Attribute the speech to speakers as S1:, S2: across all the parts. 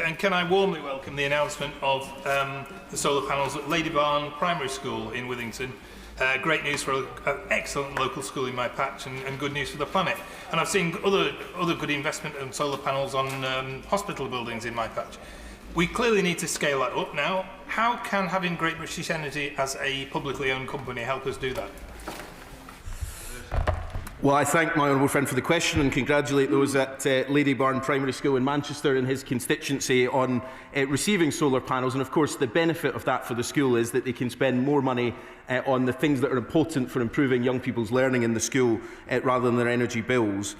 S1: and can I warmly welcome the announcement of the solar panels at Lady Barn Primary School in Withington. Great news for an excellent local school in my patch, and good news for the planet. And I've seen other good investment in solar panels on hospital buildings in my patch. We clearly need to scale that up now. How can having Great British Energy as a publicly owned company help us do that?
S2: Well, I thank my honourable friend for the question and congratulate those at Lady Barn Primary School in Manchester and his constituency on receiving solar panels. And of course, the benefit of that for the school is that they can spend more money on the things that are important for improving young people's learning in the school rather than their energy bills.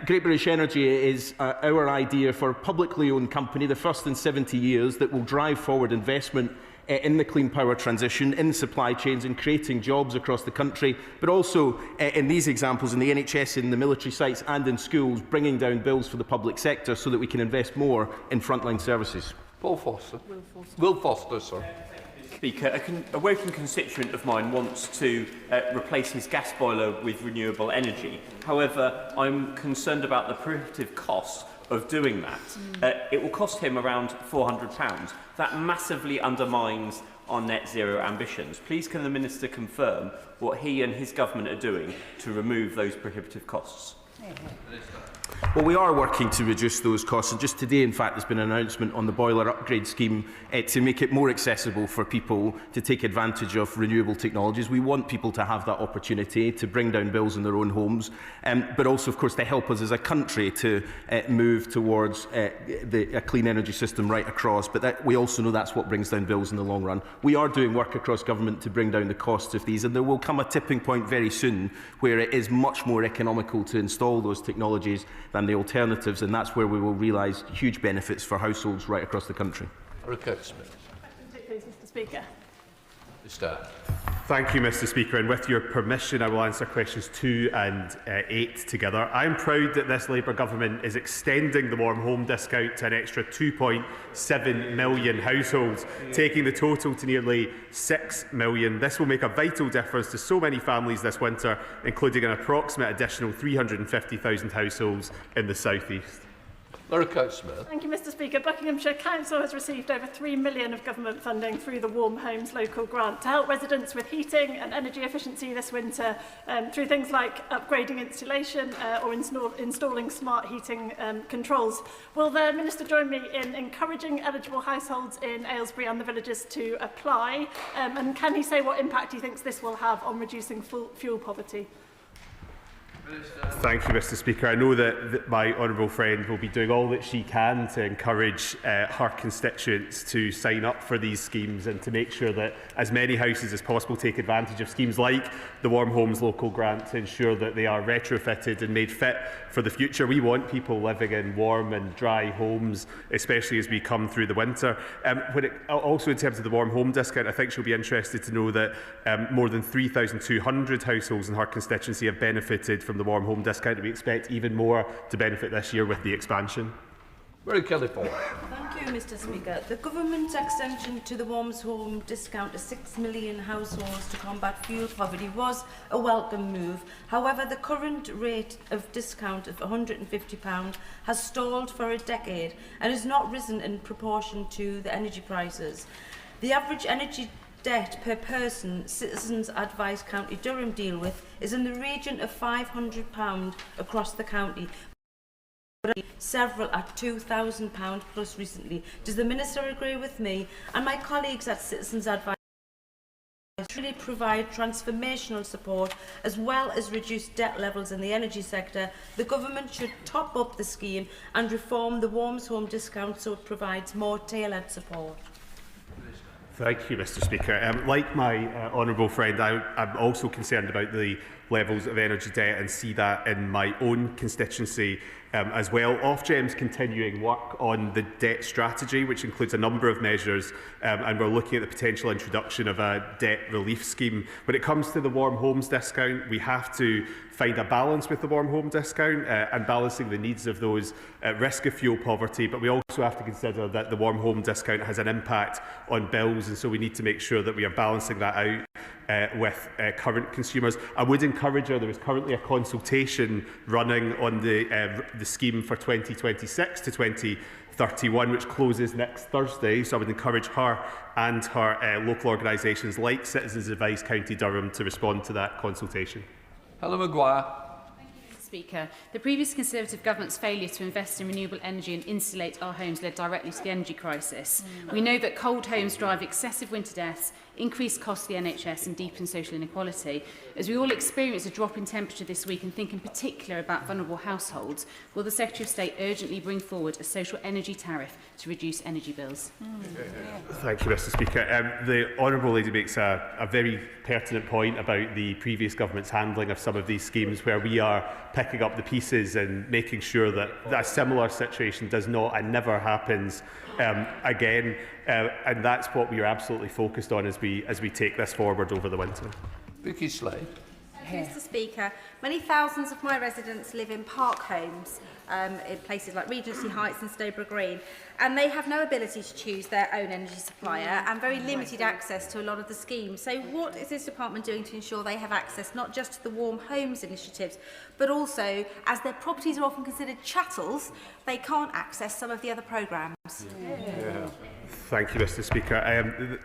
S2: Great British Energy is our idea for a publicly owned company, the first in 70 years, that will drive forward investment in the clean power transition, in supply chains, and creating jobs across the country, but also in these examples in the NHS, in the military sites and in schools, bringing down bills for the public sector so that we can invest more in frontline services.
S3: Paul Foster. Will Foster, sorry.
S4: Speaker, a working constituent of mine wants to replace his gas boiler with renewable energy. However, I'm concerned about the prohibitive cost of doing that. It will cost him around £400. That massively undermines our net zero ambitions. Please can the Minister confirm what he and his government are doing to remove those prohibitive costs?
S2: Well, we are working to reduce those costs, and just today, in fact, there's been an announcement on the boiler upgrade scheme to make it more accessible for people to take advantage of renewable technologies. We want people to have that opportunity to bring down bills in their own homes, but also, of course, to help us as a country to move towards a clean energy system right across. But we also know that's what brings down bills in the long run. We are doing work across government to bring down the costs of these, and there will come a tipping point very soon where it is much more economical to install those technologies than the alternatives, and that's where we will realise huge benefits for households right across the country.
S3: Smith.
S5: Please, Mr. Speaker.
S6: Thank you, Mr. Speaker, and with your permission I will answer questions 2 and 8 together. I am proud that this Labour Government is extending the warm home discount to an extra 2.7 million households, taking the total to nearly 6 million. This will make a vital difference to so many families this winter, including an approximate additional 350,000 households in the South East.
S3: Smith.
S5: Thank you, Mr. Speaker. Buckinghamshire Council has received over £3 million of government funding through the Warm Homes local grant to help residents with heating and energy efficiency this winter through things like upgrading insulation or installing smart heating controls. Will the Minister join me in encouraging eligible households in Aylesbury and the villages to apply? And can he say what impact he thinks this will have on reducing fuel poverty?
S6: Thank you, Mr. Speaker. I know that my honourable friend will be doing all that she can to encourage her constituents to sign up for these schemes and to make sure that as many houses as possible take advantage of schemes like the Warm Homes local grant to ensure that they are retrofitted and made fit for the future. We want people living in warm and dry homes, especially as we come through the winter. Also, in terms of the warm home discount, I think she'll be interested to know that more than 3,200 households in her constituency have benefited from the warm home discount, and we expect even more to benefit this year with the expansion.
S3: Thank you,
S7: Mr. Speaker. The government's extension to the warm home discount to 6 million households to combat fuel poverty was a welcome move. However, the current rate of discount of £150 has stalled for a decade and has not risen in proportion to the energy prices. The average energy debt per person Citizens Advice County Durham deal with is in the region of £500 across the county, but several at £2,000 plus recently. Does the Minister agree with me and my colleagues at Citizens Advice really provide transformational support as well as reduce debt levels in the energy sector? The government should top up the scheme and reform the warm home discount so it provides more tailored support.
S6: Thank you, Mr. Speaker. Like my honourable friend, I'm also concerned about the levels of energy debt and see that in my own constituency as well. Ofgem's continuing work on the debt strategy, which includes a number of measures, and we're looking at the potential introduction of a debt relief scheme. When it comes to the warm homes discount, we have to find a balance with the warm home discount and balancing the needs of those at risk of fuel poverty, but we also have to consider that the warm home discount has an impact on bills, and so we need to make sure that we are balancing that out with current consumers. I would encourage her, there is currently a consultation running on the scheme for 2026 to 2030, 31, which closes next Thursday. So I would encourage her and her local organisations like Citizens Advice County Durham to respond to that consultation.
S3: Helen Maguire.
S8: Speaker, the previous Conservative government's failure to invest in renewable energy and insulate our homes led directly to the energy crisis. We know that cold homes drive excessive winter deaths, increased costs to the NHS and deepen social inequality. As we all experience a drop in temperature this week and think in particular about vulnerable households, will the Secretary of State urgently bring forward a social energy tariff to reduce energy bills?
S6: Thank you, Mr Speaker. The Honourable Lady makes a very pertinent point about the previous government's handling of some of these schemes, where we are picking up the pieces and making sure that a similar situation does not and never happens again. And that's what we are absolutely focused on as we take this forward over the winter.
S3: Vicky Slade.
S9: Mr Speaker, many thousands of my residents live in park homes in places like Regency Heights and Stowborough Green, and they have no ability to choose their own energy supplier and very limited access to a lot of the schemes. So what is this department doing to ensure they have access not just to the Warm Homes initiatives, but also, as their properties are often considered chattels, they can't access some of the other programmes?
S6: Thank you, Mr Speaker.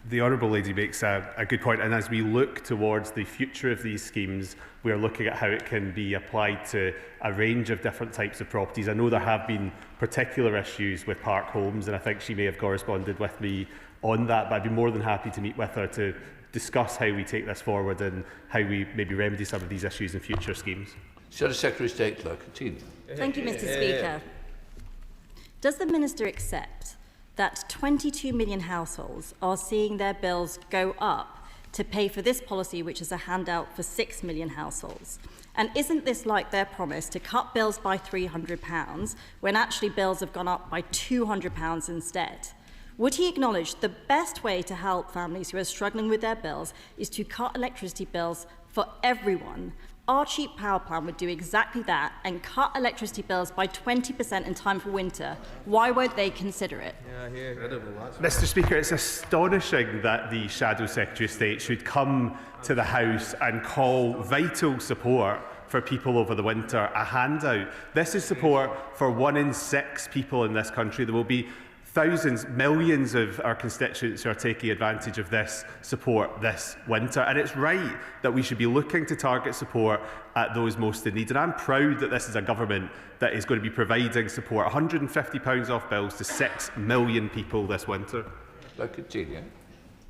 S6: The Honourable Lady makes a good point, and as we look towards the future of these schemes, we are looking at how it can be applied to a range of different types of properties. I know there have been particular issues with park homes, and I think she may have corresponded with me on that, but I'd be more than happy to meet with her to discuss how we take this forward and how we maybe remedy some of these issues in future schemes.
S3: Secretary of State Clerk-Continue.
S10: Thank you, Mr Speaker. Does the Minister accept that 22 million households are seeing their bills go up to pay for this policy, which is a handout for 6 million households? And isn't this like their promise to cut bills by £300 when actually bills have gone up by £200 instead? Would he acknowledge the best way to help families who are struggling with their bills is to cut electricity bills for everyone? Our cheap power plan would do exactly that and cut electricity bills by 20% in time for winter. Why won't they consider it?
S6: Mr Speaker, it's astonishing that the Shadow Secretary of State should come to the House and call vital support for people over the winter a handout. This is support for 1 in 6 people in this country. There will be thousands, millions of our constituents who are taking advantage of this support this winter. And it's right that we should be looking to target support at those most in need. And I'm proud that this is a government that is going to be providing support, £150 off bills to 6 million people this winter.
S3: Continue.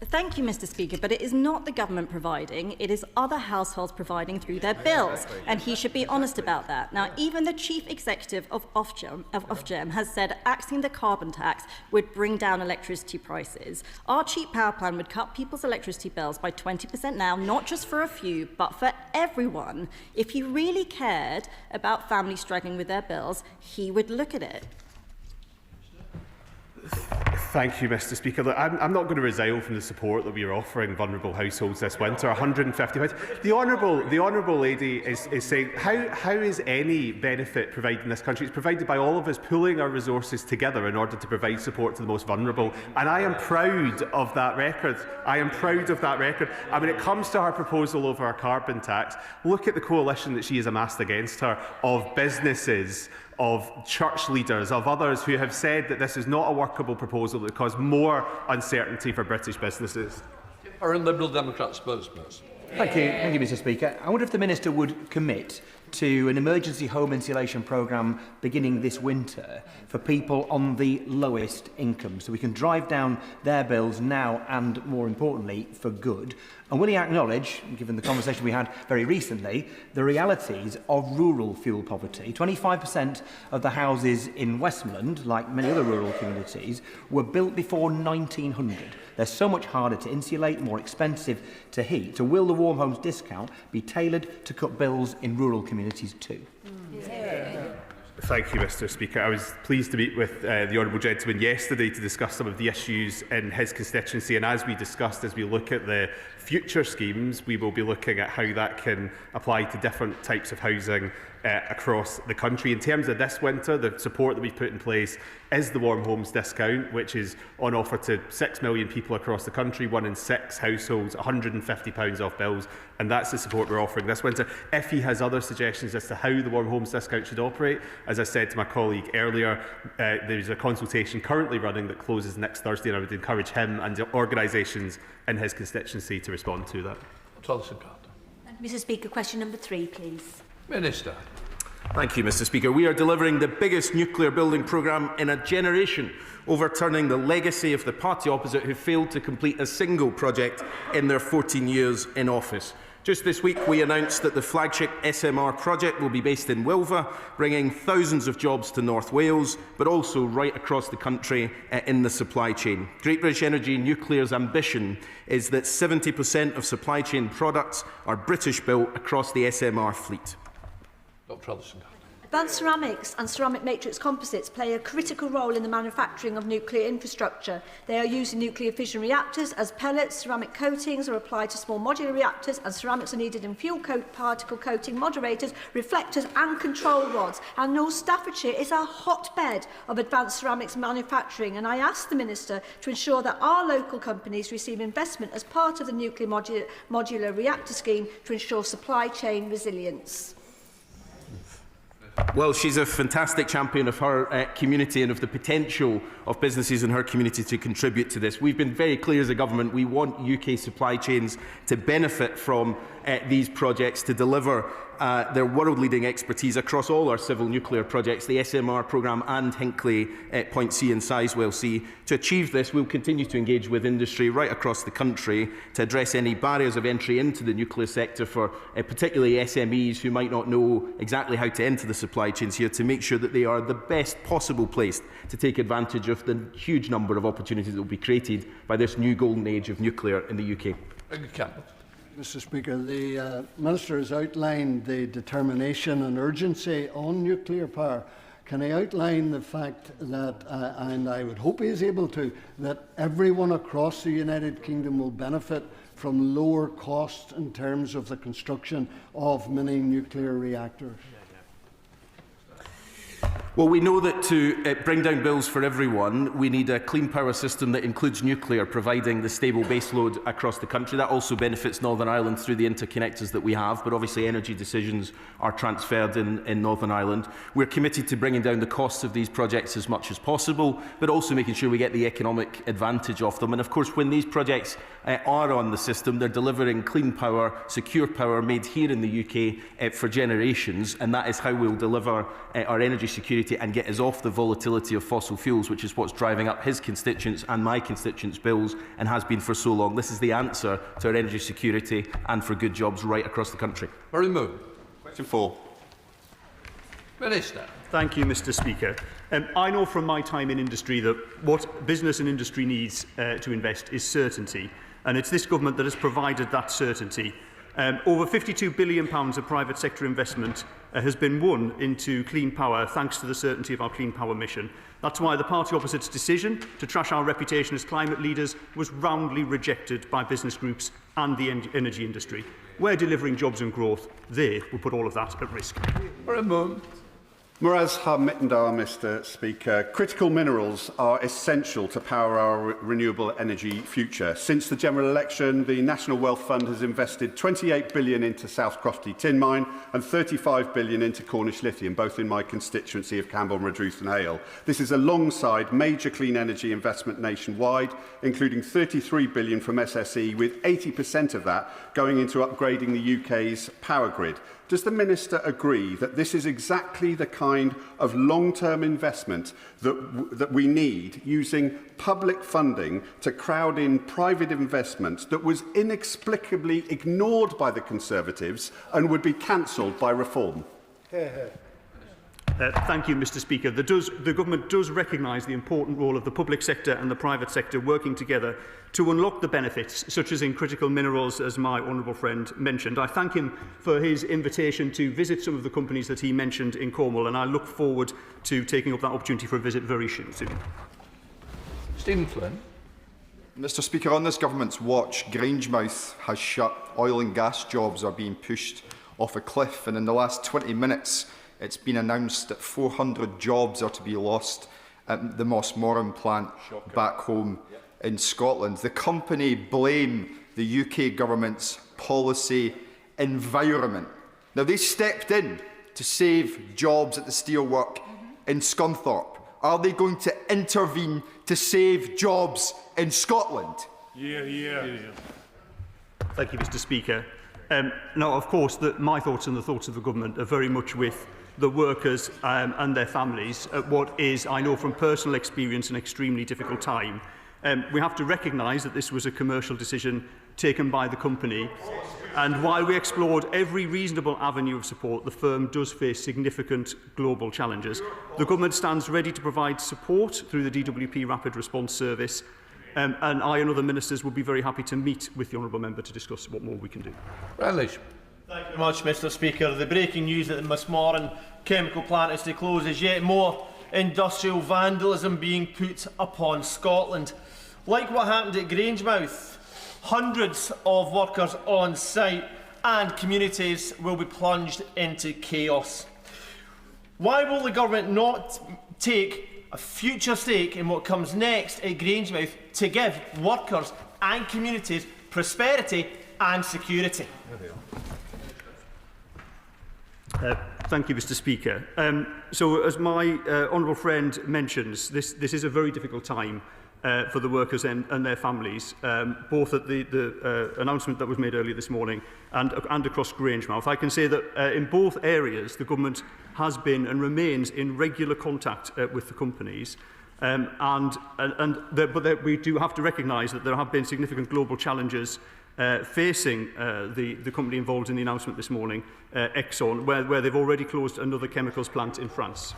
S10: Thank you, Mr Speaker, but it is not the government providing, it is other households providing through their bills, and he should be honest about that. Now, even the Chief Executive of Ofgem has said axing the carbon tax would bring down electricity prices. Our cheap power plan would cut people's electricity bills by 20% now, not just for a few, but for everyone. If he really cared about families struggling with their bills, he would look at it.
S6: Thank you, Mr Speaker. Look, I'm not going to resile from the support that we are offering vulnerable households this winter, £150. The Honourable Lady is saying, how is any benefit provided in this country? It's provided by all of us pooling our resources together in order to provide support to the most vulnerable. And I am proud of that record. I am proud of that record. And when it comes to her proposal over our carbon tax, look at the coalition that she has amassed against her of businesses, of church leaders, of others who have said that this is not a workable proposal that would cause more uncertainty for British businesses.
S3: Our Liberal Democrat spokesperson.
S11: Thank you, Mr Speaker. I wonder if the Minister would commit to an emergency home insulation programme beginning this winter for people on the lowest income, so we can drive down their bills now and, more importantly, for good. And will he acknowledge, given the conversation we had very recently, the realities of rural fuel poverty? 25% of the houses in Westmoreland, like many other rural communities, were built before 1900. They're so much harder to insulate, more expensive to heat. So will the Warm Homes discount be tailored to cut bills in rural communities too?
S6: Thank you, Mr Speaker. I was pleased to meet with the Honourable Gentleman yesterday to discuss some of the issues in his constituency, and as we discussed, as we look at the future schemes, we will be looking at how that can apply to different types of housing across the country. In terms of this winter, the support that we've put in place is the Warm Homes discount, which is on offer to 6 million people across the country, 1 in 6 households, £150 off bills, and that's the support we're offering this winter. If he has other suggestions as to how the Warm Homes discount should operate, as I said to my colleague earlier, there's a consultation currently running that closes next Thursday, and I would encourage him and organisations in his constituency to respond to that.
S12: Mr. Speaker, question number 3, please.
S3: Minister.
S2: Thank you, Mr. Speaker. We are delivering the biggest nuclear building programme in a generation, overturning the legacy of the party opposite who failed to complete a single project in their 14 years in office. Just this week, we announced that the flagship SMR project will be based in Wilva, bringing thousands of jobs to North Wales, but also right across the country in the supply chain. Great British Energy Nuclear's ambition is that 70% of supply chain products are British-built across the SMR fleet.
S3: Dr. Alderson.
S12: Advanced ceramics and ceramic matrix composites play a critical role in the manufacturing of nuclear infrastructure. They are used in nuclear fission reactors as pellets. Ceramic coatings are applied to small modular reactors, and ceramics are needed in fuel particle coating moderators, reflectors and control rods. And North Staffordshire is a hotbed of advanced ceramics manufacturing, and I ask the Minister to ensure that our local companies receive investment as part of the nuclear modular reactor scheme to ensure supply chain resilience.
S2: Well, she's a fantastic champion of her community and of the potential of businesses in her community to contribute to this. We've been very clear as a government, we want UK supply chains to benefit from these projects, to deliver their world-leading expertise across all our civil nuclear projects, the SMR programme and Hinkley Point C and Sizewell C. To achieve this, we'll continue to engage with industry right across the country to address any barriers of entry into the nuclear sector for particularly SMEs who might not know exactly how to enter the supply chains here, to make sure that they are the best possible placed to take advantage of the huge number of opportunities that will be created by this new golden age of nuclear in the UK.
S13: Mr. Speaker, the Minister has outlined the determination and urgency on nuclear power. Can he outline the fact that, and I would hope he is able to, that everyone across the United Kingdom will benefit from lower costs in terms of the construction of mini nuclear reactors?
S2: Well, we know that to bring down bills for everyone, we need a clean power system that includes nuclear, providing the stable baseload across the country. That also benefits Northern Ireland through the interconnectors that we have, but obviously energy decisions are transferred in Northern Ireland. We're committed to bringing down the costs of these projects as much as possible, but also making sure we get the economic advantage of them. And of course, when these projects are on the system, they're delivering clean power, secure power made here in the UK for generations, and that is how we'll deliver our energy security and get us off the volatility of fossil fuels, which is what's driving up his constituents and my constituents' bills and has been for so long. This is the answer to our energy security and for good jobs right across the country.
S14: Question 4.
S3: Minister.
S6: Thank you, Mr. Speaker. I know from my time in industry that what business and industry needs to invest is certainty, and it's this government that has provided that certainty. Over £52 billion of private sector investment has been won into clean power thanks to the certainty of our clean power mission. That's why the party opposite's decision to trash our reputation as climate leaders was roundly rejected by business groups and the energy industry. We're delivering jobs and growth. They will put all of that at risk.
S14: Muraz Hamidar, Mr. Speaker. Critical minerals are essential to power our renewable energy future. Since the general election, the National Wealth Fund has invested £28 billion into South Crofty Tin Mine and £35 billion into Cornish Lithium, both in my constituency of Camborne, Redruth and Hale. This is alongside major clean energy investment nationwide, including £33 billion from SSE, with 80% of that going into upgrading the UK's power grid. Does the Minister agree that this is exactly the kind of long-term investment that we need, using public funding to crowd in private investment that was inexplicably ignored by the Conservatives and would be cancelled by reform?
S6: Thank you, Mr. Speaker. The government does recognise the important role of the public sector and the private sector working together to unlock the benefits, such as in critical minerals, as my honourable friend mentioned. I thank him for his invitation to visit some of the companies that he mentioned in Cornwall, and I look forward to taking up that opportunity for a visit very soon.
S3: Stephen Flynn.
S15: Mr. Speaker, on this government's watch, Grangemouth has shut. Oil and gas jobs are being pushed off a cliff, and in the last 20 minutes it's been announced that 400 jobs are to be lost at the Mossmoran plant back home in Scotland. The company blame the UK government's policy environment. Now, they stepped in to save jobs at the steelwork in Scunthorpe. Are they going to intervene to save jobs in Scotland?
S6: Thank you, Mr. Speaker. Now, of course, my thoughts and the thoughts of the government are very much with the workers and their families at what is, I know from personal experience, an extremely difficult time. We have to recognise that this was a commercial decision taken by the company, and while we explored every reasonable avenue of support, the firm does face significant global challenges. The government stands ready to provide support through the DWP Rapid Response Service, and I and other ministers would be very happy to meet with the honourable member to discuss what more we can do.
S3: Relish.
S16: Thank you very much, Mr. Speaker. The breaking news that the Mossmoran chemical plant is to close is yet more industrial vandalism being put upon Scotland. Like what happened at Grangemouth, hundreds of workers on site and communities will be plunged into chaos. Why will the government not take a future stake in what comes next at Grangemouth to give workers and communities prosperity and security?
S6: Thank you, Mr. Speaker. So, as my honourable friend mentions, this is a very difficult time for the workers and their families, both at the announcement that was made earlier this morning and across Grangemouth. I can say that in both areas the government has been and remains in regular contact with the companies, but we do have to recognise that there have been significant global challenges facing the company involved in the announcement this morning, Exxon, where they've already closed another chemicals plant in France.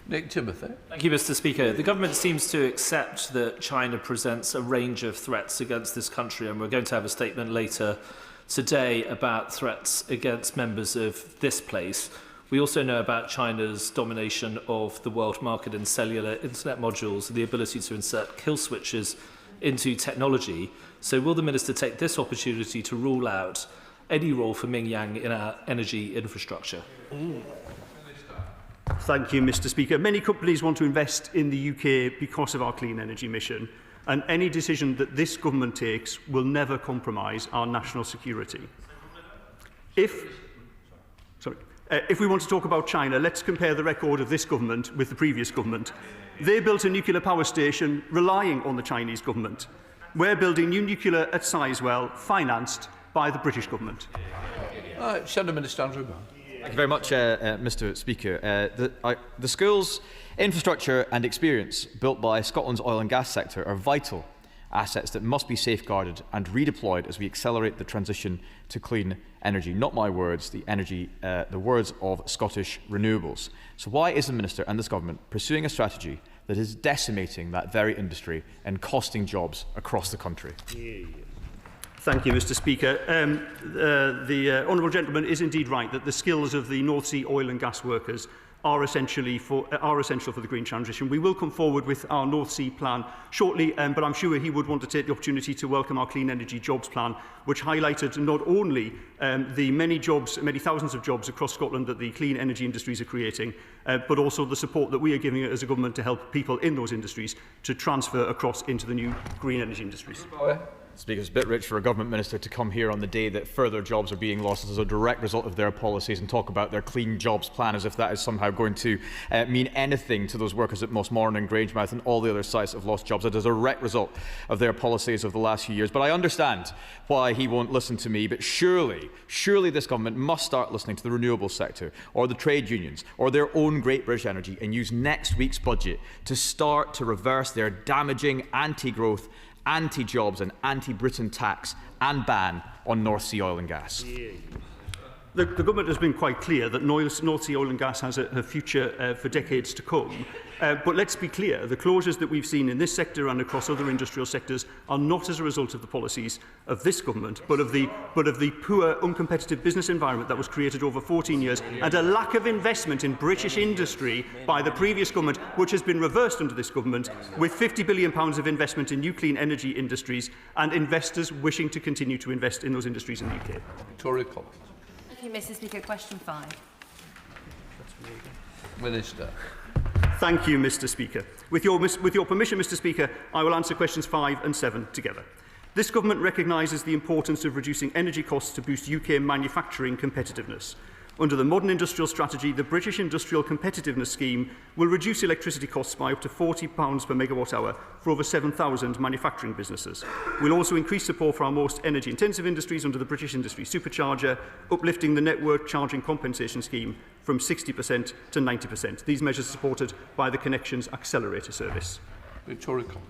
S3: Nick Timothy.
S17: Thank you, Mr. Speaker. The government seems to accept that China presents a range of threats against this country, and we're going to have a statement later today about threats against members of this place. We also know about China's domination of the world market in cellular internet modules and the ability to insert kill switches into technology. So will the Minister take this opportunity to rule out any role for Mingyang in our energy infrastructure?
S6: Thank you, Mr. Speaker. Many companies want to invest in the UK because of our clean energy mission, and any decision that this government takes will never compromise our national security. If we want to talk about China, let's compare the record of this government with the previous government. They built a nuclear power station relying on the Chinese government. We're building new nuclear at Sizewell, financed by the British government.
S3: Shadow Minister Andrew Brown.
S18: Thank you very much, Mr. Speaker. The skills, infrastructure and experience built by Scotland's oil and gas sector are vital assets that must be safeguarded and redeployed as we accelerate the transition to clean energy. Not my words, the words of Scottish renewables. So why is the Minister and this government pursuing a strategy that is decimating that very industry and costing jobs across the country?
S6: Thank you, Mr. Speaker. The honourable gentleman is indeed right that the skills of the North Sea oil and gas workers are essential for the green transition. We will come forward with our North Sea plan shortly, but I'm sure he would want to take the opportunity to welcome our Clean Energy Jobs plan, which highlighted not only the many thousands of jobs across Scotland that the clean energy industries are creating, but also the support that we are giving as a government to help people in those industries to transfer across into the new green energy industries.
S18: Speaker, it's a bit rich for a government minister to come here on the day that further jobs are being lost as a direct result of their policies and talk about their clean jobs plan as if that is somehow going to mean anything to those workers at Mossmoran and Grangemouth and all the other sites that have lost jobs. That is a direct result of their policies of the last few years. But I understand why he won't listen to me, but surely this government must start listening to the renewable sector or the trade unions or their own Great British Energy and use next week's budget to start to reverse their damaging anti-growth, anti-jobs and anti-Britain tax and ban on North Sea oil and gas.
S6: The government has been quite clear that North Sea oil and gas has a future for decades to come. But let's be clear, the closures that we've seen in this sector and across other industrial sectors are not as a result of the policies of this government, but of the poor, uncompetitive business environment that was created over 14 years and a lack of investment in British industry by the previous government, which has been reversed under this government, with £50 billion of investment in new clean energy industries and investors wishing to continue to invest in those industries in the UK.
S3: Victoria Collins.
S9: Thank you,
S19: Mr. Speaker. Question 5.
S3: Minister.
S20: Thank you, Mr. Speaker. With your permission, Mr. Speaker, I will answer questions 5 and 7 together. This government recognises the importance of reducing energy costs to boost UK manufacturing competitiveness. Under the modern industrial strategy, the British Industrial Competitiveness Scheme will reduce electricity costs by up to £40 per megawatt hour for over 7,000 manufacturing businesses. We'll also increase support for our most energy-intensive industries under the British Industry Supercharger, uplifting the network charging compensation scheme from 60% to 90%. These measures are supported by the Connections Accelerator Service.
S3: Victoria Collins.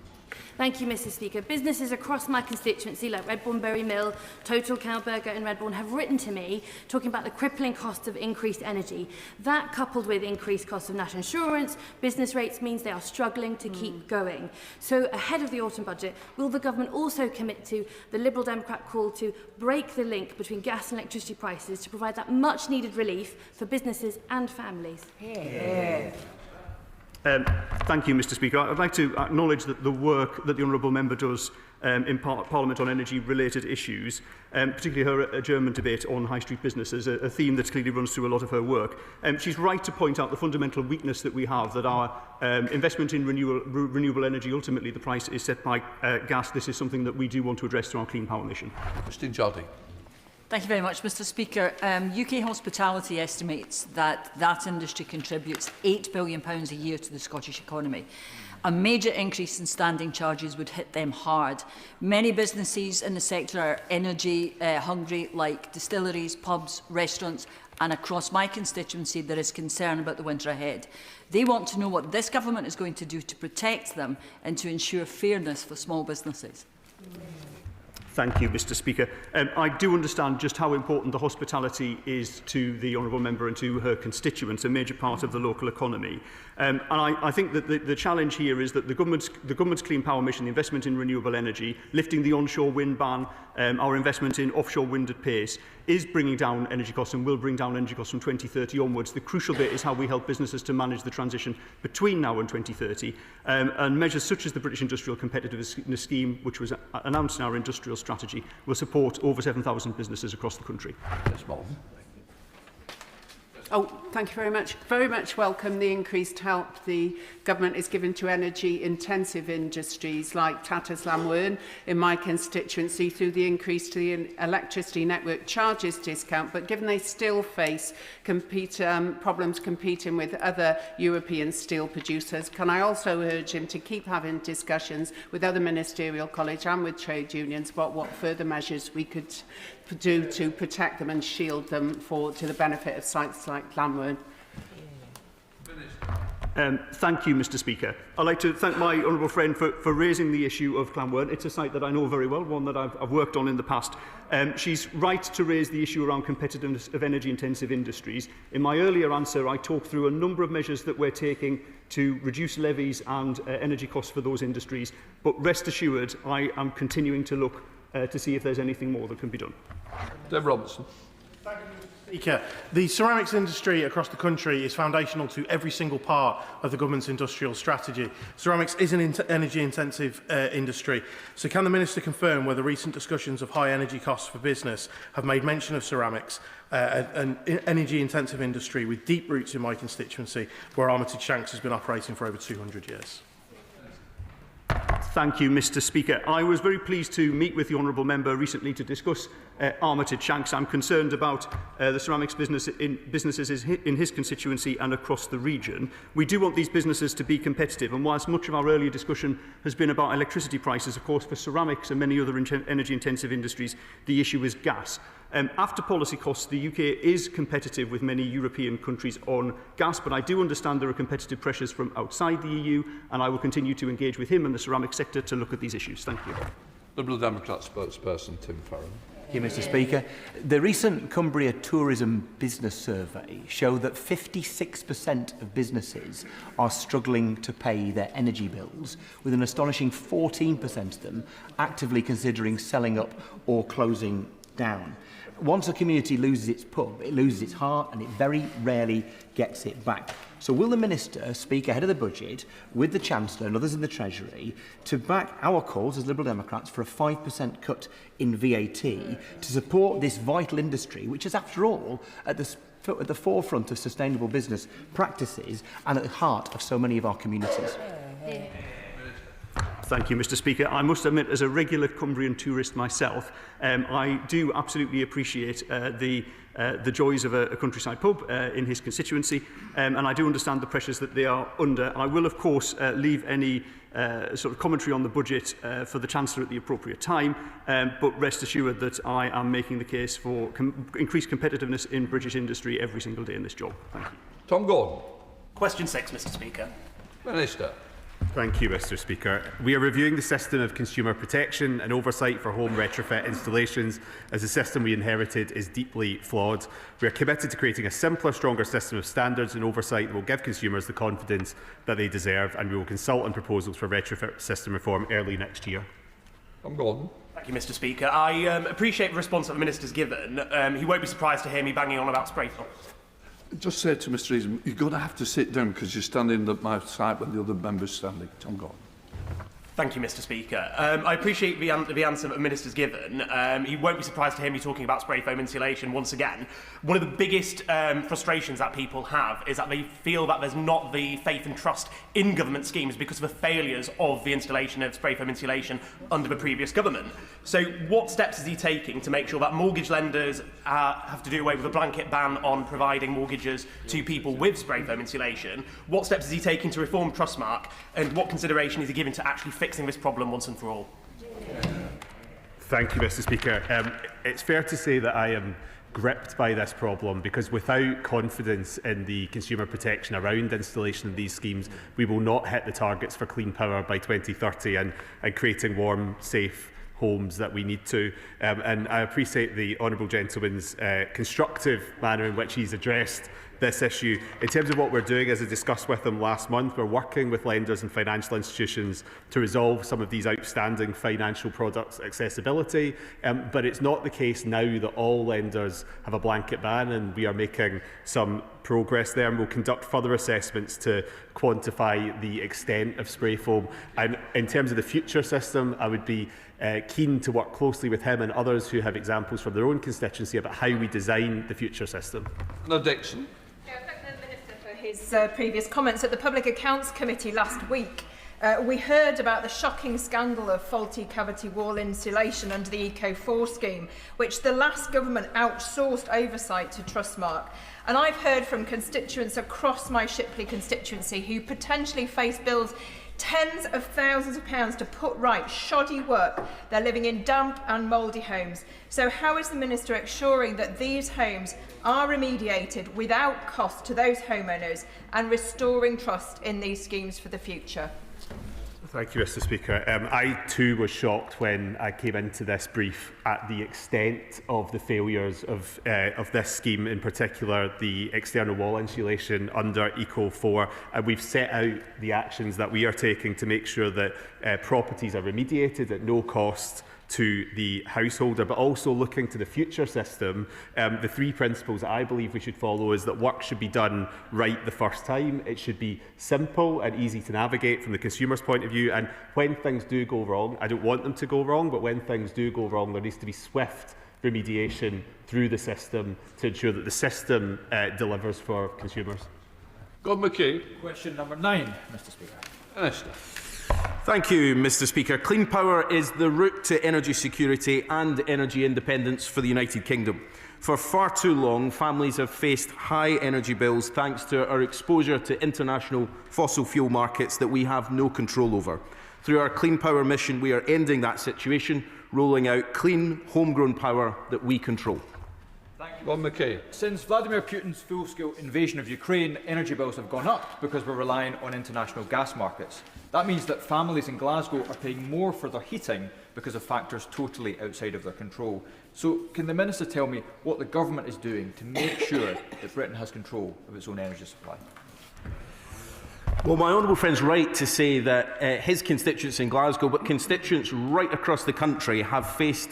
S19: Thank you, Mr. Speaker. Businesses across my constituency, like Redbourne Bury Mill, Total Cowburger and Redbourne, have written to me talking about the crippling costs of increased energy. That, coupled with increased costs of national insurance, business rates, means they are struggling to keep going. So, ahead of the autumn budget, will the government also commit to the Liberal Democrat call to break the link between gas and electricity prices to provide that much-needed relief for businesses and families?
S20: Yeah. Thank you, Mr. Speaker. I'd like to acknowledge that the work that the Honourable Member does in Parliament on energy-related issues, particularly her adjournment debate on high street businesses, a theme that clearly runs through a lot of her work. She's right to point out the fundamental weakness that we have, that our investment in renewable energy, ultimately the price is set by gas. This is something that we do want to address through our Clean Power mission.
S3: Mr. Joddy.
S21: Thank you very much, Mr. Speaker. UK Hospitality estimates that that industry contributes £8 billion a year to the Scottish economy. A major increase in standing charges would hit them hard. Many businesses in the sector are energy hungry, like distilleries, pubs, restaurants, and across my constituency there is concern about the winter ahead. They want to know what this government is going to do to protect them and to ensure fairness for small businesses.
S20: Thank you, Mr. Speaker. I do understand just how important the hospitality is to the Honourable Member and to her constituents, a major part of the local economy. And I think that the challenge here is that the government's Clean Power mission, the investment in renewable energy, lifting the onshore wind ban, our investment in offshore wind at pace, is bringing down energy costs and will bring down energy costs from 2030 onwards. The crucial bit is how we help businesses to manage the transition between now and 2030. And measures such as the British Industrial Competitiveness Scheme, which was announced in our industrial strategy, will support over 7,000 businesses across the country.
S22: Oh, thank you very much. Very much welcome the increased help the government is giving to energy-intensive industries like Tatters Lamwern in my constituency through the increase to the electricity network charges discount. But given they still face problems competing with other European steel producers, can I also urge him to keep having discussions with other ministerial colleagues and with trade unions about what further measures we could do to protect them and shield them to the benefit of sites like Llanwern?
S20: Thank you, Mr. Speaker. I'd like to thank my honourable friend for raising the issue of Llanwern. It's a site that I know very well, one that I've worked on in the past. She's right to raise the issue around competitiveness of energy-intensive industries. In my earlier answer, I talked through a number of measures that we're taking to reduce levies and energy costs for those industries. But rest assured, I am continuing to look to see if there's anything more that can be done.
S3: Deb Robertson.
S23: Thank you, Mr. Speaker. The ceramics industry across the country is foundational to every single part of the government's industrial strategy. Ceramics is an energy-intensive industry. So can the Minister confirm whether recent discussions of high energy costs for business have made mention of ceramics, an energy-intensive industry with deep roots in my constituency, where Armitage Shanks has been operating for over 200 years?
S20: Thank you, Mr. Speaker. I was very pleased to meet with the Honourable Member recently to discuss Armitage Shanks. I'm concerned about the ceramics businesses in his constituency and across the region. We do want these businesses to be competitive, and whilst much of our earlier discussion has been about electricity prices, of course, for ceramics and many other energy-intensive industries, the issue is gas. After policy costs, the UK is competitive with many European countries on gas, but I do understand there are competitive pressures from outside the EU, and I will continue to engage with him and the ceramics sector to look at these issues. Thank you.
S3: Liberal Democrat spokesperson Tim Farron.
S11: Thank you, Mr. Speaker. The recent Cumbria Tourism Business Survey showed that 56% of businesses are struggling to pay their energy bills, with an astonishing 14% of them actively considering selling up or closing down. once a community loses its pub, it loses its heart and it very rarely gets it back. So will the Minister speak ahead of the budget with the Chancellor and others in the Treasury to back our calls as Liberal Democrats for a 5% cut in VAT to support this vital industry, which is, after all, at the forefront of sustainable business practices and at the heart of so many of our communities?
S20: Thank you, Mr. Speaker. I must admit, as a regular Cumbrian tourist myself, I do absolutely appreciate the joys of a countryside pub in his constituency, and I do understand the pressures that they are under. I will, of course, leave any sort of commentary on the budget for the Chancellor at the appropriate time, but rest assured that I am making the case for increased competitiveness in British industry every single day in this job. Thank you.
S3: Tom Gordon.
S1: Question 6, Mr. Speaker.
S3: Minister.
S6: Thank you, Mr. Speaker. We are reviewing the system of consumer protection and oversight for home retrofit installations, as the system we inherited is deeply flawed. We are committed to creating a simpler, stronger system of standards and oversight that will give consumers the confidence that they deserve, and we will consult on proposals for retrofit system reform early next year.
S3: I'm Gordon.
S1: Thank you, Mr. Speaker. I appreciate the response that the Minister's given. He won't be surprised to hear me banging on about spray foam.
S3: Just say to Mr. Easton, you're going to have to sit down because you're standing at my side when the other member's standing. Tom Gordon.
S1: Thank you, Mr. Speaker. I appreciate the answer that the Minister's given. He won't be surprised to hear me talking about spray foam insulation once again. One of the biggest frustrations that people have is that they feel that there's not the faith and trust in government schemes because of the failures of the installation of spray foam insulation under the previous government. So what steps is he taking to make sure that mortgage lenders have to do away with a blanket ban on providing mortgages to people with spray foam insulation? What steps is he taking to reform Trustmark? And what consideration is he giving to actually fixing this problem once and for all?
S6: Thank you, Mr. Speaker. It's fair to say that I am gripped by this problem, because without confidence in the consumer protection around installation of these schemes, we will not hit the targets for clean power by 2030 and creating warm, safe homes that we need to. And I appreciate the honourable gentleman's constructive manner in which he's addressed this issue. In terms of what we're doing, as I discussed with him last month, we're working with lenders and financial institutions to resolve some of these outstanding financial products accessibility, but it's not the case now that all lenders have a blanket ban, and we are making some progress there, and we'll conduct further assessments to quantify the extent of spray foam. And in terms of the future system, I would be keen to work closely with him and others who have examples from their own constituency about how we design the future system.
S3: No, Dixon.
S4: His previous comments at the Public Accounts Committee last week. We heard about the shocking scandal of faulty cavity wall insulation under the Eco4 scheme, which the last government outsourced oversight to Trustmark. And I've heard from constituents across my Shipley constituency who potentially face bills tens of thousands of pounds to put right shoddy work. They're living in damp and mouldy homes. So how is the Minister ensuring that these homes are remediated without cost to those homeowners and restoring trust in these schemes for the future?
S6: Thank you, Mr. Speaker. I too was shocked when I came into this brief at the extent of the failures of this scheme, in particular the external wall insulation under Eco4. And we've set out the actions that we are taking to make sure that properties are remediated at no cost to the householder, but also looking to the future system. The three principles that I believe we should follow is that work should be done right the first time. It should be simple and easy to navigate from the consumer's point of view. And when things do go wrong, I don't want them to go wrong, but when things do go wrong, there needs to be swift remediation through the system to ensure that the system delivers for consumers.
S3: Gordon McKee.
S5: Question number 9, Mr. Speaker.
S3: Minister.
S2: Thank you, Mr. Speaker. Clean power is the route to energy security and energy independence for the United Kingdom. For far too long, families have faced high energy bills thanks to our exposure to international fossil fuel markets that we have no control over. Through our Clean Power mission, we are ending that situation, rolling out clean, homegrown power that we control.
S5: Since Vladimir Putin's full-scale invasion of Ukraine, energy bills have gone up because we're relying on international gas markets. That means that families in Glasgow are paying more for their heating because of factors totally outside of their control. So can the Minister tell me what the government is doing to make sure that Britain has control of its own energy supply?
S2: Well, my honourable friend's right to say that that his constituents in Glasgow, but constituents right across the country, have faced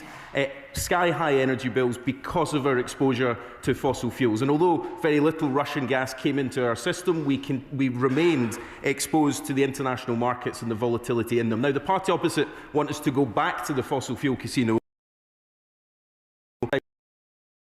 S2: sky-high energy bills because of our exposure to fossil fuels. And although very little Russian gas came into our system, we remained exposed to the international markets and the volatility in them. Now, the party opposite want us to go back to the fossil fuel casino.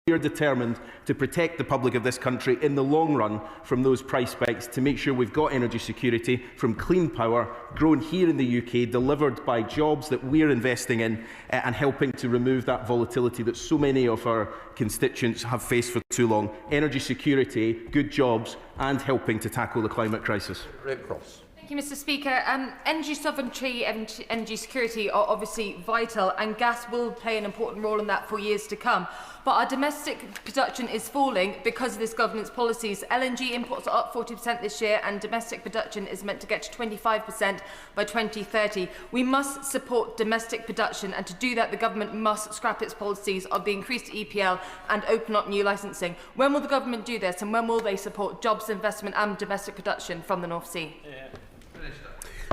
S2: We are determined to protect the public of this country in the long run from those price spikes, to make sure we've got energy security from clean power grown here in the UK, delivered by jobs that we're investing in, and helping to remove that volatility that so many of our constituents have faced for too long. Energy security, good jobs, and helping to tackle the climate crisis.
S7: Red Cross.
S8: Thank you, Mr. Speaker. Energy sovereignty and energy security are obviously vital, and gas will play an important role in that for years to come. But our domestic production is falling because of this government's policies. LNG imports are up 40% this year, and domestic production is meant to get to 25% by 2030. We must support domestic production, and to do that, the government must scrap its policies of the increased EPL and open up new licensing. When will the government do this, and when will they support jobs, investment and domestic production from the North Sea?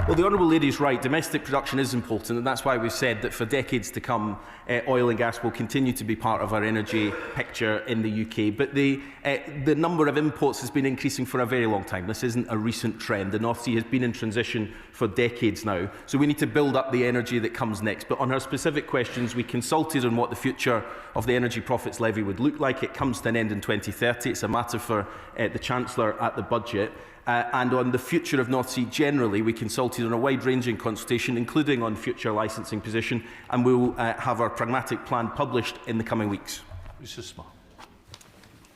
S2: Well, the Honourable Lady is right. Domestic production is important, and that's why we've said that for decades to come, oil and gas will continue to be part of our energy picture in the UK. But the number of imports has been increasing for a very long time. This isn't a recent trend. The North Sea has been in transition for decades now. So we need to build up the energy that comes next. But on her specific questions, we consulted on what the future of the Energy Profits Levy would look like. It comes to an end in 2030. It's a matter for the Chancellor at the budget. And on the future of North Sea generally, we consulted on a wide-ranging consultation, including on future licensing position, and we will have our pragmatic plan published in the coming weeks.
S7: Mrs. Smart.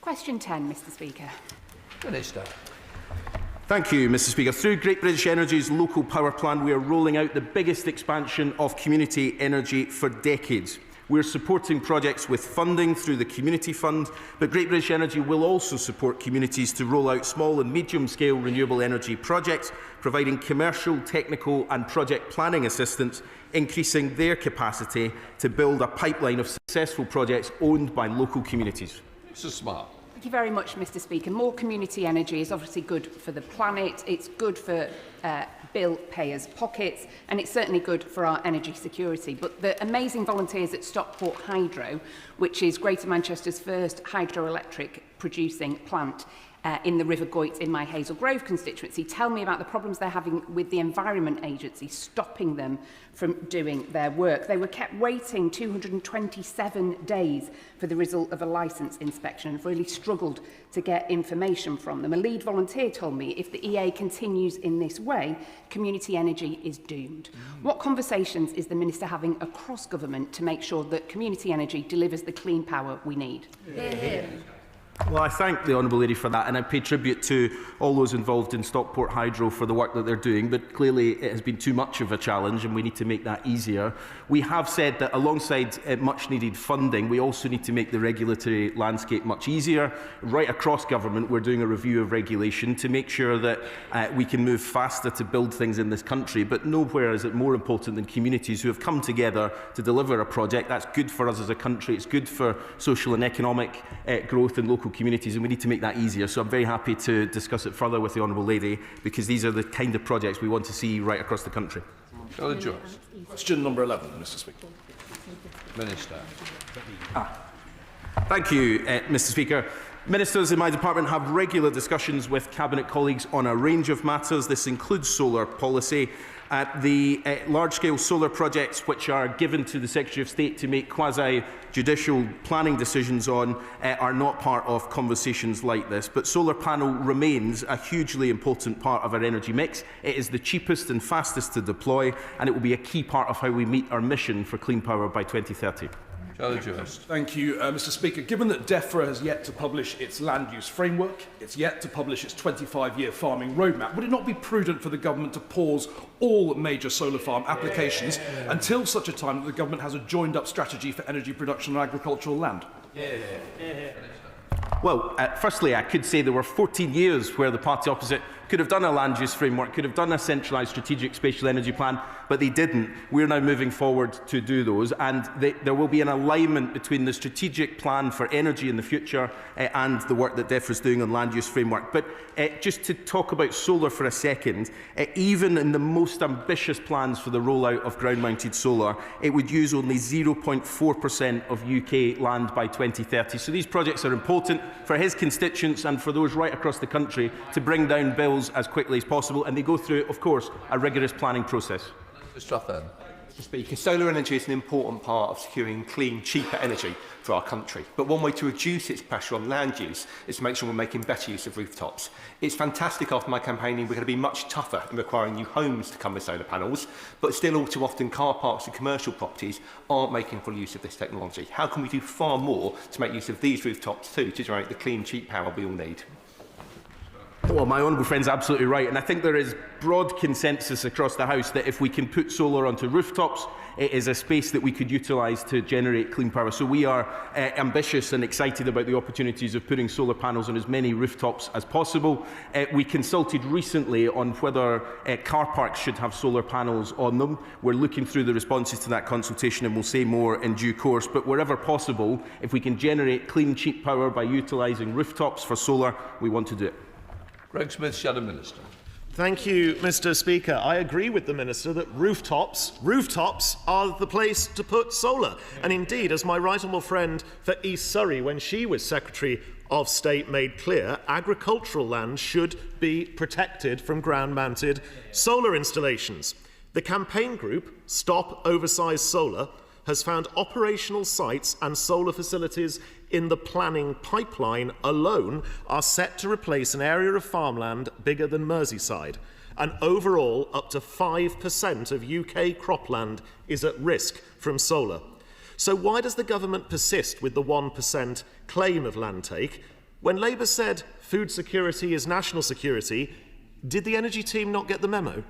S10: Question 10, Mr. Speaker.
S7: Minister.
S2: Thank you, Mr. Speaker. Through Great British Energy's local power plan, we are rolling out the biggest expansion of community energy for decades. We're supporting projects with funding through the Community Fund, but Great British Energy will also support communities to roll out small and medium-scale renewable energy projects, providing commercial, technical and project planning assistance, increasing their capacity to build a pipeline of successful projects owned by local communities.
S7: Mrs. Smart.
S10: Thank you very much, Mr. Speaker. More community energy is obviously good for the planet, it's good for bill payers' pockets, and it's certainly good for our energy security. But the amazing volunteers at Stockport Hydro, which is Greater Manchester's first hydroelectric producing plant in the River Goyt in my Hazel Grove constituency, tell me about the problems they're having with the Environment Agency stopping them from doing their work. They were kept waiting 227 days for the result of a licence inspection and have really struggled to get information from them. A lead volunteer told me if the EA continues in this way, community energy is doomed. What conversations is the Minister having across government to make sure that community energy delivers the clean power we need?
S2: Well, I thank the Honourable Lady for that, and I pay tribute to all those involved in Stockport Hydro for the work that they're doing, but clearly it has been too much of a challenge and we need to make that easier. We have said that alongside much needed funding, we also need to make the regulatory landscape much easier. Right across government, we're doing a review of regulation to make sure that we can move faster to build things in this country, but nowhere is it more important than communities who have come together to deliver a project. That's good for us as a country, it's good for social and economic growth in local communities, and we need to make that easier. So I'm very happy to discuss it further with the Honourable Lady, because these are the kind of projects we want to see right across the country.
S7: Question number 11, Mr. Speaker. Minister.
S2: Thank you, Mr. Speaker. Ministers in my department have regular discussions with Cabinet colleagues on a range of matters. This includes solar policy. The large-scale solar projects which are given to the Secretary of State to make quasi-judicial planning decisions on are not part of conversations like this. But solar panel remains a hugely important part of our energy mix. It is the cheapest and fastest to deploy, and it will be a key part of how we meet our mission for clean power by 2030.
S7: Thank you, Mr. Speaker. Given that DEFRA has yet to publish its land use framework, it's yet to publish its 25-year farming roadmap, would it not be prudent for the government to pause all major solar farm applications until such a time that the government has a joined-up strategy for energy production on agricultural land?
S2: Well, firstly, I could say there were 14 years where the party opposite could have done a land use framework, could have done a centralised strategic spatial energy plan, but they didn't. We're now moving forward to do those, and there will be an alignment between the strategic plan for energy in the future and the work that DEFRA is doing on land use framework. But just to talk about solar for a second, even in the most ambitious plans for the rollout of ground-mounted solar, it would use only 0.4% of UK land by 2030. So these projects are important for his constituents and for those right across the country to bring down bills as quickly as possible, and they go through, of course, a rigorous planning process.
S12: Mr. Speaker, solar energy is an important part of securing clean, cheaper energy for our country. But one way to reduce its pressure on land use is to make sure we're making better use of rooftops. It's fantastic after my campaigning we're going to be much tougher in requiring new homes to come with solar panels, but still all too often car parks and commercial properties aren't making full use of this technology. How can we do far more to make use of these rooftops too to generate the clean, cheap power we all need?
S2: Well, my honourable friend's absolutely right, and I think there is broad consensus across the House that if we can put solar onto rooftops, it is a space that we could utilise to generate clean power. So we are ambitious and excited about the opportunities of putting solar panels on as many rooftops as possible. We consulted recently on whether car parks should have solar panels on them. We're looking through the responses to that consultation and we'll say more in due course. But wherever possible, if we can generate clean, cheap power by utilising rooftops for solar, we want to do it.
S3: Greg Smith, Shadow Minister.
S13: Thank you, Mr. Speaker. I agree with the Minister that rooftops are the place to put solar. And indeed, as my right honourable friend for East Surrey, when she was Secretary of State, made clear, agricultural land should be protected from ground-mounted solar installations. The campaign group, Stop Oversized Solar, has found operational sites and solar facilities in the planning pipeline alone are set to replace an area of farmland bigger than Merseyside. And overall, up to 5% of UK cropland is at risk from solar. So why does the government persist with the 1% claim of land take? When Labour said food security is national security, did the energy team not get the memo?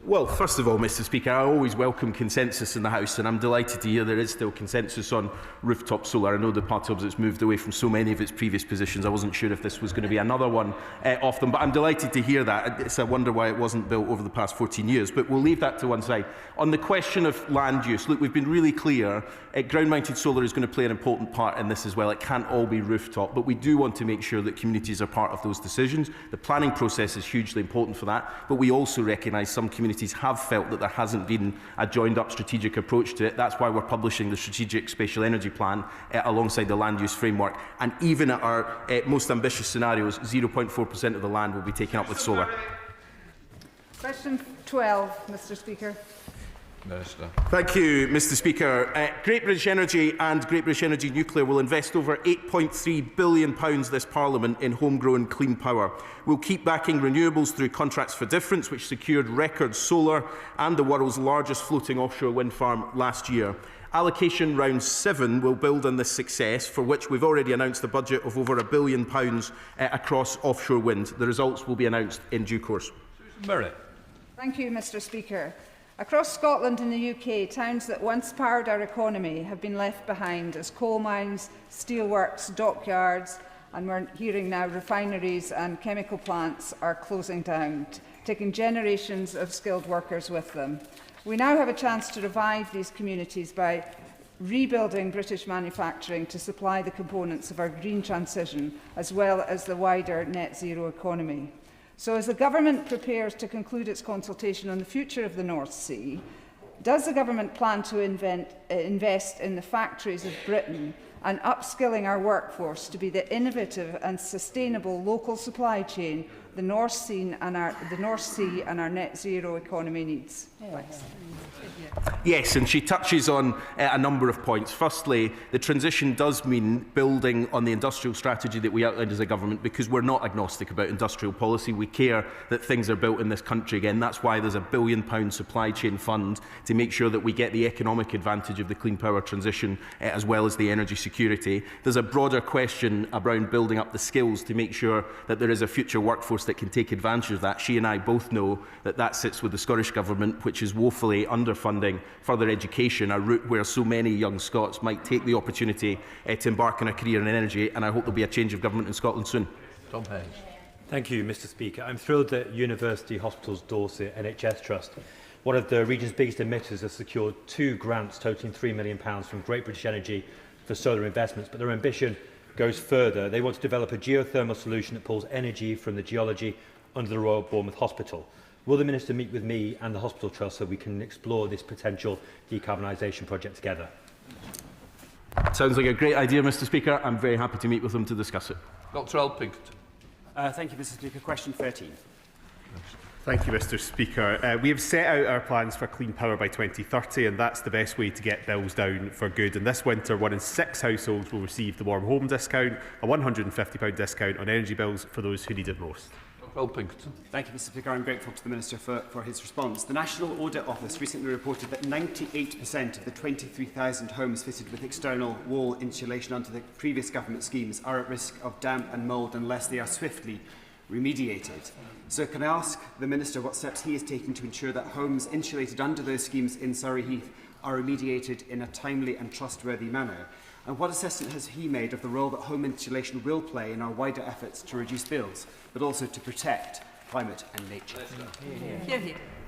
S2: Well, first of all, Mr. Speaker, I always welcome consensus in the House, and I'm delighted to hear there is still consensus on rooftop solar. I know the Party Opposite's moved away from so many of its previous positions. I wasn't sure if this was going to be another one of them, but I'm delighted to hear that. It's a wonder why it wasn't built over the past 14 years, but we'll leave that to one side. On the question of land use, look, we've been really clear. Ground-mounted solar is going to play an important part in this as well. It can't all be rooftop, but we do want to make sure that communities are part of those decisions. The planning process is hugely important for that, but we also recognise some communities have felt that there hasn't been a joined-up strategic approach to it. That's why we're publishing the Strategic Spatial Energy Plan alongside the Land Use Framework. And even at our most ambitious scenarios, 0.4% of the land will be taken up with solar.
S22: Question 12, Mr. Speaker.
S3: Minister.
S2: Thank you, Mr. Speaker. Great British Energy and Great British Energy Nuclear will invest over £8.3 billion this Parliament in homegrown clean power. We'll keep backing renewables through Contracts for Difference, which secured record solar and the world's largest floating offshore wind farm last year. Allocation Round 7 will build on this success, for which we've already announced a budget of over £1 billion across offshore wind. The results will be announced in due course.
S3: Susan Merritt.
S22: Thank you, Mr. Speaker. Across Scotland and the UK, towns that once powered our economy have been left behind as coal mines, steelworks, dockyards, and we're hearing now refineries and chemical plants are closing down, taking generations of skilled workers with them. We now have a chance to revive these communities by rebuilding British manufacturing to supply the components of our green transition, as well as the wider net zero economy. So as the Government prepares to conclude its consultation on the future of the North Sea, does the Government plan to invest in the factories of Britain and upskilling our workforce to be the innovative and sustainable local supply chain the North Sea and our net zero economy needs? Thanks.
S2: Yes, and she touches on a number of points. Firstly, the transition does mean building on the industrial strategy that we outlined as a government, because we're not agnostic about industrial policy. We care that things are built in this country again. That's why there's a £1 billion supply chain fund to make sure that we get the economic advantage of the clean power transition as well as the energy security. There's a broader question around building up the skills to make sure that there is a future workforce that can take advantage of that. She and I both know that that sits with the Scottish Government, which is woefully underfunding further education, a route where so many young Scots might take the opportunity to embark on a career in energy, and I hope there'll be a change of government in Scotland soon.
S3: Tom Hayes.
S14: Thank you, Mr. Speaker. I'm thrilled that University Hospitals Dorset NHS Trust, one of the region's biggest emitters, has secured 2 grants totaling £3 million from Great British Energy for solar investments, but their ambition goes further. They want to develop a geothermal solution that pulls energy from the geology under the Royal Bournemouth Hospital. Will the Minister meet with me and the Hospital Trust so we can explore this potential decarbonisation project together?
S2: Sounds like a great idea, Mr. Speaker. I'm very happy to meet with them to discuss it.
S3: Dr Elpington.
S15: Thank you, Mr. Speaker. Question 13.
S6: Thank you, Mr. Speaker. We have set out our plans for clean power by 2030, and that's the best way to get bills down for good. And this winter, 1 in 6 households will receive the Warm Home discount, a £150 discount on energy bills for those who need it most.
S15: Thank you, Mr. Speaker. I'm grateful to the Minister for his response. The National Audit Office recently reported that 98% of the 23,000 homes fitted with external wall insulation under the previous government schemes are at risk of damp and mould unless they are swiftly remediated. So can I ask the Minister what steps he is taking to ensure that homes insulated under those schemes in Surrey Heath are remediated in a timely and trustworthy manner? And what assessment has he made of the role that home insulation will play in our wider efforts to reduce bills, but also to protect climate and nature?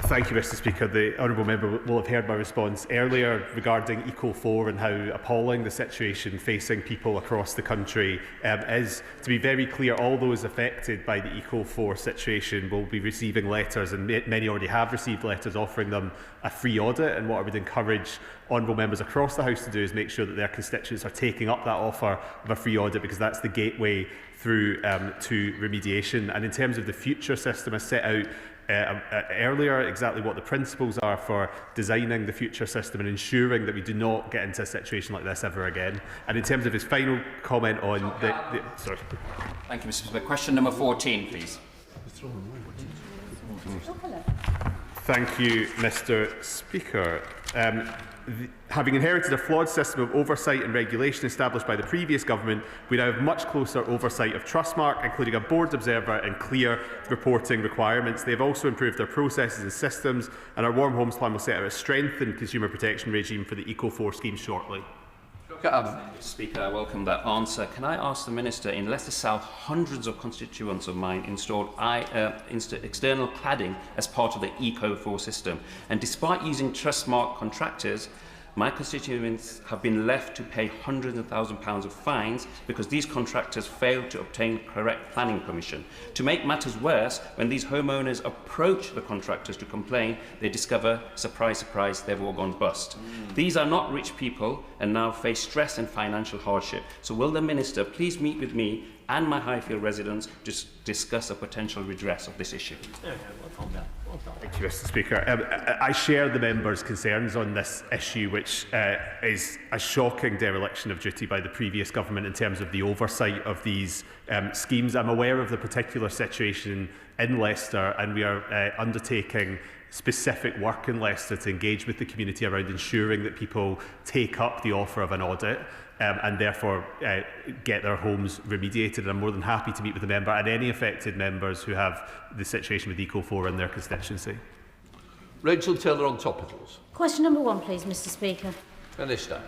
S6: Thank you, Mr. Speaker. The honourable member will have heard my response earlier regarding Eco4 and how appalling the situation facing people across the country is. To be very clear, all those affected by the Eco4 situation will be receiving letters, and many already have received letters offering them a free audit. And what I would encourage honourable members across the House to do is make sure that their constituents are taking up that offer of a free audit, because that's the gateway through to remediation. And in terms of the future system, as set out earlier, exactly what the principles are for designing the future system and ensuring that we do not get into a situation like this ever again. And in terms of his final comment on sorry.
S16: Thank you, Mr. Speaker. Question number 14, please.
S6: Thank you, Mr. Speaker. Having inherited a flawed system of oversight and regulation established by the previous government, we now have much closer oversight of Trustmark, including a board observer and clear reporting requirements. They have also improved their processes and systems, and our Warm Homes Plan will set out a strengthened consumer protection regime for the Eco4 scheme shortly.
S16: Speaker, I welcome that answer. Can I ask the Minister, in Leicester South, hundreds of constituents of mine installed external cladding as part of the Eco4 system, and despite using Trustmark contractors, my constituents have been left to pay hundreds of thousands of pounds of fines because these contractors failed to obtain correct planning permission. To make matters worse, when these homeowners approach the contractors to complain, they discover, surprise, surprise, they've all gone bust. These are not rich people and now face stress and financial hardship. So will the Minister please meet with me and my Highfield residents to discuss a potential redress of this issue?
S6: Thank you, Mr. Speaker. I share the member's concerns on this issue, which is a shocking dereliction of duty by the previous government in terms of the oversight of these schemes. I'm aware of the particular situation in Leicester, and we are undertaking specific work in Leicester to engage with the community around ensuring that people take up the offer of an audit and therefore get their homes remediated. And I'm more than happy to meet with the member and any affected members who have the situation with Eco4 in their constituency.
S3: Rachel Taylor on topicals.
S24: Question number 1, please, Mr. Speaker.
S3: Minister.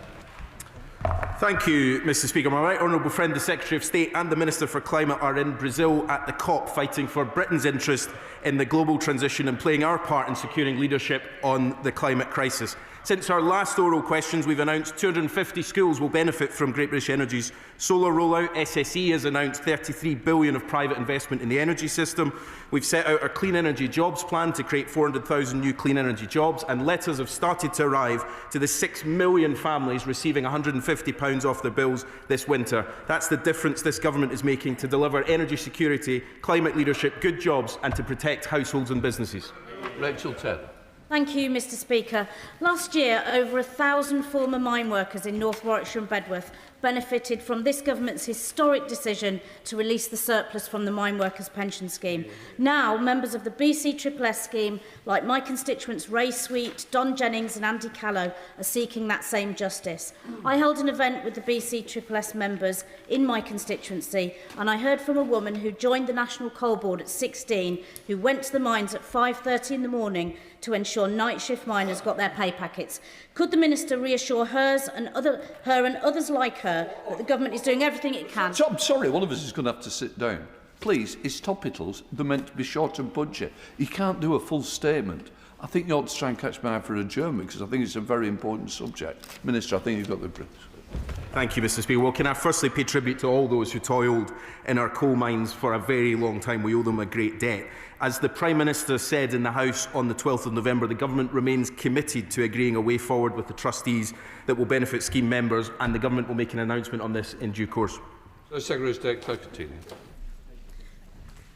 S2: Thank you, Mr. Speaker. My right honourable friend, the Secretary of State and the Minister for Climate are in Brazil at the COP, fighting for Britain's interest in the global transition and playing our part in securing leadership on the climate crisis. Since our last oral questions, we've announced 250 schools will benefit from Great British Energy's solar rollout. SSE has announced £33 billion of private investment in the energy system. We've set out our Clean Energy Jobs Plan to create 400,000 new clean energy jobs, and letters have started to arrive to the 6 million families receiving £150 off their bills this winter. That's the difference this government is making to deliver energy security, climate leadership, good jobs, and to protect households and businesses.
S3: Rachel Taylor.
S24: Thank you, Mr. Speaker. Last year, over 1,000 former mine workers in North Warwickshire and Bedworth benefited from this government's historic decision to release the surplus from the mine workers' pension scheme. Now, members of the BCSSS scheme, like my constituents Ray Sweet, Don Jennings and Andy Callow, are seeking that same justice. I held an event with the BCSSS members in my constituency, and I heard from a woman who joined the National Coal Board at 16, who went to the mines at 5:30 in the morning to ensure night shift miners got their pay packets. Could the Minister reassure her and others like her that the government is doing everything it can?
S3: I'm sorry, one of us is going to have to sit down. Please, his topicals, they're meant to be short of budget. You can't do a full statement. I think you ought to try and catch my eye for adjournment, because I think it's a very important subject. Minister, I think you've got the bridge.
S2: Thank you, Mr. Speaker. Well, can I firstly pay tribute to all those who toiled in our coal mines for a very long time? We owe them a great debt. As the Prime Minister said in the House on the 12th of November, the Government remains committed to agreeing a way forward with the trustees that will benefit scheme members, and the Government will make an announcement on this in due course.
S3: Secretary of State, continue.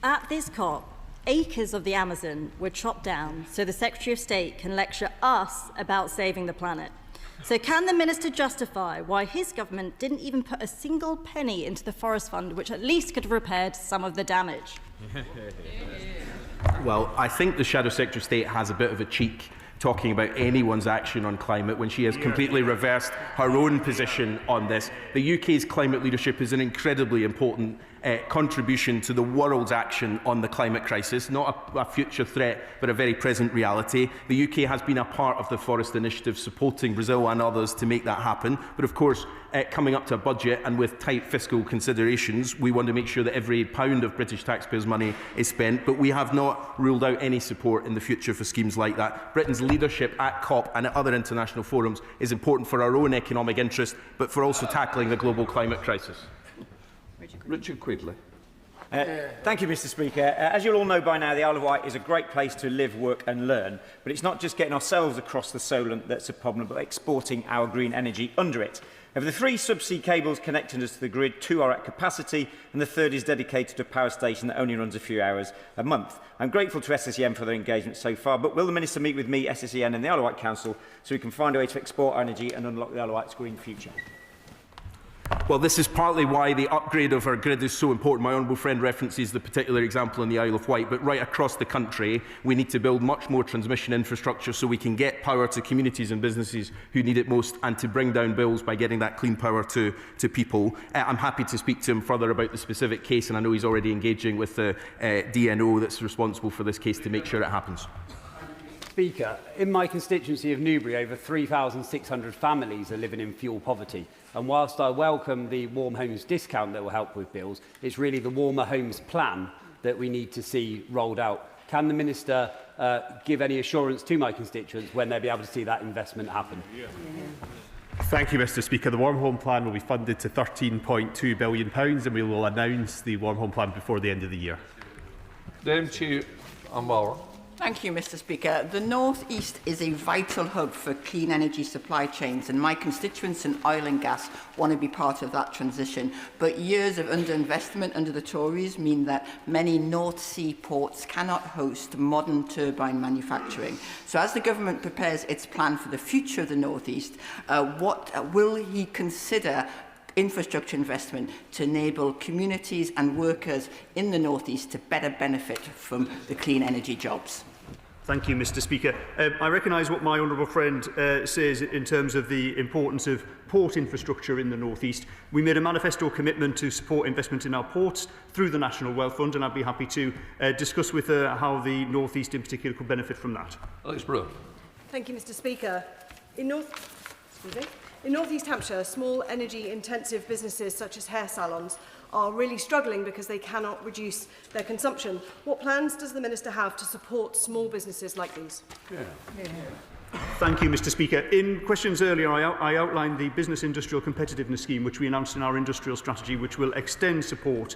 S9: At this COP, acres of the Amazon were chopped down so the Secretary of State can lecture us about saving the planet. So can the Minister justify why his government didn't even put a single penny into the Forest Fund, which at least could have repaired some of the damage?
S2: Well, I think the Shadow Secretary of State has a bit of a cheek talking about anyone's action on climate when she has completely reversed her own position on this. The UK's climate leadership is an incredibly important contribution to the world's action on the climate crisis, not a future threat, but a very present reality. The UK has been a part of the Forest Initiative, supporting Brazil and others to make that happen. But of course, coming up to a budget and with tight fiscal considerations, we want to make sure that every pound of British taxpayers' money is spent. But we have not ruled out any support in the future for schemes like that. Britain's leadership at COP and at other international forums is important for our own economic interest, but for also tackling the global climate crisis.
S3: Richard Quigley.
S11: Thank you, Mr. Speaker. As you'll all know by now, the Isle of Wight is a great place to live, work and learn. But it's not just getting ourselves across the Solent that's a problem, but exporting our green energy under it. Of the 3 subsea cables connecting us to the grid, 2 are at capacity, and the 3rd is dedicated to a power station that only runs a few hours a month. I'm grateful to SSEN for their engagement so far, but will the Minister meet with me, SSEN and the Isle of Wight Council so we can find a way to export our energy and unlock the Isle of Wight's green future?
S2: Well, this is partly why the upgrade of our grid is so important. My honourable friend references the particular example in the Isle of Wight, but right across the country, we need to build much more transmission infrastructure so we can get power to communities and businesses who need it most, and to bring down bills by getting that clean power to people. I'm happy to speak to him further about the specific case, and I know he's already engaging with the DNO that's responsible for this case to make sure it happens.
S17: Speaker, in my constituency of Newbury, over 3,600 families are living in fuel poverty. And whilst I welcome the Warm Homes discount that will help with bills, it's really the Warmer Homes plan that we need to see rolled out. Can the Minister give any assurance to my constituents when they'll be able to see that investment happen?
S6: Thank you, Mr. Speaker. The Warm Home Plan will be funded to £13.2 billion, and we will announce the Warm Home Plan before the end of the year.
S3: Dame Chiu Amara.
S18: Thank you, Mr. Speaker. The North East is a vital hub for clean energy supply chains, and my constituents in oil and gas want to be part of that transition. But years of underinvestment under the Tories mean that many North Sea ports cannot host modern turbine manufacturing. So as the government prepares its plan for the future of the North East, what will he consider infrastructure investment to enable communities and workers in the North East to better benefit from the clean energy jobs?
S20: Thank you, Mr. Speaker. I recognise what my honourable friend says in terms of the importance of port infrastructure in the North East. We made a manifesto commitment to support investment in our ports through the National Wealth Fund, and I'd be happy to discuss with her how the North East in particular could benefit from that.
S3: Alex Brewer.
S19: Thank you, Mr. Speaker. In North East Hampshire, small energy-intensive businesses such as hair salons are really struggling because they cannot reduce their consumption. What plans does the Minister have to support small businesses like these?
S20: Thank you, Mr. Speaker. In questions earlier, I outlined the Business Industrial Competitiveness Scheme, which we announced in our industrial strategy, which will extend support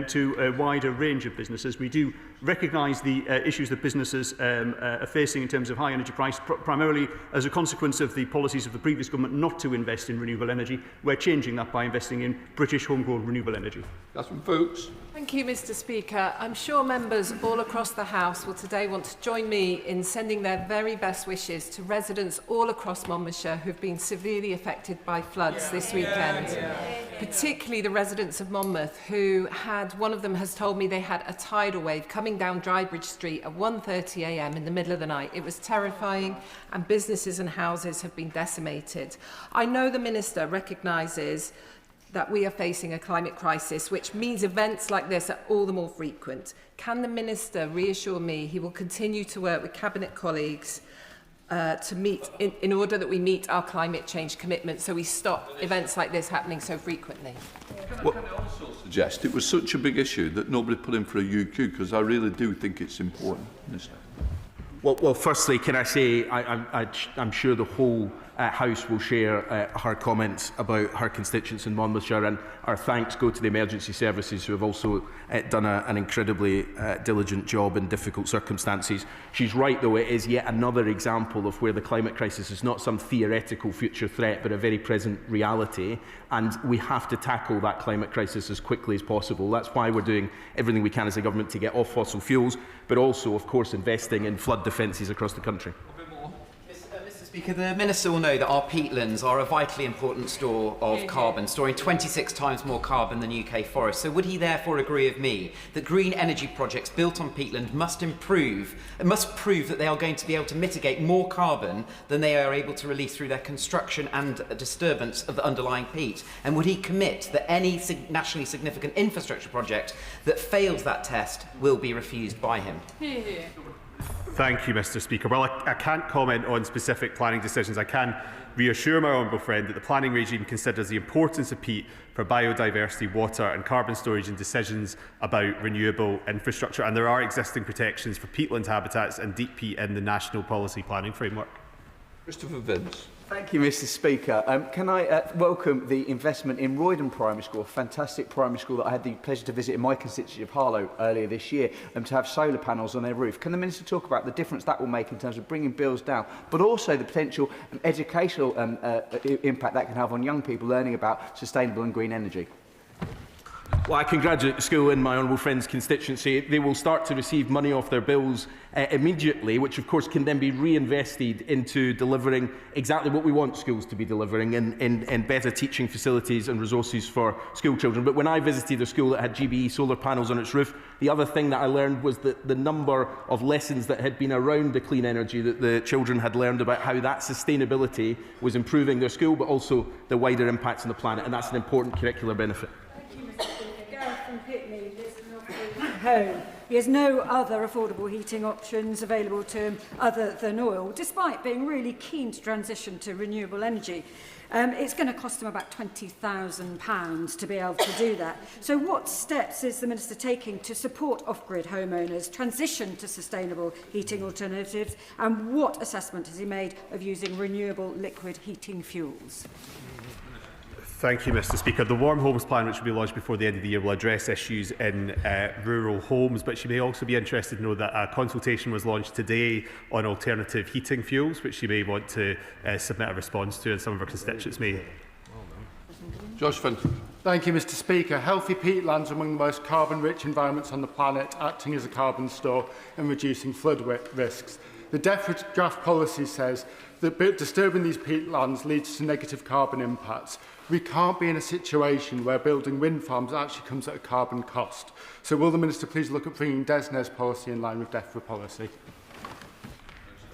S20: to a wider range of businesses. We do recognise the issues that businesses are facing in terms of high energy price, primarily as a consequence of the policies of the previous government not to invest in renewable energy. We're changing that by investing in British homegrown renewable energy.
S3: That's from Fuchs.
S25: Thank you, Mr. Speaker. I'm sure members all across the House will today want to join me in sending their very best wishes to residents all across Monmouthshire who've been severely affected by floods this weekend. Particularly the residents of Monmouth who one of them has told me they had a tidal wave coming down Drybridge Street at 1:30 a.m. in the middle of the night. It was terrifying, and businesses and houses have been decimated. I know the Minister recognises that we are facing a climate crisis, which means events like this are all the more frequent. Can the Minister reassure me he will continue to work with Cabinet colleagues to meet, in order that we meet our climate change commitment, so we stop events like this happening so frequently?
S3: What can I also suggest? It was such a big issue that nobody put in for a UQ, because I really do think it's important, Minister.
S2: Well, firstly, can I say I'm sure the whole House will share her comments about her constituents in Monmouthshire, and our thanks go to the emergency services who have also done an incredibly diligent job in difficult circumstances. She's right, though, it is yet another example of where the climate crisis is not some theoretical future threat but a very present reality, and we have to tackle that climate crisis as quickly as possible. That's why we're doing everything we can as a government to get off fossil fuels, but also, of course, investing in flood defences across the country.
S1: Mr Speaker, the Minister will know that our peatlands are a vitally important store of carbon, storing 26 times more carbon than UK forests. So would he therefore agree with me that green energy projects built on peatland must prove that they are going to be able to mitigate more carbon than they are able to release through their construction and disturbance of the underlying peat? And would he commit that any nationally significant infrastructure project that fails that test will be refused by him?
S6: Thank you, Mr Speaker. Well, I can't comment on specific planning decisions. I can reassure my honourable friend that the planning regime considers the importance of peat for biodiversity, water and carbon storage in decisions about renewable infrastructure, and there are existing protections for peatland habitats and deep peat in the National Policy Planning Framework.
S3: Christopher Vince.
S11: Thank you, Mr Speaker. Can I welcome the investment in Roydon Primary School, a fantastic primary school that I had the pleasure to visit in my constituency of Harlow earlier this year, to have solar panels on their roof. Can the Minister talk about the difference that will make in terms of bringing bills down, but also the potential educational impact that can have on young people learning about sustainable and green energy?
S2: Well, I congratulate the school in my honourable friend's constituency. They will start to receive money off their bills immediately, which of course can then be reinvested into delivering exactly what we want schools to be delivering in better teaching facilities and resources for school children. But when I visited a school that had GBE solar panels on its roof, the other thing that I learned was that the number of lessons that had been around the clean energy that the children had learned about how that sustainability was improving their school, but also the wider impacts on the planet, and that's an important curricular benefit.
S4: Home. He has no other affordable heating options available to him other than oil, despite being really keen to transition to renewable energy. It's going to cost him about £20,000 to be able to do that. So what steps is the Minister taking to support off-grid homeowners transition to sustainable heating alternatives, and what assessment has he made of using renewable liquid heating fuels?
S6: Thank you, Mr Speaker. The Warm Homes Plan, which will be launched before the end of the year, will address issues in rural homes, but she may also be interested to know that a consultation was launched today on alternative heating fuels, which she may want to submit a response to, and some of her constituents may.
S3: Josh Fenton.
S5: Thank you, Mr Speaker. Healthy peatlands are among the most carbon-rich environments on the planet, acting as a carbon store and reducing flood risks. The DEFRA draft policy says that disturbing these peatlands leads to negative carbon impacts. We can't be in a situation where building wind farms actually comes at a carbon cost. So will the Minister please look at bringing DESNE's policy in line with DEFRA policy?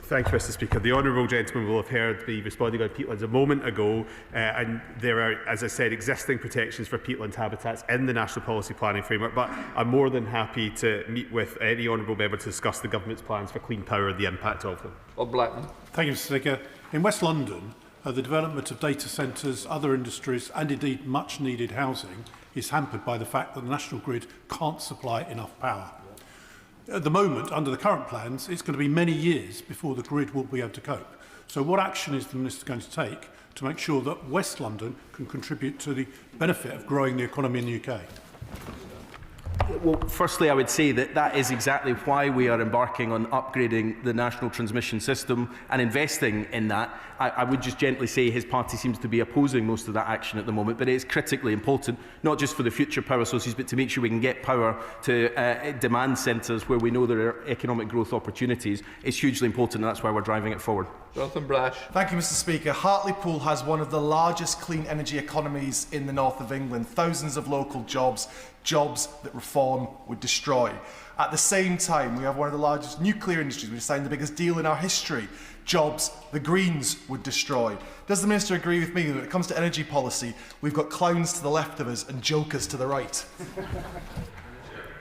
S6: Thank you, Mr Speaker. The honourable gentleman will have heard me responding on peatlands a moment ago, and there are, as I said, existing protections for peatland habitats in the National Policy Planning Framework, but I'm more than happy to meet with any honourable member to discuss the Government's plans for clean power and the impact of them.
S3: Bob Blackman.
S21: Thank you, Mr Speaker. In West London, the development of data centres, other industries and indeed much needed housing is hampered by the fact that the national grid can't supply enough power. At the moment, under the current plans, it's going to be many years before the grid will be able to cope. So what action is the Minister going to take to make sure that West London can contribute to the benefit of growing the economy in the UK?
S2: Well, firstly, I would say that that is exactly why we are embarking on upgrading the national transmission system and investing in that. I would just gently say his party seems to be opposing most of that action at the moment, but it is critically important, not just for the future power sources, but to make sure we can get power to demand centres where we know there are economic growth opportunities. It's hugely important, and that's why we're driving it forward.
S3: Jonathan Brash.
S23: Thank you, Mr Speaker. Hartlepool has one of the largest clean energy economies in the north of England. Thousands of local jobs, jobs that reform would destroy. At the same time, we have one of the largest nuclear industries. We've signed the biggest deal in our history. Jobs the Greens would destroy. Does the Minister agree with me that when it comes to energy policy, we've got clowns to the left of us and jokers to the right?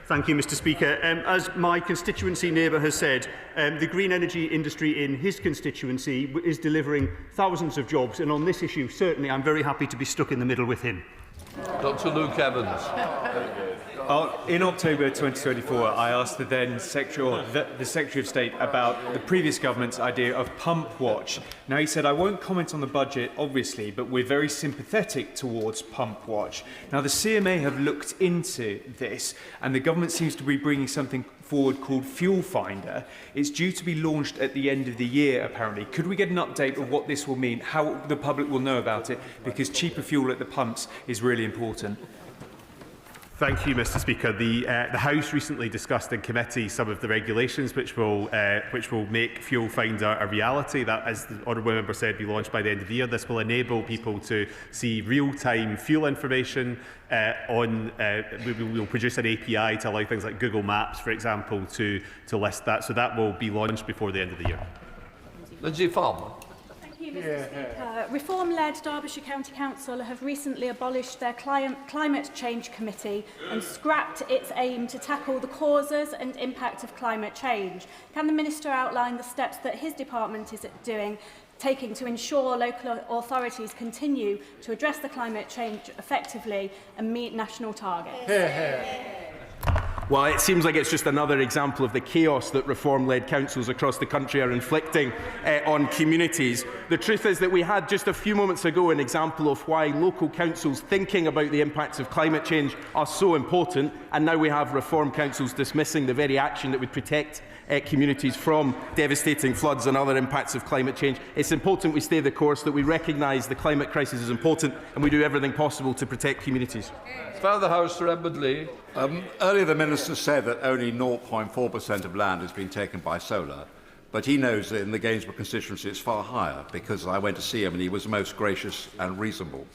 S20: Thank you, Mr Speaker. As my constituency neighbour has said, the green energy industry in his constituency is delivering thousands of jobs, and on this issue, certainly, I'm very happy to be stuck in the middle with him.
S3: Dr. Luke Evans.
S7: In October 2024, I asked the then Secretary, the Secretary of State about the previous government's idea of pump watch. Now, he said, I won't comment on the budget, obviously, but we're very sympathetic towards pump watch. Now, the CMA have looked into this, and the government seems to be bringing something forward called Fuel Finder. It's due to be launched at the end of the year, apparently. Could we get an update of what this will mean, how the public will know about it? Because cheaper fuel at the pumps is really important.
S6: Thank you, Mr. Speaker. The House recently discussed in committee some of the regulations which will make Fuel Finder a reality. That, as the honourable member said, be launched by the end of the year. This will enable people to see real-time fuel information we will produce an API to allow things like Google Maps, for example, to list that. So that will be launched before the end of the year.
S3: Lindsay Farmer.
S24: Thank you, Mr. Speaker. Reform-led Derbyshire County Council have recently abolished their Climate Change Committee and scrapped its aim to tackle the causes and impact of climate change. Can the Minister outline the steps that his department is taking to ensure local authorities continue to address the climate change effectively and meet national targets?
S2: Well, it seems like it's just another example of the chaos that reform-led councils across the country are inflicting on communities. The truth is that we had just a few moments ago an example of why local councils thinking about the impacts of climate change are so important, and now we have reform councils dismissing the very action that would protect communities from devastating floods and other impacts of climate change. It's important we stay the course, that we recognise the climate crisis is important, and we do everything possible to protect communities.
S3: Father the House, Sir Edmund Lee.
S8: Earlier the Minister said that only 0.4% of land has been taken by solar, but he knows that in the Gainsborough constituency it's far higher, because I went to see him and he was most gracious and reasonable.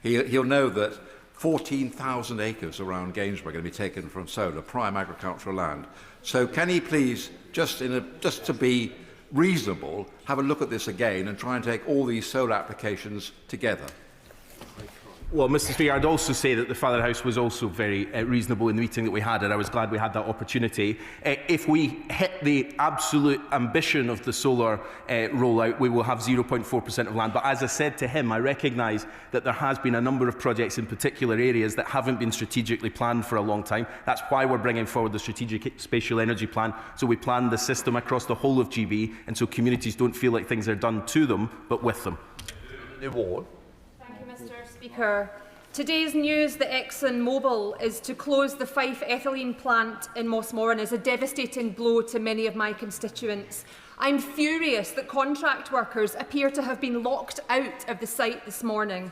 S8: He'll know that 14,000 acres around Gainsborough are going to be taken from solar, prime agricultural land. So can he please, just to be reasonable, have a look at this again and try and take all these solar applications together?
S2: Well, Mr. Speaker, I'd also say that the Father House was also very reasonable in the meeting that we had, and I was glad we had that opportunity. If we hit the absolute ambition of the solar rollout, we will have 0.4% of land. But as I said to him, I recognise that there has been a number of projects in particular areas that haven't been strategically planned for a long time. That's why we're bringing forward the Strategic Spatial Energy Plan. So we plan the system across the whole of GB, and so communities don't feel like things are done to them, but with them.
S3: Award.
S10: Mr. Speaker, today's news that ExxonMobil is to close the Fife ethylene plant in Mossmoran is a devastating blow to many of my constituents. I'm furious that contract workers appear to have been locked out of the site this morning.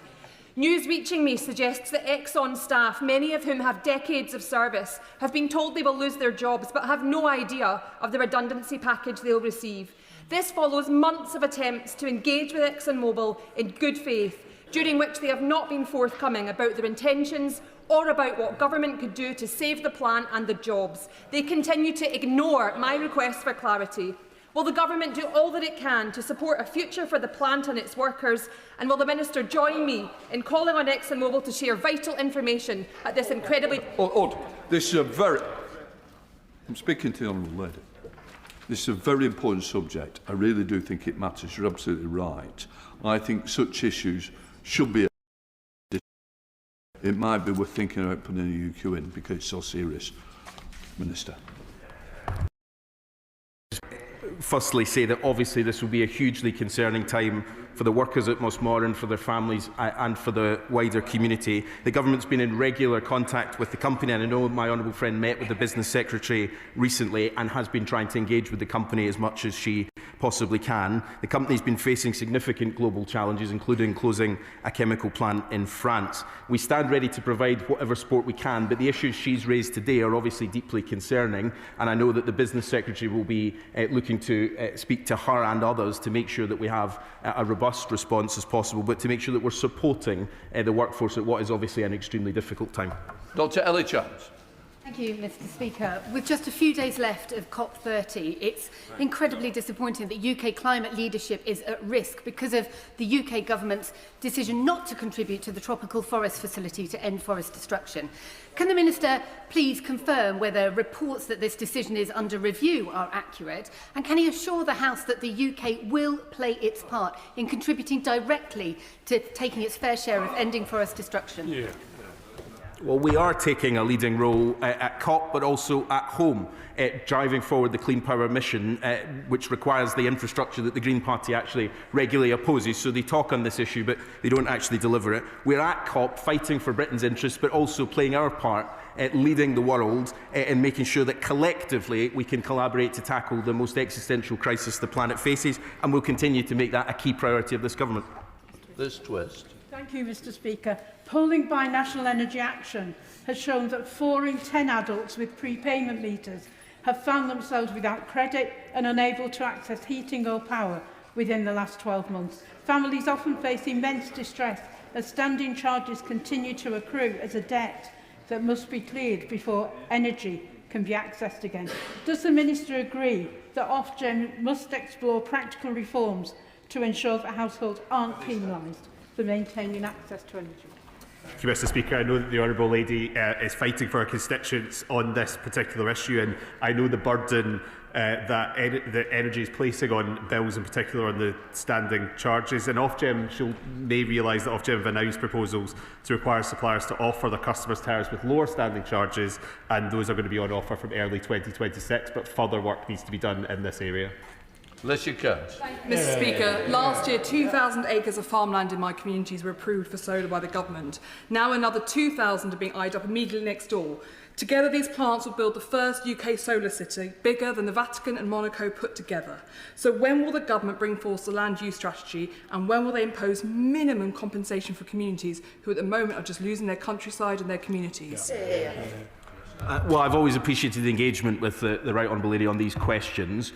S10: News reaching me suggests that Exxon staff, many of whom have decades of service, have been told they will lose their jobs but have no idea of the redundancy package they'll receive. This follows months of attempts to engage with ExxonMobil in good faith, during which they have not been forthcoming about their intentions or about what government could do to save the plant and the jobs. They continue to ignore my request for clarity. Will the government do all that it can to support a future for the plant and its workers? And will the Minister join me in calling on ExxonMobil to share vital information at this incredibly...
S3: This is a very... I'm speaking to the Honourable Lady. This is a very important subject. I really do think it matters. You're absolutely right. I think such issues should be. It might be worth thinking about putting a UQ in because it's so serious. Minister.
S2: Firstly, say that obviously this will be a hugely concerning time for the workers at Mossmoran, for their families and for the wider community. The government's been in regular contact with the company, and I know my honourable friend met with the business secretary recently and has been trying to engage with the company as much as she possibly can. The company's been facing significant global challenges, including closing a chemical plant in France. We stand ready to provide whatever support we can, but the issues she's raised today are obviously deeply concerning, and I know that the business secretary will be looking to speak to her and others to make sure that we have a robust response as possible, but to make sure that we're supporting the workforce at what is obviously an extremely difficult time.
S3: Dr. Ellie Chance.
S12: Thank you, Mr. Speaker. With just a few days left of COP30, it's incredibly disappointing that UK climate leadership is at risk because of the UK government's decision not to contribute to the Tropical Forest Facility to end forest destruction. Can the Minister please confirm whether reports that this decision is under review are accurate, and can he assure the House that the UK will play its part in contributing directly to taking its fair share of ending forest destruction?
S2: Well, we are taking a leading role at COP, but also at home, driving forward the Clean Power mission, which requires the infrastructure that the Green Party actually regularly opposes. So they talk on this issue, but they don't actually deliver it. We're at COP, fighting for Britain's interests, but also playing our part, leading the world in making sure that collectively we can collaborate to tackle the most existential crisis the planet faces, and we'll continue to make that a key priority of this government.
S3: Liz Twist.
S13: Thank you, Mr. Speaker. Polling by National Energy Action has shown that 4 in 10 adults with prepayment meters have found themselves without credit and unable to access heating or power within the last 12 months. Families often face immense distress as standing charges continue to accrue as a debt that must be cleared before energy can be accessed again. Does the Minister agree that Ofgem must explore practical reforms to ensure that households aren't penalised for maintaining access to energy?
S6: Thank you, Mr. Speaker. I know that the Honourable Lady is fighting for her constituents on this particular issue, and I know the burden that energy is placing on bills, in particular on the standing charges. And Ofgem, she may realise that Ofgem have announced proposals to require suppliers to offer their customers tariffs with lower standing charges, and those are going to be on offer from early 2026, but further work needs to be done in this area.
S3: Mr.
S14: Speaker, last year 2,000 acres of farmland in my communities were approved for solar by the government. Now another 2,000 are being eyed up immediately next door. Together these plants will build the first UK solar city, bigger than the Vatican and Monaco put together. So when will the government bring forth the land use strategy, and when will they impose minimum compensation for communities who at the moment are just losing their countryside and their communities?
S2: Well, I've always appreciated the engagement with the Right Honourable Lady on these questions.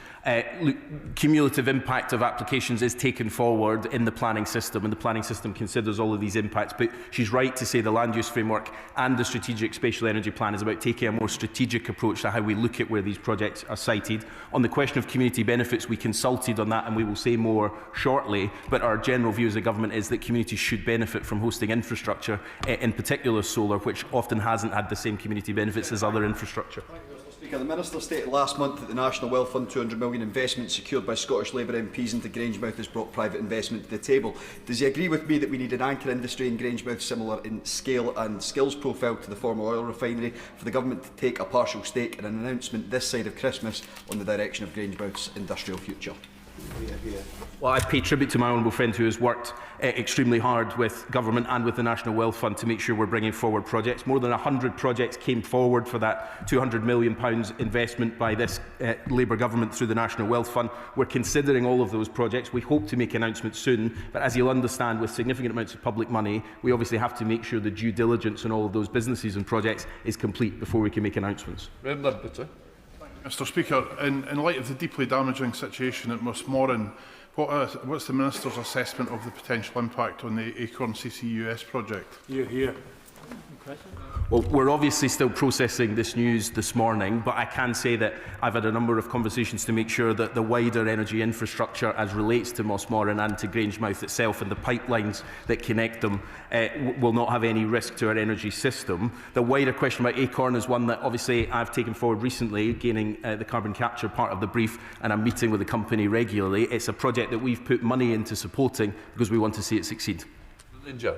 S2: Look, cumulative impact of applications is taken forward in the planning system, and the planning system considers all of these impacts. But she's right to say the land use framework and the strategic spatial energy plan is about taking a more strategic approach to how we look at where these projects are sited. On the question of community benefits, we consulted on that, and we will say more shortly. But our general view as a government is that communities should benefit from hosting infrastructure, in particular solar, which often hasn't had the same community benefits as other infrastructure.
S15: Speaker, the Minister stated last month that the National Wealth Fund £200 million investment secured by Scottish Labour MPs into Grangemouth has brought private investment to the table. Does he agree with me that we need an anchor industry in Grangemouth similar in scale and skills profile to the former oil refinery for the government to take a partial stake in an announcement this side of Christmas on the direction of Grangemouth's industrial future?
S2: Well, I pay tribute to my honourable friend who has worked extremely hard with government and with the National Wealth Fund to make sure we're bringing forward projects. More than 100 projects came forward for that £200 million investment by this Labour government through the National Wealth Fund. We're considering all of those projects. We hope to make announcements soon, but as you'll understand, with significant amounts of public money, we obviously have to make sure the due diligence on all of those businesses and projects is complete before we can make announcements.
S21: Mr. Speaker, in light of the deeply damaging situation at Mossmoran, what's the Minister's assessment of the potential impact on the Acorn CCUS project?
S2: Well, we're obviously still processing this news this morning, but I can say that I've had a number of conversations to make sure that the wider energy infrastructure as relates to Mossmoran and to Grangemouth itself and the pipelines that connect them will not have any risk to our energy system. The wider question about Acorn is one that obviously I've taken forward recently, gaining the carbon capture part of the brief, and I'm meeting with the company regularly. It's a project that we've put money into supporting because we want to see it succeed.
S16: Thank you,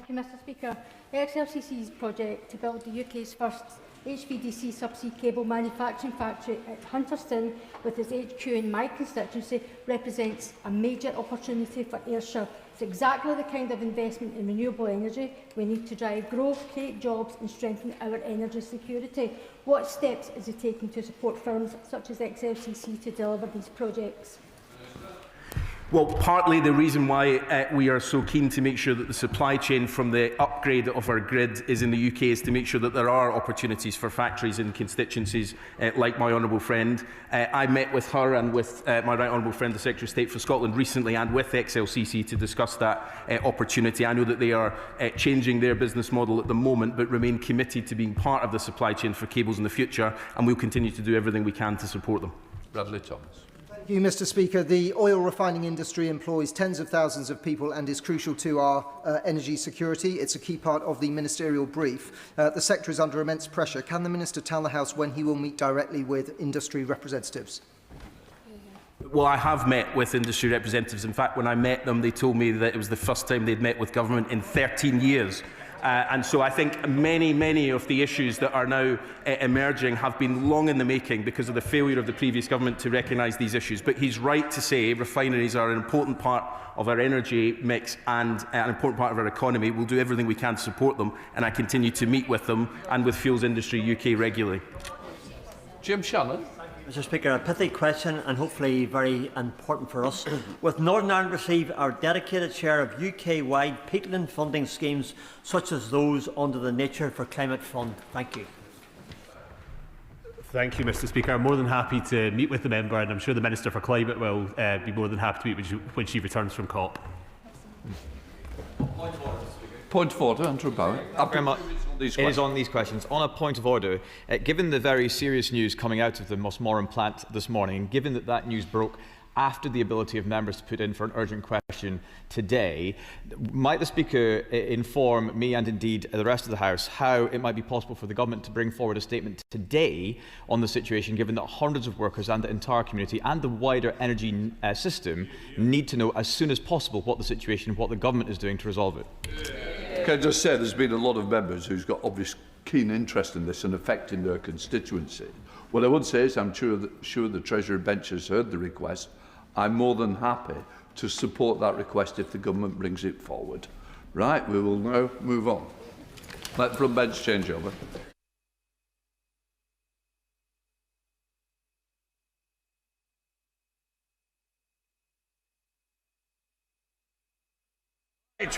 S16: Mr. Speaker. XLCC's project to build the UK's first HVDC subsea cable manufacturing factory at Hunterston, with its HQ in my constituency, represents a major opportunity for Ayrshire. It's exactly the kind of investment in renewable energy we need to drive growth, create jobs and strengthen our energy security. What steps is he taking to support firms such as XLCC to deliver these projects?
S2: Well, partly the reason why we are so keen to make sure that the supply chain from the upgrade of our grid is in the UK is to make sure that there are opportunities for factories in constituencies like my honourable friend. I met with her and with my right honourable friend, the Secretary of State for Scotland recently, and with XLCC to discuss that opportunity. I know that they are changing their business model at the moment, but remain committed to being part of the supply chain for cables in the future, and we'll continue to do everything we can to support them.
S3: Bradley Thomas.
S22: Thank you, Mr. Speaker. The oil refining industry employs tens of thousands of people and is crucial to our energy security. It's a key part of the ministerial brief. The sector is under immense pressure. Can the Minister tell the House when he will meet directly with industry representatives?
S2: Well, I have met with industry representatives. In fact, when I met them, they told me that it was the first time they'd met with government in 13 years. And so I think many of the issues that are now emerging have been long in the making because of the failure of the previous government to recognise these issues. But he's right to say refineries are an important part of our energy mix and an important part of our economy. We'll do everything we can to support them, and I continue to meet with them and with Fuels Industry UK regularly.
S3: Jim Shannon.
S9: Mr Speaker, a pithy question and hopefully very important for us. With Northern Ireland receive our dedicated share of UK-wide peatland funding schemes such as those under the Nature for Climate Fund? Thank you.
S6: Thank you, Mr Speaker. I'm more than happy to meet with the member, and I'm sure the Minister for Climate will be more than happy to meet when she returns from COP.
S3: Point of order, Andrew Bowen.
S17: It is on these questions. On a point of order, given the very serious news coming out of the Mossmoran plant this morning, and given that that news broke after the ability of members to put in for an urgent question today, might the Speaker inform me and indeed the rest of the House how it might be possible for the Government to bring forward a statement today on the situation, given that hundreds of workers and the entire community and the wider energy system need to know as soon as possible what the situation and what the Government is doing to resolve it?
S3: Can I just say there's been a lot of members who's got obvious keen interest in this and affecting their constituency. What I would say is I'm sure the Treasury bench has heard the request. I'm more than happy to support that request if the Government brings it forward. Right, we will now move on. Let the front bench change over.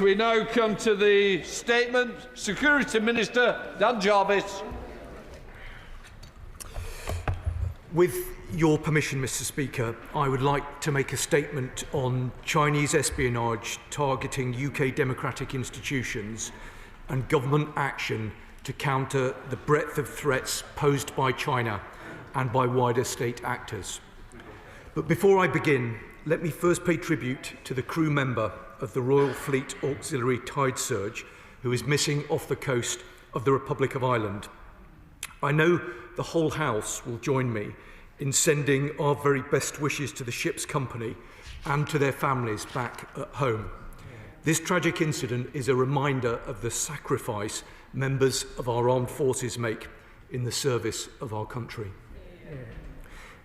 S3: We now come to the statement. Security Minister Dan Jarvis.
S18: With your permission, Mr Speaker, I would like to make a statement on Chinese espionage targeting UK democratic institutions and government action to counter the breadth of threats posed by China and by wider state actors. But before I begin, let me first pay tribute to the crew member of the Royal Fleet Auxiliary Tide Surge who is missing off the coast of the Republic of Ireland. I know the whole House will join me in sending our very best wishes to the ship's company and to their families back at home. This tragic incident is a reminder of the sacrifice members of our armed forces make in the service of our country.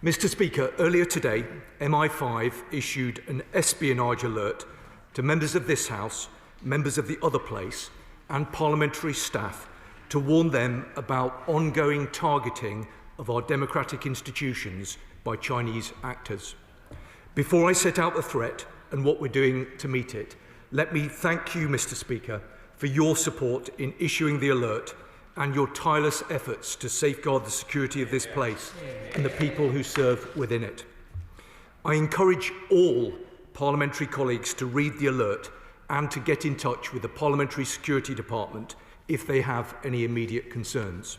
S18: Mr Speaker, earlier today, MI5 issued an espionage alert to members of this House, members of the other place, and parliamentary staff to warn them about ongoing targeting of our democratic institutions by Chinese actors. Before I set out the threat and what we're doing to meet it, let me thank you, Mr Speaker, for your support in issuing the alert and your tireless efforts to safeguard the security of this place and the people who serve within it. I encourage all parliamentary colleagues to read the alert and to get in touch with the Parliamentary Security Department if they have any immediate concerns.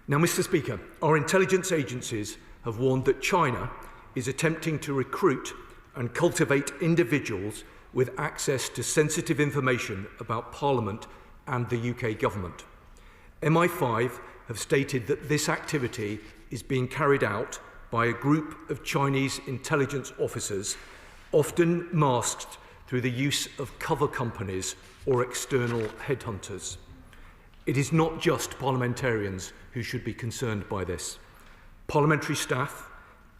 S18: Now, Mr Speaker, our intelligence agencies have warned that China is attempting to recruit and cultivate individuals with access to sensitive information about Parliament and the UK government. MI5 have stated that this activity is being carried out by a group of Chinese intelligence officers, often masked through the use of cover companies or external headhunters. It is not just parliamentarians who should be concerned by this. Parliamentary staff,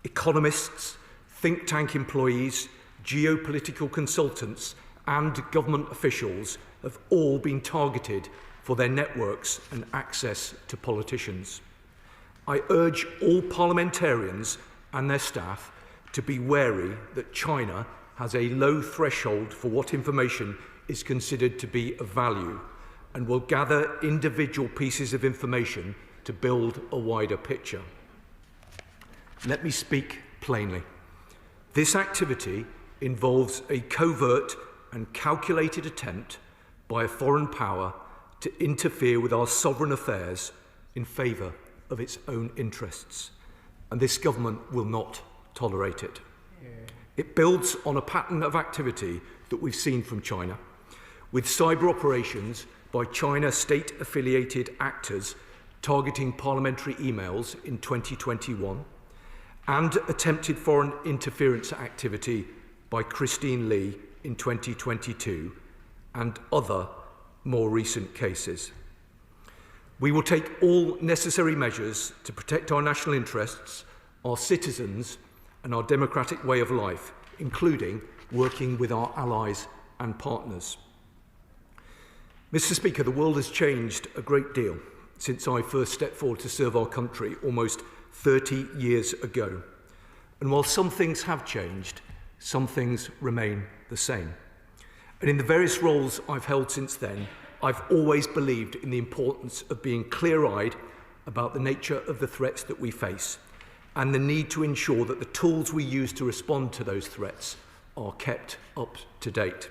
S18: economists, think tank employees, geopolitical consultants and government officials have all been targeted for their networks and access to politicians. I urge all parliamentarians and their staff to be wary that China has a low threshold for what information is considered to be of value and will gather individual pieces of information to build a wider picture. Let me speak plainly. This activity involves a covert and calculated attempt by a foreign power to interfere with our sovereign affairs in favour of its own interests, and this government will not tolerate it. It builds on a pattern of activity that we've seen from China, with cyber operations by China state-affiliated actors targeting parliamentary emails in 2021, and attempted foreign interference activity by Christine Lee in 2022, and other more recent cases. We will take all necessary measures to protect our national interests, our citizens and our democratic way of life, including working with our allies and partners. Mr. Speaker, the world has changed a great deal since I first stepped forward to serve our country almost 30 years ago. And while some things have changed, some things remain the same. And in the various roles I've held since then, I've always believed in the importance of being clear-eyed about the nature of the threats that we face and the need to ensure that the tools we use to respond to those threats are kept up to date.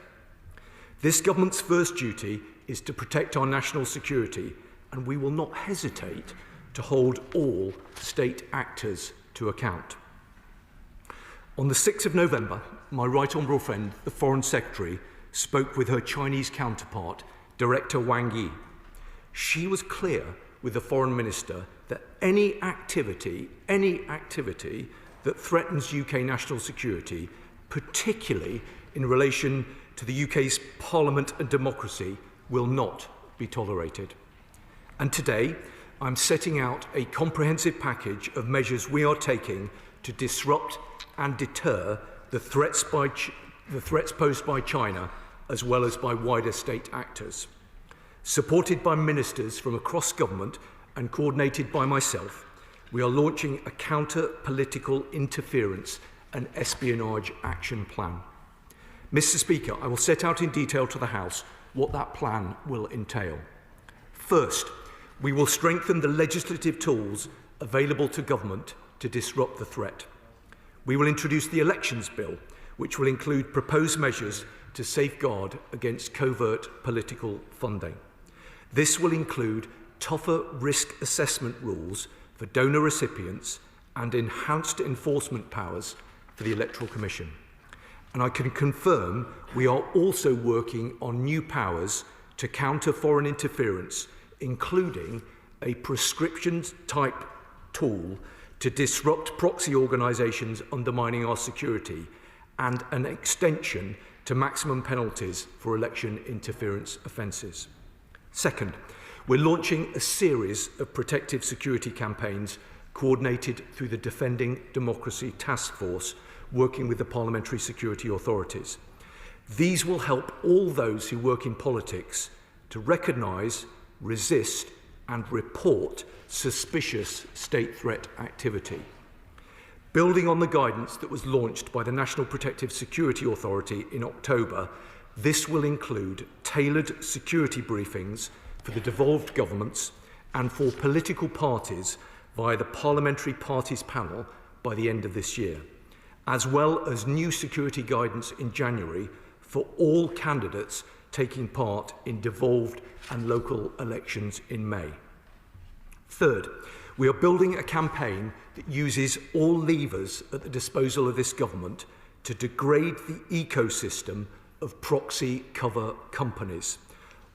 S18: This government's first duty is to protect our national security, and we will not hesitate to hold all state actors to account. On the 6th of November, my right honourable friend, the Foreign Secretary, spoke with her Chinese counterpart, Director Wang Yi. She was clear with the Foreign Minister that any activity that threatens UK national security, particularly in relation to the UK's Parliament and democracy, will not be tolerated. And today, I'm setting out a comprehensive package of measures we are taking to disrupt and deter the threats posed by China, as well as by wider state actors. Supported by ministers from across government and coordinated by myself, we are launching a counter-political interference and espionage action plan. Mr. Speaker, I will set out in detail to the House what that plan will entail. First, we will strengthen the legislative tools available to government to disrupt the threat. We will introduce the Elections Bill, which will include proposed measures to safeguard against covert political funding. This will include tougher risk assessment rules for donor recipients and enhanced enforcement powers for the Electoral Commission. And I can confirm we are also working on new powers to counter foreign interference, including a prescription-type tool to disrupt proxy organisations undermining our security and an extension to maximum penalties for election interference offences. Second, we're launching a series of protective security campaigns coordinated through the Defending Democracy Task Force, working with the parliamentary security authorities. These will help all those who work in politics to recognise, resist and report suspicious state threat activity. Building on the guidance that was launched by the National Protective Security Authority in October, this will include tailored security briefings for the devolved governments and for political parties via the Parliamentary Parties Panel by the end of this year, as well as new security guidance in January for all candidates taking part in devolved and local elections in May. Third, we are building a campaign that uses all levers at the disposal of this government to degrade the ecosystem of proxy cover companies,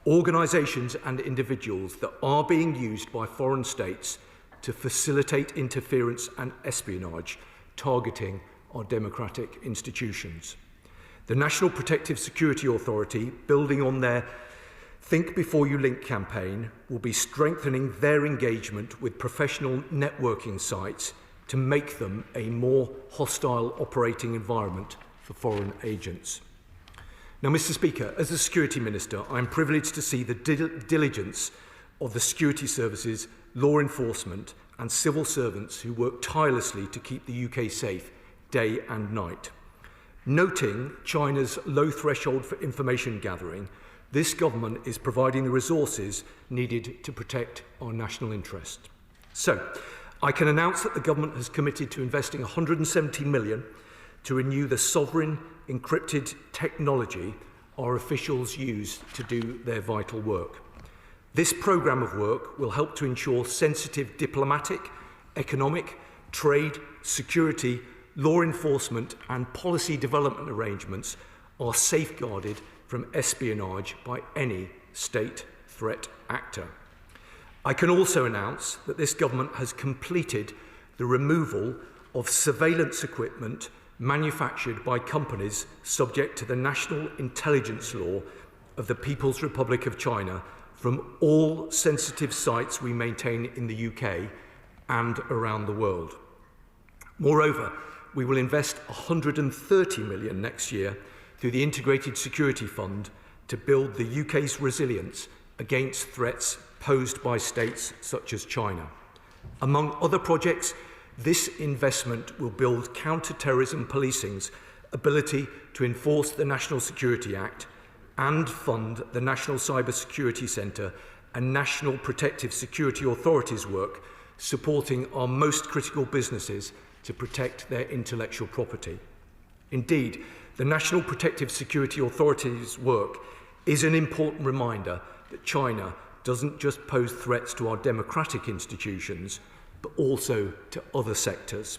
S18: organisations and individuals that are being used by foreign states to facilitate interference and espionage, targeting our democratic institutions. The National Protective Security Authority, building on their Think Before You Link campaign, will be strengthening their engagement with professional networking sites to make them a more hostile operating environment for foreign agents. Now, Mr. Speaker, as the Security Minister, I am privileged to see the diligence of the security services, law enforcement and civil servants who work tirelessly to keep the UK safe day and night. Noting China's low threshold for information gathering, this government is providing the resources needed to protect our national interest. So, I can announce that the government has committed to investing £170 million to renew the sovereign encrypted technology our officials use to do their vital work. This programme of work will help to ensure sensitive diplomatic, economic, trade, security, law enforcement and policy development arrangements are safeguarded from espionage by any state threat actor. I can also announce that this government has completed the removal of surveillance equipment manufactured by companies subject to the National Intelligence Law of the People's Republic of China from all sensitive sites we maintain in the UK and around the world. Moreover, we will invest £130 million next year through the Integrated Security Fund to build the UK's resilience against threats posed by states such as China. Among other projects, this investment will build counter-terrorism policing's ability to enforce the National Security Act and fund the National Cyber Security Centre and National Protective Security Authority's work supporting our most critical businesses to protect their intellectual property. Indeed, the National Protective Security Authority's work is an important reminder that China doesn't just pose threats to our democratic institutions, but also to other sectors.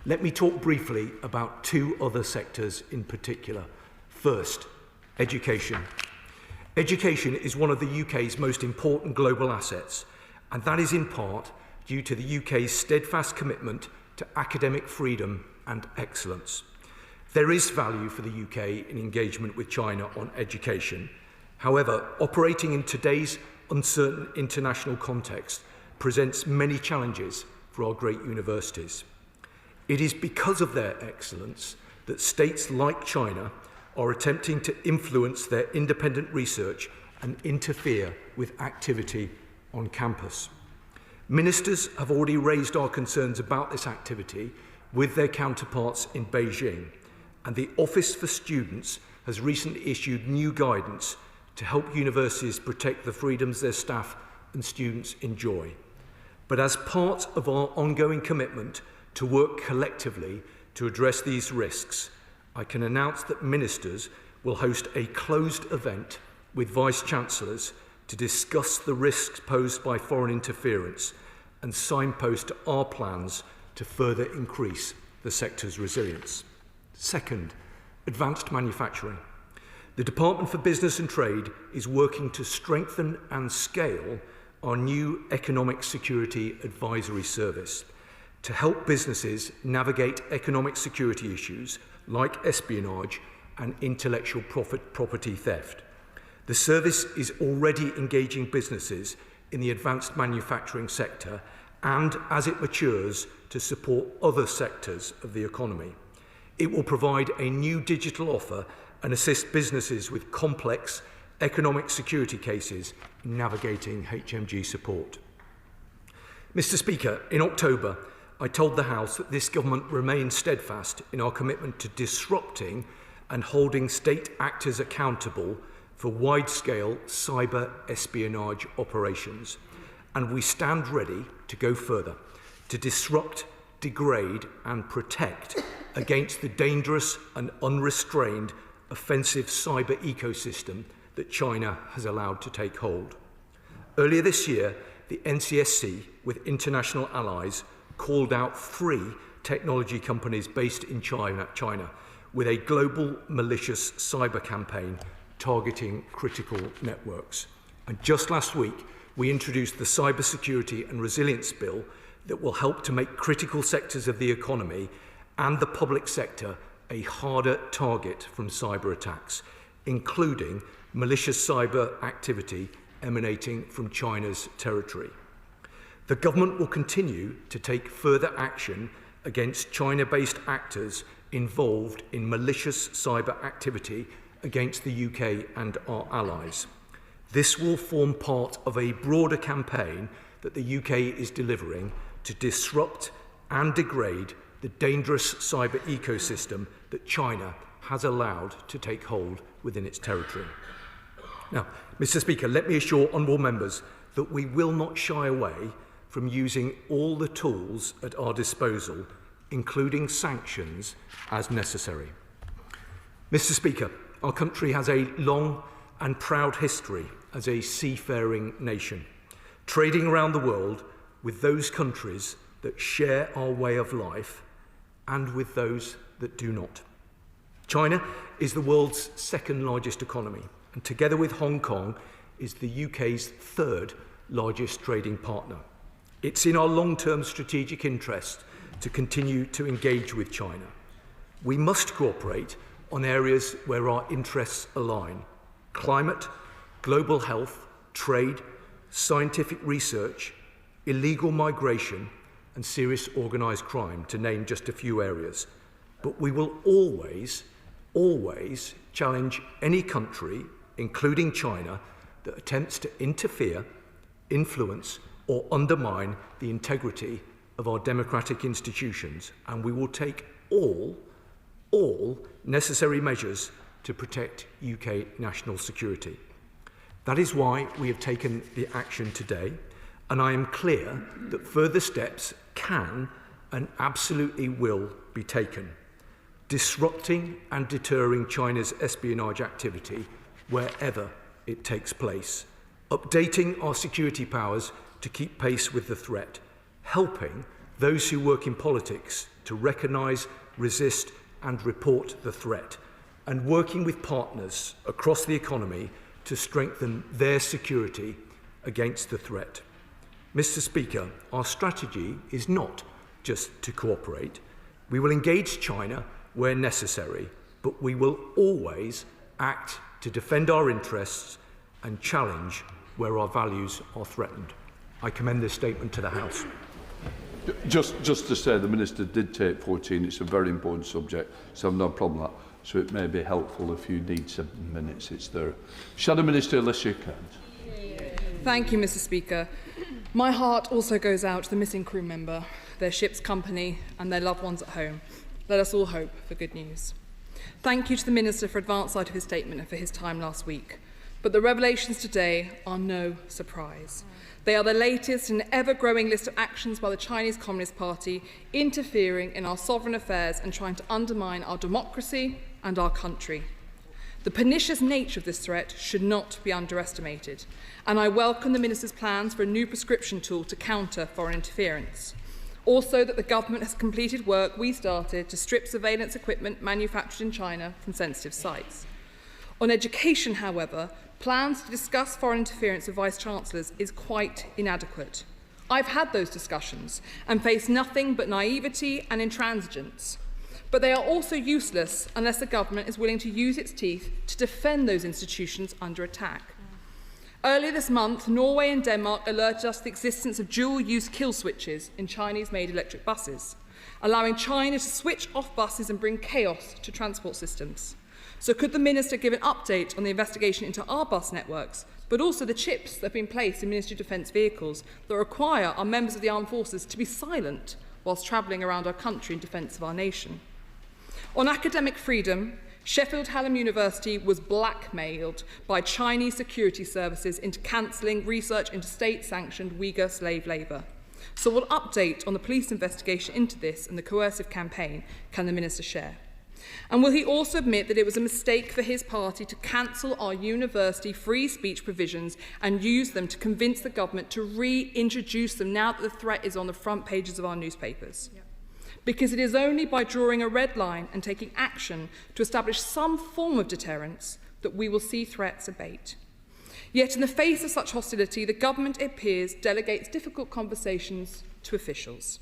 S18: Let me talk briefly about two other sectors in particular. First, education. Education is one of the UK's most important global assets, and that is in part due to the UK's steadfast commitment to academic freedom and excellence. There is value for the UK in engagement with China on education. However, operating in today's uncertain international context presents many challenges for our great universities. It is because of their excellence that states like China are attempting to influence their independent research and interfere with activity on campus. Ministers have already raised our concerns about this activity with their counterparts in Beijing, and the Office for Students has recently issued new guidance to help universities protect the freedoms their staff and students enjoy. But as part of our ongoing commitment to work collectively to address these risks, I can announce that ministers will host a closed event with Vice-Chancellors to discuss the risks posed by foreign interference and signpost our plans to further increase the sector's resilience. Second, advanced manufacturing. The Department for Business and Trade is working to strengthen and scale our new Economic Security Advisory Service to help businesses navigate economic security issues like espionage and intellectual property theft. The service is already engaging businesses in the advanced manufacturing sector and, as it matures, to support other sectors of the economy. It will provide a new digital offer and assist businesses with complex economic security cases in navigating HMG support. Mr. Speaker, in October, I told the House that this government remains steadfast in our commitment to disrupting and holding state actors accountable for wide-scale cyber espionage operations, and we stand ready to go further, to disrupt, degrade and protect against the dangerous and unrestrained offensive cyber ecosystem that China has allowed to take hold. Earlier this year, the NCSC, with international allies, called out 3 technology companies based in China with a global malicious cyber campaign targeting critical networks. And just last week, we introduced the Cybersecurity and Resilience Bill that will help to make critical sectors of the economy and the public sector a harder target from cyber attacks, including malicious cyber activity emanating from China's territory. The government will continue to take further action against China-based actors involved in malicious cyber activity against the UK and our allies. This will form part of a broader campaign that the UK is delivering to disrupt and degrade the dangerous cyber ecosystem that China has allowed to take hold within its territory. Now, Mr. Speaker, let me assure honourable members that we will not shy away from using all the tools at our disposal, including sanctions, as necessary. Mr. Speaker, our country has a long and proud history as a seafaring nation, trading around the world with those countries that share our way of life and with those that do not. China is the world's second largest economy, and together with Hong Kong is the UK's 3rd largest trading partner. It's in our long-term strategic interest to continue to engage with China. We must cooperate on areas where our interests align: climate, global health, trade, scientific research, illegal migration and serious organised crime, to name just a few areas. But we will always challenge any country, including China, that attempts to interfere, influence or undermine the integrity of our democratic institutions, and we will take all necessary measures to protect UK national security. That is why we have taken the action today, and I am clear that further steps can and absolutely will be taken, disrupting and deterring China's espionage activity wherever it takes place, updating our security powers to keep pace with the threat, helping those who work in politics to recognise, resist and report the threat, and working with partners across the economy to strengthen their security against the threat. Mr. Speaker, our strategy is not just to cooperate. We will engage China where necessary, but we will always act to defend our interests and challenge where our values are threatened. I commend this statement to the House.
S3: Just to say, the Minister did take 14. It's a very important subject, so I've no problem with that. So it may be helpful if you need 7 minutes. It's there. Shadow Minister, unless you can.
S14: Thank you, Mr. Speaker. My heart also goes out to the missing crew member, their ship's company and their loved ones at home. Let us all hope for good news. Thank you to the Minister for advance sight of his statement and for his time last week. But the revelations today are no surprise. They are the latest in an ever-growing list of actions by the Chinese Communist Party interfering in our sovereign affairs and trying to undermine our democracy and our country. The pernicious nature of this threat should not be underestimated, and I welcome the Minister's plans for a new prescription tool to counter foreign interference. Also, that the government has completed work we started to strip surveillance equipment manufactured in China from sensitive sites. On education, however, plans to discuss foreign interference with Vice-Chancellors is quite inadequate. I've had those discussions and face nothing but naivety and intransigence. But they are also useless unless the government is willing to use its teeth to defend those institutions under attack. Earlier this month, Norway and Denmark alerted us to the existence of dual-use kill switches in Chinese-made electric buses, allowing China to switch off buses and bring chaos to transport systems. So could the Minister give an update on the investigation into our bus networks, but also the chips that have been placed in Ministry of Defence vehicles that require our members of the armed forces to be silent whilst travelling around our country in defence of our nation? On academic freedom, Sheffield Hallam University was blackmailed by Chinese security services into cancelling research into state-sanctioned Uyghur slave labour. So what update on the police investigation into this and the coercive campaign can the Minister share? And will he also admit that it was a mistake for his party to cancel our university free speech provisions and use them to convince the government to reintroduce them now that the threat is on the front pages of our newspapers? Yep. Because it is only by drawing a red line and taking action to establish some form of deterrence that we will see threats abate. Yet in the face of such hostility, the government, it appears, delegates difficult conversations to officials.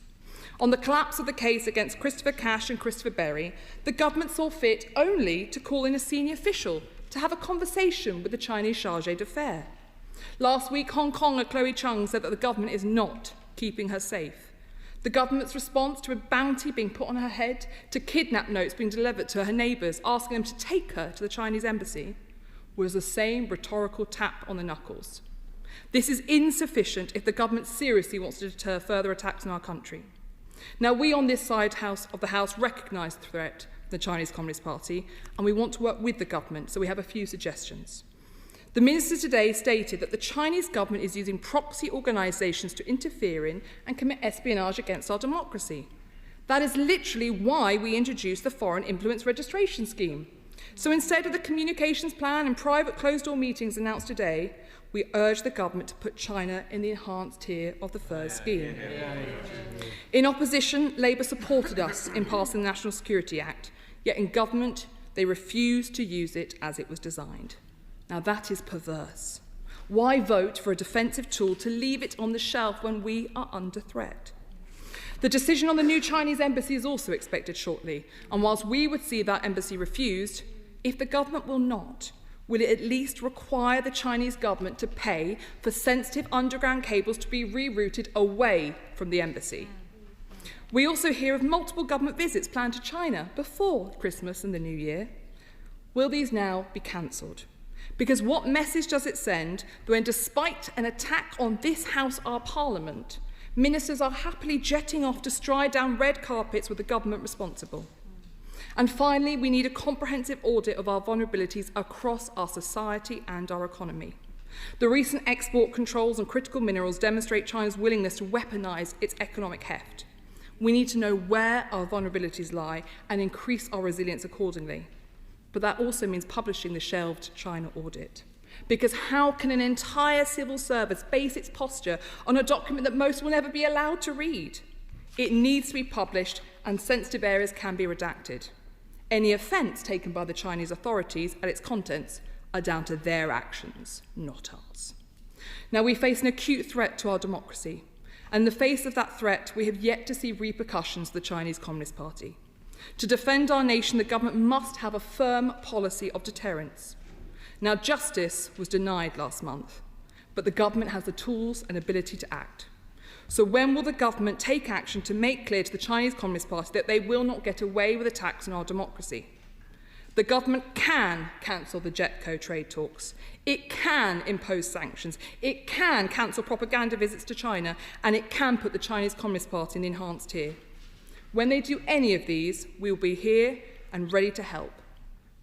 S14: On the collapse of the case against Christopher Cash and Christopher Berry, the government saw fit only to call in a senior official to have a conversation with the Chinese chargé d'affaires. Last week, Hong Konger Chloe Chung said that the government is not keeping her safe. The government's response to a bounty being put on her head, to kidnap notes being delivered to her neighbours asking them to take her to the Chinese embassy, was the same rhetorical tap on the knuckles. This is insufficient if the government seriously wants to deter further attacks on our country. Now, we on this side of the House recognise the threat of the Chinese Communist Party, and we want to work with the government, so we have a few suggestions. The Minister today stated that the Chinese government is using proxy organisations to interfere in and commit espionage against our democracy. That is literally why we introduced the Foreign Influence Registration Scheme. So instead of the communications plan and private closed-door meetings announced today, we urge the government to put China in the enhanced tier of the third scheme. In opposition, Labour supported us in passing the National Security Act, yet in government they refused to use it as it was designed. Now that is perverse. Why vote for a defensive tool to leave it on the shelf when we are under threat? The decision on the new Chinese embassy is also expected shortly, and whilst we would see that embassy refused, if the government will not, Will it at least require the Chinese government to pay for sensitive underground cables to be rerouted away from the embassy? We also hear of multiple government visits planned to China before Christmas and the New Year. Will these now be cancelled? Because what message does it send when, despite an attack on this House, our Parliament, ministers are happily jetting off to stride down red carpets with the government responsible? And finally, we need a comprehensive audit of our vulnerabilities across our society and our economy. The recent export controls on critical minerals demonstrate China's willingness to weaponise its economic heft. We need to know where our vulnerabilities lie and increase our resilience accordingly. But that also means publishing the shelved China audit. Because how can an entire civil service base its posture on a document that most will never be allowed to read? It needs to be published, and sensitive areas can be redacted. Any offence taken by the Chinese authorities at its contents are down to their actions, not ours. Now, we face an acute threat to our democracy. And in the face of that threat, we have yet to see repercussions of the Chinese Communist Party. To defend our nation, the government must have a firm policy of deterrence. Now, justice was denied last month, but the government has the tools and ability to act. So when will the government take action to make clear to the Chinese Communist Party that they will not get away with attacks on our democracy? The government can cancel the JETCO trade talks. It can impose sanctions. It can cancel propaganda visits to China, and it can put the Chinese Communist Party in the enhanced tier. When they do any of these, we will be here and ready to help.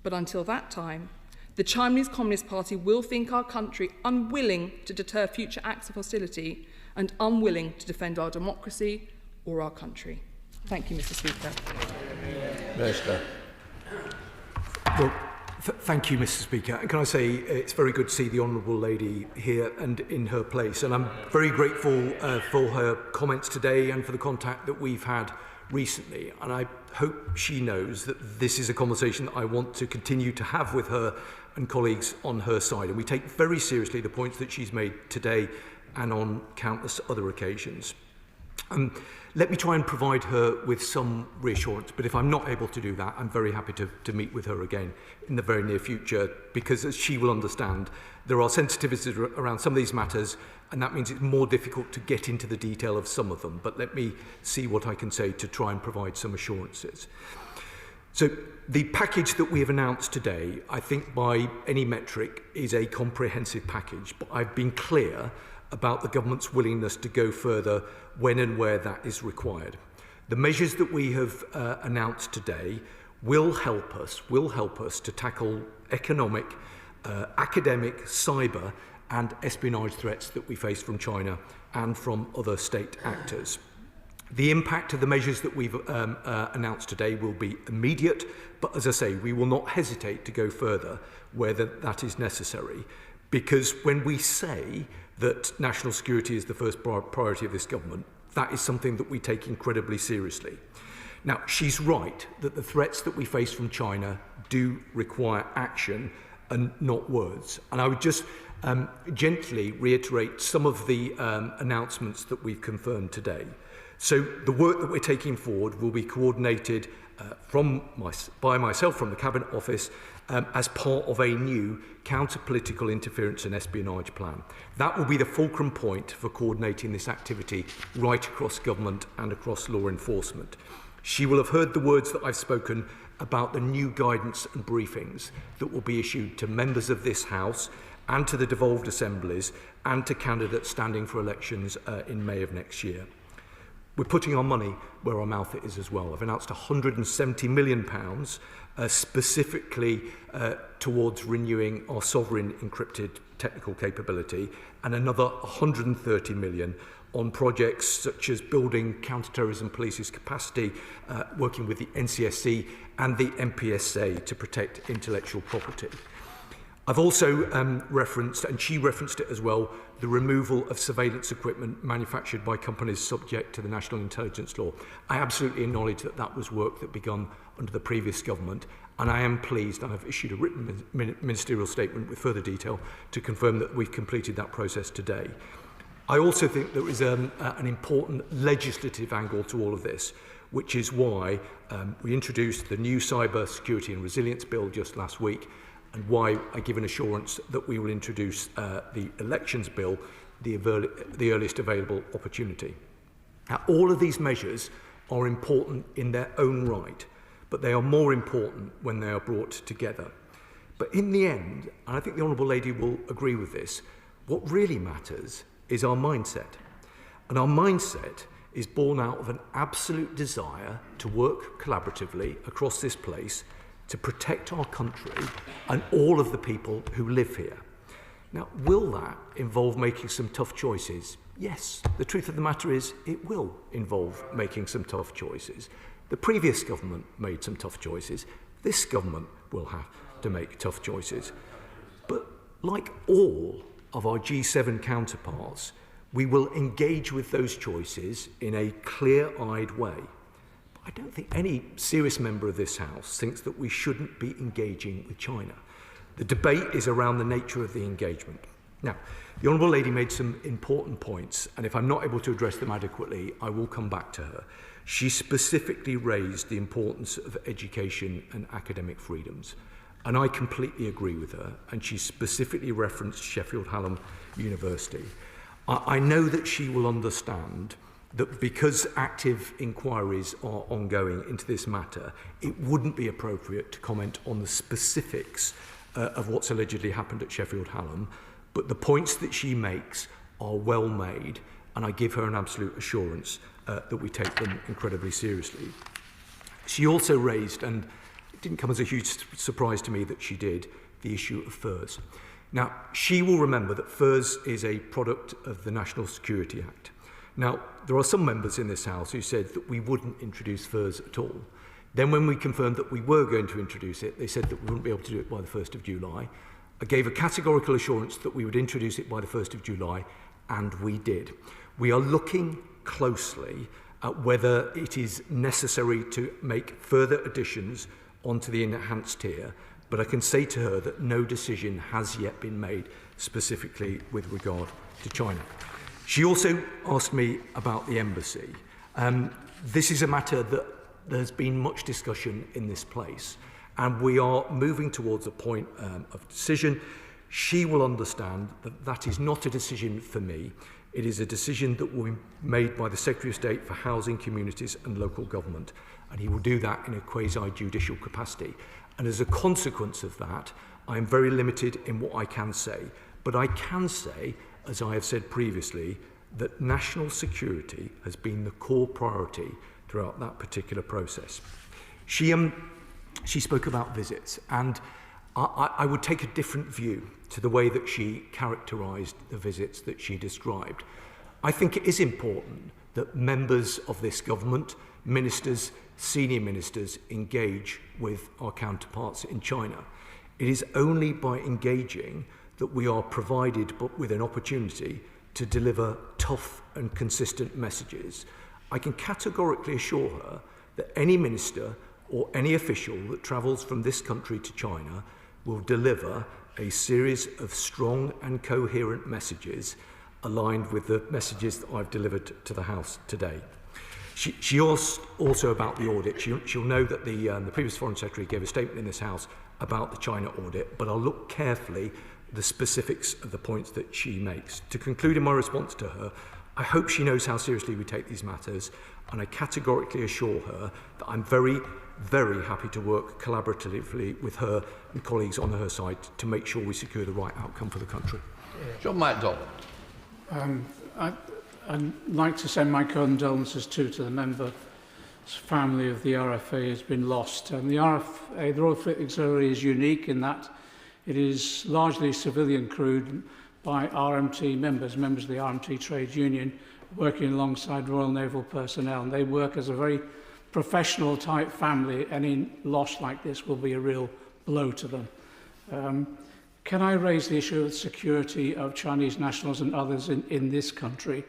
S14: But until that time, the Chinese Communist Party will think our country unwilling to deter future acts of hostility and unwilling to defend our democracy or our country. Thank you, Mr. Speaker.
S3: Minister.
S18: Well, thank you, Mr. Speaker. And can I say it's very good to see the Honourable Lady here and in her place. And I'm very grateful for her comments today and for the contact that we've had recently. And I hope she knows that this is a conversation that I want to continue to have with her and colleagues on her side. And we take very seriously the points that she's made today and on countless other occasions. Let me try and provide her with some reassurance, but if I'm not able to do that, I'm very happy to meet with her again in the very near future, because as she will understand, there are sensitivities around some of these matters, and that means it's more difficult to get into the detail of some of them. But let me see what I can say to try and provide some assurances. So the package that we have announced today, I think by any metric, is a comprehensive package, but I've been clear about the government's willingness to go further when and where that is required. The measures that we have announced today will help us to tackle economic, academic, cyber and espionage threats that we face from China and from other state actors. The impact of the measures that we've announced today will be immediate, but as I say, we will not hesitate to go further where that is necessary, because when we say that national security is the first priority of this government, that is something that we take incredibly seriously. Now, she's right that the threats that we face from China do require action and not words. And I would just gently reiterate some of the announcements that we've confirmed today. So the work that we're taking forward will be coordinated by myself from the Cabinet Office as part of a new counter-political interference and espionage plan. That will be the fulcrum point for coordinating this activity right across government and across law enforcement. She will have heard the words that I've spoken about the new guidance and briefings that will be issued to members of this House and to the devolved assemblies and to candidates standing for elections in May of next year. We're putting our money where our mouth is as well. I've announced £170 million specifically towards renewing our sovereign encrypted technical capability, and another £130 million on projects such as building counter-terrorism police's capacity, working with the NCSC and the MPSA to protect intellectual property. I've also referenced, and she referenced it as well, the removal of surveillance equipment manufactured by companies subject to the National Intelligence Law. I absolutely acknowledge that that was work that began under the previous government, and I am pleased, and I've issued a written ministerial statement with further detail to confirm that we've completed that process today. I also think there is an important legislative angle to all of this, which is why we introduced the new Cyber Security and Resilience Bill just last week, and why I give an assurance that we will introduce the elections bill the earliest available opportunity. Now, all of these measures are important in their own right, but they are more important when they are brought together. But in the end, and I think the Honourable Lady will agree with this, what really matters is our mindset. And our mindset is born out of an absolute desire to work collaboratively across this place to protect our country and all of the people who live here. Now, will that involve making some tough choices? Yes. The truth of the matter is it will involve making some tough choices. The previous government made some tough choices. This government will have to make tough choices. But like all of our G7 counterparts, we will engage with those choices in a clear-eyed way. But I don't think any serious member of this House thinks that we shouldn't be engaging with China. The debate is around the nature of the engagement. Now, the Honourable Lady made some important points, and if I'm not able to address them adequately, I will come back to her. She specifically raised the importance of education and academic freedoms, and I completely agree with her, and she specifically referenced Sheffield Hallam University. I know that she will understand that because active inquiries are ongoing into this matter, it wouldn't be appropriate to comment on the specifics of what's allegedly happened at Sheffield Hallam, but the points that she makes are well made, and I give her an absolute assurance that we take them incredibly seriously. She also raised, and it didn't come as a huge surprise to me that she did, the issue of furs. Now, she will remember that furs is a product of the National Security Act. Now, there are some members in this House who said that we wouldn't introduce furs at all. Then when we confirmed that we were going to introduce it, they said that we wouldn't be able to do it by the 1st of July. I gave a categorical assurance that we would introduce it by the 1st of July, and we did. We are looking closely at whether it is necessary to make further additions onto the enhanced tier, but I can say to her that no decision has yet been made specifically with regard to China. She also asked me about the embassy. This is a matter that there's been much discussion in this place, and we are moving towards a point of decision. She will understand that that is not a decision for me. It is a decision that will be made by the Secretary of State for Housing, Communities and Local Government, and he will do that in a quasi-judicial capacity. And as a consequence of that, I am very limited in what I can say. But I can say, as I have said previously, that national security has been the core priority throughout that particular process. She spoke about visits, and I would take a different view to the way that she characterised the visits that she described. I think it is important that members of this government, ministers, senior ministers, engage with our counterparts in China. It is only by engaging that we are provided with an opportunity to deliver tough and consistent messages. I can categorically assure her that any minister or any official that travels from this country to China will deliver a series of strong and coherent messages aligned with the messages that I've delivered to the House today. She asked also about the audit. She'll know that the previous Foreign Secretary gave a statement in this House about the China audit, but I'll look carefully at the specifics of the points that she makes. To conclude in my response to her, I hope she knows how seriously we take these matters, and I categorically assure her that I'm very, very happy to work collaboratively with her and colleagues on her side to make sure we secure the right outcome for the country.
S3: John MacDonald.
S1: I'd like to send my condolences to the member's family of the RFA has been lost. The RFA, the Royal Fleet Auxiliary, is unique in that it is largely civilian crewed by RMT members of the RMT trade union, working alongside Royal Naval personnel. And they work as a very professional type family. Any loss like this will be a real blow to them. Can I raise the issue of security of Chinese nationals and others in this country?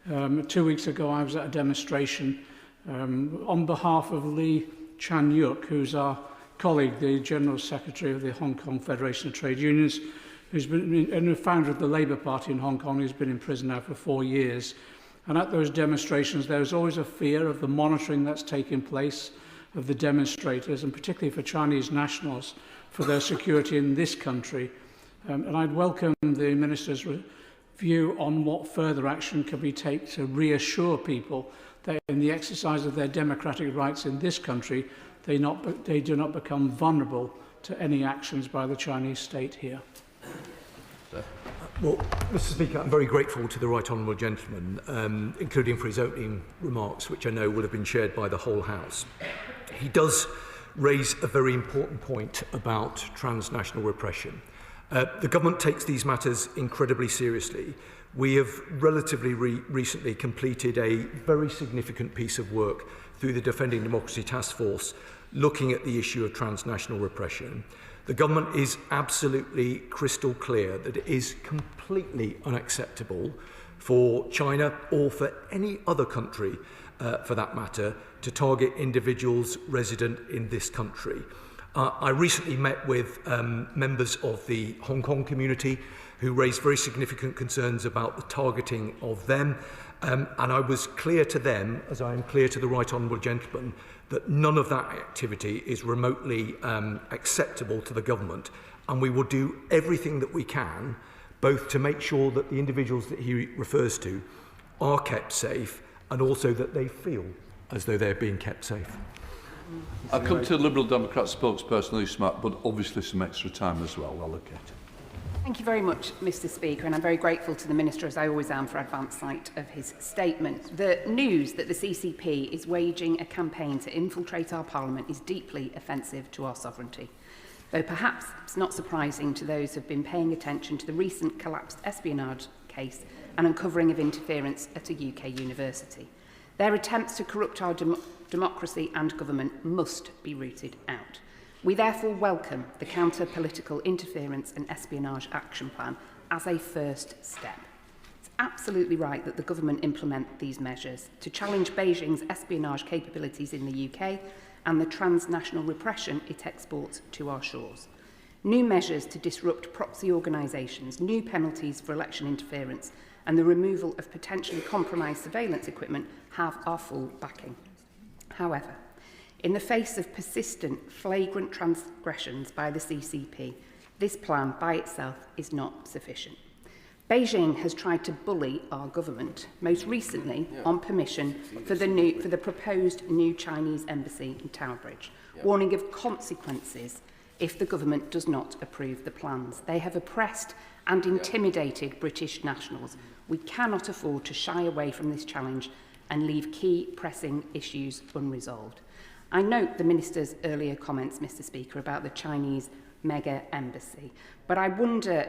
S1: 2 weeks ago, I was at a demonstration on behalf of Lee Chan-yuk, who's our colleague, the General Secretary of the Hong Kong Federation of Trade Unions, who's been and the founder of the Labour Party in Hong Kong, who's been in prison now for 4 years. And at those demonstrations, there was always a fear of the monitoring that's taking place of the demonstrators, and particularly for Chinese nationals, for their security in this country. And I'd welcome the Minister's view on what further action can be taken to reassure people that in the exercise of their democratic rights in this country, they do not become vulnerable to any actions by the Chinese state here.
S18: Well, Mr. Speaker, I'm very grateful to the Right Honourable Gentleman, including for his opening remarks, which I know will have been shared by the whole House. He does raise a very important point about transnational repression. The government takes these matters incredibly seriously. We have relatively recently completed a very significant piece of work through the Defending Democracy Task Force looking at the issue of transnational repression. The government is absolutely crystal clear that it is completely unacceptable for China or for any other country, for that matter, to target individuals resident in this country. I recently met with members of the Hong Kong community who raised very significant concerns about the targeting of them, and I was clear to them, as I am clear to the Right Honourable Gentleman, that none of that activity is remotely acceptable to the government, and we will do everything that we can, both to make sure that the individuals that he refers to are kept safe, and also that they feel as though they're being kept safe.
S3: I'll come to the Liberal Democrat spokesperson, Lee Smart, but obviously some extra time as well allocated.
S4: Thank you very much, Mr. Speaker, and I'm very grateful to the Minister, as I always am, for advance sight of his statement. The news that the CCP is waging a campaign to infiltrate our Parliament is deeply offensive to our sovereignty, though perhaps it's not surprising to those who have been paying attention to the recent collapsed espionage case and uncovering of interference at a UK university. Their attempts to corrupt our democracy and government must be rooted out. We therefore welcome the Counter-Political Interference and Espionage Action Plan as a first step. It's absolutely right that the government implement these measures to challenge Beijing's espionage capabilities in the UK and the transnational repression it exports to our shores. New measures to disrupt proxy organisations, new penalties for election interference, and the removal of potentially compromised surveillance equipment have our full backing. However, in the face of persistent, flagrant transgressions by the CCP, this plan by itself is not sufficient. Beijing has tried to bully our government, most recently on permission for the proposed new Chinese embassy in Tower Bridge, warning of consequences if the government does not approve the plans. They have oppressed and intimidated British nationals. We cannot afford to shy away from this challenge and leave key pressing issues unresolved. I note the Minister's earlier comments, Mr. Speaker, about the Chinese mega embassy, but I wonder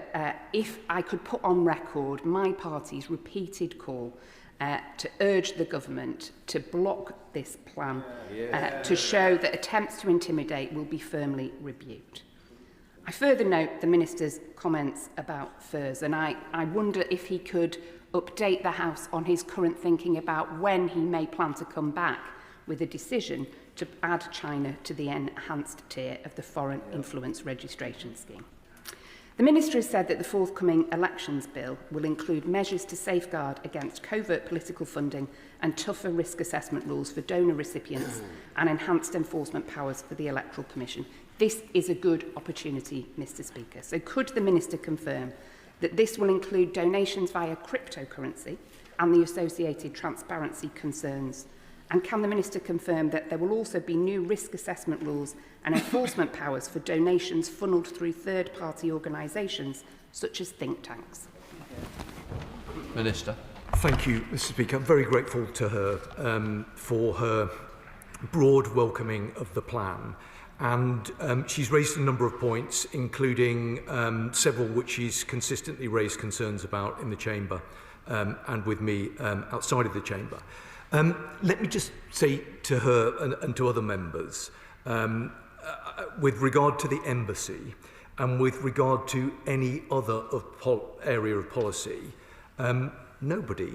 S4: if I could put on record my party's repeated call to urge the government to block this plan, to show that attempts to intimidate will be firmly rebuked. I further note the Minister's comments about furs, and I wonder if he could update the House on his current thinking about when he may plan to come back with a decision to add China to the enhanced tier of the Foreign Influence Registration Scheme. The Minister has said that the forthcoming elections bill will include measures to safeguard against covert political funding and tougher risk assessment rules for donor recipients and enhanced enforcement powers for the Electoral Commission. This is a good opportunity, Mr. Speaker. So could the Minister confirm that this will include donations via cryptocurrency and the associated transparency concerns? And can the Minister confirm that there will also be new risk assessment rules and enforcement powers for donations funnelled through third-party organisations, such as think tanks?
S3: Minister.
S18: Thank you, Mr. Speaker. I'm very grateful to her for her broad welcoming of the plan. And she's raised a number of points, including several which she's consistently raised concerns about in the Chamber and with me outside of the Chamber. Let me just say to her and to other members, with regard to the embassy and with regard to any other area of policy, nobody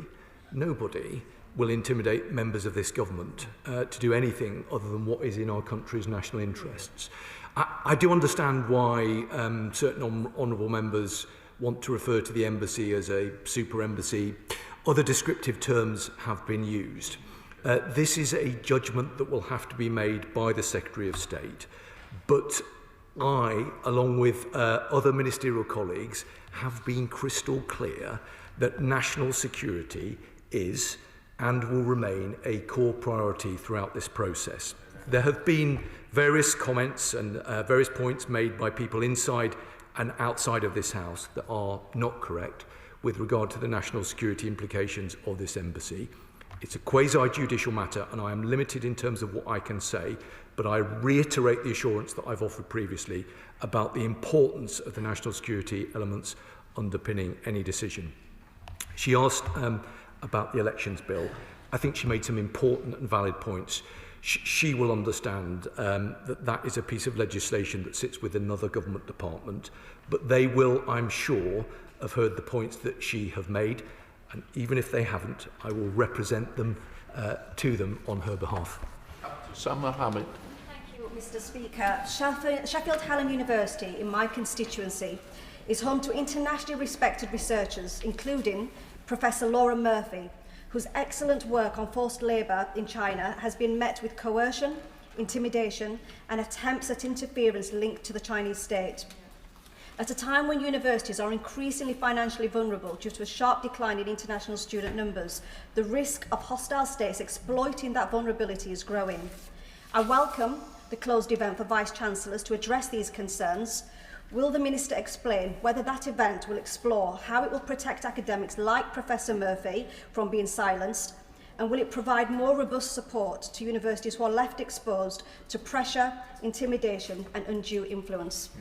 S18: will intimidate members of this government to do anything other than what is in our country's national interests. I do understand why certain honourable members want to refer to the embassy as a super embassy. Other descriptive terms have been used. This is a judgment that will have to be made by the Secretary of State, but I, along with other ministerial colleagues, have been crystal clear that national security is and will remain a core priority throughout this process. There have been various comments and various points made by people inside and outside of this House that are not correct with regard to the national security implications of this embassy. It's a quasi-judicial matter, and I am limited in terms of what I can say, but I reiterate the assurance that I've offered previously about the importance of the national security elements underpinning any decision. She asked about the elections bill. I think she made some important and valid points. She will understand that that is a piece of legislation that sits with another government department, but they will, I'm sure, have heard the points that she have made, and even if they haven't, I will represent them to them on her behalf.
S5: Sam Mohammed.
S11: Thank you, Mr. Speaker. Sheffield Hallam University, in my constituency, is home to internationally respected researchers, including Professor Laura Murphy, whose excellent work on forced labour in China has been met with coercion, intimidation, and attempts at interference linked to the Chinese state. At a time when universities are increasingly financially vulnerable due to a sharp decline in international student numbers, the risk of hostile states exploiting that vulnerability is growing. I welcome the closed event for Vice-Chancellors to address these concerns. Will the Minister explain whether that event will explore how it will protect academics like Professor Murphy from being silenced, and will it provide more robust support to universities who are left exposed to pressure, intimidation and undue influence?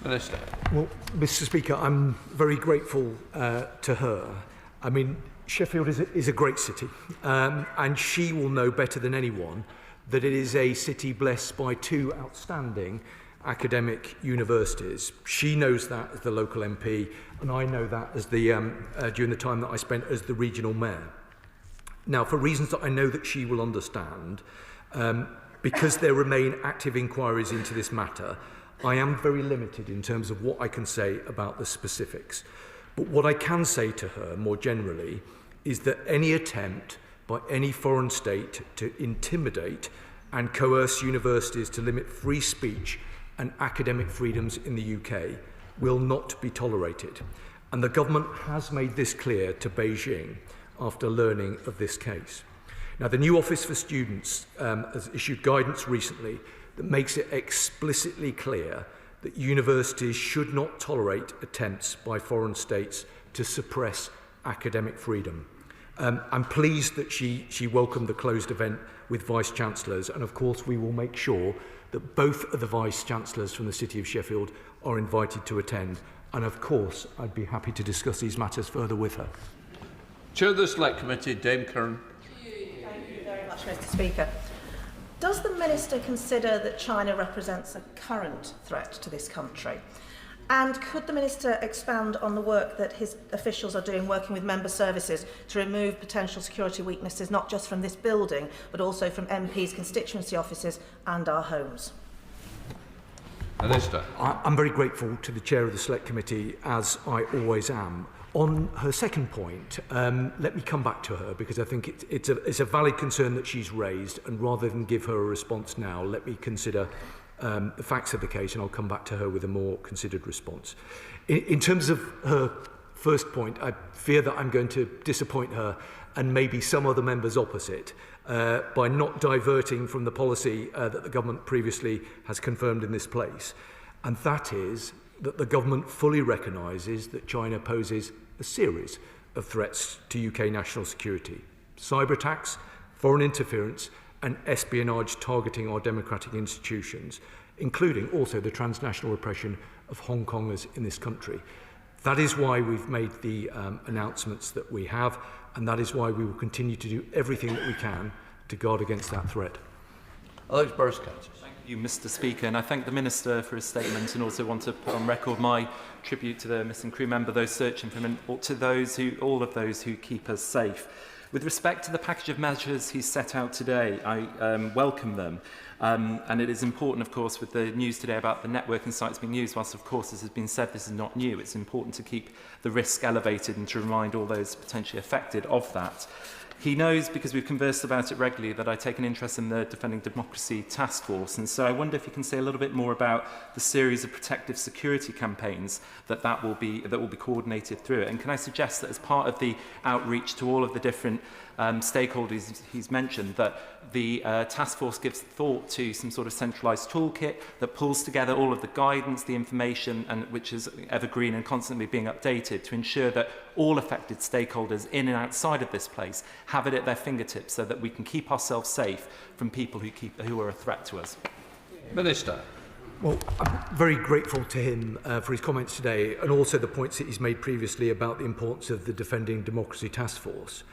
S5: Minister.
S18: Well, Mr. Speaker, I'm very grateful to her. I mean, Sheffield is a great city, and she will know better than anyone that it is a city blessed by two outstanding academic universities. She knows that as the local MP, and I know that as the during the time that I spent as the regional mayor. Now, for reasons that I know that she will understand, because there remain active inquiries into this matter, I am very limited in terms of what I can say about the specifics. But what I can say to her more generally is that any attempt by any foreign state to intimidate and coerce universities to limit free speech and academic freedoms in the UK will not be tolerated. And the government has made this clear to Beijing after learning of this case. Now, the new Office for Students has issued guidance recently that makes it explicitly clear that universities should not tolerate attempts by foreign states to suppress academic freedom. I'm pleased that she welcomed the closed event with Vice-Chancellors, and of course we will make sure that both of the Vice-Chancellors from the City of Sheffield are invited to attend, and of course I'd be happy to discuss these matters further with her.
S5: Chair of the Select Committee, Dame Curran.
S19: Thank you very much, Mr. Speaker. Does the Minister consider that China represents a current threat to this country? And could the Minister expand on the work that his officials are doing, working with member services to remove potential security weaknesses, not just from this building, but also from MPs' constituency offices and our homes?
S5: Minister.
S18: I'm very grateful to the Chair of the Select Committee, as I always am. On her second point, let me come back to her, because I think it's a valid concern that she's raised, and rather than give her a response now, let me consider the facts of the case, and I'll come back to her with a more considered response. In terms of her first point, I fear that I'm going to disappoint her and maybe some other members opposite by not diverting from the policy that the government previously has confirmed in this place, and that is that the government fully recognises that China poses a series of threats to UK national security: cyber attacks, foreign interference and espionage targeting our democratic institutions, including also the transnational repression of Hong Kongers in this country. That is why we've made the announcements that we have, and that is why we will continue to do everything that we can to guard against that threat.
S5: Alex Burskett.
S23: Thank you, Mr. Speaker, and I thank the Minister for his statement, and also want to put on record my tribute to the missing crew member, those searching for him, and to all of those who keep us safe. With respect to the package of measures he's set out today, I welcome them. And it is important, of course, with the news today about the networking sites being used, whilst, of course, as has been said, this is not new. It's important to keep the risk elevated and to remind all those potentially affected of that. He knows, because we've conversed about it regularly, that I take an interest in the Defending Democracy Task Force, and so I wonder if you can say a little bit more about the series of protective security campaigns that will be coordinated through it. And can I suggest that as part of the outreach to all of the different stakeholders he's mentioned, that the task force gives thought to some sort of centralised toolkit that pulls together all of the guidance, the information, and which is evergreen and constantly being updated to ensure that all affected stakeholders in and outside of this place have it at their fingertips, so that we can keep ourselves safe from people who are a threat to us.
S5: Minister.
S18: Well, I'm very grateful to him for his comments today, and also the points that he's made previously about the importance of the Defending Democracy Task Force.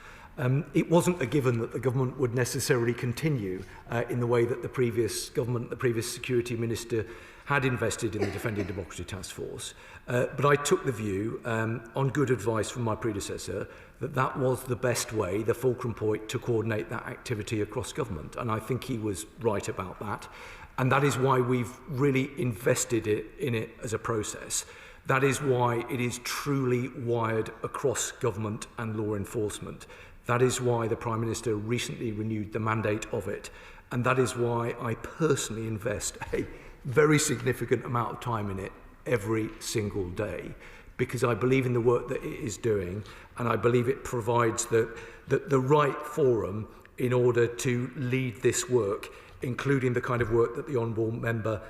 S18: It wasn't a given that the government would necessarily continue in the way that the previous government, the previous security minister, had invested in the Defending Democracy Task Force. But I took the view, on good advice from my predecessor, that that was the best way, the fulcrum point, to coordinate that activity across government. And I think he was right about that. And that is why we've really invested in it as a process. That is why it is truly wired across government and law enforcement. That is why the Prime Minister recently renewed the mandate of it. And that is why I personally invest a very significant amount of time in it every single day, because I believe in the work that it is doing, and I believe it provides the right forum in order to lead this work, including the kind of work that the Honourable Member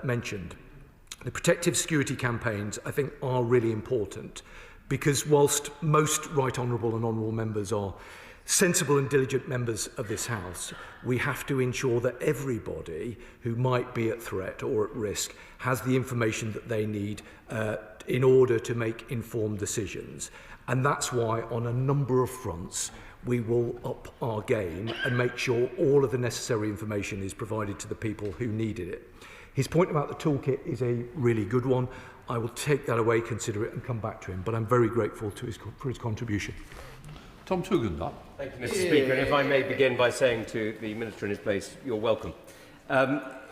S18: mentioned. The protective security campaigns, I think, are really important, because whilst most Right Honourable and Honourable Members are sensible and diligent members of this House, we have to ensure that everybody who might be at threat or at risk has the information that they need in order to make informed decisions. And that's why, on a number of fronts, we will up our game and make sure all of the necessary information is provided to the people who needed it. His point about the toolkit is a really good one. I will take that away, consider it, and come back to him. But I'm very grateful for his contribution.
S5: Tom Tugendhat.
S7: Thank you, Mr. Speaker. And if I may begin by saying to the Minister in his place, you're welcome.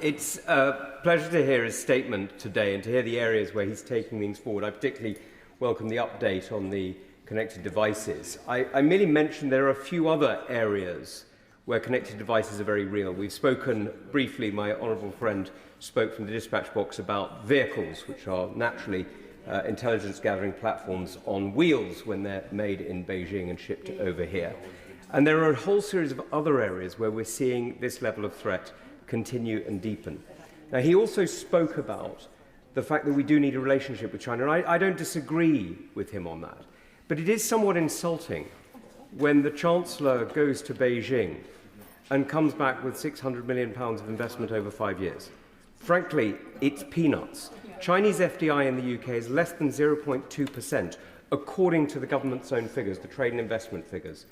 S7: It's a pleasure to hear his statement today and to hear the areas where he's taking things forward. I particularly welcome the update on the connected devices. I merely mentioned there are a few other areas where connected devices are very real. We've spoken briefly, my honourable friend spoke from the dispatch box about vehicles, which are naturally intelligence gathering platforms on wheels when they're made in Beijing and shipped over here. And there are a whole series of other areas where we're seeing this level of threat continue and deepen. Now, he also spoke about the fact that we do need a relationship with China, and I don't disagree with him on that. But it is somewhat insulting when the Chancellor goes to Beijing and comes back with £600 million of investment over 5 years. Frankly, it's peanuts. Chinese FDI in the UK is less than 0.2%, according to the government's own figures, the trade and investment figures.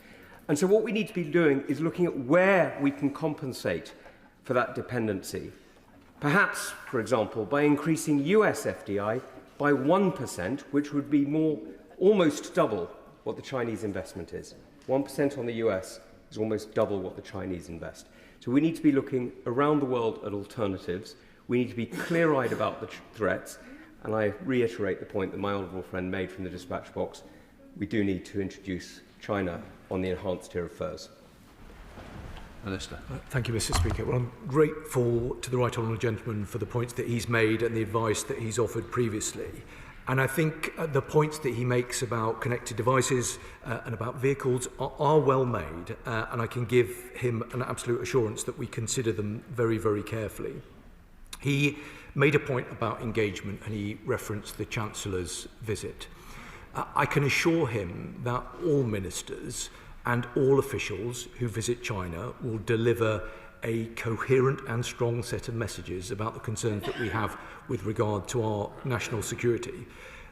S7: And so what we need to be doing is looking at where we can compensate for that dependency. Perhaps, for example, by increasing US FDI by 1%, which would be almost double what the Chinese investment is. 1% on the US is almost double what the Chinese invest. So we need to be looking around the world at alternatives. We need to be clear-eyed about the threats, and I reiterate the point that my honourable friend made from the dispatch box. We do need to introduce China on the enhanced tier of furs.
S5: Minister.
S18: Thank you, Mr. Speaker. Well, I'm grateful to the Right Honourable Gentleman for the points that he's made and the advice that he's offered previously. And I think the points that he makes about connected devices and about vehicles are well made, and I can give him an absolute assurance that we consider them very, very carefully. He made a point about engagement, and he referenced the Chancellor's visit. I can assure him that all ministers and all officials who visit China will deliver a coherent and strong set of messages about the concerns that we have with regard to our national security.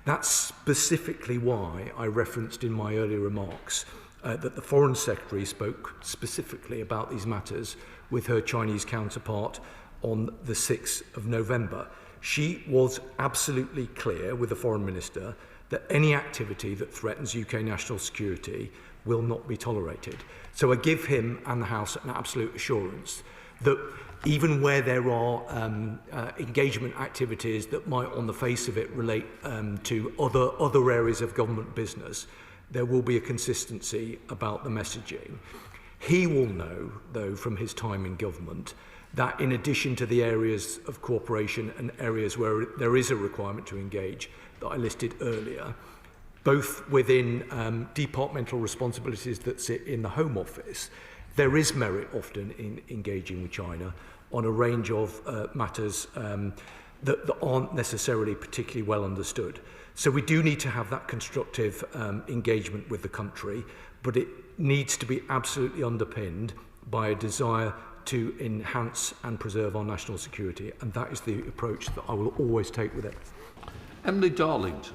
S18: That's specifically why I referenced in my earlier remarks that the Foreign Secretary spoke specifically about these matters with her Chinese counterpart on the 6th of November. She was absolutely clear with the Foreign Minister that any activity that threatens UK national security will not be tolerated. So I give him and the House an absolute assurance that even where there are engagement activities that might on the face of it relate to other areas of government business, there will be a consistency about the messaging. He will know, though, from his time in government, that in addition to the areas of cooperation and areas where there is a requirement to engage that I listed earlier, both within departmental responsibilities that sit in the Home Office, there is merit often in engaging with China on a range of matters that aren't necessarily particularly well understood. So we do need to have that constructive engagement with the country, but it needs to be absolutely underpinned by a desire to enhance and preserve our national security, and that is the approach that I will always take with it.
S5: Emily Darlington.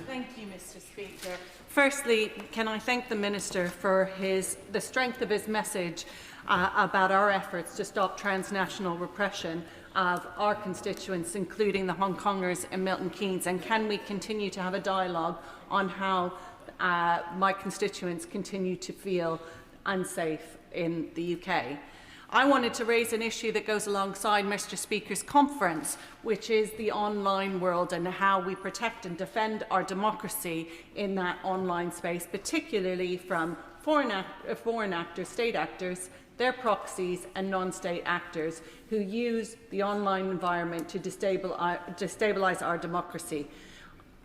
S8: Thank you, Mr. Speaker. Firstly, can I thank the Minister for the strength of his message about our efforts to stop transnational repression of our constituents, including the Hong Kongers and Milton Keynes, and can we continue to have a dialogue on how my constituents continue to feel unsafe in the UK. I wanted to raise an issue that goes alongside Mr. Speaker's conference, which is the online world and how we protect and defend our democracy in that online space, particularly from foreign actors, state actors, their proxies and non-state actors who use the online environment to destabilise our democracy.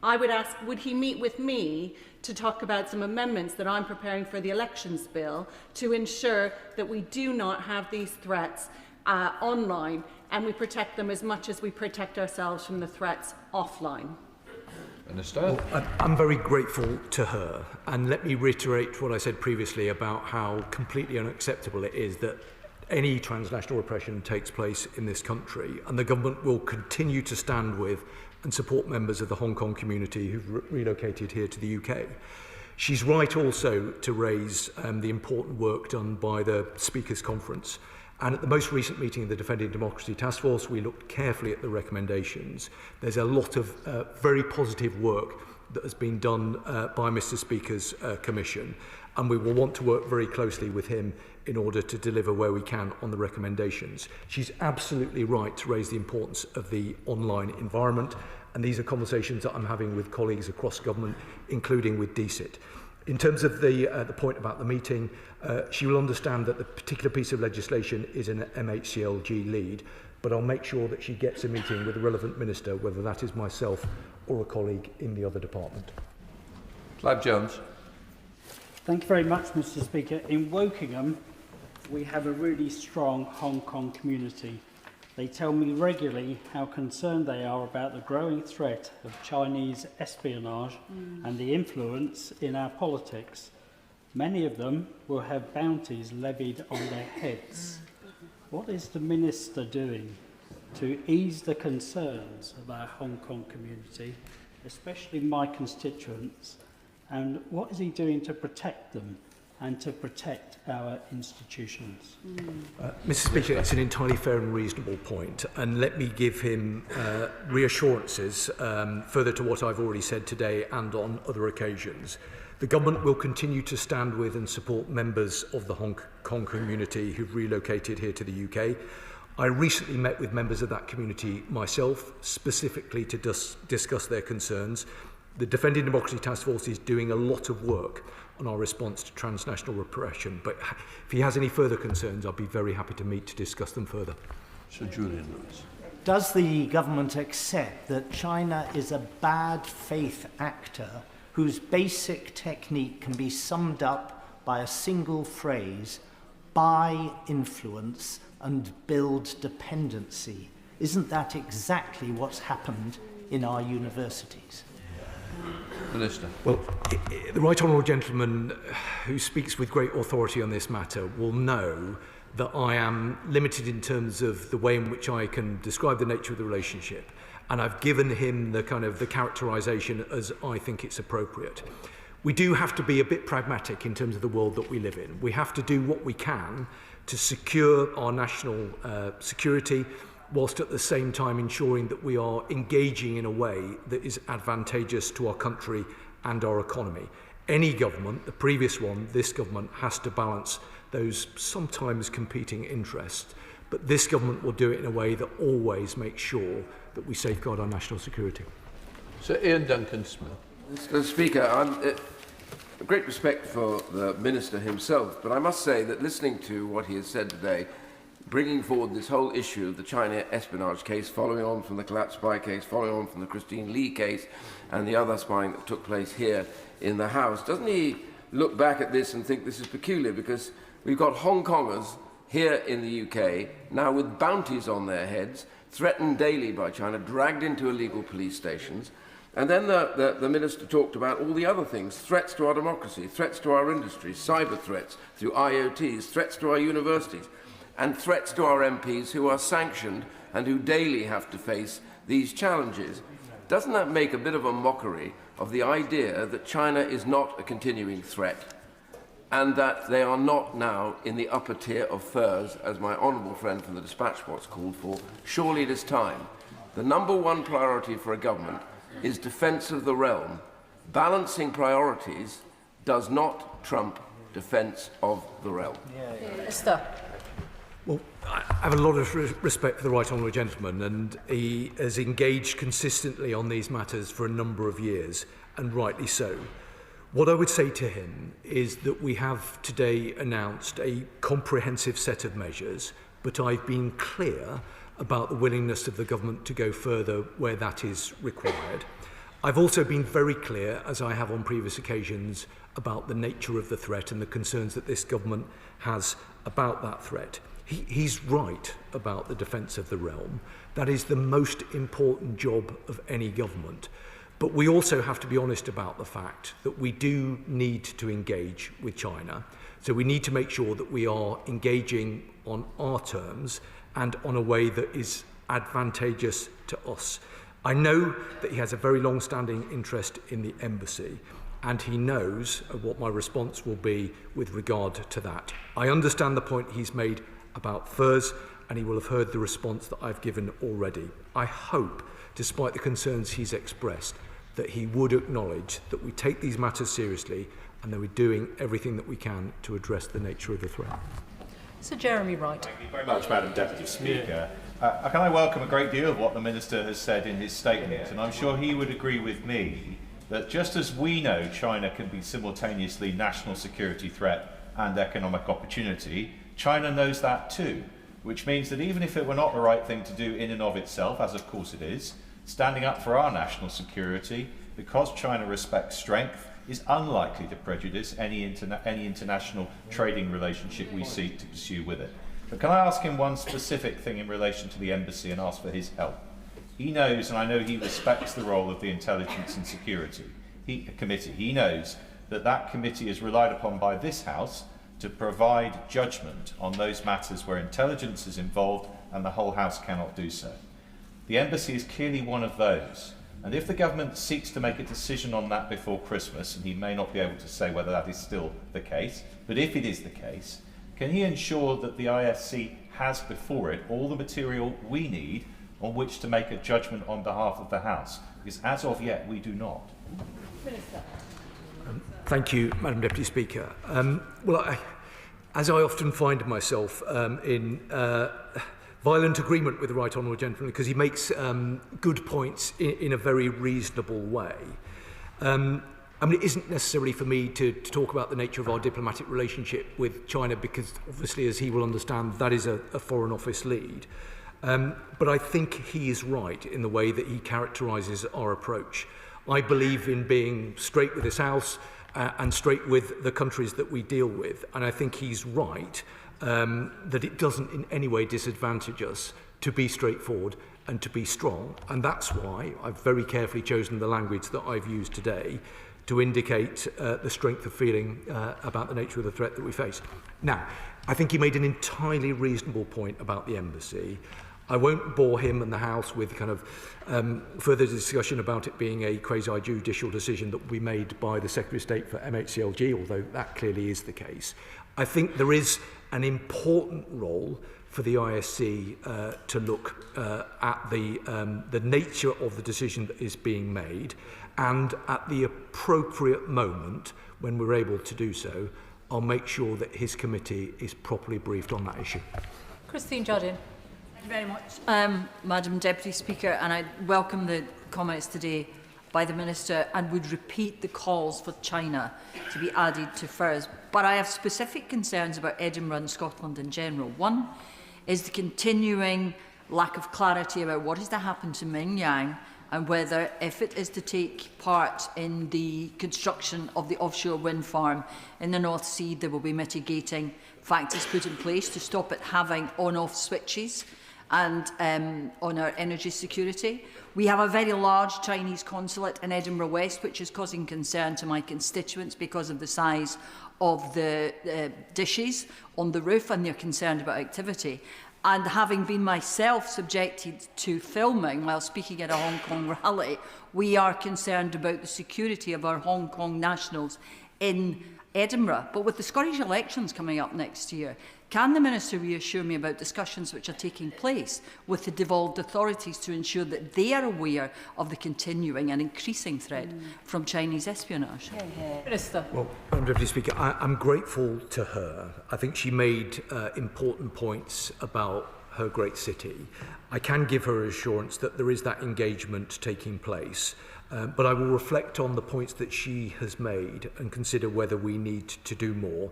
S8: I would ask, would he meet with me to talk about some amendments that I'm preparing for the elections bill to ensure that we do not have these threats online and we protect them as much as we protect ourselves from the threats offline?
S5: Minister.
S18: Well, I'm very grateful to her, and let me reiterate what I said previously about how completely unacceptable it is that any transnational repression takes place in this country, and the government will continue to stand with and support members of the Hong Kong community who've relocated here to the UK. She's right also to raise the important work done by the Speakers' Conference. And at the most recent meeting of the Defending Democracy Task Force, we looked carefully at the recommendations. There's a lot of very positive work that has been done by Mr. Speaker's Commission, and we will want to work very closely with him in order to deliver where we can on the recommendations. She's absolutely right to raise the importance of the online environment, and these are conversations that I'm having with colleagues across government, including with DCIT. In terms of the point about the meeting, she will understand that the particular piece of legislation is an MHCLG lead, but I'll make sure that she gets a meeting with the relevant minister, whether that is myself or a colleague in the other department.
S5: Clive Jones.
S10: Thank you very much, Mr. Speaker. In Wokingham, we have a really strong Hong Kong community. They tell me regularly how concerned they are about the growing threat of Chinese espionage and the influence in our politics. Many of them will have bounties levied on their heads. What is the Minister doing to ease the concerns of our Hong Kong community, especially my constituents, and what is he doing to protect them and to protect our institutions?
S18: Mr. Speaker, it's an entirely fair and reasonable point, and let me give him reassurances further to what I've already said today and on other occasions. The government will continue to stand with and support members of the Hong Kong community who've relocated here to the UK. I recently met with members of that community myself, specifically to discuss their concerns. The Defending Democracy Task Force is doing a lot of work on our response to transnational repression, but if he has any further concerns, I'll be very happy to meet to discuss them further.
S3: Sir Julian Lewis.
S20: Does the government accept that China is a bad faith actor whose basic technique can be summed up by a single phrase, buy influence and build dependency? Isn't that exactly what's happened in our universities?
S5: Minister.
S18: Well, the Right Honourable Gentleman who speaks with great authority on this matter will know that I am limited in terms of the way in which I can describe the nature of the relationship, and I've given him the characterisation as I think it's appropriate. We do have to be a bit pragmatic in terms of the world that we live in. We have to do what we can to secure our national security, whilst at the same time ensuring that we are engaging in a way that is advantageous to our country and our economy. Any government, the previous one, this government, has to balance those sometimes competing interests, but this government will do it in a way that always makes sure that we safeguard our national security.
S5: Sir Ian Duncan-Smith.
S24: Mr. Speaker,
S12: great respect for the Minister himself, but I must say that listening to what he has said today, bringing forward this whole issue of the China espionage case, following on from the collapse spy case, following on from the Christine Lee case, and the other spying that took place here in the House, doesn't he look back at this and think this is peculiar? Because we've got Hong Kongers here in the UK, now with bounties on their heads, threatened daily by China, dragged into illegal police stations. And then the Minister talked about all the other things, threats to our democracy, threats to our industries, cyber threats through IoTs, threats to our universities, and threats to our MPs who are sanctioned and who daily have to face these challenges. Doesn't that make a bit of a mockery of the idea that China is not a continuing threat and that they are not now in the upper tier of furs, as my honourable friend from the Dispatch Box called for? Surely it is time. The number one priority for a government is defence of the realm. Balancing priorities does not trump defence of the realm.
S19: Minister.
S18: Well, I have a lot of respect for the right honourable gentleman, and he has engaged consistently on these matters for a number of years, and rightly so. What I would say to him is that we have today announced a comprehensive set of measures, but I've been clear about the willingness of the government to go further where that is required. I've also been very clear, as I have on previous occasions, about the nature of the threat and the concerns that this government has about that threat. He's right about the defence of the realm. That is the most important job of any government. But we also have to be honest about the fact that we do need to engage with China. So we need to make sure that we are engaging on our terms and on a way that is advantageous to us. I know that he has a very long-standing interest in the embassy, and he knows what my response will be with regard to that. I understand the point he's made about furs, and he will have heard the response that I've given already. I hope, despite the concerns he's expressed, that he would acknowledge that we take these matters seriously and that we're doing everything that we can to address the nature of the threat.
S19: Sir Jeremy Wright.
S13: Thank you very much, Madam Deputy Speaker. Can I welcome a great deal of what the Minister has said in his statement, and I'm sure he would agree with me that just as we know China can be simultaneously national security threat and economic opportunity, China knows that too, which means that even if it were not the right thing to do in and of itself, as of course it is, standing up for our national security, because China respects strength, is unlikely to prejudice any international trading relationship we seek to pursue with it. But can I ask him one specific thing in relation to the embassy and ask for his help? He knows, and I know he respects the role of the Intelligence and Security Committee. He knows that that committee is relied upon by this House to provide judgment on those matters where intelligence is involved and the whole House cannot do so. The embassy is clearly one of those. And if the government seeks to make a decision on that before Christmas, and he may not be able to say whether that is still the case, but if it is the case, can he ensure that the ISC has before it all the material we need on which to make a judgment on behalf of the House? Because as of yet, we do not.
S19: Minister.
S18: Thank you, Madam Deputy Speaker. As I often find myself in violent agreement with the right honourable gentleman, because he makes good points in a very reasonable way. It isn't necessarily for me to talk about the nature of our diplomatic relationship with China, because obviously, as he will understand, that is a Foreign Office lead. But I think he is right in the way that he characterises our approach. I believe in being straight with this House and straight with the countries that we deal with, and I think he's right that it doesn't in any way disadvantage us to be straightforward and to be strong. And that's why I've very carefully chosen the language that I've used today to indicate the strength of feeling about the nature of the threat that we face. Now, I think he made an entirely reasonable point about the embassy. I won't bore him and the House with kind of further discussion about it being a quasi-judicial decision that will be made by the Secretary of State for MHCLG, although that clearly is the case. I think there is an important role for the ISC to look at the nature of the decision that is being made, and at the appropriate moment, when we're able to do so, I'll make sure that his committee is properly briefed on that issue.
S19: Christine Jardine.
S15: Thank you very much, Madam Deputy Speaker, and I welcome the comments today by the Minister and would repeat the calls for China to be added to FIRS. But I have specific concerns about Edinburgh and Scotland in general. One is the continuing lack of clarity about what is to happen to Mingyang and whether, if it is to take part in the construction of the offshore wind farm in the North Sea, there will be mitigating factors put in place to stop it having on-off switches and on our energy security. We have a very large Chinese consulate in Edinburgh West, which is causing concern to my constituents because of the size of the dishes on the roof, and they're concerned about activity. And having been myself subjected to filming while speaking at a Hong Kong rally, we are concerned about the security of our Hong Kong nationals in Edinburgh. But with the Scottish elections coming up next year, can the Minister reassure me about discussions which are taking place with the devolved authorities to ensure that they are aware of the continuing and increasing threat from Chinese espionage?
S8: Minister.
S18: Well, Madam Deputy Speaker, I'm grateful to her. I think she made important points about her great city. I can give her assurance that there is that engagement taking place. But I will reflect on the points that she has made and consider whether we need to do more.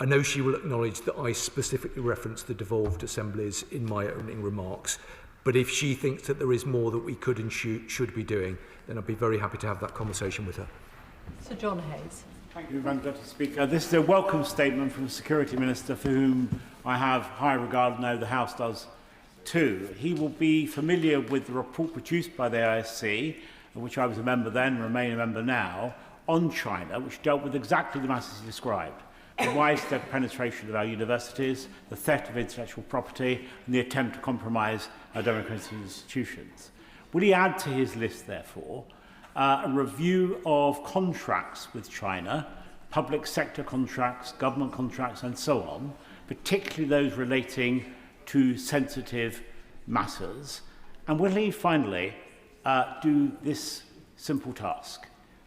S18: I know she will acknowledge that I specifically referenced the devolved assemblies in my opening remarks, but if she thinks that there is more that we could and should be doing, then I'd be very happy to have that conversation with her.
S8: Sir John Hayes.
S10: Thank you, Madam Deputy Speaker. This is a welcome statement from the Security Minister, for whom I have high regard, and know the House does too. He will be familiar with the report produced by the ISC, of which I was a member then and remain a member now, on China, which dealt with exactly the matters he described: the widespread penetration of our universities, the theft of intellectual property, and the attempt to compromise our democratic institutions. Will he add to his list, therefore, a review of contracts with China, public sector contracts, government contracts, and so on, particularly those relating to sensitive matters? And will he finally do this simple task?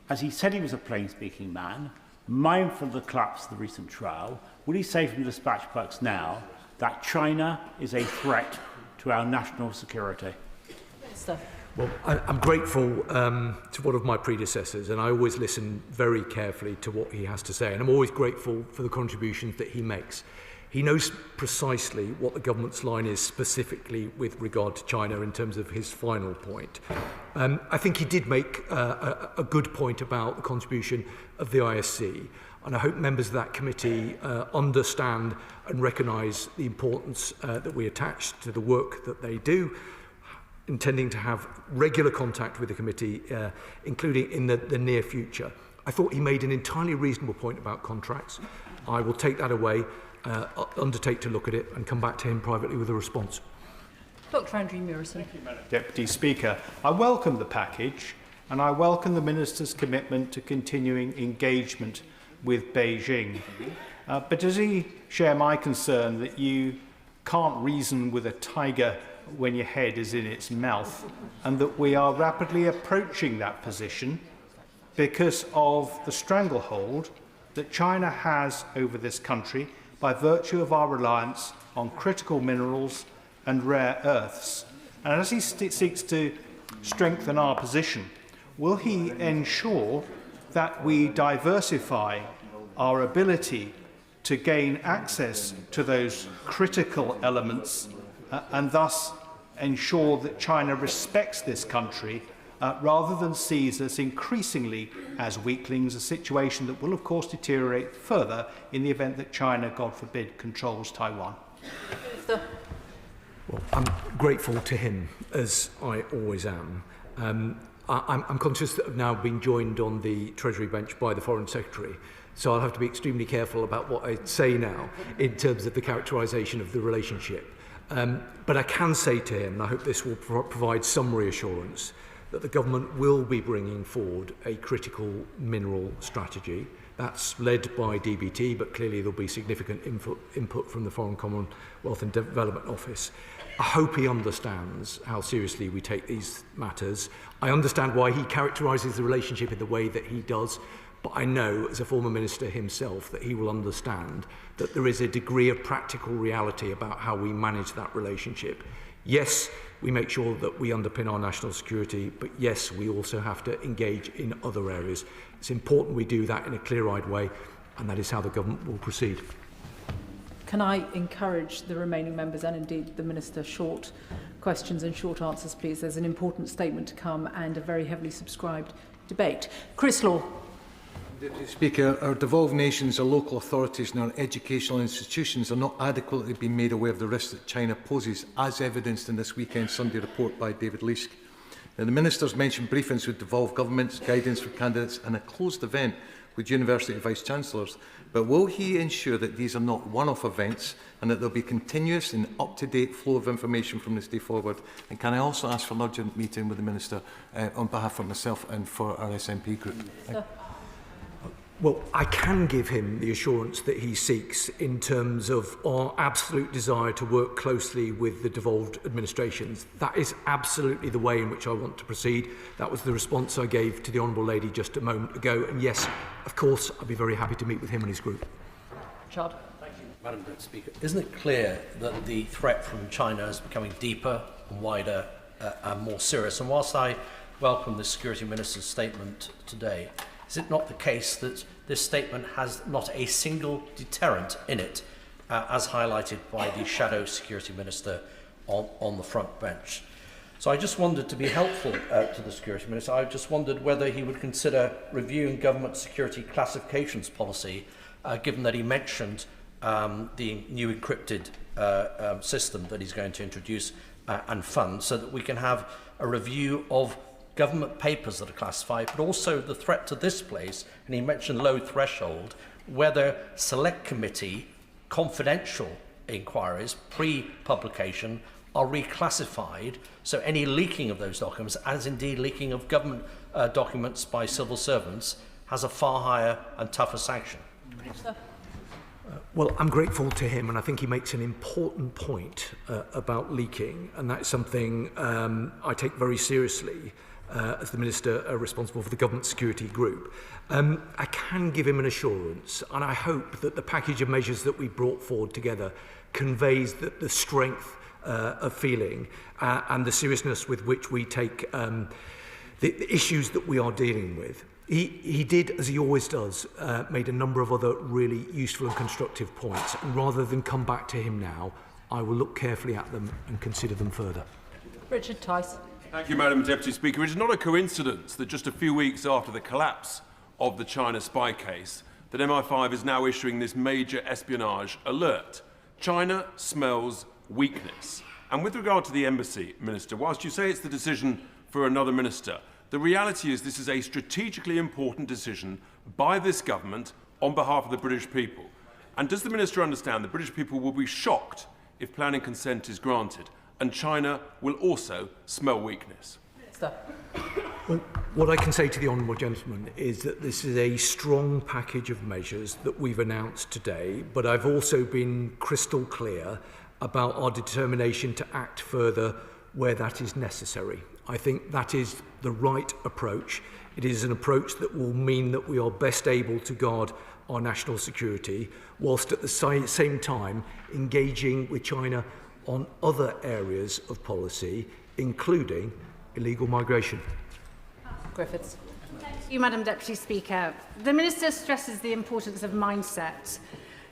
S10: As he said he was a plain-speaking man, mindful of the collapse of the recent trial, will he say from the dispatch box now that China is a threat to our national security?
S8: Minister.
S18: Well, I'm grateful to one of my predecessors, and I always listen very carefully to what he has to say, and I'm always grateful for the contributions that he makes. He knows precisely what the government's line is specifically with regard to China in terms of his final point. I think he did make a good point about the contribution of the ISC, and I hope members of that committee understand and recognise the importance that we attach to the work that they do, intending to have regular contact with the committee, including in the near future. I thought he made an entirely reasonable point about contracts. I will take that away, undertake to look at it, and come back to him privately with a response.
S8: Dr Andrew Murison.
S13: Thank you, Madam Deputy Speaker. I welcome the package, and I welcome the Minister's commitment to continuing engagement with Beijing. But does he share my concern that you can't reason with a tiger when your head is in its mouth, and that we are rapidly approaching that position because of the stranglehold that China has over this country by virtue of our reliance on critical minerals and rare earths? And as he seeks to strengthen our position, will he ensure that we diversify our ability to gain access to those critical elements and thus ensure that China respects this country rather than sees us increasingly as weaklings, a situation that will of course deteriorate further in the event that China, God forbid, controls Taiwan?
S18: Well, I'm grateful to him, as I always am. I'm conscious that I've now been joined on the Treasury bench by the Foreign Secretary, so I'll have to be extremely careful about what I say now in terms of the characterisation of the relationship. But I can say to him, and I hope this will provide some reassurance, that the government will be bringing forward a critical mineral strategy. That's led by DBT, but clearly there'll be significant input from the Foreign Commonwealth and Development Office. I hope he understands how seriously we take these matters. I understand why he characterises the relationship in the way that he does, but I know, as a former minister himself, that he will understand that there is a degree of practical reality about how we manage that relationship. Yes, we make sure that we underpin our national security, but yes, we also have to engage in other areas. It's important we do that in a clear-eyed way, and that is how the government will proceed.
S16: Can I encourage the remaining members and indeed the Minister short questions and short answers, please? There's an important statement to come and a very heavily subscribed debate. Chris Law.
S21: Deputy Speaker, our devolved nations, our local authorities and our educational institutions are not adequately being made aware of the risks that China poses, as evidenced in this weekend's Sunday report by David Leask. Now, the Ministers mentioned briefings with devolved governments, guidance for candidates and a closed event with University Vice-Chancellors, but will he ensure that these are not one-off events and that there will be continuous and up-to-date flow of information from this day forward? And can I also ask for an urgent meeting with the Minister on behalf of myself and for our SNP group?
S18: Well, I can give him the assurance that he seeks in terms of our absolute desire to work closely with the devolved administrations. That is absolutely the way in which I want to proceed. That was the response I gave to the Honourable Lady just a moment ago. And yes, of course, I'd be very happy to meet with him and his group.
S16: Chad.
S22: Thank you, Madam Deputy Speaker. Isn't it clear that the threat from China is becoming deeper and wider and more serious? And whilst I welcome the Security Minister's statement today, is it not the case that this statement has not a single deterrent in it, as highlighted by the Shadow Security Minister on the front bench? So I just wondered, to be helpful to the Security Minister, I just wondered whether he would consider reviewing government security classifications policy, given that he mentioned the new encrypted system that he's going to introduce and fund, so that we can have a review of government papers that are classified, but also the threat to this place, and he mentioned low threshold, whether select committee confidential inquiries pre-publication are reclassified, so any leaking of those documents, as indeed leaking of government documents by civil servants, has a far higher and tougher sanction.
S18: Well, I'm grateful to him, and I think he makes an important point about leaking, and that's something I take very seriously as the Minister responsible for the Government Security Group. I can give him an assurance, and I hope that the package of measures that we brought forward together conveys the strength of feeling and the seriousness with which we take the issues that we are dealing with. He did, as he always does, made a number of other really useful and constructive points, and rather than come back to him now, I will look carefully at them and consider them further.
S16: Richard Tice.
S24: Thank you, Madam Deputy Speaker. It is not a coincidence that just a few weeks after the collapse of the China spy case, that MI5 is now issuing this major espionage alert. China smells weakness. And with regard to the embassy, Minister, whilst you say it's the decision for another minister, the reality is this is a strategically important decision by this government on behalf of the British people. And does the Minister understand the British people will be shocked if planning consent is granted, and China will also smell weakness?
S18: Well, what I can say to the Honourable Gentleman is that this is a strong package of measures that we've announced today, but I've also been crystal clear about our determination to act further where that is necessary. I think that is the right approach. It is an approach that will mean that we are best able to guard our national security, whilst at the same time engaging with China on other areas of policy, including illegal migration.
S16: Griffiths.
S25: Thank you, Madam Deputy Speaker. The Minister stresses the importance of mindset.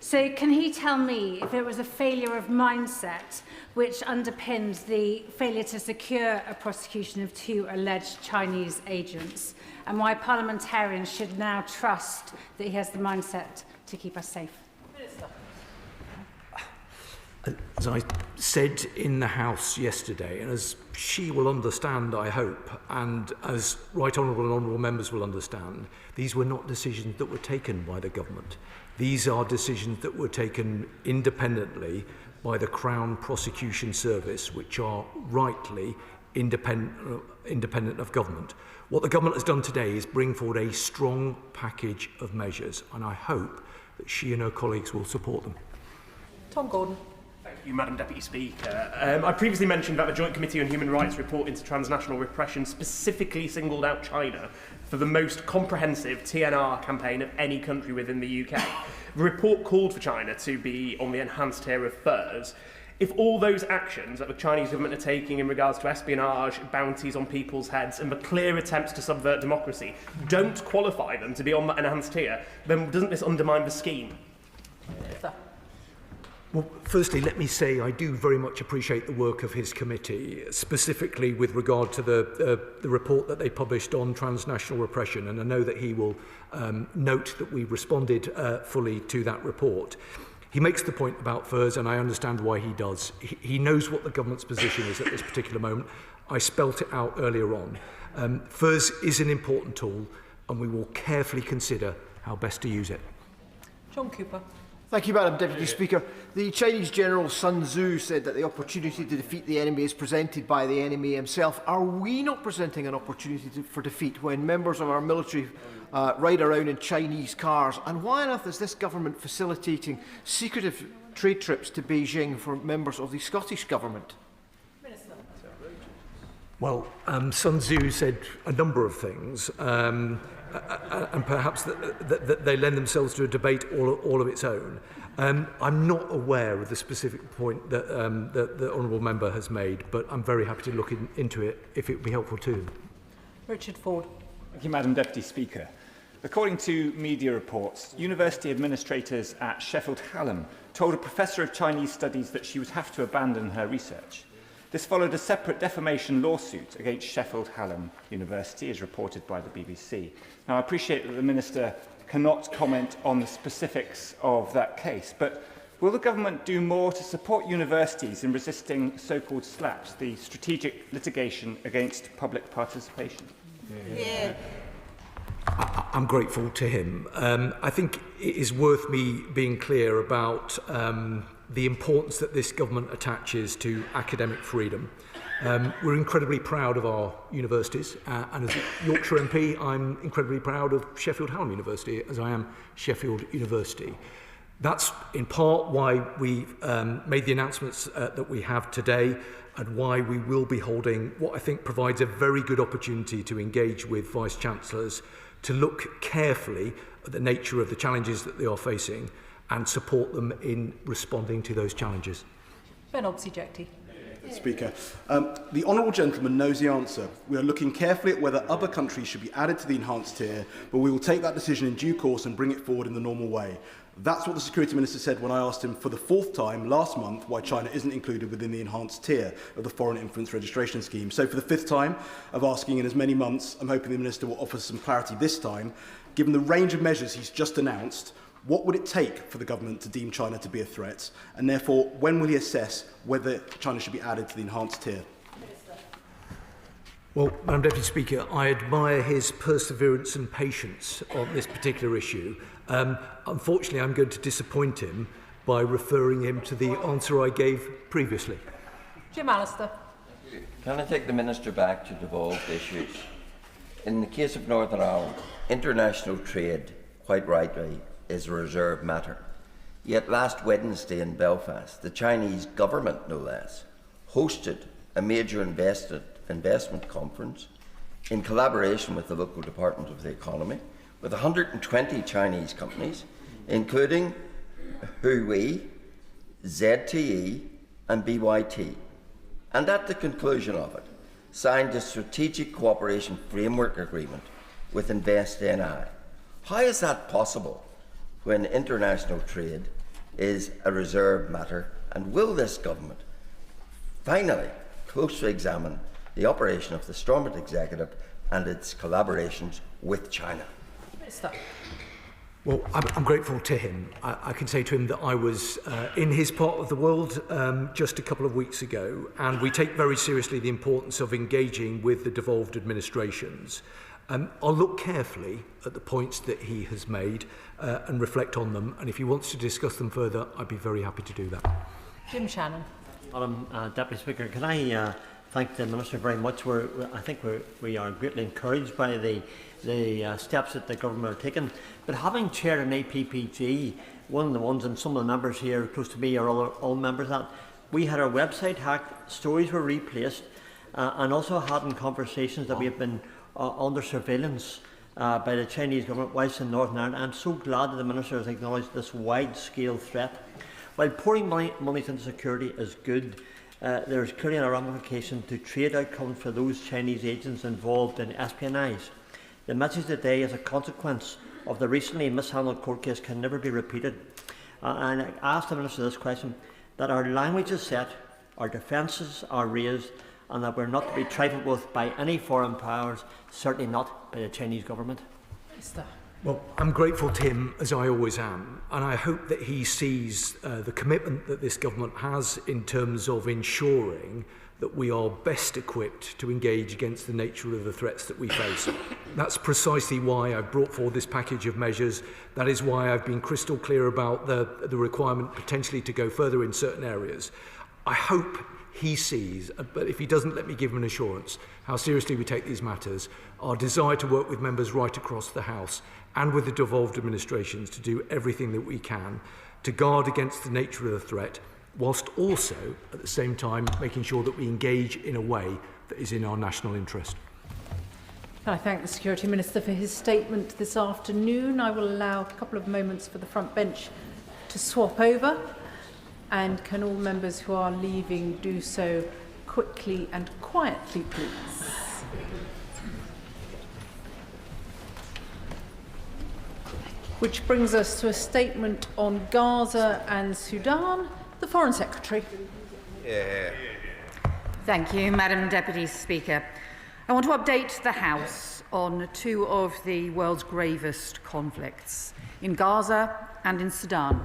S25: So can he tell me if it was a failure of mindset which underpinned the failure to secure a prosecution of 2 alleged Chinese agents, and why parliamentarians should now trust that he has the mindset to keep us safe?
S18: As I said in the House yesterday, and as she will understand, I hope, and as Right Honourable and Honourable Members will understand, these were not decisions that were taken by the government. These are decisions that were taken independently by the Crown Prosecution Service, which are rightly independent of government. What the government has done today is bring forward a strong package of measures, and I hope that she and her colleagues will support them.
S16: Tom Gordon.
S26: Thank you, Madam Deputy Speaker. I previously mentioned that the Joint Committee on Human Rights report into transnational repression specifically singled out China for the most comprehensive TNR campaign of any country within the UK. The report called for China to be on the enhanced tier of furs. If all those actions that the Chinese government are taking in regards to espionage, bounties on people's heads, and the clear attempts to subvert democracy don't qualify them to be on that enhanced tier, then doesn't this undermine the scheme?
S18: Well, firstly, let me say I do very much appreciate the work of his committee, specifically with regard to the report that they published on transnational repression, and I know that he will note that we responded fully to that report. He makes the point about FIRS, and I understand why he does. He knows what the government's position is at this particular moment. I spelt it out earlier on. FIRS is an important tool, and we will carefully consider how best to use it.
S15: John Cooper.
S1: Thank you, Madam Deputy Speaker. The Chinese General Sun Tzu said that the opportunity to defeat the enemy is presented by the enemy himself. Are we not presenting an opportunity for defeat when members of our military ride around in Chinese cars? And why on earth is this government facilitating secretive trade trips to Beijing for members of the Scottish Government?
S18: Well, Sun Tzu said a number of things, and perhaps that they lend themselves to a debate all of its own. I'm not aware of the specific point that the Honourable Member has made, but I'm very happy to look into it if it would be helpful to him.
S15: Richard Ford.
S2: Thank you, Madam Deputy Speaker. According to media reports, university administrators at Sheffield Hallam told a professor of Chinese studies that she would have to abandon her research. This followed a separate defamation lawsuit against Sheffield Hallam University, as reported by the BBC. Now, I appreciate that the Minister cannot comment on the specifics of that case, but will the government do more to support universities in resisting so-called SLAPs, the strategic litigation against public participation?
S15: Yeah.
S18: I'm grateful to him. I think it is worth me being clear about the importance that this government attaches to academic freedom. We're incredibly proud of our universities, and as Yorkshire MP, I'm incredibly proud of Sheffield Hallam University, as I am Sheffield University. That's in part why we made the announcements that we have today, and why we will be holding what I think provides a very good opportunity to engage with Vice-Chancellors to look carefully at the nature of the challenges that they are facing and support them in responding to those challenges.
S15: Ben Obsi-Jecti.
S6: Speaker. The Honourable Gentleman knows the answer. We are looking carefully at whether other countries should be added to the enhanced tier, but we will take that decision in due course and bring it forward in the normal way. That's what the Security Minister said when I asked him for the 4th time last month why China isn't included within the enhanced tier of the Foreign Influence Registration Scheme. So for the 5th time of asking in as many months, I'm hoping the Minister will offer some clarity this time. Given the range of measures he's just announced, what would it take for the government to deem China to be a threat? And therefore, when will he assess whether China should be added to the enhanced tier?
S18: Well, Madam Deputy Speaker, I admire his perseverance and patience on this particular issue. Unfortunately, I'm going to disappoint him by referring him to the answer I gave previously.
S15: Jim Allister.
S9: Can I take the Minister back to devolved issues? In the case of Northern Ireland, international trade, quite rightly, is a reserved matter. Yet last Wednesday in Belfast, the Chinese government, no less, hosted a major investment conference in collaboration with the local Department of the Economy, with 120 Chinese companies, including Hui, ZTE and BYT. And at the conclusion of it, signed a strategic cooperation framework agreement with InvestNI. How is that possible when international trade is a reserved matter? And will this government finally closely examine the operation of the Stormont Executive and its collaborations with China?
S15: Minister.
S18: Well, I'm grateful to him. I can say to him that I was in his part of the world just a couple of weeks ago, and we take very seriously the importance of engaging with the devolved administrations. I'll look carefully at the points that he has made and reflect on them, and if he wants to discuss them further, I'd be very happy to do that.
S15: Jim Shannon.
S14: Madam Deputy Speaker, can I thank the Minister very much. I think we are greatly encouraged by the steps that the government are taking. But having chaired an APPG, one of the ones, and some of the members here close to me are all members of that, we had our website hacked, stories were replaced, and also had in conversations that we have been under surveillance by the Chinese government whilst in Northern Ireland. I'm so glad that the Minister has acknowledged this wide-scale threat. While pouring money into security is good, there is clearly a ramification to trade outcomes for those Chinese agents involved in espionage. The message today, as a consequence of the recently mishandled court case, can never be repeated. And I ask the Minister this question, that our language is set, our defences are raised, and that we're not to be trifled with by any foreign powers, certainly not by the Chinese government.
S18: Well, I'm grateful to him, as I always am, and I hope that he sees the commitment that this government has in terms of ensuring that we are best equipped to engage against the nature of the threats that we face. That's precisely why I've brought forward this package of measures. That is why I've been crystal clear about the requirement potentially to go further in certain areas. I hope he sees, but if he doesn't, let me give him an assurance, how seriously we take these matters, our desire to work with members right across the House and with the devolved administrations to do everything that we can to guard against the nature of the threat, whilst also, at the same time, making sure that we engage in a way that is in our national interest.
S16: I thank the Security Minister for his statement this afternoon. I will allow a couple of moments for the front bench to swap over. And can all members who are leaving do so quickly and quietly, please? Which brings us to a statement on Gaza and Sudan. The Foreign Secretary.
S3: Thank you, Madam Deputy Speaker. I want to update the House on two of the world's gravest conflicts, in Gaza and in Sudan.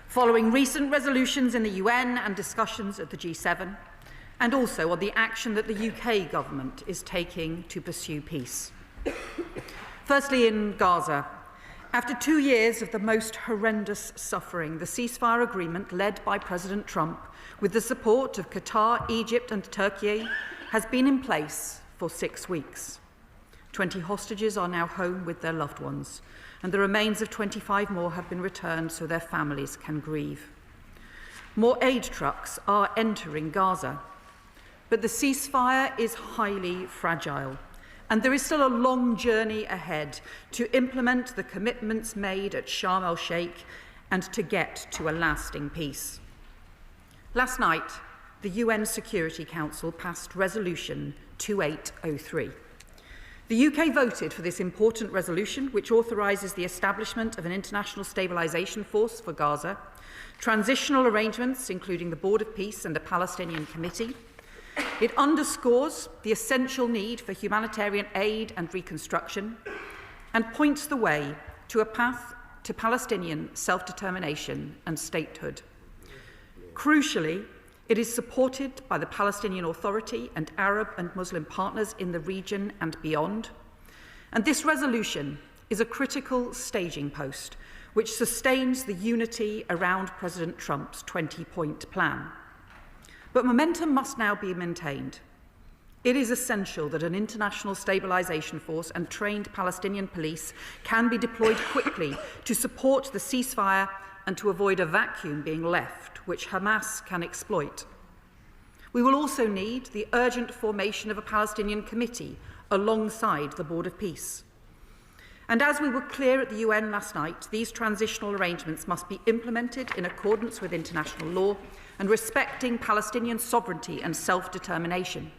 S3: Following recent resolutions in the UN and discussions at the G7, and also on the action that the UK government is taking to pursue peace. Firstly, in Gaza, after 2 years of the most horrendous suffering, the ceasefire agreement led by President Trump, with the support of Qatar, Egypt and Turkey, has been in place for 6 weeks. 20 hostages are now home with their loved ones, and the remains of 25 more have been returned so their families can grieve. More aid trucks are entering Gaza, but the ceasefire is highly fragile, and there is still a long journey ahead to implement the commitments made at Sharm el-Sheikh and to get to a lasting peace. Last night, the UN Security Council passed Resolution 2803. The UK voted for this important resolution, which authorises the establishment of an international stabilisation force for Gaza, transitional arrangements, including the Board of Peace and a Palestinian committee. It underscores the essential need for humanitarian aid and reconstruction, and points the way to a path to Palestinian self-determination and statehood. Crucially, it is supported by the Palestinian Authority and Arab and Muslim partners in the region and beyond. And this resolution is a critical staging post which sustains the unity around President Trump's 20-point plan. But momentum must now be maintained. It is essential that an international stabilisation force and trained Palestinian police can be deployed quickly to support the ceasefire and to avoid a vacuum being left, which Hamas can exploit. We will also need the urgent formation of a Palestinian committee alongside the Board of Peace. And as we were clear at the UN last night, these transitional arrangements must be implemented in accordance with international law and respecting Palestinian sovereignty and self-determination.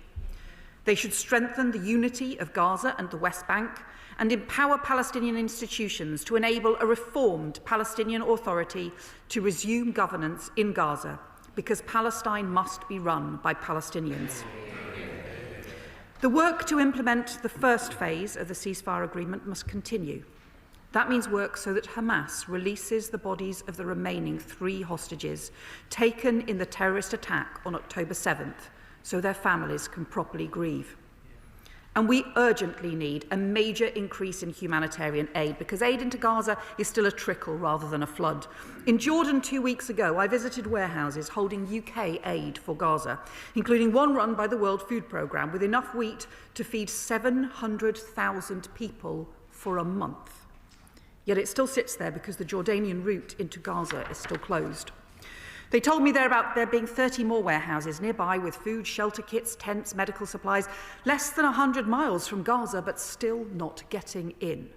S3: They should strengthen the unity of Gaza and the West Bank and empower Palestinian institutions to enable a reformed Palestinian Authority to resume governance in Gaza, because Palestine must be run by Palestinians. The work to implement the first phase of the ceasefire agreement must continue. That means work so that Hamas releases the bodies of the remaining 3 hostages taken in the terrorist attack on October 7th, so their families can properly grieve. And we urgently need a major increase in humanitarian aid, because aid into Gaza is still a trickle rather than a flood. In Jordan 2 weeks ago, I visited warehouses holding UK aid for Gaza, including one run by the World Food Programme, with enough wheat to feed 700,000 people for a month. Yet it still sits there because the Jordanian route into Gaza is still closed. They told me there being 30 more warehouses nearby with food, shelter kits, tents, medical supplies, less than 100 miles from Gaza, but still not getting in.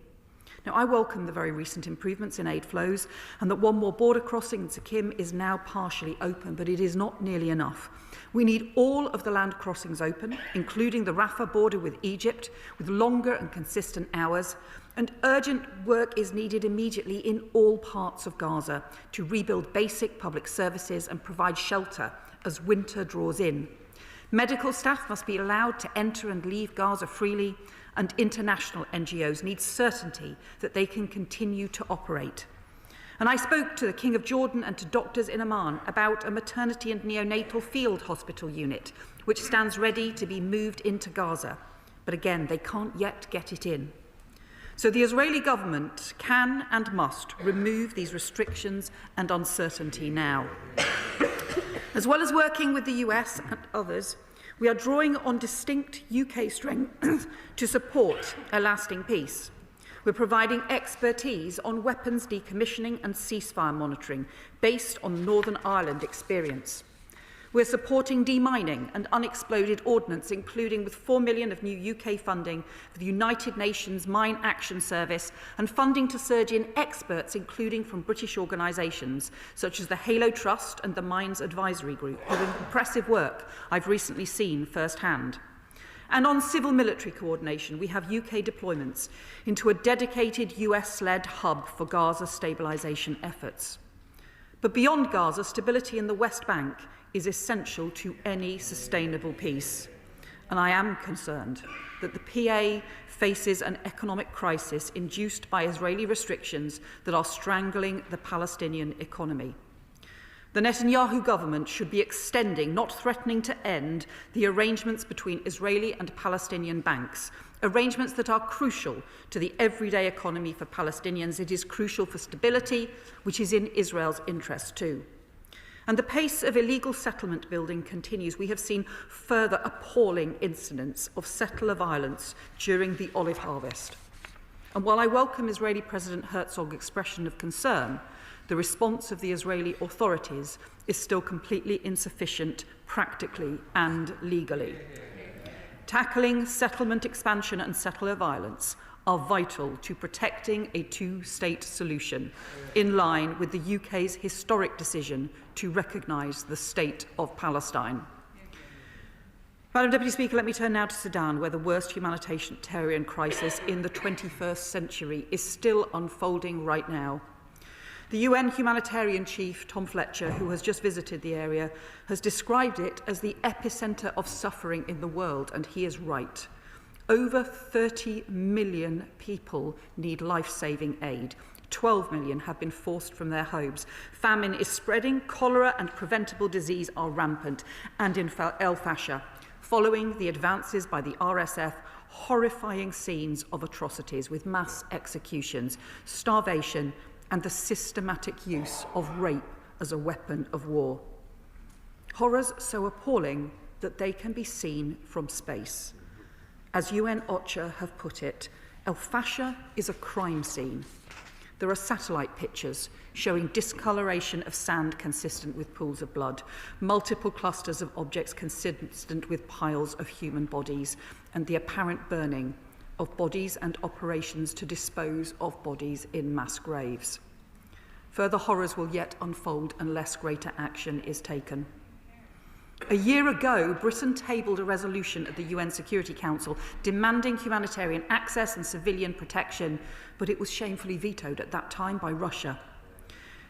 S3: Now, I welcome the very recent improvements in aid flows and that one more border crossing in Sikkim is now partially open, but it is not nearly enough. We need all of the land crossings open, including the Rafah border with Egypt, with longer and consistent hours, and urgent work is needed immediately in all parts of Gaza to rebuild basic public services and provide shelter as winter draws in. Medical staff must be allowed to enter and leave Gaza freely, and international NGOs need certainty that they can continue to operate. And I spoke to the King of Jordan and to doctors in Amman about a maternity and neonatal field hospital unit, which stands ready to be moved into Gaza. But again, they can't yet get it in. So the Israeli government can and must remove these restrictions and uncertainty now. As well as working with the US and others, we are drawing on distinct UK strength to support a lasting peace. We're providing expertise on weapons decommissioning and ceasefire monitoring based on Northern Ireland experience. We're supporting demining and unexploded ordnance, including with £4 million of new UK funding for the United Nations Mine Action Service and funding to surge in experts, including from British organisations such as the Halo Trust and the Mines Advisory Group, with impressive work I've recently seen firsthand. And on civil-military coordination, we have UK deployments into a dedicated US-led hub for Gaza stabilisation efforts. But beyond Gaza, stability in the West Bank is essential to any sustainable peace. And I am concerned that the PA faces an economic crisis induced by Israeli restrictions that are strangling the Palestinian economy. The Netanyahu government should be extending, not threatening to end, the arrangements between Israeli and Palestinian banks, arrangements that are crucial to the everyday economy for Palestinians. It is crucial for stability, which is in Israel's interest too. And the pace of illegal settlement building continues. We have seen further appalling incidents of settler violence during the olive harvest. And while I welcome Israeli President Herzog's expression of concern, the response of the Israeli authorities is still completely insufficient practically and legally. Tackling settlement expansion and settler violence are vital to protecting a two-state solution, in line with the UK's historic decision to recognise the State of Palestine. Madam Deputy Speaker, let me turn now to Sudan, where the worst humanitarian crisis in the 21st century is still unfolding right now. The UN humanitarian chief, Tom Fletcher, who has just visited the area, has described it as the epicentre of suffering in the world, and he is right. Over 30 million people need life-saving aid. 12 million have been forced from their homes. Famine is spreading, cholera and preventable disease are rampant, and in El Fasher, following the advances by the RSF, horrifying scenes of atrocities with mass executions, starvation, and the systematic use of rape as a weapon of war. Horrors so appalling that they can be seen from space. As UN OCHA have put it, El Fasher is a crime scene. There are satellite pictures showing discoloration of sand consistent with pools of blood, multiple clusters of objects consistent with piles of human bodies, and the apparent burning of bodies and operations to dispose of bodies in mass graves. Further horrors will yet unfold unless greater action is taken. A year ago, Britain tabled a resolution at the UN Security Council demanding humanitarian access and civilian protection, but it was shamefully vetoed at that time by Russia.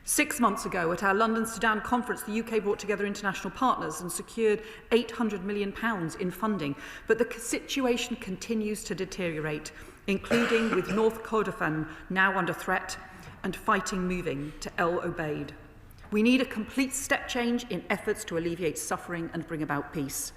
S3: 6 months ago, at our London Sudan conference, the UK brought together international partners and secured £800 million in funding, but the situation continues to deteriorate, including with North Kordofan now under threat and fighting moving to El Obeid. We need a complete step change in efforts to alleviate suffering and bring about peace.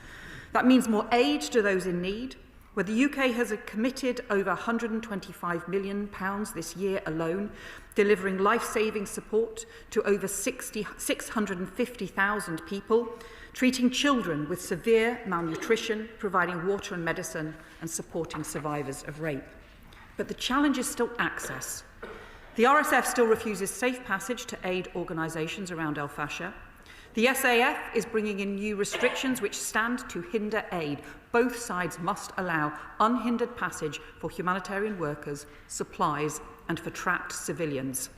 S3: That means more aid to those in need, where the UK has committed over £125 million this year alone, delivering life-saving support to over 650,000 people, treating children with severe malnutrition, providing water and medicine, and supporting survivors of rape. But the challenge is still access. The RSF still refuses safe passage to aid organisations around El Fasher. The SAF is bringing in new restrictions which stand to hinder aid. Both sides must allow unhindered passage for humanitarian workers, supplies and for trapped civilians.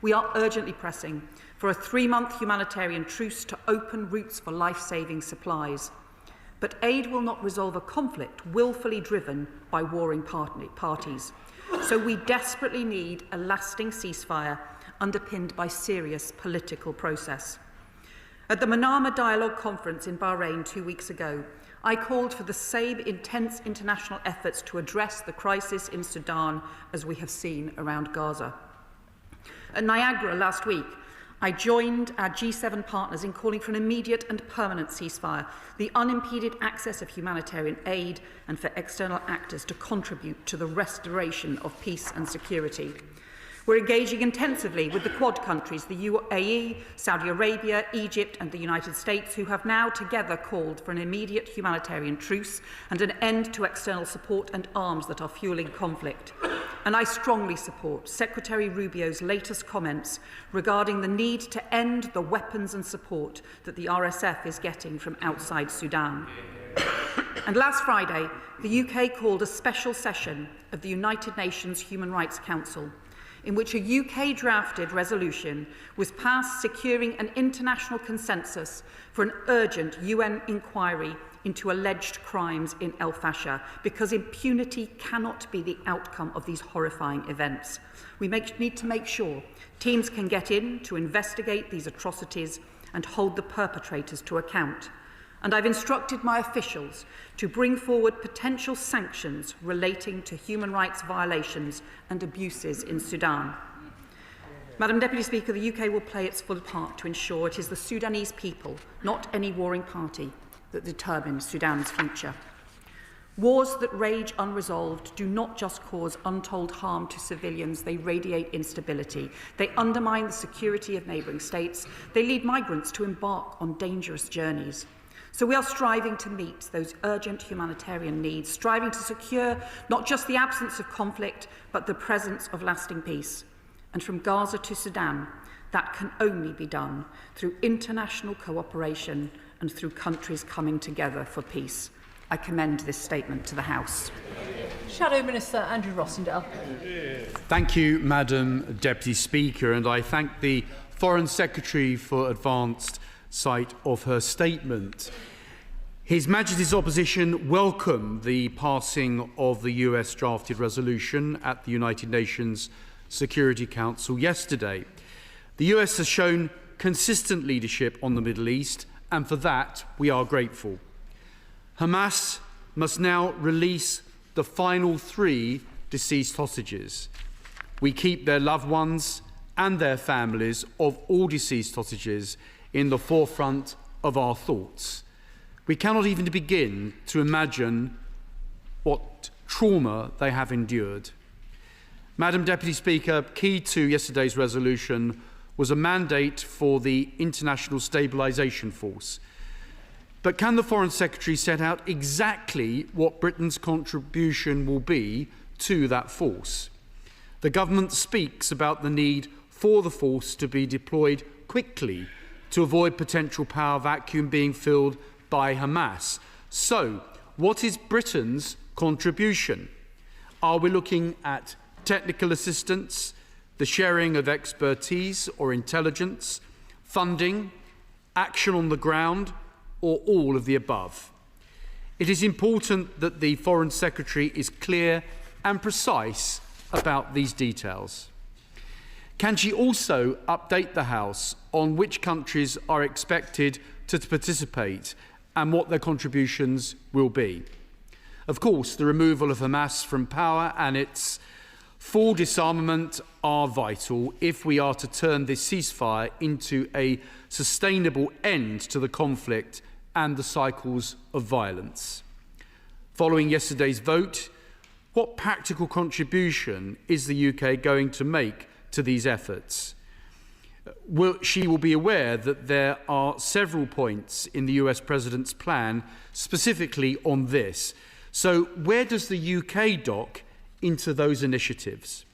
S3: We are urgently pressing for a 3-month humanitarian truce to open routes for life-saving supplies. But aid will not resolve a conflict willfully driven by warring parties. So we desperately need a lasting ceasefire underpinned by serious political process. At the Manama Dialogue Conference in Bahrain 2 weeks ago, I called for the same intense international efforts to address the crisis in Sudan as we have seen around Gaza. At Niagara last week, I joined our G7 partners in calling for an immediate and permanent ceasefire, the unimpeded access of humanitarian aid, and for external actors to contribute to the restoration of peace and security. We're engaging intensively with the Quad countries, the UAE, Saudi Arabia, Egypt and the United States, who have now together called for an immediate humanitarian truce and an end to external support and arms that are fueling conflict. And I strongly support Secretary Rubio's latest comments regarding the need to end the weapons and support that the RSF is getting from outside Sudan. And last Friday, the UK called a special session of the United Nations Human Rights Council, in which a UK-drafted resolution was passed securing an international consensus for an urgent UN inquiry into alleged crimes in El Fasher, because impunity cannot be the outcome of these horrifying events. We need to make sure teams can get in to investigate these atrocities and hold the perpetrators to account. And I've instructed my officials to bring forward potential sanctions relating to human rights violations and abuses in Sudan. Madam Deputy Speaker, the UK will play its full part to ensure it is the Sudanese people, not any warring party, that determines Sudan's future. Wars that rage unresolved do not just cause untold harm to civilians, they radiate instability. They undermine the security of neighbouring states. They lead migrants to embark on dangerous journeys. So we are striving to meet those urgent humanitarian needs, striving to secure not just the absence of conflict, but the presence of lasting peace. And from Gaza to Sudan, that can only be done through international cooperation and through countries coming together for peace. I commend this statement to the House.
S16: Shadow Minister Andrew Rossendale.
S4: Thank you, Madam Deputy Speaker, and I thank the Foreign Secretary for advanced sight of her statement. His Majesty's opposition welcomed the passing of the US drafted resolution at the United Nations Security Council yesterday. The US has shown consistent leadership on the Middle East, and for that we are grateful. Hamas must now release the final 3 deceased hostages. We keep their loved ones and their families of all deceased hostages in the forefront of our thoughts. We cannot even begin to imagine what trauma they have endured. Madam Deputy Speaker, key to yesterday's resolution was a mandate for the International Stabilisation Force. But can the Foreign Secretary set out exactly what Britain's contribution will be to that force? The government speaks about the need for the force to be deployed quickly to avoid potential power vacuum being filled by Hamas. So, what is Britain's contribution? Are we looking at technical assistance, the sharing of expertise or intelligence, funding, action on the ground, or all of the above? It is important that the Foreign Secretary is clear and precise about these details. Can she also update the House on which countries are expected to participate and what their contributions will be? Of course, the removal of Hamas from power and its full disarmament are vital if we are to turn this ceasefire into a sustainable end to the conflict and the cycles of violence. Following yesterday's vote, what practical contribution is the UK going to make to these efforts? She will be aware that there are several points in the US President's plan specifically on this. So where does the UK dock into those initiatives?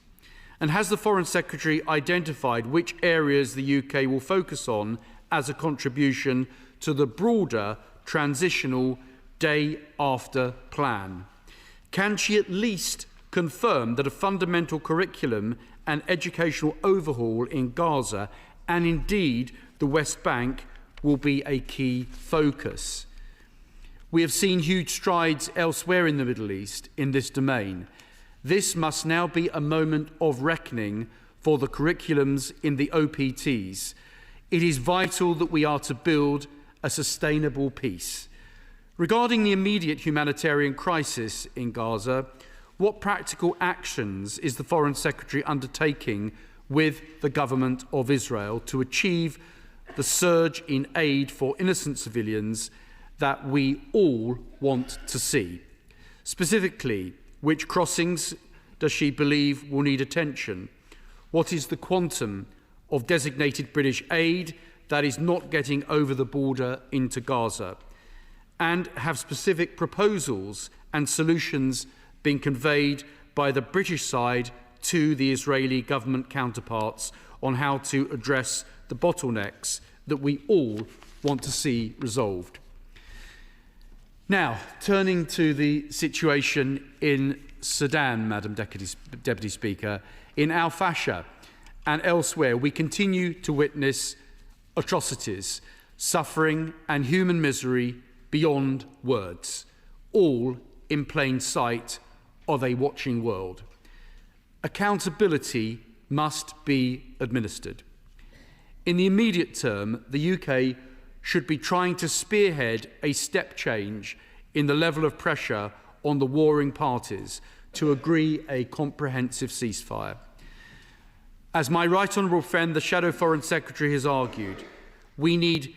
S4: And has the Foreign Secretary identified which areas the UK will focus on as a contribution to the broader transitional day-after plan? Can she at least confirm that a fundamental curriculum and educational overhaul in Gaza and indeed the West Bank will be a key focus. We have seen huge strides elsewhere in the Middle East in this domain. This must now be a moment of reckoning for the curriculums in the OPTs. It is vital that we are to build a sustainable peace. Regarding the immediate humanitarian crisis in Gaza, what practical actions is the Foreign Secretary undertaking with the government of Israel to achieve the surge in aid for innocent civilians that we all want to see? Specifically, which crossings does she believe will need attention? What is the quantum of designated British aid that is not getting over the border into Gaza? And have specific proposals and solutions been conveyed by the British side to the Israeli government counterparts on how to address the bottlenecks that we all want to see resolved? Now, turning to the situation in Sudan, Madam Deputy Speaker, in Al Fasher and elsewhere, we continue to witness atrocities, suffering and human misery beyond words, all in plain sight of a watching world. Accountability must be administered. In the immediate term, the UK should be trying to spearhead a step change in the level of pressure on the warring parties to agree a comprehensive ceasefire. As my right honourable friend, the Shadow Foreign Secretary, has argued, we need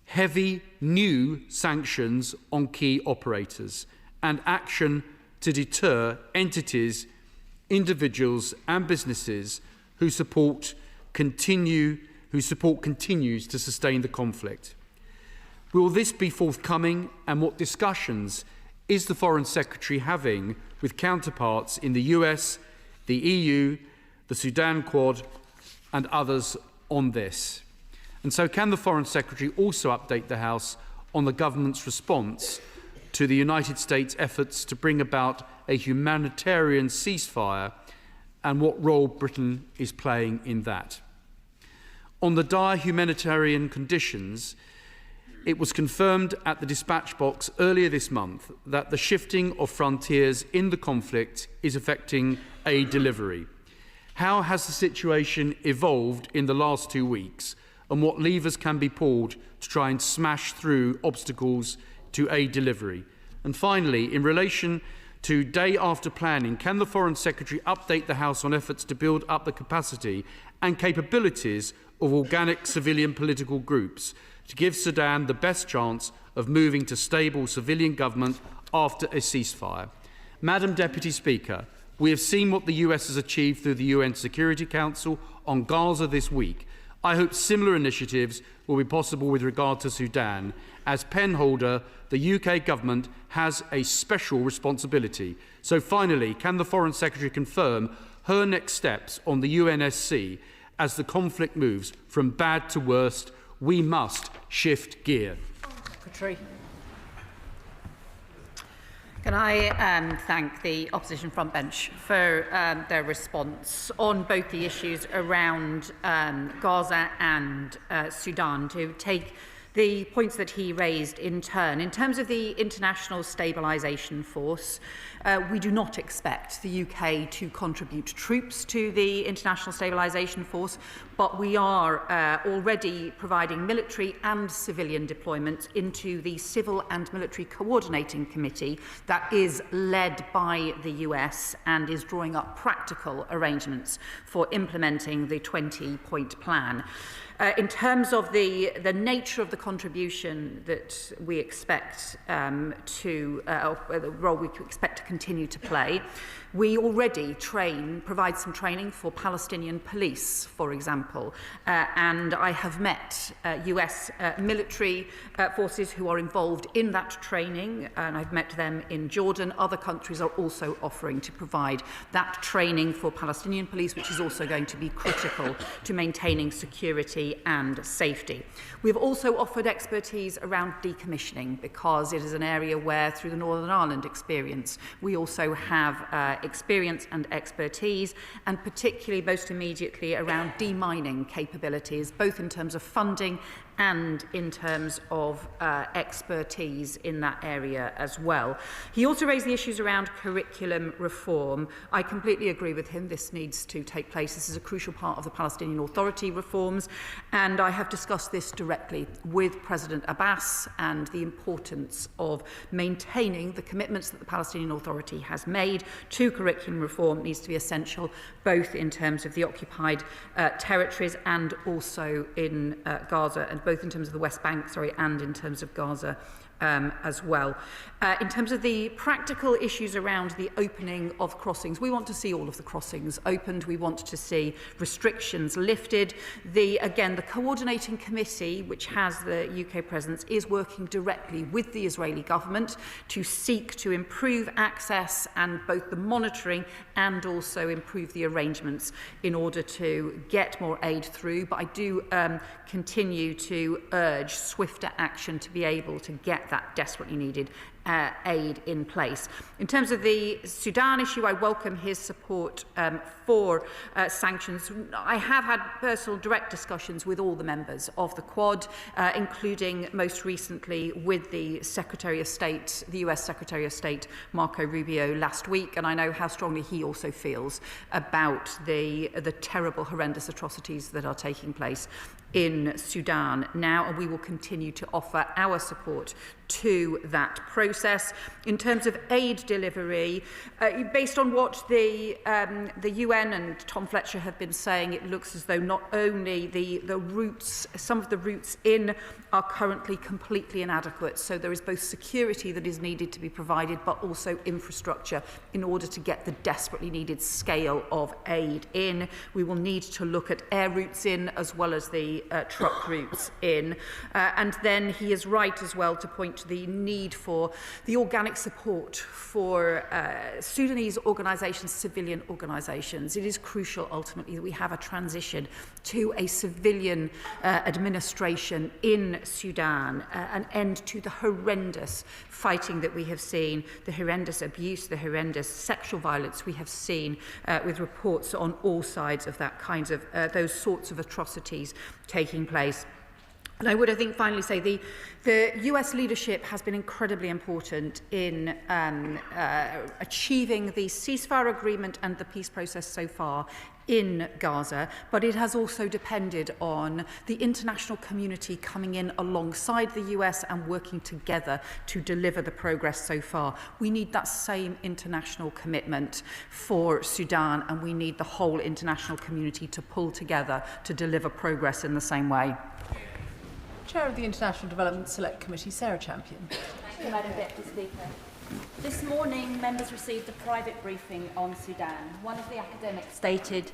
S4: heavy new sanctions on key operators and action to deter entities, individuals and businesses whose support continues to sustain the conflict. Will this be forthcoming, and what discussions is the Foreign Secretary having with counterparts in the US, the EU, the Sudan Quad and others on this? And so can the Foreign Secretary also update the House on the government's response to the United States' efforts to bring about a humanitarian ceasefire and what role Britain is playing in that? On the dire humanitarian conditions, it was confirmed at the dispatch box earlier this month that the shifting of frontiers in the conflict is affecting aid delivery. How has the situation evolved in the last 2 weeks, and what levers can be pulled to try and smash through obstacles to aid delivery? And finally, in relation to day after planning, can the Foreign Secretary update the House on efforts to build up the capacity and capabilities of organic civilian political groups to give Sudan the best chance of moving to stable civilian government after a ceasefire? Madam Deputy Speaker, we have seen what the US has achieved through the UN Security Council on Gaza this week. I hope similar initiatives will be possible with regard to Sudan. As penholder, the UK government has a special responsibility. So finally, can the Foreign Secretary confirm her next steps on the UNSC as the conflict moves from bad to worst? We must shift gear.
S3: Secretary. Can I thank the opposition front bench for their response on both the issues around Gaza and Sudan, to take the points that he raised in turn. In terms of the International Stabilisation Force, we do not expect the UK to contribute troops to the International Stabilisation Force, but we are already providing military and civilian deployment into the Civil and Military Coordinating Committee that is led by the US and is drawing up practical arrangements for implementing the 20-point plan. In terms of the nature of the contribution that we expect the role we expect to continue to play, we already provide some training for Palestinian police, for example, and I have met US military forces who are involved in that training, and I've met them in Jordan. Other countries are also offering to provide that training for Palestinian police, which is also going to be critical to maintaining security and safety. We've also offered expertise around decommissioning, because it is an area where, through the Northern Ireland experience, we also have experience and expertise, and particularly most immediately around demining capabilities, both in terms of funding and in terms of expertise in that area as well. He also raised the issues around curriculum reform. I completely agree with him. This needs to take place. This is a crucial part of the Palestinian Authority reforms, and I have discussed this directly with President Abbas and the importance of maintaining the commitments that the Palestinian Authority has made to curriculum reform. Needs to be essential, both in terms of the occupied territories and also in Gaza, and both in terms of the West Bank, and in terms of Gaza as well. In terms of the practical issues around the opening of crossings, we want to see all of the crossings opened. We want to see restrictions lifted. Again, the coordinating committee, which has the UK presence, is working directly with the Israeli government to seek to improve access and both the monitoring and also improve the arrangements in order to get more aid through. But I do continue to urge swifter action to be able to get that desperately needed aid in place. In terms of the Sudan issue, I welcome his support for sanctions. I have had personal direct discussions with all the members of the Quad, including most recently with the Secretary of State, the US Secretary of State, Marco Rubio, last week, and I know how strongly he also feels about the terrible, horrendous atrocities that are taking place in Sudan now, and we will continue to offer our support to that process. In terms of aid delivery, based on what the UN and Tom Fletcher have been saying, it looks as though not only the routes, some of the routes in are currently completely inadequate, so there is both security that is needed to be provided, but also infrastructure in order to get the desperately needed scale of aid in. We will need to look at air routes in as well as the truck routes in. And then he is right as well to point to the need for the organic support for Sudanese organisations, civilian organisations. It is crucial ultimately that we have a transition to a civilian administration in Sudan, an end to the horrendous fighting that we have seen, the horrendous abuse, the horrendous sexual violence we have seen with reports on all sides of that kinds of those sorts of atrocities taking place. And I would, I think, finally say the US leadership has been incredibly important in achieving the ceasefire agreement and the peace process so far in Gaza, but it has also depended on the international community coming in alongside the US and working together to deliver the progress so far. We need that same international commitment for Sudan, and we need the whole international community to pull together to deliver progress in the same way.
S16: Chair of the International Development Select Committee, Sarah Champion.
S5: Thank you, Madam Deputy Speaker. This morning, members received a private briefing on Sudan. One of the academics stated,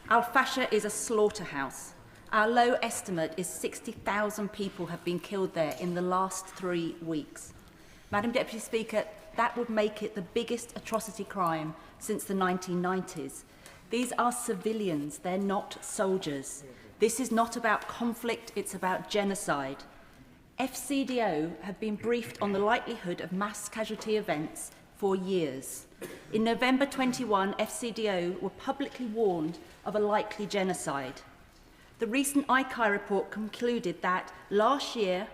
S5: Al-Fasher is a slaughterhouse. Our low estimate is 60,000 people have been killed there in the last 3 weeks. Madam Deputy Speaker, that would make it the biggest atrocity crime since the 1990s. These are civilians, they're not soldiers. This is not about conflict, it's about genocide. FCDO have been briefed on the likelihood of mass casualty events for years. In November 21, FCDO were publicly warned of a likely genocide. The recent ICAI report concluded that last year,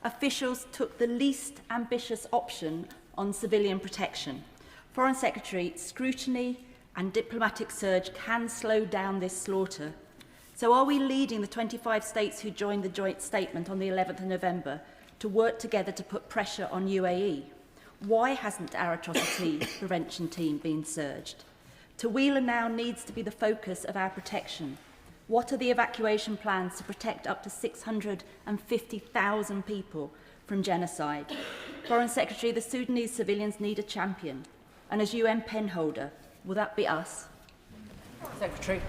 S5: officials took the least ambitious option on civilian protection. Foreign Secretary, scrutiny and diplomatic surge can slow down this slaughter. So are we leading the 25 states who joined the joint statement on the 11th of November to work together to put pressure on UAE? Why hasn't our atrocity prevention team been surged? Tawila now needs to be the focus of our protection. What are the evacuation plans to protect up to 650,000 people from genocide? Foreign Secretary, the Sudanese civilians need a champion. And as UN penholder, will that be us?
S16: Secretary.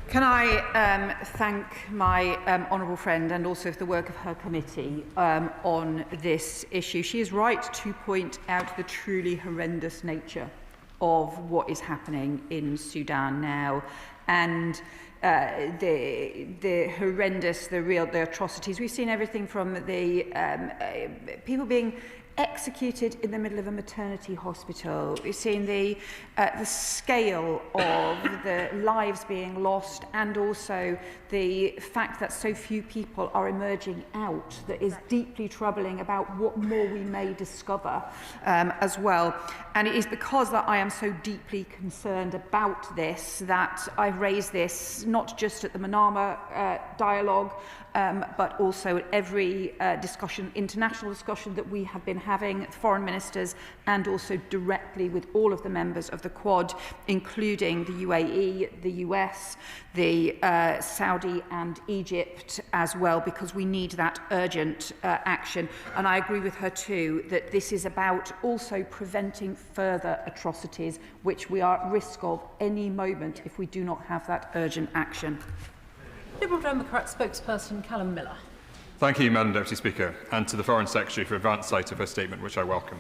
S3: Can I thank my honourable friend and also the work of her committee on this issue. She is right to point out the truly horrendous nature of what is happening in Sudan now, and the horrendous, the atrocities. We've seen everything from the people being executed in the middle of a maternity hospital. We've seen the scale of the lives being lost, and also the fact that so few people are emerging out, that is deeply troubling about what more we may discover as well. And it is because that I am so deeply concerned about this that I've raised this not just at the Manama dialogue, but also at every discussion, international discussion that we have been having, foreign ministers, and also directly with all of the members of the Quad, including the UAE, the US, the Saudi and Egypt as well, because we need that urgent action. And I agree with her too that this is about also preventing further atrocities, which we are at risk of any moment if we do not have that urgent action.
S16: Liberal Democrat spokesperson Callum Miller.
S7: Thank you, Madam Deputy Speaker, and to the Foreign Secretary for advance sight of her statement, which I welcome.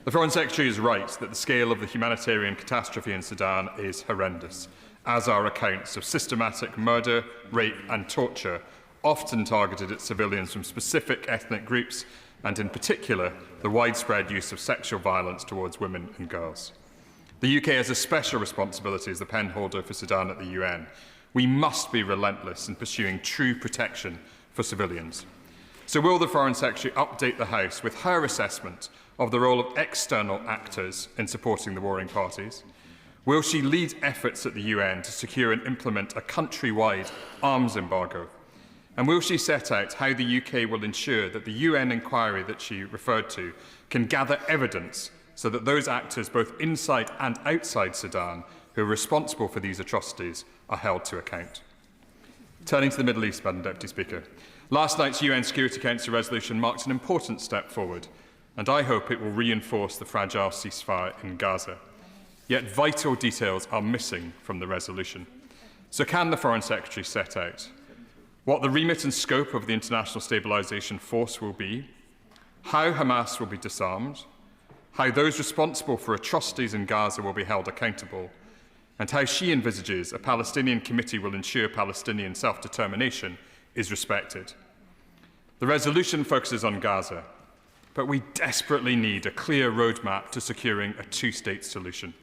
S7: The Foreign Secretary is right that the scale of the humanitarian catastrophe in Sudan is horrendous, as are accounts of systematic murder, rape and torture, often targeted at civilians from specific ethnic groups, and in particular, the widespread use of sexual violence towards women and girls. The UK has a special responsibility as the pen holder for Sudan at the UN. We must be relentless in pursuing true protection for civilians. So will the Foreign Secretary update the House with her assessment of the role of external actors in supporting the warring parties? Will she lead efforts at the UN to secure and implement a countrywide arms embargo? And will she set out how the UK will ensure that the UN inquiry that she referred to can gather evidence so that those actors both inside and outside Sudan who are responsible for these atrocities are held to account? Turning to the Middle East, Madam Deputy Speaker, last night's UN Security Council resolution marked an important step forward, and I hope it will reinforce the fragile ceasefire in Gaza. Yet vital details are missing from the resolution. So can the Foreign Secretary set out what the remit and scope of the International Stabilisation Force will be, how Hamas will be disarmed, how those responsible for atrocities in Gaza will be held accountable, and how she envisages a Palestinian committee will ensure Palestinian self-determination is respected. The resolution focuses on Gaza, but we desperately need a clear roadmap to securing a two-state solution.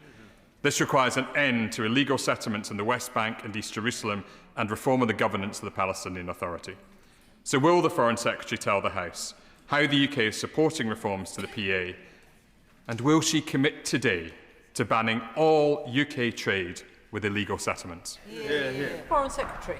S7: This requires an end to illegal settlements in the West Bank and East Jerusalem and reform of the governance of the Palestinian Authority. So will the Foreign Secretary tell the House how the UK is supporting reforms to the PA, and will she commit today to banning all UK trade with illegal settlements?
S16: Foreign Secretary.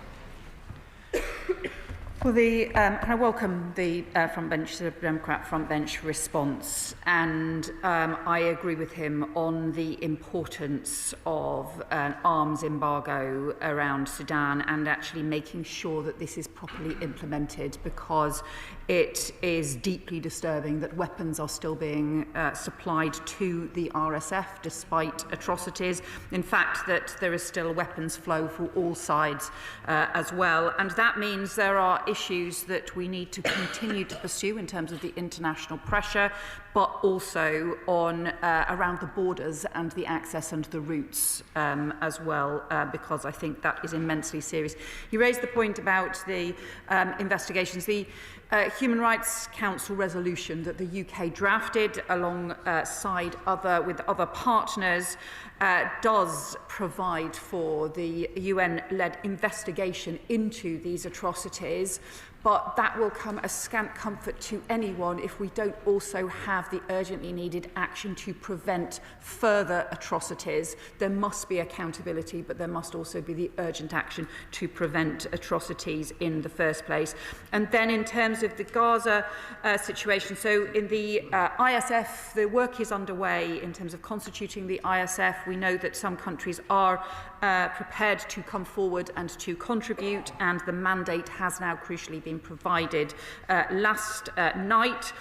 S3: Well, I welcome the the Democrat frontbench response, and I agree with him on the importance of an arms embargo around Sudan and actually making sure that this is properly implemented, because it is deeply disturbing that weapons are still being supplied to the RSF despite atrocities. In fact, that there is still a weapons flow for all sides as well, and that means there are issues that we need to continue to pursue in terms of the international pressure, but also on around the borders and the access and the routes as well, because I think that is immensely serious. You raised the point about the investigations. The Human Rights Council resolution that the UK drafted alongside with other partners does provide for the UN-led investigation into these atrocities, but that will come as scant comfort to anyone if we don't also have the urgently needed action to prevent further atrocities. There must be accountability, but there must also be the urgent action to prevent atrocities in the first place. And then in terms of the Gaza situation, so in the ISF, the work is underway in terms of constituting the ISF. We know that some countries are prepared to come forward and to contribute, and the mandate has now crucially been provided last night.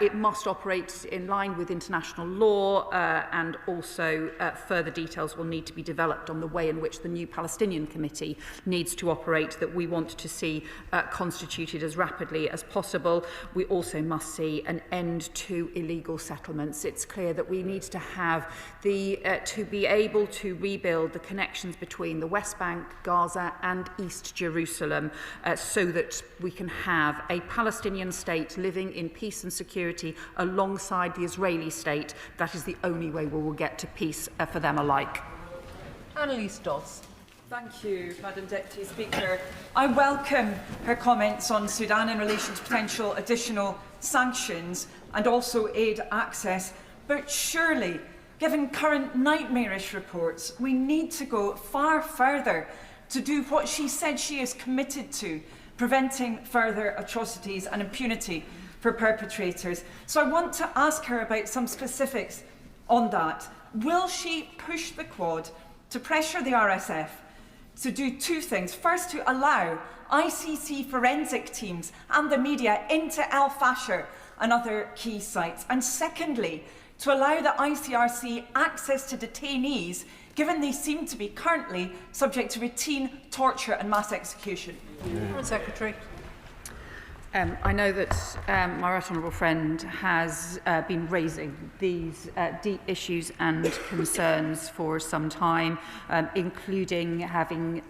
S3: It must operate in line with international law, and also further details will need to be developed on the way in which the new Palestinian committee needs to operate, that we want to see constituted as rapidly as possible. We also must see an end to illegal settlements. It's clear that we need to have to be able to rebuild the connections between the West Bank, Gaza and East Jerusalem, so that we can have a Palestinian state living in peace and security security alongside the Israeli state. That is the only way we will get to peace for them alike.
S16: Annalise Dodds.
S11: Thank you, Madam Deputy Speaker. I welcome her comments on Sudan in relation to potential additional sanctions and also aid access. But surely, given current nightmarish reports, we need to go far further to do what she said she is committed to, preventing further atrocities and impunity for perpetrators. So I want to ask her about some specifics on that. Will she push the Quad to pressure the RSF to do two things? First, to allow ICC forensic teams and the media into Al Fasher and other key sites. And secondly, to allow the ICRC access to detainees, given they seem to be currently subject to routine torture and mass execution.
S16: Secretary.
S3: I know that my right honourable friend has been raising these deep issues and concerns for some time, including having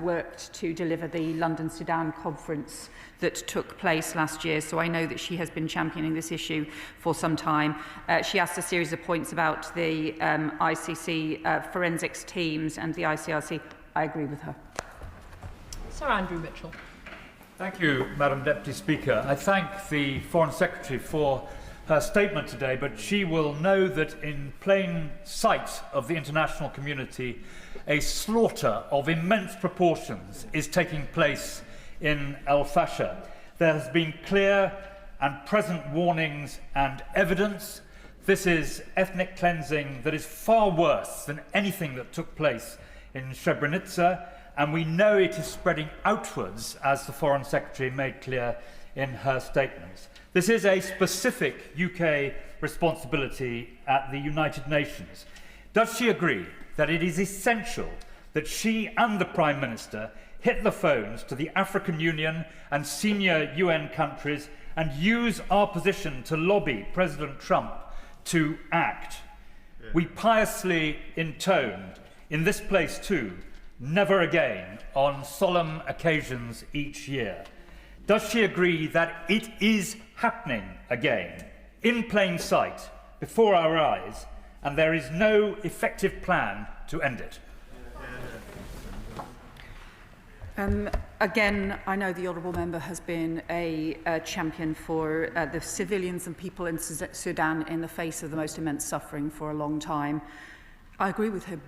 S3: worked to deliver the London Sudan conference that took place last year. So I know that she has been championing this issue for some time. She asked a series of points about the ICC forensics teams and the ICRC. I agree with her.
S16: Sir Andrew Mitchell.
S12: Thank you, Madam Deputy Speaker. I thank the Foreign Secretary for her statement today, but she will know that in plain sight of the international community, a slaughter of immense proportions is taking place in Al Fasher. There has been clear and present warnings and evidence. This is ethnic cleansing that is far worse than anything that took place in Srebrenica, and we know it is spreading outwards, as the Foreign Secretary made clear in her statements. This is a specific UK responsibility at the United Nations. Does she agree that it is essential that she and the Prime Minister hit the phones to the African Union and senior UN countries and use our position to lobby President Trump to act? We piously intoned, in this place too, never again, on solemn occasions each year. Does she agree that it is happening again, in plain sight, before our eyes, and there is no effective plan to end it?
S3: Again, I know the Honourable Member has been a champion for the civilians and people in Sudan in the face of the most immense suffering for a long time. I agree with him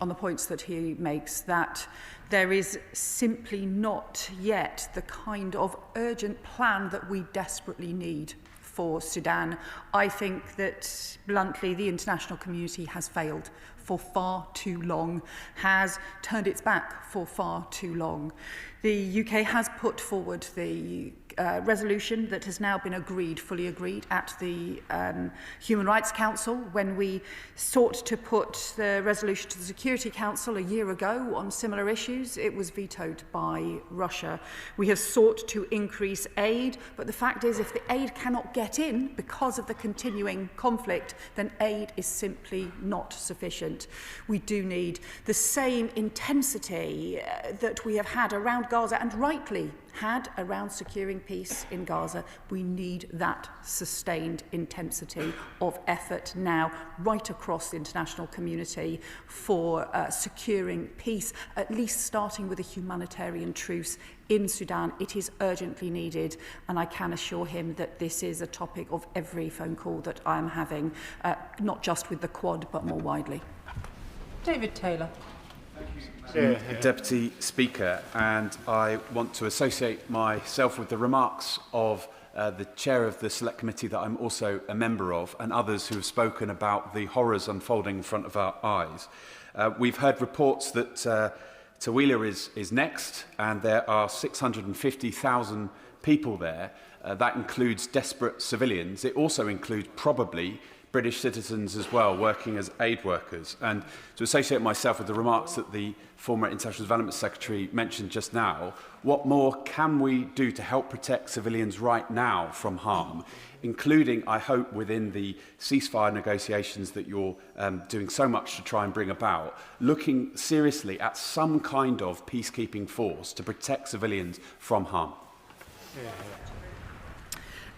S3: on the points that he makes, that there is simply not yet the kind of urgent plan that we desperately need for Sudan. I think that, bluntly, the international community has failed for far too long, has turned its back for far too long. The UK has put forward the resolution that has now been fully agreed at the Human Rights Council. When we sought to put the resolution to the Security Council a year ago on similar issues, it was vetoed by Russia. We have sought to increase aid, but the fact is, if the aid cannot get in because of the continuing conflict, then aid is simply not sufficient. We do need the same intensity that we have had around Gaza, and rightly had around securing peace in Gaza. We need that sustained intensity of effort now right across the international community for securing peace, at least starting with a humanitarian truce in Sudan. It is urgently needed, and I can assure him that this is a topic of every phone call that I'm having, not just with the Quad, but more widely.
S16: David Taylor.
S17: Deputy Speaker, and I want to associate myself with the remarks of the chair of the Select Committee that I'm also a member of, and others who have spoken about the horrors unfolding in front of our eyes. We've heard reports that Tawila is next, and there are 650,000 people there. That includes desperate civilians. It also includes probably British citizens as well, working as aid workers. And to associate myself with the remarks that the former International Development Secretary mentioned just now, what more can we do to help protect civilians right now from harm, including, I hope, within the ceasefire negotiations that you're doing so much to try and bring about, looking seriously at some kind of peacekeeping force to protect civilians from harm?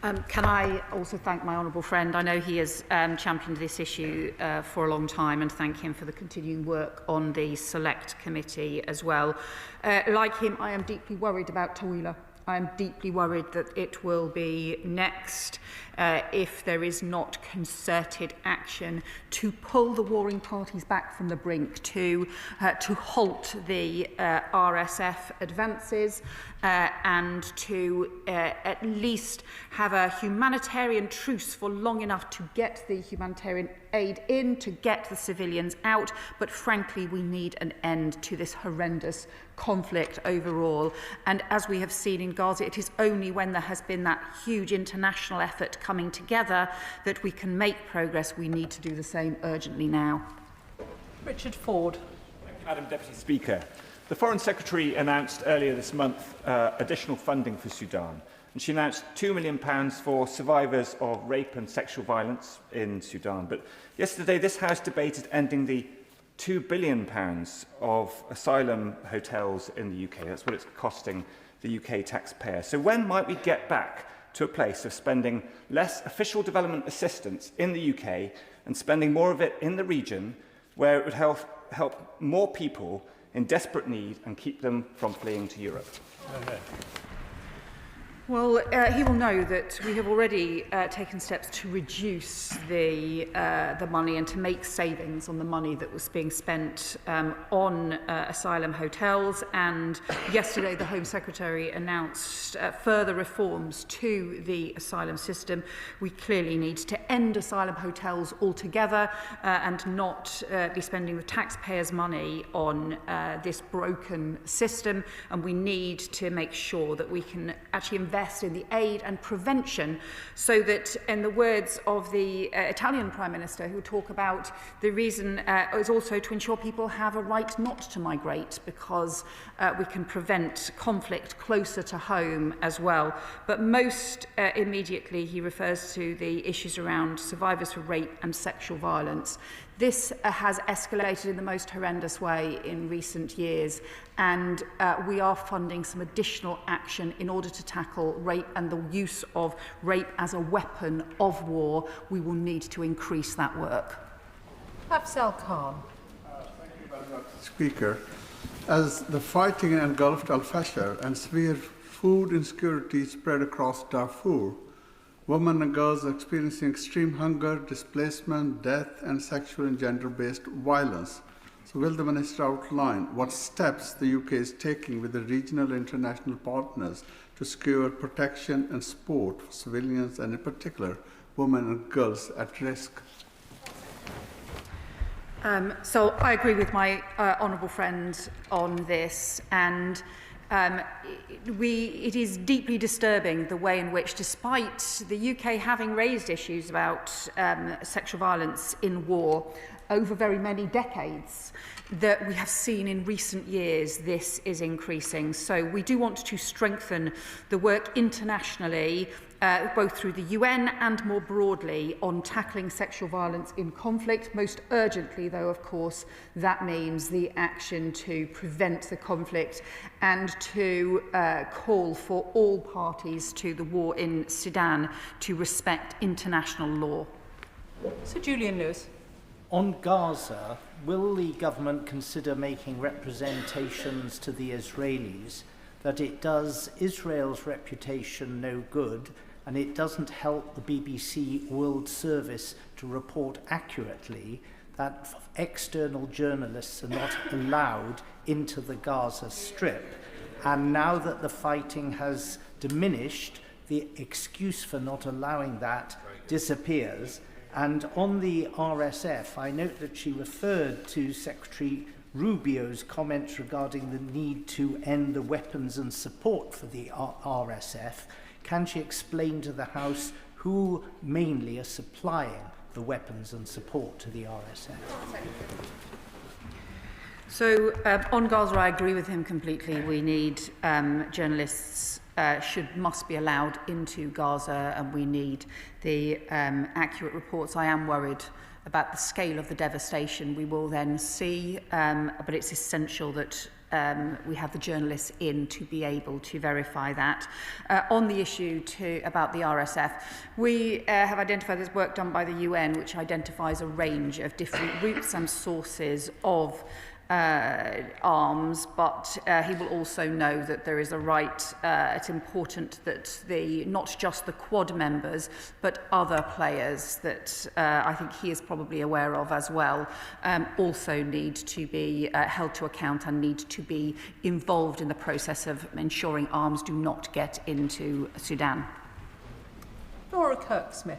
S3: Can I also thank my honourable friend? I know he has championed this issue for a long time, and thank him for the continuing work on the Select Committee as well. Like him, I am deeply worried about Tawila. I am deeply worried that it will be next if there is not concerted action to pull the warring parties back from the brink, to halt the RSF advances and to at least have a humanitarian truce for long enough to get the humanitarian aid in, to get the civilians out. But frankly, we need an end to this horrendous conflict overall. And as we have seen in Gaza, it is only when there has been that huge international effort coming together that we can make progress. We need to do the same urgently now.
S16: Richard Ford.
S2: Thank you, Madam Deputy Speaker. The Foreign Secretary announced earlier this month additional funding for Sudan. And she announced £2 million for survivors of rape and sexual violence in Sudan. But yesterday, this House debated ending the £2 billion of asylum hotels in the UK. That's what it's costing the UK taxpayer. So when might we get back to a place of spending less official development assistance in the UK and spending more of it in the region, where it would help more people in desperate need and keep them from fleeing to Europe?
S3: Well, he will know that we have already taken steps to reduce the money and to make savings on the money that was being spent on asylum hotels. And yesterday, the Home Secretary announced further reforms to the asylum system. We clearly need to end asylum hotels altogether and not be spending the taxpayers' money on this broken system. And we need to make sure that we can actually invest in the aid and prevention, so that, in the words of the Italian Prime Minister, who talk about the reason is also to ensure people have a right not to migrate, because we can prevent conflict closer to home as well. But most immediately, he refers to the issues around survivors of rape and sexual violence. This has escalated in the most horrendous way in recent years, and we are funding some additional action in order to tackle rape and the use of rape as a weapon of war. We will need to increase that work.
S16: Afzal Khan.
S8: Thank you very much, Speaker. As the fighting engulfed Al-Fashar and severe food insecurity spread across Darfur, women and girls are experiencing extreme hunger, displacement, death, and sexual and gender-based violence. So will the Minister outline what steps the UK is taking with the regional and international partners to secure protection and support for civilians, and in particular, women and girls at risk?
S3: So I agree with my honourable friend on this, and it is deeply disturbing the way in which, despite the UK having raised issues about sexual violence in war over very many decades, that we have seen in recent years this is increasing. So we do want to strengthen the work internationally, both through the UN and more broadly, on tackling sexual violence in conflict. Most urgently, though, of course, that means the action to prevent the conflict and to call for all parties to the war in Sudan to respect international law.
S16: Sir Julian Lewis.
S10: On Gaza, will the government consider making representations to the Israelis that it does Israel's reputation no good and it doesn't help the BBC World Service to report accurately, that external journalists are not allowed into the Gaza Strip? And now that the fighting has diminished, the excuse for not allowing that disappears. And on the RSF, I note that she referred to Secretary Rubio's comments regarding the need to end the weapons and support for the RSF. Can she explain to the House who mainly are supplying the weapons and support to the RSF?
S3: So on Gaza, I agree with him completely. We need journalists must be allowed into Gaza, and we need the accurate reports. I am worried about the scale of the devastation we will then see, but it's essential that we have the journalists in to be able to verify that. On the issue about the RSF, we have identified there's work done by the UN which identifies a range of different routes and sources of arms, but he will also know that there is a right, it's important that not just the Quad members, but other players that I think he is probably aware of as well, also need to be held to account and need to be involved in the process of ensuring arms do not get into Sudan.
S16: Laura Kirk-Smith.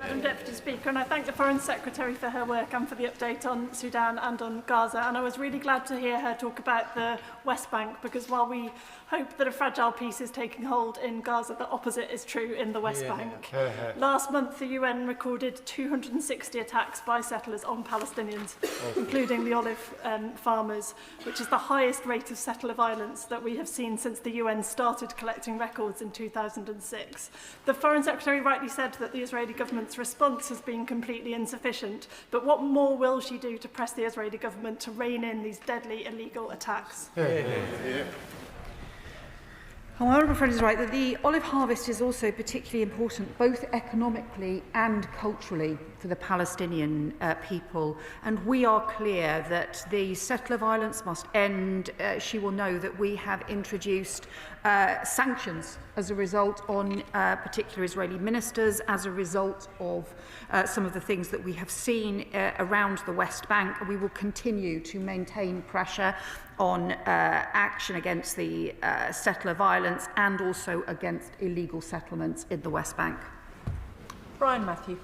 S13: Madam Deputy Speaker, and I thank the Foreign Secretary for her work and for the update on Sudan and on Gaza. And I was really glad to hear her talk about the West Bank, because while we hope that a fragile peace is taking hold in Gaza, the opposite is true in the West Bank. Last month, the UN recorded 260 attacks by settlers on Palestinians, including the olive farmers, which is the highest rate of settler violence that we have seen since the UN started collecting records in 2006. The Foreign Secretary rightly said that the Israeli government's response has been completely insufficient, but what more will she do to press the Israeli government to rein in these deadly illegal attacks?
S3: My honourable friend is right that the olive harvest is also particularly important, both economically and culturally, for the Palestinian people. And we are clear that the settler violence must end. She will know that we have introduced sanctions as a result on particular Israeli ministers, as a result of some of the things that we have seen around the West Bank. We will continue to maintain pressure on action against the settler violence and also against illegal settlements in the West Bank.
S16: Brian Matthew.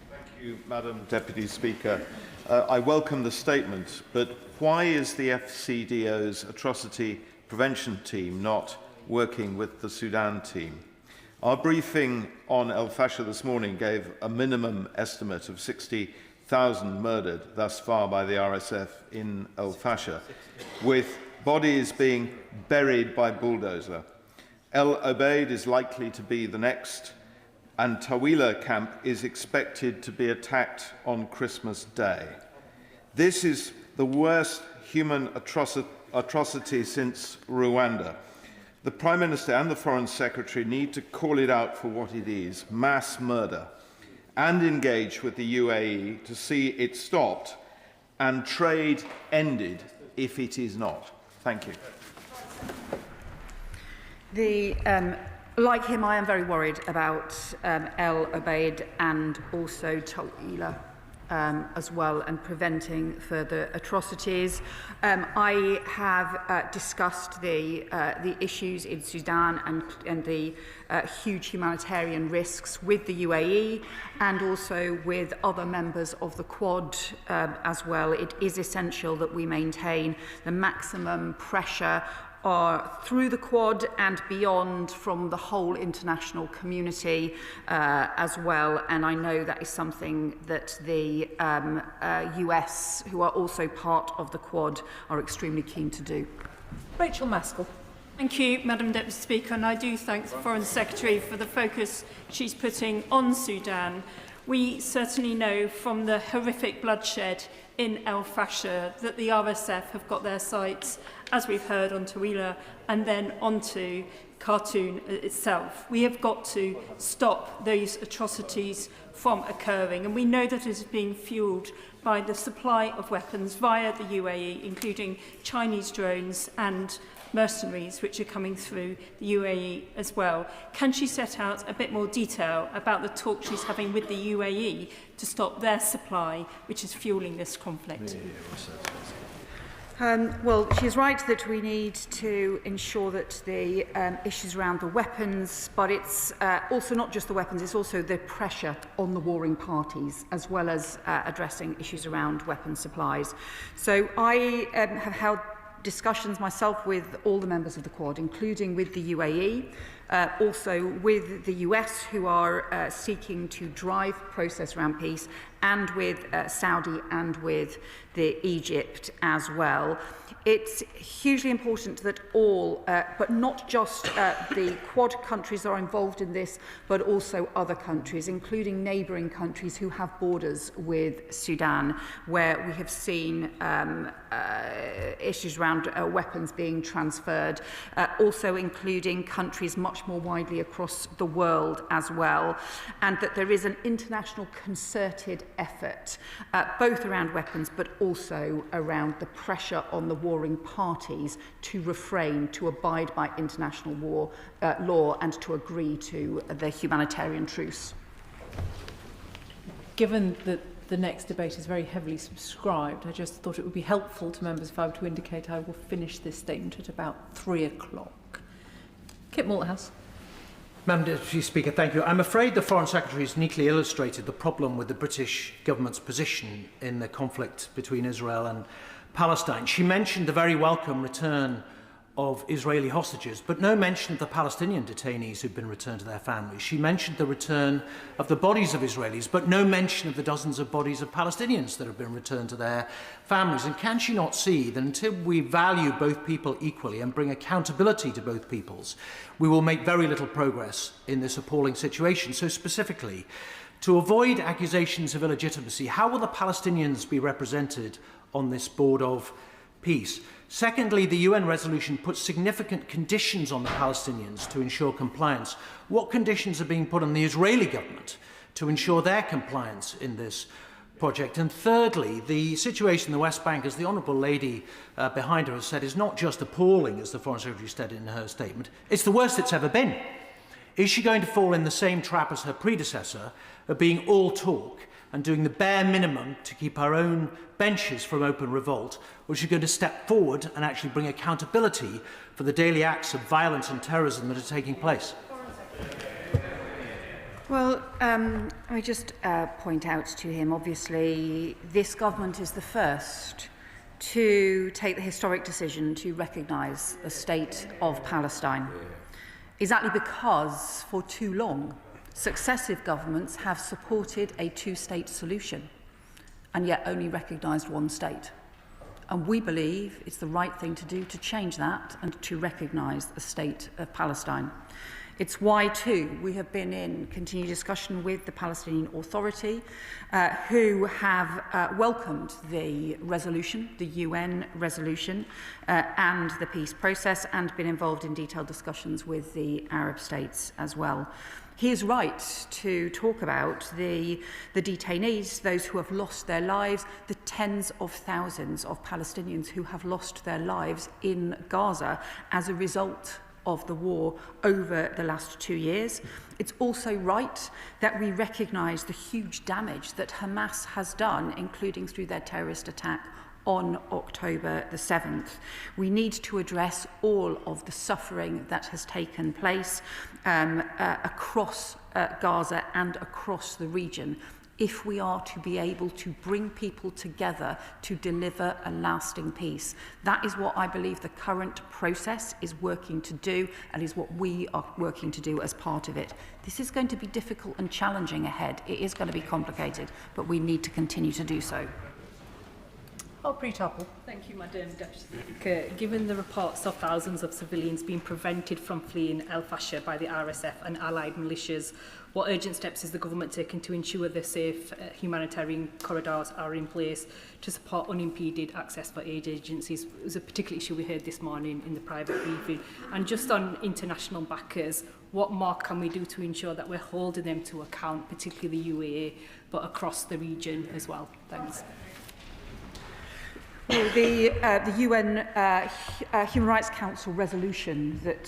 S19: Thank you, Madam Deputy Speaker. I welcome the statement, but why is the FCDO's atrocity prevention team not working with the Sudan team? Our briefing on El Fasher this morning gave a minimum estimate of 60,000 murdered thus far by the RSF in El Fasher, with bodies being buried by bulldozer. El Obeid is likely to be the next, and Tawila camp is expected to be attacked on Christmas Day. This is the worst human atrocity since Rwanda. The Prime Minister and the Foreign Secretary need to call it out for what it is, mass murder, and engage with the UAE to see it stopped and trade ended if it is not. Thank you.
S3: Like him, I am very worried about El Obeid and also Tawila as well, and preventing further atrocities. I have discussed the issues in Sudan and the huge humanitarian risks with the UAE and also with other members of the Quad as well. It is essential that we maintain the maximum pressure through the Quad and beyond from the whole international community as well. And I know that is something that the US, who are also part of the Quad, are extremely keen to do.
S16: Rachel Maskell.
S13: Thank you, Madam Deputy Speaker, and I do thank the Foreign Secretary for the focus she's putting on Sudan. We certainly know from the horrific bloodshed in El Fasher that the RSF have got their sights, as we've heard, on Tawila and then onto Khartoum itself. We have got to stop those atrocities from occurring, and we know that it is being fuelled by the supply of weapons via the UAE, including Chinese drones and mercenaries which are coming through the UAE as well. Can she set out a bit more detail about the talk she's having with the UAE to stop their supply, which is fuelling this conflict?
S3: Well, she's right that we need to ensure that the issues around the weapons, but it's also not just the weapons, it's also the pressure on the warring parties, as well as addressing issues around weapons supplies. So I have held discussions myself with all the members of the Quad, including with the UAE, also with the US, who are seeking to drive process around peace, and with Saudi and with Egypt as well. It's hugely important that all, but not just the Quad countries are involved in this, but also other countries, including neighbouring countries who have borders with Sudan, where we have seen issues around weapons being transferred, also including countries much more widely across the world as well, and that there is an international concerted effort, both around weapons, but also around the pressure on the warring parties to refrain, to abide by international law and to agree to the humanitarian truce.
S16: Given that the next debate is very heavily subscribed, I just thought it would be helpful to members if I were to indicate I will finish this statement at about 3 o'clock. Kit Malthouse.
S10: Madam Deputy Speaker, thank you. I'm afraid the Foreign Secretary has neatly illustrated the problem with the British government's position in the conflict between Israel and Palestine. She mentioned the very welcome return of Israeli hostages, but no mention of the Palestinian detainees who've been returned to their families. She mentioned the return of the bodies of Israelis, but no mention of the dozens of bodies of Palestinians that have been returned to their families. And can she not see that until we value both people equally and bring accountability to both peoples, we will make very little progress in this appalling situation? So specifically, to avoid accusations of illegitimacy, how will the Palestinians be represented on this board of peace? Secondly, the UN resolution puts significant conditions on the Palestinians to ensure compliance. What conditions are being put on the Israeli government to ensure their compliance in this project? And thirdly, the situation in the West Bank, as the Honourable Lady behind her has said, is not just appalling, as the Foreign Secretary said in her statement, it's the worst it's ever been. Is she going to fall in the same trap as her predecessor of being all talk and doing the bare minimum to keep our own benches from open revolt, or is she going to step forward and actually bring accountability for the daily acts of violence and terrorism that are taking place?
S3: Well, I just point out to him, obviously, this government is the first to take the historic decision to recognise the state of Palestine. Exactly because, for too long, successive governments have supported a two-state solution and yet only recognised one state. And we believe it's the right thing to do to change that and to recognise the state of Palestine. It's why, too, we have been in continued discussion with the Palestinian Authority, who have welcomed the resolution, the UN resolution, and the peace process, and been involved in detailed discussions with the Arab states as well. He is right to talk about the detainees, those who have lost their lives, the tens of thousands of Palestinians who have lost their lives in Gaza as a result of the war over the last 2 years. It's also right that we recognise the huge damage that Hamas has done, including through their terrorist attack on October the 7th. We need to address all of the suffering that has taken place across Gaza and across the region if we are to be able to bring people together to deliver a lasting peace. That is what I believe the current process is working to do, and is what we are working to do as part of it. This is going to be difficult and challenging ahead. It is going to be complicated, but we need to continue to do so.
S20: Thank you, Madam Deputy Speaker. Given the reports of thousands of civilians being prevented from fleeing El Fasher by the RSF and allied militias, what urgent steps is the government taking to ensure the safe humanitarian corridors are in place to support unimpeded access for aid agencies? It was a particular issue we heard this morning in the private briefing. And just on international backers, what more can we do to ensure that we're holding them to account, particularly the UAE, but across the region as well? Thanks.
S3: Well, the UN Human Rights Council resolution that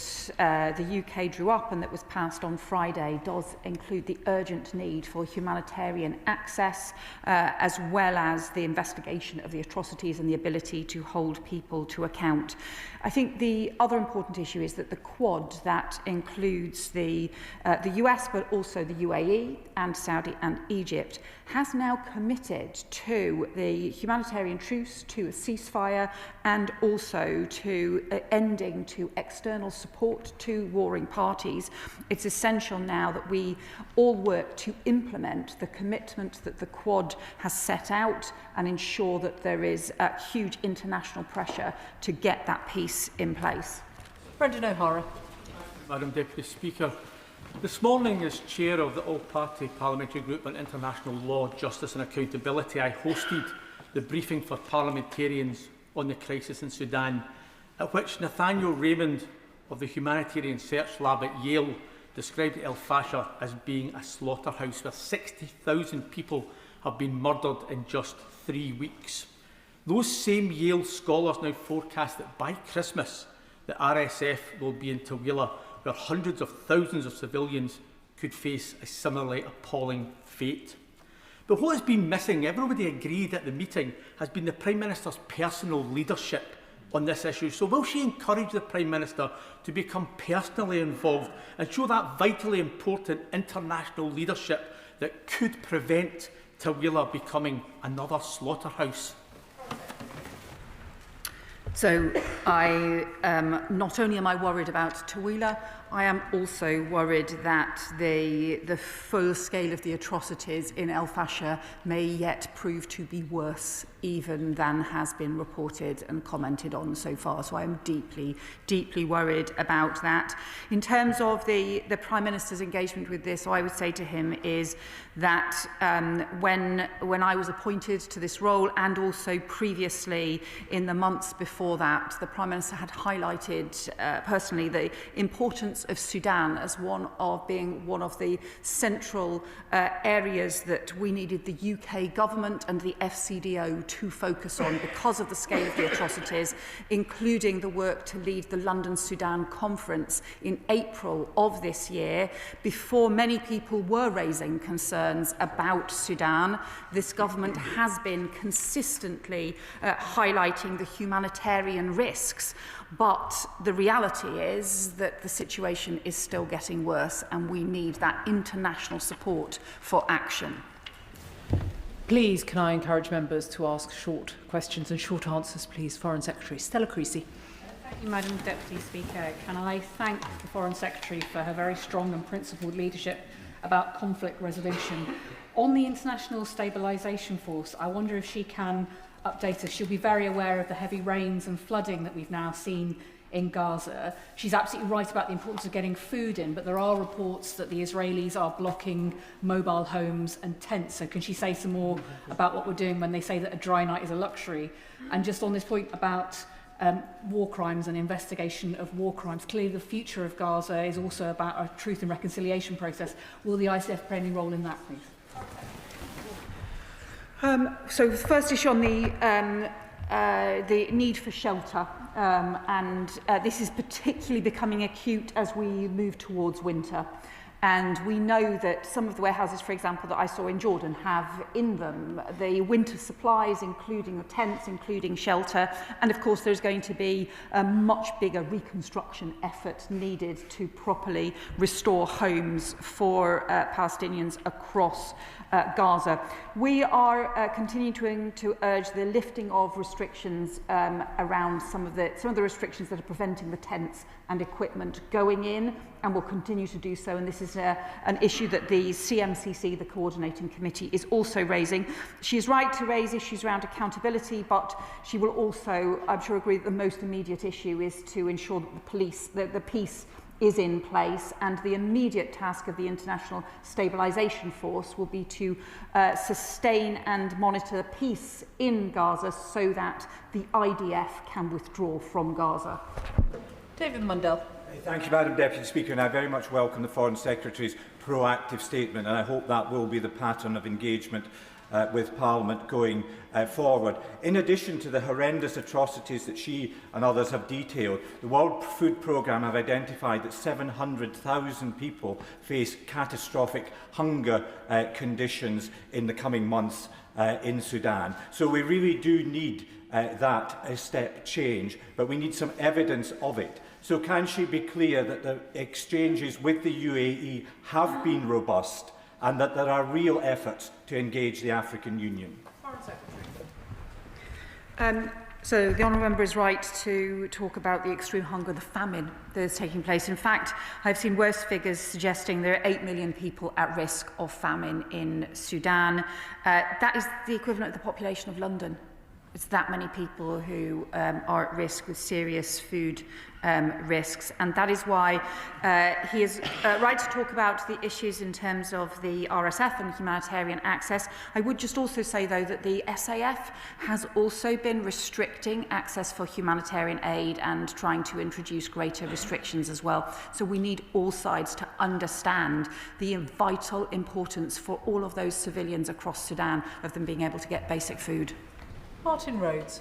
S3: the UK drew up and that was passed on Friday does include the urgent need for humanitarian access, as well as the investigation of the atrocities and the ability to hold people to account. I think the other important issue is that the Quad, that includes the US, but also the UAE and Saudi and Egypt, has now committed to the humanitarian truce, to a ceasefire and also to ending to external support to warring parties, it's essential now that we all work to implement the commitment that the Quad has set out and ensure that there is huge international pressure to get that peace in place.
S16: Brendan O'Hara.
S21: Madam Deputy Speaker, this morning as Chair of the All-Party Parliamentary Group on International Law, Justice and Accountability, I hosted the briefing for parliamentarians on the crisis in Sudan, at which Nathaniel Raymond of the Humanitarian Search Lab at Yale described El Fasher as being a slaughterhouse where 60,000 people have been murdered in just 3 weeks. Those same Yale scholars now forecast that by Christmas, the RSF will be in Tawila, where hundreds of thousands of civilians could face a similarly appalling fate. But what has been missing, everybody agreed at the meeting, has been the Prime Minister's personal leadership on this issue. So will she encourage the Prime Minister to become personally involved and show that vitally important international leadership that could prevent Tawila becoming another slaughterhouse?
S3: So not only am I worried about Tawila, I am also worried that the full scale of the atrocities in El Fasher may yet prove to be worse even than has been reported and commented on so far. So I am deeply, deeply worried about that. In terms of the Prime Minister's engagement with this, I would say to him is that when I was appointed to this role and also previously in the months before that, the Prime Minister had highlighted personally the importance of Sudan as being one of the central areas that we needed the UK government and the FCDO to focus on because of the scale of the atrocities, including the work to lead the London Sudan conference in April of this year. Before many people were raising concerns about Sudan, this government has been consistently highlighting the humanitarian risks. But the reality is that the situation is still getting worse and we need that international support for action.
S16: Please, can I encourage members to ask short questions and short answers, please? Foreign Secretary Stella Creasy.
S20: Thank you, Madam Deputy Speaker. Can I thank the Foreign Secretary for her very strong and principled leadership about conflict resolution. On the International Stabilisation Force, I wonder if she can update us. She'll be very aware of the heavy rains and flooding that we've now seen in Gaza. She's absolutely right about the importance of getting food in, but there are reports that the Israelis are blocking mobile homes and tents. So can she say some more about what we're doing when they say that a dry night is a luxury? And just on this point about war crimes and investigation of war crimes, clearly the future of Gaza is also about a truth and reconciliation process. Will the ICF play any role in that, please?
S3: So the first issue on the need for shelter, and this is particularly becoming acute as we move towards winter. And we know that some of the warehouses, for example, that I saw in Jordan have in them the winter supplies, including the tents, including shelter. And of course, there's going to be a much bigger reconstruction effort needed to properly restore homes for Palestinians across Gaza. We are continuing to urge the lifting of restrictions around some of the restrictions that are preventing the tents and equipment going in, and will continue to do so. And this is an issue that the CMCC, the Coordinating Committee, is also raising. She is right to raise issues around accountability, but she will also, I'm sure, agree that the most immediate issue is to ensure that the peace is in place, and the immediate task of the International Stabilisation Force will be to sustain and monitor peace in Gaza so that the IDF can withdraw from Gaza.
S16: David Mundell.
S22: Thank you, Madam Deputy Speaker, and I very much welcome the Foreign Secretary's proactive statement, and I hope that will be the pattern of engagement with Parliament going forward. In addition to the horrendous atrocities that she and others have detailed, the World Food Programme have identified that 700,000 people face catastrophic hunger conditions in the coming months in Sudan. So we really do need that step change, but we need some evidence of it. So can she be clear that the exchanges with the UAE have been robust and that there are real efforts to engage the African Union?
S3: So the honourable member is right to talk about the extreme hunger, the famine that is taking place. In fact, I've seen worse figures suggesting there are 8 million people at risk of famine in Sudan. That is the equivalent of the population of London. It's that many people who are at risk with serious food risks, and that is why he is right to talk about the issues in terms of the RSF and humanitarian access. I would just also say, though, that the SAF has also been restricting access for humanitarian aid and trying to introduce greater restrictions as well. So we need all sides to understand the vital importance for all of those civilians across Sudan of them being able to get basic food.
S16: Martin Rhodes.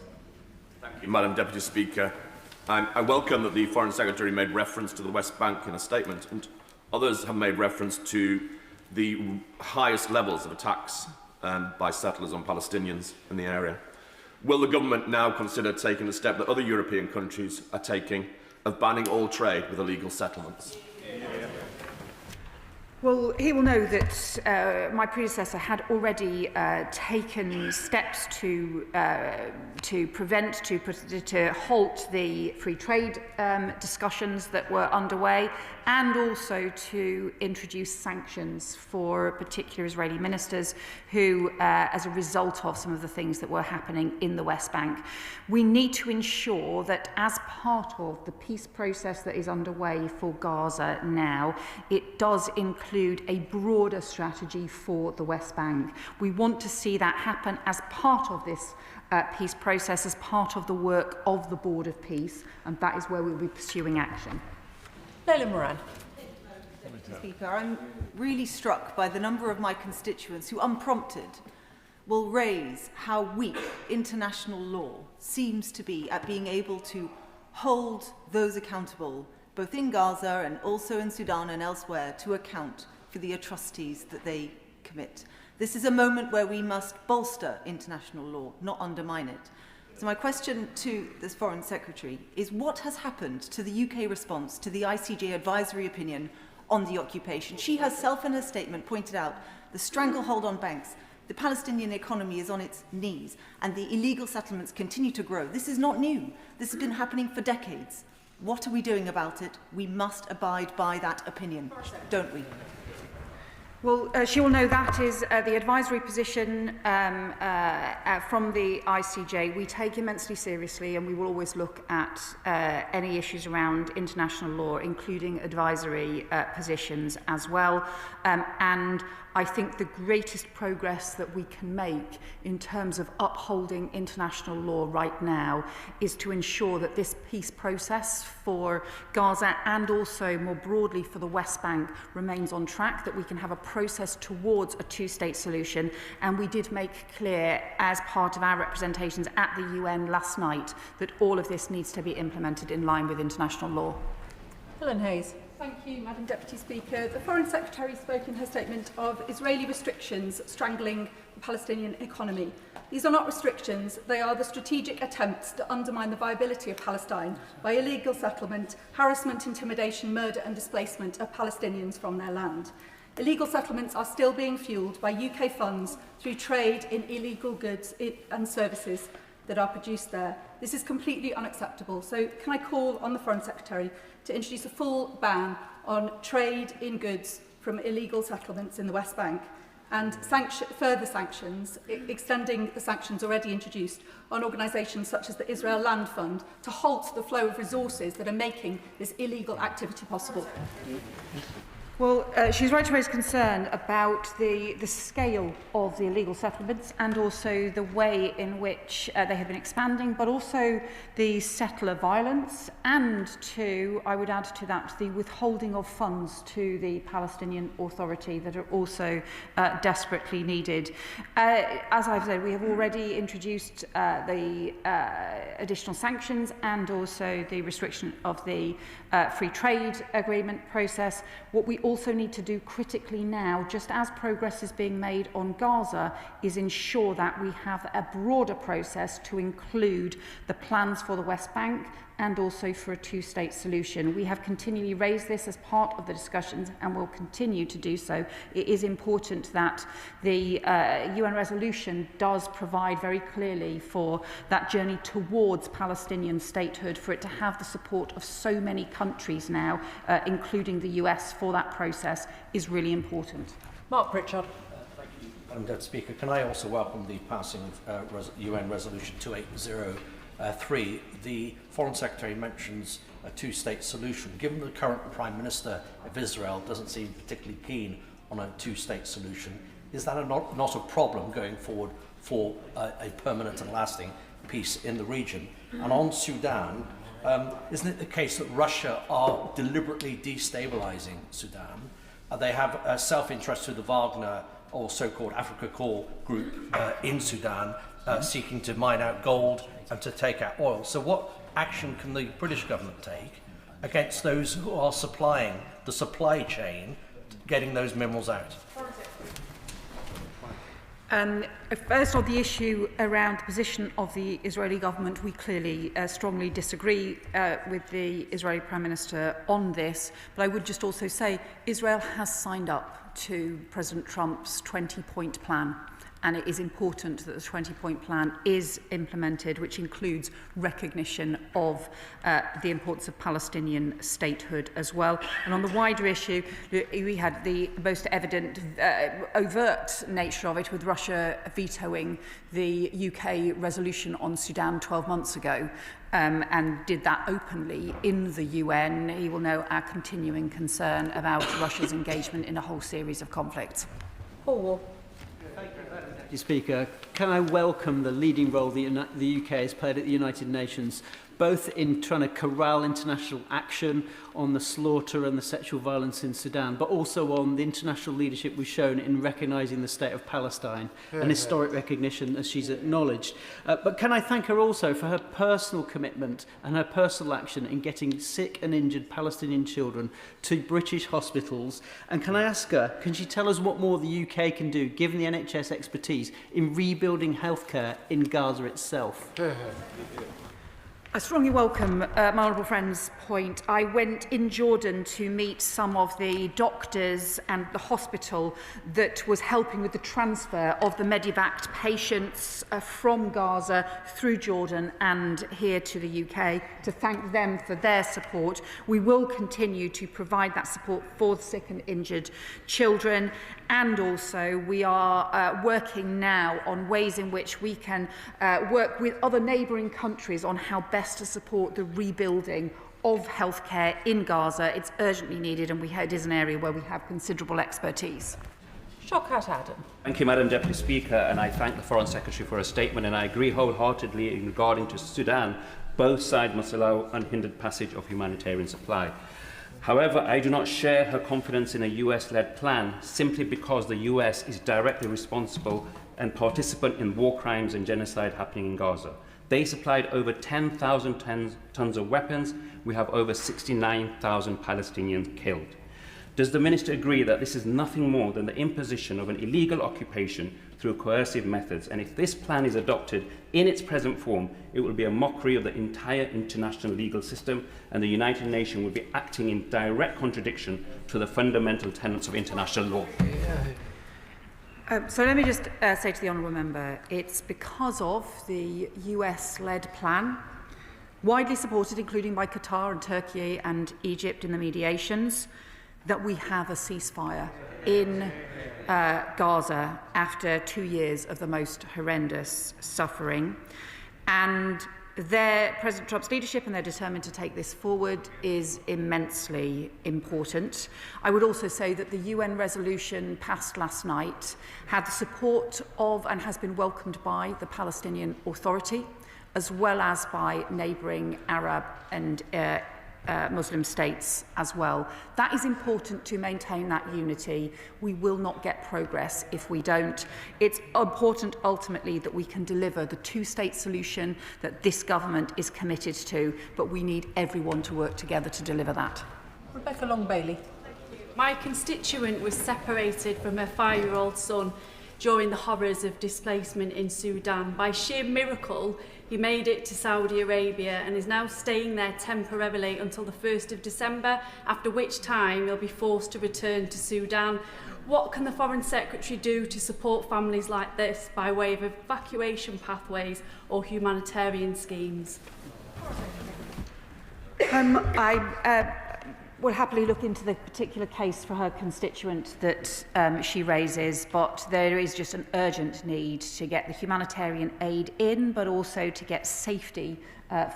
S1: Thank you, Madam Deputy Speaker. I welcome that the Foreign Secretary made reference to the West Bank in a statement, and others have made reference to the highest levels of attacks by settlers on Palestinians in the area. Will the government now consider taking the step that other European countries are taking of banning all trade with illegal settlements?
S3: Well, he will know that my predecessor had already taken steps to prevent, to halt the free trade discussions that were underway, and also to introduce sanctions for particular Israeli ministers who, as a result of some of the things that were happening in the West Bank. We need to ensure that as part of the peace process that is underway for Gaza now, it does include a broader strategy for the West Bank. We want to see that happen as part of this peace process, as part of the work of the Board of Peace, and that is where we will be pursuing action.
S16: Leila Moran.
S6: Mr. Speaker, I'm really struck by the number of my constituents who, unprompted, will raise how weak international law seems to be at being able to hold those accountable, both in Gaza and also in Sudan and elsewhere, to account for the atrocities that they commit. This is a moment where we must bolster international law, not undermine it. So my question to the Foreign Secretary is, what has happened to the UK response to the ICJ advisory opinion on the occupation? She herself in her statement pointed out the stranglehold on banks, the Palestinian economy is on its knees, and the illegal settlements continue to grow. This is not new. This has been happening for decades. What are we doing about it? We must abide by that opinion, don't we?
S3: Well, she will know that is the advisory position from the ICJ. We take immensely seriously, and we will always look at any issues around international law, including advisory positions as well. And I think the greatest progress that we can make in terms of upholding international law right now is to ensure that this peace process for Gaza and also more broadly for the West Bank remains on track, that we can have a process towards a two-state solution. And we did make clear as part of our representations at the UN last night that all of this needs to be implemented in line with international law.
S16: Helen Hayes.
S23: Thank you, Madam Deputy Speaker. The Foreign Secretary spoke in her statement of Israeli restrictions strangling the Palestinian economy. These are not restrictions, they are the strategic attempts to undermine the viability of Palestine by illegal settlement, harassment, intimidation, murder and displacement of Palestinians from their land. Illegal settlements are still being fuelled by UK funds through trade in illegal goods and services that are produced there. This is completely unacceptable. So can I call on the Foreign Secretary to introduce a full ban on trade in goods from illegal settlements in the West Bank, and further sanctions, extending the sanctions already introduced on organisations such as the Israel Land Fund to halt the flow of resources that are making this illegal activity possible?
S3: Well, she's right to raise concern about the scale of the illegal settlements and also the way in which they have been expanding, but also the settler violence and, to, I would add to that, the withholding of funds to the Palestinian Authority that are also desperately needed. As I've said, we have already introduced the additional sanctions and also the restriction of the free trade agreement process. What we also need to do critically now, just as progress is being made on Gaza, is ensure that we have a broader process to include the plans for the West Bank and also for a two-state solution. We have continually raised this as part of the discussions and will continue to do so. It is important that the UN resolution does provide very clearly for that journey towards Palestinian statehood, for it to have the support of so many countries now, including the US, for that process is really important.
S16: Mark Pritchard.
S9: Thank you, Madam Deputy Speaker. Can I also welcome the passing of UN Resolution 2803? The Foreign Secretary mentions a two-state solution. Given the current Prime Minister of Israel doesn't seem particularly keen on a two-state solution, is that not a problem going forward for a permanent and lasting peace in the region? And on Sudan, isn't it the case that Russia are deliberately destabilising Sudan? They have a self-interest through the Wagner or so-called Africa Corps group in Sudan, seeking to mine out gold and to take out oil. So what action can the British government take against those who are supplying the supply chain, getting those minerals out?
S3: First, on the issue around the position of the Israeli government, we clearly strongly disagree with the Israeli Prime Minister on this. But I would just also say Israel has signed up to President Trump's 20-point plan. And it is important that the 20-point plan is implemented, which includes recognition of the importance of Palestinian statehood as well. And on the wider issue, we had the most evident overt nature of it with Russia vetoing the UK resolution on Sudan 12 months ago. And did that openly in the UN. He will know our continuing concern about Russia's engagement in a whole series of conflicts.
S16: Paul.
S14: Mr. Speaker, can I welcome the leading role the UK has played at the United Nations, both in trying to corral international action on the slaughter and the sexual violence in Sudan, but also on the international leadership we've shown in recognising the state of Palestine, an historic recognition as she's acknowledged. But can I thank her also for her personal commitment and her personal action in getting sick and injured Palestinian children to British hospitals? And can I ask her, can she tell us what more the UK can do, given the NHS expertise, in rebuilding healthcare in Gaza itself?
S3: I strongly welcome my honourable friend's point. I went in Jordan to meet some of the doctors and the hospital that was helping with the transfer of the Medivac patients from Gaza through Jordan and here to the UK, to thank them for their support. We will continue to provide that support for the sick and injured children. And also we are working now on ways in which we can work with other neighbouring countries on how best to support the rebuilding of healthcare in Gaza. It's urgently needed, and it is an area where we have considerable expertise.
S16: Shawkat Adam.
S15: Thank you, Madam Deputy Speaker, and I thank the Foreign Secretary for her statement, and I agree wholeheartedly in regarding to Sudan. Both sides must allow unhindered passage of humanitarian supply. However, I do not share her confidence in a US-led plan simply because the US is directly responsible and participant in war crimes and genocide happening in Gaza. They supplied over 10,000 tons of weapons. We have over 69,000 Palestinians killed. Does the Minister agree that this is nothing more than the imposition of an illegal occupation through coercive methods? And if this plan is adopted in its present form, it will be a mockery of the entire international legal system, and the United Nations will be acting in direct contradiction to the fundamental tenets of international law.
S3: So let me just say to the honourable member, it's because of the US-led plan, widely supported, including by Qatar and Turkey and Egypt in the mediations, that we have a ceasefire in Gaza after 2 years of the most horrendous suffering. And President Trump's leadership, and they're determined to take this forward, is immensely important. I would also say that the UN resolution passed last night had the support of and has been welcomed by the Palestinian Authority, as well as by neighbouring Arab and Muslim states as well. That is important to maintain that unity. We will not get progress if we don't. It's important ultimately that we can deliver the two-state solution that this government is committed to, but we need everyone to work together to deliver that.
S16: Rebecca Long-Bailey.
S24: My constituent was separated from her 5-year-old son
S4: during the horrors of displacement in Sudan. By sheer miracle, he made it to Saudi Arabia and is now staying there temporarily until the 1st of December, after which time he'll be forced to return to Sudan. What can the Foreign Secretary do to support families like this by way of evacuation pathways or humanitarian schemes?
S3: I will happily look into the particular case for her constituent that she raises, but there is just an urgent need to get the humanitarian aid in, but also to get safety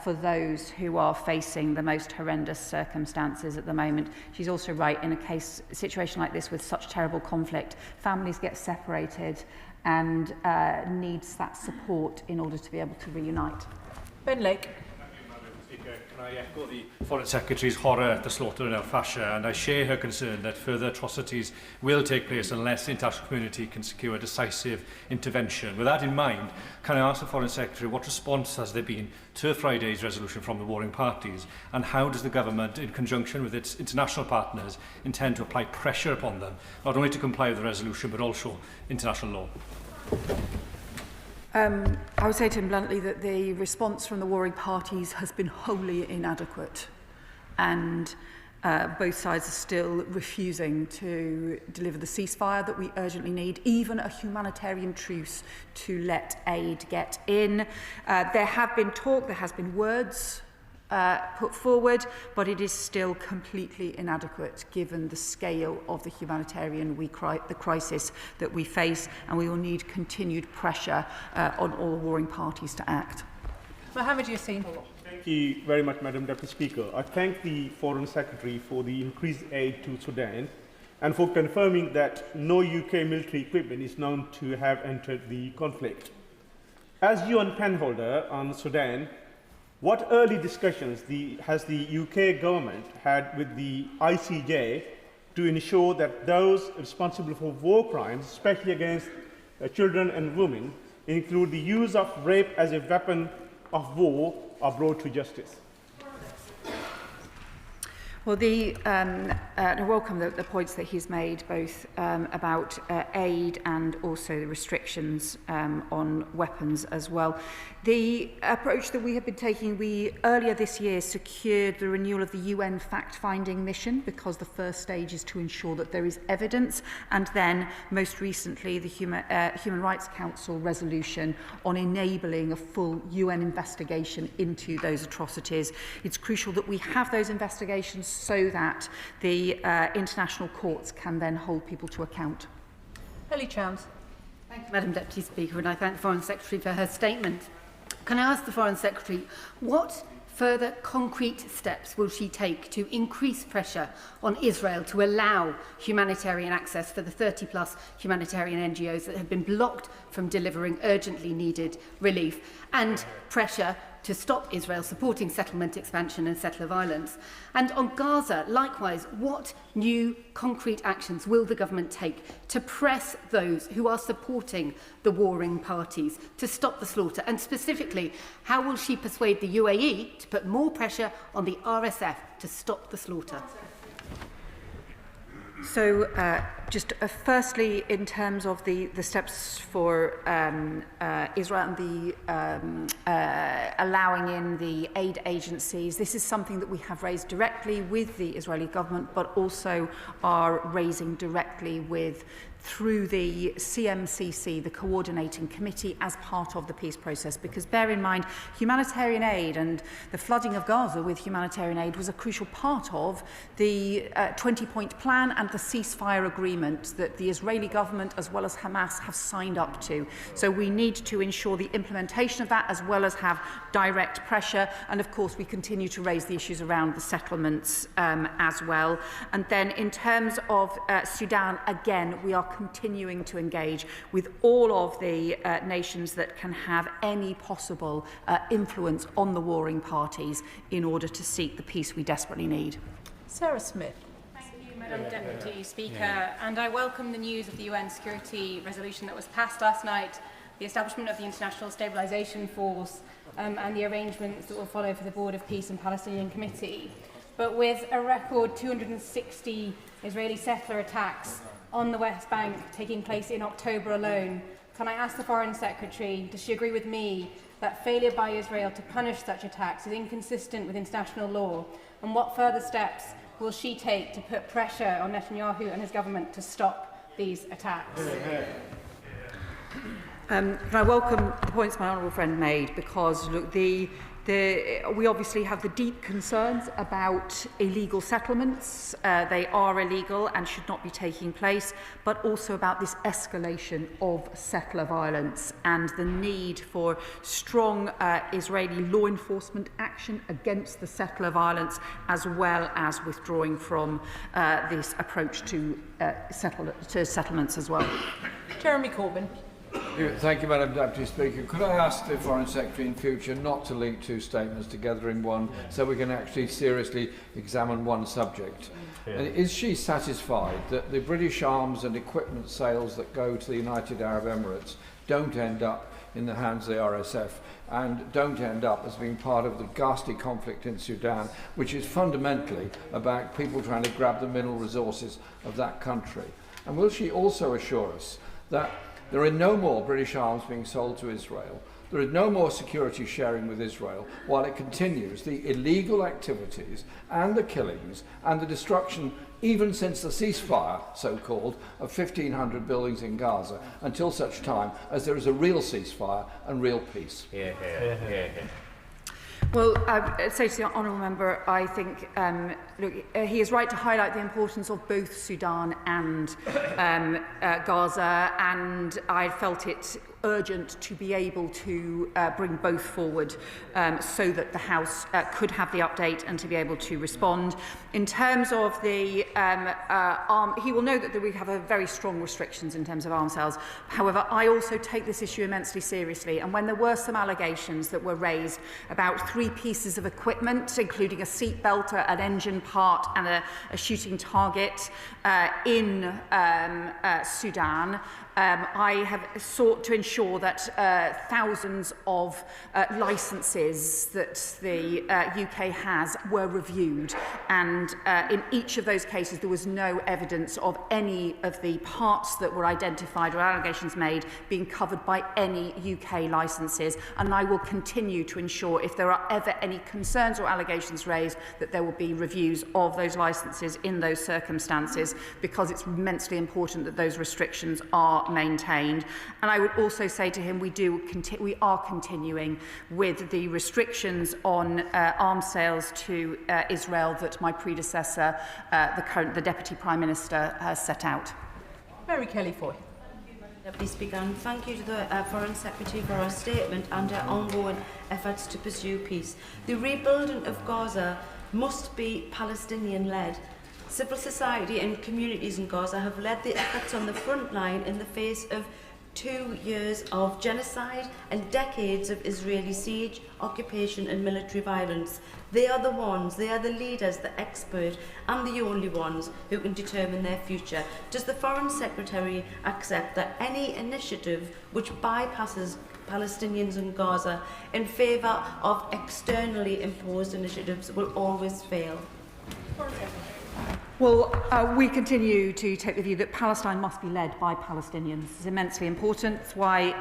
S3: for those who are facing the most horrendous circumstances at the moment. She's also right, in a situation like this with such terrible conflict, families get separated and needs that support in order to be able to reunite.
S16: Ben Lake.
S12: Can I echo the Foreign Secretary's horror at the slaughter in El Fasher, and I share her concern that further atrocities will take place unless the international community can secure decisive intervention. With that in mind, can I ask the Foreign Secretary what response has there been to Friday's resolution from the warring parties, and how does the government, in conjunction with its international partners, intend to apply pressure upon them, not only to comply with the resolution but also international law?
S3: I would say to him bluntly that the response from the warring parties has been wholly inadequate, and both sides are still refusing to deliver the ceasefire that we urgently need, even a humanitarian truce to let aid get in. There have been talk, there has been words put forward, but it is still completely inadequate given the scale of the humanitarian the crisis that we face, and we will need continued pressure on all warring parties to act.
S16: Mohammed Yassin.
S5: Thank you very much, Madam Deputy Speaker. I thank the Foreign Secretary for the increased aid to Sudan and for confirming that no UK military equipment is known to have entered the conflict. As UN penholder on Sudan, what early discussions has the UK government had with the ICJ to ensure that those responsible for war crimes, especially against children and women, include the use of rape as a weapon of war, are brought to justice?
S3: Well, I welcome the points that he's made, both about aid and also the restrictions on weapons as well. The approach that we have been taking, we earlier this year secured the renewal of the UN fact-finding mission, because the first stage is to ensure that there is evidence, and then most recently the Human Rights Council resolution on enabling a full UN investigation into those atrocities. It's crucial that we have those investigations so that the international courts can then hold people to account.
S16: Ellie Chams.
S18: Thank you, Madam Deputy Speaker, and I thank the Foreign Secretary for her statement. Can I ask the Foreign Secretary, what further concrete steps will she take to increase pressure on Israel to allow humanitarian access for the 30+ humanitarian NGOs that have been blocked from delivering urgently needed relief, and pressure to stop Israel supporting settlement expansion and settler violence? And on Gaza, likewise, what new concrete actions will the government take to press those who are supporting the warring parties to stop the slaughter? And specifically, how will she persuade the UAE to put more pressure on the RSF to stop the slaughter?
S3: So, just firstly, in terms of the steps for Israel and the allowing in the aid agencies, this is something that we have raised directly with the Israeli government, but also are raising directly through the CMCC, the coordinating committee, as part of the peace process. Because bear in mind, humanitarian aid and the flooding of Gaza with humanitarian aid was a crucial part of the 20-point plan and the ceasefire agreement that the Israeli government as well as Hamas have signed up to. So we need to ensure the implementation of that, as well as have direct pressure. And of course, we continue to raise the issues around the settlements as well. And then in terms of Sudan, again, we are continuing to engage with all of the nations that can have any possible influence on the warring parties in order to seek the peace we desperately need.
S16: Sarah Smith.
S20: Thank you, Madam Deputy Speaker. And I welcome the news of the UN security resolution that was passed last night, the establishment of the International Stabilisation Force, and the arrangements that will follow for the Board of Peace and Palestinian Committee. But with a record 260 Israeli settler attacks
S7: on the West Bank taking place in October alone. Can I ask the Foreign Secretary, does she agree with me that failure by Israel to punish such attacks is inconsistent with international law? And what further steps will she take to put pressure on Netanyahu and his government to stop these attacks?
S3: Can I welcome the points my honourable friend made, because look, we obviously have the deep concerns about illegal settlements. They are illegal and should not be taking place, but also about this escalation of settler violence and the need for strong Israeli law enforcement action against the settler violence, as well as withdrawing from this approach to settlements as well.
S11: Jeremy Corbyn.
S17: Thank you, Madam Deputy Speaker. Could I ask the Foreign Secretary in future not to link two statements together in one, so we can actually seriously examine one subject? Yeah. And is she satisfied that the British arms and equipment sales that go to the United Arab Emirates don't end up in the hands of the RSF and don't end up as being part of the ghastly conflict in Sudan, which is fundamentally about people trying to grab the mineral resources of that country? And will she also assure us that there are no more British arms being sold to Israel, there is no more security sharing with Israel, while it continues the illegal activities and the killings and the destruction, even since the ceasefire, so-called, of 1,500 buildings in Gaza, until such time as there is a real ceasefire and real peace?
S3: Well, I'd say to the honourable member, I think look, he is right to highlight the importance of both Sudan and Gaza, and I felt it urgent to be able to bring both forward so that the House could have the update and to be able to respond. In terms of the he will know that we have a very strong restrictions in terms of arms sales. However, I also take this issue immensely seriously, and when there were some allegations that were raised about 3 pieces of equipment, including a seatbelt, an engine part and a shooting target in Sudan, I have sought to ensure that thousands of licences that the UK has were reviewed, and in each of those cases there was no evidence of any of the parts that were identified or allegations made being covered by any UK licences, and I will continue to ensure, if there are ever any concerns or allegations raised, that there will be reviews of those licences in those circumstances, because it's immensely important that those restrictions are maintained. And I would also say to him, we are continuing with the restrictions on arms sales to Israel that my predecessor, the Deputy Prime Minister, has set out.
S11: Mary Kelly-Foy.
S24: Deputy Speaker, and thank you to the Foreign Secretary for her statement and her ongoing efforts to pursue peace. The rebuilding of Gaza must be Palestinian-led. Civil society and communities in Gaza have led the efforts on the front line in the face of 2 years of genocide and decades of Israeli siege, occupation and military violence. They are the ones, they are the leaders, the expert and the only ones who can determine their future. Does the Foreign Secretary accept that any initiative which bypasses Palestinians in Gaza in favour of externally imposed initiatives will always fail?
S3: Well, we continue to take the view that Palestine must be led by Palestinians. It's immensely important. It's why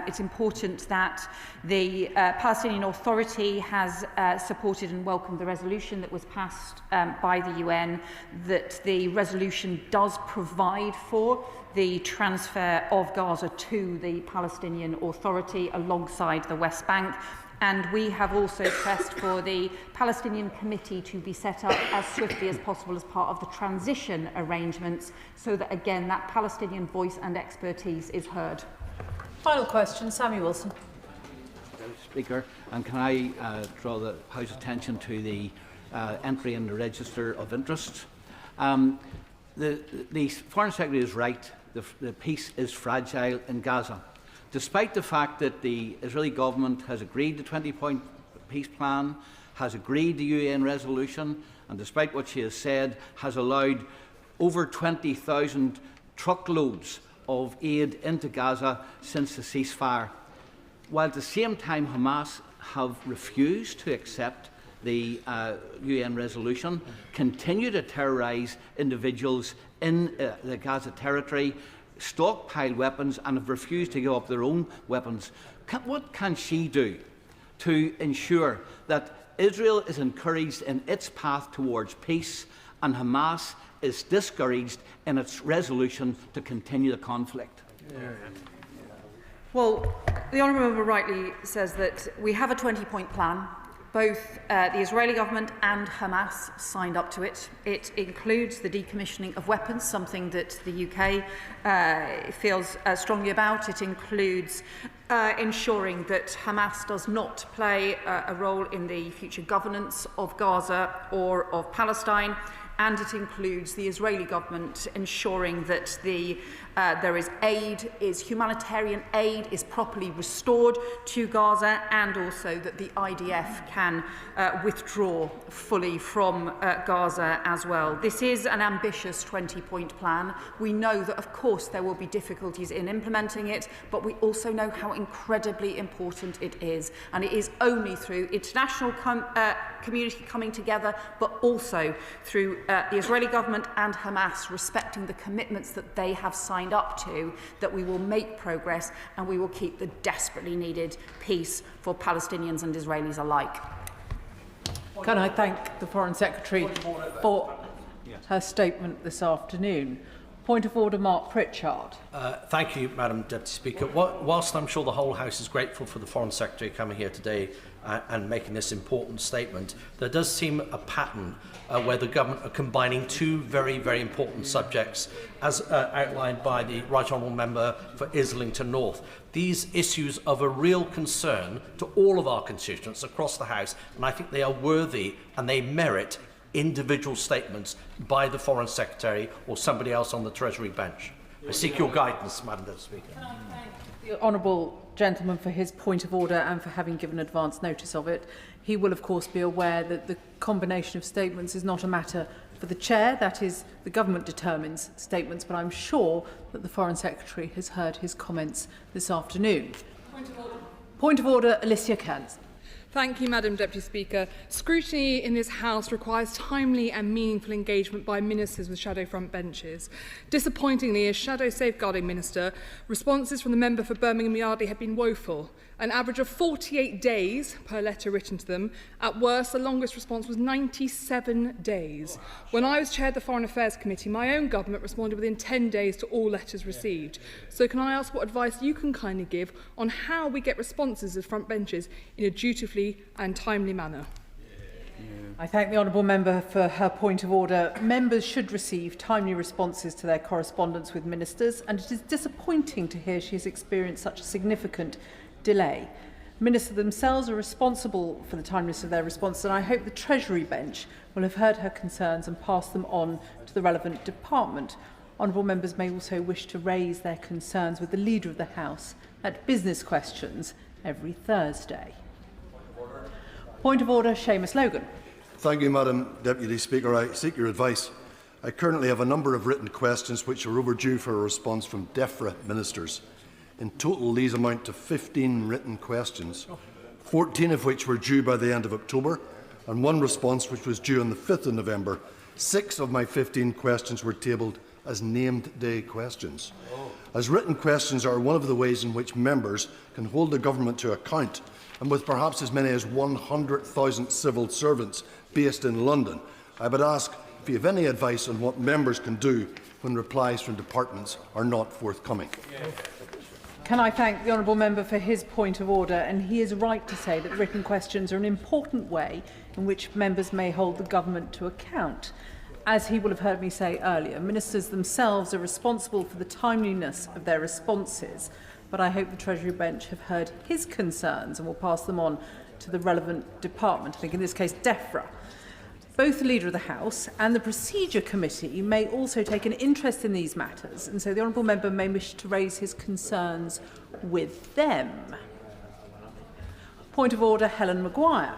S3: it's important that the Palestinian Authority has supported and welcomed the resolution that was passed by the UN, that the resolution does provide for the transfer of Gaza to the Palestinian Authority alongside the West Bank. And we have also pressed for the Palestinian Committee to be set up as swiftly as possible as part of the transition arrangements, so that, again, that Palestinian voice and expertise is heard.
S11: Final question, Sammy Wilson.
S25: Speaker, and can I draw the House attention to the entry in the Register of Interest? The Foreign Secretary is right. The peace is fragile in Gaza. Despite the fact that the Israeli government has agreed the 20-point peace plan, has agreed the UN resolution, and despite what she has said, has allowed over 20,000 truckloads of aid into Gaza since the ceasefire, while at the same time Hamas have refused to accept the UN resolution, continue to terrorise individuals in the Gaza territory, stockpile weapons, and have refused to give up their own weapons. What can she do to ensure that Israel is encouraged in its path towards peace and Hamas is discouraged in its resolution to continue the conflict?
S3: Well, the Honourable Member rightly says that we have a 20-point plan. Both the Israeli government and Hamas signed up to it. It includes the decommissioning of weapons, something that the UK feels strongly about. It includes ensuring that Hamas does not play a role in the future governance of Gaza or of Palestine. And it includes the Israeli government ensuring that there is humanitarian aid is properly restored to Gaza, and also that the IDF can withdraw fully from Gaza as well. This is an ambitious 20-point plan. We know that, of course, there will be difficulties in implementing it, but we also know how incredibly important it is. And it is only through international community coming together, but also through the Israeli government and Hamas respecting the commitments that they have signed up to, that we will make progress and we will keep the desperately needed peace for Palestinians and Israelis alike.
S16: Can I thank the Foreign Secretary for her statement this afternoon? Point of order, Mark Pritchard.
S9: Thank you, Madam Deputy Speaker. Whilst I'm sure the whole House is grateful for the Foreign Secretary coming here today and making this important statement, there does seem a pattern where the government are combining two very, very important subjects, as outlined by the Right Honourable Member for Islington North. These issues of a real concern to all of our constituents across the House, and I think they are worthy and they merit individual statements by the Foreign Secretary or somebody else on the Treasury bench. I seek your guidance, Madam Deputy Speaker.
S16: Can I thank the honourable gentleman for his point of order and for having given advance notice of it. He will, of course, be aware that the combination of statements is not a matter for the Chair. That is, the government determines statements, but I'm sure that the Foreign Secretary has heard his comments this afternoon. Point of order, Alicia Cairns.
S2: Thank you, Madam Deputy Speaker. Scrutiny in this House requires timely and meaningful engagement by ministers with shadow front benches. Disappointingly, as Shadow Safeguarding Minister, responses from the member for Birmingham Yardley have been woeful. An average of 48 days per letter written to them. At worst, the longest response was 97 days. When I was chaired the Foreign Affairs Committee, my own government responded within 10 days to all letters received. So can I ask what advice you can kindly give on how we get responses as front benches in a dutifully and timely manner?
S16: I thank the honourable member for her point of order. Members should receive timely responses to their correspondence with ministers, and it is disappointing to hear she has experienced such a significant delay. Ministers themselves are responsible for the timeliness of their response, and I hope the Treasury bench will have heard her concerns and pass them on to the relevant department. Honourable members may also wish to raise their concerns with the Leader of the House at business questions every Thursday. Point of order, Seamus Logan.
S8: Thank you, Madam Deputy Speaker. I seek your advice. I currently have a number of written questions which are overdue for a response from DEFRA ministers. In total, these amount to 15 written questions, 14 of which were due by the end of October, and one response which was due on the 5th of November. 6 of my 15 questions were tabled as named day questions. As written questions are one of the ways in which members can hold the government to account, and with perhaps as many as 100,000 civil servants based in London, I would ask if you have any advice on what members can do when replies from departments are not forthcoming.
S16: Can I thank the honourable member for his point of order, and he is right to say that written questions are an important way in which members may hold the government to account. As he will have heard me say earlier, ministers themselves are responsible for the timeliness of their responses, but I hope the Treasury bench have heard his concerns and will pass them on to the relevant department. I think in this case, DEFRA. Both the Leader of the House and the Procedure Committee may also take an interest in these matters, and so the honourable member may wish to raise his concerns with them. Point of order, Helen Maguire.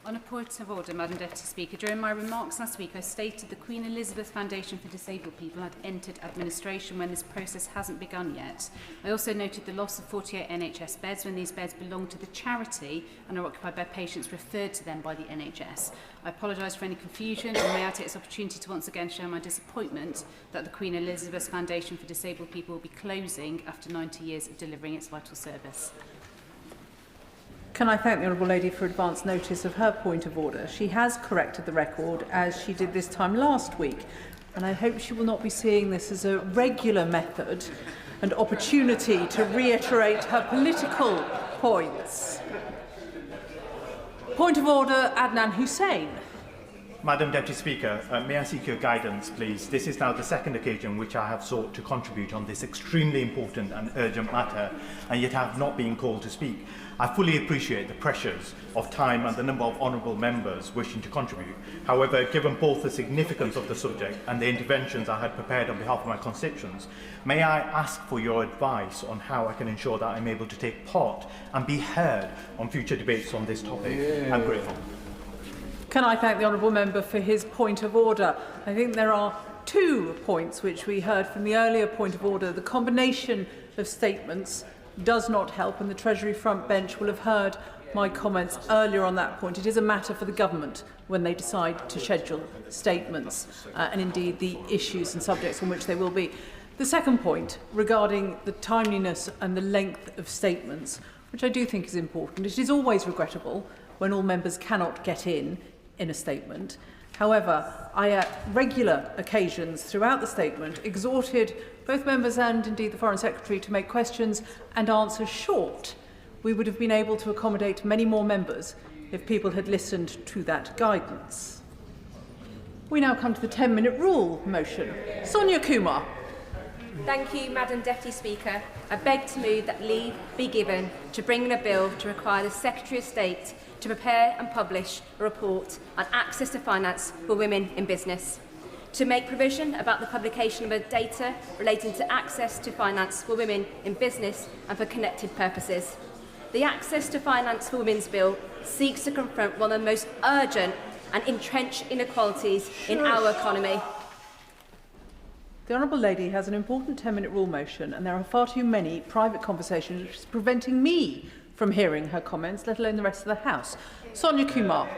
S10: On a point of order, Madam Deputy Speaker, during my remarks last week I stated the Queen Elizabeth Foundation for Disabled People had entered administration when this process hasn't begun yet. I also noted the loss of 48 NHS beds when these beds belong to the charity and are occupied by patients referred to them by the NHS. I apologise for any confusion and may I take this opportunity to once again share my disappointment that the Queen Elizabeth Foundation for Disabled People will be closing after 90 years of delivering its vital service.
S16: Can I thank the Honourable Lady for advance notice of her point of order? She has corrected the record, as she did this time last week, and I hope she will not be seeing this as a regular method and opportunity to reiterate her political points. Point of order, Adnan Hussain.
S13: Madam Deputy Speaker, may I seek your guidance, please? This is now the second occasion which I have sought to contribute on this extremely important and urgent matter, and yet I have not been called to speak. I fully appreciate the pressures of time and the number of honourable members wishing to contribute. However, given both the significance of the subject and the interventions I had prepared on behalf of my constituents, may I ask for your advice on how I can ensure that I'm able to take part and be heard on future debates on this topic? Yeah. I'm grateful.
S16: Can I thank the honourable member for his point of order? I think there are 2 points which we heard from the earlier point of order. The combination of statements does not help, and the Treasury front bench will have heard my comments earlier on that point. It is a matter for the government when they decide to schedule statements and indeed the issues and subjects on which they will be. The second point regarding the timeliness and the length of statements, which I do think is important. It is always regrettable when all members cannot get in a statement. However, I at regular occasions throughout the statement exhorted both members and indeed the Foreign Secretary to make questions and answers short. We would have been able to accommodate many more members if people had listened to that guidance. We now come to the 10-minute rule motion. Sonia Kumar.
S19: Thank you, Madam Deputy Speaker. I beg to move that leave be given to bring in a bill to require the Secretary of State to prepare and publish a report on access to finance for women in business, to make provision about the publication of data relating to access to finance for women in business and for connected purposes. The Access to Finance for Women's Bill seeks to confront one of the most urgent and entrenched inequalities in our economy.
S16: The Honourable Lady has an important 10-minute rule motion, and there are far too many private conversations which is preventing me from hearing her comments, let alone the rest of the House. Sonia Kumar.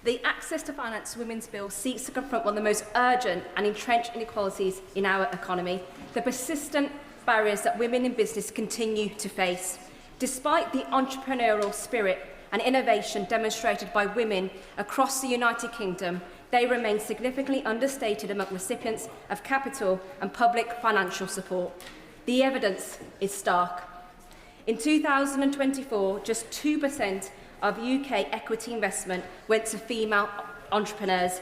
S19: The Access to Finance Women's Bill seeks to confront one of the most urgent and entrenched inequalities in our economy, the persistent barriers that women in business continue to face. Despite the entrepreneurial spirit and innovation demonstrated by women across the United Kingdom, they remain significantly understated among recipients of capital and public financial support. The evidence is stark. In 2024, just 2% of UK equity investment went to female entrepreneurs,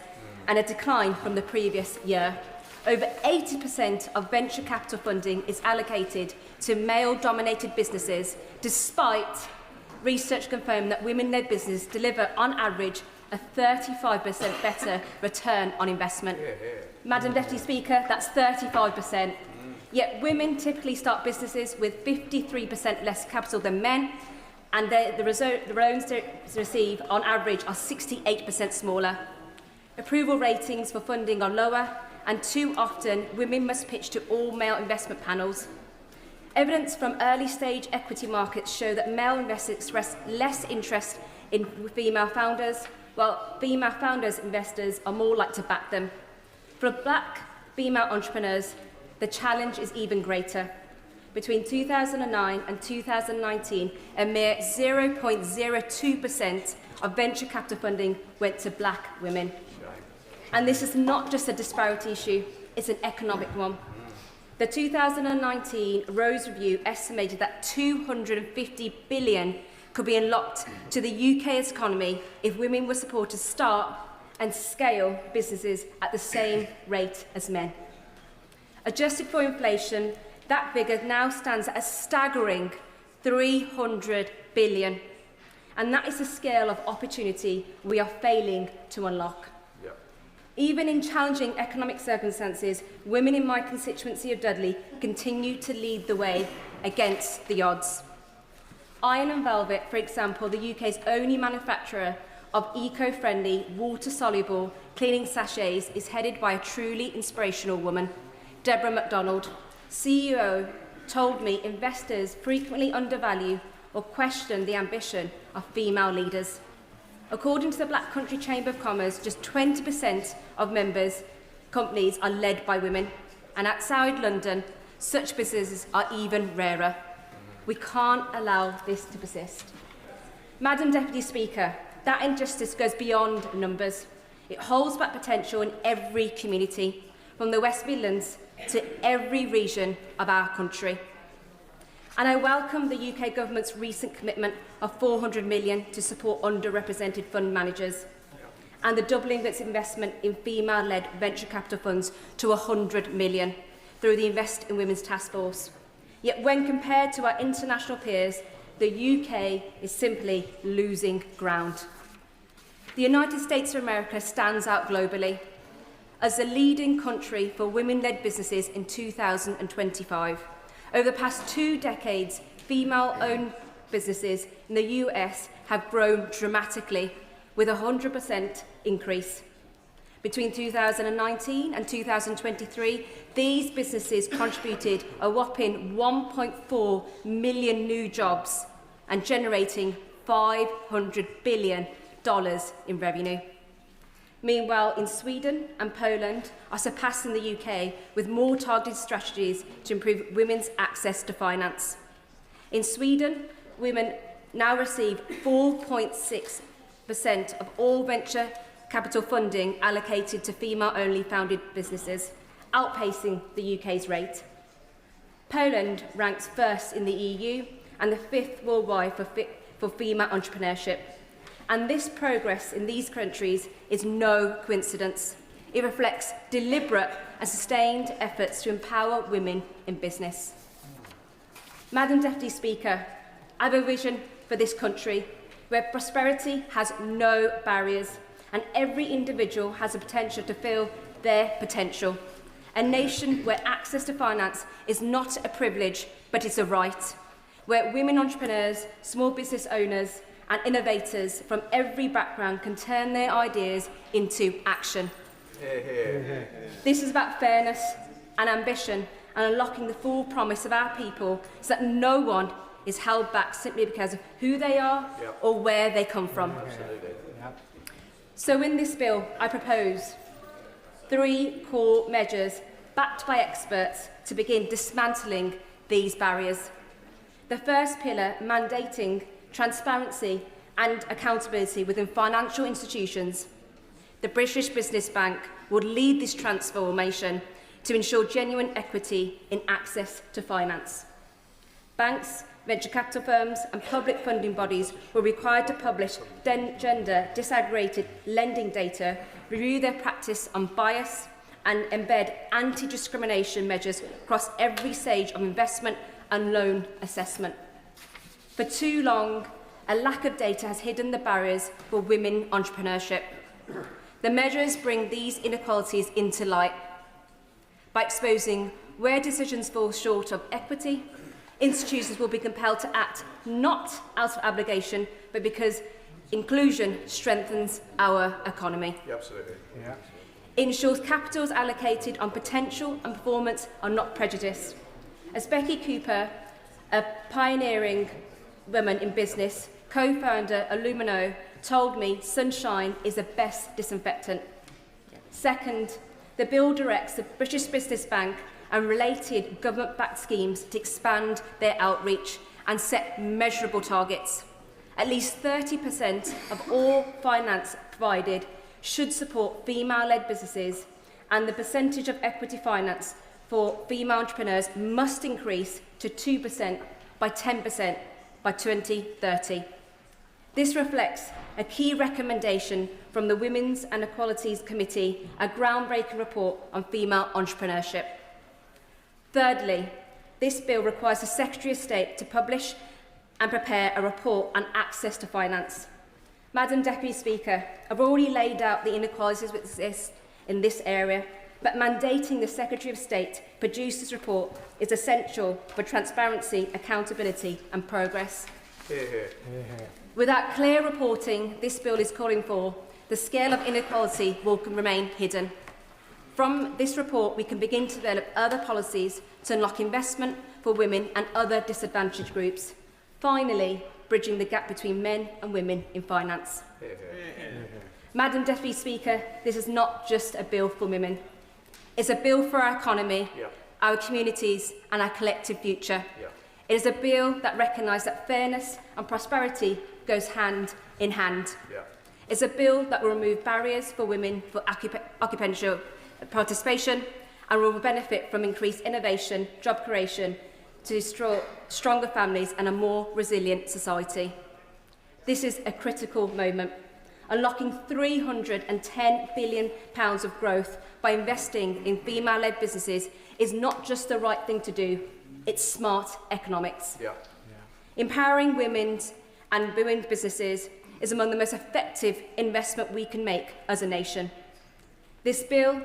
S19: and a decline from the previous year. Over 80% of venture capital funding is allocated to male-dominated businesses, despite research confirming that women-led businesses deliver, on average, a 35% better return on investment. Madam Deputy Speaker, that's 35%. Yet women typically start businesses with 53% less capital than men, and the loans they receive on average are 68% smaller. Approval ratings for funding are lower, and too often women must pitch to all male investment panels. Evidence from early-stage equity markets show that male investors express less interest in female founders, while female founders investors are more likely to back them. For black female entrepreneurs, the challenge is even greater. Between 2009 and 2019, a mere 0.02% of venture capital funding went to black women. And this is not just a disparity issue, it's an economic one. The 2019 Rose Review estimated that 250 billion could be unlocked to the UK's economy if women were supported to start and scale businesses at the same rate as men. Adjusted for inflation, that figure now stands at a staggering 300 billion. And that is the scale of opportunity we are failing to unlock. Even in challenging economic circumstances, women in my constituency of Dudley continue to lead the way against the odds. Iron and Velvet, for example, the UK's only manufacturer of eco-friendly, water-soluble cleaning sachets, is headed by a truly inspirational woman. Deborah MacDonald, CEO, told me investors frequently undervalue or question the ambition of female leaders. According to the Black Country Chamber of Commerce, just 20% of members' companies are led by women, and outside London, such businesses are even rarer. We can't allow this to persist. Madam Deputy Speaker, that injustice goes beyond numbers. It holds back potential in every community, from the West Midlands to every region of our country. And I welcome the UK Government's recent commitment of £400 million to support underrepresented fund managers, and the doubling of its investment in female-led venture capital funds to £100 million through the Invest in Women's Task Force. Yet when compared to our international peers, the UK is simply losing ground. The United States of America stands out globally as the leading country for women-led businesses in 2025. Over the past 2 decades, female-owned businesses in the US have grown dramatically, with a 100% increase. Between 2019 and 2023, these businesses contributed a whopping 1.4 million new jobs and generating $500 billion in revenue. Meanwhile, in Sweden and Poland are surpassing the UK with more targeted strategies to improve women's access to finance. In Sweden, women now receive 4.6% of all venture capital funding allocated to female-only founded businesses, outpacing the UK's rate. Poland ranks first in the EU and the 5th worldwide for female entrepreneurship. And this progress in these countries is no coincidence. It reflects deliberate and sustained efforts to empower women in business. Madam Deputy Speaker, I have a vision for this country where prosperity has no barriers and every individual has the potential to fulfil their potential. A nation where access to finance is not a privilege, but it's a right. Where women entrepreneurs, small business owners, and innovators from every background can turn their ideas into action. This is about fairness and ambition and unlocking the full promise of our people so that no one is held back simply because of who they are or where they come from. So in this bill, I propose 3 core measures backed by experts to begin dismantling these barriers. The first pillar, mandating transparency and accountability within financial institutions. The British Business Bank would lead this transformation to ensure genuine equity in access to finance. Banks, venture capital firms and public funding bodies were required to publish gender disaggregated lending data, review their practice on bias and embed anti-discrimination measures across every stage of investment and loan assessment. For too long, a lack of data has hidden the barriers for women entrepreneurship. The measures bring these inequalities into light. By exposing where decisions fall short of equity, institutions will be compelled to act not out of obligation, but because inclusion strengthens our economy.
S1: Absolutely. Yeah.
S19: Ensures capitals allocated on potential and performance are not prejudiced. As Becky Cooper, a pioneering woman in business, co-founder of Lumino, told me, sunshine is the best disinfectant. Second, the bill directs the British Business Bank and related government-backed schemes to expand their outreach and set measurable targets. At least 30% of all finance provided should support female-led businesses, and the percentage of equity finance for female entrepreneurs must increase to 2% by 10% by 2030. This reflects a key recommendation from the Women's and Equalities Committee, a groundbreaking report on female entrepreneurship. Thirdly, this bill requires the Secretary of State to publish and prepare a report on access to finance. Madam Deputy Speaker, I've already laid out the inequalities that exist in this area, but mandating the Secretary of State produce this report is essential for transparency, accountability and progress. Without clear reporting this bill is calling for, the scale of inequality will remain hidden. From this report, we can begin to develop other policies to unlock investment for women and other disadvantaged groups. Finally, bridging the gap between men and women in finance. Madam Deputy Speaker, this is not just a bill for women. It's a bill for our economy, our communities and our collective future. It is a bill that recognises that fairness and prosperity goes hand in hand. It's a bill that will remove barriers for women for occupational participation and will benefit from increased innovation, job creation, to stronger families and a more resilient society. This is a critical moment. Unlocking £310 billion of growth by investing in female-led businesses is not just the right thing to do, it's smart economics. Empowering women's and women's businesses is among the most effective investment we can make as a nation. This bill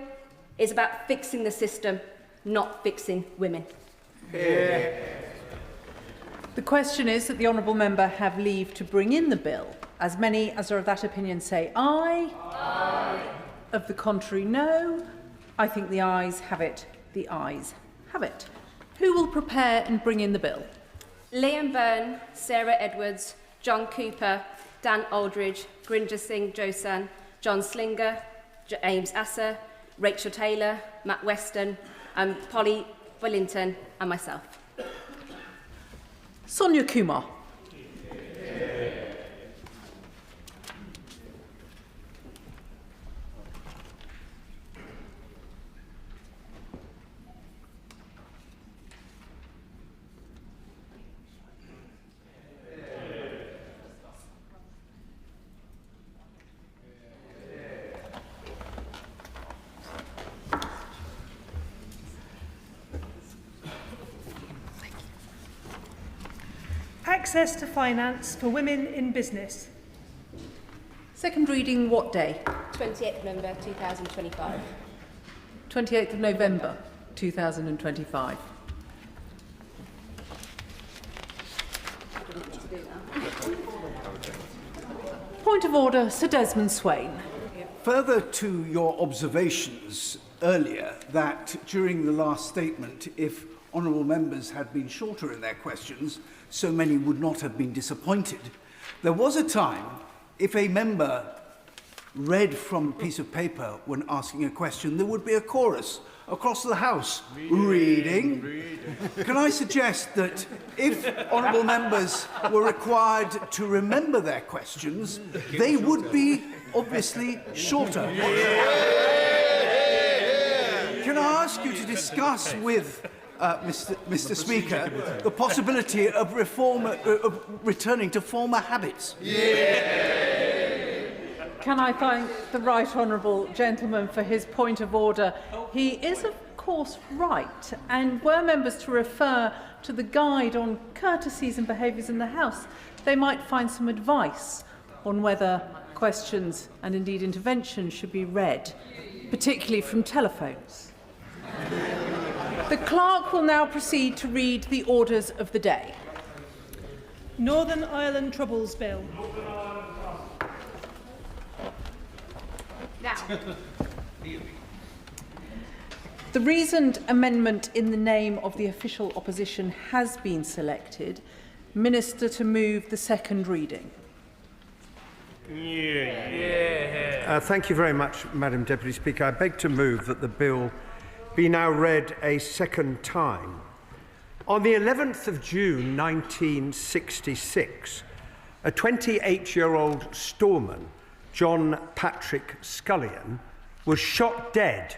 S19: is about fixing the system, not fixing women.
S16: The question is that the honourable member have leave to bring in the bill. As many as are of that opinion say aye. Aye. Of the contrary, no. I think the ayes have it. The ayes have it. Who will prepare and bring in the bill?
S19: Liam Byrne, Sarah Edwards, John Cooper, Dan Aldridge, Grinja Singh Josan, John Slinger, James Asser, Rachel Taylor, Matt Weston, Polly Wellington and myself.
S16: Sonia Kumar.
S1: Access to finance for women in business.
S16: Second reading what day?
S19: 28th November 2025.
S16: 28th of November 2025. Point of order, Sir Desmond Swain.
S6: Further to your observations earlier that during the last statement, if honourable members had been shorter in their questions, so many would not have been disappointed. There was a time, if a member read from a piece of paper when asking a question, there would be a chorus across the House. Reading. Can I suggest that if honourable members were required to remember their questions, they would be obviously shorter? Can I ask you to discuss with Mr. Speaker, the possibility of returning to former habits?
S16: Can I thank the right honourable gentleman for his point of order? He is, of course, right, and were members to refer to the guide on courtesies and behaviours in the House, they might find some advice on whether questions and indeed interventions should be read, particularly from telephones. The clerk will now proceed to read the orders of the day.
S1: Northern Ireland Troubles Bill.
S19: Now.
S16: The reasoned amendment in the name of the official opposition has been selected. Minister to move the second reading.
S21: Thank you very much, Madam Deputy Speaker. I beg to move that the bill be now read a second time. On the 11th of June 1966, a 28-year-old storeman, John Patrick Scullion, was shot dead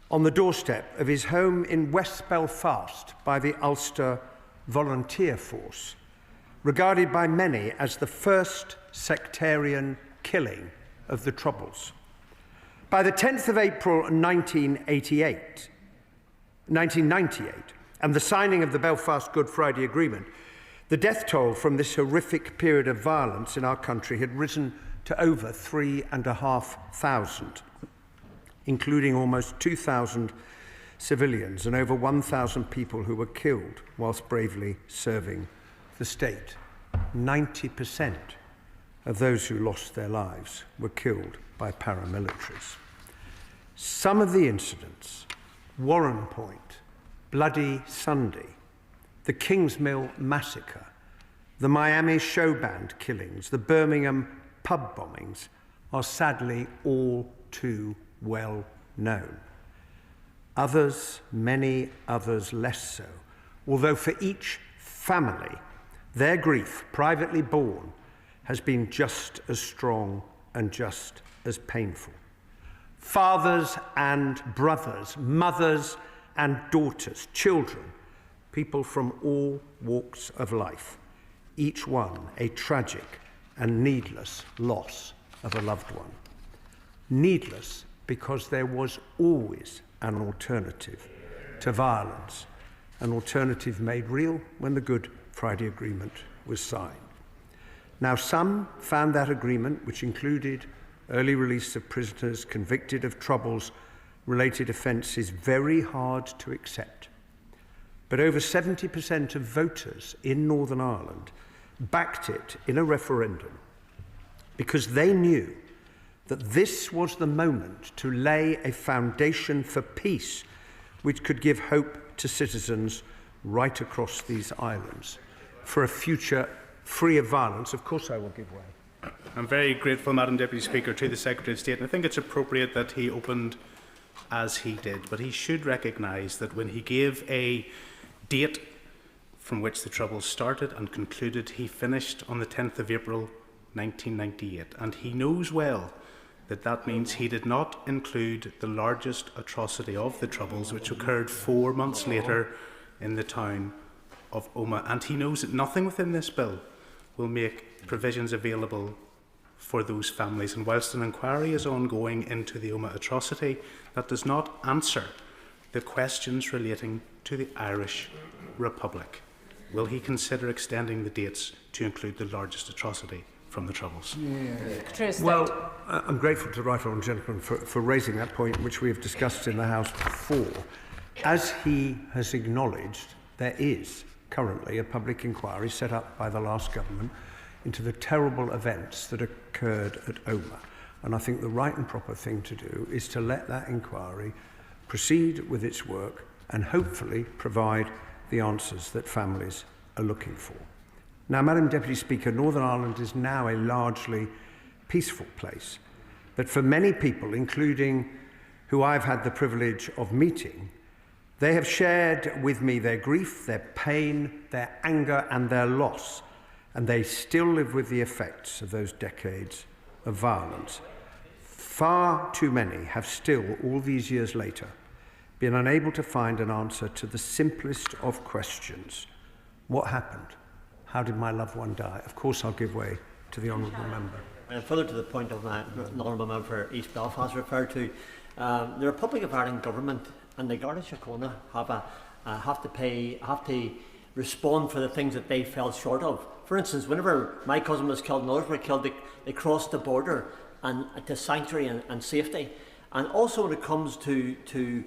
S21: on the doorstep of his home in West Belfast by the Ulster Volunteer Force, regarded by many as the first sectarian killing of the Troubles. By the 10th of April 1998, and the signing of the Belfast Good Friday Agreement, the death toll from this horrific period of violence in our country had risen to over 3,500, including almost 2,000 civilians and over 1,000 people who were killed whilst bravely serving the state. 90% of those who lost their lives were killed by paramilitaries. Some of the incidents, Warren Point, Bloody Sunday, the Kingsmill massacre, the Miami show band killings, the Birmingham pub bombings, are sadly all too well known. Others, many others less so, although for each family, their grief, privately borne, has been just as strong and just as painful. Fathers and brothers, mothers and daughters, children, people from all walks of life, each one a tragic and needless loss of a loved one. Needless because there was always an alternative to violence, an alternative made real when the Good Friday Agreement was signed. Now, some found that agreement, which included early release of prisoners convicted of Troubles-related offences, very hard to accept. But over 70% of voters in Northern Ireland backed it in a referendum because they knew that this was the moment to lay a foundation for peace which could give hope to citizens right across these islands for a future free of violence. Of course I will give way.
S4: I'm very grateful, Madam Deputy Speaker, to the Secretary of State, and I think it's appropriate that he opened as he did, but he should recognise that when he gave a date from which the Troubles started and concluded, he finished on the 10th of April 1998, and he knows well that that means he did not include the largest atrocity of the Troubles, which occurred 4 months later in the town of Omagh, and he knows that nothing within this bill will make provisions available for those families. And whilst an inquiry is ongoing into the Omagh atrocity, that does not answer the questions relating to the Irish Republic. Will he consider extending the dates to include the largest atrocity from the Troubles?
S21: Well, I'm grateful to the right honourable gentleman for raising that point, which we have discussed in the House before. As he has acknowledged, there is currently a public inquiry set up by the last government into the terrible events that occurred at Omagh. And I think the right and proper thing to do is to let that inquiry proceed with its work and hopefully provide the answers that families are looking for. Now, Madam Deputy Speaker, Northern Ireland is now a largely peaceful place, but for many people, including who I've had the privilege of meeting, they have shared with me their grief, their pain, their anger and their loss, and they still live with the effects of those decades of violence. Far too many have still, all these years later, been unable to find an answer to the simplest of questions. What happened? How did my loved one die? Of course, I'll give way to the honourable member.
S14: And further to the point of the honourable member for East Belfast referred to, the Republic of Ireland government and the Garda Síochána have to respond for the things that they fell short of. For instance, whenever my cousin was killed and others were killed, they crossed the border and to sanctuary and safety. And also when it comes to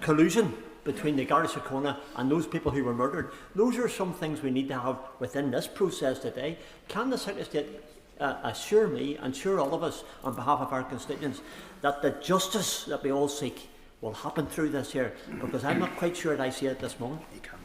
S14: collusion between the Garda Síochána and those people who were murdered, those are some things we need to have within this process today. Can the Secretary of State assure me and assure all of us on behalf of our constituents that the justice that we all seek will happen through this here? Because I'm not quite sure that I see it at this moment. You can't.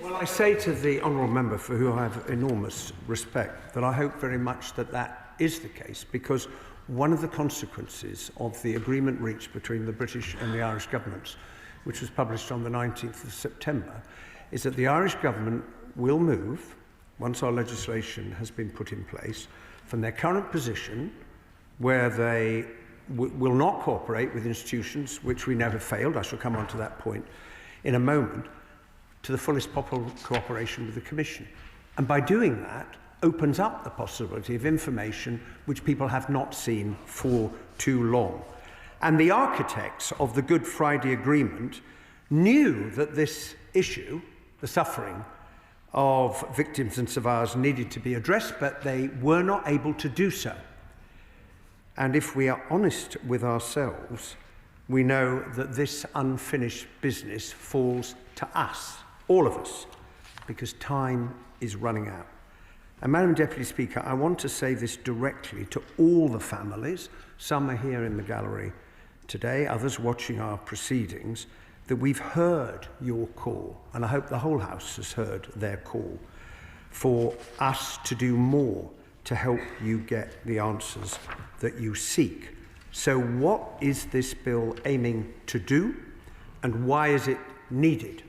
S21: Well, I say to the honourable member, for whom I have enormous respect, that I hope very much that that is the case, because one of the consequences of the agreement reached between the British and the Irish governments, which was published on the 19th of September, is that the Irish government will move, once our legislation has been put in place, from their current position, where they will not cooperate with institutions which we know have failed, I shall come on to that point in a moment, to the fullest cooperation with the Commission. And by doing that, opens up the possibility of information which people have not seen for too long. And the architects of the Good Friday Agreement knew that this issue, the suffering of victims and survivors, needed to be addressed, but they were not able to do so. And if we are honest with ourselves, we know that this unfinished business falls to us, all of us, because time is running out. And Madam Deputy Speaker, I want to say this directly to all the families, some are here in the gallery today, others watching our proceedings, that we've heard your call, and I hope the whole House has heard their call, for us to do more to help you get the answers that you seek. So what is this bill aiming to do, and why is it needed?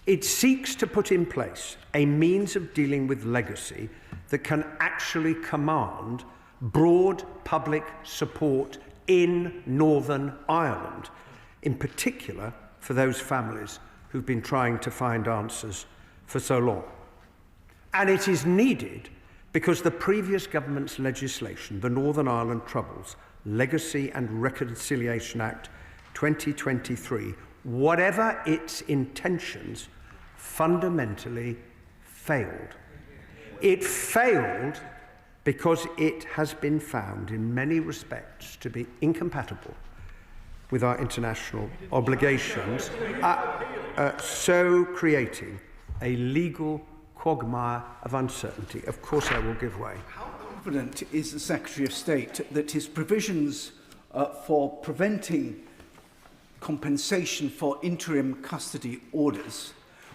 S21: It seeks to put in place a means of dealing with legacy that can actually command broad public support in Northern Ireland, in particular for those families who've been trying to find answers for so long. And it is needed because the previous government's legislation, the Northern Ireland Troubles Legacy and Reconciliation Act 2023, whatever its intentions, fundamentally failed. It failed because it has been found in many respects to be incompatible with our international obligations, so creating a legal quagmire of uncertainty. Of course I will give way.
S6: How confident is the Secretary of State that his provisions for preventing compensation for interim custody orders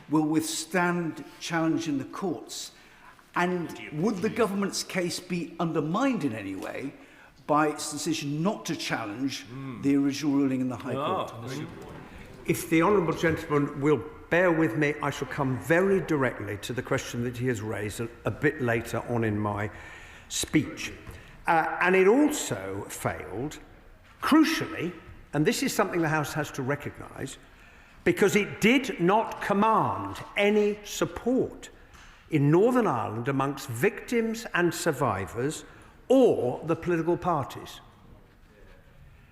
S6: will withstand challenge in the courts? And would the government's case be undermined in any way by its decision not to challenge the original ruling in the High Court?
S21: If the honourable gentleman will bear with me, I shall come very directly to the question that he has raised a bit later on in my speech. And it also failed, crucially, and this is something the House has to recognise, because it did not command any support in Northern Ireland amongst victims and survivors or the political parties.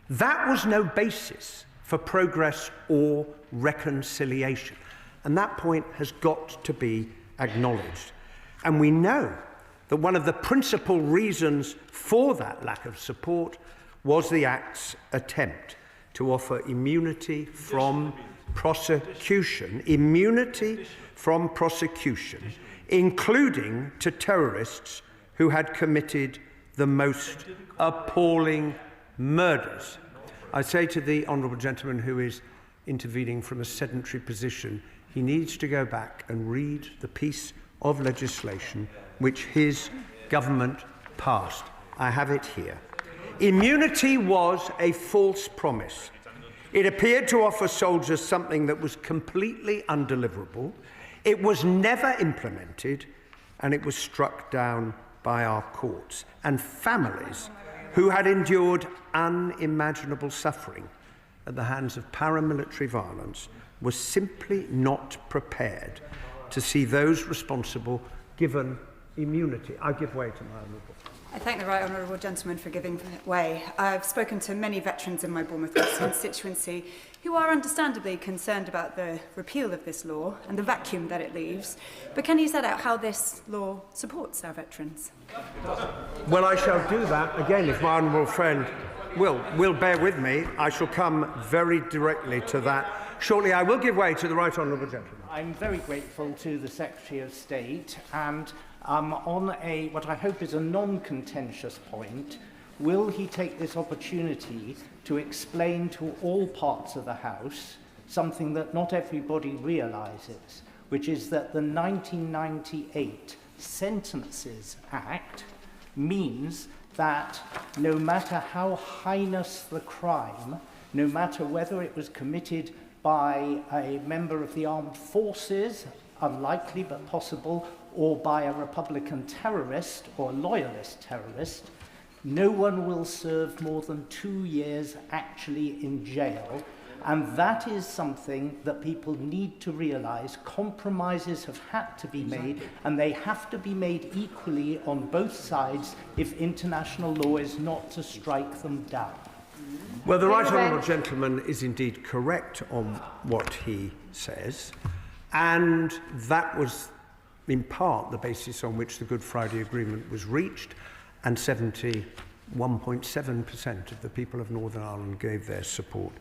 S21: That was no basis for progress or reconciliation. And that point has got to be acknowledged. And we know that one of the principal reasons for that lack of support was the Act's attempt to offer immunity from prosecution, including to terrorists who had committed the most appalling murders. I say to the honourable gentleman who is intervening from a sedentary position, he needs to go back and read the piece of legislation which his government passed. I have it here. Immunity was a false promise. It appeared to offer soldiers something that was completely undeliverable. It was never implemented, and it was struck down by our courts. And families who had endured unimaginable suffering at the hands of paramilitary violence were simply not prepared to see those responsible given immunity. I give way to my honourable.
S5: I thank the right honourable gentleman for giving way. I've spoken to many veterans in my Bournemouth West constituency who are understandably concerned about the repeal of this law and the vacuum that it leaves. But can you set out how this law supports our veterans?
S21: Well, I shall do that. Again, if my honourable friend will bear with me, I shall come very directly to that shortly. I will give way to the right honourable gentleman.
S12: I'm very grateful to the Secretary of State, and on what I hope is a non-contentious point, will he take this opportunity to explain to all parts of the House something that not everybody realises, which is that the 1998 Sentences Act means that no matter how heinous the crime, no matter whether it was committed by a member of the armed forces, unlikely but possible, or by a Republican terrorist or loyalist terrorist, no one will serve more than 2 years actually in jail. And that is something that people need to realise. Compromises have had to be made, and they have to be made equally on both sides if international law is not to strike them down.
S21: Well, the right honourable gentleman is indeed correct on what he says, and that was in part the basis on which the Good Friday Agreement was reached, and 71.7% of the people of Northern Ireland gave their support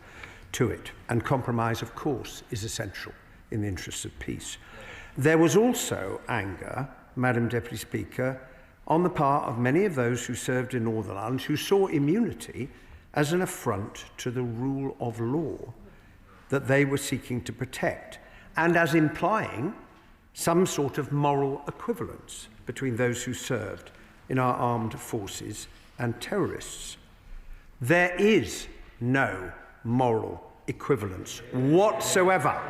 S21: to it. And compromise, of course, is essential in the interests of peace. There was also anger, Madam Deputy Speaker, on the part of many of those who served in Northern Ireland who saw immunity as an affront to the rule of law that they were seeking to protect, and as implying some sort of moral equivalence between those who served in our armed forces and terrorists. There is no moral equivalence whatsoever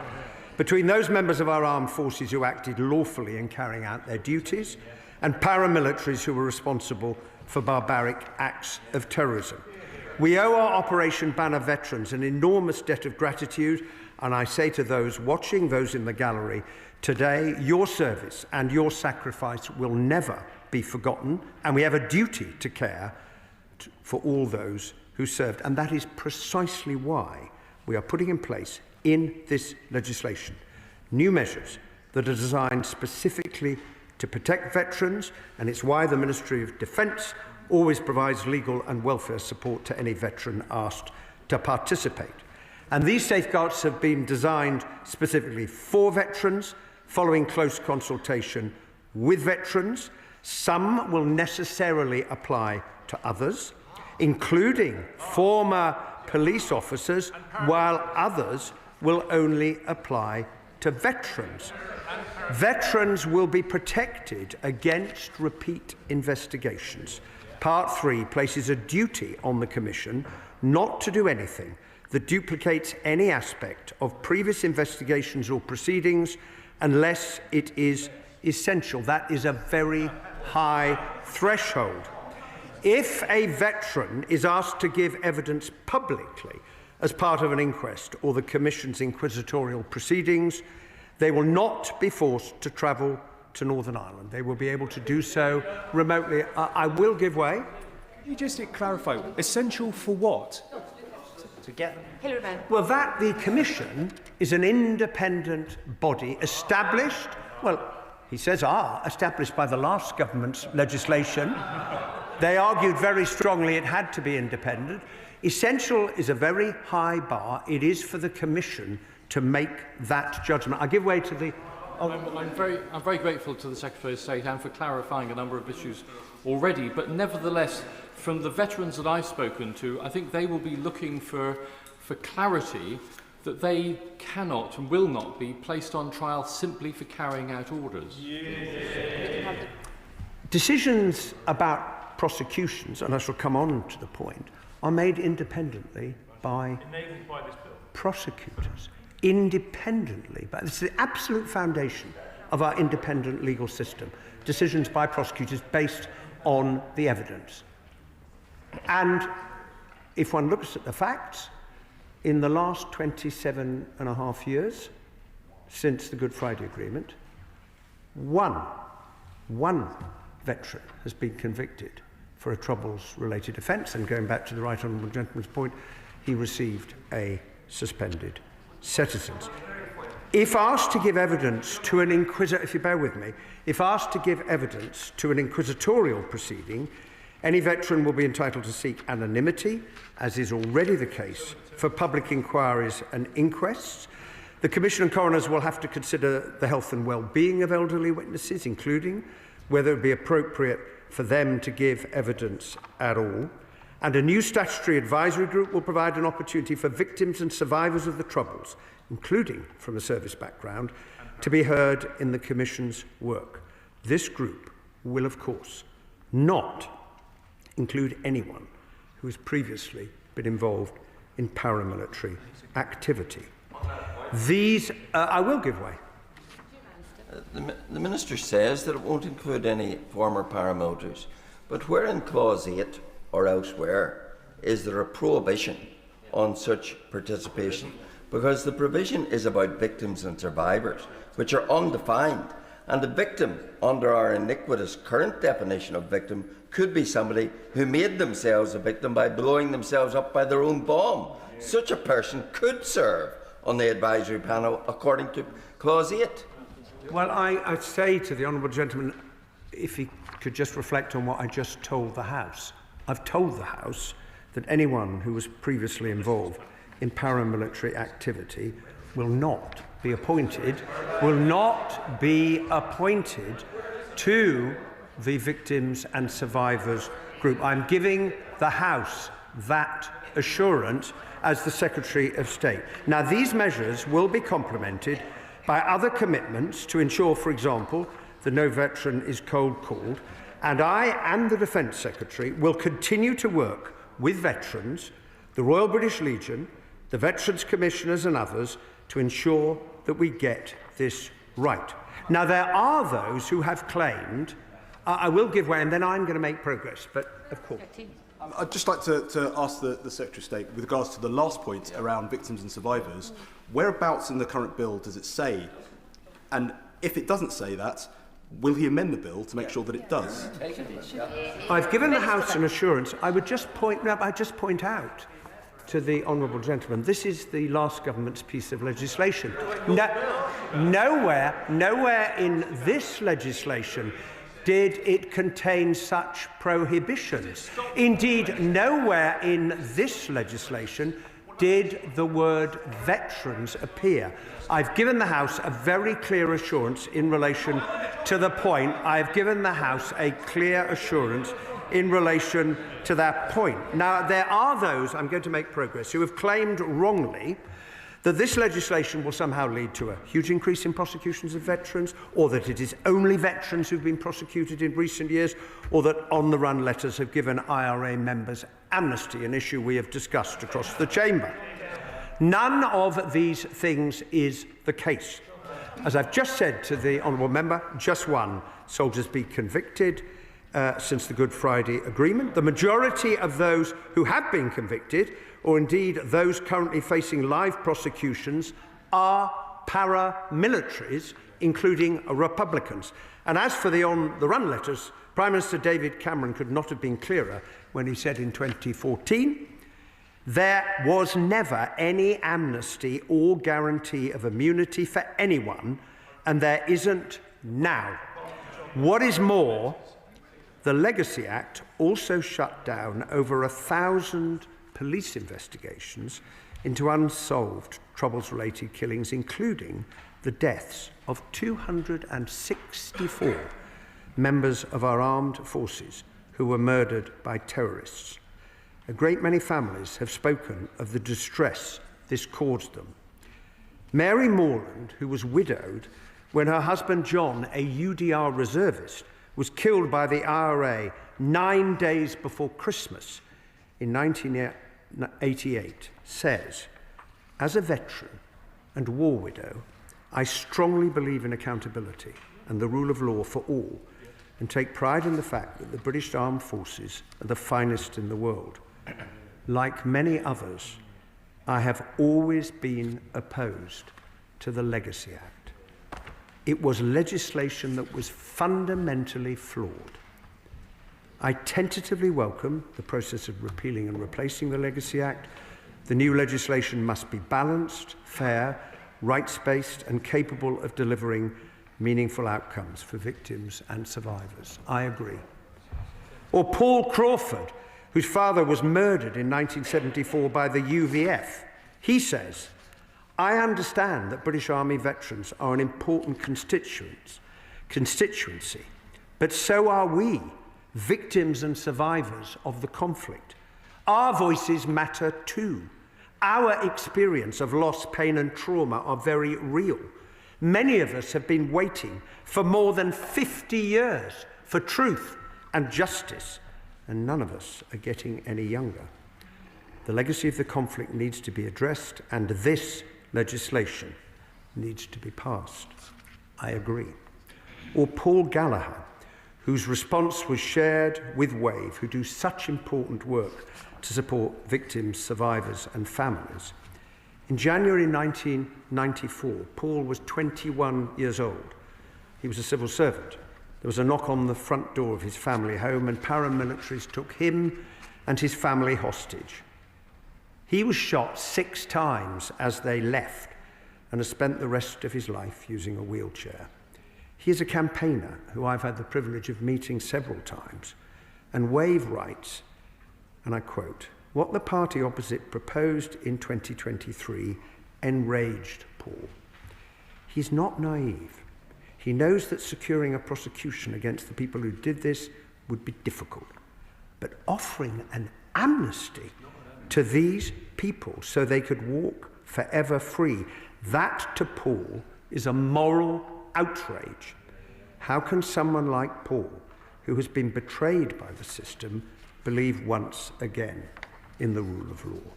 S21: between those members of our armed forces who acted lawfully in carrying out their duties and paramilitaries who were responsible for barbaric acts of terrorism. We owe our Operation Banner veterans an enormous debt of gratitude, and I say to those watching, those in the gallery, today, your service and your sacrifice will never be forgotten, and we have a duty to care for all those who served. And that is precisely why we are putting in place in this legislation new measures that are designed specifically to protect veterans, and it's why the Ministry of Defence always provides legal and welfare support to any veteran asked to participate. And these safeguards have been designed specifically for veterans, following close consultation with veterans. Some will necessarily apply to others, including former police officers, while others will only apply to veterans. Veterans will be protected against repeat investigations. Part 3 places a duty on the Commission not to do anything that duplicates any aspect of previous investigations or proceedings unless it is essential. That is a very high threshold. If a veteran is asked to give evidence publicly as part of an inquest or the Commission's inquisitorial proceedings, they will not be forced to travel to Northern Ireland. They will be able to do so remotely. I will give way.
S15: Can you just clarify, essential for what? To get...
S19: Hilary Benn.
S21: Well, that the Commission is an independent body established, well, he says established by the last government's legislation. They argued very strongly it had to be independent. Essential is a very high bar. It is for the Commission to make that judgment. I give way to the...
S18: I'm very grateful to the Secretary of State and for clarifying a number of issues already, but nevertheless, from the veterans that I've spoken to, I think they will be looking for clarity that they cannot and will not be placed on trial simply for carrying out orders. Yeah.
S21: Decisions about prosecutions, and I shall come on to the point, are made independently by prosecutors. Independently, but it's the absolute foundation of our independent legal system. Decisions by prosecutors based on the evidence. And if one looks at the facts, in the last 27.5 years since the Good Friday Agreement, one veteran has been convicted for a Troubles-related offence, and going back to the Right Honourable Gentleman's point, he received a suspended citizens. If asked to give evidence to an if you bear with me, if asked to give evidence to an inquisitorial proceeding, any veteran will be entitled to seek anonymity, as is already the case for public inquiries and inquests. The Commission and coroners will have to consider the health and well-being of elderly witnesses, including whether it would be appropriate for them to give evidence at all. And a new statutory advisory group will provide an opportunity for victims and survivors of the Troubles, including from a service background, to be heard in the Commission's work. This group will, of course, not include anyone who has previously been involved in paramilitary activity. I will give way.
S20: The Minister says that it won't include any former paramilitaries, but where in Clause 8 or elsewhere is there a prohibition on such participation? Because the provision is about victims and survivors, which are undefined, and the victim, under our iniquitous current definition of victim, could be somebody who made themselves a victim by blowing themselves up by their own bomb. Such a person could serve on the advisory panel according to Clause 8.
S21: Well, I'd say to the Honourable Gentleman, if he could just reflect on what I just told the House. I've told the House that anyone who was previously involved in paramilitary activity will not be appointed to the Victims and Survivors Group. I'm giving the House that assurance as the Secretary of State. Now, these measures will be complemented by other commitments to ensure, for example, that no veteran is cold-called, and I and the Defence Secretary will continue to work with veterans, the Royal British Legion, the Veterans Commissioners and others to ensure that we get this right. Now, there are those who have claimed, I will give way and then I'm going to make progress, but of course.
S7: I'd just like to ask the Secretary of State, with regards to the last point around victims and survivors, whereabouts in the current bill does it say? And if it doesn't say that, will he amend the bill to make sure that it does?
S21: I've given the House an assurance. I would just point out to the honourable gentleman, this is the last government's piece of legislation. Nowhere in this legislation did it contain such prohibitions. Indeed, nowhere in this legislation did the word veterans appear. I've given the House a very clear assurance in relation to the point. I've given the House a clear assurance in relation to that point. Now, there are those, I'm going to make progress, who have claimed wrongly that this legislation will somehow lead to a huge increase in prosecutions of veterans, or that it is only veterans who've been prosecuted in recent years, or that on-the-run letters have given IRA members amnesty, an issue we have discussed across the chamber. None of these things is the case. As I've just said to the honourable member, just one soldier's been convicted since the Good Friday Agreement. The majority of those who have been convicted, or indeed those currently facing live prosecutions, are paramilitaries, including Republicans. And as for the on-the-run letters, Prime Minister David Cameron could not have been clearer when he said in 2014, there was never any amnesty or guarantee of immunity for anyone, and there isn't now. What is more, the Legacy Act also shut down over 1,000 police investigations into unsolved Troubles-related killings, including the deaths of 264 members of our armed forces who were murdered by terrorists. A great many families have spoken of the distress this caused them. Mary Morland, who was widowed when her husband John, a UDR reservist, was killed by the IRA 9 days before Christmas in 1988, says, as a veteran and war widow, I strongly believe in accountability and the rule of law for all, and take pride in the fact that the British Armed Forces are the finest in the world. Like many others, I have always been opposed to the Legacy Act. It was legislation that was fundamentally flawed. I tentatively welcome the process of repealing and replacing the Legacy Act. The new legislation must be balanced, fair, rights-based, and capable of delivering meaningful outcomes for victims and survivors. I agree. Or Paul Crawford, whose father was murdered in 1974 by the UVF. He says, I understand that British Army veterans are an important constituency, but so are we, victims and survivors of the conflict. Our voices matter too. Our experience of loss, pain and trauma are very real. Many of us have been waiting for more than 50 years for truth and justice, and none of us are getting any younger. The legacy of the conflict needs to be addressed, and this legislation needs to be passed. I agree. Or Paul Gallagher, whose response was shared with WAVE, who do such important work to support victims, survivors and families. In January 1994, Paul was 21 years old. He was a civil servant. There was a knock on the front door of his family home, and paramilitaries took him and his family hostage. He was shot 6 times as they left and has spent the rest of his life using a wheelchair. He is a campaigner who I've had the privilege of meeting several times, and WAVE writes, and I quote, what the party opposite proposed in 2023 enraged Paul. He's not naive. He knows that securing a prosecution against the people who did this would be difficult. But offering an amnesty to these people so they could walk forever free, that to Paul is a moral outrage. How can someone like Paul, who has been betrayed by the system, believe once again in the rule of law?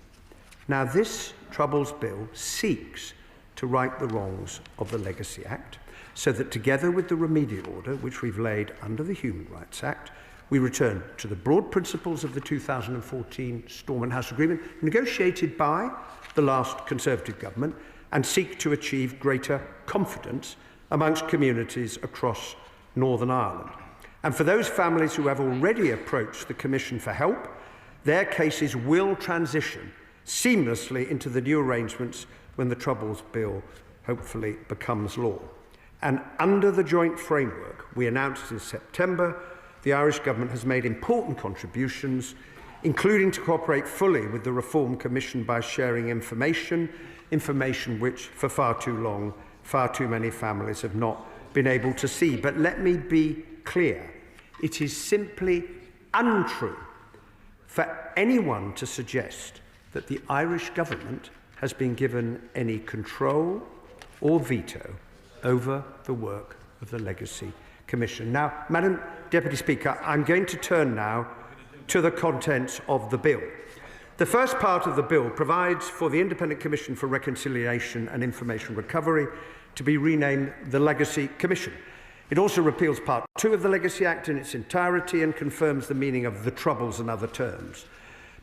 S21: Now, this Troubles Bill seeks to right the wrongs of the Legacy Act, so that together with the remedial order, which we've laid under the Human Rights Act, we return to the broad principles of the 2014 Stormont House Agreement, negotiated by the last Conservative government, and seek to achieve greater confidence amongst communities across Northern Ireland. And for those families who have already approached the Commission for help, their cases will transition seamlessly into the new arrangements when the Troubles Bill hopefully becomes law. And under the joint framework we announced in September, the Irish Government has made important contributions, including to cooperate fully with the Reform Commission by sharing information which for far too long, far too many families have not been able to see. But let me be clear, it is simply untrue for anyone to suggest that the Irish Government has been given any control or veto over the work of the Legacy Commission. Now, Madam Deputy Speaker, I'm going to turn now to the contents of the bill. The first part of the bill provides for the Independent Commission for Reconciliation and Information Recovery to be renamed the Legacy Commission. It also repeals Part 2 of the Legacy Act in its entirety and confirms the meaning of the Troubles and other terms.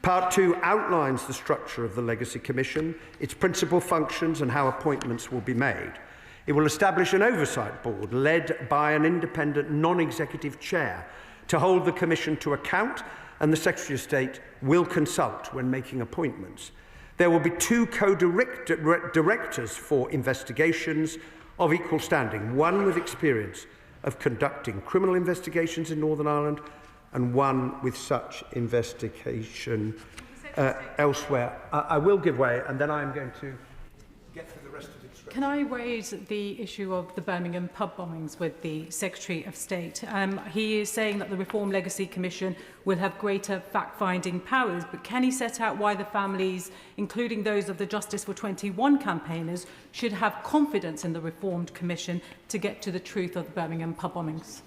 S21: Part 2 outlines the structure of the Legacy Commission, its principal functions and how appointments will be made. It will establish an oversight board led by an independent non-executive chair to hold the Commission to account, and the Secretary of State will consult when making appointments. There will be 2 co-directors for investigations of equal standing, one with experience of conducting criminal investigations in Northern Ireland and one with such investigation elsewhere. I will give way, and then I'm going to get through the rest of the instructions.
S16: Can I raise the issue of the Birmingham pub bombings with the Secretary of State? He is saying that the Reform Legacy Commission will have greater fact-finding powers, but can he set out why the families, including those of the Justice for 21 campaigners, should have confidence in the Reformed Commission to get to the truth of the Birmingham pub bombings?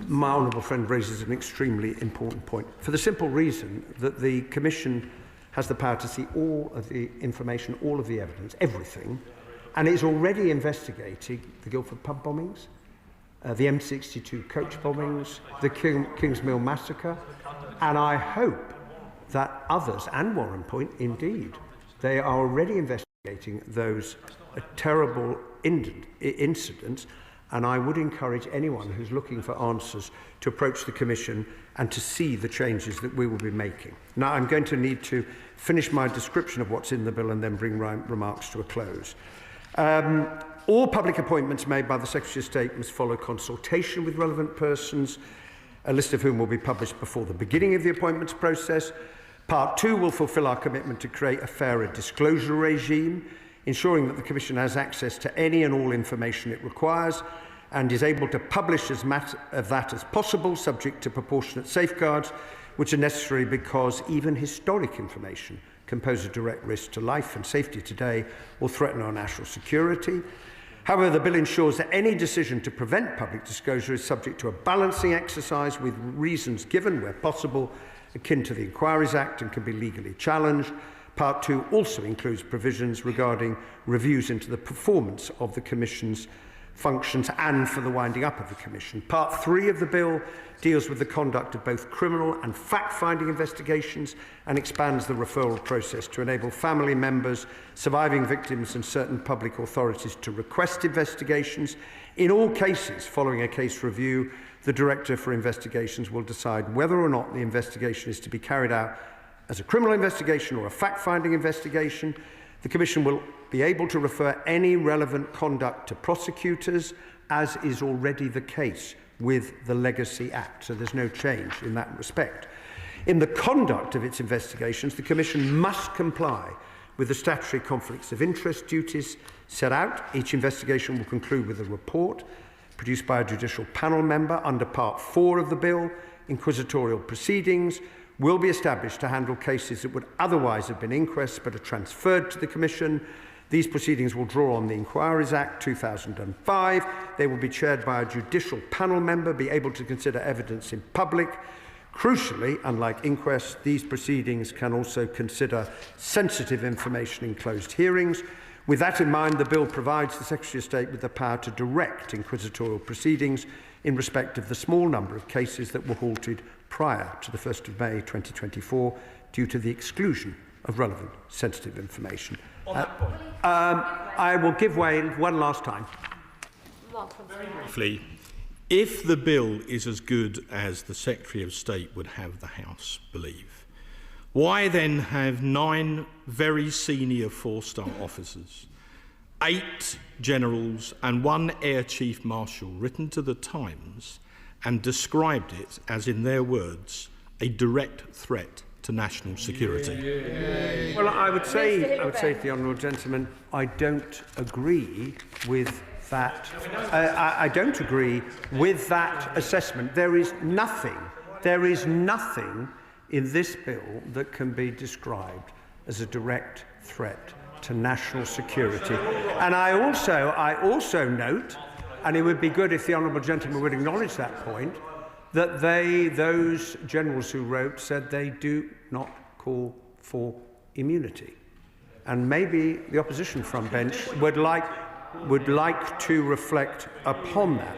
S21: My honourable friend raises an extremely important point, for the simple reason that the Commission has the power to see all of the information, all of the evidence, everything, and is already investigating the Guildford pub bombings, the M62 coach bombings, the Kingsmill massacre, and I hope that others, and Warren Point indeed, they are already investigating those terrible incidents. And I would encourage anyone who's looking for answers to approach the Commission and to see the changes that we will be making. Now, I'm going to need to finish my description of what's in the bill and then bring my remarks to a close. All public appointments made by the Secretary of State must follow consultation with relevant persons, a list of whom will be published before the beginning of the appointments process. Part 2 will fulfil our commitment to create a fairer disclosure regime, ensuring that the Commission has access to any and all information it requires and is able to publish as much of that as possible, subject to proportionate safeguards, which are necessary because even historic information can pose a direct risk to life and safety today or threaten our national security. However, the bill ensures that any decision to prevent public disclosure is subject to a balancing exercise with reasons given where possible, akin to the Inquiries Act, and can be legally challenged. Part 2 also includes provisions regarding reviews into the performance of the Commission's functions and for the winding up of the Commission. Part 3 of the bill deals with the conduct of both criminal and fact-finding investigations and expands the referral process to enable family members, surviving victims and certain public authorities to request investigations. In all cases, following a case review, the Director for Investigations will decide whether or not the investigation is to be carried out as a criminal investigation or a fact-finding investigation. The Commission will be able to refer any relevant conduct to prosecutors, as is already the case with the Legacy Act, so there's no change in that respect. In the conduct of its investigations, the Commission must comply with the statutory conflicts of interest duties set out. Each investigation will conclude with a report produced by a judicial panel member under Part 4 of the bill. Inquisitorial proceedings will be established to handle cases that would otherwise have been inquests but are transferred to the Commission. These proceedings will draw on the Inquiries Act 2005. They will be chaired by a judicial panel member, be able to consider evidence in public. Crucially, unlike inquests, these proceedings can also consider sensitive information in closed hearings. With that in mind, the bill provides the Secretary of State with the power to direct inquisitorial proceedings in respect of the small number of cases that were halted prior to the 1st of May 2024 due to the exclusion of relevant sensitive information. I will give way one last time.
S11: Very briefly, if the bill is as good as the Secretary of State would have the House believe, why then have 9 very senior 4-star officers, 8 generals and 1 Air Chief Marshal written to the Times and described it as, in their words, a direct threat to national security?
S21: Well, I would say to the honourable gentleman, I don't agree with that. I don't agree with that assessment. There is nothing in this bill that can be described as a direct threat to national security. And I also note, and it would be good if the honourable gentleman would acknowledge that point, that those generals who wrote said they do not call for immunity. And maybe the opposition front bench would like to reflect upon that.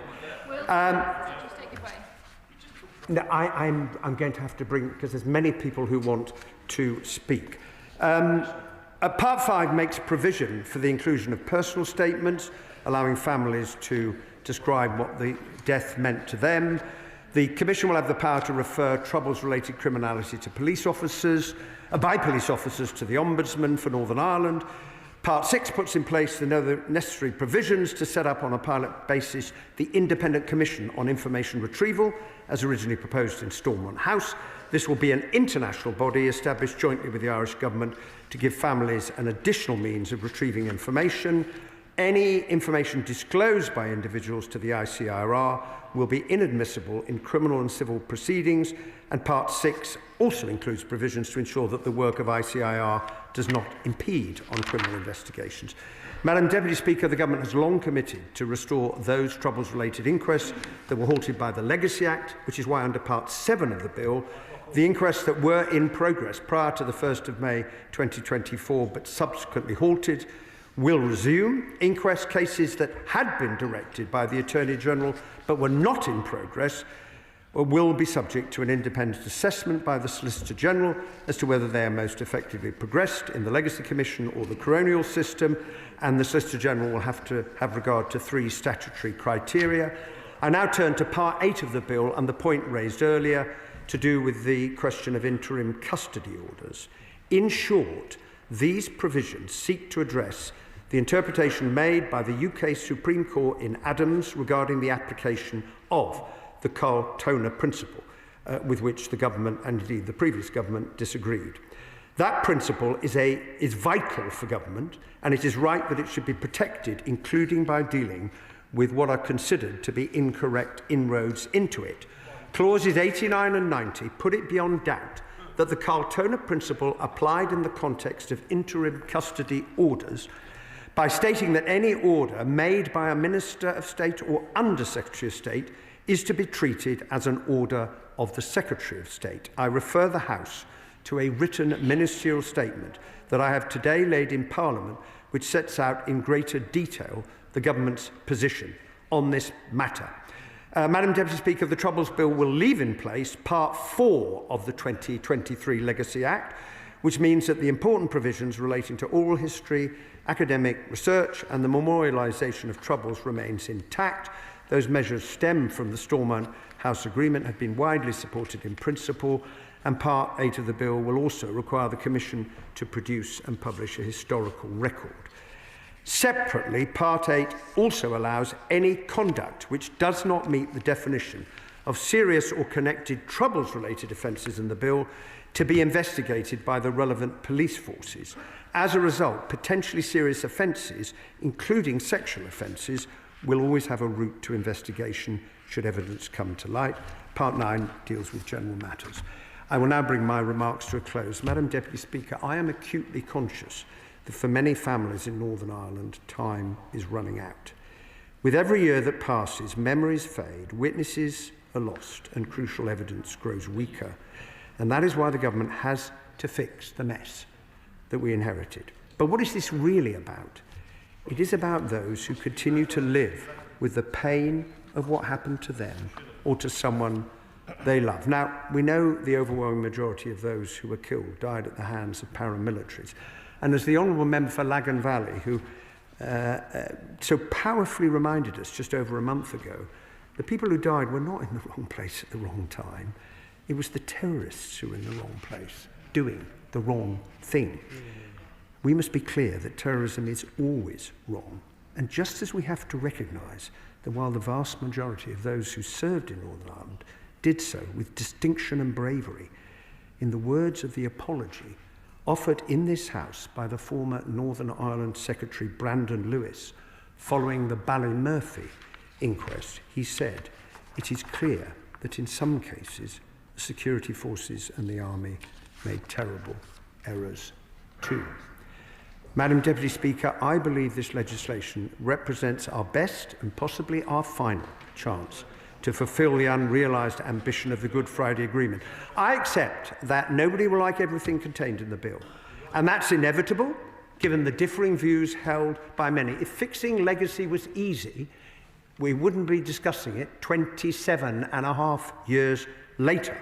S21: No, I'm going to have to bring, because there's many people who want to speak. Part 5 makes provision for the inclusion of personal statements, allowing families to describe what the death meant to them. The Commission will have the power to refer troubles-related criminality to police officers, by police officers to the Ombudsman for Northern Ireland. Part 6 puts in place the necessary provisions to set up on a pilot basis the Independent Commission on Information Retrieval, as originally proposed in Stormont House. This will be an international body established jointly with the Irish Government to give families an additional means of retrieving information. Any information disclosed by individuals to the ICIR will be inadmissible in criminal and civil proceedings, and Part 6 also includes provisions to ensure that the work of ICIR does not impede on criminal investigations. Madam Deputy Speaker, the Government has long committed to restore those troubles-related inquests that were halted by the Legacy Act, which is why under Part 7 of the bill, the inquests that were in progress prior to the 1st of May 2024 but subsequently halted will resume. Inquest cases that had been directed by the Attorney General but were not in progress will be subject to an independent assessment by the Solicitor General as to whether they are most effectively progressed in the Legacy Commission or the coronial system, and the Solicitor General will have to have regard to 3 statutory criteria. I now turn to Part 8 of the bill and the point raised earlier to do with the question of interim custody orders. In short, these provisions seek to address the interpretation made by the UK Supreme Court in Adams regarding the application of the Carl Toner principle, with which the government and indeed the previous government disagreed. That principle is vital for government, and it is right that it should be protected, including by dealing with what are considered to be incorrect inroads into it. Clauses 89 and 90 put it beyond doubt that the Carl Toner principle applied in the context of interim custody orders by stating that any order made by a Minister of State or Under Secretary of State is to be treated as an order of the Secretary of State. I refer the House to a written ministerial statement that I have today laid in Parliament, which sets out in greater detail the Government's position on this matter. Madam Deputy Speaker, the Troubles Bill will leave in place Part 4 of the 2023 Legacy Act, which means that the important provisions relating to oral history, academic research and the memorialisation of troubles remains intact. Those measures stem from the Stormont House Agreement, have been widely supported in principle, and Part 8 of the bill will also require the Commission to produce and publish a historical record. Separately, Part 8 also allows any conduct which does not meet the definition of serious or connected troubles-related offences in the bill to be investigated by the relevant police forces. As a result, potentially serious offences, including sexual offences, will always have a route to investigation should evidence come to light. Part 9 deals with general matters. I will now bring my remarks to a close. Madam Deputy Speaker, I am acutely conscious that for many families in Northern Ireland, time is running out. With every year that passes, memories fade, witnesses are lost, and crucial evidence grows weaker. And that is why the government has to fix the mess that we inherited. But what is this really about? It is about those who continue to live with the pain of what happened to them or to someone they love. Now, we know the overwhelming majority of those who were killed died at the hands of paramilitaries. And as the Honourable Member for Lagan Valley, who so powerfully reminded us just over a month ago, the people who died were not in the wrong place at the wrong time. It was the terrorists who were in the wrong place, doing the wrong thing. We must be clear that terrorism is always wrong. And just as we have to recognise that while the vast majority of those who served in Northern Ireland did so with distinction and bravery, in the words of the apology offered in this House by the former Northern Ireland Secretary Brandon Lewis following the Ballymurphy inquest, he said, "It is clear that in some cases the security forces and the army made terrible errors too." Madam Deputy Speaker, I believe this legislation represents our best and possibly our final chance to fulfil the unrealised ambition of the Good Friday Agreement. I accept that nobody will like everything contained in the bill, and that's inevitable given the differing views held by many. If fixing legacy was easy, we wouldn't be discussing it 27.5 years later.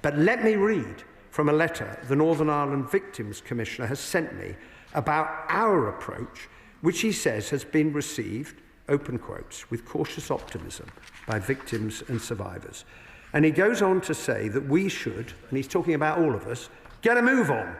S21: But let me read from a letter the Northern Ireland Victims Commissioner has sent me about our approach, which he says has been received, open quotes, with cautious optimism by victims and survivors. And he goes on to say that we should, and he's talking about all of us, get a move on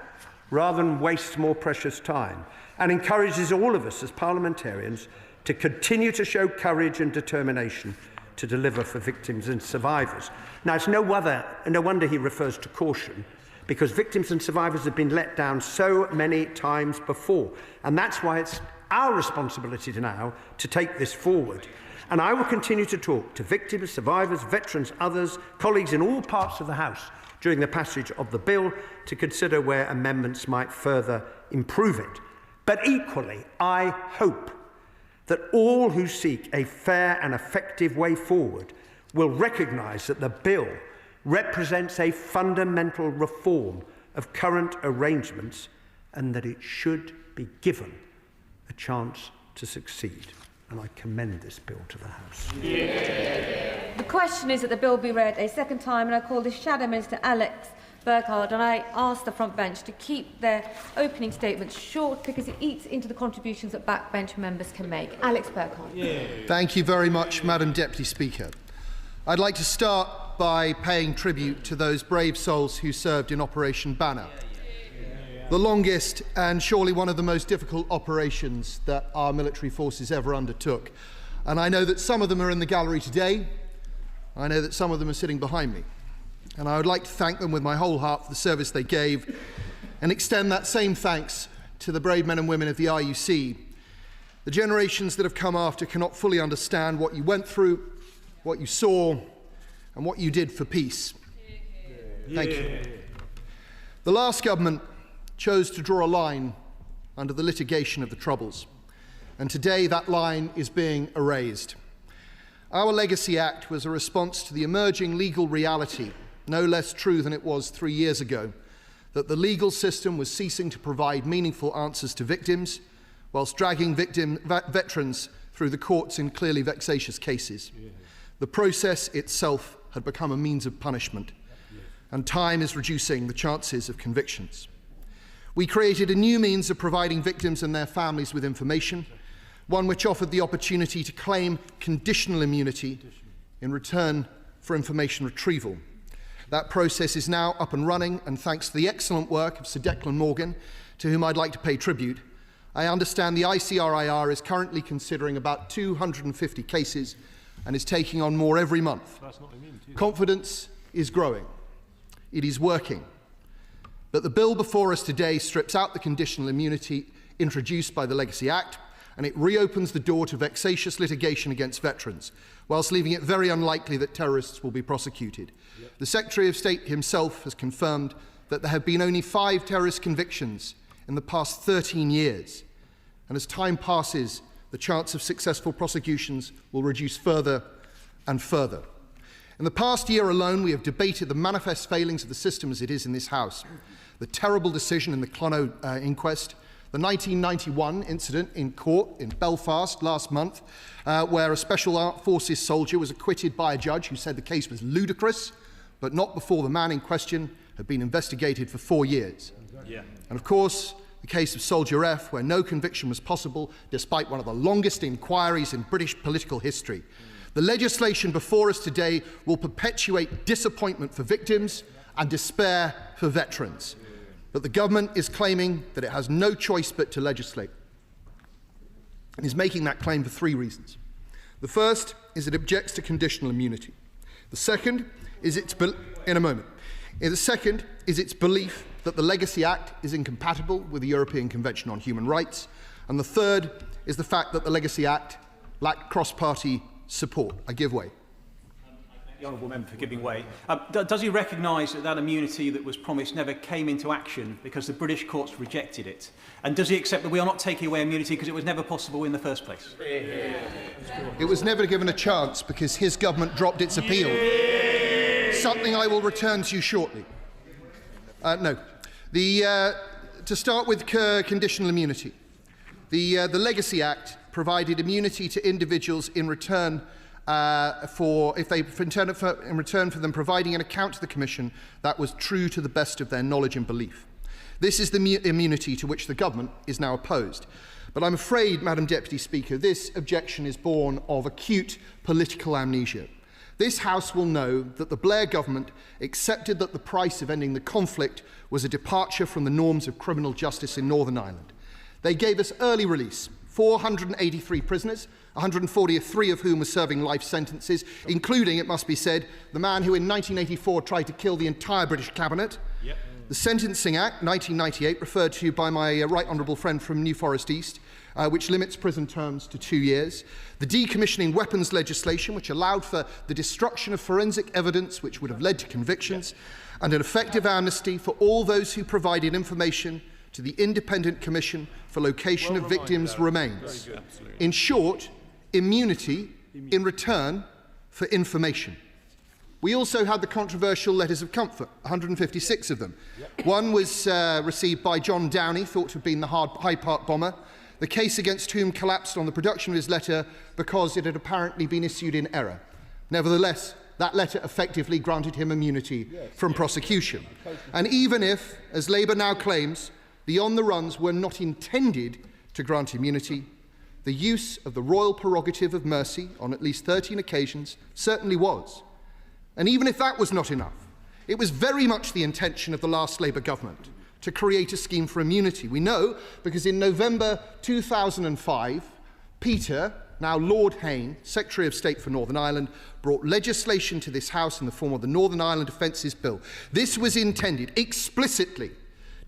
S21: rather than waste more precious time, and encourages all of us as parliamentarians to continue to show courage and determination to deliver for victims and survivors. Now, it's no wonder he refers to caution, because victims and survivors have been let down so many times before, and that's why it's our responsibility now to take this forward. And I will continue to talk to victims, survivors, veterans, others, colleagues in all parts of the House during the passage of the bill to consider where amendments might further improve it. But equally, I hope that all who seek a fair and effective way forward will recognise that the bill represents a fundamental reform of current arrangements and that it should be given a chance to succeed. And I commend this bill to the House.
S17: The question is that the bill be read a second time, and I call the Shadow Minister Alex Burkhardt, and I ask the front bench to keep their opening statements short because it eats into the contributions that backbench members can make. Alex Burkhardt.
S22: Thank you very much, Madam Deputy Speaker. I'd like to start by paying tribute to those brave souls who served in Operation Banner. The longest and surely one of the most difficult operations that our military forces ever undertook. And I know that some of them are in the gallery today. I know that some of them are sitting behind me. And I would like to thank them with my whole heart for the service they gave and extend that same thanks to the brave men and women of the RUC. The generations that have come after cannot fully understand what you went through, what you saw, and what you did for peace. Thank you. The last government chose to draw a line under the litigation of the Troubles, and today that line is being erased. Our Legacy Act was a response to the emerging legal reality, no less true than it was 3 years ago, that the legal system was ceasing to provide meaningful answers to victims, whilst dragging veterans through the courts in clearly vexatious cases. The process itself had become a means of punishment, and time is reducing the chances of convictions. We created a new means of providing victims and their families with information, one which offered the opportunity to claim conditional immunity in return for information retrieval. That process is now up and running, and thanks to the excellent work of Sir Declan Morgan, to whom I'd like to pay tribute, I understand the ICRIR is currently considering about 250 cases and is taking on more every month. Confidence is growing. It is working. But the bill before us today strips out the conditional immunity introduced by the Legacy Act, and it reopens the door to vexatious litigation against veterans, whilst leaving it very unlikely that terrorists will be prosecuted. The Secretary of State himself has confirmed that there have been only 5 terrorist convictions in the past 13 years, and as time passes, the chance of successful prosecutions will reduce further and further. In the past year alone, we have debated the manifest failings of the system as it is in this House, the terrible decision in the Clono inquest, the 1991 incident in court in Belfast last month, where a Special Armed Forces soldier was acquitted by a judge who said the case was ludicrous, but not before the man in question had been investigated for 4 years. Yeah. And of course, the case of Soldier F, where no conviction was possible despite one of the longest inquiries in British political history. The legislation before us today will perpetuate disappointment for victims and despair for veterans. But the government is claiming that it has no choice but to legislate. It is making that claim for 3 reasons. The first is it objects to conditional immunity. The second is its belief that the Legacy Act is incompatible with the European Convention on Human Rights. And the third is the fact that the Legacy Act lacked cross-party support. I give way.
S3: The honourable member for giving way. Does he recognise that that immunity that was promised never came into action because the British courts rejected it? And does he accept that we are not taking away immunity because it was never possible in the first place?
S22: It was never given a chance because his government dropped its appeal. Something I will return to shortly. No. To start with conditional immunity. The Legacy Act provided immunity to individuals in return for them providing an account to the Commission that was true to the best of their knowledge and belief. This is the immunity to which the government is now opposed. But I'm afraid, Madam Deputy Speaker, this objection is born of acute political amnesia. This House will know that the Blair government accepted that the price of ending the conflict was a departure from the norms of criminal justice in Northern Ireland. They gave us early release, 483 prisoners, 143 of whom were serving life sentences, including, it must be said, the man who in 1984 tried to kill the entire British cabinet. Yep. The Sentencing Act, 1998, referred to by my right honourable friend from New Forest East, which limits prison terms to 2 years. The decommissioning weapons legislation, which allowed for the destruction of forensic evidence, which would have led to convictions, and an effective amnesty for all those who provided information to the Independent Commission for Location of Victims remains. In short, immunity in return for information. We also had the controversial letters of comfort, 156 of them. One was received by John Downey, thought to have been the Hyde Park bomber, the case against whom collapsed on the production of his letter because it had apparently been issued in error. Nevertheless, that letter effectively granted him immunity from prosecution. And even if, as Labour now claims, the on-the-runs were not intended to grant immunity, the use of the royal prerogative of mercy on at least 13 occasions certainly was. And even if that was not enough, it was very much the intention of the last Labour government to create a scheme for immunity. We know because in November 2005, Peter, now Lord Hayne, Secretary of State for Northern Ireland, brought legislation to this House in the form of the Northern Ireland Offences Bill. This was intended explicitly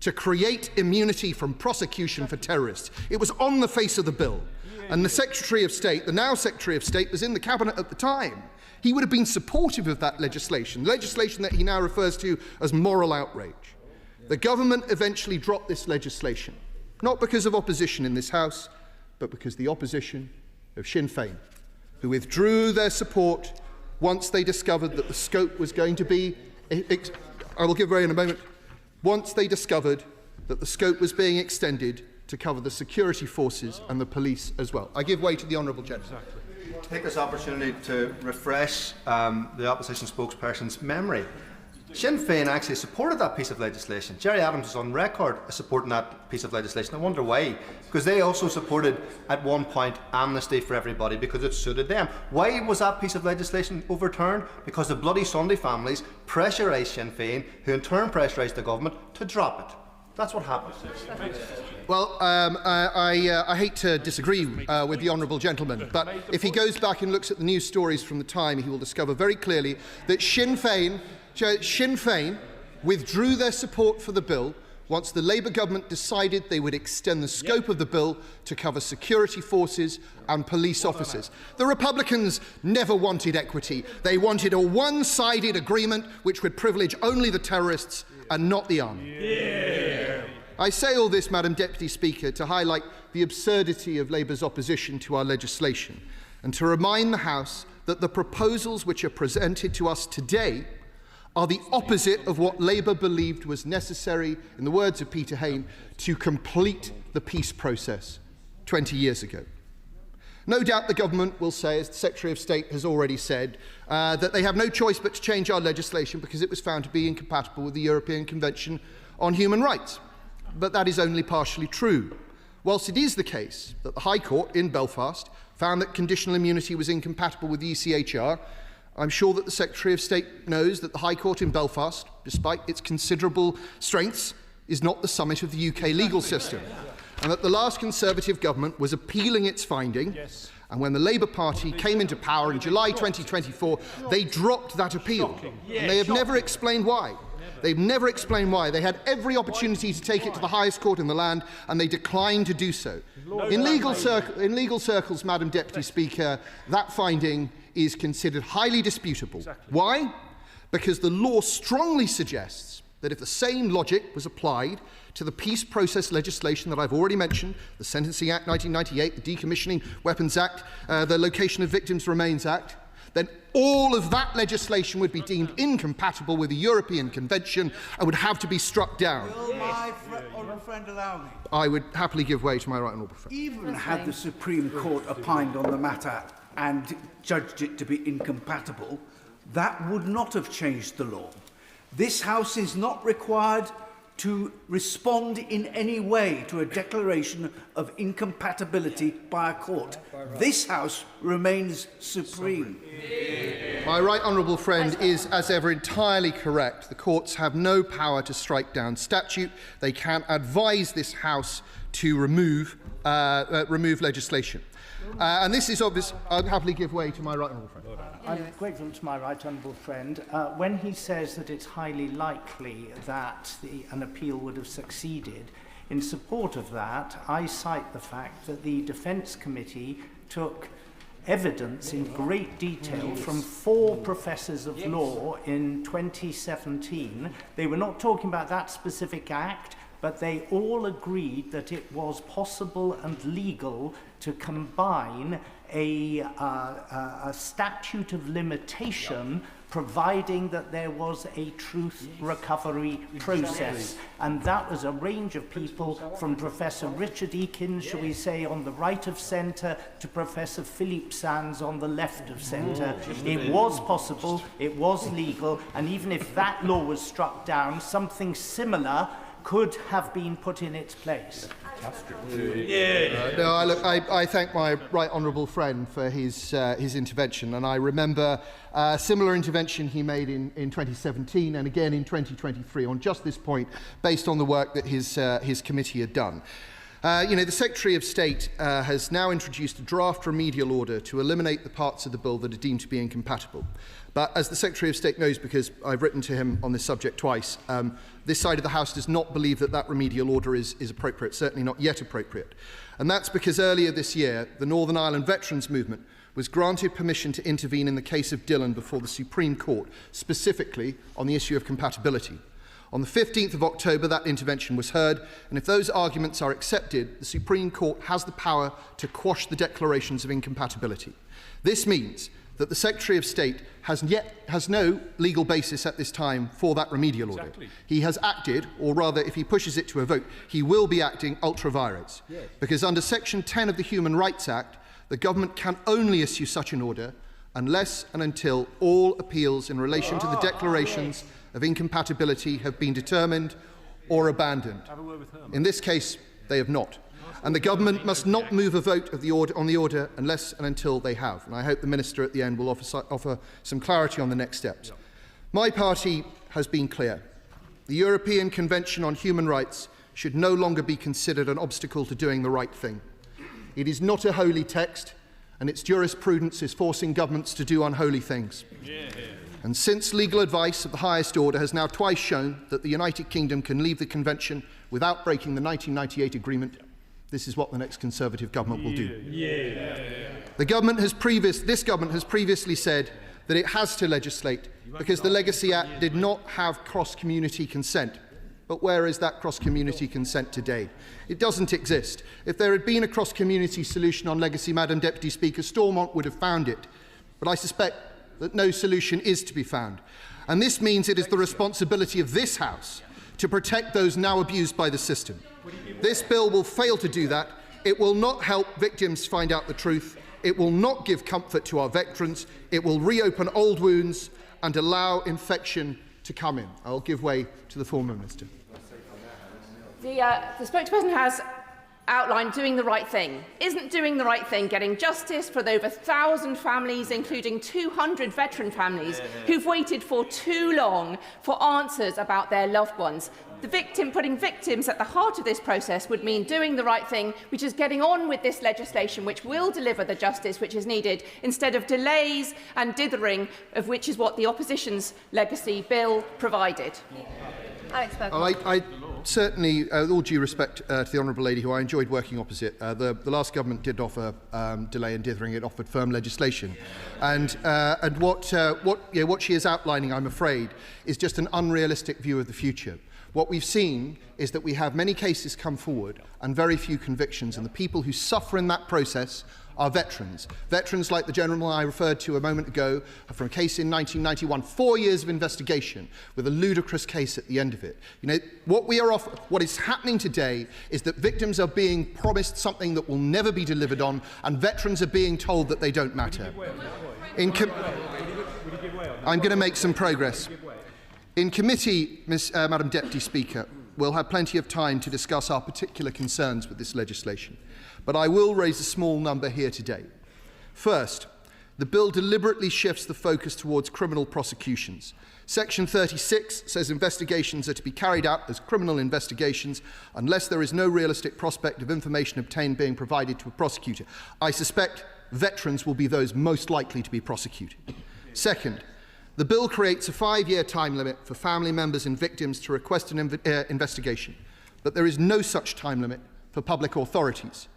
S22: to create immunity from prosecution for terrorists. It was on the face of the bill. And the Secretary of State, the now Secretary of State, was in the Cabinet at the time. He would have been supportive of that legislation that he now refers to as moral outrage. The government eventually dropped this legislation, not because of opposition in this House, but because the opposition of Sinn Féin, who withdrew their support once they discovered that the scope was going to be... I will give way in a moment. Once they discovered that the scope was being extended to cover the security forces and the police as well. I give way to the honourable gentleman.
S9: Take this opportunity to refresh the opposition spokesperson's memory. Sinn Féin actually supported that piece of legislation. Gerry Adams is on record as supporting that piece of legislation. I wonder why. Because they also supported, at one point, amnesty for everybody because it suited them. Why was that piece of legislation overturned? Because the Bloody Sunday families pressurised Sinn Féin, who in turn pressurised the government to drop it. That's what happened.
S22: Well, I hate to disagree with the honourable gentleman, but if he goes back and looks at the news stories from the time, he will discover very clearly that Sinn Féin withdrew their support for the bill once the Labour government decided they would extend the scope of the bill to cover security forces and police officers. The Republicans never wanted equity. They wanted a one-sided agreement which would privilege only the terrorists and not the army. I say all this, Madam Deputy Speaker, to highlight the absurdity of Labour's opposition to our legislation and to remind the House that the proposals which are presented to us today are the opposite of what Labour believed was necessary, in the words of Peter Hain, to complete the peace process 20 years ago. No doubt the government will say, as the Secretary of State has already said, that they have no choice but to change our legislation because it was found to be incompatible with the European Convention on Human Rights. But that is only partially true. Whilst it is the case that the High Court in Belfast found that conditional immunity was incompatible with the ECHR, I'm sure that the Secretary of State knows that the High Court in Belfast, despite its considerable strengths, is not the summit of the UK legal system, and that the last Conservative government was appealing its finding, and when the Labour Party came into power in July 2024, they dropped that appeal, and they have never explained why. They've never explained why. They had every opportunity to take it to the highest court in the land, and they declined to do so. In legal circles, Madam Deputy Speaker, that finding is considered highly disputable. Why? Because the law strongly suggests that if the same logic was applied to the peace process legislation that I've already mentioned, the Sentencing Act 1998, the Decommissioning Weapons Act, the Location of Victims Remains Act, then all of that legislation would be deemed incompatible with the European Convention and would have to be struck down.
S6: Will my honourable friend allow me?
S22: I would happily give way to my right honourable friend.
S6: Even had the Supreme Court opined on the matter and judged it to be incompatible, that would not have changed the law. This House is not required to respond in any way to a declaration of incompatibility by a court. This House remains supreme.
S22: My right honourable friend is, as ever, entirely correct. The courts have no power to strike down statute. They can advise this House to remove legislation. And this is obvious. I'll happily give way to my right honourable friend.
S12: I'm grateful to my right honourable friend. When he says that it's highly likely that an appeal would have succeeded, in support of that, I cite the fact that the Defence Committee took evidence in great detail from 4 professors of law in 2017. They were not talking about that specific act, but they all agreed that it was possible and legal to combine a statute of limitation providing that there was a truth recovery process. And that was a range of people from Professor Richard Eakins, shall we say, on the right of centre, to Professor Philippe Sands on the left of centre. It was possible, it was legal, and even if that law was struck down, something similar could have been put in its place.
S22: I thank my right honourable friend for his intervention, and I remember a similar intervention he made in 2017 and again in 2023 on just this point, based on the work that his committee had done. The Secretary of State has now introduced a draft remedial order to eliminate the parts of the bill that are deemed to be incompatible. But as the Secretary of State knows, because I've written to him on this subject twice, this side of the House does not believe that that remedial order is appropriate, certainly not yet appropriate. And that's because earlier this year, the Northern Ireland Veterans Movement was granted permission to intervene in the case of Dillon before the Supreme Court, specifically on the issue of compatibility. On the 15th of October, that intervention was heard, and if those arguments are accepted, the Supreme Court has the power to quash the declarations of incompatibility. This means that the Secretary of State has no legal basis at this time for that remedial order. He has acted, or rather, if he pushes it to a vote, he will be acting ultra vires. Because under Section 10 of the Human Rights Act, the government can only issue such an order unless and until all appeals in relation to the declarations of incompatibility have been determined or abandoned. In this case, they have not. And the government must not move a vote of the on the order unless and until they have. And I hope the Minister at the end will offer some clarity on the next steps. My party has been clear. The European Convention on Human Rights should no longer be considered an obstacle to doing the right thing. It is not a holy text, and its jurisprudence is forcing governments to do unholy things. And since legal advice of the highest order has now twice shown that the United Kingdom can leave the Convention without breaking the 1998 agreement, this is what the next Conservative government will do. This government has previously said that it has to legislate because the Legacy Act did not have cross-community consent. But where is that cross-community consent today? It doesn't exist. If there had been a cross-community solution on legacy, Madam Deputy Speaker, Stormont would have found it. But I suspect that no solution is to be found. And this means it is the responsibility of this House to protect those now abused by the system. This bill will fail to do that. It will not help victims find out the truth. It will not give comfort to our veterans. It will reopen old wounds and allow infection to come in. I'll give way to the former Minister.
S2: The spokesperson has outlined doing the right thing. Isn't doing the right thing getting justice for the over 1,000 families, including 200 veteran families, who've waited for too long for answers about their loved ones? Putting victims at the heart of this process would mean doing the right thing, which is getting on with this legislation which will deliver the justice which is needed, instead of delays and dithering, of which is what the opposition's legacy bill provided.
S17: Alex Berkowitz.
S22: Certainly, with all due respect to the Honourable Lady, who I enjoyed working opposite, the last government did offer delay and dithering. It offered firm legislation. And what she is outlining, I'm afraid, is just an unrealistic view of the future. What we've seen is that we have many cases come forward and very few convictions, and the people who suffer in that process are veterans. Veterans like the gentleman I referred to a moment ago from a case in 1991, 4 years of investigation with a ludicrous case at the end of it. You know, what is happening today is that victims are being promised something that will never be delivered on, and veterans are being told that they don't matter. I'm going to make some progress. In committee, Madam Deputy Speaker, we'll have plenty of time to discuss our particular concerns with this legislation, but I will raise a small number here today. First, the bill deliberately shifts the focus towards criminal prosecutions. Section 36 says investigations are to be carried out as criminal investigations unless there is no realistic prospect of information obtained being provided to a prosecutor. I suspect veterans will be those most likely to be prosecuted. Second, the bill creates a 5-year time limit for family members and victims to request an investigation, but there is no such time limit for public authorities.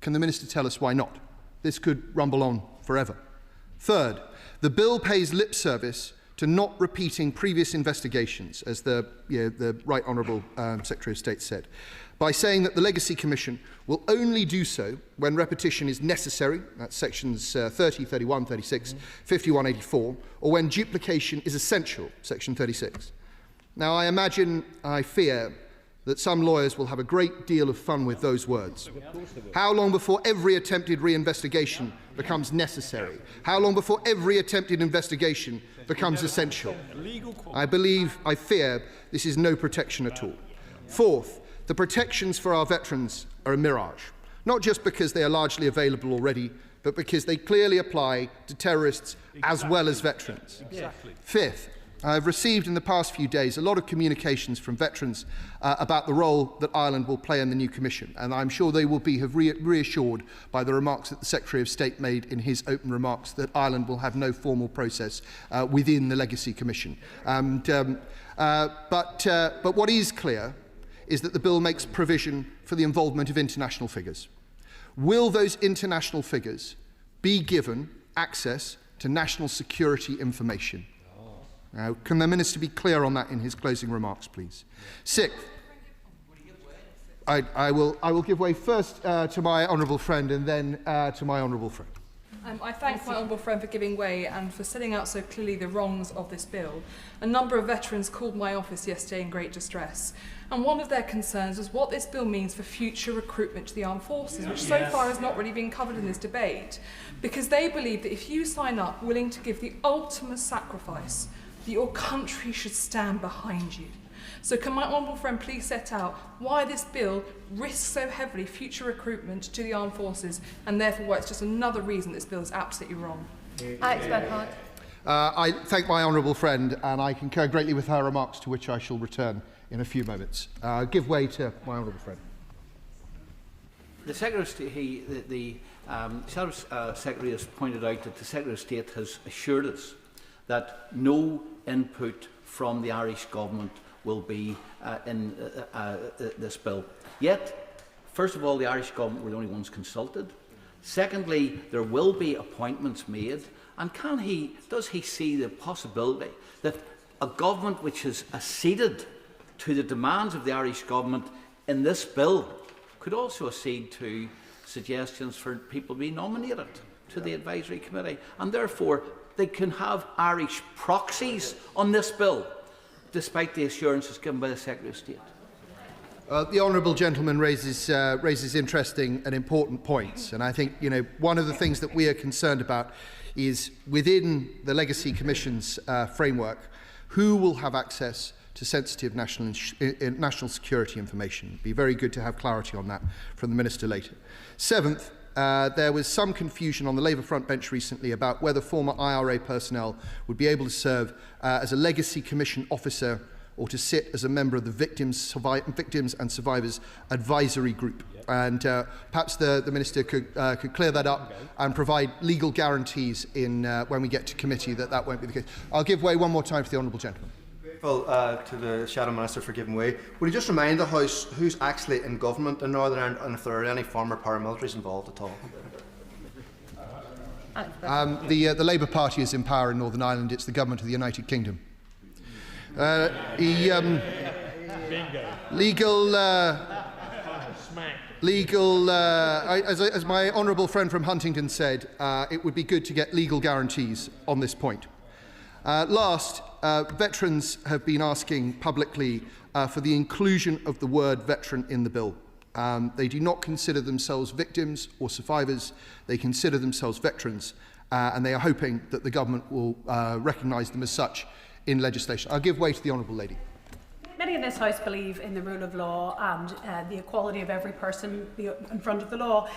S22: Can the Minister tell us why not? This could rumble on forever. Third, the bill pays lip service to not repeating previous investigations, as the Right Honourable Secretary of State said, by saying that the Legacy Commission will only do so when repetition is necessary, that's sections 30, 31, 36, 51, 84, or when duplication is essential, section 36. Now, I fear that some lawyers will have a great deal of fun with those words. How long before every attempted reinvestigation becomes necessary? How long before every attempted investigation becomes essential? I fear this is no protection at all. Fourth, the protections for our veterans are a mirage, not just because they are largely available already, but because they clearly apply to terrorists as well as veterans. Fifth, I have received in the past few days a lot of communications from veterans about the role that Ireland will play in the new Commission, and I'm sure they will be reassured by the remarks that the Secretary of State made in his open remarks that Ireland will have no formal process within the Legacy Commission. But what is clear is that the bill makes provision for the involvement of international figures. Will those international figures be given access to national security information? Now, can the Minister be clear on that in his closing remarks, please? Sixth, I will give way first to my honourable friend and then to my honourable friend.
S8: I thank my honourable friend for giving way and for setting out so clearly the wrongs of this bill. A number of veterans called my office yesterday in great distress, and one of their concerns was what this bill means for future recruitment to the armed forces, which so far has not really been covered in this debate, because they believe that if you sign up willing to give the ultimate sacrifice, that your country should stand behind you. So can my honourable friend please set out why this bill risks so heavily future recruitment to the armed forces, and therefore why it's just another reason this bill is absolutely wrong?
S17: Alex Berkowitz.
S22: I thank my honourable friend, and I concur greatly with her remarks, to which I shall return in a few moments. Give way to my honourable friend.
S23: The Secretary, Secretary has pointed out that the Secretary of State has assured us
S1: that no input from the Irish government will be in this bill. Yet, first of all, the Irish government were the only ones consulted. Secondly, there will be appointments made. And does he see the possibility that a government which has acceded to the demands of the Irish government in this bill could also accede to suggestions for people to be nominated to the advisory committee, and therefore they can have Irish proxies on this bill, despite the assurances given by the Secretary of State?
S22: The honourable gentleman raises interesting and important points, and I think one of the things that we are concerned about is within the Legacy Commission's framework, who will have access to sensitive national security information. It'd be very good to have clarity on that from the Minister later. Seventh, there was some confusion on the Labour front bench recently about whether former IRA personnel would be able to serve as a Legacy Commission officer or to sit as a member of the Victims and Survivors Advisory Group. And perhaps the Minister could clear that up and provide legal guarantees when we get to committee that won't be the case. I'll give way one more time to the honourable gentleman.
S9: Grateful to the Shadow Minister for giving way. Would you just remind the House who's actually in government in Northern Ireland and if there are any former paramilitaries involved at all?
S22: The Labour Party is in power in Northern Ireland. It's the government of the United Kingdom. As my honourable friend from Huntingdon said, it would be good to get legal guarantees on this point. Last, veterans have been asking publicly for the inclusion of the word veteran in the bill. They do not consider themselves victims or survivors. They consider themselves veterans, and they are hoping that the government will recognise them as such in legislation. I'll give way to the honourable lady.
S10: Many in this House believe in the rule of law and the equality of every person in front of the law.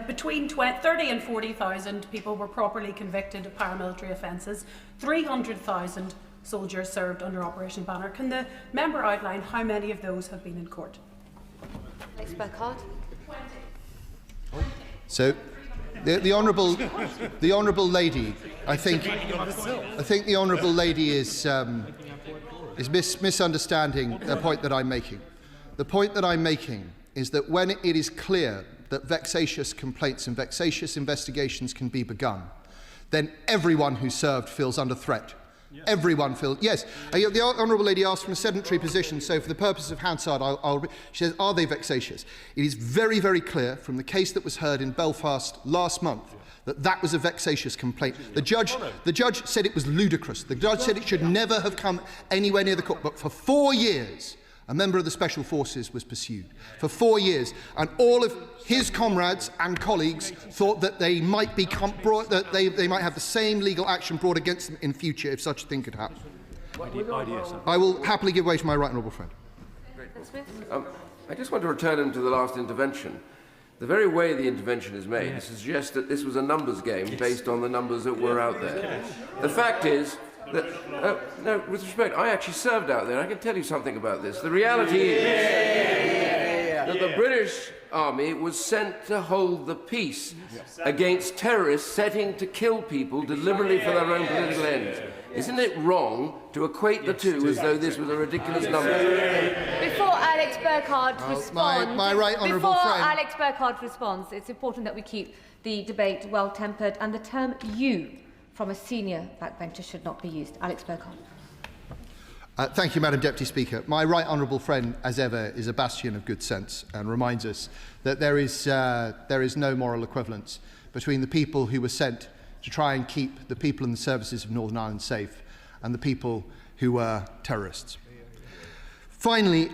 S10: Between 30 and 40,000 people were properly convicted of paramilitary offences. 300,000 soldiers served under Operation Banner. Can the member outline how many of those have been in court?
S17: Alex Burkhardt.
S22: So, the honourable lady, I think the honourable lady is misunderstanding the point that I'm making. The point that I'm making is that when it is clear that vexatious complaints and vexatious investigations can be begun, then everyone who served feels under threat. Yes. Everyone feels... Yes, the honourable lady asked from a sedentary position, so for the purpose of Hansard, she says, are they vexatious? It is very, very clear from the case that was heard in Belfast last month that was a vexatious complaint. The judge said it was ludicrous. The judge said it should never have come anywhere near the court. But for 4 years, a member of the Special Forces was pursued. For 4 years. And all of his comrades and colleagues thought that they might be they might have the same legal action brought against them in future if such a thing could happen. I will happily give way to my right honourable friend.
S13: I just want to return to the last intervention. The very way the intervention is made suggests that this was a numbers game based on the numbers that were out there. The fact is that, no, with respect, I actually served out there. I can tell you something about this. The reality is that the British Army was sent to hold the peace against terrorists setting to kill people deliberately for their own political ends. Isn't it wrong to equate the two as though this was a ridiculous number?
S17: Before Alex Burkhardt responds,
S22: my right honourable friend.
S17: Alex Burkhardt responds, it's important that we keep the debate well-tempered, and the term "you" from a senior backbencher should not be used. Alex Burkhardt.
S22: Thank you, Madam Deputy Speaker. My right honourable friend, as ever, is a bastion of good sense and reminds us that there is no moral equivalence between the people who were sent to try and keep the people in the services of Northern Ireland safe and the people who were terrorists. Finally,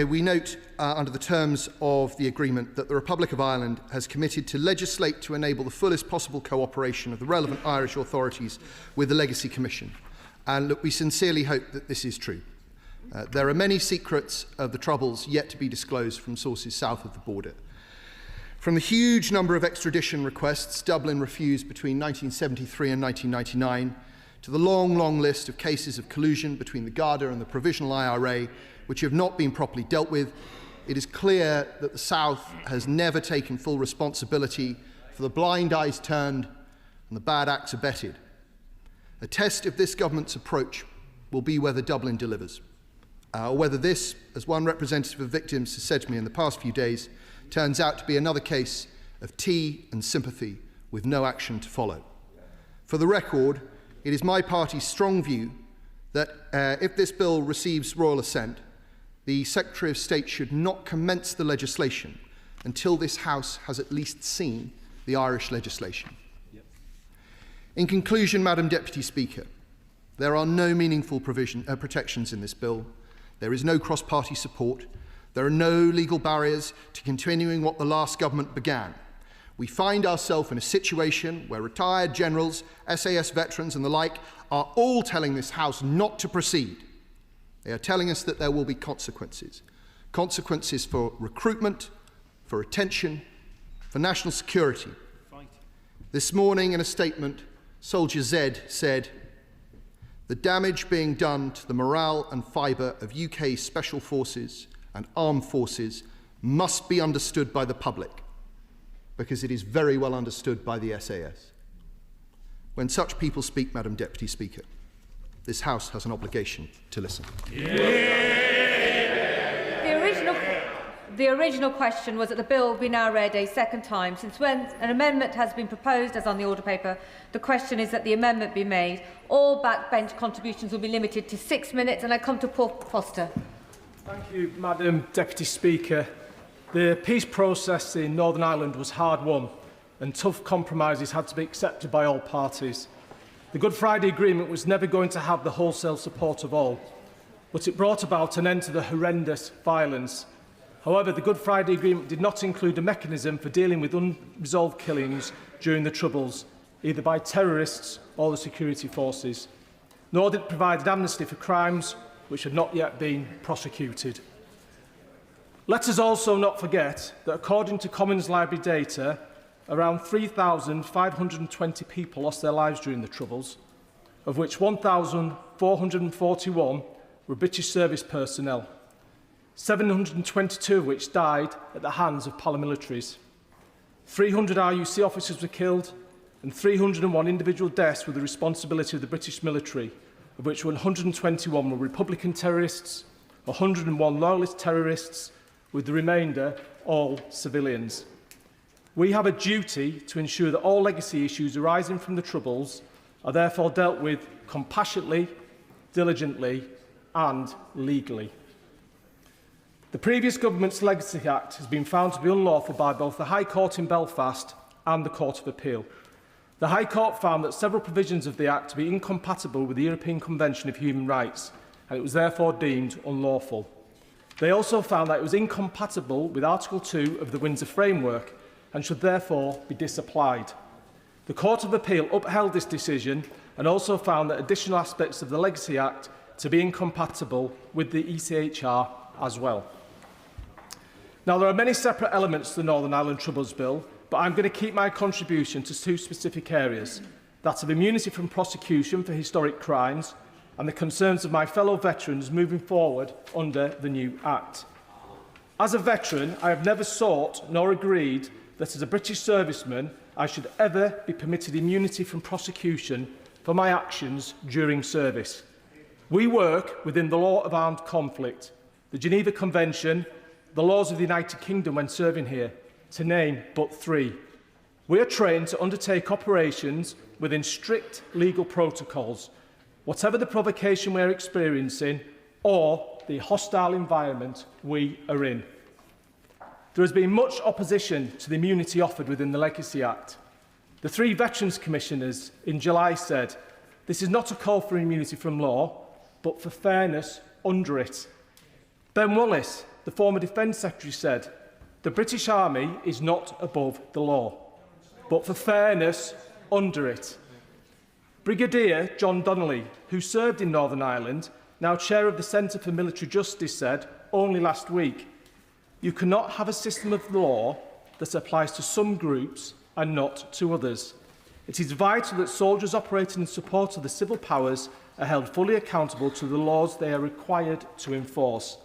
S22: we note under the terms of the agreement that the Republic of Ireland has committed to legislate to enable the fullest possible cooperation of the relevant Irish authorities with the Legacy Commission. And look, we sincerely hope that this is true. There are many secrets of the troubles yet to be disclosed from sources south of the border. From the huge number of extradition requests Dublin refused between 1973 and 1999, to the long, long list of cases of collusion between the Garda and the Provisional IRA, which have not been properly dealt with, it is clear that the South has never taken full responsibility for the blind eyes turned and the bad acts abetted. A test of this government's approach will be whether Dublin delivers, or whether this, as one representative of victims has said to me in the past few days, turns out to be another case of tea and sympathy with no action to follow. For the record, it is my party's strong view that if this bill receives royal assent, the Secretary of State should not commence the legislation until this House has at least seen the Irish legislation. In conclusion, Madam Deputy Speaker, there are no meaningful protections in this bill. There is no cross-party support. There are no legal barriers to continuing what the last government began. We find ourselves in a situation where retired generals, SAS veterans and the like are all telling this House not to proceed. They are telling us that there will be consequences. Consequences for recruitment, for retention, for national security. This morning in a statement, Soldier Z said, "The damage being done to the morale and fibre of UK special forces and armed forces must be understood by the public, because it is very well understood by the SAS." When such people speak, Madam Deputy Speaker, this House has an obligation to listen.
S17: The original question was that the bill be now read a second time. Since when an amendment has been proposed, as on the order paper, the question is that the amendment be made. All backbench contributions will be limited to 6 minutes, and I come to Paul Foster.
S15: Thank you, Madam Deputy Speaker. The peace process in Northern Ireland was hard won, and tough compromises had to be accepted by all parties. The Good Friday Agreement was never going to have the wholesale support of all, but it brought about an end to the horrendous violence. However, the Good Friday Agreement did not include a mechanism for dealing with unresolved killings during the Troubles, either by terrorists or the security forces, nor did it provide an amnesty for crimes which had not yet been prosecuted. Let us also not forget that, according to Commons Library data, around 3,520 people lost their lives during the Troubles, of which 1,441 were British service personnel, 722 of which died at the hands of paramilitaries. 300 RUC officers were killed, and 301 individual deaths were the responsibility of the British military, of which 121 were Republican terrorists, 101 loyalist terrorists, with the remainder all civilians. We have a duty to ensure that all legacy issues arising from the Troubles are therefore dealt with compassionately, diligently and legally. The previous government's Legacy Act has been found to be unlawful by both the High Court in Belfast and the Court of Appeal. The High Court found that several provisions of the Act to be incompatible with the European Convention of Human Rights, and it was therefore deemed unlawful. They also found that it was incompatible with Article 2 of the Windsor Framework and should therefore be disapplied. The Court of Appeal upheld this decision and also found that additional aspects of the Legacy Act to be incompatible with the ECHR as well. Now, there are many separate elements to the Northern Ireland Troubles Bill, but I'm going to keep my contribution to two specific areas, that of immunity from prosecution for historic crimes and the concerns of my fellow veterans moving forward under the new Act. As a veteran, I have never sought nor agreed that as a British serviceman I should ever be permitted immunity from prosecution for my actions during service. We work within the law of armed conflict, the Geneva Convention, the laws of the United Kingdom when serving here, to name but three. We are trained to undertake operations within strict legal protocols, whatever the provocation we are experiencing or the hostile environment we are in. There has been much opposition to the immunity offered within the Legacy Act. The three Veterans Commissioners in July said, "This is not a call for immunity from law, but for fairness under it." Ben Wallace, the former Defence Secretary, said, "The British Army is not above the law, but for fairness under it." Brigadier John Donnelly, who served in Northern Ireland, now chair of the Centre for Military Justice, said only last week, "You cannot have a system of law that applies to some groups and not to others. It is vital that soldiers operating in support of the civil powers are held fully accountable to the laws they are required to enforce.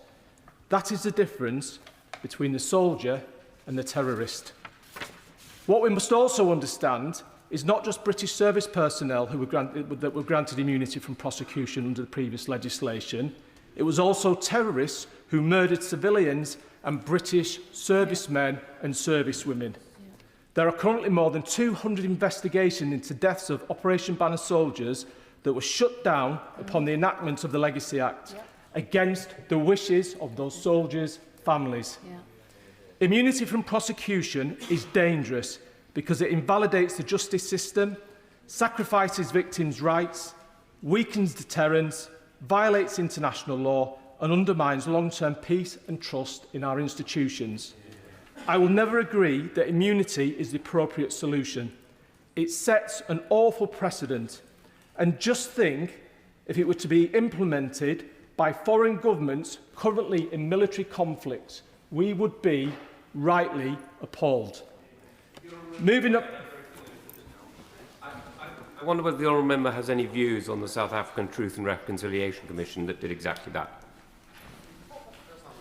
S15: That is the difference between the soldier and the terrorist." What we must also understand is not just British service personnel who were granted immunity from prosecution under the previous legislation. It was also terrorists who murdered civilians and British servicemen and servicewomen. There are currently more than 200 investigations into deaths of Operation Banner soldiers that were shut down upon the enactment of the Legacy Act against the wishes of those soldiers' families. Immunity from prosecution is dangerous because it invalidates the justice system, sacrifices victims' rights, weakens deterrence, violates international law and undermines long-term peace and trust in our institutions. I will never agree that immunity is the appropriate solution. It sets an awful precedent. And just think if it were to be implemented by foreign governments currently in military conflicts, we would be rightly appalled. Moving up.
S4: I wonder whether the honourable member has any views on the South African Truth and Reconciliation Commission that did exactly that.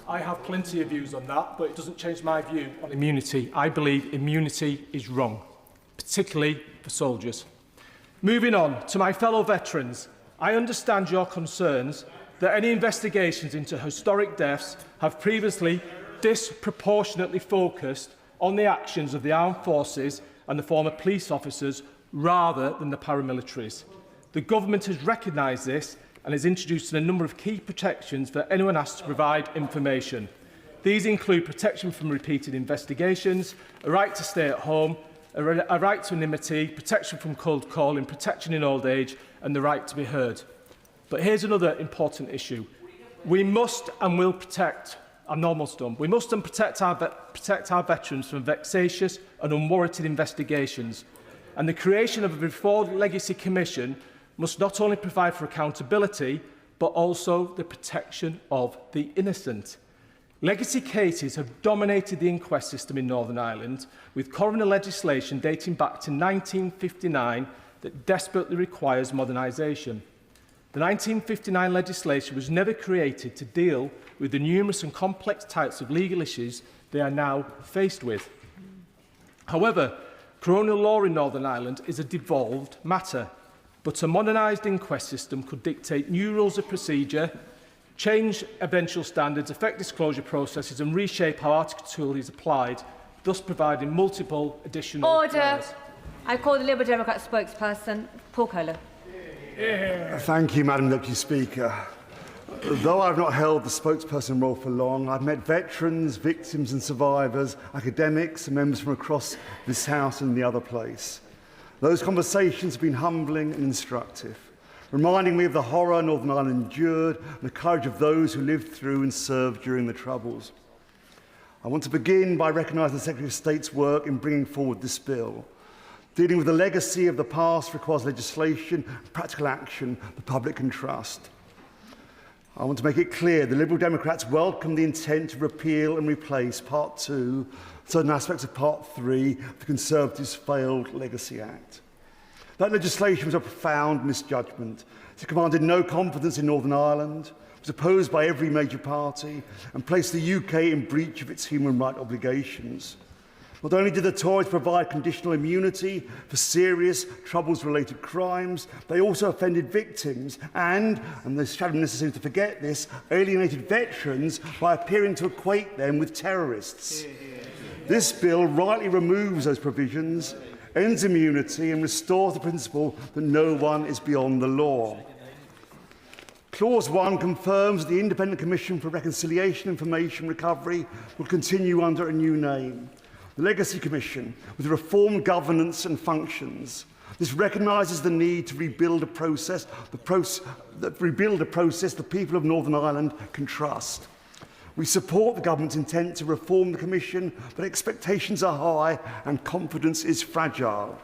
S15: I have plenty of views on that, but it doesn't change my view on immunity. I believe immunity is wrong, particularly for soldiers. Moving on to my fellow veterans, I understand your concerns that any investigations into historic deaths have previously disproportionately focused on the actions of the armed forces and the former police officers rather than the paramilitaries. The government has recognised this and has introduced a number of key protections for anyone asked to provide information. These include protection from repeated investigations, a right to stay at home, a right to anonymity, protection from cold calling, protection in old age, and the right to be heard. But here's another important issue. We must and will protect, I'm almost done, we must and protect our veterans from vexatious and unwarranted investigations. And the creation of a Reformed Legacy Commission must not only provide for accountability, but also the protection of the innocent. Legacy cases have dominated the inquest system in Northern Ireland, with coroner legislation dating back to 1959 that desperately requires modernisation. The 1959 legislation was never created to deal with the numerous and complex types of legal issues they are now faced with. However, coronial law in Northern Ireland is a devolved matter, but a modernised inquest system could dictate new rules of procedure, change eventual standards, affect disclosure processes and reshape how Article 2 is applied, thus providing multiple additional
S17: Order.
S15: layers.
S17: I call the Liberal Democrat spokesperson, Paul Kohler.
S5: Thank you, Madam Deputy Speaker. Though I've not held the spokesperson role for long, I've met veterans, victims and survivors, academics and members from across this House and the other place. Those conversations have been humbling and instructive, reminding me of the horror Northern Ireland endured and the courage of those who lived through and served during the Troubles. I want to begin by recognising the Secretary of State's work in bringing forward this bill. Dealing with the legacy of the past requires legislation and practical action the public can trust. I want to make it clear the Liberal Democrats welcome the intent to repeal and replace Part 2, certain aspects of Part 3 of the Conservatives' failed Legacy Act. That legislation was a profound misjudgment. It commanded no confidence in Northern Ireland, was opposed by every major party, and placed the UK in breach of its human rights obligations. Not only did the Tories provide conditional immunity for serious Troubles-related crimes, they also offended victims and the Shabana seems to forget this, alienated veterans by appearing to equate them with terrorists. This bill rightly removes those provisions, ends immunity and restores the principle that no one is beyond the law. Clause 1 confirms the Independent Commission for Reconciliation Information Recovery will continue under a new name, the Legacy Commission, with reformed governance and functions. This recognises the need to rebuild a process the people of Northern Ireland can trust. We support the government's intent to reform the Commission, but expectations are high and confidence is fragile.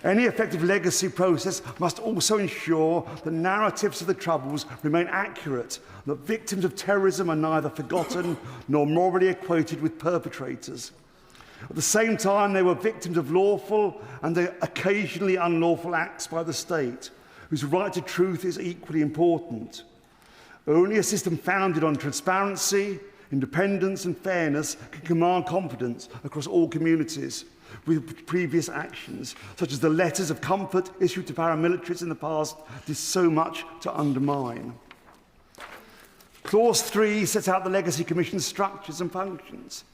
S5: Any effective legacy process must also ensure that narratives of the Troubles remain accurate, that victims of terrorism are neither forgotten nor morally equated with perpetrators. At the same time, they were victims of lawful and occasionally unlawful acts by the state, whose right to truth is equally important. Only a system founded on transparency, independence and fairness can command confidence across all communities. with previous actions, such as the letters of comfort issued to paramilitaries in the past, did so much to undermine. Clause 3 sets out the Legacy Commission's structures and functions,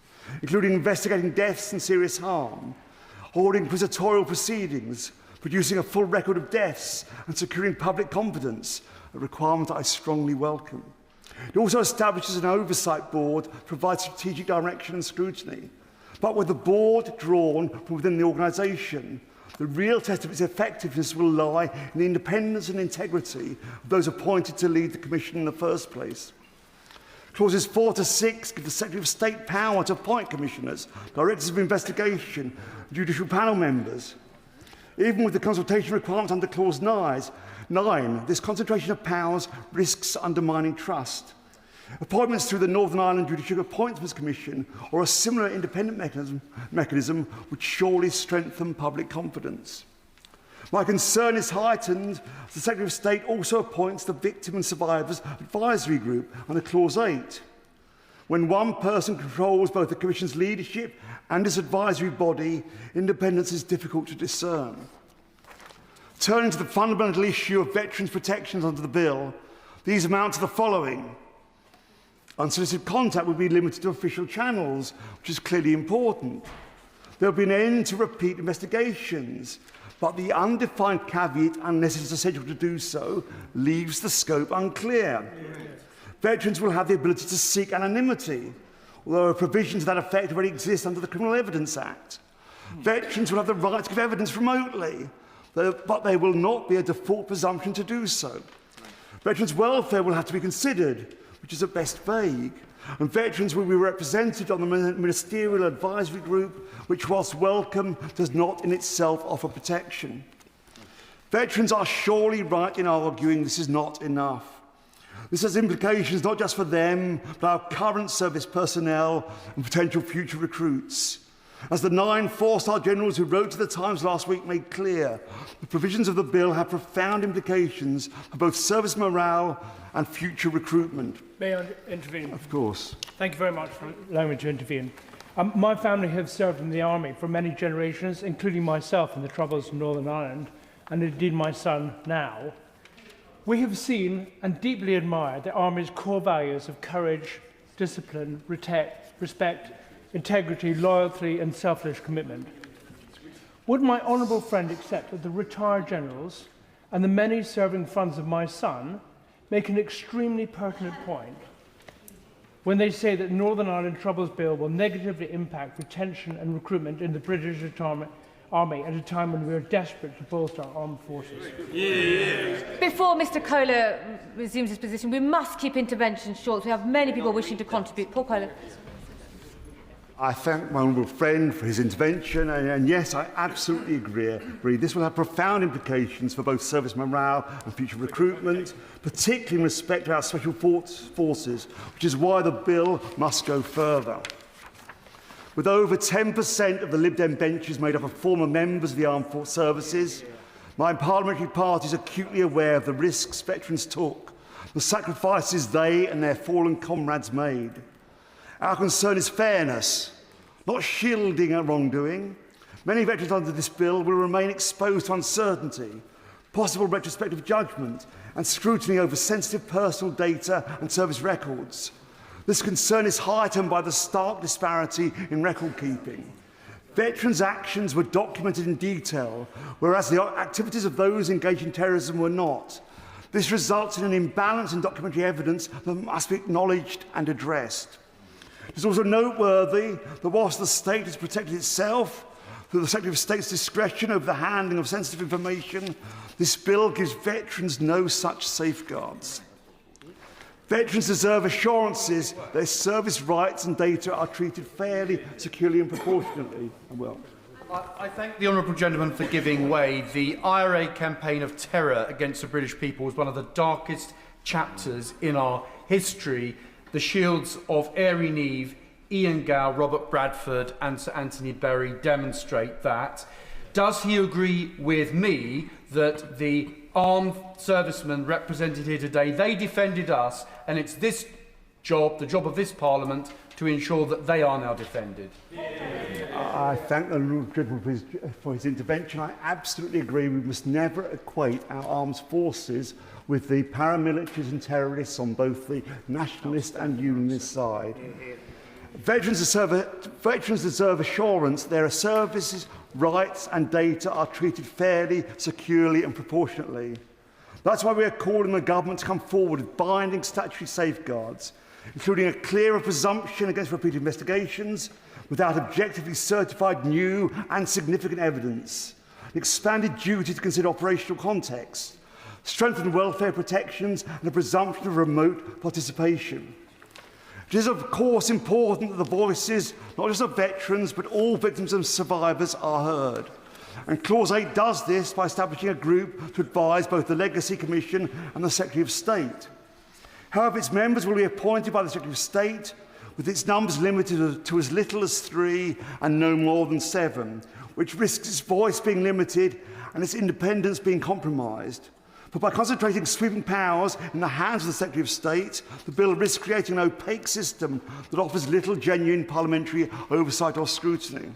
S5: including investigating deaths and serious harm, holding inquisitorial proceedings, producing a full record of deaths, and securing public confidence, a requirement that I strongly welcome. It also establishes an oversight board, provides strategic direction and scrutiny. But with the board drawn from within the organisation, the real test of its effectiveness will lie in the independence and integrity of those appointed to lead the Commission in the first place. Clauses 4 to 6 give the Secretary of State power to appoint commissioners, directors of investigation, and judicial panel members. Even with the consultation requirements under Clause 9, this concentration of powers risks undermining trust. Appointments through the Northern Ireland Judicial Appointments Commission or a similar independent mechanism would surely strengthen public confidence. My concern is heightened as the Secretary of State also appoints the Victim and Survivors Advisory Group under Clause 8. When one person controls both the Commission's leadership and its advisory body, independence is difficult to discern. Turning to the fundamental issue of veterans' protections under the bill, these amount to the following. Unsolicited contact would be limited to official channels, which is clearly important. There will be an end to repeat investigations, but the undefined caveat, unless it is essential to do so, leaves the scope unclear. Veterans will have the ability to seek anonymity, although a provision to that effect already exists under the Criminal Evidence Act. Veterans will have the right to give evidence remotely, but there will not be a default presumption to do so. Veterans' welfare will have to be considered, which is at best vague, and veterans will be represented on the Ministerial Advisory Group, which, whilst welcome, does not in itself offer protection. Veterans are surely right in arguing this is not enough. This has implications not just for them, but our current service personnel and potential future recruits. As the 9 four-star generals who wrote to the Times last week made clear, the provisions of the bill have profound implications for both service morale and future recruitment.
S15: May I intervene?
S5: Of course.
S15: Thank you very much for allowing me to intervene. My family have served in the army for many generations, including myself in the Troubles in Northern Ireland, and indeed my son now. We have seen and deeply admired the Army's core values of courage, discipline, respect, integrity, loyalty and selfless commitment. Would my honourable friend accept that the retired generals and the many serving sons of my son make an extremely pertinent point when they say that the Northern Ireland Troubles Bill will negatively impact retention and recruitment in the British Army at a time when we are desperate to bolster our armed forces?
S17: Before Mr Kohler resumes his position, we must keep interventions short. We have many people wishing to contribute. Paul Kohler.
S5: I thank my honourable friend for his intervention, and yes, I absolutely agree. This will have profound implications for both service morale and future recruitment, particularly in respect to our special forces, which is why the bill must go further. With over 10% of the Lib Dem benches made up of former members of the armed force services, my parliamentary party is acutely aware of the risks veterans took, the sacrifices they and their fallen comrades made. Our concern is fairness, not shielding a wrongdoing. Many veterans under this bill will remain exposed to uncertainty, possible retrospective judgment, and scrutiny over sensitive personal data and service records. This concern is heightened by the stark disparity in record keeping. Veterans' actions were documented in detail, whereas the activities of those engaged in terrorism were not. This results in an imbalance in documentary evidence that must be acknowledged and addressed. It is also noteworthy that whilst the state has protected itself through the Secretary of State's discretion over the handling of sensitive information, this bill gives veterans no such safeguards. Veterans deserve assurances that their service rights and data are treated fairly, securely and proportionately.
S14: I thank the honourable gentleman for giving way. The IRA campaign of terror against the British people was one of the darkest chapters in our history. The shields of Airy Neve, Ian Gow, Robert Bradford and Sir Anthony Berry demonstrate that. Does he agree with me that the armed servicemen represented here today, they defended us, and it's the job of this Parliament, to ensure that they are now defended?
S5: I thank the gentleman for his intervention. I absolutely agree we must never equate our armed forces with the paramilitaries and terrorists on both the nationalist and unionist side. Veterans deserve assurance their services, rights and data are treated fairly, securely and proportionately. That's why we are calling the government to come forward with binding statutory safeguards, including a clearer presumption against repeat investigations without objectively certified new and significant evidence, an expanded duty to consider operational context, strengthened welfare protections and a presumption of remote participation. It is of course important that the voices, not just of veterans, but all victims and survivors are heard. And Clause 8 does this by establishing a group to advise both the Legacy Commission and the Secretary of State. However, its members will be appointed by the Secretary of State, with its numbers limited to as little as 3 and no more than 7, which risks its voice being limited and its independence being compromised. But by concentrating sweeping powers in the hands of the Secretary of State, the bill risks creating an opaque system that offers little genuine parliamentary oversight or scrutiny.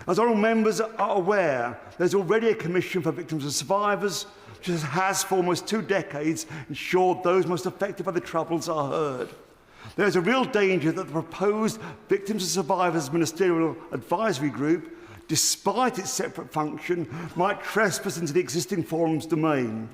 S5: As honourable members are aware, there is already a Commission for Victims and Survivors, which has for almost 2 decades ensured those most affected by the Troubles are heard. There is a real danger that the proposed Victims and Survivors Ministerial Advisory Group, despite its separate function, might trespass into the existing forum's domain,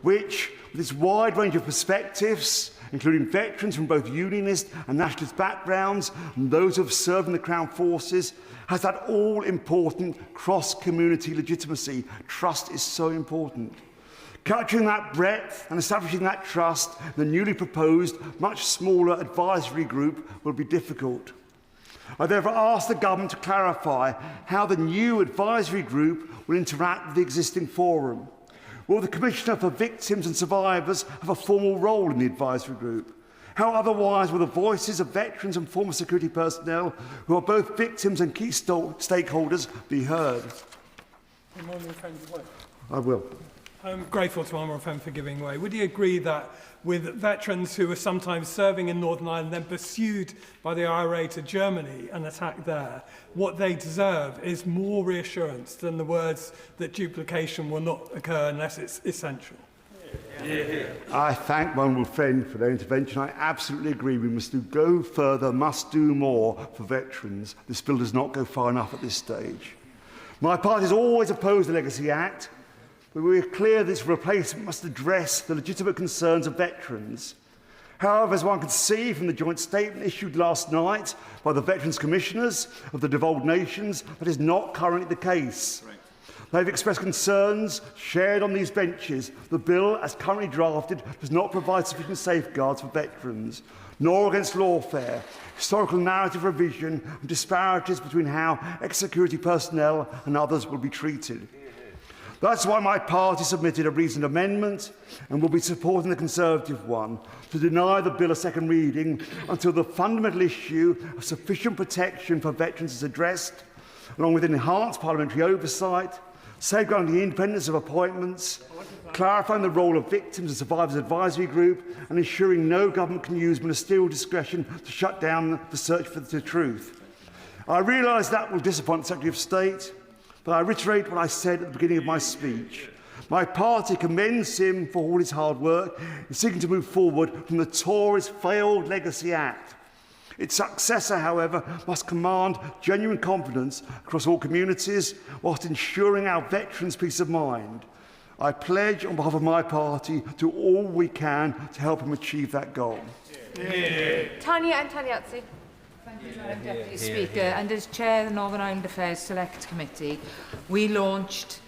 S5: which, with its wide range of perspectives, including veterans from both unionist and nationalist backgrounds and those who have served in the Crown Forces, has that all-important cross-community legitimacy. Trust is so important. Capturing that breadth and establishing that trust in the newly proposed, much smaller advisory group will be difficult. I therefore ask the government to clarify how the new advisory group will interact with the existing forum. Will the Commissioner for Victims and Survivors have a formal role in the advisory group? How otherwise will the voices of veterans and former security personnel who are both victims and key stakeholders be heard? I will.
S18: I'm grateful to Honourable Friend for giving way. Would you agree that with veterans who are sometimes serving in Northern Ireland, then pursued by the IRA to Germany and attacked there, what they deserve is more reassurance than the words that duplication will not occur unless it's essential?
S5: I thank my honourable friend for their intervention. I absolutely agree we must go further, must do more for veterans. This bill does not go far enough at this stage. My party has always opposed the Legacy Act, but we are clear this replacement must address the legitimate concerns of veterans. However, as one can see from the joint statement issued last night by the Veterans Commissioners of the devolved nations, that is not currently the case. They've expressed concerns shared on these benches. The bill, as currently drafted, does not provide sufficient safeguards for veterans, nor against lawfare, historical narrative revision, and disparities between how ex-security personnel and others will be treated. That's why my party submitted a reasoned amendment and will be supporting the Conservative one to deny the bill a second reading until the fundamental issue of sufficient protection for veterans is addressed, along with enhanced parliamentary oversight, safeguarding the independence of appointments, clarifying the role of Victims and Survivors Advisory Group, and ensuring no government can use ministerial discretion to shut down the search for the truth. I realise that will disappoint the Secretary of State, but I reiterate what I said at the beginning of my speech. My party commends him for all his hard work in seeking to move forward from the Tories' failed Legacy Act. Its successor, however, must command genuine confidence across all communities whilst ensuring our veterans' peace of mind. I pledge on behalf of my party to do all we can to help him achieve that goal.
S17: Tanya and Tanyatsi.
S19: Thank you, Madam Deputy Speaker. And as Chair of the Northern Ireland Affairs Select Committee, we launched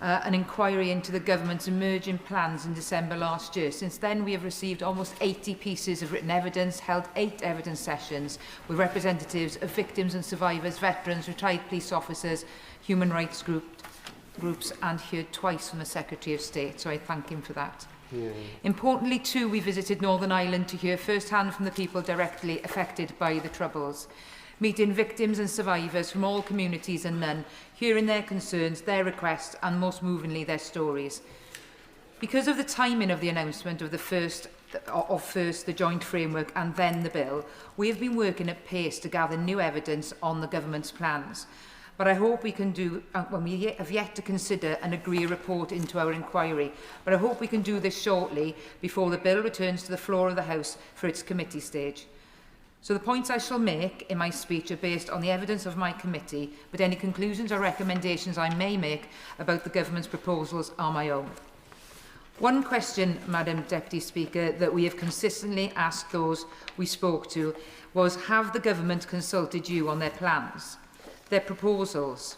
S19: an inquiry into the government's emerging plans in December last year. Since then, we have received almost 80 pieces of written evidence, held 8 evidence sessions with representatives of victims and survivors, veterans, retired police officers, human rights groups, and heard twice from the Secretary of State, so I thank him for that. Yeah. Importantly, too, we visited Northern Ireland to hear firsthand from the people directly affected by the Troubles, meeting victims and survivors from all communities and none, hearing their concerns, their requests, and most movingly, their stories. Because of the timing of the announcement of the first of first the joint framework and then the bill, we have been working at pace to gather new evidence on the government's plans. But I hope we can do, when we have yet to consider and agree a report into our inquiry, but I hope we can do this shortly before the bill returns to the floor of the House for its committee stage. So the points I shall make in my speech are based on the evidence of my committee, but any conclusions or recommendations I may make about the government's proposals are my own. One question, Madam Deputy Speaker, that we have consistently asked those we spoke to was, have the government consulted you on their plans, their proposals?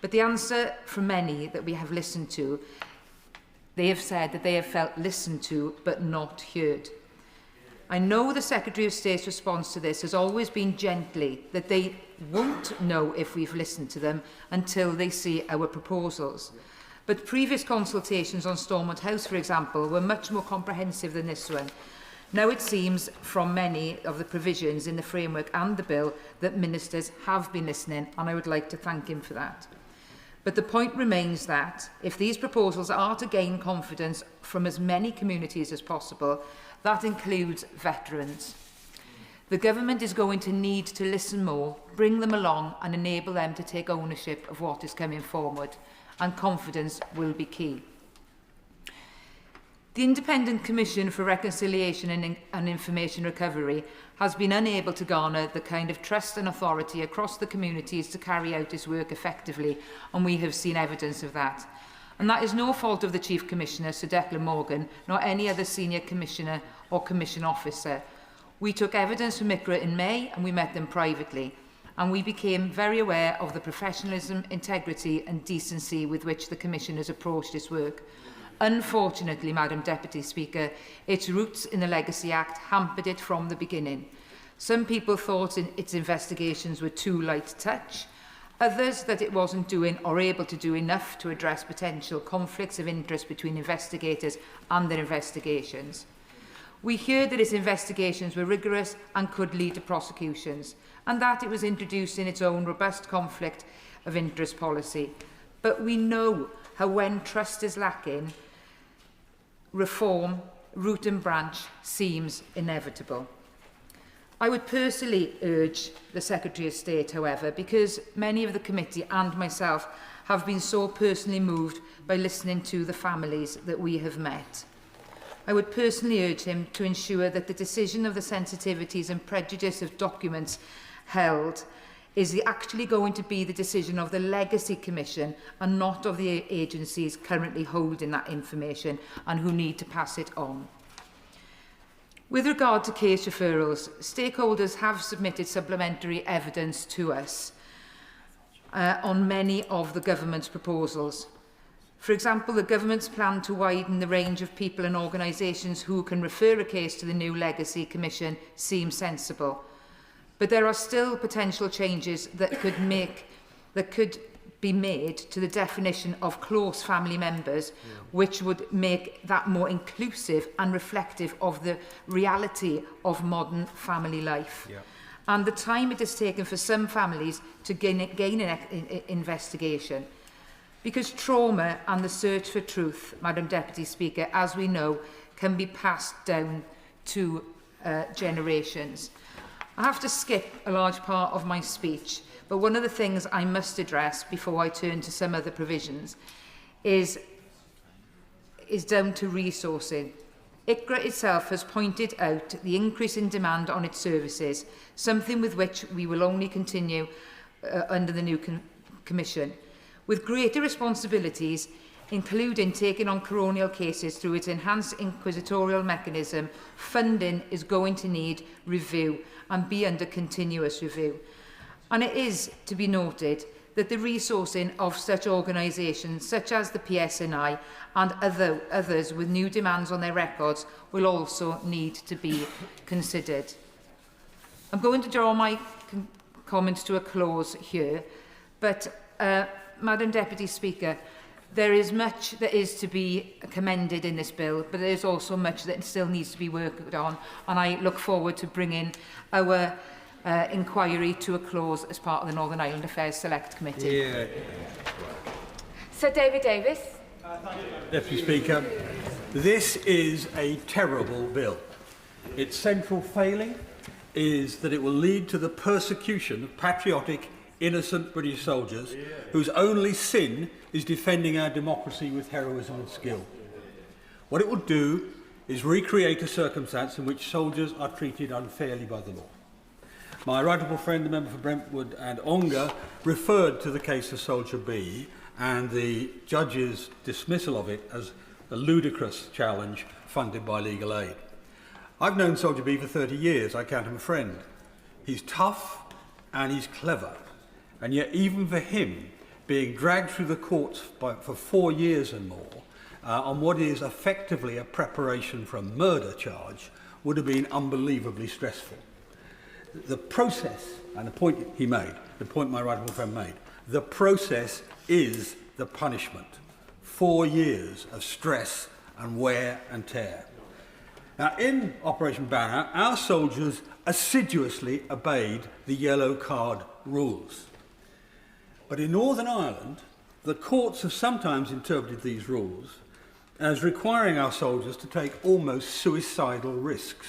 S19: But the answer from many that we have listened to, they have said that they have felt listened to but not heard. I know the Secretary of State's response to this has always been gently that they won't know if we've listened to them until they see our proposals. But previous consultations on Stormont House, for example, were much more comprehensive than this one. Now it seems from many of the provisions in the framework and the bill that ministers have been listening, and I would like to thank him for that. But the point remains that if these proposals are to gain confidence from as many communities as possible, that includes veterans. The government is going to need to listen more, bring them along and enable them to take ownership of what is coming forward, and confidence will be key. The Independent Commission for Reconciliation and Information Recovery has been unable to garner the kind of trust and authority across the communities to carry out its work effectively, and we have seen evidence of that. And that is no fault of the Chief Commissioner, Sir Declan Morgan, nor any other senior commissioner or commission officer. We took evidence from ICRA in May and we met them privately, and we became very aware of the professionalism, integrity and decency with which the Commission has approached its work. Unfortunately, Madam Deputy Speaker, its roots in the Legacy Act hampered it from the beginning. Some people thought its investigations were too light touch, others that it wasn't doing or able to do enough to address potential conflicts of interest between investigators and their investigations. We heard that its investigations were rigorous and could lead to prosecutions, and that it was introducing its own robust conflict of interest policy. But we know how when trust is lacking, reform, root and branch, seems inevitable. I would personally urge the Secretary of State, however, because many of the committee and myself have been so personally moved by listening to the families that we have met. I would personally urge him to ensure that the decision of the sensitivities and prejudice of documents held is actually going to be the decision of the Legacy Commission and not of the agencies currently holding that information and who need to pass it on. With regard to case referrals, stakeholders have submitted supplementary evidence to us on many of the government's proposals. For example, the government's plan to widen the range of people and organisations who can refer a case to the new Legacy Commission seems sensible. But there are still potential changes that could be made to the definition of close family members, which would make that more inclusive and reflective of the reality of modern family life. Yeah. And the time it has taken for some families to gain an investigation. Because trauma and the search for truth, Madam Deputy Speaker, as we know, can be passed down to generations. I have to skip a large part of my speech, but one of the things I must address before I turn to some other provisions is down to resourcing. ICRA itself has pointed out the increase in demand on its services, something with which we will only continue under the new Commission. With greater responsibilities, including taking on coronial cases through its enhanced inquisitorial mechanism, funding is going to need review and be under continuous review. And it is to be noted that the resourcing of such organisations such as the PSNI and others with new demands on their records will also need to be considered. I'm going to draw my comments to a close here, but Madam Deputy Speaker, there is much that is to be commended in this bill, but there is also much that still needs to be worked on, and I look forward to bringing our inquiry to a close as part of the Northern Ireland Affairs Select Committee.
S21: Yeah.
S17: Sir David Davis.
S7: Deputy Speaker, this is a terrible bill. Its central failing is that it will lead to the persecution of patriotic, innocent British soldiers whose only sin is defending our democracy with heroism and skill. What it will do is recreate a circumstance in which soldiers are treated unfairly by the law. My right honourable friend, the member for Brentwood and Ongar, referred to the case of Soldier B and the judge's dismissal of it as a ludicrous challenge funded by legal aid. I've known Soldier B for 30 years. I count him a friend. He's tough and he's clever. And yet even for him, being dragged through the courts for 4 years and more on what is effectively a preparation for a murder charge would have been unbelievably stressful. The process, and the point he made, the point my right honourable friend made, the process is the punishment. 4 years of stress and wear and tear. Now, in Operation Banner, our soldiers assiduously obeyed the yellow card rules. But in Northern Ireland, the courts have sometimes interpreted these rules as requiring our soldiers to take almost suicidal risks.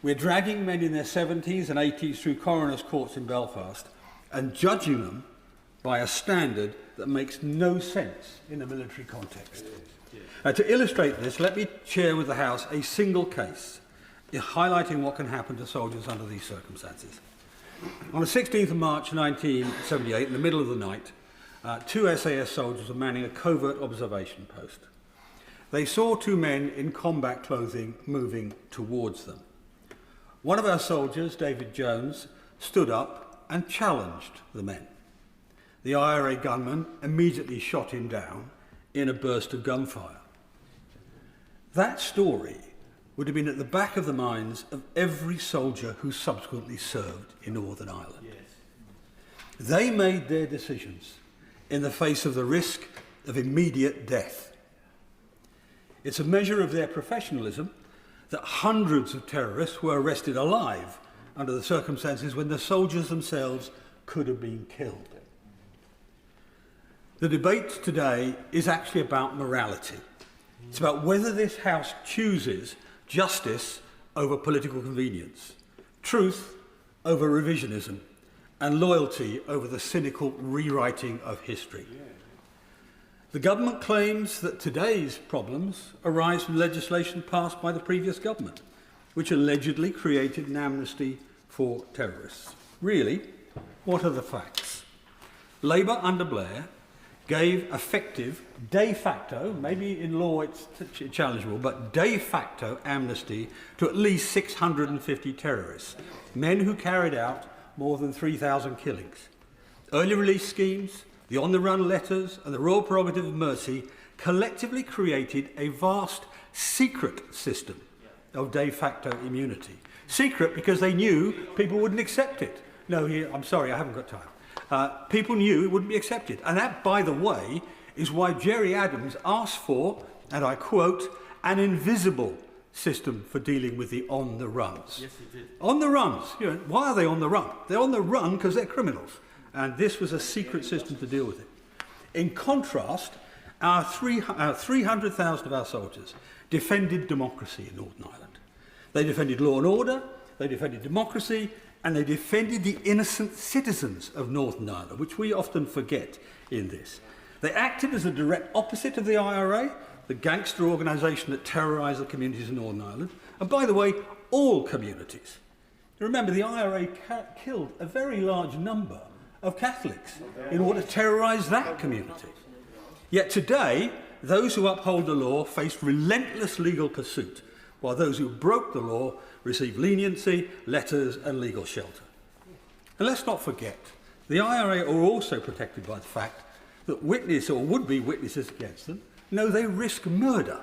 S7: We're dragging men in their 70s and 80s through coroners' courts in Belfast and judging them by a standard that makes no sense in a military context. To illustrate this, let me share with the House a single case highlighting what can happen to soldiers under these circumstances. On the 16th of March 1978, in the middle of the night, 2 SAS soldiers were manning a covert observation post. They saw 2 men in combat clothing moving towards them. One of our soldiers, David Jones, stood up and challenged the men. The IRA gunman immediately shot him down in a burst of gunfire. That story would have been at the back of the minds of every soldier who subsequently served in Northern Ireland. Yes. They made their decisions in the face of the risk of immediate death. It's a measure of their professionalism that hundreds of terrorists were arrested alive under the circumstances when the soldiers themselves could have been killed. The debate today is actually about morality. It's about whether this House chooses justice over political convenience, truth over revisionism, and loyalty over the cynical rewriting of history. The government claims that today's problems arise from legislation passed by the previous government, which allegedly created an amnesty for terrorists. Really, what are the facts? Labour under Blair gave effective, de facto, maybe in law it's challengeable, but de facto amnesty to at least 650 terrorists, men who carried out more than 3,000 killings. Early release schemes, the on-the-run letters and the Royal Prerogative of Mercy collectively created a vast secret system of de facto immunity. Secret because they knew people wouldn't accept it. No, I'm sorry, I haven't got time. People knew it wouldn't be accepted. And that, by the way, is why Gerry Adams asked for, and I quote, an invisible system for dealing with the on-the-runs. Yes, he did. On the runs. You know, why are they on the run? They're on the run because they're criminals. And this was a secret system to deal with it. In contrast, our 300,000 of our soldiers defended democracy in Northern Ireland. They defended law and order, they defended democracy, and they defended the innocent citizens of Northern Ireland, which we often forget in this. They acted as a direct opposite of the IRA, the gangster organisation that terrorised the communities in Northern Ireland, and by the way, all communities. Remember, the IRA killed a very large number of Catholics in order to terrorise that community. Yet today, those who uphold the law face relentless legal pursuit, while those who broke the law receive leniency, letters and legal shelter. And let's not forget, the IRA are also protected by the fact that witness or would-be witnesses against them know they risk murder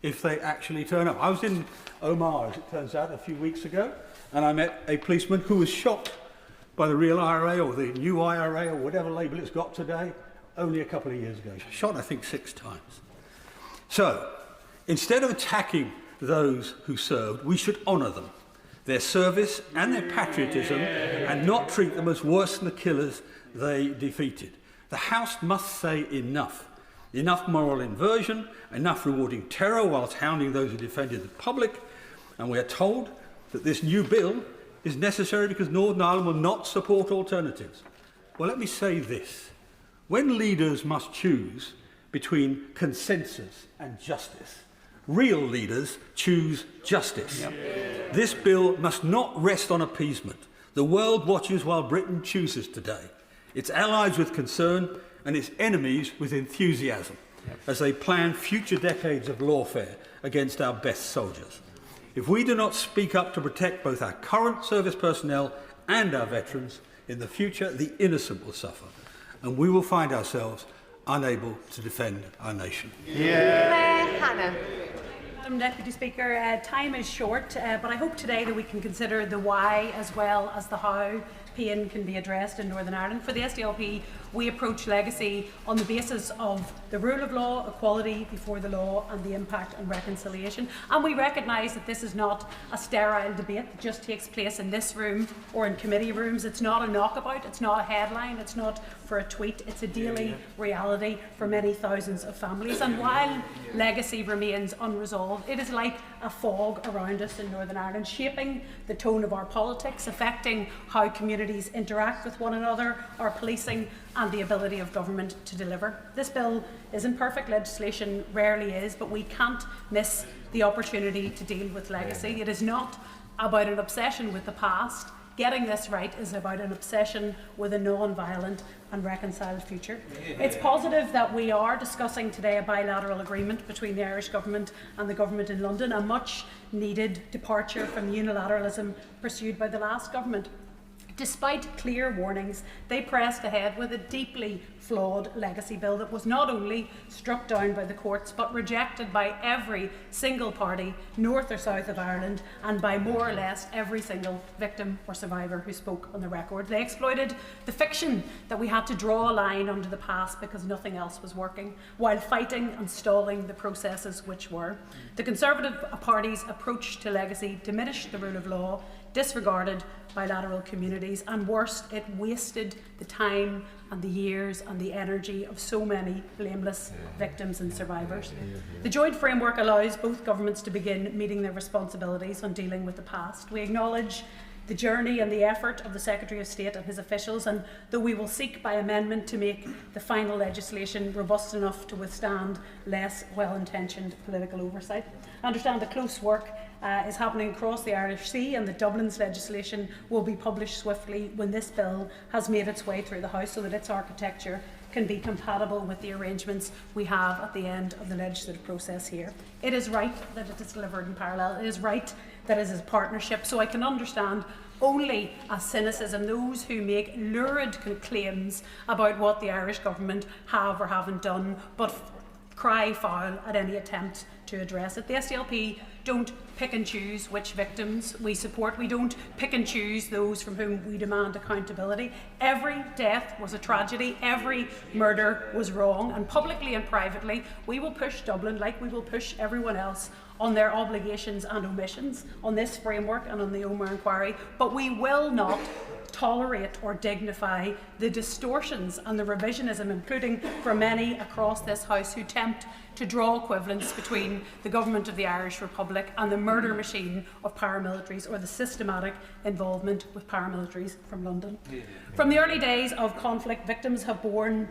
S7: if they actually turn up. I was in Omagh, as it turns out, a few weeks ago, and I met a policeman who was shot by the real IRA or the new IRA or whatever label it's got today, only a couple of years ago. Shot, I think, 6 times. So, instead of attacking those who served, we should honour them, their service and their patriotism, and not treat them as worse than the killers they defeated. The House must say enough. Enough moral inversion, enough rewarding terror whilst hounding those who defended the public, And we are told that this new bill is necessary because Northern Ireland will not support alternatives. Well, let me say this. When leaders must choose between consensus and justice, real leaders choose justice. Yep. This bill must not rest on appeasement. The world watches while Britain chooses today. Its allies with concern and its enemies with enthusiasm as they plan future decades of lawfare against our best soldiers. If we do not speak up to protect both our current service personnel and our veterans, in the future the innocent will suffer, and we will find ourselves unable to defend our nation.
S10: Hannah. Madam Deputy Speaker, time is short, but I hope today that we can consider the why as well as the how pain can be addressed in Northern Ireland. For the SDLP, we approach legacy on the basis of the rule of law, equality before the law, and the impact on reconciliation. And we recognise that this is not a sterile debate that just takes place in this room or in committee rooms. It's not a knockabout, it's not a headline, it's not for a tweet, it's a daily reality for many thousands of families. And while legacy remains unresolved, it is like a fog around us in Northern Ireland, shaping the tone of our politics, affecting how communities interact with one another, our policing, and the ability of government to deliver. This bill isn't perfect, legislation rarely is, but we can't miss the opportunity to deal with legacy. It is not about an obsession with the past. Getting this right is about an obsession with a non-violent and reconciled future. It's positive that we are discussing today a bilateral agreement between the Irish Government and the Government in London, a much needed departure from the unilateralism pursued by the last government. Despite clear warnings, they pressed ahead with a deeply flawed legacy bill that was not only struck down by the courts but rejected by every single party, north or south of Ireland, and by more or less every single victim or survivor who spoke on the record. They exploited the fiction that we had to draw a line under the past because nothing else was working, while fighting and stalling the processes which were. The Conservative Party's approach to legacy diminished the rule of law, disregarded bilateral communities, and worse, it wasted the time and the years and the energy of so many blameless victims and survivors. The joint framework allows both governments to begin meeting their responsibilities on dealing with the past. We acknowledge the journey and the effort of the Secretary of State and his officials, and though we will seek by amendment to make the final legislation robust enough to withstand less well-intentioned political oversight. I understand the close work is happening across the Irish Sea, and the Dublin's legislation will be published swiftly when this bill has made its way through the House so that its architecture can be compatible with the arrangements we have at the end of the legislative process here. It is right that it is delivered in parallel. It is right that it is a partnership, so I can understand only as cynicism those who make lurid claims about what the Irish Government have or haven't done, but cry foul at any attempt to address it. The SDLP don't pick and choose which victims we support. We don't pick and choose those from whom we demand accountability. Every death was a tragedy. Every murder was wrong. And publicly and privately, we will push Dublin, like we will push everyone else, on their obligations and omissions, on this framework and on the Omar inquiry. But we will not tolerate or dignify the distortions and the revisionism, including for many across this House, who tempt to draw equivalence between the government of the Irish Republic and the murder machine of paramilitaries, or the systematic involvement with paramilitaries from London. From the early days of conflict, victims have borne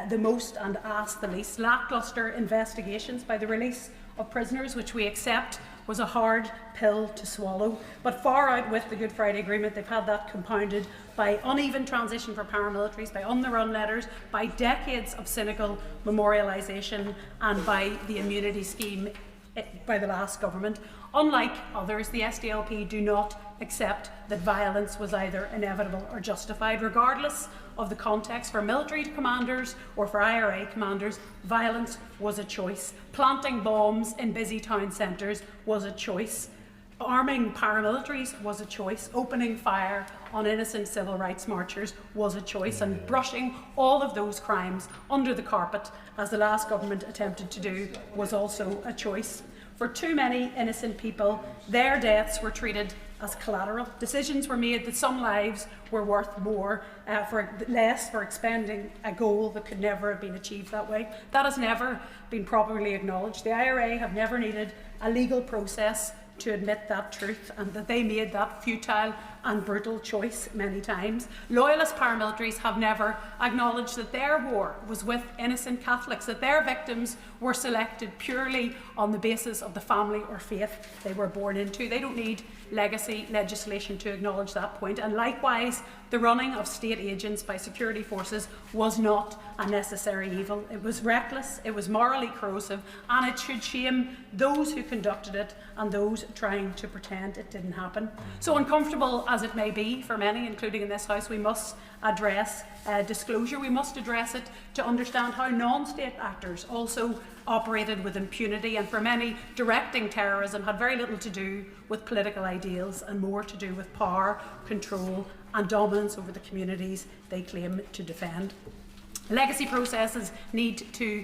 S10: the most and asked the least. Lacklustre investigations by the release of prisoners, which we accept was a hard pill to swallow, but far out with the Good Friday Agreement. They've had that compounded by uneven transition for paramilitaries, by on-the-run letters, by decades of cynical memorialisation, and by the immunity scheme by the last government. Unlike others, the SDLP do not accept that violence was either inevitable or justified. Regardless of the context, for military commanders or for IRA commanders, violence was a choice. Planting bombs in busy town centres was a choice. Arming paramilitaries was a choice. Opening fire on innocent civil rights marchers was a choice. And brushing all of those crimes under the carpet, as the last government attempted to do, was also a choice. For too many innocent people, their deaths were treated as collateral. Decisions were made that some lives were worth more, for less, for expending a goal that could never have been achieved that way. That has never been properly acknowledged. The IRA have never needed a legal process to admit that truth and that they made that futile and brutal choice many times. Loyalist paramilitaries have never acknowledged that their war was with innocent Catholics, that their victims were selected purely on the basis of the family or faith they were born into. They don't need legacy legislation to acknowledge that point. And likewise, the running of state agents by security forces was not a necessary evil. It was reckless, it was morally corrosive, and it should shame those who conducted it and those trying to pretend it didn't happen. So uncomfortable as it may be for many, including in this House, we must address disclosure. We must address it to understand how non-state actors also operated with impunity, and for many, directing terrorism had very little to do with political ideals and more to do with power, control and dominance over the communities they claim to defend. Legacy processes need to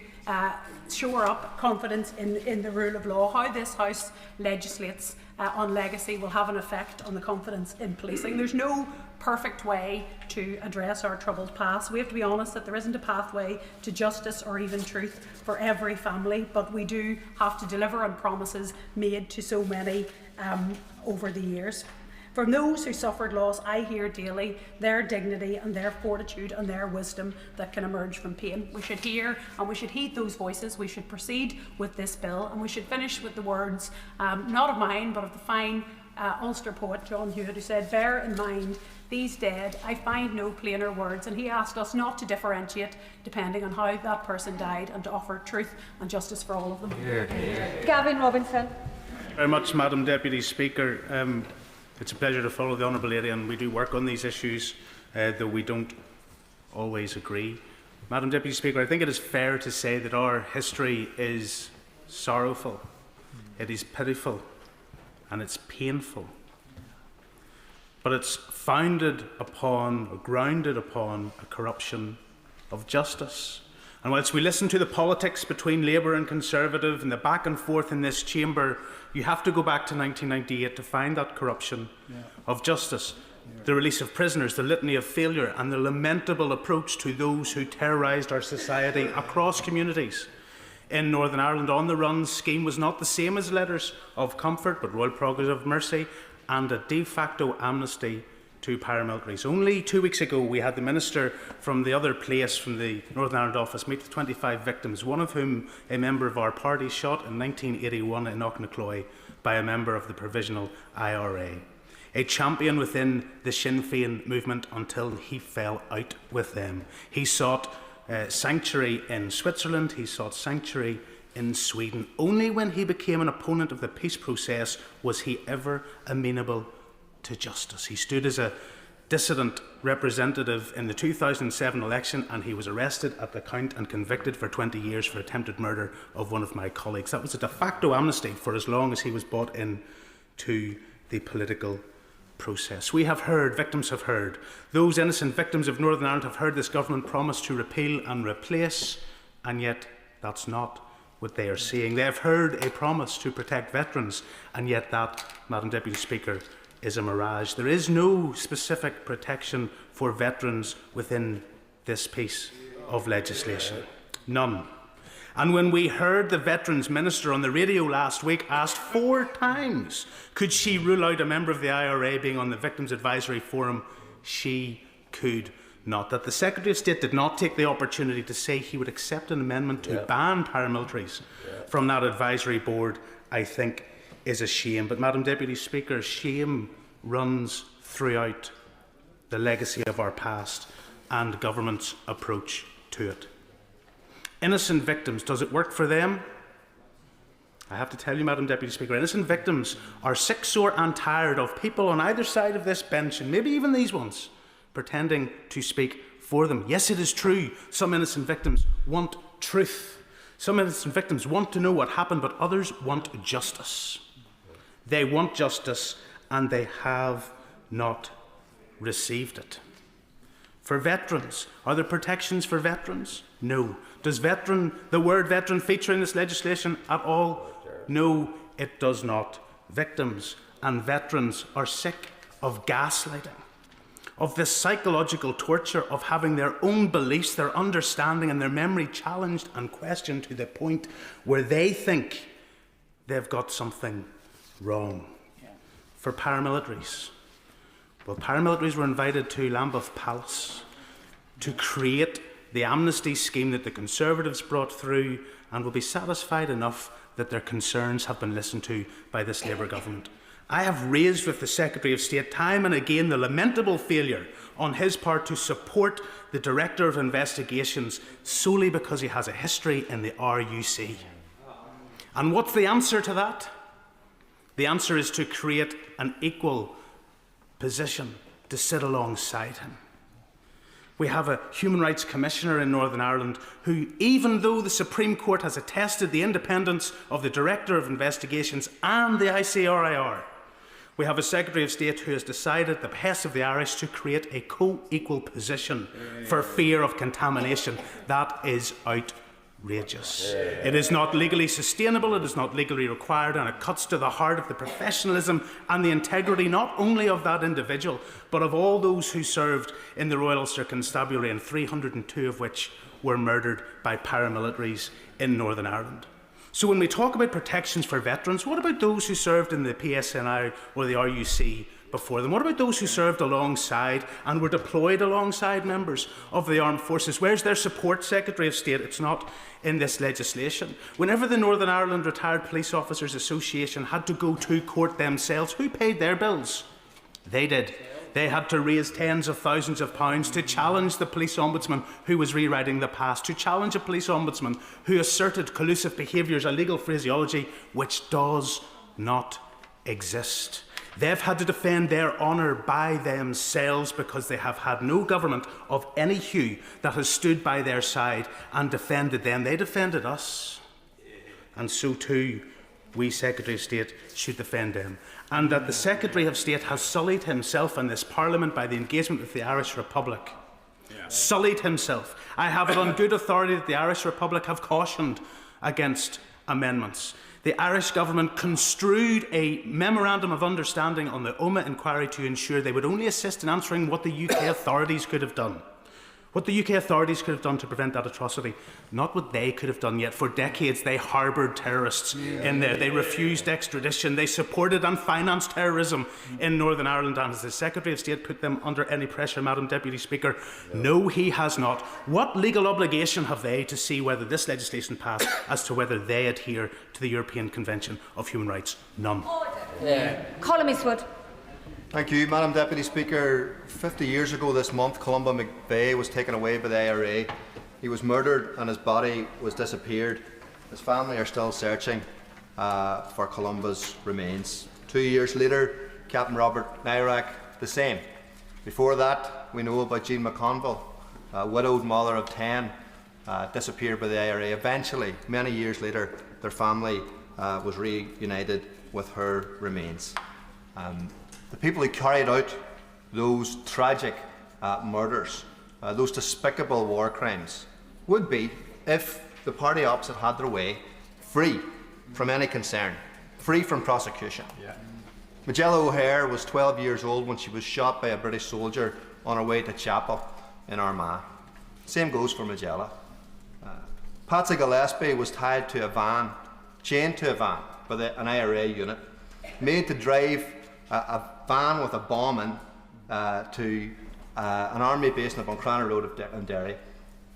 S10: shore up confidence in the rule of law. How this House legislates on legacy will have an effect on the confidence in policing. There's no perfect way to address our troubled past. We have to be honest that there isn't a pathway to justice or even truth for every family, but we do have to deliver on promises made to so many over the years. From those who suffered loss, I hear daily their dignity and their fortitude and their wisdom that can emerge from pain. We should hear and we should heed those voices. We should proceed with this bill, and we should finish with the words, not of mine, but of the fine Ulster poet John Hewitt, who said, "Bear in mind these dead, I find no plainer words," and he asked us not to differentiate depending on how that person died, and to offer truth and justice for all of them.
S17: Gavin Robinson.
S11: Very much, Madam Deputy Speaker. It's a pleasure to follow the Honourable Lady, and we do work on these issues, though we don't always agree. Madam Deputy Speaker, I think it is fair to say that our history is sorrowful, it is pitiful, and it's painful. But it's founded upon, or grounded upon, a corruption of justice. And whilst we listen to the politics between Labour and Conservative and the back and forth in this chamber, you have to go back to 1998 to find that corruption of justice. The release of prisoners, the litany of failure, and the lamentable approach to those who terrorised our society across communities. In Northern Ireland, On the Run scheme was not the same as letters of comfort, but royal prerogative of mercy and a de facto amnesty to paramilitaries. Only 2 weeks ago, we had the Minister from the other place, from the Northern Ireland office, meet with 25 victims, one of whom a member of our party shot in 1981 in Knocknacloy by a member of the Provisional IRA. A champion within the Sinn Féin movement until he fell out with them. He sought sanctuary in Switzerland, he sought sanctuary in Sweden. Only when he became an opponent of the peace process was he ever amenable to justice. He stood as a dissident representative in the 2007 election, and he was arrested at the count and convicted for 20 years for attempted murder of one of my colleagues. That was a de facto amnesty for as long as he was brought in to the political process. We have heard, victims have heard, those innocent victims of Northern Ireland have heard this government promise to repeal and replace, and yet that's not what they are seeing. They have heard a promise to protect veterans, and yet that, Madam Deputy Speaker, is a mirage. There is no specific protection for veterans within this piece of legislation. None. And when we heard the Veterans Minister on the radio last week asked 4 times, could she rule out a member of the IRA being on the Victims Advisory Forum, she could not. That the Secretary of State did not take the opportunity to say he would accept an amendment to ban paramilitaries from that advisory board, I think, is a shame. But, Madam Deputy Speaker, shame runs throughout the legacy of our past and government's approach to it. Innocent victims, does it work for them? I have to tell you, Madam Deputy Speaker, innocent victims are sick, sore and tired of people on either side of this bench, and maybe even these ones, pretending to speak for them. Yes, it is true, some innocent victims want truth. Some innocent victims want to know what happened, but others want justice. They want justice, and they have not received it. For veterans, are there protections for veterans? No. Does the word veteran feature in this legislation at all? No, it does not. Victims and veterans are sick of gaslighting, of this psychological torture of having their own beliefs, their understanding and their memory challenged and questioned to the point where they think they've got something Wrong. For paramilitaries. Well, paramilitaries were invited to Lambeth Palace to create the amnesty scheme that the Conservatives brought through, and will be satisfied enough that their concerns have been listened to by this Labour government. I have raised with the Secretary of State time and again the lamentable failure on his part to support the Director of Investigations solely because he has a history in the RUC. And what's the answer to that? The answer is to create an equal position to sit alongside him. We have a Human Rights Commissioner in Northern Ireland who, even though the Supreme Court has attested the independence of the Director of Investigations and the ICRIR, we have a Secretary of State who has decided, at the behest of the Irish, to create a co-equal position for fear of contamination. That is outrageous. It is not legally sustainable, it is not legally required, and it cuts to the heart of the professionalism and the integrity not only of that individual, but of all those who served in the Royal Ulster Constabulary, and 302 of which were murdered by paramilitaries in Northern Ireland. So when we talk about protections for veterans, what about those who served in the PSNI or the RUC before them? What about those who served alongside and were deployed alongside members of the armed forces? Where's their support, Secretary of State? It's not in this legislation. Whenever the Northern Ireland Retired Police Officers Association had to go to court themselves, who paid their bills? They did. They had to raise tens of thousands of pounds to challenge the police ombudsman who was rewriting the past, to challenge a police ombudsman who asserted collusive behaviours, a legal phraseology which does not exist. They've had to defend their honour by themselves because they have had no government of any hue that has stood by their side and defended them. They defended us. And so too, we, Secretary of State, should defend them. And that the Secretary of State has sullied himself in this Parliament by the engagement with the Irish Republic. Sullied himself. I have it on good authority that the Irish Republic have cautioned against amendments. The Irish government construed a memorandum of understanding on the OMA inquiry to ensure they would only assist in answering what the UK authorities could have done. What the UK authorities could have done to prevent that atrocity, not what they could have done yet. For decades, they harboured terrorists in there. They refused extradition. They supported and financed terrorism in Northern Ireland. And has the Secretary of State put them under any pressure, Madam Deputy Speaker? No, he has not. What legal obligation have they to see whether this legislation passed as to whether they adhere to the European Convention of Human Rights? None.
S17: Colin Eastwood.
S9: Thank you, Madam Deputy Speaker. 50 years ago this month, Columba McVeigh was taken away by the IRA. He was murdered and his body was disappeared. His family are still searching for Columba's remains. 2 years later, Captain Robert Nairac, the same. Before that, we know about Jean McConville, a widowed mother of 10, disappeared by the IRA. Eventually, many years later, their family was reunited with her remains. The people who carried out those tragic murders, those despicable war crimes, would be, if the party opposite had their way, free from any concern, free from prosecution. Magella O'Hare was 12 years old when she was shot by a British soldier on her way to chapel in Armagh. Same goes for Magella. Patsy Gillespie was tied to a van, chained to a van by an IRA unit, made to drive a van with a bomb in to an army base in the Buncrana Road in Derry.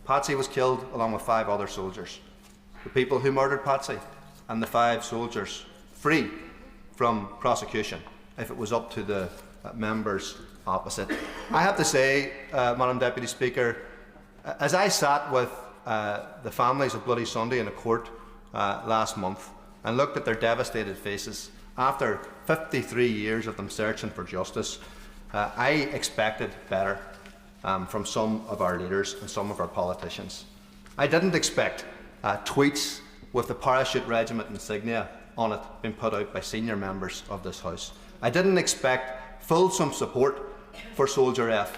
S9: Patsy was killed along with 5 other soldiers. The people who murdered Patsy and the 5 soldiers free from prosecution if it was up to the members opposite. I have to say, Madam Deputy Speaker, as I sat with the families of Bloody Sunday in a court last month and looked at their devastated faces, after 53 years of them searching for justice, I expected better from some of our leaders and some of our politicians. I didn't expect tweets with the parachute regiment insignia on it being put out by senior members of this House. I didn't expect fulsome support for Soldier F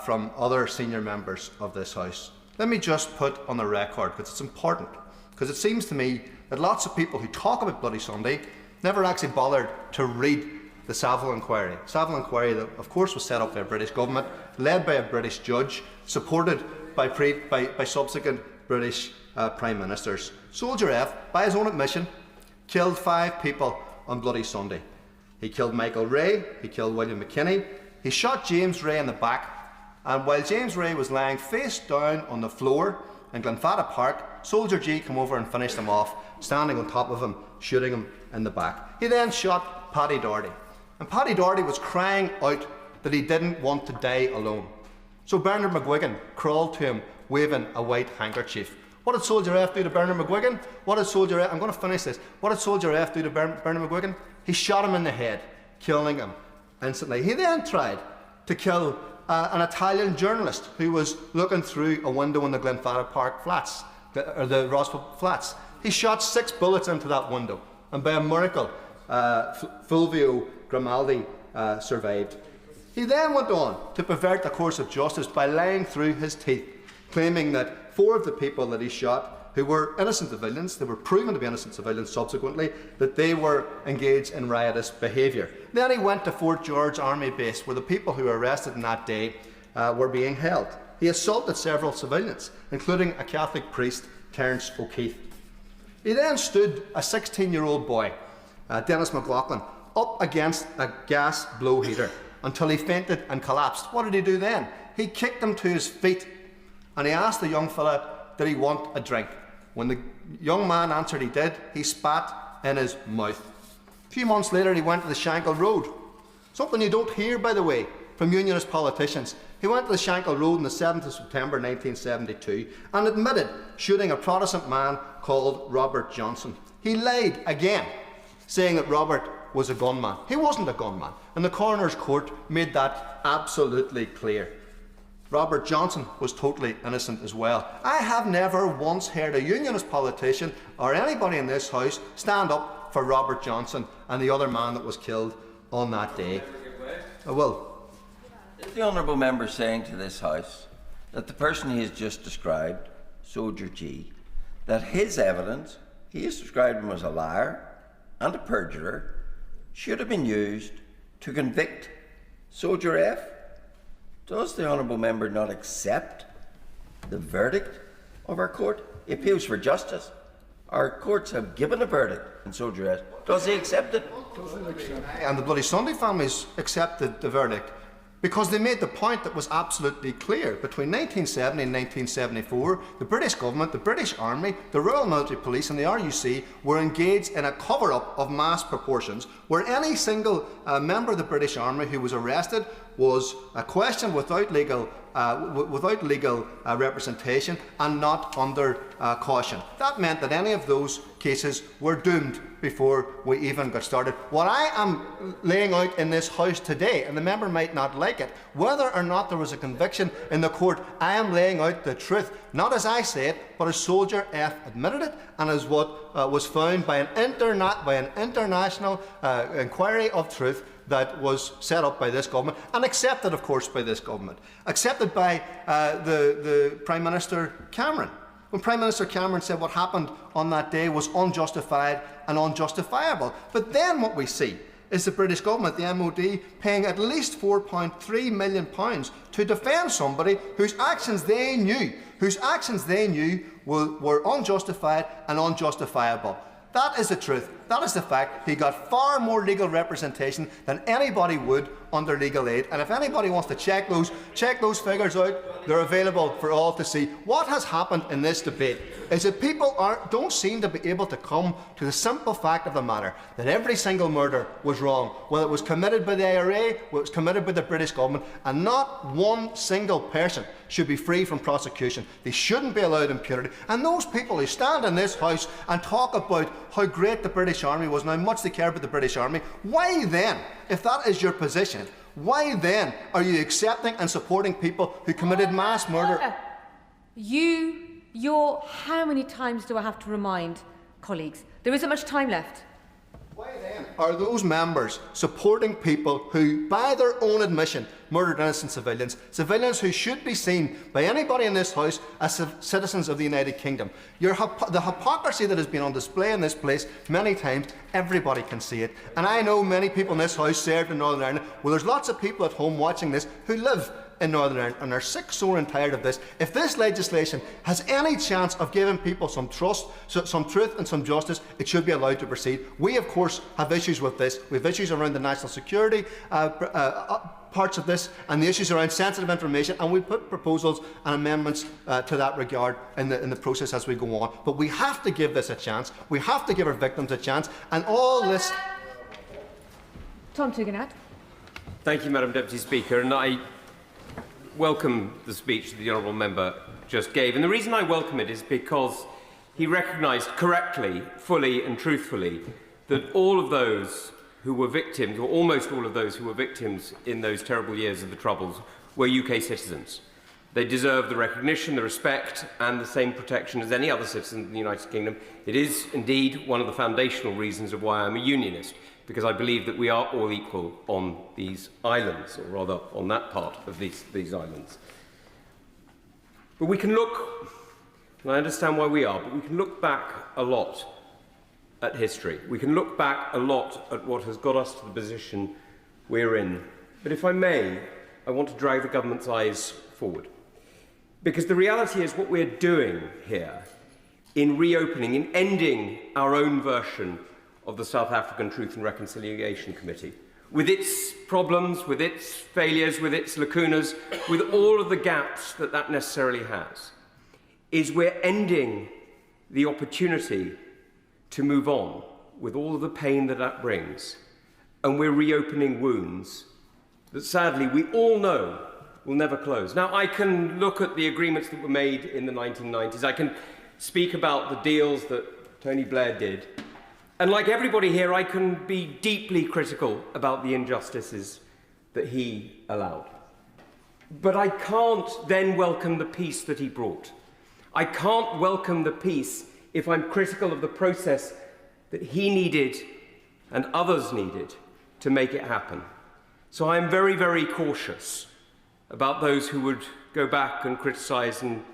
S9: from other senior members of this House. Let me just put on the record, because it's important, because it seems to me that lots of people who talk about Bloody Sunday never actually bothered to read the Savile inquiry. Savile inquiry that, of course, was set up by a British government, led by a British judge, supported by subsequent British Prime Ministers. Soldier F, by his own admission, killed 5 people on Bloody Sunday. He killed Michael Ray, he killed William McKinney, he shot James Ray in the back, and while James Ray was lying face down on the floor in Glenfada Park, Soldier G came over and finished him off, standing on top of him, shooting him in the back. He then shot Paddy Doherty, and Paddy Doherty was crying out that he didn't want to die alone. So Bernard McGuigan crawled to him waving a white handkerchief. What did Soldier F do to Bernard McGuigan? What did Soldier F, I'm going to finish this. What did Soldier F do to Bernard McGuigan? He shot him in the head, killing him instantly. He then tried to kill an Italian journalist who was looking through a window in the Glenfada Park flats, or the Rossville flats. He shot 6 bullets into that window, and by a miracle, Fulvio Grimaldi survived. He then went on to pervert the course of justice by lying through his teeth, claiming that 4 of the people that he shot, who were innocent civilians, they were proven to be innocent civilians subsequently, that they were engaged in riotous behaviour. Then he went to Fort George Army Base, where the people who were arrested on that day were being held. He assaulted several civilians, including a Catholic priest, Terence O'Keefe. He then stood a 16-year-old boy, Dennis McLaughlin, up against a gas blow heater until he fainted and collapsed. What did he do then? He kicked him to his feet, and he asked the young fella, did he want a drink? When the young man answered he did, he spat in his mouth. A few months later, he went to the Shankill Road. Something you don't hear, by the way, from unionist politicians. He went to the Shankill Road on the 7th of September 1972 and admitted shooting a Protestant man called Robert Johnson. He lied again, saying that Robert was a gunman. He wasn't a gunman, and the coroner's court made that absolutely clear. Robert Johnson was totally innocent as well. I have never once heard a unionist politician or anybody in this House stand up for Robert Johnson and the other man that was killed on that day.
S3: Is the honourable member saying to this House that the person he has just described, Soldier G, that his evidence, he has described him as a liar and a perjurer, should have been used to convict Soldier F? Does the honourable member not accept the verdict of our court? He appeals for justice. Our courts have given a verdict in Soldier F. Does he accept it?
S9: And the Bloody Sunday families accepted the verdict because they made the point that was absolutely clear. Between 1970 and 1974, the British government, the British Army, the Royal Military Police and the RUC were engaged in a cover-up of mass proportions where any single member of the British Army who was arrested was questioned without legal representation and not under caution. That meant that any of those cases were doomed before we even got started. What I am laying out in this House today, and the member might not like it, whether or not there was a conviction in the court, I am laying out the truth, not as I say it, but as Soldier F admitted it, and as what was found by an international inquiry of truth that was set up by this government and accepted, of course, by this government, accepted by the Prime Minister Cameron. When Prime Minister Cameron said what happened on that day was unjustified and unjustifiable. But then what we see is the British government, the MOD, paying at least £4.3 million to defend somebody whose actions they knew were unjustified and unjustifiable. That is the truth. That is the fact. He got far more legal representation than anybody would under legal aid. And if anybody wants to check those figures out, they're available for all to see. What has happened in this debate is that people don't seem to be able to come to the simple fact of the matter that every single murder was wrong, whether it was committed by the IRA, whether it was committed by the British government, and not one single person should be free from prosecution. They shouldn't be allowed impunity. And those people who stand in this House and talk about how great the British Army was and how much they care about the British Army, why then, if that is your position, why then are you accepting and supporting people who committed mass murder?
S17: How many times do I have to remind colleagues? There isn't much time left.
S9: Why then are those members supporting people who, by their own admission, murdered innocent civilians who should be seen by anybody in this House as citizens of the United Kingdom? The hypocrisy that has been on display in this place many times, everybody can see it. And I know many people in this House served in Northern Ireland. Well, there's lots of people at home watching this who live in Northern Ireland and are sick, sore and tired of this. If this legislation has any chance of giving people some trust, some truth and some justice, it should be allowed to proceed. We, of course, have issues with this. We have issues around the national security parts of this and the issues around sensitive information, and we put proposals and amendments to that regard in the process as we go on. But we have to give this a chance. We have to give our victims a chance, and all this...
S17: Tom Tugendhat.
S4: Thank you, Madam Deputy Speaker, and I welcome the speech that the honourable member just gave. And the reason I welcome it is because he recognised correctly, fully and truthfully that all of those who were victims, or almost all of those who were victims in those terrible years of the Troubles, were UK citizens. They deserve the recognition, the respect and the same protection as any other citizen in the United Kingdom. It is indeed one of the foundational reasons of why I'm a unionist, because I believe that we are all equal on these islands, or rather on that part of these islands. But we can look, and I understand why we are, but we can look back a lot at history. We can look back a lot at what has got us to the position we're in. But if I may, I want to drag the government's eyes forward. Because the reality is what we're doing here in reopening, in ending our own version of the South African Truth and Reconciliation Committee, with its problems, with its failures, with its lacunas, with all of the gaps that that necessarily has, is we're ending the opportunity to move on with all of the pain that that brings. And we're reopening wounds that sadly we all know will never close. Now, I can look at the agreements that were made in the 1990s. I can speak about the deals that Tony Blair did. And like everybody here, I can be deeply critical about the injustices that he allowed. But I can't then welcome the peace that he brought. I can't welcome the peace if I'm critical of the process that he needed and others needed to make it happen. So I'm very, very cautious about those who would go back and criticise and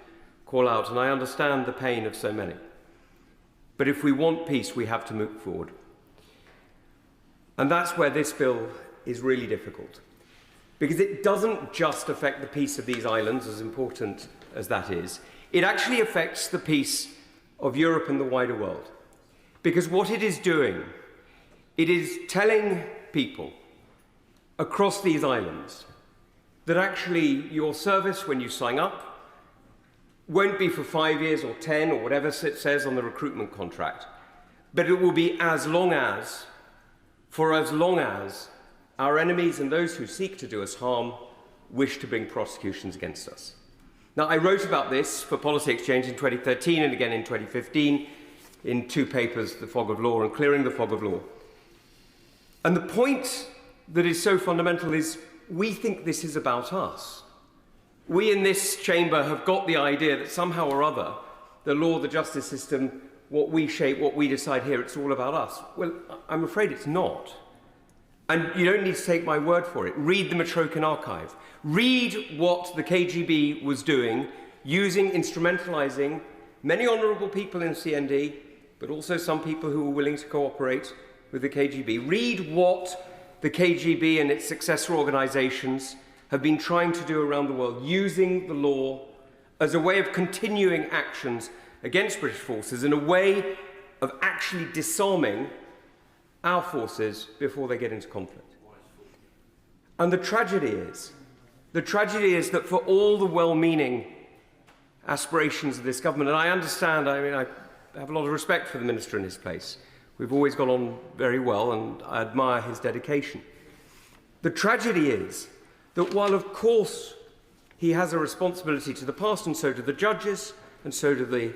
S4: call out, and I understand the pain of so many. But if we want peace, we have to move forward. And that's where this bill is really difficult, because it doesn't just affect the peace of these islands, as important as that is. It actually affects the peace of Europe and the wider world. Because what it is doing, it is telling people across these islands that actually your service when you sign up won't be for 5 years or 10 or whatever it says on the recruitment contract, but it will be for as long as our enemies and those who seek to do us harm wish to bring prosecutions against us. Now, I wrote about this for Policy Exchange in 2013 and again in 2015 in 2 papers, The Fog of Law and Clearing the Fog of Law. And the point that is so fundamental is we think this is about us. We in this chamber have got the idea that somehow or other, the law, the justice system, what we shape, what we decide here, it's all about us. Well, I'm afraid it's not. And you don't need to take my word for it. Read the Matrokin archive. Read what the KGB was doing, instrumentalising many honourable people in CND, but also some people who were willing to cooperate with the KGB. Read what the KGB and its successor organisations have been trying to do around the world, using the law as a way of continuing actions against British forces, in a way of actually disarming our forces before they get into conflict. And the tragedy is that for all the well-meaning aspirations of this government, and I understand, I have a lot of respect for the Minister in his place. We've always got on very well, and I admire his dedication. The tragedy is that while, of course, he has a responsibility to the past, and so do the judges, and so do the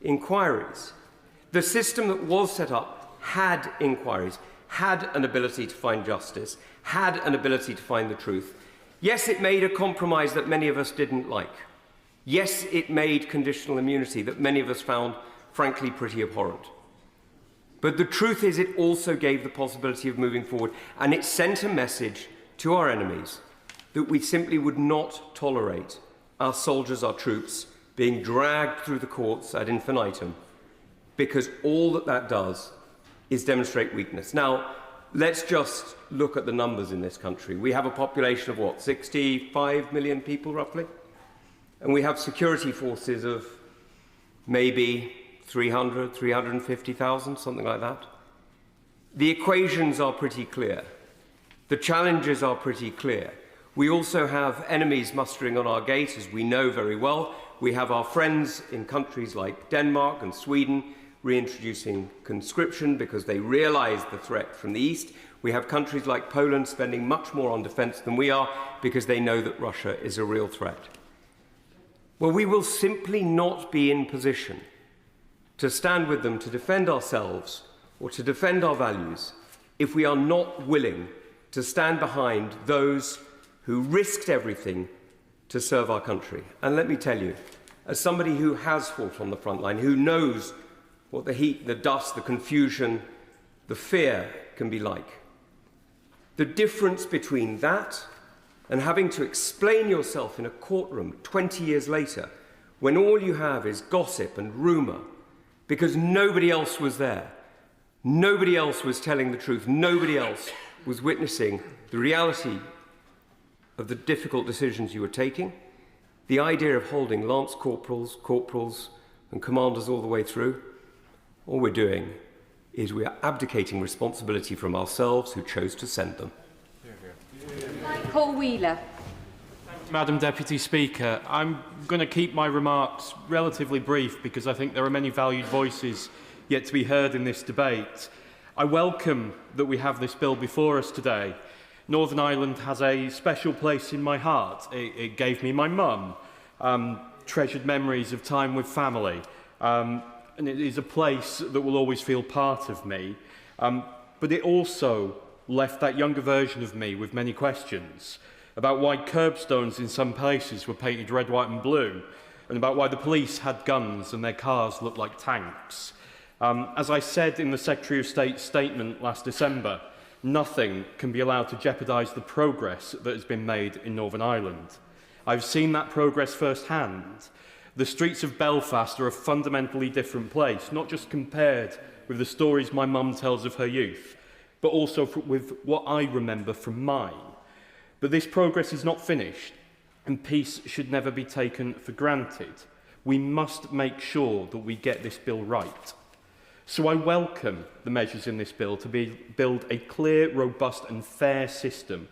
S4: inquiries, the system that was set up had inquiries, had an ability to find justice, had an ability to find the truth. Yes, it made a compromise that many of us didn't like. Yes, it made conditional immunity that many of us found, frankly, pretty abhorrent. But the truth is, it also gave the possibility of moving forward, and it sent a message to our enemies that we simply would not tolerate our soldiers, our troops, being dragged through the courts ad infinitum, because all that does is demonstrate weakness. Now, let's just look at the numbers in this country. We have a population of what, 65 million people roughly? And we have security forces of maybe 300, 350,000, something like that. The equations are pretty clear. The challenges are pretty clear. We also have enemies mustering on our gate, as we know very well. We have our friends in countries like Denmark and Sweden reintroducing conscription because they realise the threat from the east. We have countries like Poland spending much more on defence than we are because they know that Russia is a real threat. Well, we will simply not be in position to stand with them to defend ourselves or to defend our values if we are not willing to stand behind those who risked everything to serve our country. And let me tell you, as somebody who has fought on the front line, who knows what the heat, the dust, the confusion, the fear can be like, the difference between that and having to explain yourself in a courtroom 20 years later when all you have is gossip and rumour because nobody else was there, nobody else was telling the truth, nobody else was witnessing the reality of the difficult decisions you were taking, the idea of holding lance corporals and commanders all the way through, all we're doing is we are abdicating responsibility from ourselves who chose to send them.
S17: Paul Wheeler.
S6: Madam Deputy Speaker, I'm going to keep my remarks relatively brief because I think there are many valued voices yet to be heard in this debate. I welcome that we have this bill before us today. Northern Ireland has a special place in my heart. It gave me my mum, treasured memories of time with family, and it is a place that will always feel part of me. But it also left that younger version of me with many questions about why curbstones in some places were painted red, white and blue, and about why the police had guns and their cars looked like tanks. As I said in the Secretary of State's statement last December, nothing can be allowed to jeopardise the progress that has been made in Northern Ireland. I've seen that progress firsthand. The streets of Belfast are a fundamentally different place, not just compared with the stories my mum tells of her youth, but also with what I remember from mine. But this progress is not finished, and peace should never be taken for granted. We must make sure that we get this bill right. So I welcome the measures in this bill to build a clear, robust and fair system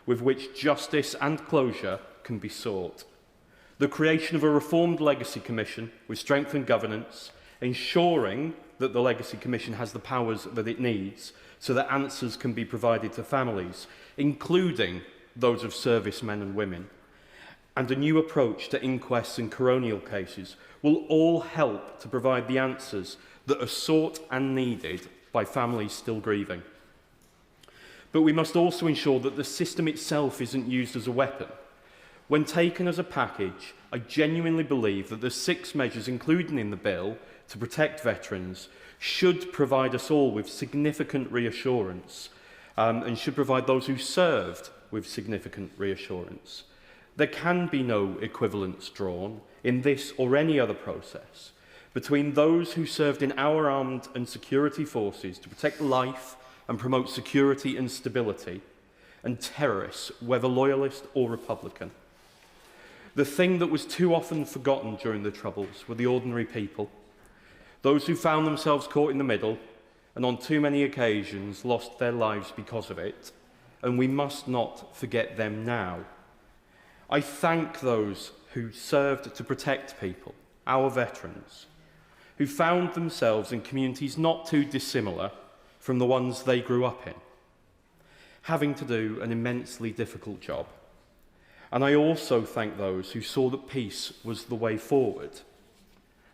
S6: with which justice and closure can be sought. The creation of a reformed Legacy Commission with strengthened governance, ensuring that the Legacy Commission has the powers that it needs so that answers can be provided to families, including those of servicemen and women, and a new approach to inquests and coronial cases will all help to provide the answers that are sought and needed by families still grieving. But we must also ensure that the system itself isn't used as a weapon. When taken as a package, I genuinely believe that the 6 measures included in the bill to protect veterans should provide us all with significant reassurance and should provide those who served with significant reassurance. There can be no equivalence drawn in this or any other process between those who served in our armed and security forces to protect life and promote security and stability, and terrorists, whether loyalist or Republican. The thing that was too often forgotten during the Troubles were the ordinary people, those who found themselves caught in the middle and on too many occasions lost their lives because of it, and we must not forget them now. I thank those who served to protect people, our veterans, who found themselves in communities not too dissimilar from the ones they grew up in, having to do an immensely difficult job. And I also thank those who saw that peace was the way forward.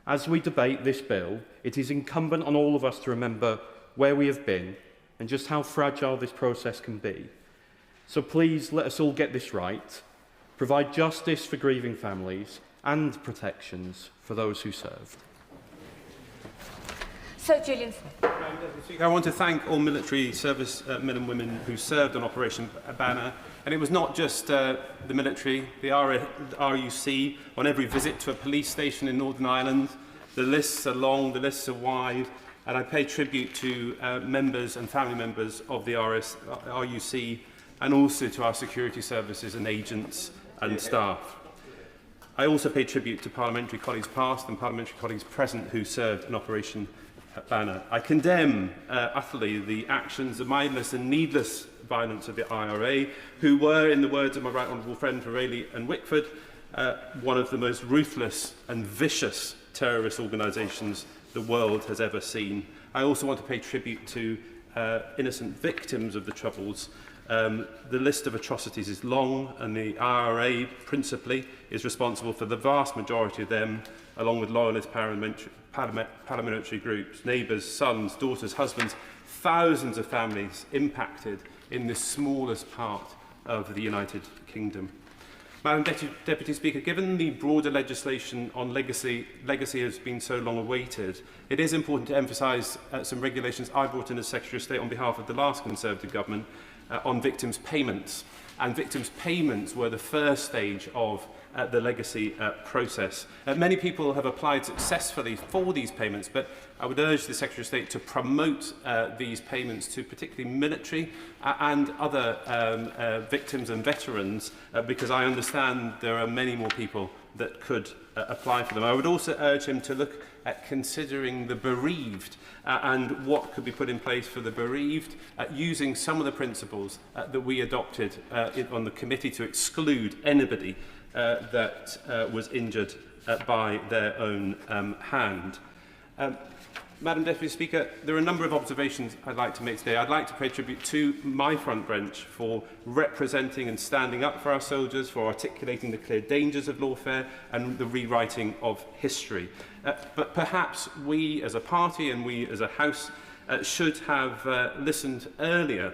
S6: As we debate this bill, it is incumbent on all of us to remember where we have been and just how fragile this process can be. So please let us all get this right, provide justice for grieving families and protections for those who served.
S17: Sir Julian Smith.
S16: I want to thank all military service men and women who served on Operation Banner. And it was not just the military, the RUC, on every visit to a police station in Northern Ireland. The lists are long, the lists are wide. and I pay tribute to members and family members of the RUC and also to our security services and agents and staff. I also pay tribute to parliamentary colleagues past and parliamentary colleagues present who served in Operation Banner. I condemn utterly the actions, the mindless and needless violence of the IRA, who were, in the words of my right honourable friend Rayleigh and Wickford, one of the most ruthless and vicious terrorist organisations the world has ever seen. I also want to pay tribute to innocent victims of the Troubles. The list of atrocities is long, and the IRA principally is responsible for the vast majority of them, along with loyalist paramilitary groups, neighbours, sons, daughters, husbands, thousands of families impacted in the smallest part of the United Kingdom. Madam Deputy Speaker, given the broader legislation on legacy has been so long awaited, it is important to emphasise some regulations I brought in as Secretary of State on behalf of the last Conservative government on victims' payments. And victims' payments were the first stage of the legacy process. Many people have applied successfully for these payments, but I would urge the Secretary of State to promote these payments to particularly military and other victims and veterans, because I understand there are many more people that could apply for them. I would also urge him to look at considering the bereaved and what could be put in place for the bereaved, using some of the principles that we adopted on the committee to exclude anybody that was injured by their own hand. Madam Deputy Speaker, there are a number of observations I'd like to make today. I'd like to pay tribute to my front bench for representing and standing up for our soldiers, for articulating the clear dangers of lawfare and the rewriting of history. But perhaps we as a party and we as a House should have listened earlier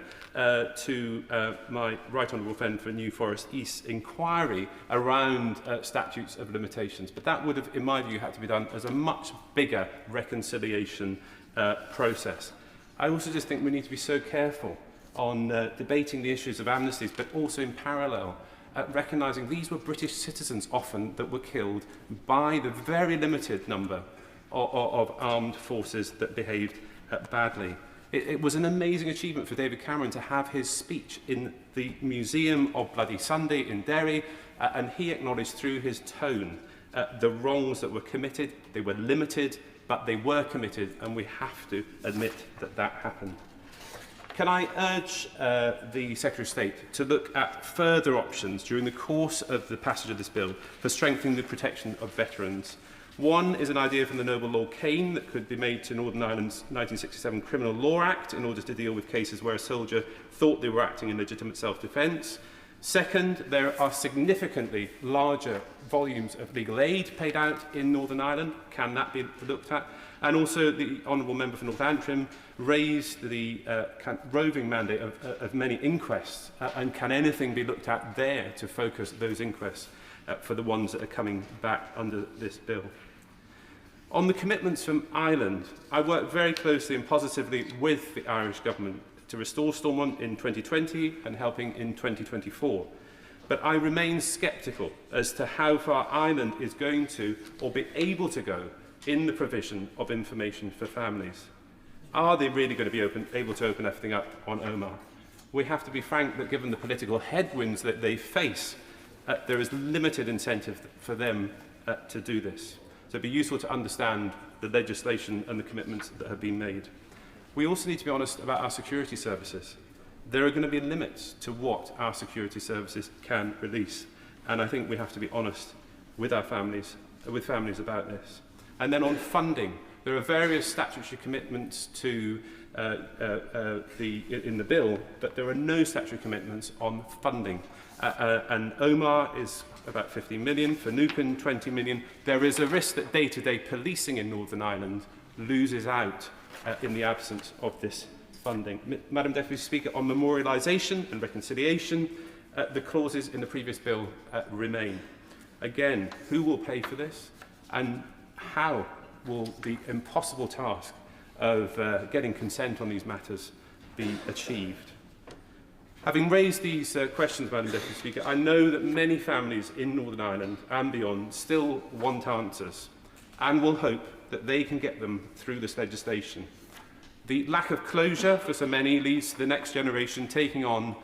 S16: to my right honourable friend for New Forest East inquiry around statutes of limitations. But that would have, in my view, had to be done as a much bigger reconciliation process. I also just think we need to be so careful on debating the issues of amnesties, but also in parallel recognising these were British citizens often that were killed by the very limited number of armed forces that behaved badly. It was an amazing achievement for David Cameron to have his speech in the Museum of Bloody Sunday in Derry, and he acknowledged through his tone the wrongs that were committed. They were limited, but they were committed, and we have to admit that that happened. Can I urge the Secretary of State to look at further options during the course of the passage of this bill for strengthening the protection of veterans? One is an idea from the Noble Law Cane that could be made to Northern Ireland's 1967 Criminal Law Act in order to deal with cases where a soldier thought they were acting in legitimate self-defence. Second, there are significantly larger volumes of legal aid paid out in Northern Ireland. Can that be looked at? And also the Honourable Member for North Antrim raised the roving mandate of many inquests, and can anything be looked at there to focus those inquests for the ones that are coming back under this bill? On the commitments from Ireland, I worked very closely and positively with the Irish government to restore Stormont in 2020 and helping in 2024. But I remain sceptical as to how far Ireland is going to or be able to go in the provision of information for families. Are they really going to be able to open everything up on Omar? We have to be frank that given the political headwinds that they face, there is limited incentive for them to do this. So it'd be useful to understand the legislation and the commitments that have been made. We also need to be honest about our security services. There are going to be limits to what our security services can release. And I think we have to be honest with our families about this. And then on funding, there are various statutory commitments to in the bill, but there are no statutory commitments on funding. And Omar is about 15 million, for Nupin 20 million. There is a risk that day-to-day policing in Northern Ireland loses out in the absence of this funding. Madam Deputy Speaker, on memorialisation and reconciliation, the clauses in the previous bill remain. Again, who will pay for this? And how will the impossible task of getting consent on these matters be achieved? Having raised these questions, Madam Deputy Speaker, I know that many families in Northern Ireland and beyond still want answers and will hope that they can get them through this legislation. The lack of closure for so many leads to the next generation taking on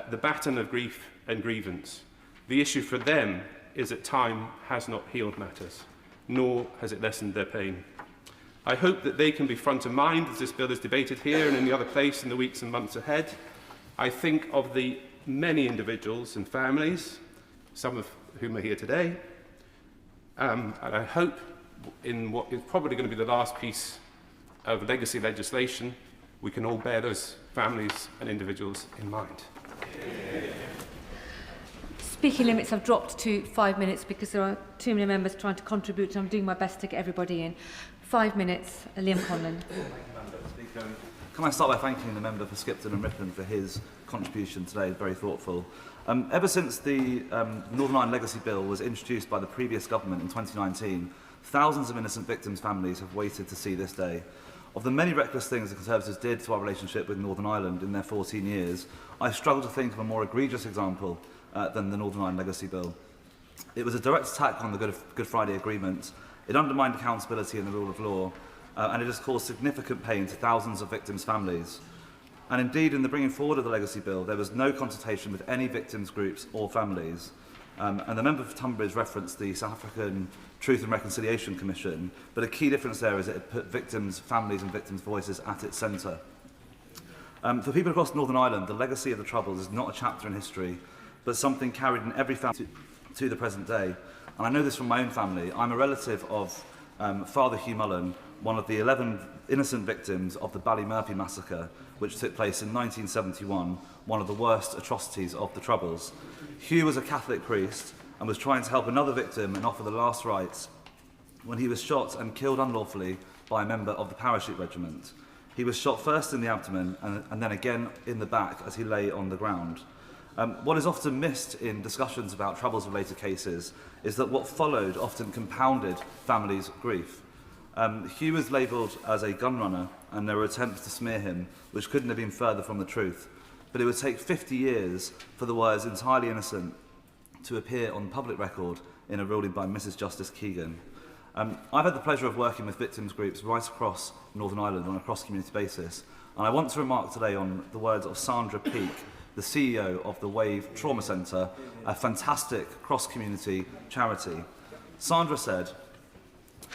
S16: the baton of grief and grievance. The issue for them is that time has not healed matters, nor has it lessened their pain. I hope that they can be front of mind as this bill is debated here and in the other place in the weeks and months ahead. I think of the many individuals and families, some of whom are here today, and I hope in what is probably going to be the last piece of legacy legislation, we can all bear those families and individuals in mind.
S17: Speaking limits have dropped to 5 minutes because there are too many members trying to contribute, and I'm doing my best to get everybody in. 5 minutes. Liam Conlon.
S2: Can I start by thanking the member for Skipton and Ripon for his contribution today, very thoughtful. Ever since the Northern Ireland Legacy Bill was introduced by the previous government in 2019, thousands of innocent victims' families have waited to see this day. Of the many reckless things the Conservatives did to our relationship with Northern Ireland in their 14 years, I struggle to think of a more egregious example than the Northern Ireland Legacy Bill. It was a direct attack on the Good Friday Agreement. It undermined accountability and the rule of law, and it has caused significant pain to thousands of victims' families. And indeed, in the bringing forward of the Legacy Bill, there was no consultation with any victims' groups or families. And the member for Tunbridge referenced the South African Truth and Reconciliation Commission, but a key difference there is that it put victims' families and victims' voices at its centre. For people across Northern Ireland, the legacy of the Troubles is not a chapter in history, but something carried in every family to the present day. And I know this from my own family. I'm a relative of Father Hugh Mullen, one of the 11 innocent victims of the Ballymurphy massacre, which took place in 1971, one of the worst atrocities of the Troubles. Hugh was a Catholic priest and was trying to help another victim and offer the last rites when he was shot and killed unlawfully by a member of the parachute regiment. He was shot first in the abdomen and then again in the back as he lay on the ground. What is often missed in discussions about Troubles-related cases is that what followed often compounded families' grief. Hugh was labelled as a gun runner, and there were attempts to smear him, which couldn't have been further from the truth. But it would take 50 years for the words entirely innocent to appear on public record in a ruling by Mrs. Justice Keegan. I've had the pleasure of working with victims groups right across Northern Ireland on a cross-community basis, and I want to remark today on the words of Sandra Peake, the CEO of the Wave Trauma Centre, a fantastic cross-community charity. Sandra said,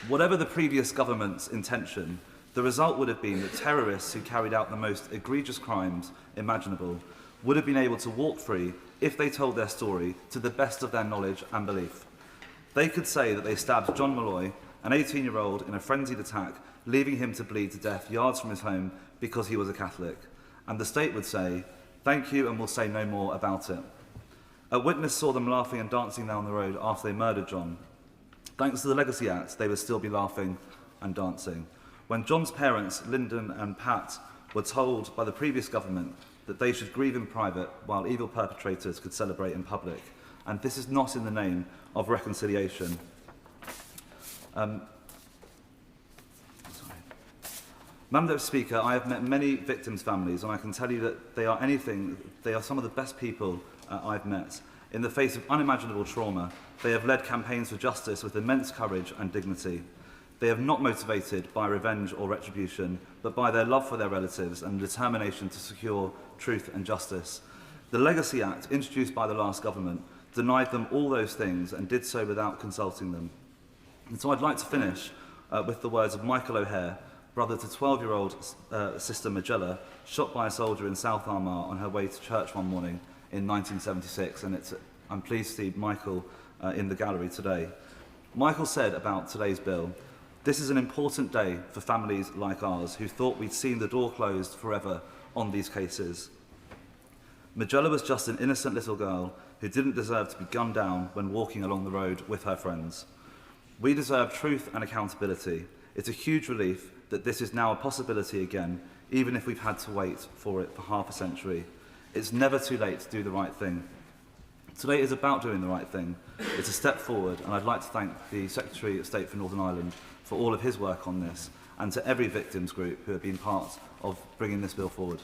S2: "Whatever the previous government's intention, the result would have been that terrorists who carried out the most egregious crimes imaginable would have been able to walk free if they told their story to the best of their knowledge and belief. They could say that they stabbed John Malloy, an 18-year-old, in a frenzied attack, leaving him to bleed to death yards from his home because he was a Catholic. And the state would say, 'Thank you, and we'll say no more about it.' A witness saw them laughing and dancing down the road after they murdered John. Thanks to the Legacy Act, they would still be laughing and dancing. When John's parents, Lyndon and Pat, were told by the previous government that they should grieve in private while evil perpetrators could celebrate in public. And this is not in the name of reconciliation." Madam Deputy Speaker, I have met many victims' families, and I can tell you that they are some of the best people I've met. In the face of unimaginable trauma, they have led campaigns for justice with immense courage and dignity. They have not motivated by revenge or retribution, but by their love for their relatives and determination to secure truth and justice. The Legacy Act, introduced by the last government, denied them all those things and did so without consulting them. And so I'd like to finish with the words of Michael O'Hare, brother to 12-year-old sister Magella, shot by a soldier in South Armagh on her way to church one morning in 1976, and I'm pleased to see Michael in the gallery today. Michael said about today's bill, "This is an important day for families like ours who thought we'd seen the door closed forever on these cases. Magella was just an innocent little girl who didn't deserve to be gunned down when walking along the road with her friends. We deserve truth and accountability. It's a huge relief that this is now a possibility again, even if we've had to wait for it for half a century. It's never too late to do the right thing. Today is about doing the right thing. It's a step forward, and I'd like to thank the Secretary of State for Northern Ireland for all of his work on this, and to every victims group who have been part of bringing this bill forward."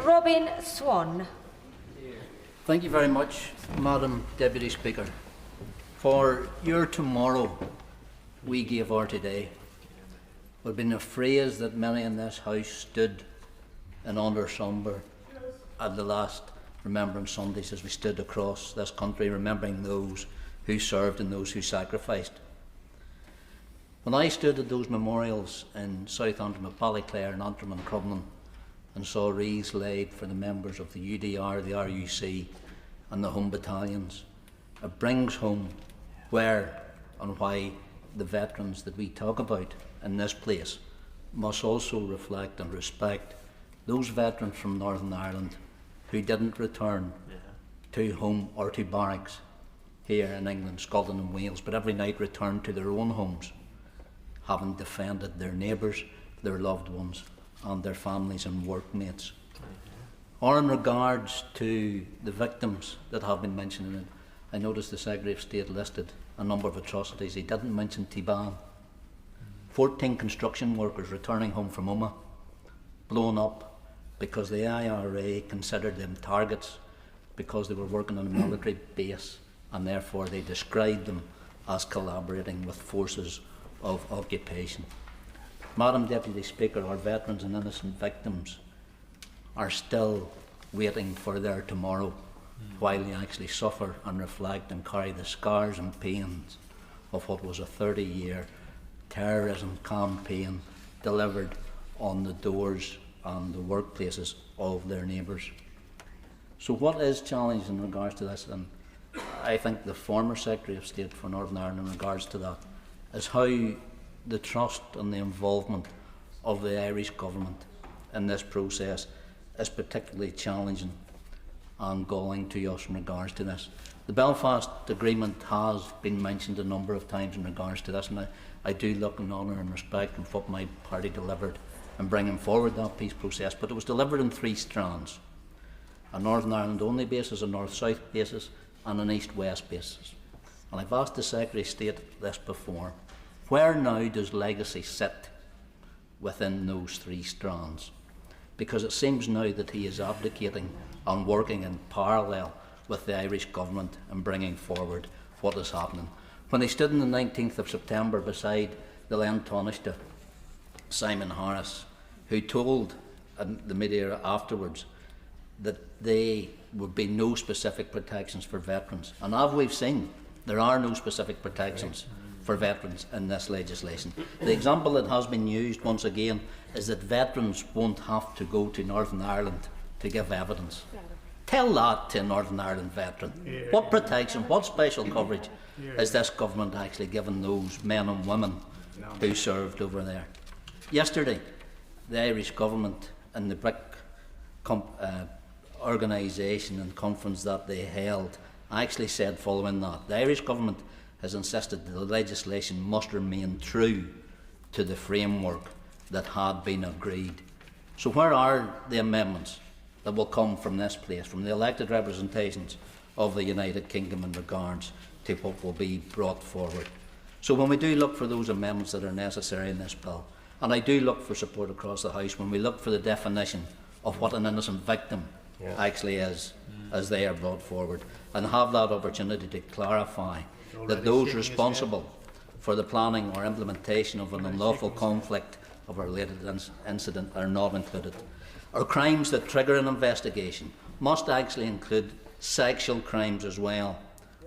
S17: Robin Swan.
S12: Thank you very much, Madam Deputy Speaker, for your tomorrow we gave her today would have been a phrase that many in this House stood in honour sombre at the last Remembrance Sundays as we stood across this country remembering those who served and those who sacrificed. When I stood at those memorials in South Antrim, Ballyclare and Antrim and Crumlin and saw wreaths laid for the members of the UDR, the RUC and the home battalions, it brings home where and why the veterans that we talk about in this place must also reflect and respect those veterans from Northern Ireland who didn't return to home or to barracks here in England, Scotland and Wales, but every night returned to their own homes, having defended their neighbours, their loved ones and their families and workmates. Or in regards to the victims that have been mentioned, I noticed the Secretary of State listed a number of atrocities. He didn't mention Tiban. 14 construction workers returning home from Umma, blown up because the IRA considered them targets because they were working on a military base, and therefore they described them as collaborating with forces of occupation. Madam Deputy Speaker, our veterans and innocent victims are still waiting for their tomorrow while they actually suffer and reflect and carry the scars and pains of what was a 30-year terrorism campaign delivered on the doors and the workplaces of their neighbours. So what is challenged in regards to this, and I think the former Secretary of State for Northern Ireland in regards to that, is how the trust and the involvement of the Irish government in this process is particularly challenging and galling to us in regards to this. The Belfast Agreement has been mentioned a number of times in regards to this, and I do look in honour and respect of what my party delivered in bringing forward that peace process, but it was delivered in 3 strands: a Northern Ireland only basis, a North-South basis and an East-West basis. And I've asked the Secretary of State this before: where now does legacy sit within those 3 strands? Because it seems now that he is abdicating and working in parallel with the Irish government and bringing forward what is happening. When he stood on the 19th of September beside the Len Taoiseach, Simon Harris, who told the media afterwards that there would be no specific protections for veterans. And as we've seen, there are no specific protections for veterans in this legislation. The example that has been used once again is that veterans won't have to go to Northern Ireland to give evidence. Tell that to a Northern Ireland veteran. What protection, what special coverage is this government actually giving those men and women who served over there? Yesterday, the Irish government and the BRIC organisation and conference that they held actually said following that, the Irish government has insisted that the legislation must remain true to the framework that had been agreed. So where are the amendments that will come from this place, from the elected representations of the United Kingdom in regards to what will be brought forward? So when we do look for those amendments that are necessary in this bill, and I do look for support across the House when we look for the definition of what an innocent victim actually is, as they are brought forward, and have that opportunity to clarify that those responsible for the planning or implementation of an unlawful conflict of a related incident are not included. Or crimes that trigger an investigation must actually include sexual crimes as well,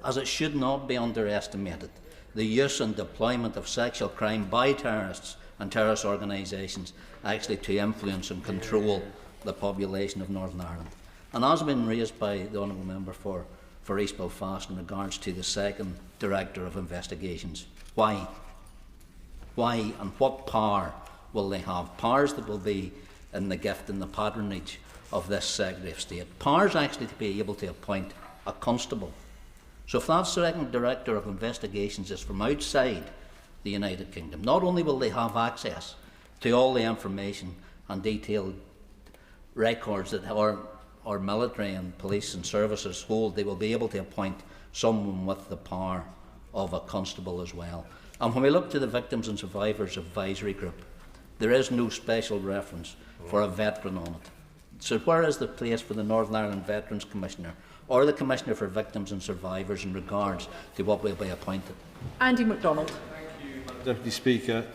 S12: as it should not be underestimated the use and deployment of sexual crime by terrorists and terrorist organisations actually to influence and control the population of Northern Ireland. And as has been raised by the Honourable Member for East Belfast in regards to the second Director of Investigations, why? Why and what power will they have? Powers that will be in the gift and the patronage of this Secretary of State. Powers actually to be able to appoint a constable. So if that second Director of Investigations is from outside the United Kingdom, not only will they have access to all the information and detailed records that our military and police and services hold, they will be able to appoint someone with the power of a constable as well. And when we look to the Victims and Survivors Advisory Group, there is no special reference for a veteran on it. So where is the place for the Northern Ireland Veterans Commissioner or the Commissioner for Victims and Survivors in regards to what will be appointed?
S10: Andy MacDonald.
S8: Deputy Speaker.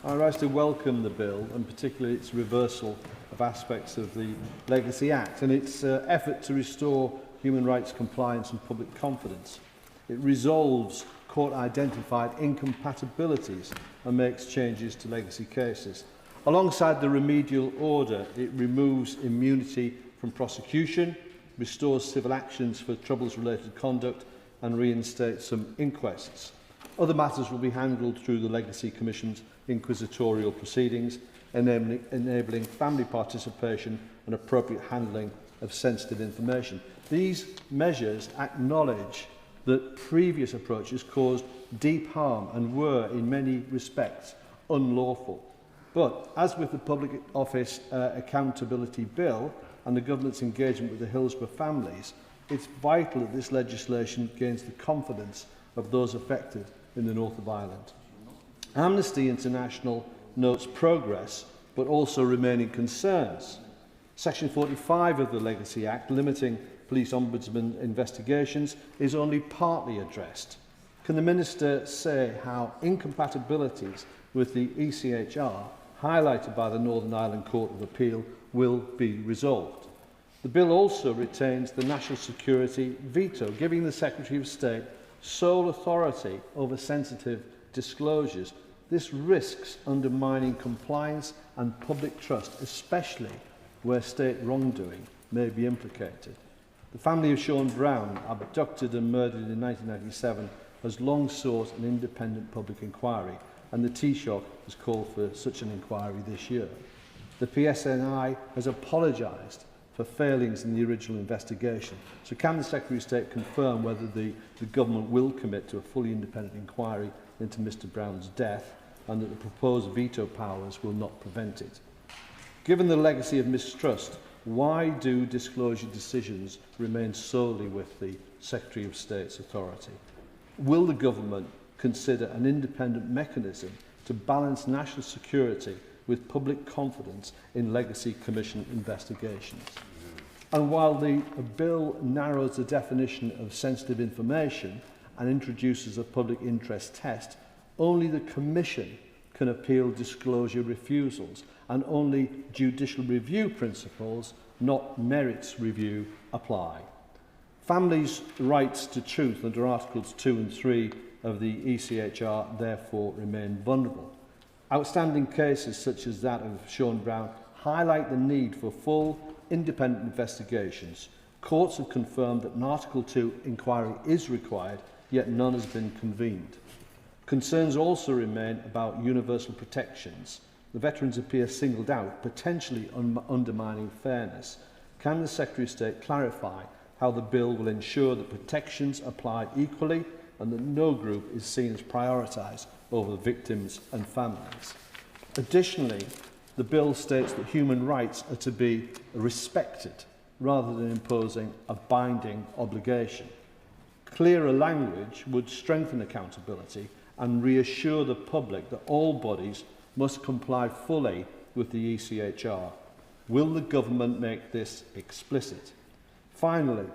S8: I rise to welcome the bill, and particularly its reversal of aspects of the Legacy Act and its effort to restore human rights compliance and public confidence. It resolves court-identified incompatibilities and makes changes to legacy cases. Alongside the remedial order, it removes immunity from prosecution, restores civil actions for troubles-related conduct and reinstates some inquests. Other matters will be handled through the Legacy Commission's inquisitorial proceedings, enabling family participation and appropriate handling of sensitive information. These measures acknowledge that previous approaches caused deep harm and were, in many respects, unlawful. But, as with the Public Office Accountability Bill and the Government's engagement with the Hillsborough families, it's vital that this legislation gains the confidence of those affected in the north of Ireland. Amnesty International notes progress, but also remaining concerns. Section 45 of the Legacy Act, limiting police ombudsman investigations, is only partly addressed. Can the Minister say how incompatibilities with the ECHR, highlighted by the Northern Ireland Court of Appeal, will be resolved? The bill also retains the national security veto, giving the Secretary of State sole authority over sensitive disclosures. This risks undermining compliance and public trust, especially where state wrongdoing may be implicated. The family of Sean Brown, abducted and murdered in 1997, has long sought an independent public inquiry, and the Taoiseach has called for such an inquiry this year. The PSNI has apologised for failings in the original investigation. So can the Secretary of State confirm whether the Government will commit to a fully independent inquiry into Mr Brown's death and that the proposed veto powers will not prevent it? Given the legacy of mistrust, why do disclosure decisions remain solely with the Secretary of State's authority? Will the Government consider an independent mechanism to balance national security with public confidence in Legacy Commission investigations? And while the bill narrows the definition of sensitive information and introduces a public interest test, only the Commission can appeal disclosure refusals, and only judicial review principles, not merits review, apply. Families' rights to truth under Articles 2 and 3 of the ECHR therefore remain vulnerable. Outstanding cases such as that of Sean Brown highlight the need for full, independent investigations. Courts have confirmed that an Article 2 inquiry is required, yet none has been convened. Concerns also remain about universal protections. The veterans appear singled out, potentially undermining fairness. Can the Secretary of State clarify how the bill will ensure that protections apply equally and that no group is seen as prioritised over the victims and families? Additionally, the bill states that human rights are to be respected rather than imposing a binding obligation. Clearer language would strengthen accountability and reassure the public that all bodies must comply fully with the ECHR. Will the Government make this explicit? Finally,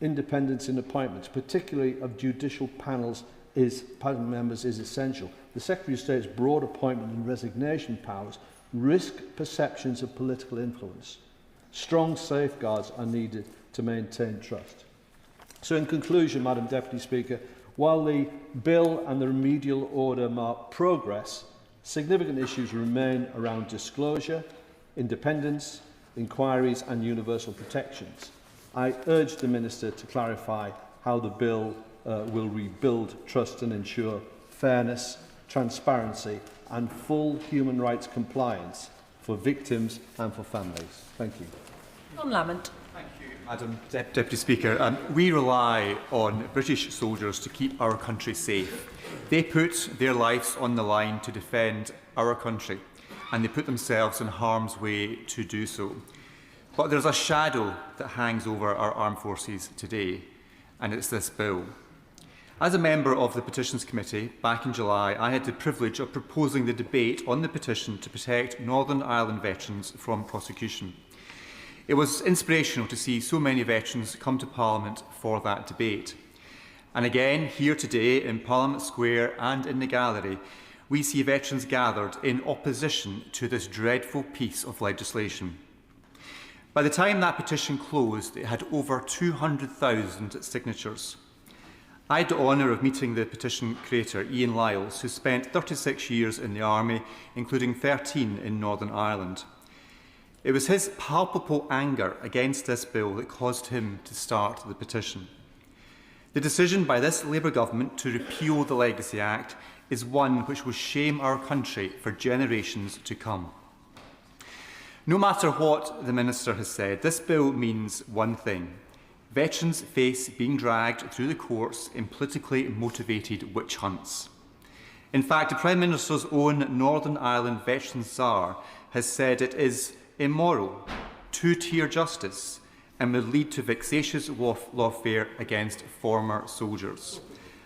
S8: independence in appointments, particularly of judicial panel members, is essential. The Secretary of State's broad appointment and resignation powers risk perceptions of political influence. Strong safeguards are needed to maintain trust. So in conclusion, Madam Deputy Speaker, while the bill and the remedial order mark progress, significant issues remain around disclosure, independence, inquiries and universal protections. I urge the Minister to clarify how the bill will rebuild trust and ensure fairness, transparency and full human rights compliance for victims and for families. Thank you.
S10: John Lamont.
S20: Madam Deputy Speaker, we rely on British soldiers to keep our country safe. They put their lives on the line to defend our country, and they put themselves in harm's way to do so. But there's a shadow that hangs over our armed forces today, and it's this bill. As a member of the Petitions Committee back in July, I had the privilege of proposing the debate on the petition to protect Northern Ireland veterans from prosecution. It was inspirational to see so many veterans come to Parliament for that debate. And again, here today in Parliament Square and in the gallery, we see veterans gathered in opposition to this dreadful piece of legislation. By the time that petition closed, it had over 200,000 signatures. I had the honour of meeting the petition creator, Ian Lyles, who spent 36 years in the army, including 13 in Northern Ireland. It was his palpable anger against this bill that caused him to start the petition. The decision by this Labour government to repeal the Legacy Act is one which will shame our country for generations to come. No matter what the Minister has said, this bill means one thing. Veterans face being dragged through the courts in politically motivated witch hunts. In fact, the Prime Minister's own Northern Ireland Veterans Tsar has said it is immoral, two-tier justice, and would lead to vexatious lawfare against former soldiers.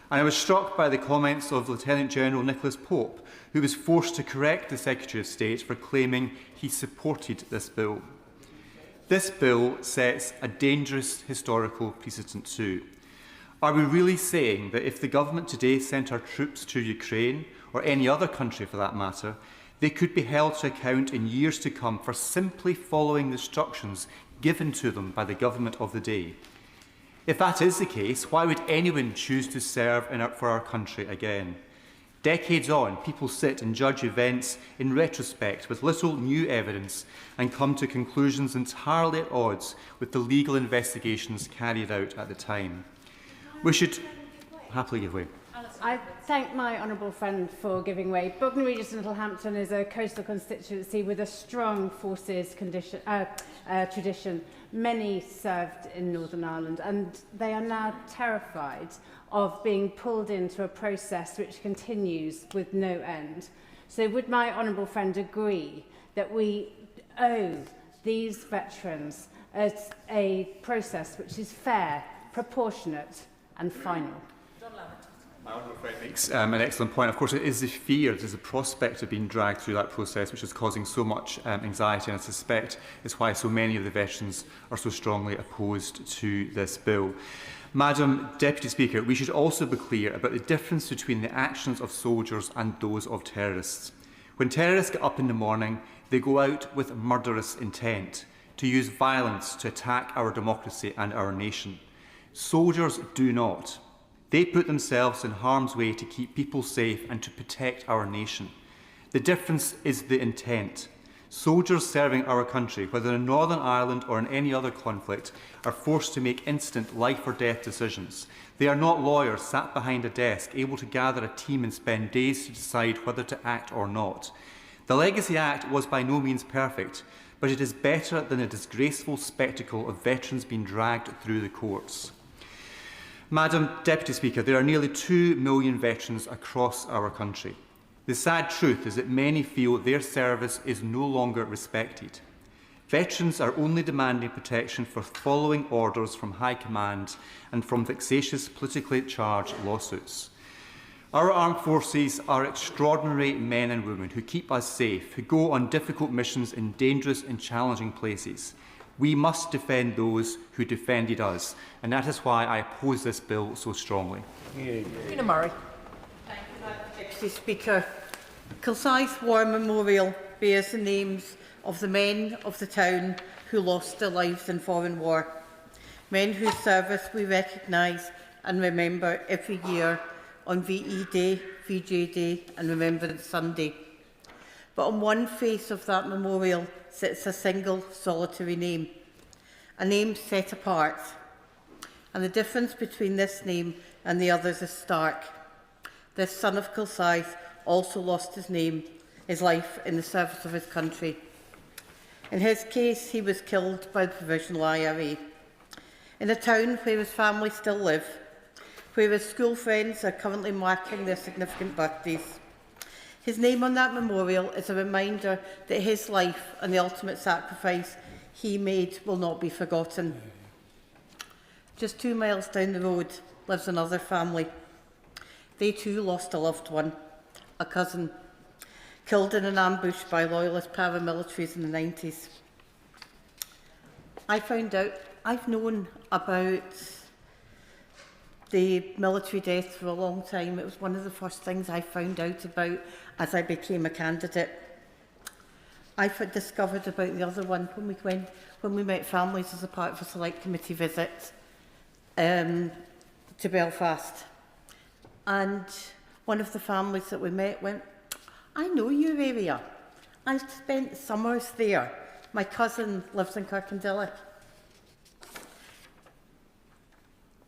S20: And I was struck by the comments of Lieutenant General Nicholas Pope, who was forced to correct the Secretary of State for claiming he supported this bill. This bill sets a dangerous historical precedent too. Are we really saying that if the government today sent our troops to Ukraine, or any other country for that matter, they could be held to account in years to come for simply following the instructions given to them by the government of the day? If that is the case, why would anyone choose to serve for our country again? Decades on, people sit and judge events in retrospect with little new evidence and come to conclusions entirely at odds with the legal investigations carried out at the time. We should happily give way.
S1: I thank my honourable friend for giving way. Bognor Regis and Littlehampton is a coastal constituency with a strong forces tradition. Many served in Northern Ireland, and they are now terrified of being pulled into a process which continues with no end. So would my honourable friend agree that we owe these veterans a process which is fair, proportionate and final?
S20: My honourable friend makes an excellent point. Of course, it is the fear, it is the prospect of being dragged through that process which is causing so much anxiety, and I suspect it's why so many of the veterans are so strongly opposed to this bill. Madam Deputy Speaker, we should also be clear about the difference between the actions of soldiers and those of terrorists. When terrorists get up in the morning, they go out with murderous intent to use violence to attack our democracy and our nation. Soldiers do not. They put themselves in harm's way to keep people safe and to protect our nation. The difference is the intent. Soldiers serving our country, whether in Northern Ireland or in any other conflict, are forced to make instant life or death decisions. They are not lawyers sat behind a desk, able to gather a team and spend days to decide whether to act or not. The Legacy Act was by no means perfect, but it is better than the disgraceful spectacle of veterans being dragged through the courts. Madam Deputy Speaker, there are nearly 2 million veterans across our country. The sad truth is that many feel their service is no longer respected. Veterans are only demanding protection for following orders from High Command and from vexatious politically charged lawsuits. Our armed forces are extraordinary men and women who keep us safe, who go on difficult missions in dangerous and challenging places. We must defend those who defended us, and that is why I oppose this bill so strongly.
S13: Fiona Murray. Thank you, Madam Deputy Speaker. Kilsyth War Memorial bears the names of the men of the town who lost their lives in foreign war. Men whose service we recognise and remember every year on VE Day, VJ Day and Remembrance Sunday. But on one face of that memorial sits a single solitary name, a name set apart. And the difference between this name and the others is stark. This son of Kilsyth also lost his life in the service of his country. In his case, he was killed by the Provisional IRA. In a town where his family still live, where his school friends are currently marking their significant birthdays. His name on that memorial is a reminder that his life and the ultimate sacrifice he made will not be forgotten. Just 2 miles down the road lives another family. They too lost a loved one, a cousin, killed in an ambush by loyalist paramilitaries in the 90s. I've known about the military death for a long time. It was one of the first things I found out about as I became a candidate. I discovered about the other one when we met families as a part of a select committee visit to Belfast. And one of the families that we met went, "I know your area. I've spent summers there. My cousin lives in Kirkendilloch."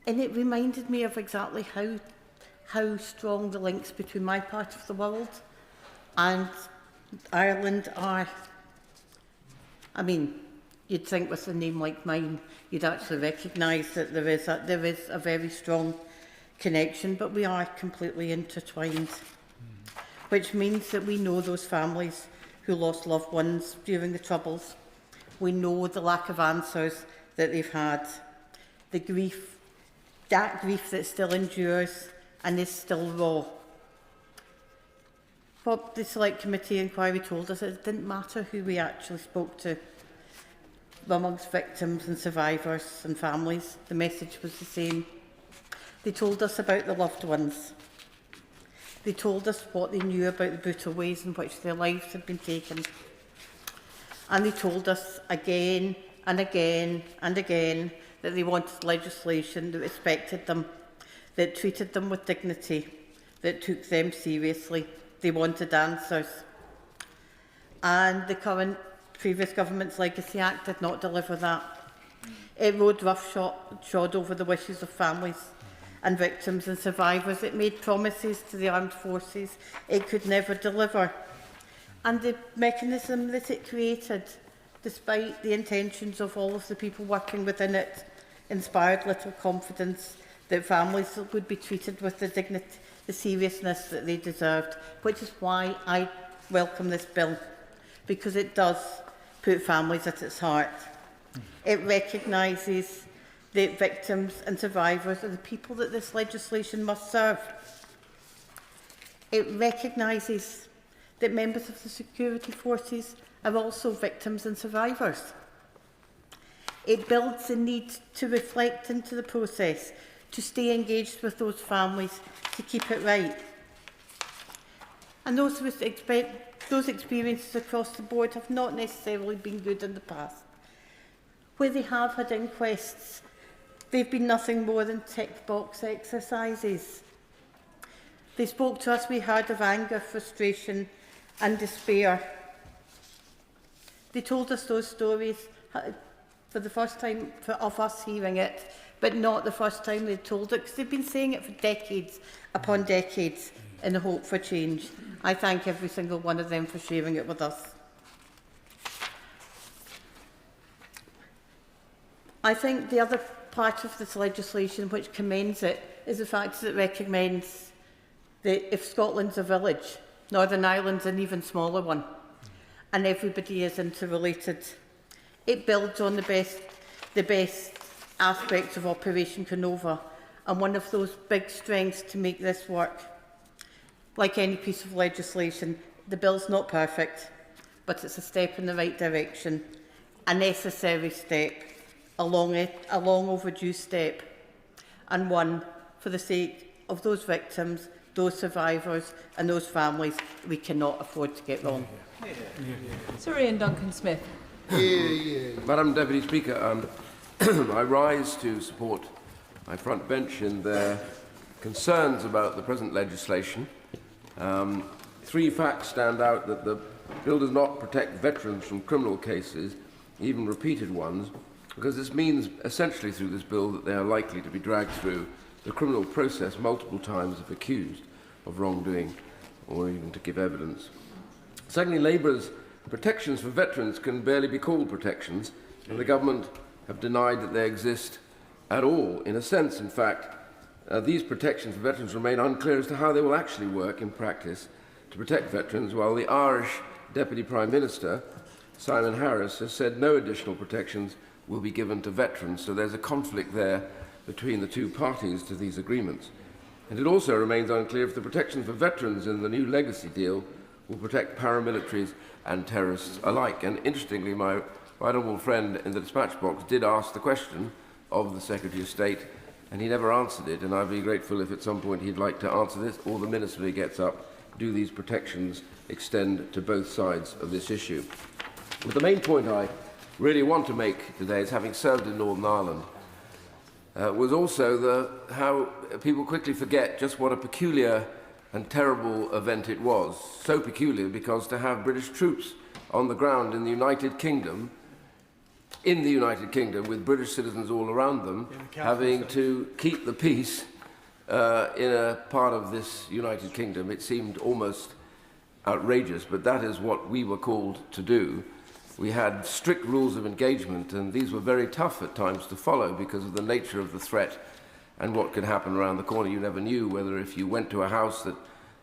S13: And it reminded me of exactly how strong the links between my part of the world and Ireland are. I mean, you'd think with a name like mine, you'd actually recognise that there is a very strong connection, but we are completely intertwined, which means that we know those families who lost loved ones during the Troubles. We know the lack of answers that they've had, the grief, that grief that still endures and is still raw. What the Select Committee inquiry told us, it didn't matter who we actually spoke to amongst victims and survivors and families. The message was the same. They told us about the loved ones. They told us what they knew about the brutal ways in which their lives had been taken. And they told us again and again and again that they wanted legislation that respected them, that treated them with dignity, that took them seriously. They wanted answers. And the previous government's Legacy Act did not deliver that. It rode roughshod over the wishes of families and victims and survivors. It made promises to the armed forces it could never deliver. And the mechanism that it created, despite the intentions of all of the people working within it, inspired little confidence that families would be treated with the dignity, the seriousness that they deserved, which is why I welcome this bill, because it does put families at its heart. It recognises that victims and survivors are the people that this legislation must serve. It recognises that members of the security forces are also victims and survivors. It builds the need to reflect into the process, to stay engaged with those families, to keep it right. And those experiences across the board have not necessarily been good in the past. Where they have had inquests, they've been nothing more than tick box exercises. They spoke to us, we heard of anger, frustration and despair. They told us those stories for the first time of us hearing it, but not the first time they'd told it, because they've been saying it for decades upon decades in the hope for change. I thank every single one of them for sharing it with us. I think the other part of this legislation which commends it is the fact that it recommends that if Scotland's a village, Northern Ireland's an even smaller one, and everybody is interrelated. It builds on the best aspects of Operation Canova, and one of those big strengths to make this work. Like any piece of legislation, the bill's not perfect, but it's a step in the right direction, a necessary step, a long overdue step, and one for the sake of those victims, those survivors and those families we cannot afford to get wrong.
S19: Sir Ian Duncan-Smith.
S15: Madam Deputy Speaker, I rise to support my front bench in their concerns about the present legislation. Three facts stand out: that the bill does not protect veterans from criminal cases, even repeated ones, because this means essentially through this bill that they are likely to be dragged through the criminal process multiple times if accused of wrongdoing or even to give evidence. Secondly, Labour's protections for veterans can barely be called protections, and the government have denied that they exist at all. In a sense, in fact, these protections for veterans remain unclear as to how they will actually work in practice to protect veterans, while the Irish Deputy Prime Minister, Simon Harris, has said no additional protections will be given to veterans. So there's a conflict there between the two parties to these agreements. And it also remains unclear if the protections for veterans in the new legacy deal will protect paramilitaries and terrorists alike. And interestingly, my honourable friend in the dispatch box did ask the question of the Secretary of State and he never answered it, and I'd be grateful if at some point he'd like to answer this, or the Minister, when he gets up, do these protections extend to both sides of this issue. But the main point I really want to make today is, having served in Northern Ireland, was also how people quickly forget just what a peculiar and terrible event it was. So peculiar because to have British troops on the ground in the United Kingdom, with British citizens all around them, having to keep the peace in a part of this United Kingdom, it seemed almost outrageous, but that is what we were called to do. We had strict rules of engagement, and these were very tough at times to follow because of the nature of the threat and what could happen around the corner. You never knew whether, if you went to a house, that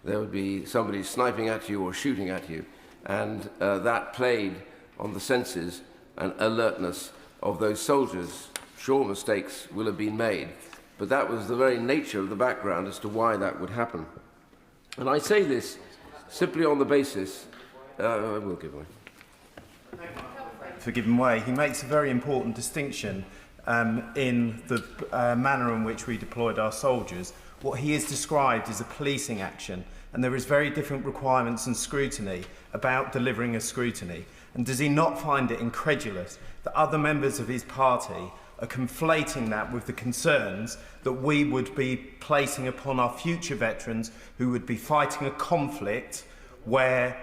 S15: there would be somebody sniping at you or shooting at you, and that played on the senses and alertness of those soldiers. Sure, mistakes will have been made, but that was the very nature of the background as to why that would happen. And I say this simply on the basis, I will give way.
S14: For giving way, he makes a very important distinction in the manner in which we deployed our soldiers. What he has described is a policing action, and there is very different requirements and scrutiny about delivering a scrutiny. And does he not find it incredulous that other members of his party are conflating that with the concerns that we would be placing upon our future veterans who would be fighting a conflict where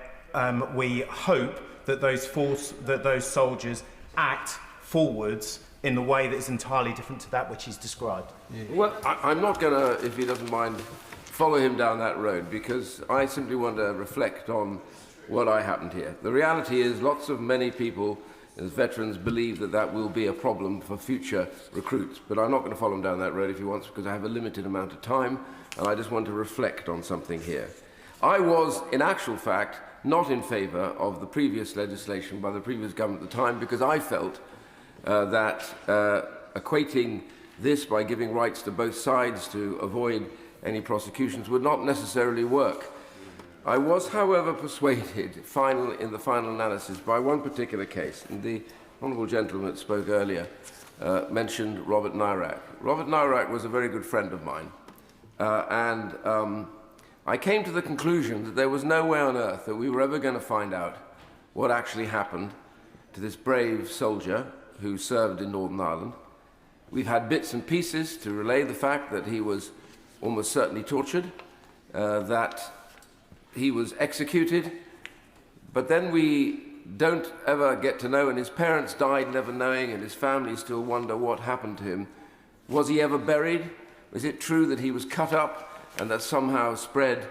S14: we hope that those soldiers act forwards in the way that is entirely different to that which he's described?
S15: Well, I'm not going to, if he doesn't mind, follow him down that road, because I simply want to reflect on what I happened here. The reality is many people as veterans believe that that will be a problem for future recruits, but I'm not going to follow him down that road if he wants, because I have a limited amount of time, and I just want to reflect on something here. I was, in actual fact, not in favour of the previous legislation by the previous government at the time, because I felt that equating this by giving rights to both sides to avoid any prosecutions would not necessarily work. I was, however, persuaded in the final analysis by one particular case, and the honourable gentleman that spoke earlier mentioned Robert Nairac. Robert Nairac was a very good friend of mine, and I came to the conclusion that there was no way on earth that we were ever going to find out what actually happened to this brave soldier who served in Northern Ireland. We've had bits and pieces to relay the fact that he was almost certainly tortured, that he was executed, but then we don't ever get to know, and his parents died never knowing, and his family still wonder what happened to him. Was he ever buried? Is it true that he was cut up and that somehow spread,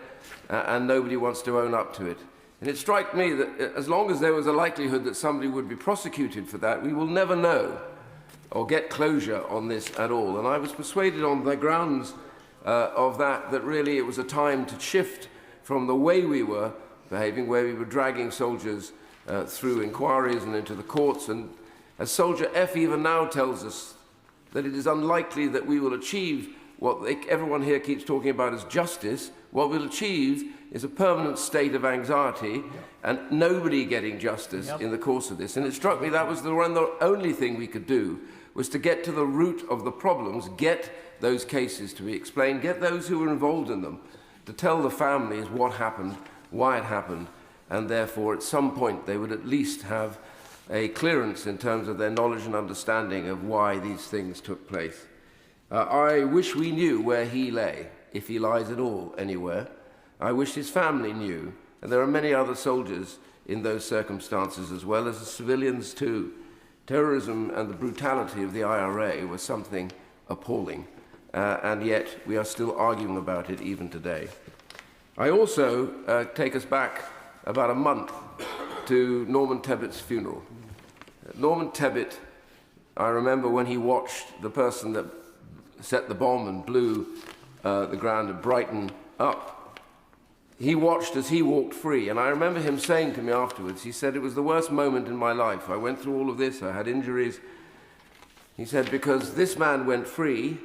S15: and nobody wants to own up to it? And it struck me that as long as there was a likelihood that somebody would be prosecuted for that, we will never know or get closure on this at all. And I was persuaded on the grounds of that really it was a time to shift from the way we were behaving, where we were dragging soldiers through inquiries and into the courts. And as Soldier F even now tells us that it is unlikely that we will achieve what everyone here keeps talking about as justice. What we'll achieve is a permanent state of anxiety and nobody getting justice in the course of this. And it struck me that was the only thing we could do, was to get to the root of the problems, get those cases to be explained, get those who were involved in them to tell the families what happened, why it happened, and therefore at some point they would at least have a clearance in terms of their knowledge and understanding of why these things took place. I wish we knew where he lay, if he lies at all anywhere. I wish his family knew, and there are many other soldiers in those circumstances as well as the civilians too. Terrorism and the brutality of the IRA was something appalling, and yet we are still arguing about it even today. I also take us back about a month to Norman Tebbett's funeral. Norman Tebbett, I remember when he watched the person that set the bomb and blew the ground at Brighton up, he watched as he walked free. And I remember him saying to me afterwards, he said, it was the worst moment in my life. I went through all of this, I had injuries. He said, because this man went free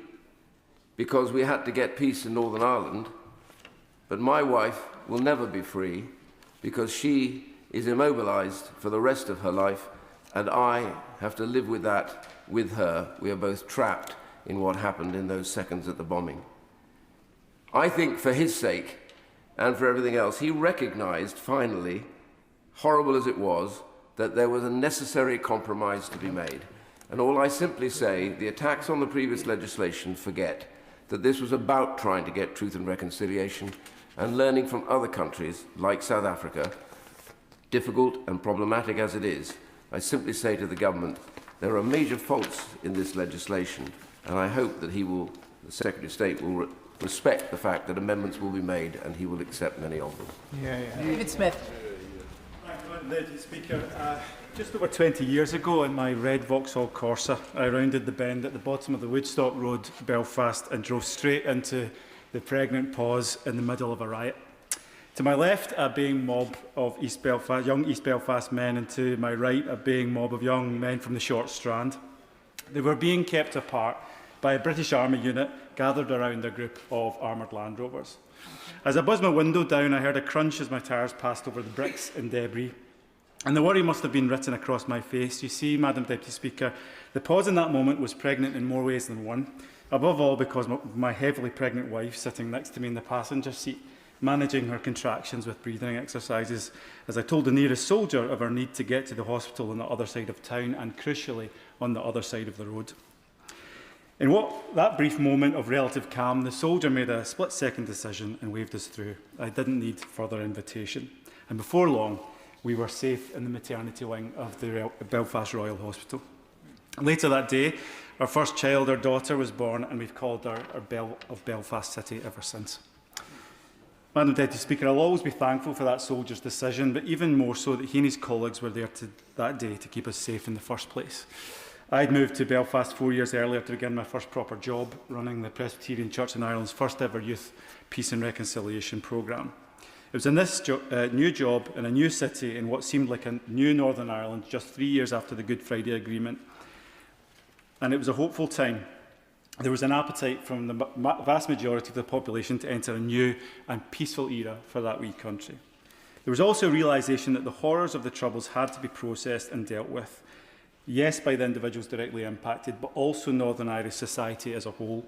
S15: because we had to get peace in Northern Ireland, but my wife will never be free because she is immobilized for the rest of her life, and I have to live with that with her. We are both trapped in what happened in those seconds at the bombing. I think for his sake and for everything else, he recognised finally, horrible as it was, that there was a necessary compromise to be made. And all I simply say, the attacks on the previous legislation forget that this was about trying to get truth and reconciliation and learning from other countries like South Africa, difficult and problematic as it is. I simply say to the government, there are major faults in this legislation, and I hope that the Secretary of State will respect the fact that amendments will be made and he will accept many of them.
S18: David Smith.
S11: Thank you, Speaker. Just over 20 years ago in my red Vauxhall Corsa, I rounded the bend at the bottom of the Woodstock Road, Belfast, and drove straight into the pregnant pause in the middle of a riot. To my left, a baying mob of young East Belfast men, and to my right, a baying mob of young men from the Short Strand. They were being kept apart by a British Army unit gathered around a group of armoured Land Rovers. As I buzzed my window down, I heard a crunch as my tyres passed over the bricks and debris. And the worry must have been written across my face. You see, Madam Deputy Speaker, the pause in that moment was pregnant in more ways than one. Above all, because my heavily pregnant wife sitting next to me in the passenger seat, managing her contractions with breathing exercises, as I told the nearest soldier of our need to get to the hospital on the other side of town and, crucially, on the other side of the road. In that brief moment of relative calm, the soldier made a split-second decision and waved us through. I didn't need further invitation. And before long, we were safe in the maternity wing of the Belfast Royal Hospital. Later that day, our first child, our daughter, was born, and we've called her our Belle of Belfast City ever since. Madam Deputy Speaker, I'll always be thankful for that soldier's decision, but even more so that he and his colleagues were there that day to keep us safe in the first place. I'd moved to Belfast 4 years earlier to begin my first proper job, running the Presbyterian Church in Ireland's first ever youth peace and reconciliation programme. It was in this new job in a new city in what seemed like a new Northern Ireland just 3 years after the Good Friday Agreement. And it was a hopeful time. There was an appetite from the vast majority of the population to enter a new and peaceful era for that wee country. There was also a realisation that the horrors of the Troubles had to be processed and dealt with. Yes, by the individuals directly impacted, but also Northern Irish society as a whole.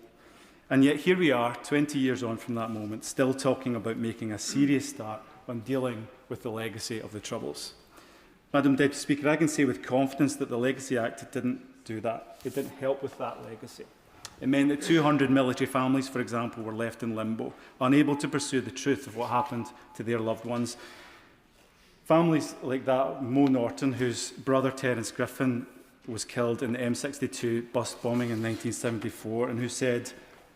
S11: And yet here we are, 20 years on from that moment, still talking about making a serious start on dealing with the legacy of the Troubles. Madam Deputy Speaker, I can say with confidence that the Legacy Act didn't do that. It didn't help with that legacy. It meant that 200 military families, for example, were left in limbo, unable to pursue the truth of what happened to their loved ones. Families like that, Mo Norton, whose brother Terence Griffin was killed in the M62 bus bombing in 1974, and who said,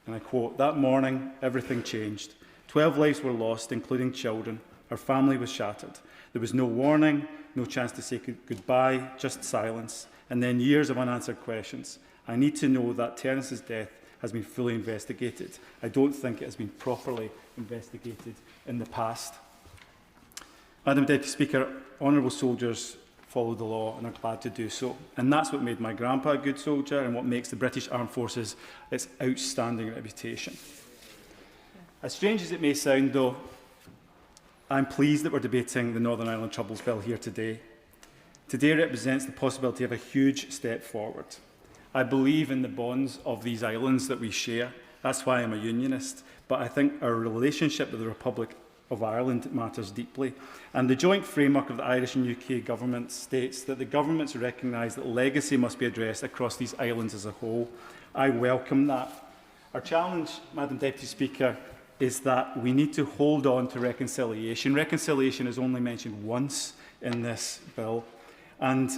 S11: and I quote, "That morning, everything changed. 12 lives were lost, including children. Our family was shattered. There was no warning, no chance to say goodbye, just silence, and then years of unanswered questions. I need to know that Terence's death has been fully investigated. I don't think it has been properly investigated in the past." Madam Deputy Speaker, honourable soldiers follow the law and are glad to do so. And that's what made my grandpa a good soldier and what makes the British Armed Forces its outstanding reputation. As strange as it may sound, though, I'm pleased that we're debating the Northern Ireland Troubles Bill here today. Today represents the possibility of a huge step forward. I believe in the bonds of these islands that we share. That's why I'm a unionist. But I think our relationship with the Republic of Ireland matters deeply. And the joint framework of the Irish and UK governments states that the governments recognise that legacy must be addressed across these islands as a whole. I welcome that. Our challenge, Madam Deputy Speaker, is that we need to hold on to reconciliation. Reconciliation is only mentioned once in this bill. And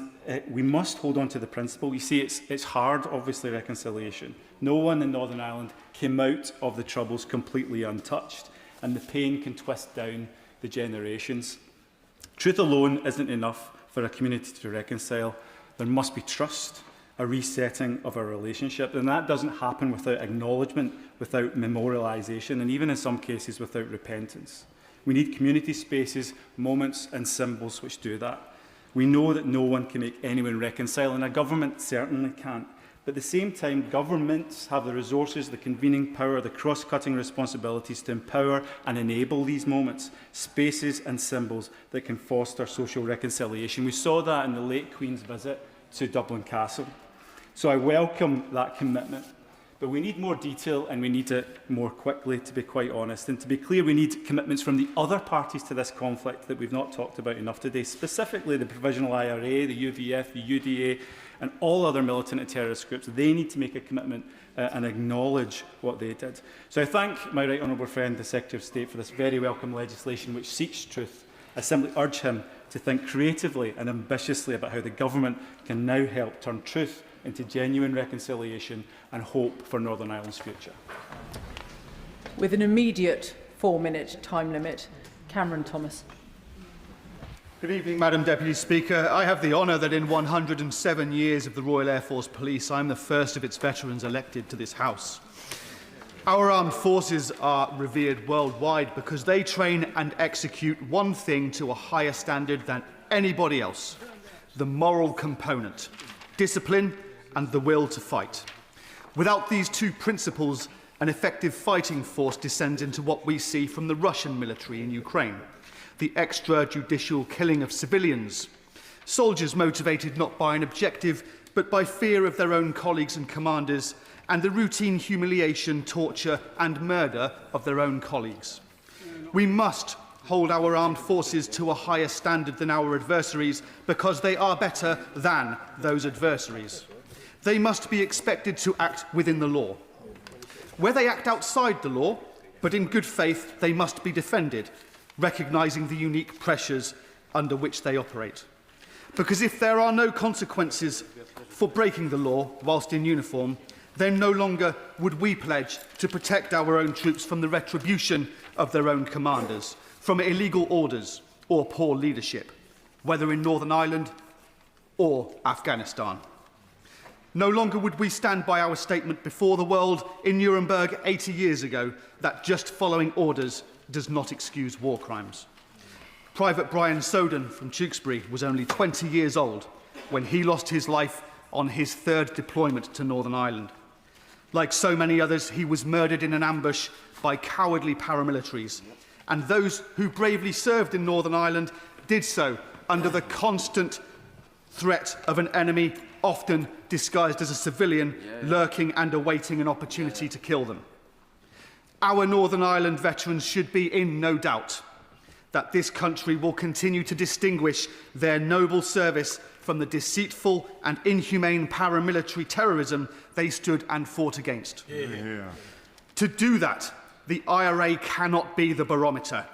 S11: we must hold on to the principle. You see, it's hard, obviously, reconciliation. No one in Northern Ireland came out of the Troubles completely untouched, and the pain can twist down the generations. Truth alone isn't enough for a community to reconcile. There must be trust, a resetting of our relationship, and that doesn't happen without acknowledgement, without memorialisation, and even in some cases without repentance. We need community spaces, moments and symbols which do that. We know that no one can make anyone reconcile, and a government certainly can't. But at the same time, governments have the resources, the convening power, the cross-cutting responsibilities to empower and enable these moments, spaces and symbols that can foster social reconciliation. We saw that in the late Queen's visit to Dublin Castle. So I welcome that commitment. But we need more detail and we need it more quickly, to be quite honest. And to be clear, we need commitments from the other parties to this conflict that we've not talked about enough today, specifically the Provisional IRA, the UVF, the UDA, and all other militant and terrorist groups. They need to make a commitment and acknowledge what they did. So I thank my right honourable friend, the Secretary of State, for this very welcome legislation which seeks truth. I simply urge him to think creatively and ambitiously about how the government can now help turn truth into genuine reconciliation and hope for Northern Ireland's future.
S18: With an immediate 4-minute time limit, Cameron Thomas.
S22: Good evening, Madam Deputy Speaker. I have the honour that in 107 years of the Royal Air Force Police, I am the first of its veterans elected to this House. Our armed forces are revered worldwide because they train and execute one thing to a higher standard than anybody else: the moral component, discipline and the will to fight. Without these two principles, an effective fighting force descends into what we see from the Russian military in Ukraine: the extrajudicial killing of civilians, soldiers motivated not by an objective but by fear of their own colleagues and commanders, and the routine humiliation, torture and murder of their own colleagues. We must hold our armed forces to a higher standard than our adversaries because they are better than those adversaries. They must be expected to act within the law. Where they act outside the law, but in good faith, they must be defended, recognising the unique pressures under which they operate. Because if there are no consequences for breaking the law whilst in uniform, then no longer would we pledge to protect our own troops from the retribution of their own commanders, from illegal orders or poor leadership, whether in Northern Ireland or Afghanistan. No longer would we stand by our statement before the world in Nuremberg 80 years ago that just following orders does not excuse war crimes. Private Brian Soden from Tewkesbury was only 20 years old when he lost his life on his third deployment to Northern Ireland. Like so many others, he was murdered in an ambush by cowardly paramilitaries, and those who bravely served in Northern Ireland did so under the constant threat of an enemy, often disguised as a civilian, lurking and awaiting an opportunity to kill them. Our Northern Ireland veterans should be in no doubt that this country will continue to distinguish their noble service from the deceitful and inhumane paramilitary terrorism they stood and fought against. To do that, the IRA cannot be the barometer.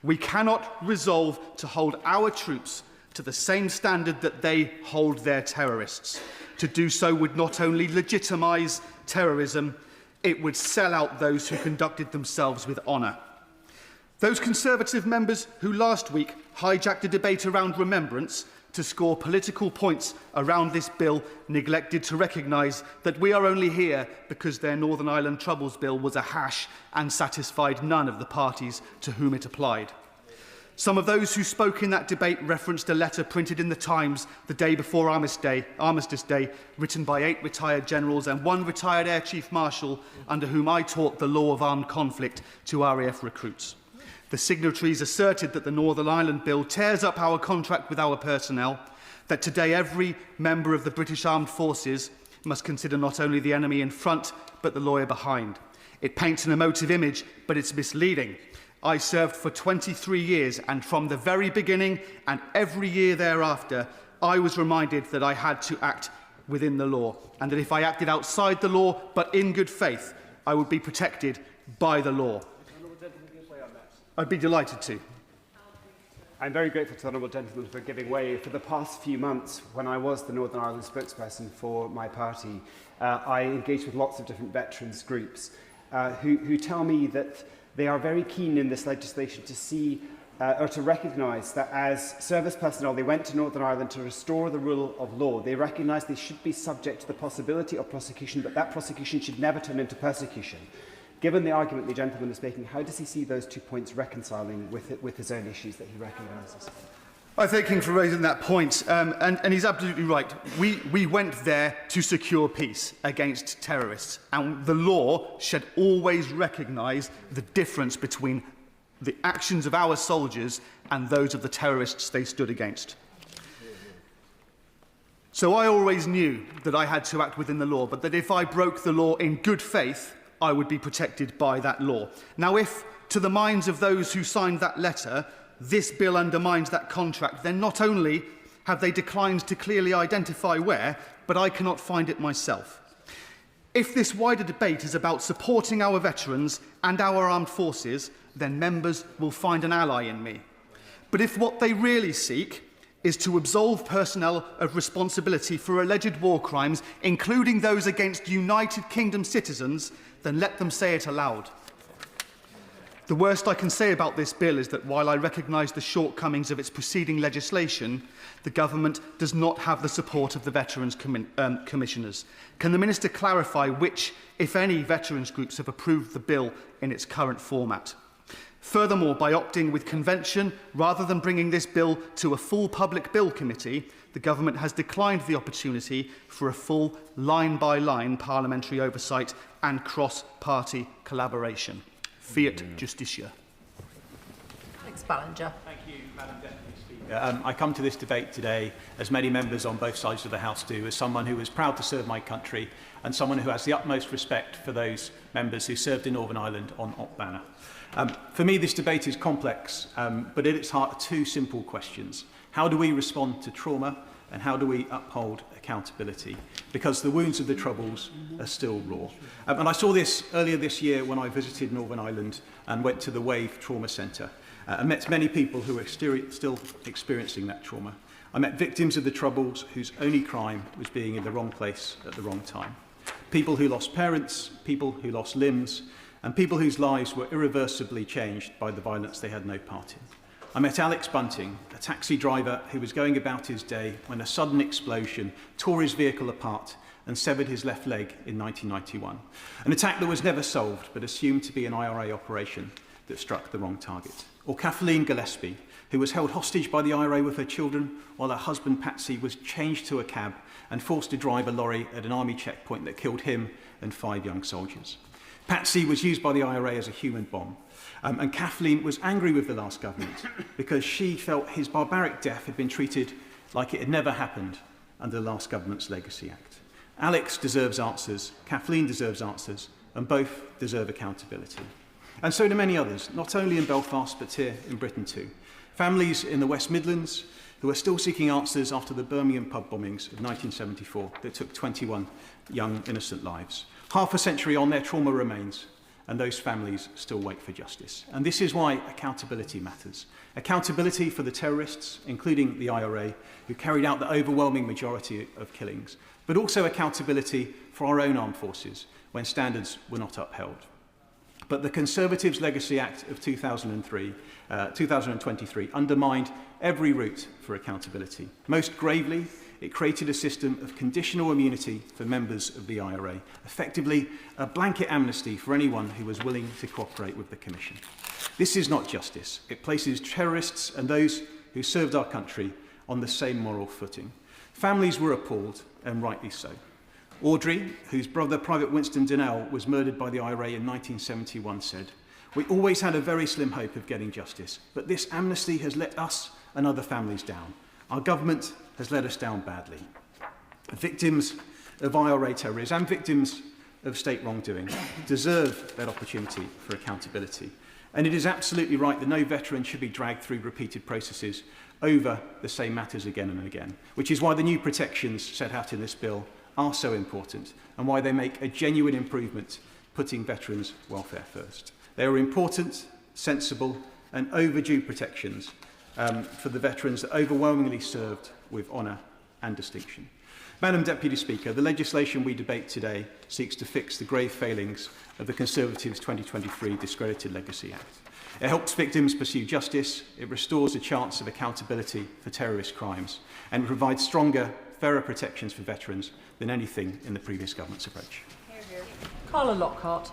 S22: We cannot resolve to hold our troops to the same standard that they hold their terrorists. To do so would not only legitimise terrorism, it would sell out those who conducted themselves with honour. Those Conservative members who last week hijacked a debate around remembrance to score political points around this bill neglected to recognise that we are only here because their Northern Ireland Troubles Bill was a hash and satisfied none of the parties to whom it applied. Some of those who spoke in that debate referenced a letter printed in the Times the day before Armistice Day, written by 8 retired generals and 1 retired Air Chief Marshal, under whom I taught the law of armed conflict to RAF recruits. The signatories asserted that the Northern Ireland Bill tears up our contract with our personnel, that today every member of the British Armed Forces must consider not only the enemy in front, but the lawyer behind. It paints an emotive image, but it's misleading. I served for 23 years, and from the very beginning and every year thereafter, I was reminded that I had to act within the law, and that if I acted outside the law, but in good faith, I would be protected by the law. I'd be delighted to.
S23: I'm very grateful to the Honourable Gentleman for giving way. For the past few months, when I was the Northern Ireland spokesperson for my party, I engaged with lots of different veterans groups who tell me that they are very keen in this legislation to see or to recognise that as service personnel, they went to Northern Ireland to restore the rule of law. They recognise they should be subject to the possibility of prosecution, but that prosecution should never turn into persecution. Given the argument the gentleman is making, how does he see those 2 points reconciling with his own issues that he recognises?
S22: I thank him for raising that point, and he's absolutely right. We went there to secure peace against terrorists, and the law should always recognise the difference between the actions of our soldiers and those of the terrorists they stood against. So I always knew that I had to act within the law, but that if I broke the law in good faith, I would be protected by that law. Now, if, to the minds of those who signed that letter, this bill undermines that contract, then not only have they declined to clearly identify where, but I cannot find it myself. If this wider debate is about supporting our veterans and our armed forces, then members will find an ally in me. But if what they really seek is to absolve personnel of responsibility for alleged war crimes, including those against United Kingdom citizens, then let them say it aloud. The worst I can say about this bill is that while I recognise the shortcomings of its preceding legislation, the government does not have the support of the Veterans Commissioners. Can the Minister clarify which, if any, veterans groups have approved the bill in its current format? Furthermore, by opting with convention rather than bringing this bill to a full public bill committee, the government has declined the opportunity for a full line-by-line parliamentary oversight and cross-party collaboration. Fiat Justitia.
S18: Alex Ballinger.
S5: Thank you, Madam Deputy Speaker. I come to this debate today, as many members on both sides of the House do, as someone who was proud to serve my country and someone who has the utmost respect for those members who served in Northern Ireland on Op Banner. For me, this debate is complex, but at its heart are two simple questions. How do we respond to trauma, and how do we uphold accountability? Because the wounds of the Troubles are still raw. And I saw this earlier this year when I visited Northern Ireland and went to the Wave Trauma Centre and met many people who are still experiencing that trauma. I met victims of the Troubles whose only crime was being in the wrong place at the wrong time. People who lost parents, people who lost limbs, and people whose lives were irreversibly changed by the violence they had no part in. I met Alex Bunting, a taxi driver who was going about his day when a sudden explosion tore his vehicle apart and severed his left leg in 1991. An attack that was never solved, but assumed to be an IRA operation that struck the wrong target. Or Kathleen Gillespie, who was held hostage by the IRA with her children while her husband Patsy was changed to a cab and forced to drive a lorry at an army checkpoint that killed him and 5 young soldiers. Patsy was used by the IRA as a human bomb. And Kathleen was angry with the last government because she felt his barbaric death had been treated like it had never happened under the last government's Legacy Act. Alex deserves answers, Kathleen deserves answers, and both deserve accountability. And so do many others, not only in Belfast, but here in Britain too. Families in the West Midlands who are still seeking answers after the Birmingham pub bombings of 1974 that took 21 young, innocent lives. Half a century on, their trauma remains, and those families still wait for justice. And this is why accountability matters. Accountability for the terrorists, including the IRA, who carried out the overwhelming majority of killings, but also accountability for our own armed forces when standards were not upheld. But the Conservatives' Legacy Act of 2023 undermined every route for accountability. Most gravely, it created a system of conditional immunity for members of the IRA, effectively a blanket amnesty for anyone who was willing to cooperate with the Commission. This is not justice. It places terrorists and those who served our country on the same moral footing. Families were appalled, and rightly so. Audrey, whose brother, Private Winston Donnell, was murdered by the IRA in 1971, said, "We always had a very slim hope of getting justice, but this amnesty has let us and other families down. Our government has let us down badly." Victims of IRA terrorism and victims of state wrongdoing deserve that opportunity for accountability. And it is absolutely right that no veteran should be dragged through repeated processes over the same matters again and again, which is why the new protections set out in this bill are so important and why they make a genuine improvement, putting veterans' welfare first. They are important, sensible and overdue protections for the veterans that overwhelmingly served with honour and distinction. Madam Deputy Speaker, the legislation we debate today seeks to fix the grave failings of the Conservatives' 2023 Discredited Legacy Act. It helps victims pursue justice, it restores a chance of accountability for terrorist crimes, and it provides stronger, fairer protections for veterans than anything in the previous government's approach.
S18: Carla Lockhart.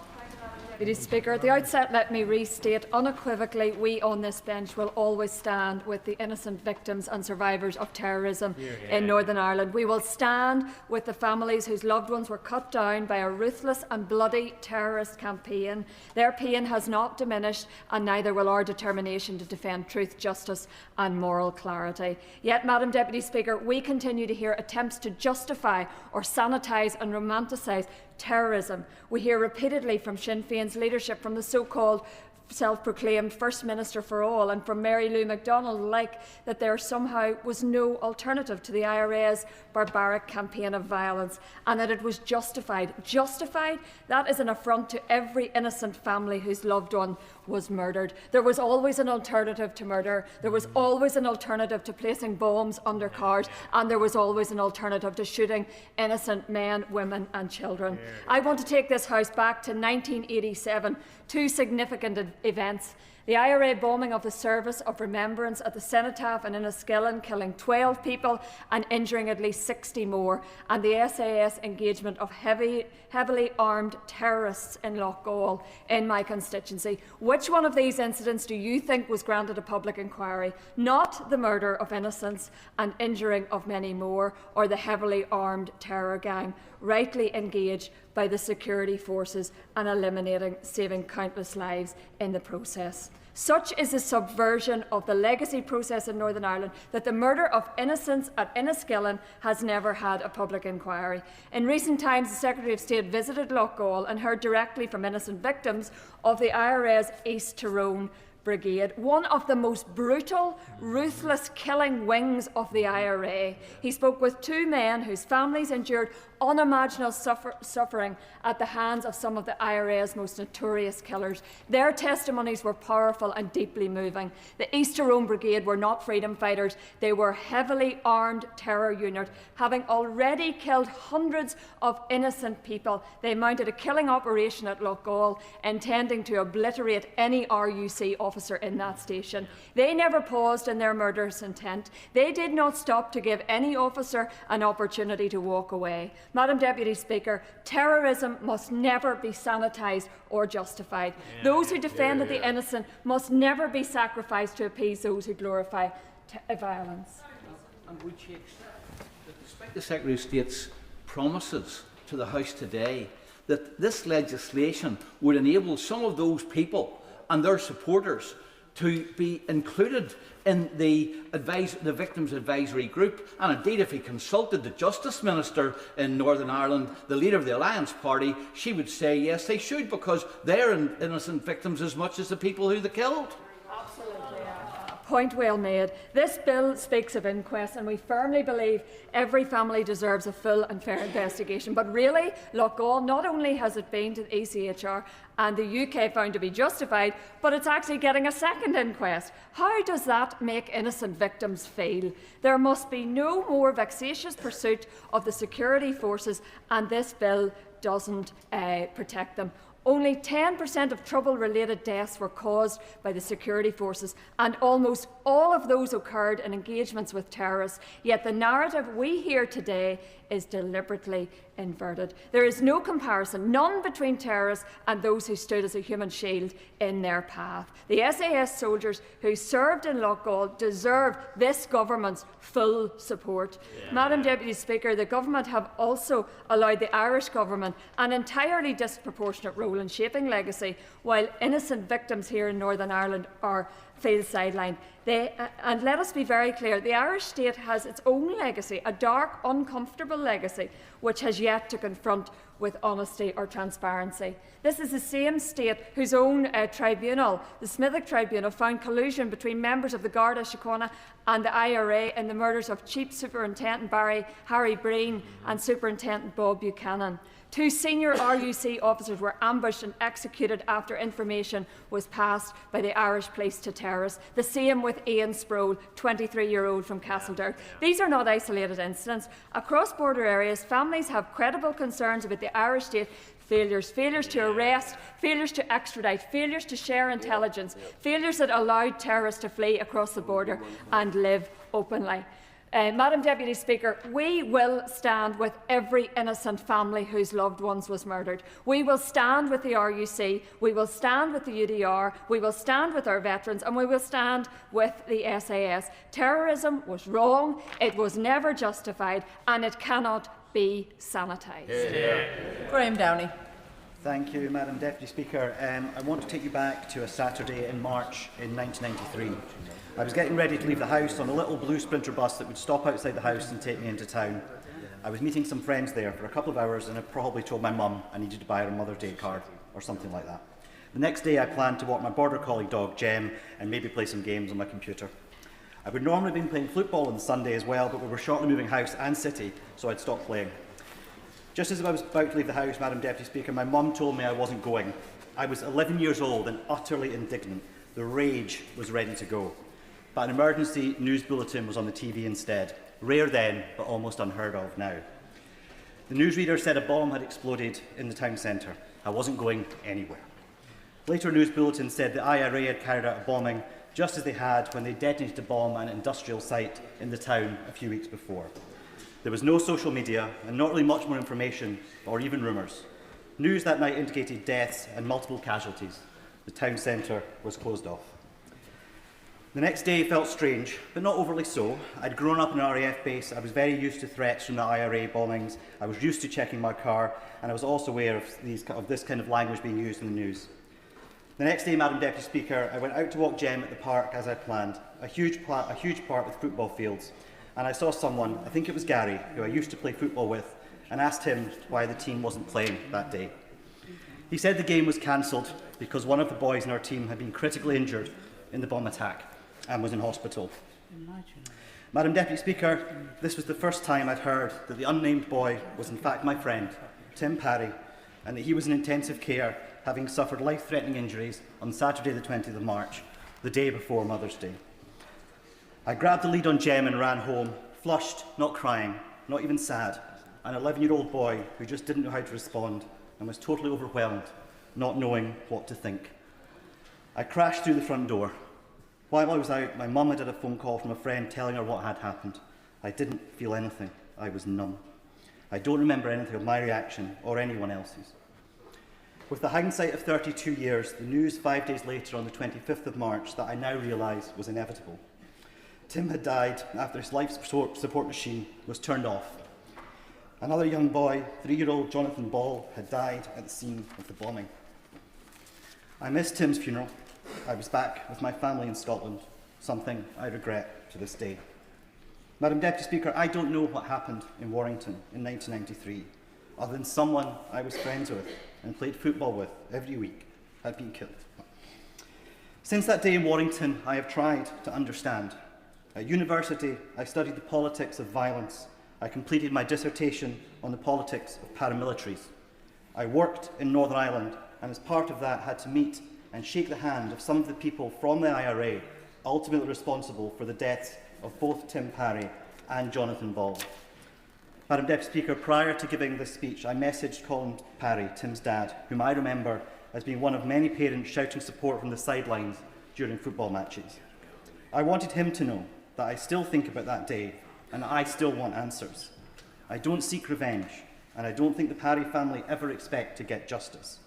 S3: Deputy Speaker. At the outset, let me restate unequivocally we on this bench will always stand with the innocent victims and survivors of terrorism in Northern Ireland. We will stand with the families whose loved ones were cut down by a ruthless and bloody terrorist campaign. Their pain has not diminished, and neither will our determination to defend truth, justice and moral clarity. Yet, Madam Deputy Speaker, we continue to hear attempts to justify or sanitise and romanticise terrorism. We hear repeatedly from Sinn Féin's leadership, from the so-called self-proclaimed First Minister for All, and from Mary Lou McDonald, that there somehow was no alternative to the IRA's barbaric campaign of violence, and that it was justified. Justified? That is an affront to every innocent family whose loved one was murdered. There was always an alternative to murder. There was always an alternative to placing bombs under cars, and there was always an alternative to shooting innocent men, women and children. I want to take this House back to 1987, two significant events. The IRA bombing of the Service of Remembrance at the Cenotaph in Enniskillen, killing 12 people and injuring at least 60 more, and the SAS engagement of heavily armed terrorists in Loughgall, in my constituency. Which one of these incidents do you think was granted a public inquiry? Not the murder of innocents and injuring of many more, or the heavily armed terror gang rightly engaged by the security forces and saving countless lives in the process. Such is the subversion of the legacy process in Northern Ireland that the murder of innocents at Enniskillen has never had a public inquiry. In recent times, the Secretary of State visited Loughgall and heard directly from innocent victims of the IRA's East Tyrone Brigade, one of the most brutal, ruthless killing wings of the IRA. He spoke with two men whose families endured unimaginable suffering at the hands of some of the IRA's most notorious killers. Their testimonies were powerful and deeply moving. The East Tyrone Brigade were not freedom fighters. They were a heavily armed terror unit. Having already killed hundreds of innocent people, they mounted a killing operation at Loughgall, intending to obliterate any RUC officer in that station. They never paused in their murderous intent. They did not stop to give any officer an opportunity to walk away. Madam Deputy Speaker, terrorism must never be sanitised or justified. Those who defended the innocent must never be sacrificed to appease those who glorify violence.
S7: And would she accept that, despite the Secretary of State's promises to the House today, that this legislation would enable some of those people and their supporters to be included in the Victims Advisory Group? And indeed, if he consulted the Justice Minister in Northern Ireland, the leader of the Alliance Party, she would say yes, they should, because they're innocent victims as much as the people who they killed.
S3: Point well made. This bill speaks of inquests, and we firmly believe every family deserves a full and fair investigation. But really, Loughgall, not only has it been to the ECHR and the UK found to be justified, but it's actually getting a second inquest. How does that make innocent victims feel? There must be no more vexatious pursuit of the security forces, and this bill doesn't protect them. Only 10% of trouble-related deaths were caused by the security forces, and almost all of those occurred in engagements with terrorists. Yet the narrative we hear today is deliberately inverted. There is no comparison, none between terrorists and those who stood as a human shield in their path. The SAS soldiers who served in Loughgall deserve this government's full support. Madam Deputy Speaker, the government have also allowed the Irish government an entirely disproportionate role in shaping legacy, while innocent victims here in Northern Ireland feel sidelined. And let us be very clear, the Irish state has its own legacy, a dark, uncomfortable legacy, which has yet to confront with honesty or transparency. This is the same state whose own tribunal, the Smithick Tribunal, found collusion between members of the Garda Síochána and the IRA in the murders of Chief Superintendent Harry Breen and Superintendent Bob Buchanan. Two senior RUC officers were ambushed and executed after information was passed by the Irish police to terrorists. The same with Ian Sproul, 23-year-old from Castledown. These are not isolated incidents. Across border areas, families have credible concerns about the Irish state failures to arrest, failures to extradite, failures to share intelligence, failures that allowed terrorists to flee across the border and live openly. Madam Deputy Speaker, we will stand with every innocent family whose loved ones was murdered. We will stand with the RUC, we will stand with the UDR, we will stand with our veterans, and we will stand with the SAS. Terrorism was wrong, it was never justified, and it cannot be sanitised.
S18: Graham Downey.
S4: Thank you, Madam Deputy Speaker. I want to take you back to a Saturday in March in 1993. I was getting ready to leave the house on a little blue Sprinter bus that would stop outside the house and take me into town. I was meeting some friends there for a couple of hours and I probably told my mum I needed to buy her a Mother's Day card or something like that. The next day I planned to walk my border collie dog Jem and maybe play some games on my computer. I would normally have been playing football on Sunday as well, but we were shortly moving house and city, so I'd stopped playing. Just as I was about to leave the house, Madam Deputy Speaker, my mum told me I wasn't going. I was 11 years old and utterly indignant. The rage was ready to go. But an emergency news bulletin was on the TV instead. Rare then, but almost unheard of now. The newsreader said a bomb had exploded in the town centre. I wasn't going anywhere. Later, a news bulletin said the IRA had carried out a bombing just as they had when they detonated a bomb at an industrial site in the town a few weeks before. There was no social media and not really much more information or even rumours. News that night indicated deaths and multiple casualties. The town centre was closed off. The next day felt strange, but not overly so. I'd grown up in an RAF base, I was very used to threats from the IRA bombings, I was used to checking my car, and I was also aware of this kind of language being used in the news. The next day, Madam Deputy Speaker, I went out to walk Jem at the park as I planned, a huge park with football fields, and I saw someone, I think it was Gary, who I used to play football with, and asked him why the team wasn't playing that day. He said the game was cancelled because one of the boys in our team had been critically injured in the bomb attack and was in hospital. Madam Deputy Speaker, this was the first time I'd heard that the unnamed boy was in fact my friend, Tim Parry, and that he was in intensive care, having suffered life-threatening injuries on Saturday the 20th of March, the day before Mother's Day. I grabbed the lead on Jem and ran home, flushed, not crying, not even sad, an 11-year-old boy who just didn't know how to respond and was totally overwhelmed, not knowing what to think. I crashed through the front door. While I was out, my mum had had a phone call from a friend telling her what had happened. I didn't feel anything. I was numb. I don't remember anything of my reaction or anyone else's. With the hindsight of 32 years, the news 5 days later on the 25th of March that I now realise was inevitable. Tim had died after his life support machine was turned off. Another young boy, 3-year-old Jonathan Ball, had died at the scene of the bombing. I missed Tim's funeral. I was back with my family in Scotland, something I regret to this day. Madam Deputy Speaker, I don't know what happened in Warrington in 1993, other than someone I was friends with and played football with every week had been killed. Since that day in Warrington, I have tried to understand. At university, I studied the politics of violence. I completed my dissertation on the politics of paramilitaries. I worked in Northern Ireland, and as part of that had to meet and shake the hand of some of the people from the IRA ultimately responsible for the deaths of both Tim Parry and Jonathan Ball. Madam Deputy Speaker, prior to giving this speech, I messaged Colin Parry, Tim's dad, whom I remember as being one of many parents shouting support from the sidelines during football matches. I wanted him to know that I still think about that day and I still want answers. I don't seek revenge, and I don't think the Parry family ever expect to get justice.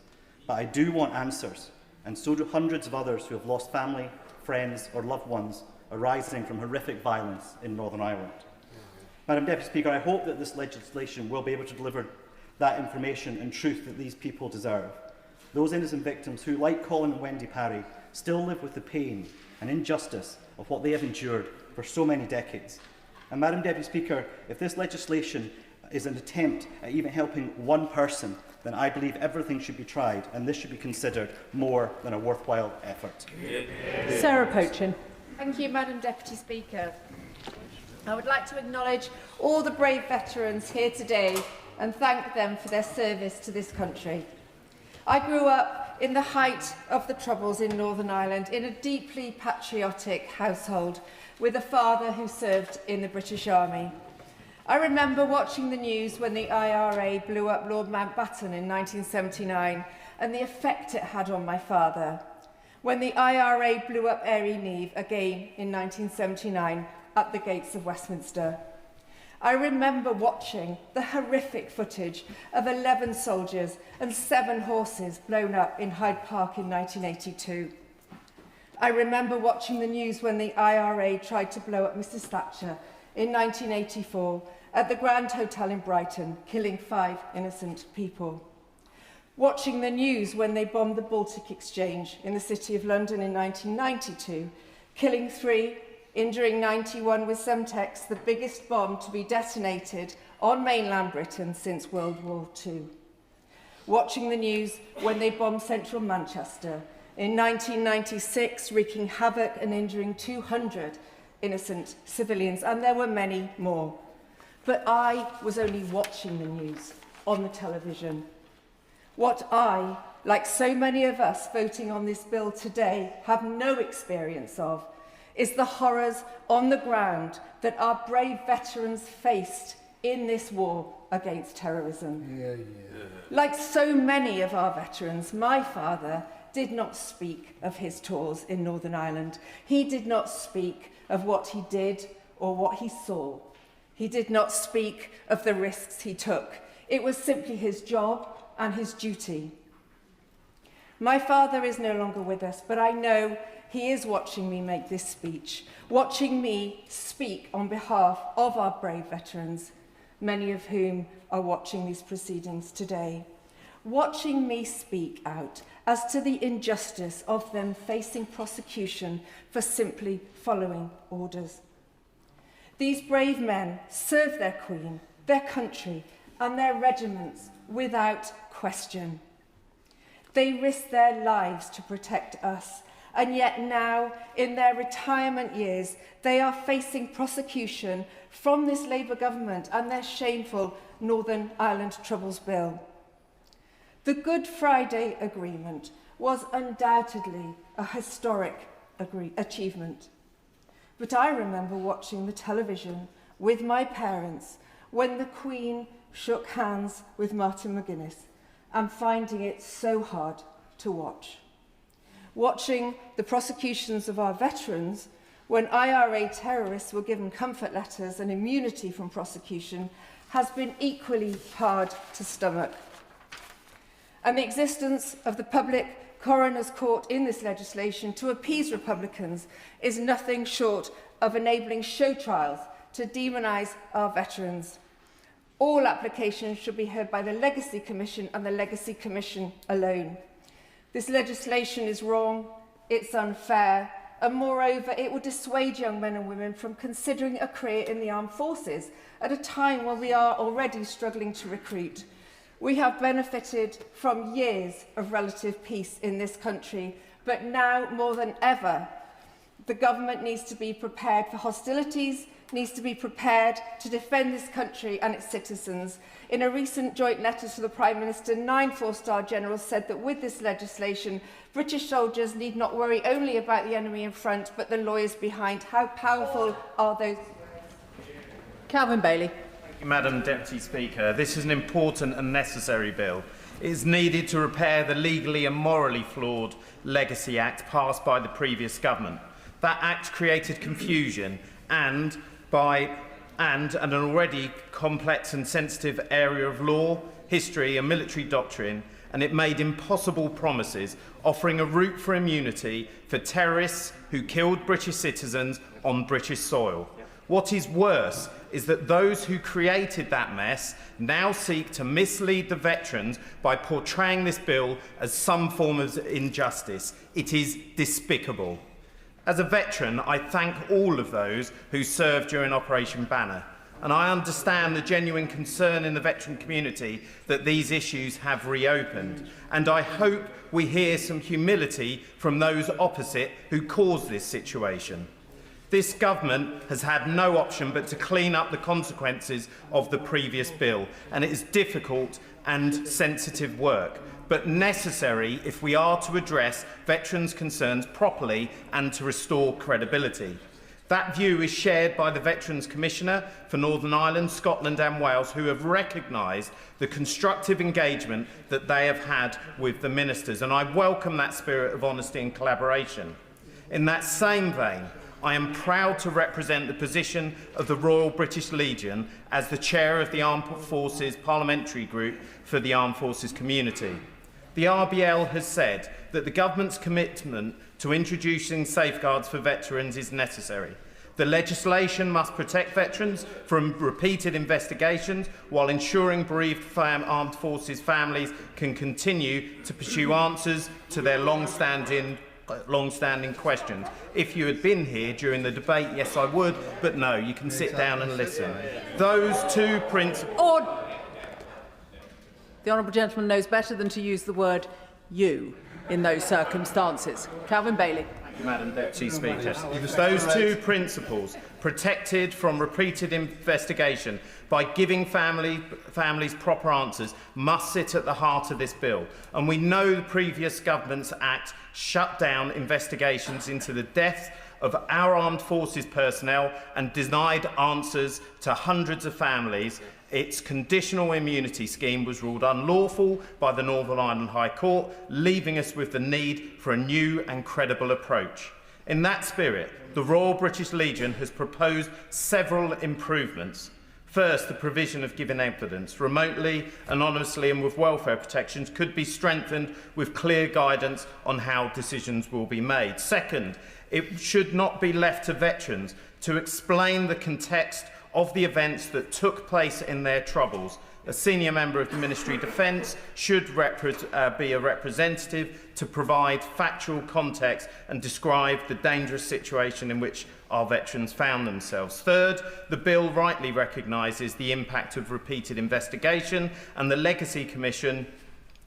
S4: But I do want answers, and so do hundreds of others who have lost family, friends or loved ones arising from horrific violence in Northern Ireland. Madam Deputy Speaker, I hope that this legislation will be able to deliver that information and truth that these people deserve. Those innocent victims who, like Colin and Wendy Parry, still live with the pain and injustice of what they have endured for so many decades. And Madam Deputy Speaker, if this legislation is an attempt at even helping one person, then I believe everything should be tried and this should be considered more than a worthwhile effort.
S18: Sarah Pochin.
S9: Thank you, Madam Deputy Speaker. I would like to acknowledge all the brave veterans here today and thank them for their service to this country. I grew up in the height of the Troubles in Northern Ireland in a deeply patriotic household with a father who served in the British Army. I remember watching the news when the IRA blew up Lord Mountbatten in 1979 and the effect it had on my father. When the IRA blew up Erie Neve again in 1979, at the gates of Westminster. I remember watching the horrific footage of 11 soldiers and 7 horses blown up in Hyde Park in 1982. I remember watching the news when the IRA tried to blow up Mrs. Thatcher in 1984 at the Grand Hotel in Brighton, killing 5 innocent people. Watching the news when they bombed the Baltic Exchange in the City of London in 1992, killing 3, injuring 91 with Semtex, the biggest bomb to be detonated on mainland Britain since World War II. Watching the news when they bombed central Manchester in 1996, wreaking havoc and injuring 200 innocent civilians, and there were many more. But I was only watching the news on the television. What I, like so many of us voting on this bill today, have no experience of is the horrors on the ground that our brave veterans faced in this war against terrorism. Like so many of our veterans, my father did not speak of his tours in Northern Ireland. He did not speak of what he did or what he saw. He did not speak of the risks he took. It was simply his job and his duty. My father is no longer with us, but I know he is watching me make this speech, watching me speak on behalf of our brave veterans, many of whom are watching these proceedings today, watching me speak out as to the injustice of them facing prosecution for simply following orders. These brave men serve their Queen, their country, and their regiments without question. They risk their lives to protect us, and yet now, in their retirement years, they are facing prosecution from this Labour government and their shameful Northern Ireland Troubles Bill. The Good Friday Agreement was undoubtedly a historic achievement. But I remember watching the television with my parents when the Queen shook hands with Martin McGuinness and finding it so hard to watch. Watching the prosecutions of our veterans when IRA terrorists were given comfort letters and immunity from prosecution has been equally hard to stomach. And the existence of the public coroner's court in this legislation to appease Republicans is nothing short of enabling show trials to demonise our veterans. All applications should be heard by the Legacy Commission and the Legacy Commission alone. This legislation is wrong, it's unfair, and moreover, it will dissuade young men and women from considering a career in the armed forces at a time when we are already struggling to recruit. We have benefited from years of relative peace in this country, but now more than ever, the government needs to be prepared for hostilities, needs to be prepared to defend this country and its citizens. In a recent joint letter to the Prime Minister, 9 four-star generals said that with this legislation, British soldiers need not worry only about the enemy in front, but the lawyers behind. How powerful are those?
S18: Calvin Bailey.
S14: Thank you, Madam Deputy Speaker. This is an important and necessary bill. It is needed to repair the legally and morally flawed Legacy Act passed by the previous government. That Act created confusion and an already complex and sensitive area of law, history and military doctrine, and it made impossible promises, offering a route for immunity for terrorists who killed British citizens on British soil. What is worse is that those who created that mess now seek to mislead the veterans by portraying this bill as some form of injustice. It is despicable. As a veteran, I thank all of those who served during Operation Banner, and I understand the genuine concern in the veteran community that these issues have reopened, and I hope we hear some humility from those opposite who caused this situation. This government has had no option but to clean up the consequences of the previous bill, and it is difficult and sensitive work, but necessary if we are to address veterans' concerns properly and to restore credibility. That view is shared by the Veterans Commissioner for Northern Ireland, Scotland and Wales, who have recognised the constructive engagement that they have had with the ministers, and I welcome that spirit of honesty and collaboration. In that same vein, I am proud to represent the position of the Royal British Legion as the chair of the Armed Forces Parliamentary Group for the Armed Forces Community. The RBL has said that the government's commitment to introducing safeguards for veterans is necessary. The legislation must protect veterans from repeated investigations while ensuring bereaved armed forces families can continue to pursue answers to their long-standing questions. If you had been here during the debate, yes, I would, but no, you can sit down and listen. Those two principles...
S18: The honourable gentleman knows better than to use the word you in those circumstances. Calvin Bailey.
S14: Madam Deputy Speaker. Those two principles, protected from repeated investigation by giving families proper answers, must sit at the heart of this bill. And we know the previous government's act shut down investigations into the deaths of our armed forces personnel and denied answers to hundreds of families. Its conditional immunity scheme was ruled unlawful by the Northern Ireland High Court, leaving us with the need for a new and credible approach. In that spirit, the Royal British Legion has proposed several improvements. First, the provision of giving evidence remotely, anonymously and with welfare protections could be strengthened with clear guidance on how decisions will be made. Second, it should not be left to veterans to explain the context of the events that took place in their troubles. A senior member of the Ministry of Defence should be a representative to provide factual context and describe the dangerous situation in which our veterans found themselves. Third, the bill rightly recognises the impact of repeated investigation, and the Legacy Commission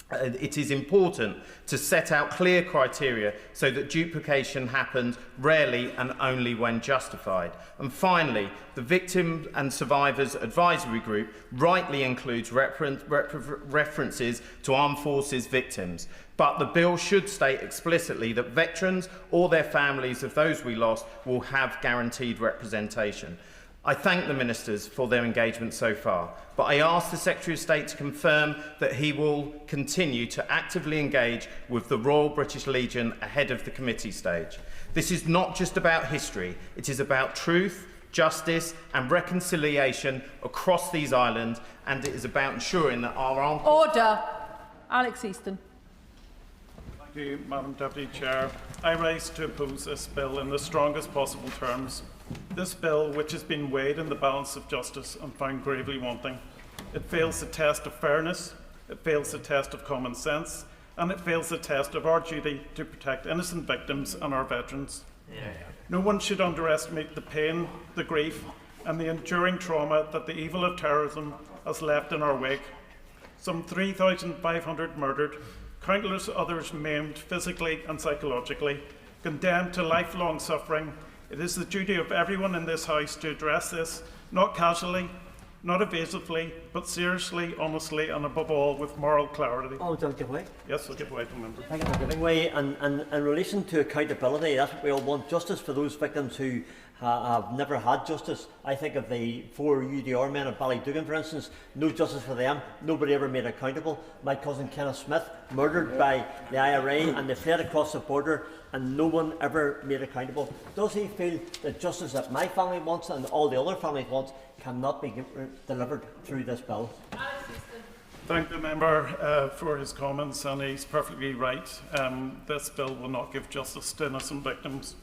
S14: it is important to set out clear criteria so that duplication happens rarely and only when justified. And finally, the Victim and Survivors Advisory Group rightly includes references to armed forces victims. But the bill should state explicitly that veterans or their families of those we lost will have guaranteed representation. I thank the ministers for their engagement so far, but I ask the Secretary of State to confirm that he will continue to actively engage with the Royal British Legion ahead of the committee stage. This is not just about history, it is about truth, justice and reconciliation across these islands, and it is about ensuring that our armed...
S18: Order! Alex Easton.
S6: Thank you, Madam Deputy Chair. I rise to oppose this bill in the strongest possible terms. This bill, which has been weighed in the balance of justice and found gravely wanting, it fails the test of fairness, it fails the test of common sense, and it fails the test of our duty to protect innocent victims and our veterans. No one should underestimate the pain, the grief, and the enduring trauma that the evil of terrorism has left in our wake. Some 3,500 murdered, countless others maimed physically and psychologically, condemned to lifelong suffering. It is the duty of everyone in this House to address this, not casually, not evasively, but seriously, honestly, and above all, with moral clarity.
S16: Oh, don't give way.
S6: Yes, I'll give way to the member.
S16: Thank you for giving way. And in relation to accountability, that's what we all want, justice for those victims who have never had justice. I think of the 4 UDR men at Ballydugan, for instance, no justice for them, nobody ever made accountable. My cousin Kenneth Smith, murdered by the IRA, and they fled across the border, and no one ever made accountable. Does he feel that justice that my family wants and all the other families want cannot be delivered through this bill?
S6: Thank the member for his comments, and he's perfectly right. This bill will not give justice to innocent victims.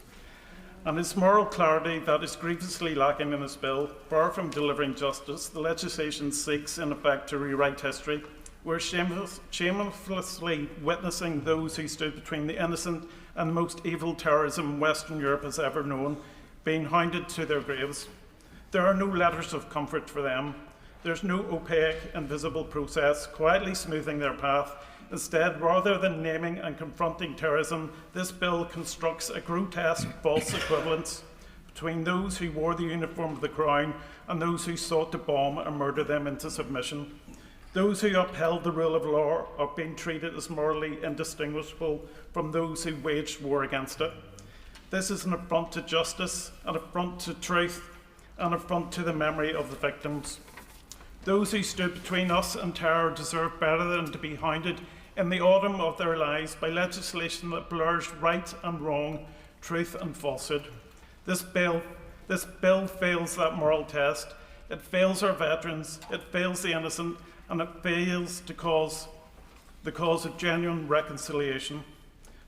S6: And it's moral clarity that is grievously lacking in this bill. Far from delivering justice, the legislation seeks, in effect, to rewrite history. We're shamelessly witnessing those who stood between the innocent and the most evil terrorism Western Europe has ever known, being hounded to their graves. There are no letters of comfort for them. There's no opaque, invisible process quietly smoothing their path. Instead, rather than naming and confronting terrorism, this bill constructs a grotesque false equivalence between those who wore the uniform of the Crown and those who sought to bomb and murder them into submission. Those who upheld the rule of law are being treated as morally indistinguishable from those who waged war against it. This is an affront to justice, an affront to truth, an affront to the memory of the victims. Those who stood between us and terror deserve better than to be hounded in the autumn of their lives by legislation that blurs right and wrong, truth and falsehood. This bill fails that moral test. It fails our veterans, it fails the innocent, and it fails to cause the cause of genuine reconciliation.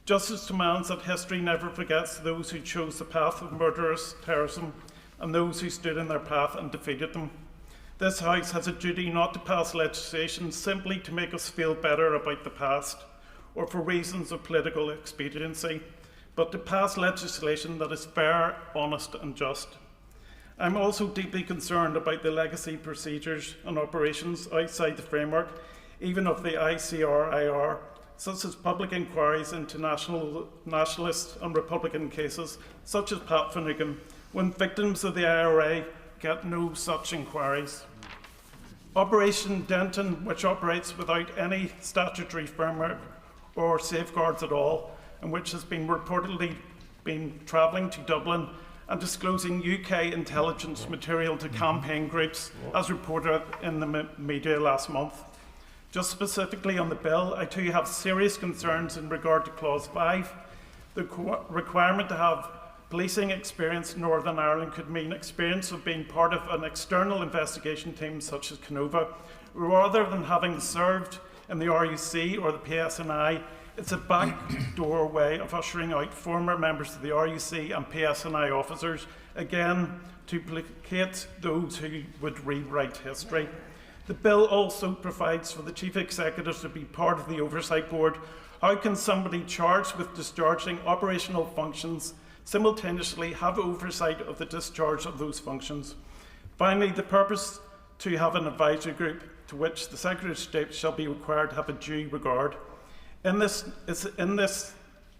S6: Justice demands that history never forgets those who chose the path of murderous terrorism and those who stood in their path and defeated them. This House has a duty not to pass legislation simply to make us feel better about the past or for reasons of political expediency, but to pass legislation that is fair, honest and just. I'm also deeply concerned about the legacy procedures and operations outside the framework, even of the ICRIR, such as public inquiries into nationalist and Republican cases, such as Pat Finnegan, when victims of the IRA get no such inquiries. Operation Denton, which operates without any statutory framework or safeguards at all, and which has been reportedly been travelling to Dublin and disclosing UK intelligence material to campaign groups, as reported in the media last month. Just specifically on the bill, I too have serious concerns in regard to Clause 5. The requirement to have policing experience in Northern Ireland could mean experience of being part of an external investigation team such as Canova, rather than having served in the RUC or the PSNI. It's a backdoor way of ushering out former members of the RUC and PSNI officers, again to placate those who would rewrite history. The bill also provides for the Chief Executive to be part of the Oversight Board. How can somebody charged with discharging operational functions simultaneously have oversight of the discharge of those functions? Finally, the purpose to have an advisory group to which the Secretary of State shall be required to have a due regard. In this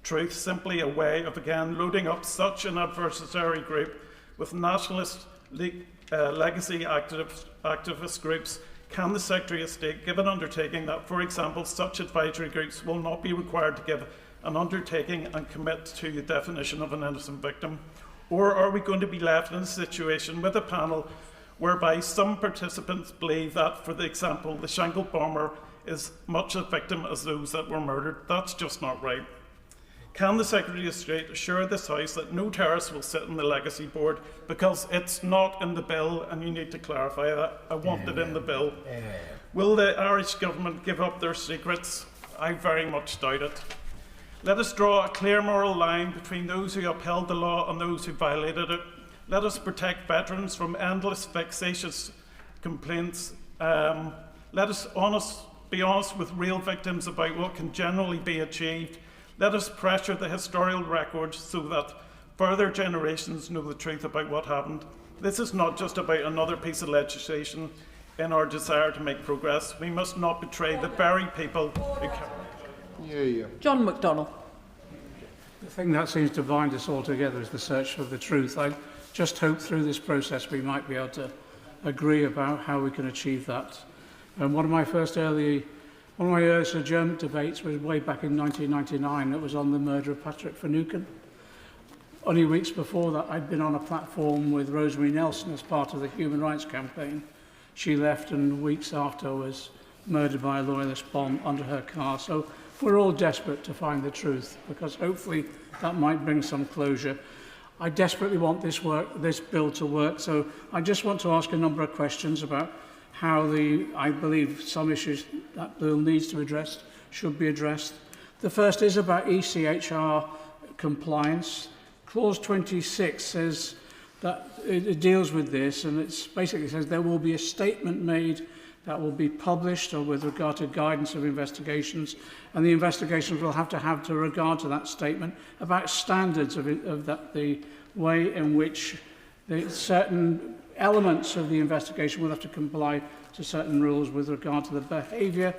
S6: truth simply a way of again loading up such an adversary group with nationalist legacy activist groups? Can the Secretary of State give an undertaking that, for example, such advisory groups will not be required to give an undertaking and commit to the definition of an innocent victim? Or are we going to be left in a situation with a panel whereby some participants believe that, for example, the Shankill bomber is much a victim as those that were murdered? That's just not right. Can the Secretary of State assure this House that no terrorist will sit in the Legacy Board? Because it's not in the bill, and you need to clarify that. I want it in the bill. Will the Irish Government give up their secrets? I very much doubt it. Let us draw a clear moral line between those who upheld the law and those who violated it. Let us protect veterans from endless vexatious complaints. Let us be honest with real victims about what can generally be achieved. Let us pressure the historical records so that further generations know the truth about what happened. This is not just about another piece of legislation in our desire to make progress. We must not betray the very people who
S18: John McDonnell.
S2: The thing that seems to bind us all together is the search for the truth. I just hope through this process we might be able to agree about how we can achieve that. And one of my earliest adjournment debates was way back in 1999. It was on the murder of Patrick Finucane. Only weeks before that, I'd been on a platform with Rosemary Nelson as part of the Human Rights Campaign. She left, and weeks after was murdered by a loyalist bomb under her car. So we're all desperate to find the truth, because hopefully that might bring some closure. I desperately want this bill to work, so I just want to ask a number of questions about how I believe some issues that bill needs to address should be addressed. The first is about ECHR compliance. Clause 26 says that it deals with this, and it basically says there will be a statement made that will be published or with regard to guidance of investigations, and the investigations will have to regard to that statement about standards of the way in which certain elements of the investigation will have to comply to certain rules with regard to the behaviour.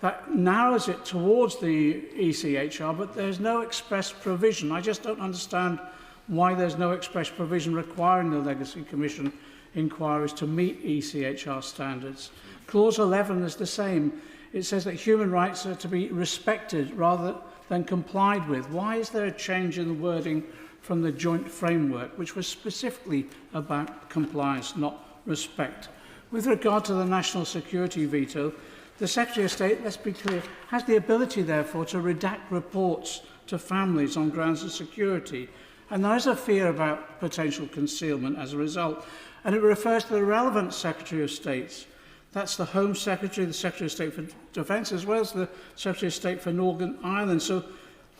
S2: That narrows it towards the ECHR, but there's no express provision. I just don't understand why there's no express provision requiring the Legacy Commission inquiries to meet ECHR standards. Clause 11 is the same. It says that human rights are to be respected rather than complied with. Why is there a change in the wording from the joint framework, which was specifically about compliance, not respect? With regard to the national security veto, the Secretary of State, let's be clear, has the ability, therefore, to redact reports to families on grounds of security. And there is a fear about potential concealment as a result. And it refers to the relevant Secretary of State. That's the Home Secretary, the Secretary of State for Defence, as well as the Secretary of State for Northern Ireland. So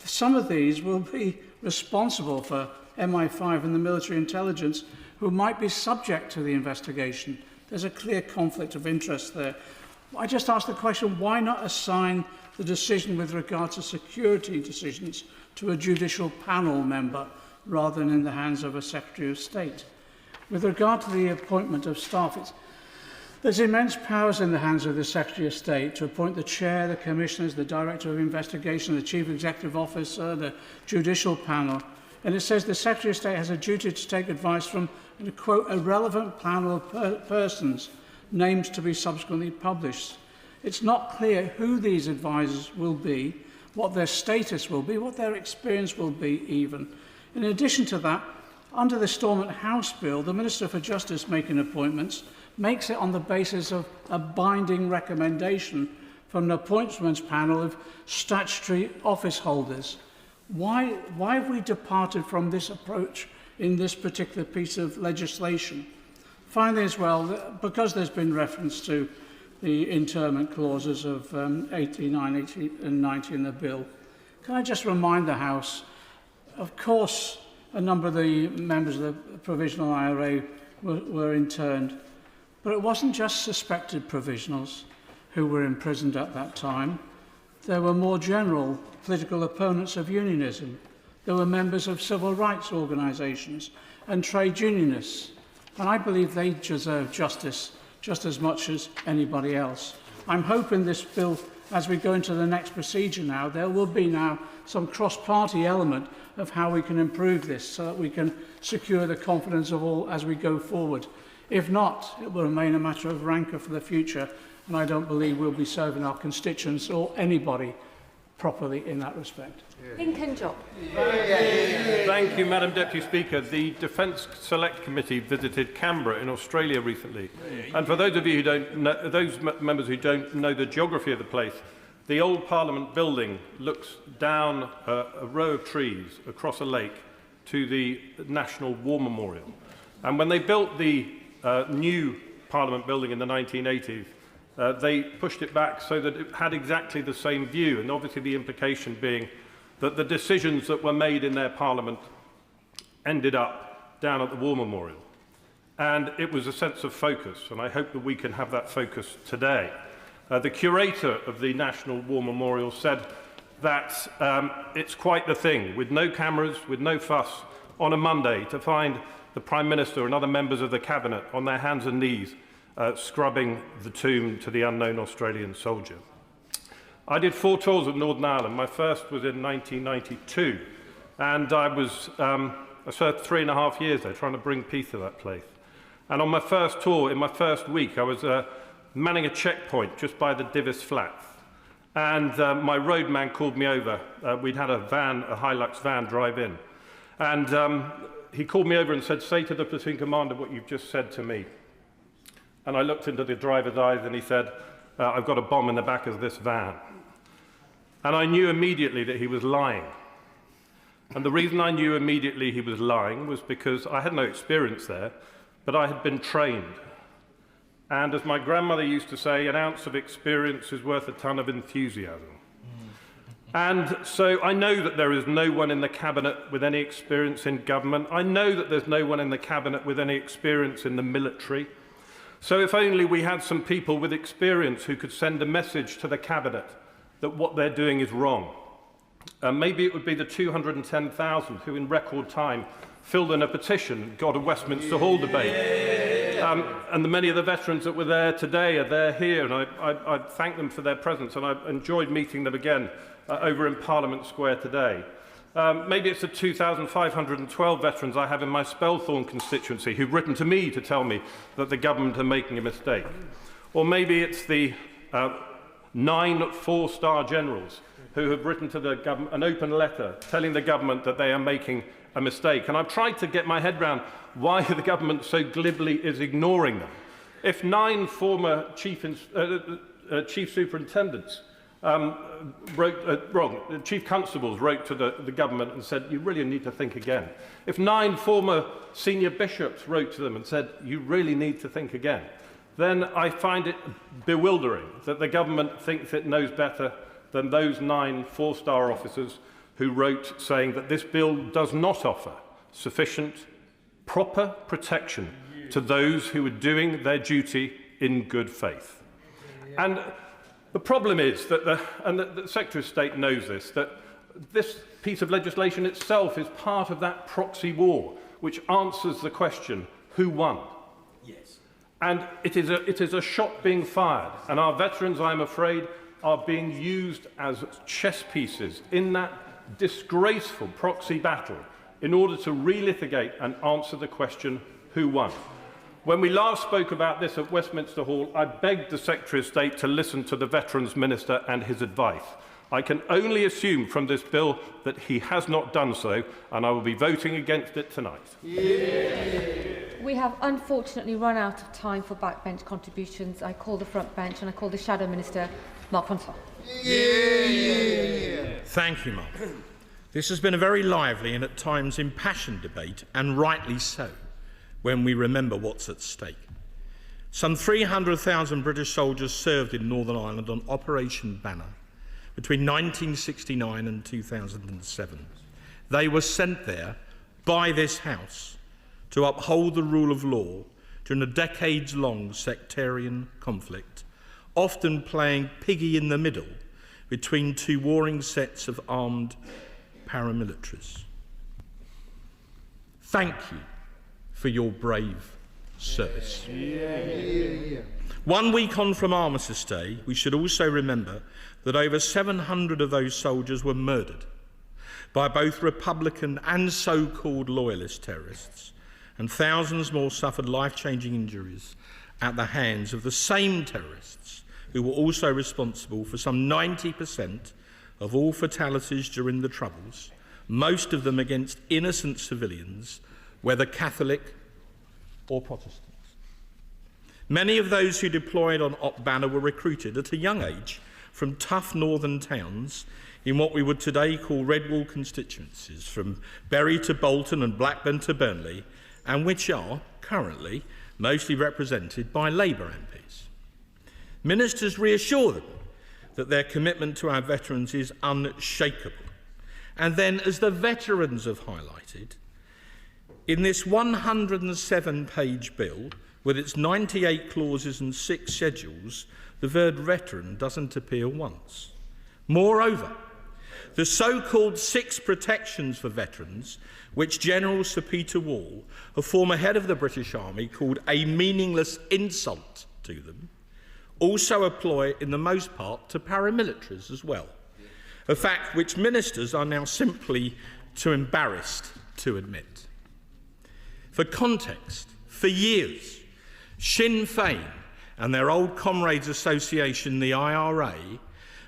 S2: some of these will be responsible for MI5 and the military intelligence who might be subject to the investigation. There's a clear conflict of interest there. I just asked the question, why not assign the decision with regard to security decisions to a judicial panel member rather than in the hands of a Secretary of State? With regard to the appointment of staff, there's immense powers in the hands of the Secretary of State to appoint the chair, the commissioners, the director of investigation, the chief executive officer, the judicial panel. And it says the Secretary of State has a duty to take advice from, and quote, a relevant panel of persons, names to be subsequently published. It's not clear who these advisors will be, what their status will be, what their experience will be even. In addition to that, under the Stormont House Bill, the Minister for Justice making appointments makes it on the basis of a binding recommendation from an appointments panel of statutory office holders. Why have we departed from this approach in this particular piece of legislation? Finally, as well, because there's been reference to the interment clauses of 89, 80 and 90 in the bill, can I just remind the House, of course, a number of the members of the Provisional IRA were interned, but it wasn't just suspected provisionals who were imprisoned at that time. There were more general political opponents of unionism. There were members of civil rights organisations and trade unionists. And I believe they deserve justice just as much as anybody else. I'm hoping this bill, as we go into the next procedure now, there will be now some cross-party element of how we can improve this so that we can secure the confidence of all as we go forward. If not, it will remain a matter of rancour for the future, and I don't believe we'll be serving our constituents or anybody properly in that respect.
S9: Job.
S12: Thank you, Madam Deputy Speaker. The Defence Select Committee visited Canberra in Australia recently. And for those of you who don't know, those members who don't know the geography of the place, the old Parliament building looks down a row of trees across a lake to the National War Memorial. And when they built the new Parliament building in the 1980s, they pushed it back so that it had exactly the same view, and obviously the implication being that the decisions that were made in their Parliament ended up down at the War Memorial. And it was a sense of focus, and I hope that we can have that focus today. The curator of the National War Memorial said that it's quite the thing, with no cameras, with no fuss, on a Monday to find the Prime Minister and other members of the Cabinet on their hands and knees scrubbing the tomb to the unknown Australian soldier. I did 4 tours of Northern Ireland. My first was in 1992, and I served 3.5 years there trying to bring peace to that place. And on my first tour, in my first week, I was manning a checkpoint just by the Divis Flats. And my roadman called me over. We'd had a Hilux van drive in. And he called me over and said, "Say to the platoon commander what you've just said to me." And I looked into the driver's eyes and he said, "I've got a bomb in the back of this van." And I knew immediately that he was lying. And the reason I knew immediately he was lying was because I had no experience there, but I had been trained. And as my grandmother used to say, an ounce of experience is worth a ton of enthusiasm. And so I know that there is no one in the Cabinet with any experience in government. I know that there's no one in the Cabinet with any experience in the military. So if only we had some people with experience who could send a message to the Cabinet that what they're doing is wrong. Maybe it would be the 210,000 who in record time filled in a petition and got a Westminster Hall debate. And many of the veterans that were there today are there here, and I thank them for their presence, and I enjoyed meeting them again over in Parliament Square today. Maybe it's the 2,512 veterans I have in my Spelthorne constituency who've written to me to tell me that the government are making a mistake. Or maybe it's the 9 4-star generals who have written to the government an open letter telling the government that they are making a mistake. And I've tried to get my head around why the government so glibly is ignoring them. If 9 former chief superintendents the Chief Constables wrote to the government and said, you really need to think again. If 9 former senior bishops wrote to them and said, you really need to think again, then I find it bewildering that the government thinks it knows better than those 9 4-star officers who wrote saying that this bill does not offer sufficient, proper protection to those who are doing their duty in good faith. And the problem is that the Secretary of State knows this, that this piece of legislation itself is part of that proxy war which answers the question, who won? Yes. And it is a shot being fired, and our veterans, I'm afraid, are being used as chess pieces in that disgraceful proxy battle in order to relitigate and answer the question, who won? When we last spoke about this at Westminster Hall, I begged the Secretary of State to listen to the Veterans Minister and his advice. I can only assume from this bill that he has not done so, and I will be voting against it tonight.
S8: We have unfortunately run out of time for backbench contributions. I call the front bench and I call the Shadow Minister, Mark Francois.
S17: Thank you, Mark. This has been a very lively and at times impassioned debate, and rightly so, when we remember what's at stake. Some 300,000 British soldiers served in Northern Ireland on Operation Banner between 1969 and 2007. They were sent there by this House to uphold the rule of law during a decades-long sectarian conflict, often playing piggy in the middle between 2 warring sets of armed paramilitaries. Thank you for your brave service. 1 week on from Armistice Day, we should also remember that over 700 of those soldiers were murdered by both Republican and so-called loyalist terrorists, and thousands more suffered life-changing injuries at the hands of the same terrorists who were also responsible for some 90% of all fatalities during the Troubles, most of them against innocent civilians, whether Catholic or Protestant. Many of those who deployed on Op Banner were recruited at a young age from tough northern towns in what we would today call red wall constituencies, from Bury to Bolton and Blackburn to Burnley, and which are currently mostly represented by Labour MPs. Ministers reassure them that their commitment to our veterans is unshakable. And then, as the veterans have highlighted, in this 107-page bill, with its 98 clauses and 6 schedules, the word veteran doesn't appear once. Moreover, the so-called 6 protections for veterans, which General Sir Peter Wall, a former head of the British Army, called a meaningless insult to them, also apply in the most part to paramilitaries as well, a fact which ministers are now simply too embarrassed to admit. For context, for years, Sinn Féin and their old comrades association, the IRA,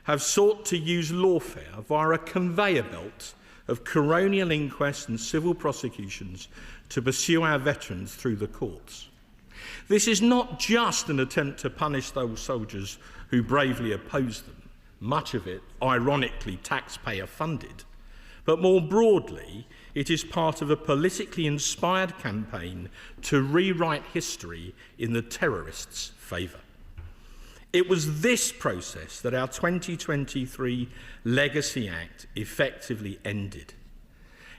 S17: have sought to use lawfare via a conveyor belt of coronial inquests and civil prosecutions to pursue our veterans through the courts. This is not just an attempt to punish those soldiers who bravely opposed them, much of it, ironically, taxpayer-funded, but more broadly, it is part of a politically inspired campaign to rewrite history in the terrorists' favour. It was this process that our 2023 Legacy Act effectively ended.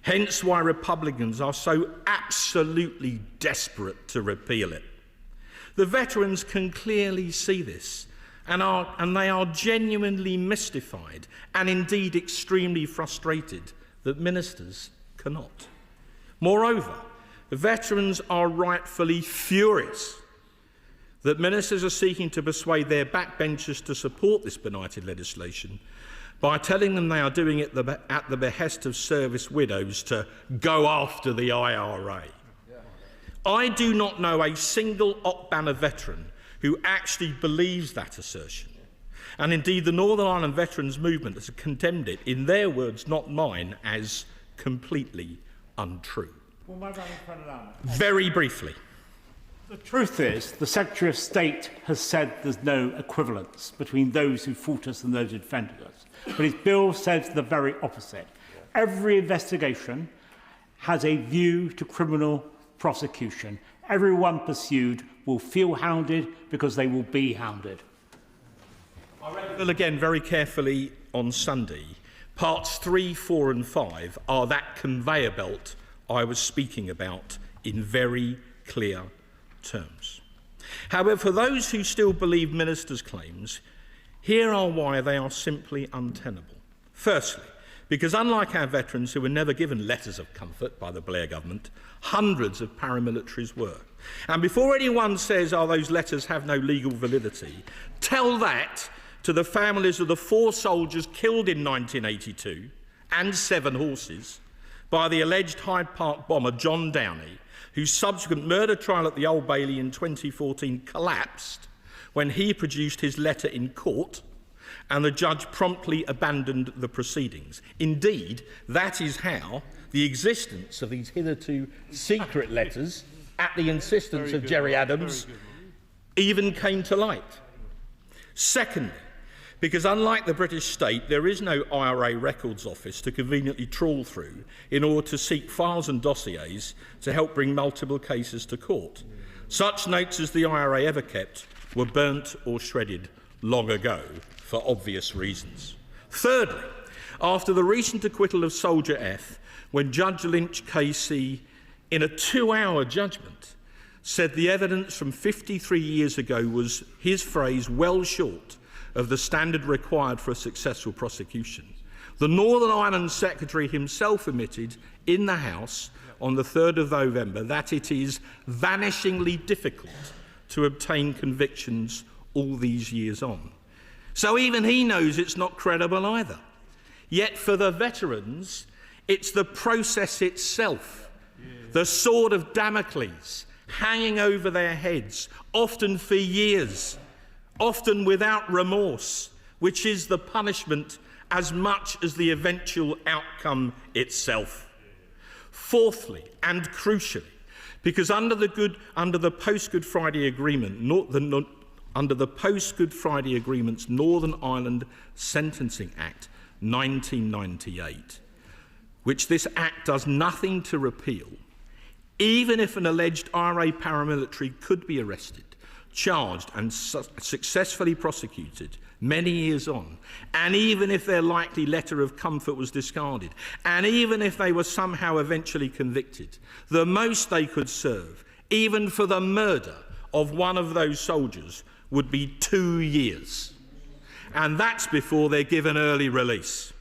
S17: Hence why Republicans are so absolutely desperate to repeal it. The veterans can clearly see this, and they are genuinely mystified and indeed extremely frustrated that ministers cannot. Moreover, the veterans are rightfully furious that ministers are seeking to persuade their backbenchers to support this benighted legislation by telling them they are doing it at the behest of service widows to go after the IRA. I do not know a single Op Banner veteran who actually believes that assertion. And indeed, the Northern Ireland Veterans Movement has condemned it, in their words, not mine, as completely untrue. Very briefly,
S1: The truth is, the Secretary of State has said there's no equivalence between those who fought us and those who defended us. But his bill says the very opposite. Every investigation has a view to criminal prosecution. Everyone pursued will feel hounded because they will be hounded.
S17: I read the bill again very carefully on Sunday. Parts 3, 4 and 5 are that conveyor belt I was speaking about in very clear terms. However, for those who still believe ministers' claims, here are why they are simply untenable. Firstly, because unlike our veterans who were never given letters of comfort by the Blair government, hundreds of paramilitaries were. And before anyone says, oh, those letters have no legal validity, tell that to the families of the 4 soldiers killed in 1982 and 7 horses by the alleged Hyde Park bomber John Downey, whose subsequent murder trial at the Old Bailey in 2014 collapsed when he produced his letter in court and the judge promptly abandoned the proceedings. Indeed, that is how the existence of these hitherto secret letters, at the insistence of Gerry Adams, even came to light. Secondly, because unlike the British state, there is no IRA records office to conveniently trawl through in order to seek files and dossiers to help bring multiple cases to court. Such notes as the IRA ever kept were burnt or shredded long ago, for obvious reasons. Thirdly, after the recent acquittal of Soldier F, when Judge Lynch KC, in a 2-hour judgment, said the evidence from 53 years ago was, his phrase, well short of the standard required for a successful prosecution, the Northern Ireland Secretary himself admitted in the House on the 3rd of November that it is vanishingly difficult to obtain convictions all these years on. So even he knows it's not credible either. Yet for the veterans, it's the process itself, the sword of Damocles hanging over their heads, often for years, often without remorse, which is the punishment as much as the eventual outcome itself. Fourthly, and crucially, because under the post-Good Friday Agreement, under the post-Good Friday Agreement's Northern Ireland Sentencing Act 1998, which this Act does nothing to repeal, even if an alleged IRA paramilitary could be arrested, charged and successfully prosecuted many years on, and even if their likely letter of comfort was discarded, and even if they were somehow eventually convicted, the most they could serve, even for the murder of one of those soldiers, would be 2 years. And that's before they're given early release.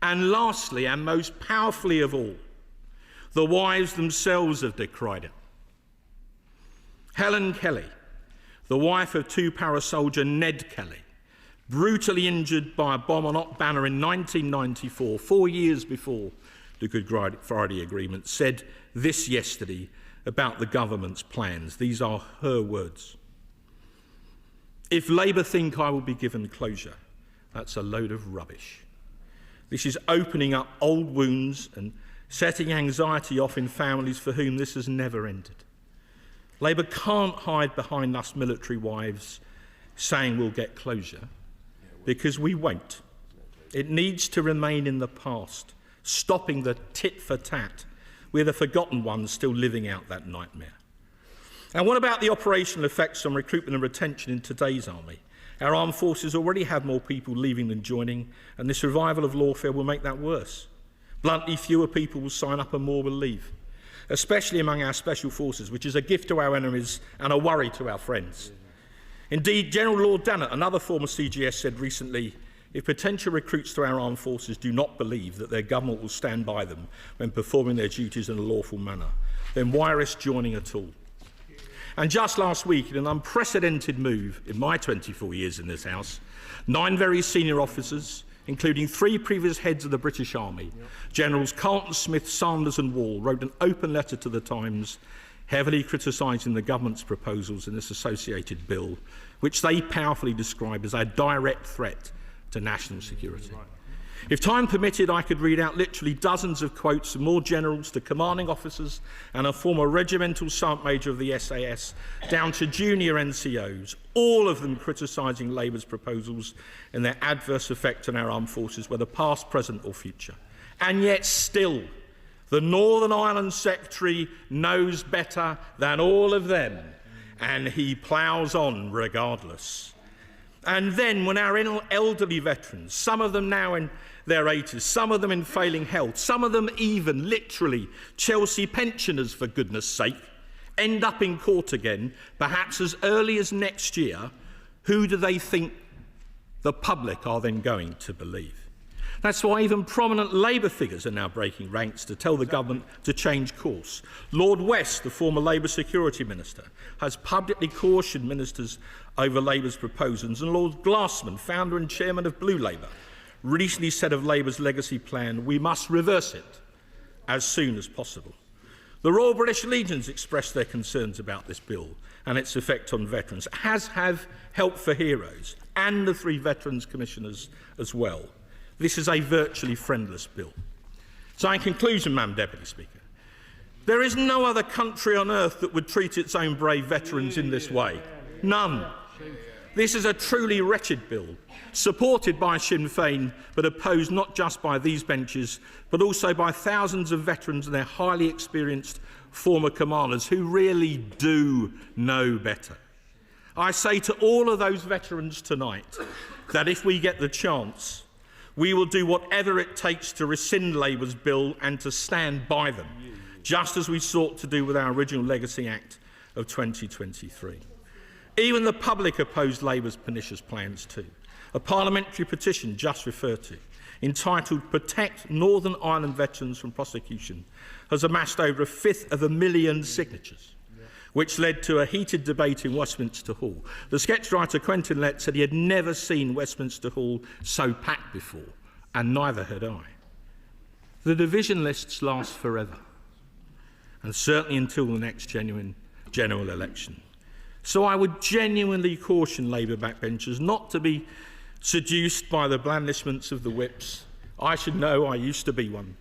S17: And lastly, and most powerfully of all, the wives themselves have decried it. Helen Kelly, the wife of 2-para soldier Ned Kelly, brutally injured by a bomb on Op Banner in 1994, 4 years before the Good Friday Agreement, said this yesterday about the government's plans. These are her words. If Labour think I will be given closure, that's a load of rubbish. This is opening up old wounds and setting anxiety off in families for whom this has never ended. Labour can't hide behind us military wives saying we'll get closure, because we won't. It needs to remain in the past, stopping the tit for tat. We're the forgotten ones still living out that nightmare. And what about the operational effects on recruitment and retention in today's army? Our armed forces already have more people leaving than joining, and this revival of lawfare will make that worse. Bluntly, fewer people will sign up and more will leave, especially among our special forces, which is a gift to our enemies and a worry to our friends. Indeed, General Lord Dannett, another former CGS, said recently, if potential recruits to our armed forces do not believe that their government will stand by them when performing their duties in a lawful manner, then why risk joining at all? And just last week, in an unprecedented move in my 24 years in this House, 9 very senior officers, including 3 previous heads of the British Army, Generals Carlton, Smith, Sanders and Wall, wrote an open letter to the Times heavily criticising the government's proposals in this associated bill, which they powerfully describe as a direct threat to national security. If time permitted, I could read out literally dozens of quotes from more generals to commanding officers and a former regimental sergeant major of the SAS, down to junior NCOs, all of them criticising Labour's proposals and their adverse effect on our armed forces, whether past, present or future. And yet still, the Northern Ireland Secretary knows better than all of them, and he ploughs on regardless. And then when our elderly veterans, some of them now in their 80s, some of them in failing health, some of them even literally Chelsea pensioners, for goodness sake, end up in court again, perhaps as early as next year, who do they think the public are then going to believe? That's why even prominent Labour figures are now breaking ranks to tell the government to change course. Lord West, the former Labour Security Minister, has publicly cautioned ministers over Labour's proposals, and Lord Glassman, founder and chairman of Blue Labour, recently said of Labour's legacy plan, we must reverse it as soon as possible. The Royal British Legions expressed their concerns about this bill and its effect on veterans, as have Help for Heroes and the 3 Veterans Commissioners as well. This is a virtually friendless bill. So in conclusion, Madam Deputy Speaker, there is no other country on earth that would treat its own brave veterans in this way. None. This is a truly wretched bill, supported by Sinn Féin, but opposed not just by these benches, but also by thousands of veterans and their highly experienced former commanders who really do know better. I say to all of those veterans tonight that if we get the chance, we will do whatever it takes to rescind Labour's bill and to stand by them, just as we sought to do with our original Legacy Act of 2023. Even the public opposed Labour's pernicious plans too. A parliamentary petition just referred to, entitled Protect Northern Ireland Veterans from Prosecution, has amassed over 1/5 signatures, which led to a heated debate in Westminster Hall. The sketch writer Quentin Lett said he had never seen Westminster Hall so packed before, and neither had I. The division lists last forever, and certainly until the next genuine general election. So I would genuinely caution Labour backbenchers not to be seduced by the blandishments of the whips. I should know, I used to be one.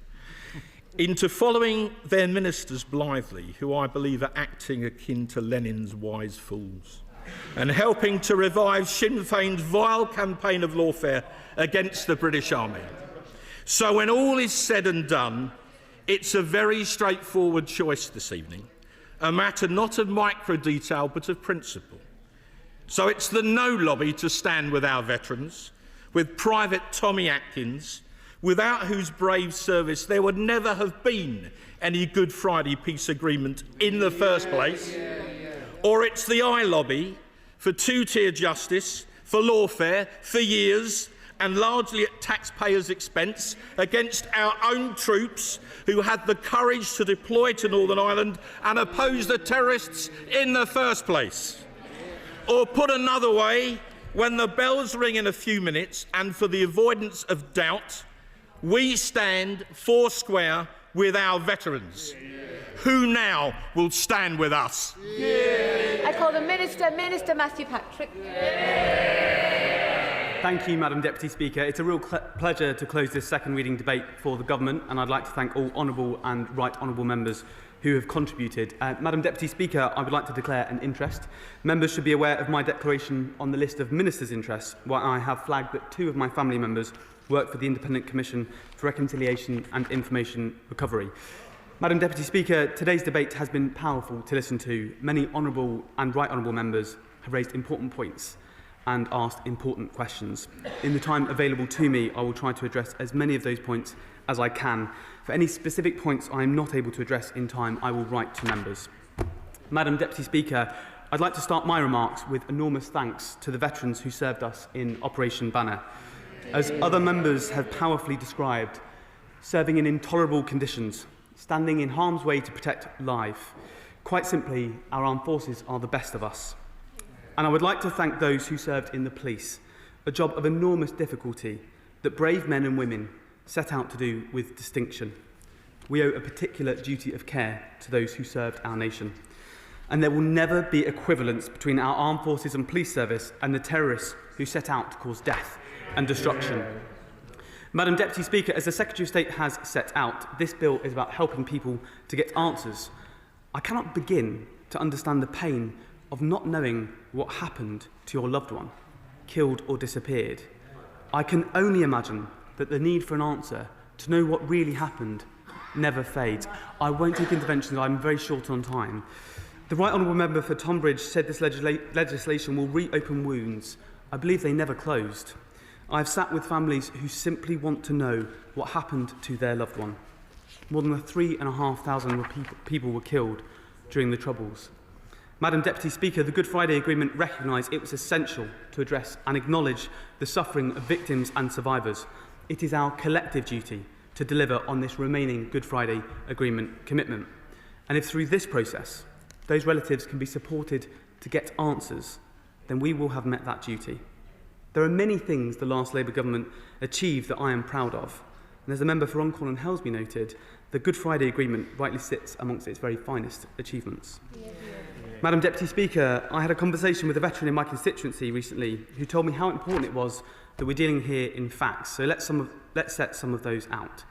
S17: Into following their ministers blithely, who I believe are acting akin to Lenin's wise fools, and helping to revive Sinn Féin's vile campaign of lawfare against the British Army. So when all is said and done, it's a very straightforward choice this evening, a matter not of micro-detail but of principle. So it's the no lobby to stand with our veterans, with Private Tommy Atkins, without whose brave service there would never have been any Good Friday peace agreement in the first place. Or it's the I lobby for two-tier justice, for lawfare, for years, and largely at taxpayers' expense, against our own troops who had the courage to deploy to Northern Ireland and oppose the terrorists in the first place. Or put another way, when the bells ring in a few minutes, and for the avoidance of doubt, we stand foursquare with our veterans. Who now will stand with us?
S8: I call the Minister Matthew Patrick.
S10: Thank you, Madam Deputy Speaker. It's a real pleasure to close this second reading debate for the Government, and I'd like to thank all honourable and right honourable members who have contributed. Madam Deputy Speaker, I would like to declare an interest. Members should be aware of my declaration on the list of Ministers' interests, where I have flagged that 2 of my family members work for the Independent Commission for Reconciliation and Information Recovery. Madam Deputy Speaker, today's debate has been powerful to listen to. Many honourable and right honourable members have raised important points and asked important questions. In the time available to me, I will try to address as many of those points as I can. For any specific points I am not able to address in time, I will write to members. Madam Deputy Speaker, I'd like to start my remarks with enormous thanks to the veterans who served us in Operation Banner. As other members have powerfully described, serving in intolerable conditions, standing in harm's way to protect life. Quite simply, our armed forces are the best of us. And I would like to thank those who served in the police, a job of enormous difficulty that brave men and women set out to do with distinction. We owe a particular duty of care to those who served our nation. And there will never be equivalence between our armed forces and police service and the terrorists who set out to cause death and destruction. Madam Deputy Speaker, as the Secretary of State has set out, this bill is about helping people to get answers. I cannot begin to understand the pain of not knowing what happened to your loved one, killed or disappeared. I can only imagine that the need for an answer, to know what really happened, never fades. I won't take interventions, I'm very short on time. The Right Honourable Member for Tonbridge said this legislation will reopen wounds. I believe they never closed. I've sat with families who simply want to know what happened to their loved one. More than 3,500 people were killed during the Troubles. Madam Deputy Speaker, the Good Friday Agreement recognised it was essential to address and acknowledge the suffering of victims and survivors. It is our collective duty to deliver on this remaining Good Friday Agreement commitment. And if through this process those relatives can be supported to get answers, then we will have met that duty. There are many things the last Labour government achieved that I am proud of. And as the member for Runcorn and Helsby noted, the Good Friday Agreement rightly sits amongst its very finest achievements. Madam Deputy Speaker, I had a conversation with a veteran in my constituency recently who told me how important it was that we're dealing here in facts. So let's set some of those out.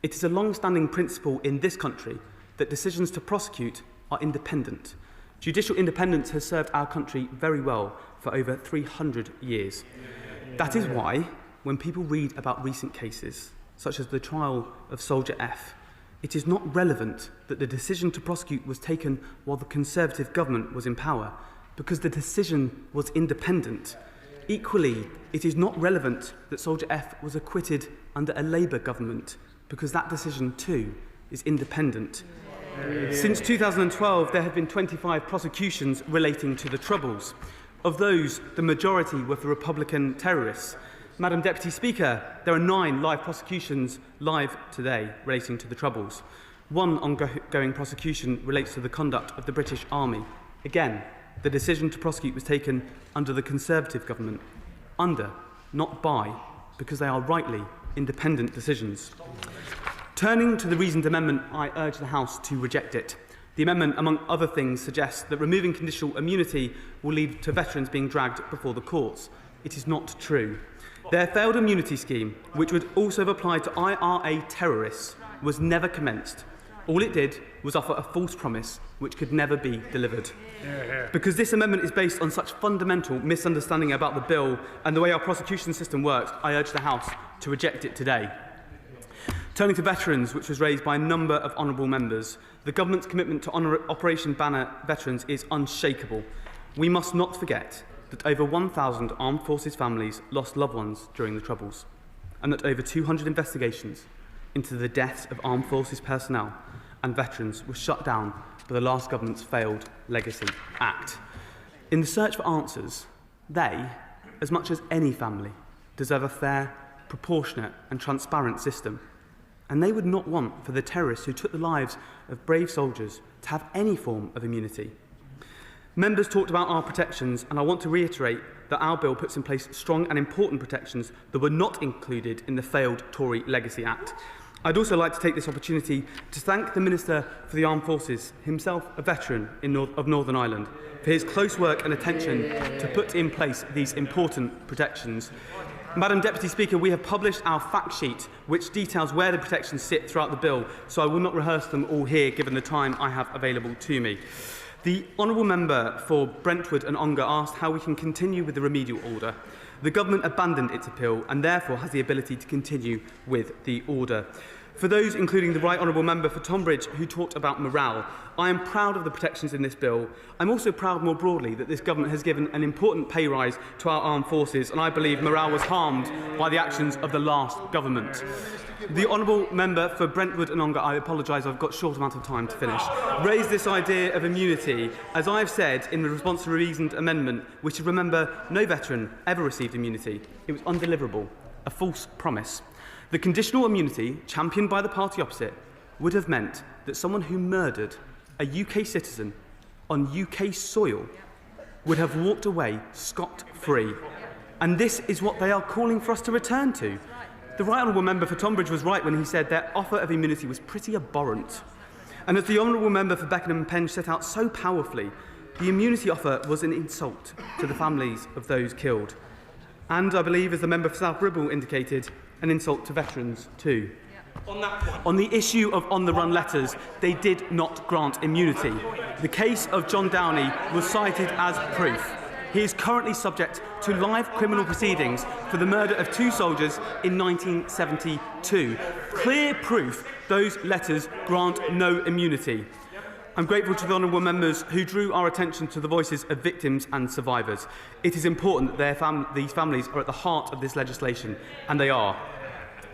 S10: It is a long-standing principle in this country that decisions to prosecute are independent. Judicial independence has served our country very well for over 300 years. That is why, when people read about recent cases, such as the trial of Soldier F, it is not relevant that the decision to prosecute was taken while the Conservative government was in power, because the decision was independent. Equally, it is not relevant that Soldier F was acquitted under a Labour government, because that decision too is independent. Since 2012, there have been 25 prosecutions relating to the Troubles. Of those, the majority were for Republican terrorists. Madam Deputy Speaker, there are 9 live prosecutions live today relating to the Troubles. One ongoing prosecution relates to the conduct of the British Army. Again, the decision to prosecute was taken under the Conservative government. Under, not by, because they are rightly independent decisions. Turning to the reasoned amendment, I urge the House to reject it. The amendment, among other things, suggests that removing conditional immunity will lead to veterans being dragged before the courts. It is not true. Their failed immunity scheme, which would also have applied to IRA terrorists, was never commenced. All it did was offer a false promise which could never be delivered. Because this amendment is based on such fundamental misunderstanding about the bill and the way our prosecution system works, I urge the House to reject it today. Turning to veterans, which was raised by a number of honourable members, the government's commitment to Operation Banner veterans is unshakable. We must not forget that over 1,000 armed forces families lost loved ones during the Troubles, and that over 200 investigations into the deaths of armed forces personnel and veterans were shut down by the last government's failed Legacy Act. In the search for answers, they, as much as any family, deserve a fair, proportionate and transparent system. And they would not want for the terrorists who took the lives of brave soldiers to have any form of immunity. Members talked about our protections, and I want to reiterate that our bill puts in place strong and important protections that were not included in the failed Tory Legacy Act. I'd also like to take this opportunity to thank the Minister for the Armed Forces, himself a veteran of Northern Ireland, for his close work and attention to put in place these important protections. Madam Deputy Speaker, we have published our fact sheet which details where the protections sit throughout the bill, so I will not rehearse them all here given the time I have available to me. The honourable member for Brentwood and Ongar asked how we can continue with the remedial order. The government abandoned its appeal and therefore has the ability to continue with the order. For those, including the Right Honourable Member for Tonbridge, who talked about morale, I am proud of the protections in this bill. I'm also proud more broadly that this government has given an important pay rise to our armed forces, and I believe morale was harmed by the actions of the last government. The Honourable Member for Brentwood and Ongar, I apologise, I've got a short amount of time to finish, raised this idea of immunity. As I've said in response to a reasoned amendment, we should remember no veteran ever received immunity. It was undeliverable, a false promise. The conditional immunity, championed by the party opposite, would have meant that someone who murdered a UK citizen on UK soil would have walked away scot-free. And this is what they are calling for us to return to. The Right Honourable Member for Tonbridge was right when he said their offer of immunity was pretty abhorrent. And as the Honourable Member for Beckenham and Penge set out so powerfully, the immunity offer was an insult to the families of those killed. and I believe, as the member for South Ribble indicated, an insult to veterans too. On the issue of on-the-run letters, they did not grant immunity. The case of John Downey was cited as proof. He is currently subject to live criminal proceedings for the murder of 2 soldiers in 1972. Clear proof those letters grant no immunity. I'm grateful to the honourable members who drew our attention to the voices of victims and survivors. It is important that these families are at the heart of this legislation, and they are.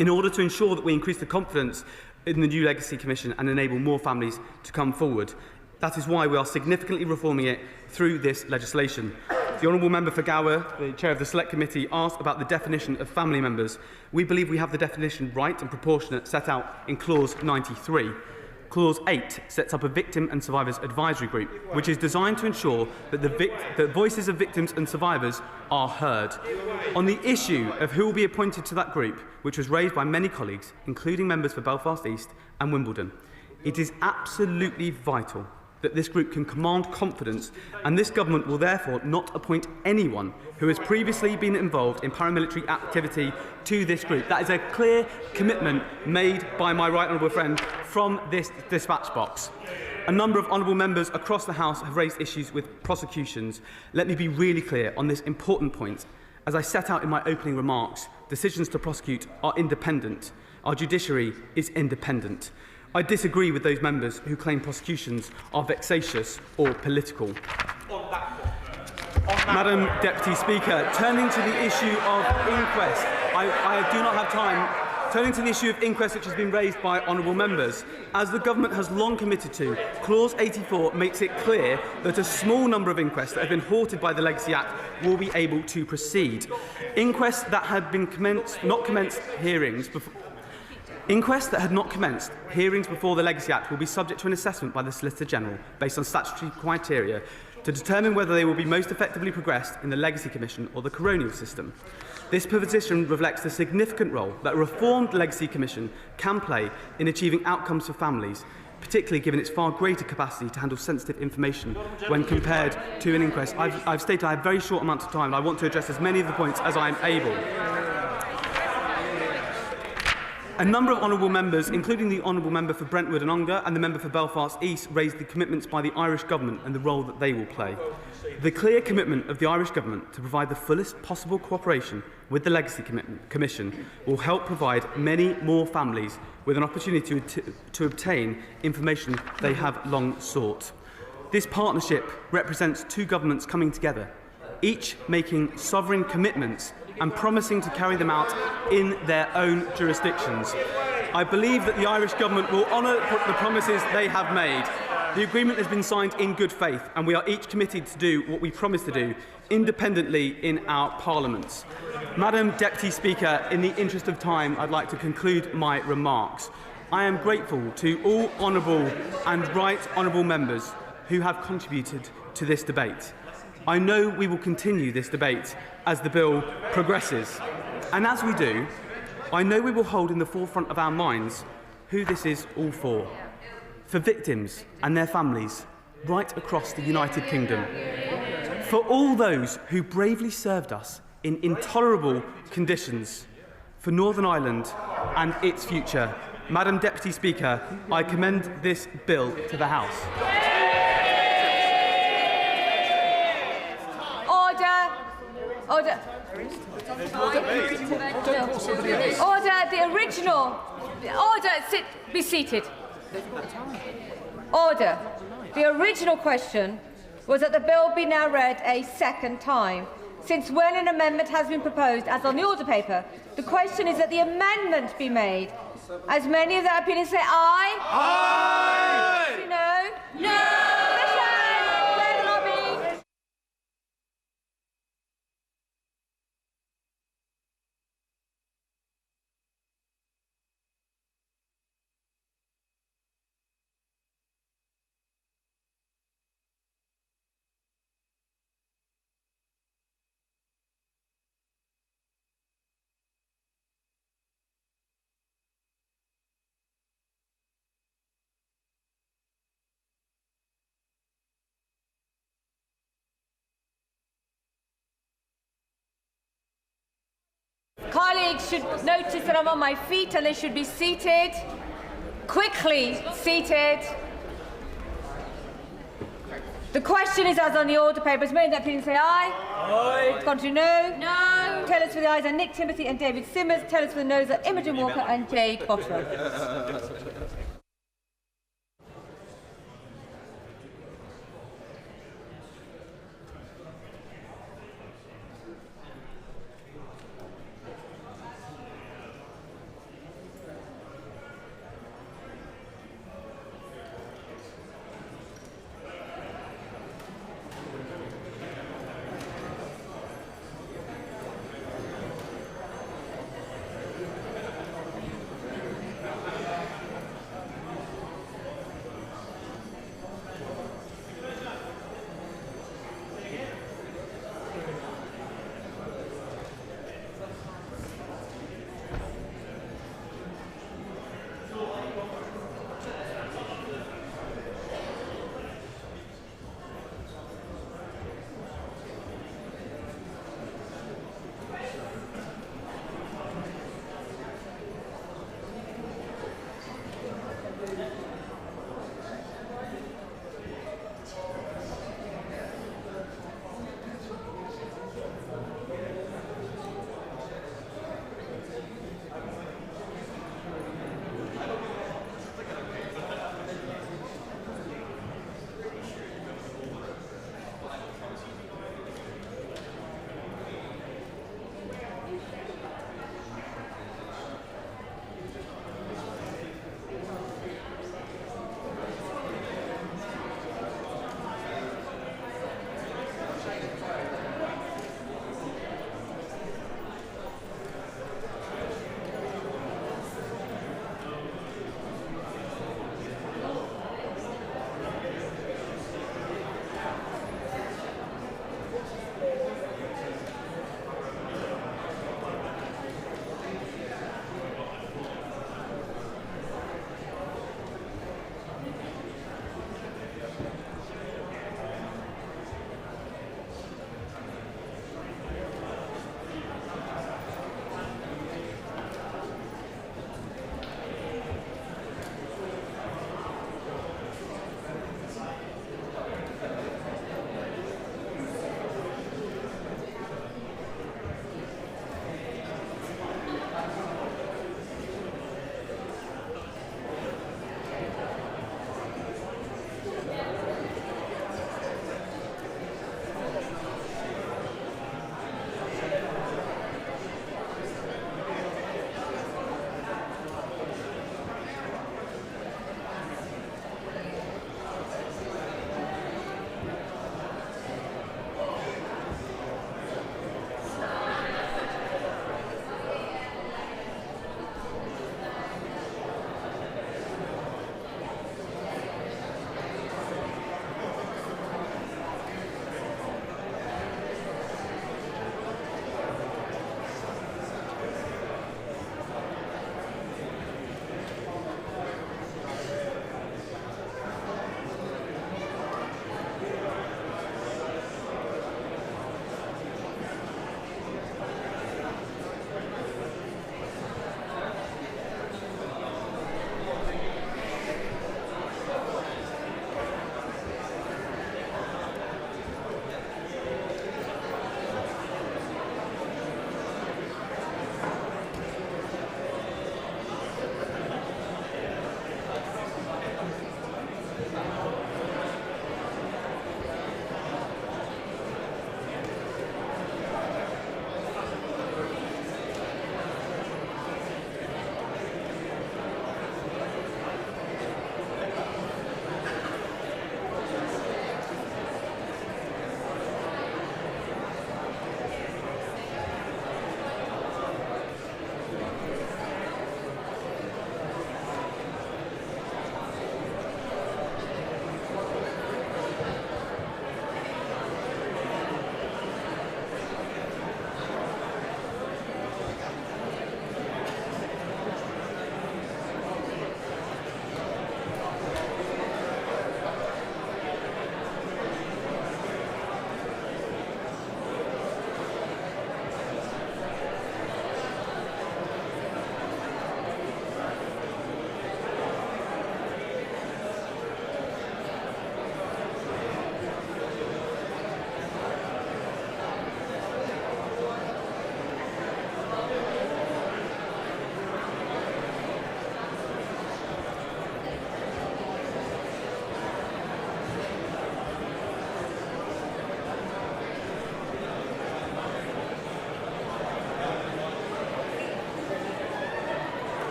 S10: In order to ensure that we increase the confidence in the new Legacy Commission and enable more families to come forward, that is why we are significantly reforming it through this legislation. The Honourable Member for Gower, the Chair of the Select Committee, asked about the definition of family members. We believe we have the definition right and proportionate set out in Clause 93. Clause 8 sets up a Victim and Survivors Advisory Group, which is designed to ensure that the voices of victims and survivors are heard. On the issue of who will be appointed to that group, which was raised by many colleagues, including members for Belfast East and Wimbledon, it is absolutely vital that this group can command confidence, and this government will therefore not appoint anyone who has previously been involved in paramilitary activity to this group. That is a clear commitment made by my right honourable friend from this dispatch box. A number of honourable members across the House have raised issues with prosecutions. Let me be really clear on this important point. As I set out in my opening remarks, decisions to prosecute are independent. Our judiciary is independent. I disagree with those members who claim prosecutions are vexatious or political. Madam Deputy Speaker, turning to the issue of inquest, I do not have time. Turning to the issue of inquest, which has been raised by honourable members, as the government has long committed to, Clause 84 makes it clear that a small number of inquests that have been halted by the Legacy Act will be able to proceed. Inquests that had not commenced hearings before the Legacy Act will be subject to an assessment by the Solicitor General based on statutory criteria to determine whether they will be most effectively progressed in the Legacy Commission or the coronial system. This position reflects the significant role that a reformed Legacy Commission can play in achieving outcomes for families, particularly given its far greater capacity to handle sensitive information when compared to an inquest. I've stated I have a very short amount of time, and I want to address as many of the points as I am able. A number of honourable members, including the honourable member for Brentwood and Ongar and the member for Belfast East, raised the commitments by the Irish Government and the role that they will play. The clear commitment of the Irish Government to provide the fullest possible cooperation with the Legacy Commission will help provide many more families with an opportunity to obtain information they have long sought. This partnership represents 2 governments coming together, each making sovereign commitments and promising to carry them out in their own jurisdictions. I believe that the Irish Government will honour the promises they have made. The agreement has been signed in good faith, and we are each committed to do what we promised to do, independently in our parliaments. Madam Deputy Speaker, in the interest of time, I'd like to conclude my remarks. I am grateful to all honourable and right honourable members who have contributed to this debate. I know we will continue this debate as the bill progresses. And as we do, I know we will hold in the forefront of our minds who this is all for. For victims and their families right across the United Kingdom. For all those who bravely served us in intolerable conditions. For Northern Ireland and its future. Madam Deputy Speaker, I commend this bill to the House.
S8: Order. The original. Order. Be seated. Order. The original question was that the bill be now read a second time. Since when an amendment has been proposed, as on the order paper, the question is that the amendment be made. As many of the opinions say aye. Aye. No. No. Colleagues should notice that I'm on my feet and they should be seated. Quickly seated. The question is as on the order papers. May that please say aye. Aye. Contrary, no. No. Tell us for the ayes are Nick Timothy and David Simmers. Tell us for the noes are Imogen Walker and Jade Botwell.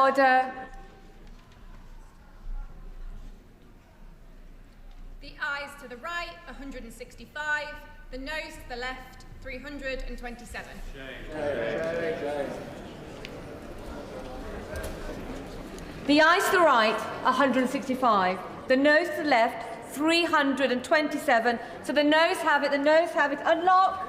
S8: Order.
S13: The ayes to the right, 165. The noes to the left, 327.
S8: The ayes to the right, 165. The noes to the left, 327. So the noes have it. The noes have it. Unlock.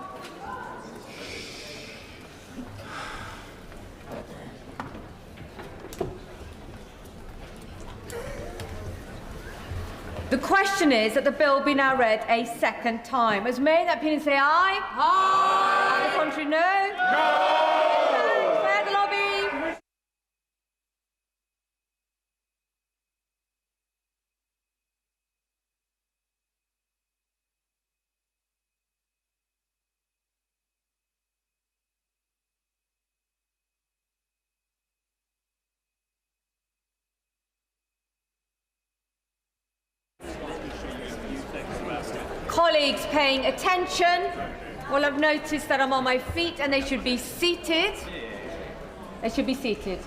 S8: The question is that the bill be now read a second time. As many that opinion say aye. Aye. And the contrary, no. No. Clear the lobby. Colleagues paying attention will have noticed that I'm on my feet and they should be seated. They should be seated.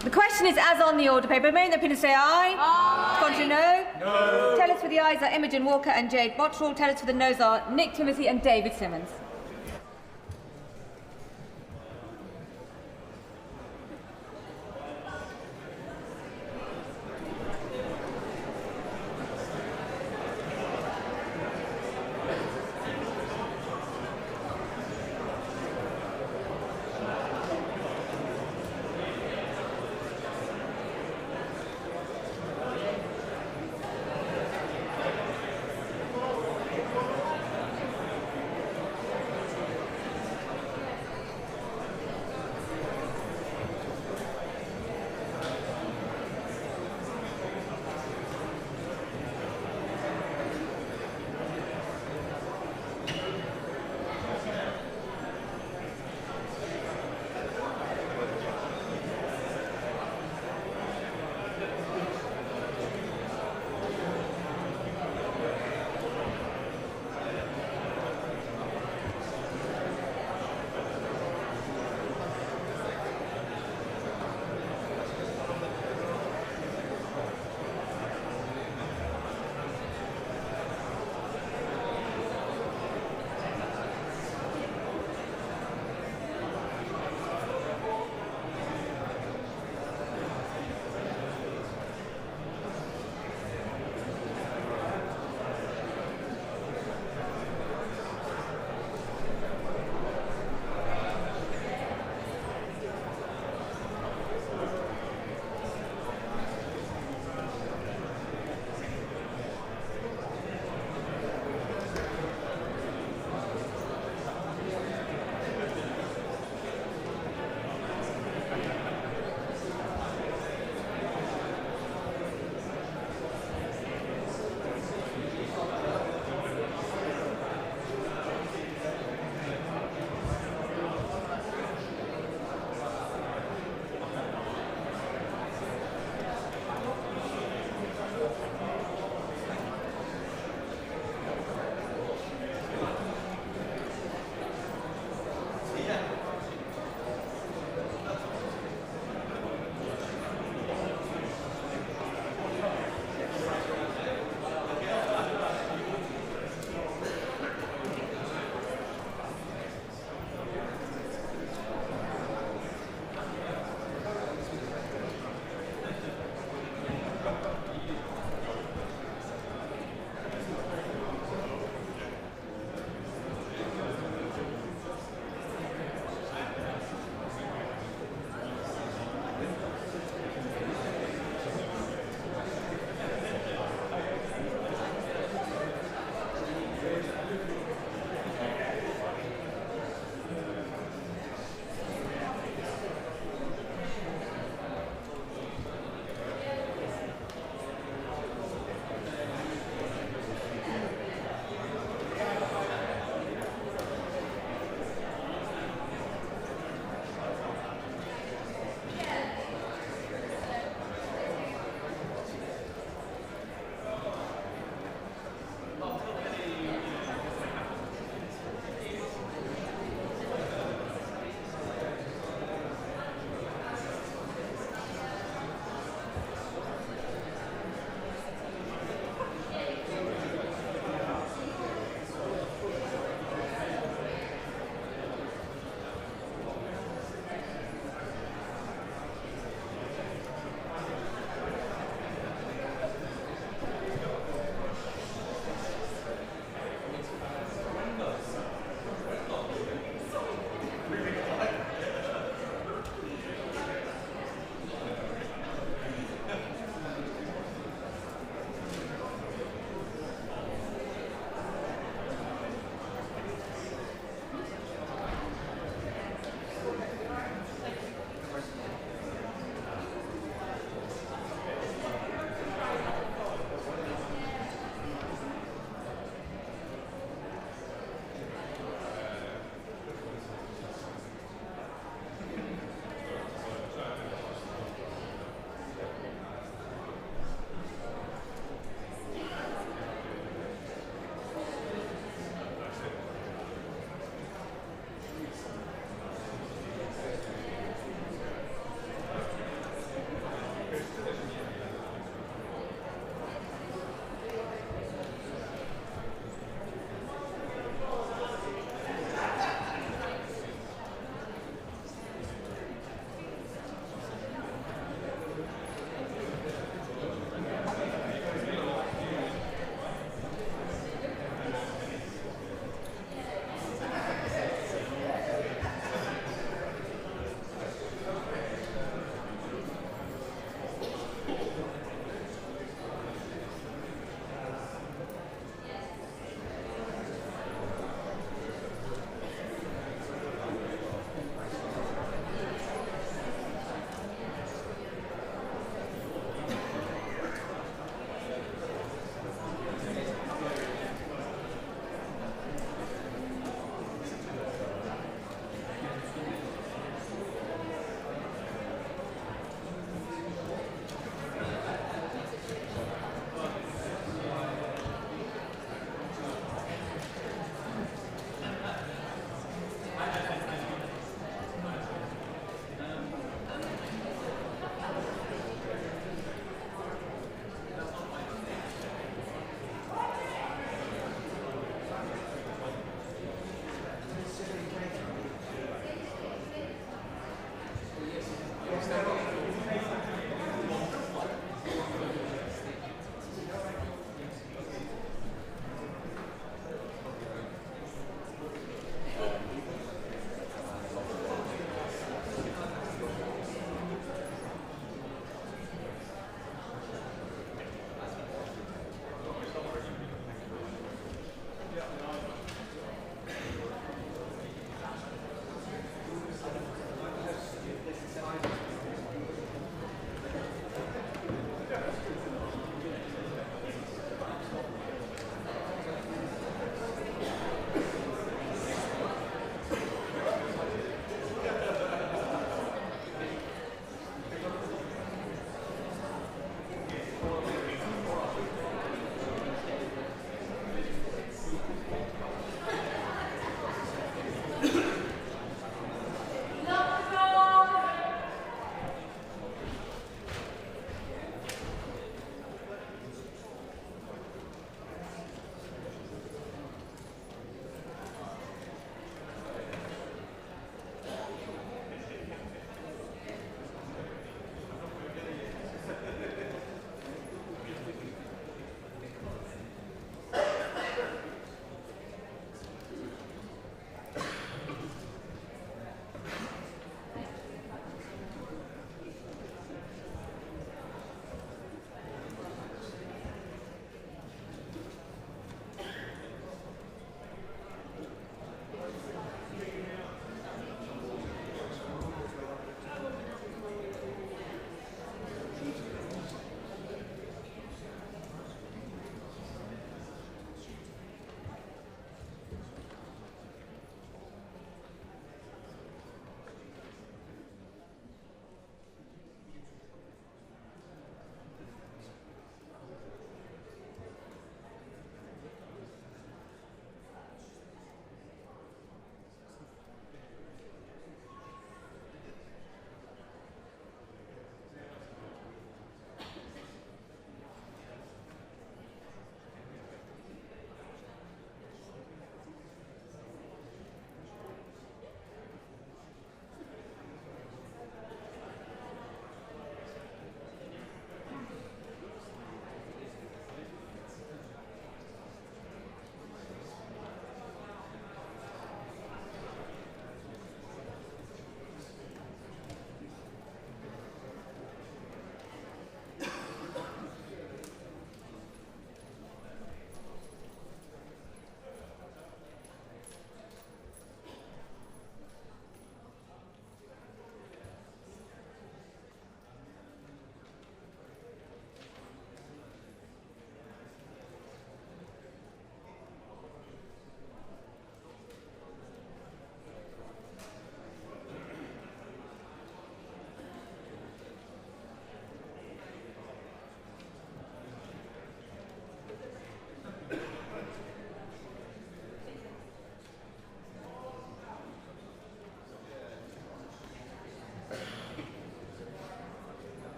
S8: The question is as on the order paper. May the opinion say aye. Aye. Contrary, no. No. Tellers for the ayes are Imogen Walker and Jade Bottrell. Tellers for the noes are Nick Timothy and David Simmons.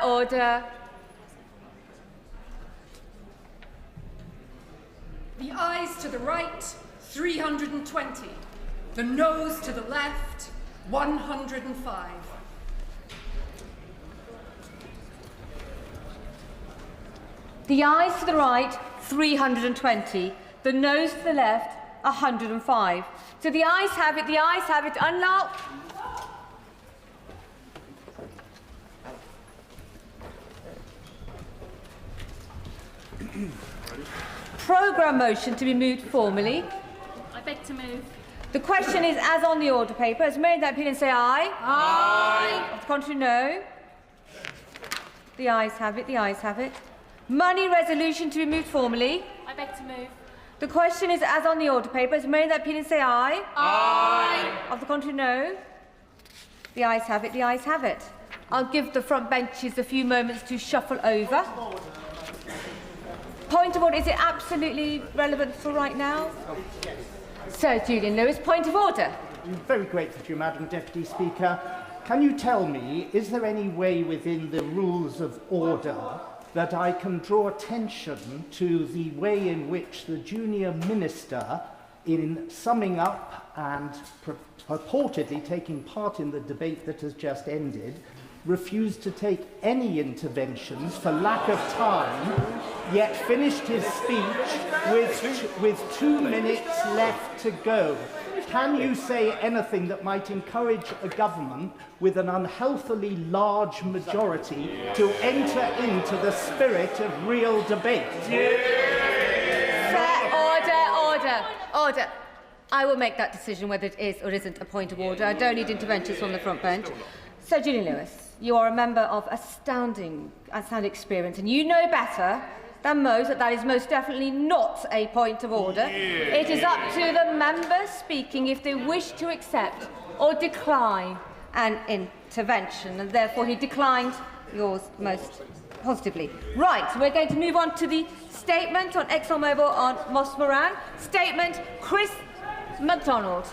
S8: order.
S19: The ayes to the right, 320. The noes to the left, 105.
S8: The ayes to the right, 320. The noes to the left, 105. So the ayes have it, the ayes have it. Unlock. Programme motion to be moved formally.
S20: I beg to move.
S8: The question is as on the order paper. As made that opinion, say aye.
S20: Aye.
S8: Of the contrary, no. The ayes have it, the ayes have it. Money resolution to be moved formally.
S20: I beg to move.
S8: The question is as on the order paper. As made that opinion, say aye.
S20: Aye.
S8: Of the contrary, no. The ayes have it, the ayes have it. I'll give the front benches a few moments to shuffle over. Point of order, is it absolutely relevant for right now? Sir Julian Lewis, point of order.
S21: I'm very grateful to you, Madam Deputy Speaker. Can you tell me, is there any way within the rules of order that I can draw attention to the way in which the junior minister, in summing up and purportedly taking part in the debate that has just ended, refused to take any interventions for lack of time, yet finished his speech with 2 minutes left to go? Can you say anything that might encourage a government with an unhealthily large majority to enter into the spirit of real debate?
S8: Sir, order. I will make that decision whether it is or isn't a point of order. I don't need interventions from the front bench. Sir Julian Lewis, you are a member of astounding experience, and you know better than most that is most definitely not a point of order. It is up to the members speaking if they wish to accept or decline an intervention, and therefore he declined yours most positively. Right, we're going to move on to the statement on ExxonMobil on Moss Moran. Statement, Chris MacDonald.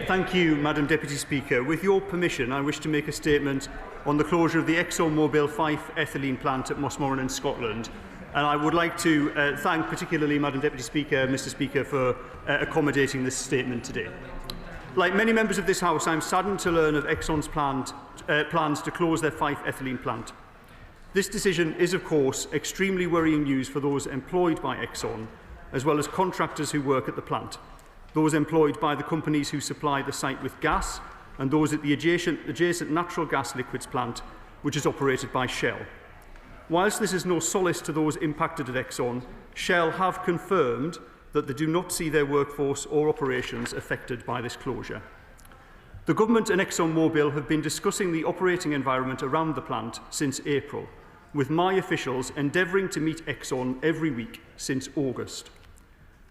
S24: Thank you, Madam Deputy Speaker. With your permission, I wish to make a statement on the closure of the ExxonMobil Fife ethylene plant at Mossmoran in Scotland. And I would like to thank particularly Madam Deputy Speaker, Mr Speaker, for accommodating this statement today. Like many members of this House, I am saddened to learn of Exxon's plans to close their Fife ethylene plant. This decision is, of course, extremely worrying news for those employed by Exxon, as well as contractors who work at the plant, those employed by the companies who supply the site with gas, and those at the adjacent natural gas liquids plant, which is operated by Shell. Whilst this is no solace to those impacted at Exxon, Shell have confirmed that they do not see their workforce or operations affected by this closure. The Government and ExxonMobil have been discussing the operating environment around the plant since April, with my officials endeavouring to meet Exxon every week since August.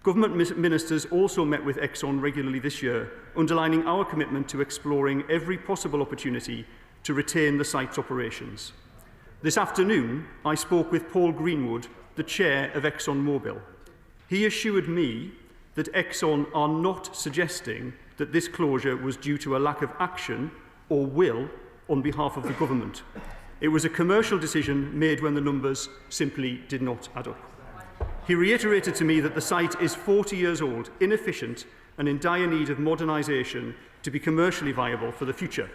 S24: Government ministers also met with Exxon regularly this year, underlining our commitment to exploring every possible opportunity to retain the site's operations. This afternoon, I spoke with Paul Greenwood, the chair of ExxonMobil. He assured me that Exxon are not suggesting that this closure was due to a lack of action or will on behalf of the government. It was a commercial decision made when the numbers simply did not add up. He reiterated to me that the site is 40 years old, inefficient and in dire need of modernisation to be commercially viable for the future.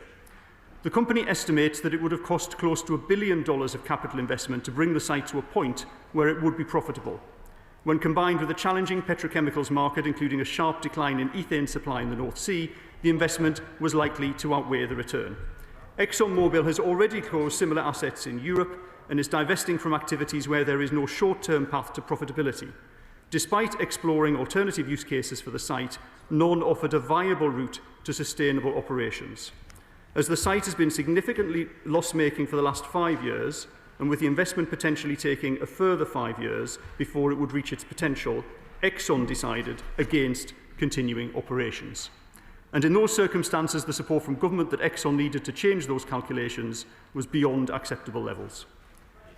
S24: The company estimates that it would have cost close to $1 billion of capital investment to bring the site to a point where it would be profitable. When combined with a challenging petrochemicals market, including a sharp decline in ethane supply in the North Sea, the investment was likely to outweigh the return. ExxonMobil has already closed similar assets in Europe and is divesting from activities where there is no short-term path to profitability. Despite exploring alternative use cases for the site, none offered a viable route to sustainable operations. As the site has been significantly loss-making for the last 5 years, and with the investment potentially taking a further 5 years before it would reach its potential, Exxon decided against continuing operations. And in those circumstances, the support from government that Exxon needed to change those calculations was beyond acceptable levels.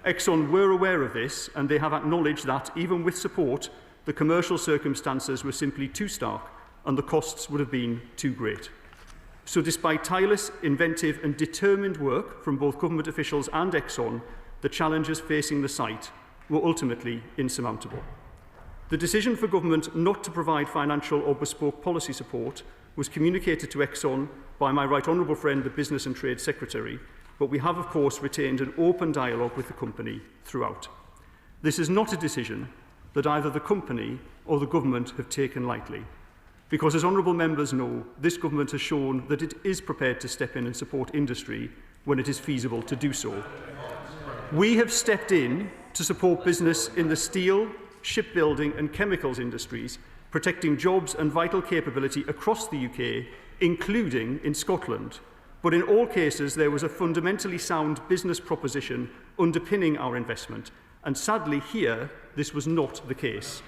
S24: Exxon were aware of this, and they have acknowledged that, even with support, the commercial circumstances were simply too stark and the costs would have been too great. So despite tireless, inventive and determined work from both government officials and Exxon, the challenges facing the site were ultimately insurmountable. The decision for government not to provide financial or bespoke policy support was communicated to Exxon by my right honourable friend, the Business and Trade Secretary, but we have of course retained an open dialogue with the company throughout. This is not a decision that either the company or the government have taken lightly, because as honourable members know, this government has shown that it is prepared to step in and support industry when it is feasible to do so. We have stepped in to support business in the steel, shipbuilding and chemicals industries, protecting jobs and vital capability across the UK, including in Scotland. But in all cases, there was a fundamentally sound business proposition underpinning our investment, and sadly here, this was not the case.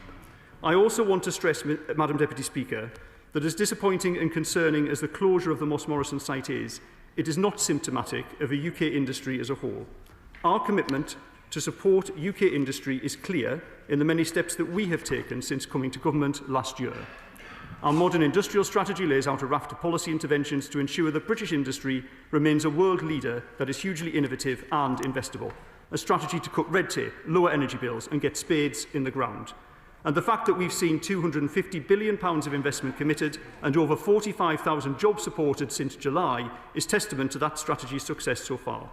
S24: I also want to stress, Madam Deputy Speaker, that as disappointing and concerning as the closure of the Moss Morrison site is, it is not symptomatic of a UK industry as a whole. Our commitment to support UK industry is clear in the many steps that we have taken since coming to government last year. Our modern industrial strategy lays out a raft of policy interventions to ensure that British industry remains a world leader that is hugely innovative and investable. A strategy to cut red tape, lower energy bills and get spades in the ground. And the fact that we've seen £250 billion of investment committed and over 45,000 jobs supported since July is testament to that strategy's success so far.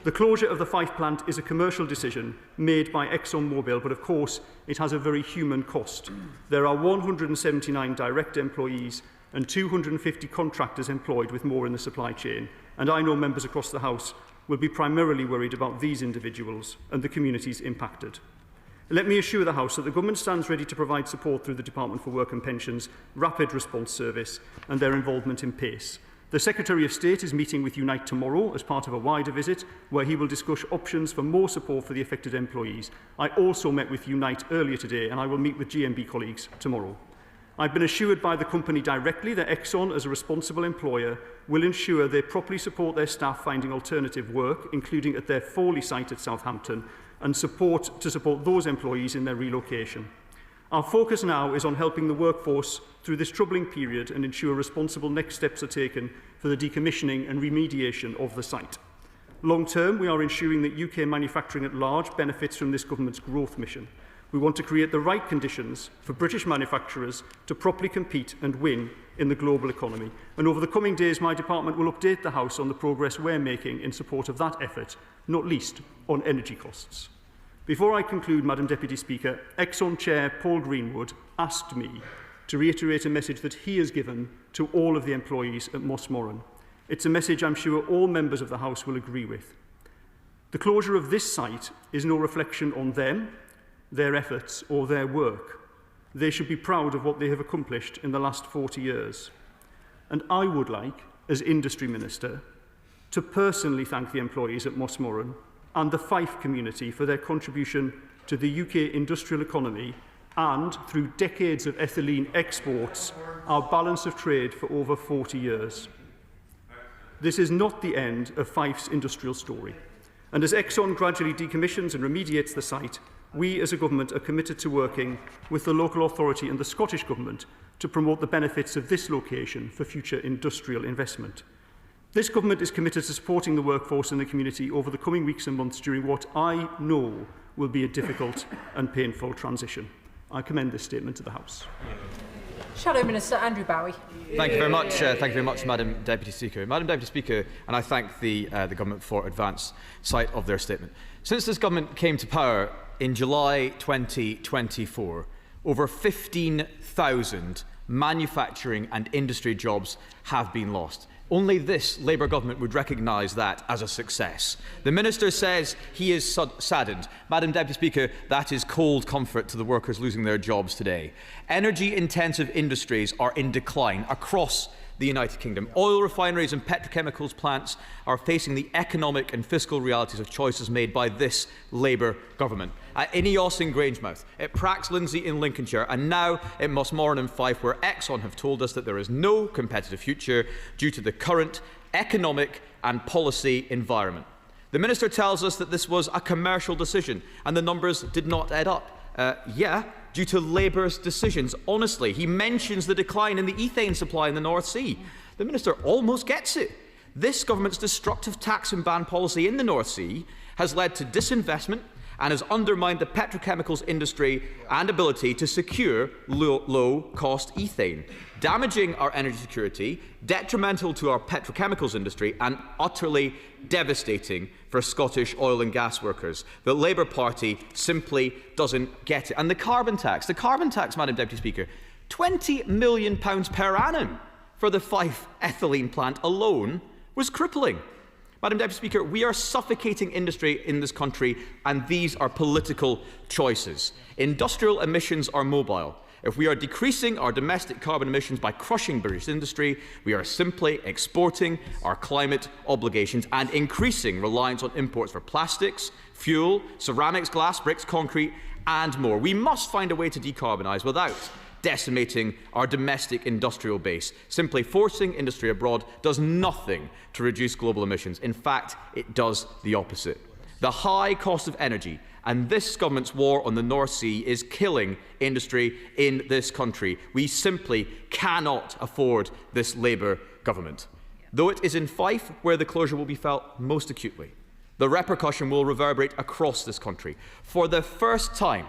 S24: The closure of the Fife plant is a commercial decision made by ExxonMobil, but of course it has a very human cost. There are 179 direct employees and 250 contractors employed, with more in the supply chain. And I know members across the House will be primarily worried about these individuals and the communities impacted. Let me assure the House that the Government stands ready to provide support through the Department for Work and Pensions Rapid Response Service and their involvement in PACE. The Secretary of State is meeting with Unite tomorrow as part of a wider visit where he will discuss options for more support for the affected employees. I also met with Unite earlier today and I will meet with GMB colleagues tomorrow. I've been assured by the company directly that Exxon, as a responsible employer, will ensure they properly support their staff finding alternative work, including at their Forley site at Southampton, and to support those employees in their relocation. Our focus now is on helping the workforce through this troubling period and ensure responsible next steps are taken for the decommissioning and remediation of the site. Long term, we are ensuring that UK manufacturing at large benefits from this government's growth mission. We want to create the right conditions for British manufacturers to properly compete and win in the global economy. And over the coming days, my department will update the House on the progress we're making in support of that effort, not least on energy costs. Before I conclude, Madam Deputy Speaker, Exxon Chair Paul Greenwood asked me to reiterate a message that he has given to all of the employees at Moss Morran. It's a message I'm sure all members of the House will agree with. The closure of this site is no reflection on them, their efforts or their work. They should be proud of what they have accomplished in the last 40 years. And I would like, as Industry Minister, to personally thank the employees at Moss Morran and the Fife community for their contribution to the UK industrial economy and, through decades of ethylene exports, our balance of trade for over 40 years. This is not the end of Fife's industrial story. And as Exxon gradually decommissions and remediates the site, we as a government are committed to working with the local authority and the Scottish Government to promote the benefits of this location for future industrial investment. This government is committed to supporting the workforce and the community over the coming weeks and months during what I know will be a difficult and painful transition. I commend this statement to the House.
S18: Shadow Minister Andrew Bowie.
S11: Thank you very much, Madam Deputy Speaker. Madam Deputy Speaker, and I thank the Government for advance sight of their statement. Since this Government came to power in July 2024, over 15,000 manufacturing and industry jobs have been lost. Only this Labour government would recognise that as a success. The Minister says he is saddened. Madam Deputy Speaker, that is cold comfort to the workers losing their jobs today. Energy-intensive industries are in decline across the United Kingdom. Oil refineries and petrochemicals plants are facing the economic and fiscal realities of choices made by this Labour government. At Ineos in Grangemouth, at Prax Lindsay in Lincolnshire, and now at Moss Morran and Fife, where Exxon have told us that there is no competitive future due to the current economic and policy environment. The Minister tells us that this was a commercial decision and the numbers did not add up. Due to Labour's decisions. Honestly, he mentions the decline in the ethane supply in the North Sea. the Minister almost gets it. This government's destructive tax and ban policy in the North Sea has led to disinvestment and has undermined the petrochemicals industry and ability to secure low-cost ethane, damaging our energy security, detrimental to our petrochemicals industry and utterly devastating for Scottish oil and gas workers. The Labour Party simply doesn't get it. And the carbon tax, Madam Deputy Speaker, £20 million per annum for the Fife ethylene plant alone was crippling. Madam Deputy Speaker, we are suffocating industry in this country, and these are political choices. Industrial emissions are mobile. If we are decreasing our domestic carbon emissions by crushing British industry, we are simply exporting our climate obligations and increasing reliance on imports for plastics, fuel, ceramics, glass, bricks, concrete, and more. We must find a way to decarbonise without decimating our domestic industrial base. Simply forcing industry abroad does nothing to reduce global emissions. In fact, it does the opposite. The high cost of energy and this government's war on the North Sea is killing industry in this country. We simply cannot afford this Labour government. Though it is in Fife where the closure will be felt most acutely, the repercussion will reverberate across this country. For the first time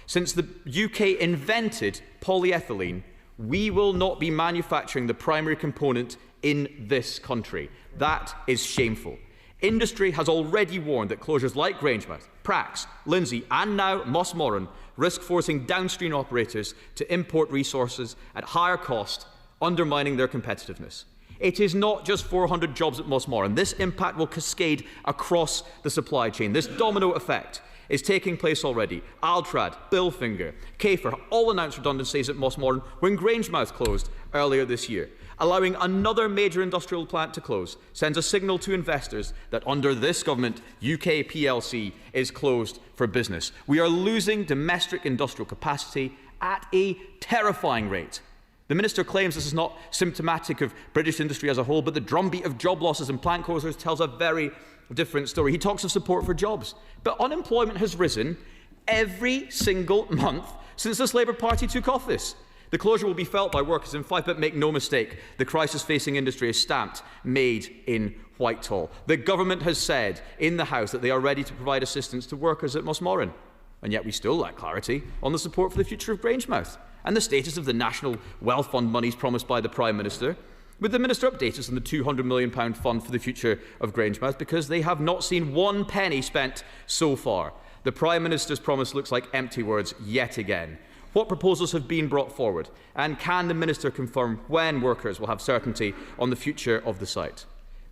S11: since the UK invented polyethylene, we will not be manufacturing the primary component in this country. That is shameful. Industry has already warned that closures like Grangemouth, Prax, Lindsay and now Mossmoran risk forcing downstream operators to import resources at higher cost, undermining their competitiveness. It is not just 400 jobs at Mossmoran. This impact will cascade across the supply chain. This domino effect is taking place already. Altrad, Billfinger, Kafer all announced redundancies at Mossmoran when Grangemouth closed earlier this year. Allowing another major industrial plant to close sends a signal to investors that under this government, UK PLC is closed for business. We are losing domestic industrial capacity at a terrifying rate. The Minister claims this is not symptomatic of British industry as a whole, but the drumbeat of job losses and plant closures tells a very different story. He talks of support for jobs, but unemployment has risen every single month since this Labour Party took office. The closure will be felt by workers in Fife, but make no mistake, the crisis-facing industry is stamped made in Whitehall. The government has said in the House that they are ready to provide assistance to workers at Mossmoran, and yet we still lack clarity on the support for the future of Grangemouth and the status of the National Wealth Fund monies promised by the Prime Minister. Would the Minister update us on the £200 million fund for the future of Grangemouth, because they have not seen one penny spent so far. The Prime Minister's promise looks like empty words yet again. What proposals have been brought forward, and can the Minister confirm when workers will have certainty on the future of the site?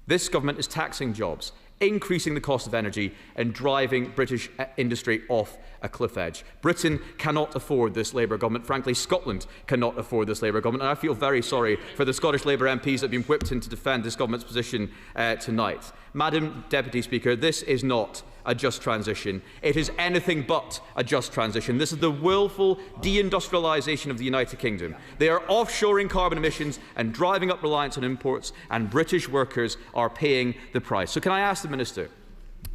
S11: This government is taxing jobs, increasing the cost of energy and driving British industry off a cliff edge. Britain cannot afford this Labour government. Frankly, Scotland cannot afford this Labour government. And I feel very sorry for the Scottish Labour MPs that have been whipped in to defend this government's position tonight. Madam Deputy Speaker, this is not a just transition. It is anything but a just transition. This is the willful deindustrialisation of the United Kingdom. They are offshoring carbon emissions and driving up reliance on imports, and British workers are paying the price. So can I ask the Minister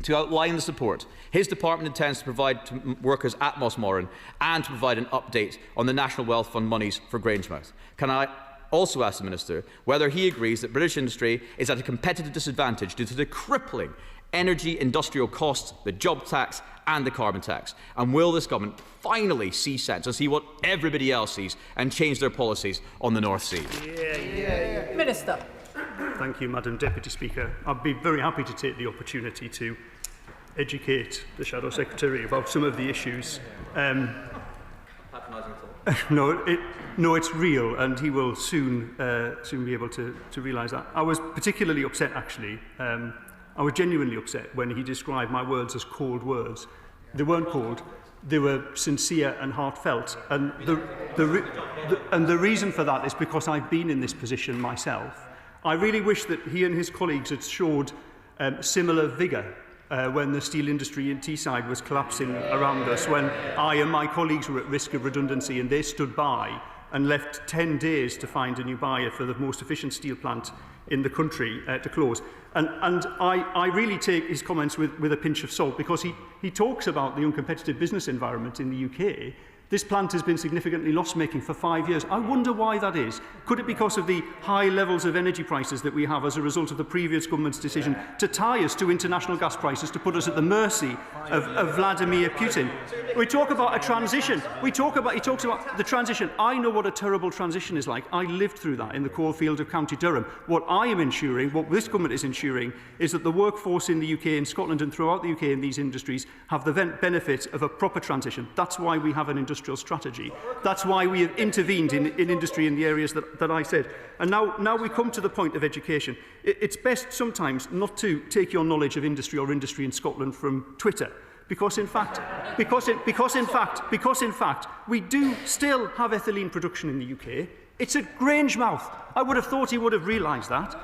S11: to outline the support his department intends to provide to workers at Mossmoran and to provide an update on the National Wealth Fund monies for Grangemouth? Can I also ask the Minister whether he agrees that British industry is at a competitive disadvantage due to the crippling energy industrial costs, the job tax and the carbon tax? And will this government finally see sense and see what everybody else sees and change their policies on the North Sea?
S18: Minister.
S24: Thank you, Madam Deputy Speaker. I'd be very happy to take the opportunity to educate the Shadow Secretary about some of the issues. No, it's real, and he will soon be able to realise that. I was particularly upset, actually. I was genuinely upset when he described my words as cold words. They weren't cold. They were sincere and heartfelt. And the reason for that is because I've been in this position myself. I really wish that he and his colleagues had showed similar vigour when the steel industry in Teesside was collapsing around us, when I and my colleagues were at risk of redundancy and they stood by and left 10 days to find a new buyer for the most efficient steel plant in the country to close. And I really take his comments with a pinch of salt, because he talks about the uncompetitive business environment in the UK, This plant has been significantly loss-making for 5 years. I wonder why that is. Could it be because of the high levels of energy prices that we have as a result of the previous government's decision to tie us to international gas prices, to put us at the mercy of Vladimir Putin? We talk about a transition. He talks about the transition. I know what a terrible transition is like. I lived through that in the coalfield of County Durham. What I am ensuring, what this government is ensuring, is that the workforce in the UK, in Scotland and throughout the UK in these industries have the benefit of a proper transition. That's why we have an industrial strategy. That's why we have intervened in industry in the areas that I said. And now we come to the point of education. It's best sometimes not to take your knowledge of industry or industry in Scotland from Twitter. Because in fact, we do still have ethylene production in the UK. It's at Grangemouth. I would have thought he would have realised that.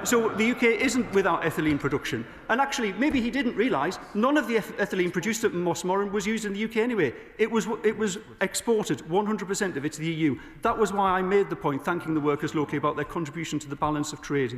S24: So the UK isn't without ethylene production. And actually, maybe he didn't realise none of the ethylene produced at Mossmoran was used in the UK anyway. It was exported, 100% of it, to the EU. That was why I made the point, thanking the workers locally, about their contribution to the balance of trade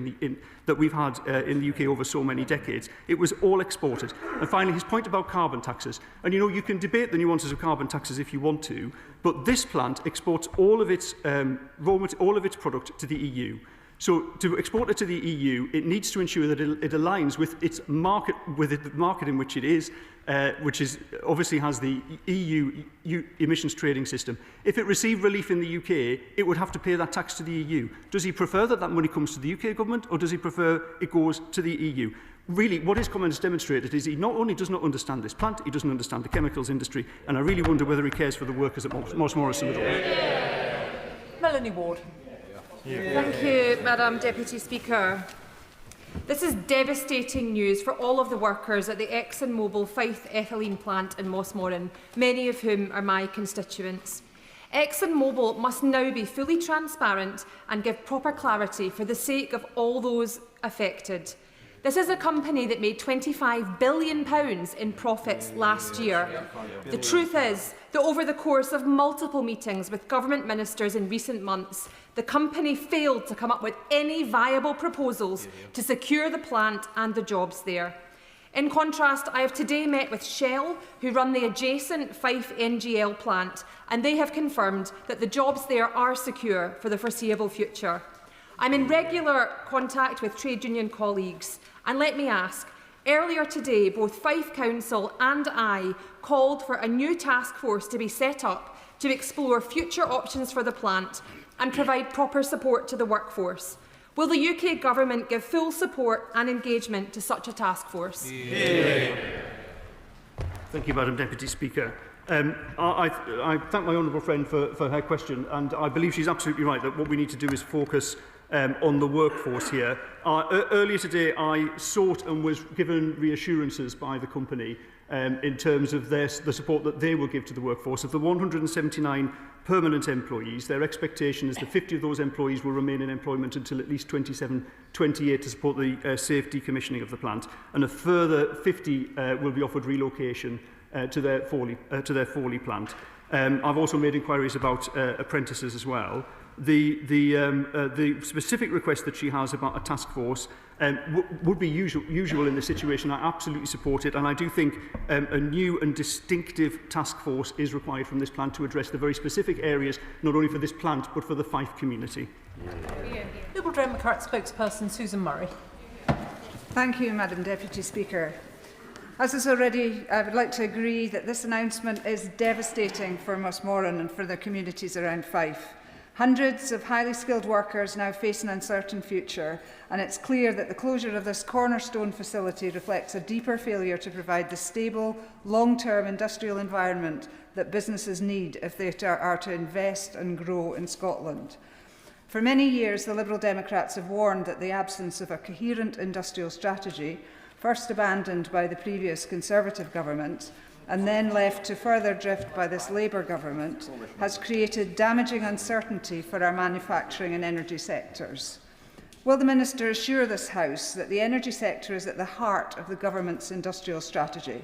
S24: that we've had in the UK over so many decades. It was all exported. And finally, his point about carbon taxes. And you can debate the nuances of carbon taxes if you want to, but this plant exports all of its product to the EU. So to export it to the EU, it needs to ensure that it aligns with its market, the market in which it is, which obviously has the EU emissions trading system. If it received relief in the UK, it would have to pay that tax to the EU. Does he prefer that money comes to the UK government, or does he prefer it goes to the EU? Really, what his comment has demonstrated is he not only does not understand this plant, he doesn't understand the chemicals industry, and I really wonder whether he cares for the workers at Moss Morrison at all.
S18: Melanie Ward.
S3: Thank you, Madam Deputy Speaker. This is devastating news for all of the workers at the ExxonMobil Fife ethylene plant in Mossmoran, many of whom are my constituents. ExxonMobil must now be fully transparent and give proper clarity for the sake of all those affected. This is a company that made £25 billion in profits last year. The truth is that over the course of multiple meetings with government ministers in recent months, the company failed to come up with any viable proposals to secure the plant and the jobs there. In contrast, I have today met with Shell, who run the adjacent Fife NGL plant, and they have confirmed that the jobs there are secure for the foreseeable future. I'm in regular contact with trade union colleagues, and let me ask, earlier today both Fife Council and I called for a new task force to be set up to explore future options for the plant and provide proper support to the workforce. Will the UK Government give full support and engagement to such a task force?
S24: Yeah. Thank you, Madam Deputy Speaker. I thank my honourable friend for her question, and I believe she's absolutely right that what we need to do is focus on the workforce here. Earlier today, I sought and was given reassurances by the company in terms of the support that they will give to the workforce. Of the 179 permanent employees, their expectation is that 50 of those employees will remain in employment until at least 27-28 to support the safe decommissioning of the plant, and a further 50 will be offered relocation to their Forley plant. I've also made inquiries about apprentices as well. The specific request that she has about a task force would be usual in this situation. I absolutely support it, and I do think a new and distinctive task force is required from this plant to address the very specific areas, not only for this plant, but for the Fife community.
S18: Liberal Democrat spokesperson Susan Murray.
S5: Thank you, Madam Deputy Speaker. As is already, I would like to agree that this announcement is devastating for Mossmoran and for the communities around Fife. Hundreds of highly skilled workers now face an uncertain future, and it's clear that the closure of this cornerstone facility reflects a deeper failure to provide the stable, long-term industrial environment that businesses need if they are to invest and grow in Scotland. For many years, the Liberal Democrats have warned that the absence of a coherent industrial strategy, first abandoned by the previous Conservative government, and then left to further drift by this Labour government, has created damaging uncertainty for our manufacturing and energy sectors. Will the Minister assure this House that the energy sector is at the heart of the government's industrial strategy?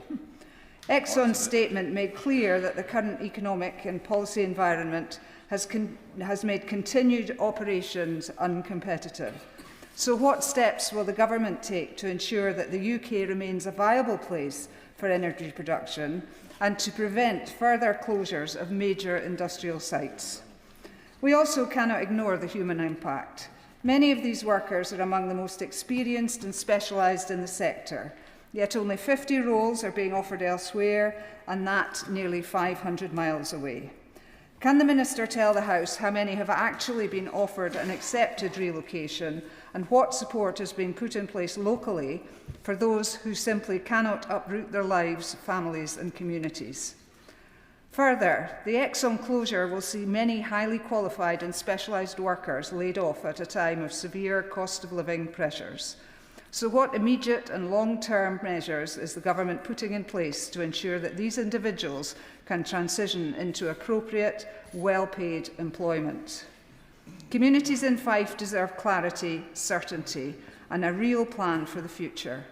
S5: Exxon's statement made clear that the current economic and policy environment has made continued operations uncompetitive. So what steps will the government take to ensure that the UK remains a viable place for energy production, and to prevent further closures of major industrial sites. We also cannot ignore the human impact. Many of these workers are among the most experienced and specialised in the sector, yet only 50 roles are being offered elsewhere, and that nearly 500 miles away. Can the Minister tell the House how many have actually been offered and accepted relocation, and what support is being put in place locally for those who simply cannot uproot their lives, families and communities? Further, the Exxon closure will see many highly qualified and specialised workers laid off at a time of severe cost of living pressures. So what immediate and long-term measures is the Government putting in place to ensure that these individuals can transition into appropriate, well-paid employment? Communities in Fife deserve clarity, certainty and a real plan for the future.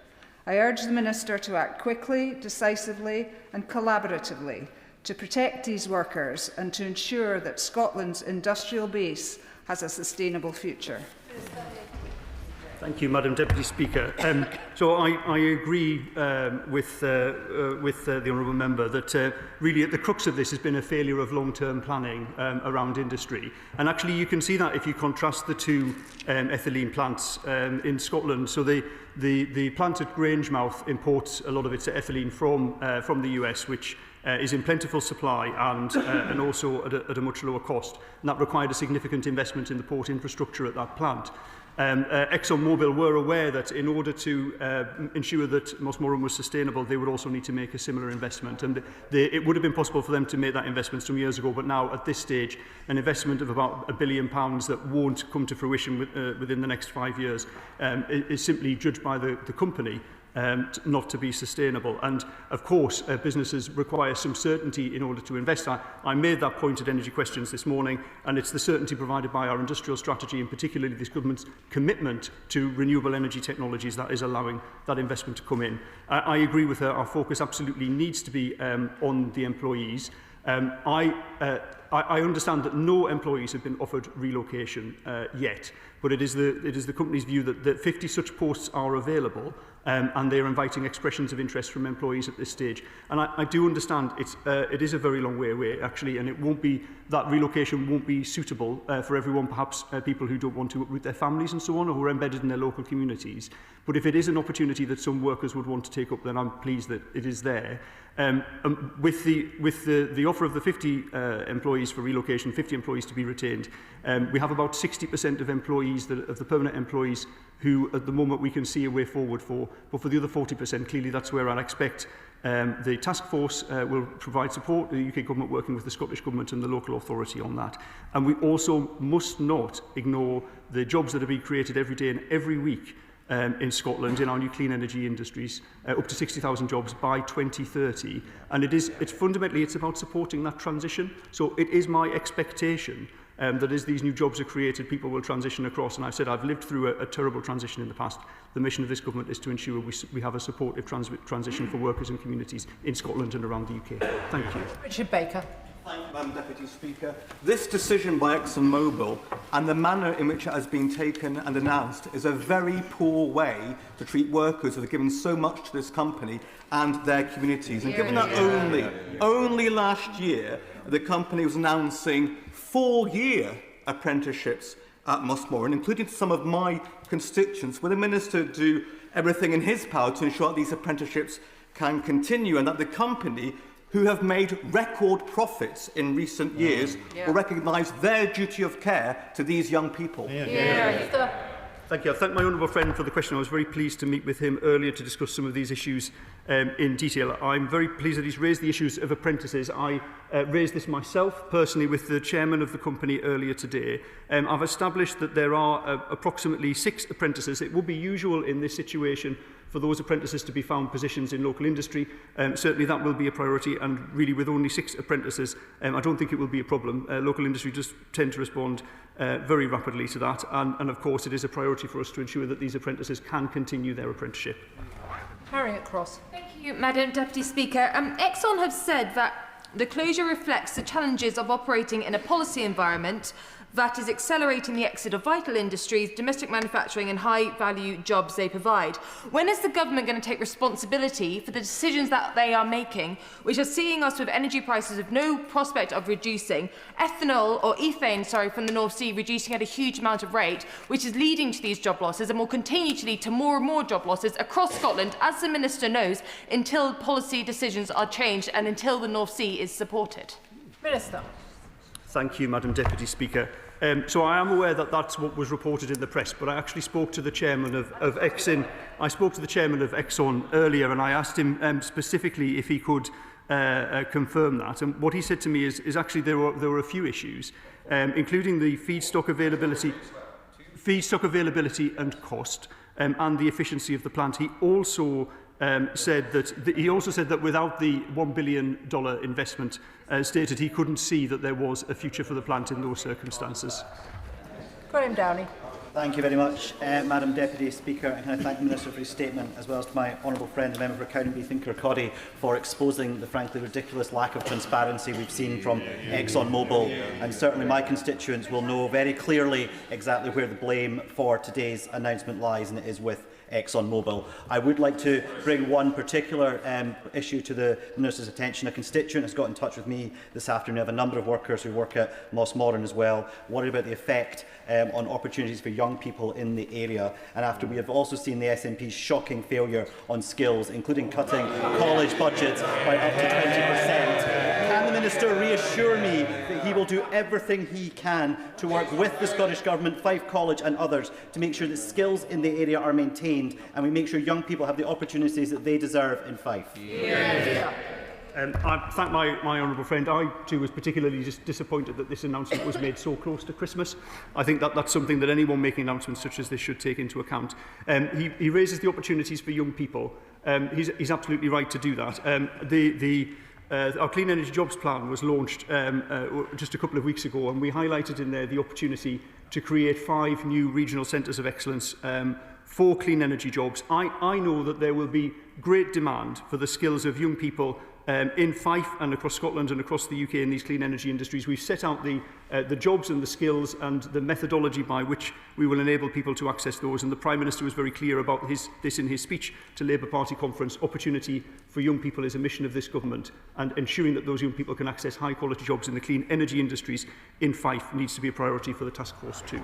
S5: I urge the Minister to act quickly, decisively and collaboratively to protect these workers and to ensure that Scotland's industrial base has a sustainable future.
S24: Thank you, Madam Deputy Speaker. So I agree with the Honourable Member that really at the crux of this has been a failure of long-term planning around industry. And actually you can see that if you contrast the two ethylene plants in Scotland. So the plant at Grangemouth imports a lot of its ethylene from the US, which is in plentiful supply and also at a much lower cost. And that required a significant investment in the port infrastructure at that plant. ExxonMobil were aware that in order to ensure that Mossmoran was sustainable, they would also need to make a similar investment. And it would have been possible for them to make that investment some years ago, but now at this stage, an investment of about £1 billion that won't come to fruition within the next 5 years is simply judged by the company not to be sustainable. And of course, businesses require some certainty in order to invest. I made that point at Energy Questions this morning, and it's the certainty provided by our industrial strategy, and particularly this government's commitment to renewable energy technologies that is allowing that investment to come in. I agree with her. Our focus absolutely needs to be on the employees. I understand that no employees have been offered relocation yet, but it is the company's view that 50 such posts are available, and they are inviting expressions of interest from employees at this stage. And I do understand it is a very long way away, actually, and that relocation won't be suitable for everyone, perhaps people who don't want to uproot their families and so on, or who are embedded in their local communities. But if it is an opportunity that some workers would want to take up, then I'm pleased that it is there. With the offer of the 50 employees for relocation, 50 employees to be retained, we have about 60% of employees, of the permanent employees, who at the moment we can see a way forward for. But for the other 40%, clearly that's where I'd expect the task force will provide support, the UK Government working with the Scottish Government and the local authority on that. And we also must not ignore the jobs that are being created every day and every week in Scotland in our new clean energy industries, up to 60,000 jobs by 2030. And it's fundamentally about supporting that transition. So it is my expectation that as these new jobs are created, people will transition across. And I've said I've lived through a terrible transition in the past. The mission of this government is to ensure we have a supportive transition for workers and communities in Scotland and around the UK. Thank you.
S18: Richard Baker.
S7: Thank you, Madam Deputy Speaker. This decision by ExxonMobil and the manner in which it has been taken and announced is a very poor way to treat workers who have given so much to this company and their communities. And given that only last year the company was announcing 4-year apprenticeships at Mossmoran, including some of my constituents, will the Minister do everything in his power to ensure that these apprenticeships can continue and that the company, who have made record profits in recent years, will recognise their duty of care to these young people?
S24: Thank you. I thank my honourable friend for the question. I was very pleased to meet with him earlier to discuss some of these issues in detail. I'm very pleased that he's raised the issues of apprentices. I raised this myself personally with the chairman of the company earlier today. I've established that there are approximately 6 apprentices. It would be usual in this situation for those apprentices to be found positions in local industry. Certainly that will be a priority, and really with only 6 apprentices, I don't think it will be a problem. Local industry does tend to respond very rapidly to that, and of course it is a priority for us to ensure that these apprentices can continue their apprenticeship.
S18: Harriet Cross.
S15: Thank you, Madam Deputy Speaker. Exxon have said that the closure reflects the challenges of operating in a policy environment that is accelerating the exit of vital industries, domestic manufacturing and high-value jobs they provide. When is the government going to take responsibility for the decisions that they are making, which are seeing us with energy prices with no prospect of reducing, ethanol or ethane, from the North Sea reducing at a huge amount of rate, which is leading to these job losses and will continue to lead to more and more job losses across Scotland, as the Minister knows, until policy decisions are changed and until the North Sea is supported?
S18: Minister.
S24: Thank you, Madam Deputy Speaker. So I am aware that that's what was reported in the press, but I actually spoke to the chairman of Exxon. I spoke to the chairman of Exxon earlier, and I asked him specifically if he could confirm that. And what he said to me is actually there were a few issues, including the feedstock availability and cost, and the efficiency of the plant. He also said that without the $1 billion investment stated, he couldn't see that there was a future for the plant in those circumstances.
S18: Graham Downey.
S4: Thank you very much, Madam Deputy Speaker. And can I thank the Minister for his statement, as well as to my honourable friend, the Member for Cowdenbeath and Kirkcaldy, for exposing the frankly ridiculous lack of transparency we've seen from ExxonMobil. And certainly my constituents will know very clearly exactly where the blame for today's announcement lies, and it is with ExxonMobil. I would like to bring one particular issue to the Minister's attention. A constituent has got in touch with me this afternoon. I have a number of workers who work at Mossmorran as well, worried about the effect on opportunities for young people in the area. And after we have also seen the SNP's shocking failure on skills, including cutting college budgets by up to 20%. Can the Minister reassure me that he will do everything he can to work with the Scottish Government, Fife College and others to make sure that skills in the area are maintained and we make sure young people have the opportunities that they deserve in Fife?
S24: I thank my honourable friend. I too was particularly disappointed that this announcement was made so close to Christmas. I think that's something that anyone making announcements such as this should take into account. He raises the opportunities for young people. He's absolutely right to do that. Our Clean Energy Jobs Plan was launched just a couple of weeks ago, and we highlighted in there the opportunity to create 5 new regional centres of excellence for clean energy jobs. I know that there will be great demand for the skills of young people in Fife and across Scotland and across the UK in these clean energy industries. We've set out the jobs and the skills and the methodology by which we will enable people to access those, and the Prime Minister was very clear about this in his speech to Labour Party conference. Opportunity for young people is a mission of this government, and ensuring that those young people can access high quality jobs in the clean energy industries in Fife needs to be a priority for the task force too.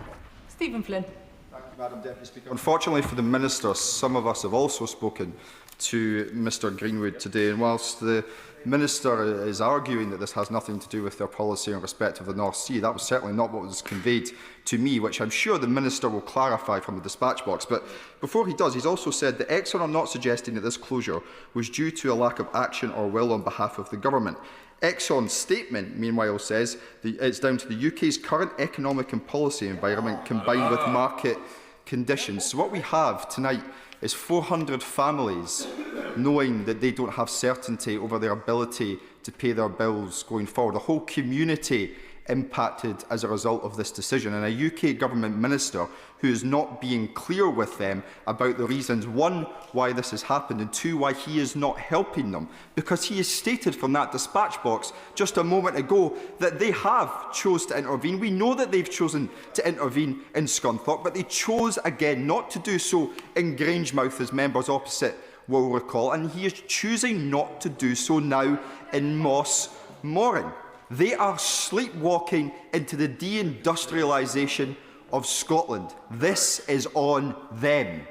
S18: Stephen Flynn.
S14: Thank you, Madam Deputy Speaker. Unfortunately for the Minister, some of us have also spoken to Mr Greenwood today, and whilst the Minister is arguing that this has nothing to do with their policy in respect of the North Sea, that was certainly not what was conveyed to me, which I'm sure the Minister will clarify from the dispatch box. But before he does, he's also said that Exxon are not suggesting that this closure was due to a lack of action or will on behalf of the government. Exxon's statement, meanwhile, says that it's down to the UK's current economic and policy environment combined with market conditions. So what we have tonight is 400 families knowing that they don't have certainty over their ability to pay their bills going forward. A whole community impacted as a result of this decision, and a UK government minister who is not being clear with them about the reasons, one, why this has happened, and two, why he is not helping them, because he has stated from that dispatch box just a moment ago that they have chose to intervene. We know that they've chosen to intervene in Scunthorpe, but they chose again not to do so in Grangemouth, as members opposite will recall, and he is choosing not to do so now in Mossmorran. They are sleepwalking into the deindustrialisation of Scotland. This is on them.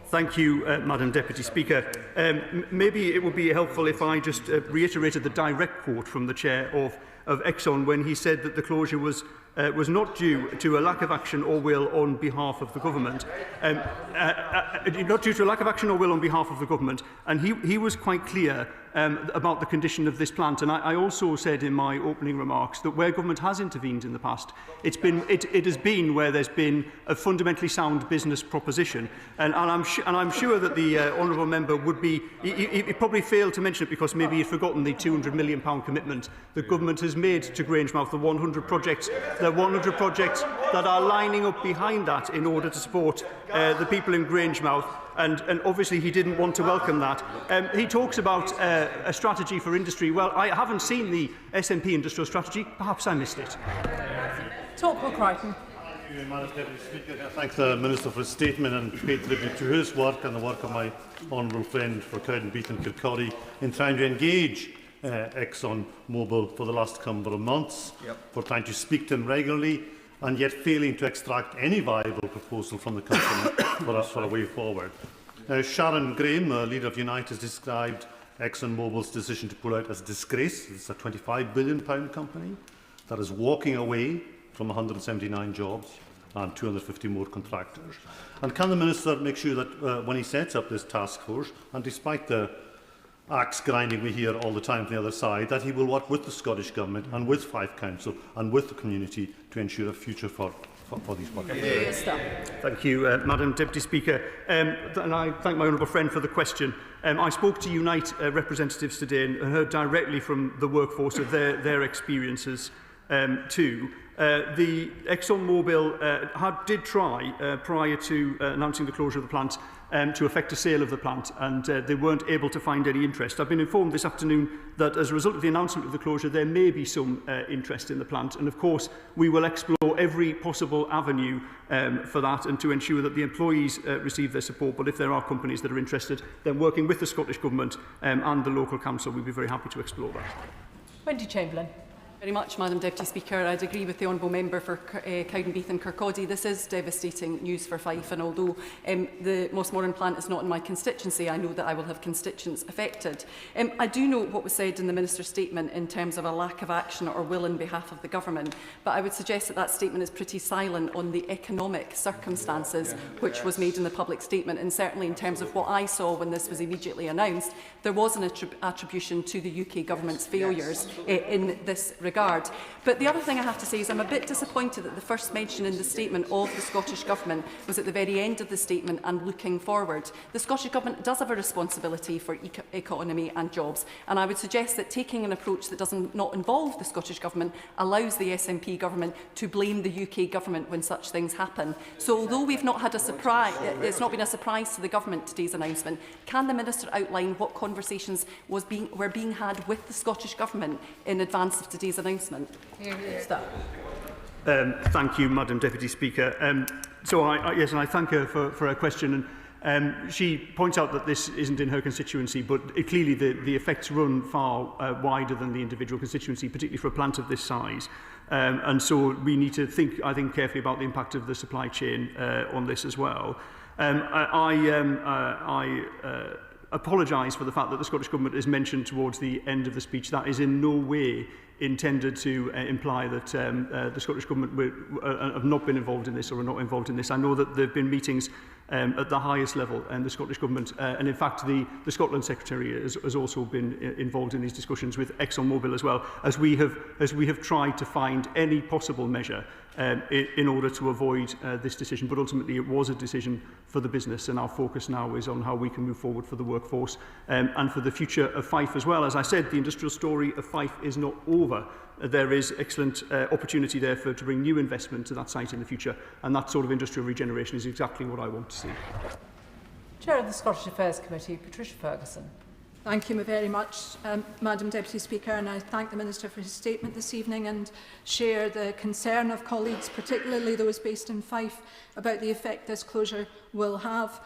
S24: Thank you, Madam Deputy Speaker. Maybe it would be helpful if I just reiterated the direct quote from the Chair of Exxon when he said that the closure was not due to a lack of action or will on behalf of the government. Not due to a lack of action or will on behalf of the government. And he was quite clear about the condition of this plant. And I also said in my opening remarks that where government has intervened in the past, it has been where there's been a fundamentally sound business proposition. And I'm sure that the honourable member would be, he probably failed to mention it because maybe he'd forgotten the £200 million commitment that government has made to Grangemouth, the 100 projects that are lining up behind that in order to support the people in Grangemouth. and obviously he didn't want to welcome that. He talks about a strategy for industry. Well, I haven't seen the SNP industrial strategy. Perhaps I missed it.
S18: Talk Crichton.
S6: Thank you, Madam Deputy Speaker. I thank the Minister for his statement and pay tribute to his work and the work of my honourable friend for Cowdenbeath and Kirkcaldy in trying to engage Exxon Mobil for the last couple of months, for trying to speak to him regularly and yet failing to extract any viable proposal from the company for a way forward. Sharon Graham, the leader of Unite, has described Exxon Mobil's decision to pull out as a disgrace. It's a £25 billion company that is walking away from 179 jobs and 250 more contractors. And can the Minister make sure that when he sets up this task force, and despite the axe grinding we hear all the time from the other side, that he will work with the Scottish Government and with Fife Council and with the community to ensure a future for these workers?
S24: Thank you, Madam Deputy Speaker. And I thank my honourable friend for the question. I spoke to Unite representatives today and heard directly from the workforce of their experiences too. The Exxon Mobil did try, prior to announcing the closure of the plant, to effect a sale of the plant, and they weren't able to find any interest. I've been informed this afternoon that as a result of the announcement of the closure, there may be some interest in the plant, and of course we will explore every possible avenue for that and to ensure that the employees receive their support. But if there are companies that are interested, then working with the Scottish Government and the local council, we'd be very happy to explore that.
S18: Wendy Chamberlain.
S16: Very much, Madam Deputy Speaker. I'd agree with the Honourable Member for Cowdenbeath and Kirkcaldy. This is devastating news for Fife, and although the Mossmorran plant is not in my constituency, I know that I will have constituents affected. I do note what was said in the Minister's statement in terms of a lack of action or will on behalf of the Government, but I would suggest that that statement is pretty silent on the economic circumstances which was made in the public statement, and certainly in terms of what I saw when this was immediately announced, there was an attribution to the UK Government's failures in this regard. But the other thing I have to say is I'm a bit disappointed that the first mention in the statement of the Scottish Government was at the very end of the statement and looking forward. The Scottish Government does have a responsibility for economy and jobs, and I would suggest that taking an approach that does not involve the Scottish Government allows the SNP Government to blame the UK Government when such things happen. So although we've not had a surprise, it's not been a surprise to the Government today's announcement, can the Minister outline what conversations were being had with the Scottish Government in advance of today's announcement?
S24: Thank you, Madam Deputy Speaker. Yes, and I thank her for her question. And she points out that this isn't in her constituency, but clearly the effects run far wider than the individual constituency, particularly for a plant of this size. And so we need to think, I think, carefully about the impact of the supply chain on this as well. I apologise for the fact that the Scottish Government is mentioned towards the end of the speech. That is in no way intended to imply that the Scottish Government have not been involved in this or are not involved in this. I know that there have been meetings at the highest level in the Scottish Government, and in fact the Scotland Secretary has also been involved in these discussions with Exxon Mobil as well, as we have tried to find any possible measure in order to avoid this decision. But ultimately it was a decision for the business, and our focus now is on how we can move forward for the workforce and for the future of Fife as well. As I said, the industrial story of Fife is not over. There is excellent opportunity there to bring new investment to that site in the future, and that sort of industrial regeneration is exactly what I want to see.
S18: Chair of the Scottish Affairs Committee, Patricia Ferguson.
S22: Thank you very much, Madam Deputy Speaker, and I thank the Minister for his statement this evening and share the concern of colleagues, particularly those based in Fife, about the effect this closure will have.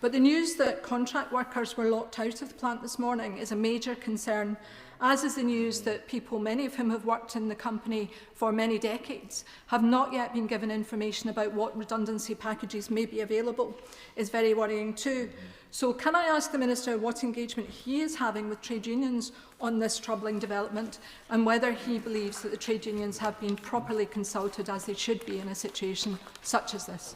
S22: But the news that contract workers were locked out of the plant this morning is a major concern, as is the news that people, many of whom have worked in the company for many decades, have not yet been given information about what redundancy packages may be available, is very worrying too. So can I ask the Minister what engagement he is having with trade unions on this troubling development, and whether he believes that the trade unions have been properly consulted as they should be in a situation such as this?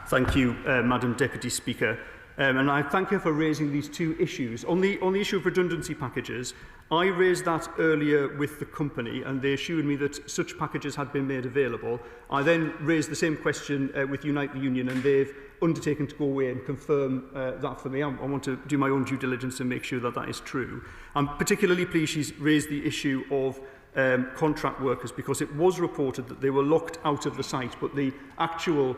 S24: Thank you, Madam Deputy Speaker. And I thank her for raising these two issues. On the issue of redundancy packages, I raised that earlier with the company, and they assured me that such packages had been made available. I then raised the same question with Unite the Union, and they've undertaken to go away and confirm that for me. I want to do my own due diligence and make sure that that is true. I'm particularly pleased she's raised the issue of contract workers, because it was reported that they were locked out of the site, but the actual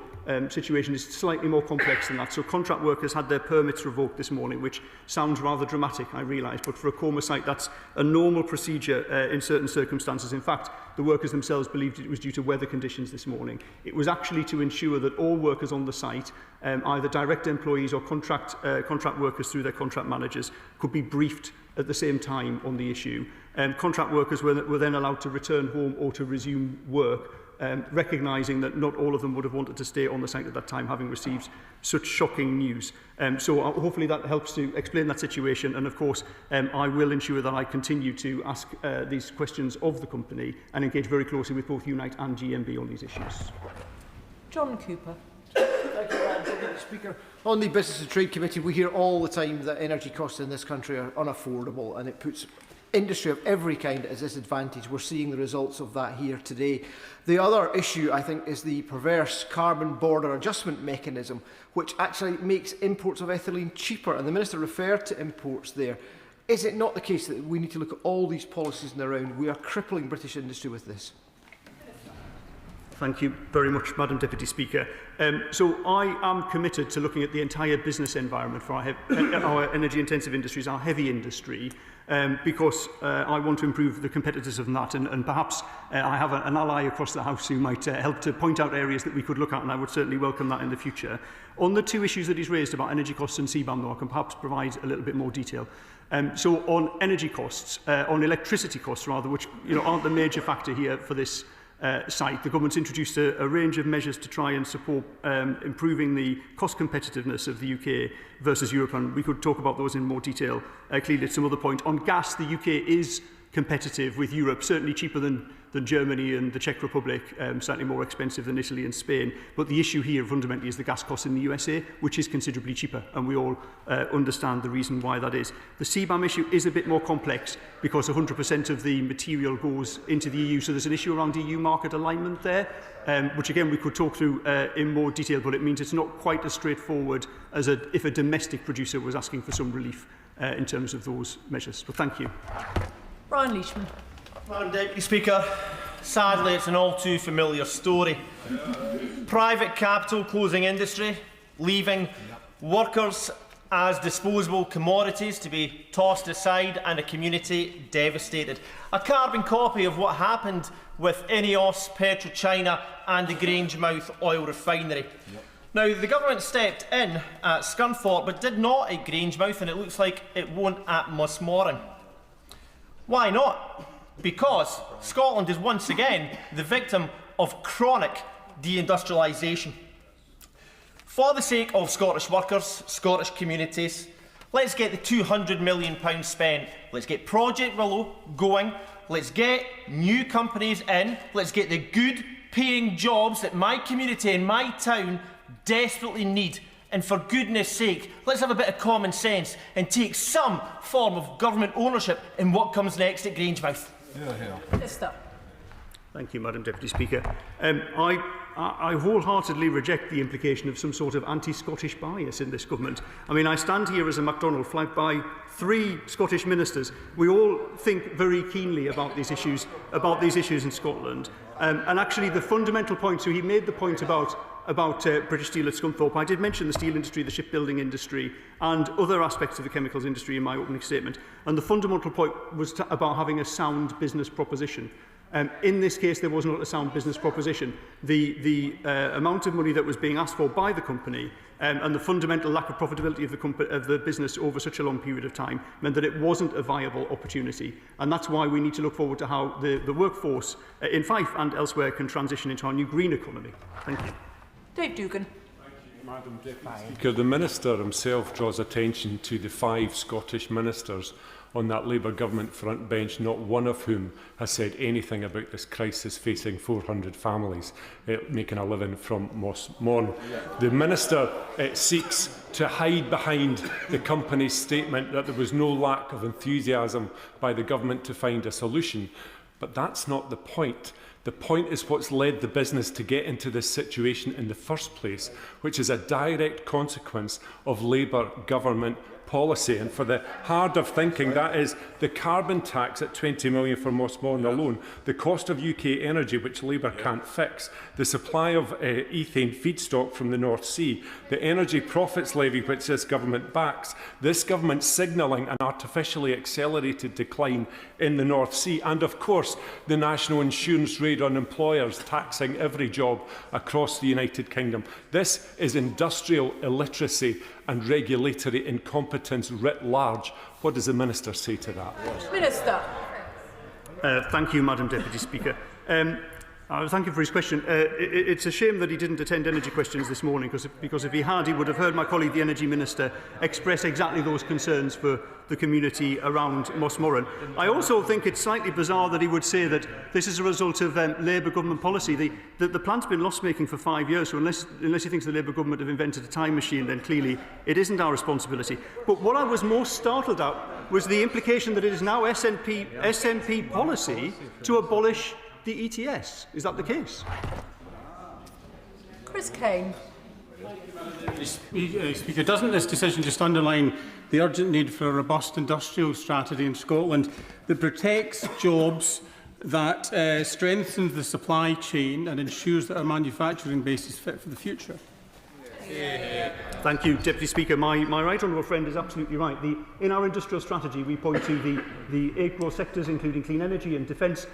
S24: situation is slightly more complex than that. So contract workers had their permits revoked this morning, which sounds rather dramatic, I realise, but for a coma site that's a normal procedure in certain circumstances. In fact, the workers themselves believed it was due to weather conditions this morning. It was actually to ensure that all workers on the site, either direct employees or contract workers through their contract managers, could be briefed at the same time on the issue. Contract workers were then allowed to return home or to resume work, recognising that not all of them would have wanted to stay on the site at that time, having received such shocking news. So hopefully that helps to explain that situation, and of course I will ensure that I continue to ask these questions of the company and engage very closely with both Unite and GMB on these issues.
S8: John Cooper.
S2: Thank you, Madam Deputy Speaker. On the Business and Trade Committee, we hear all the time that energy costs in this country are unaffordable, and it puts industry of every kind at a disadvantage. We're seeing the results of that here today. The other issue, I think, is the perverse carbon border adjustment mechanism, which actually makes imports of ethylene cheaper, and the Minister referred to imports there. Is it not the case that we need to look at all these policies in the round? We are crippling British industry with this.
S24: Thank you very much, Madam Deputy Speaker. So I am committed to looking at the entire business environment for our energy-intensive industries, our heavy industry, because I want to improve the competitiveness of that, and perhaps I have an ally across the House who might help to point out areas that we could look at, and I would certainly welcome that in the future. On the two issues that he's raised about energy costs and CBAM, though, I can perhaps provide a little bit more detail. So on energy costs, on electricity costs rather, which aren't the major factor here for this site, the government's introduced a range of measures to try and support improving the cost competitiveness of the UK versus Europe, and we could talk about those in more detail clearly at some other point. On gas, the UK is competitive with Europe, certainly cheaper than Germany and the Czech Republic, certainly more expensive than Italy and Spain. But the issue here fundamentally is the gas costs in the USA, which is considerably cheaper, and we all understand the reason why that is. The CBAM issue is a bit more complex because 100% of the material goes into the EU, so there's an issue around EU market alignment there, which again we could talk through in more detail, but it means it's not quite as straightforward as if a domestic producer was asking for some relief in terms of those measures. But thank you.
S8: Brian Leishman.
S9: Madam Deputy Speaker, sadly it's an all too familiar story. Private capital closing industry, leaving workers as disposable commodities to be tossed aside, and a community devastated. A carbon copy of what happened with Ineos, PetroChina and the Grangemouth oil refinery. Now, the government stepped in at Scunthorpe but did not at Grangemouth, and it looks like it won't at Mossmoran. Why not? Because Scotland is once again the victim of chronic deindustrialisation. For the sake of Scottish workers, Scottish communities, let's get the £200 million spent. Let's get Project Willow going. Let's get new companies in. Let's get the good paying jobs that my community and my town desperately need. And for goodness sake, let's have a bit of common sense and take some form of government ownership in what comes next at Grangemouth.
S24: Thank you, Madam Deputy Speaker. I wholeheartedly reject the implication of some sort of anti-Scottish bias in this government. I mean, I stand here as a MacDonald flanked by 3 Scottish ministers. We all think very keenly about these issues in Scotland. And actually, the fundamental point, so he made the point about British Steel at Scunthorpe. I did mention the steel industry, the shipbuilding industry, and other aspects of the chemicals industry in my opening statement. And the fundamental point was about having a sound business proposition. In this case, there was not a sound business proposition. The amount of money that was being asked for by the company and the fundamental lack of profitability of the business over such a long period of time meant that it wasn't a viable opportunity. And that's why we need to look forward to how the workforce in Fife and elsewhere can transition into our new green economy. Thank you.
S8: Dave Dugan.
S12: Madam Deputy Speaker, the Minister himself draws attention to the 5 Scottish ministers on that Labour government front bench, not one of whom has said anything about this crisis facing 400 families making a living from Mossmoran. The Minister seeks to hide behind the company's statement that there was no lack of enthusiasm by the government to find a solution, but that's not the point. The point is what's led the business to get into this situation in the first place, which is a direct consequence of Labour government policy. And for the harder thinking, that is the carbon tax at 20 million for Mossmorton alone, the cost of UK energy, which Labour can't fix, the supply of ethane feedstock from the North Sea, the energy profits levy, which this government backs, this government signalling an artificially accelerated decline in the North Sea, and of course the national insurance raid on employers taxing every job across the United Kingdom. This is industrial illiteracy and regulatory incompetence writ large. What does the Minister say to that?
S15: Minister.
S24: Thank you, Madam Deputy Speaker. Thank you for his question. It's a shame that he didn't attend energy questions this morning, because if he had, he would have heard my colleague, the Energy Minister, express exactly those concerns for the community around Mossmorton. I also think it's slightly bizarre that he would say that this is a result of Labour government policy. The plant's been loss-making for 5 years, so unless he thinks the Labour government have invented a time machine, then clearly it isn't our responsibility. But what I was most startled at was the implication that it is now SNP policy to abolish the ETS. Is that the case?
S15: Chris Kane.
S1: Speaker, doesn't this decision just underline the urgent need for a robust industrial strategy in Scotland that protects jobs, that strengthens the supply chain and ensures that our manufacturing base is fit for the future?
S24: Thank you, Deputy Speaker. My right honourable friend is absolutely right. In our industrial strategy, we point to the 8 growth sectors, including clean energy and defence,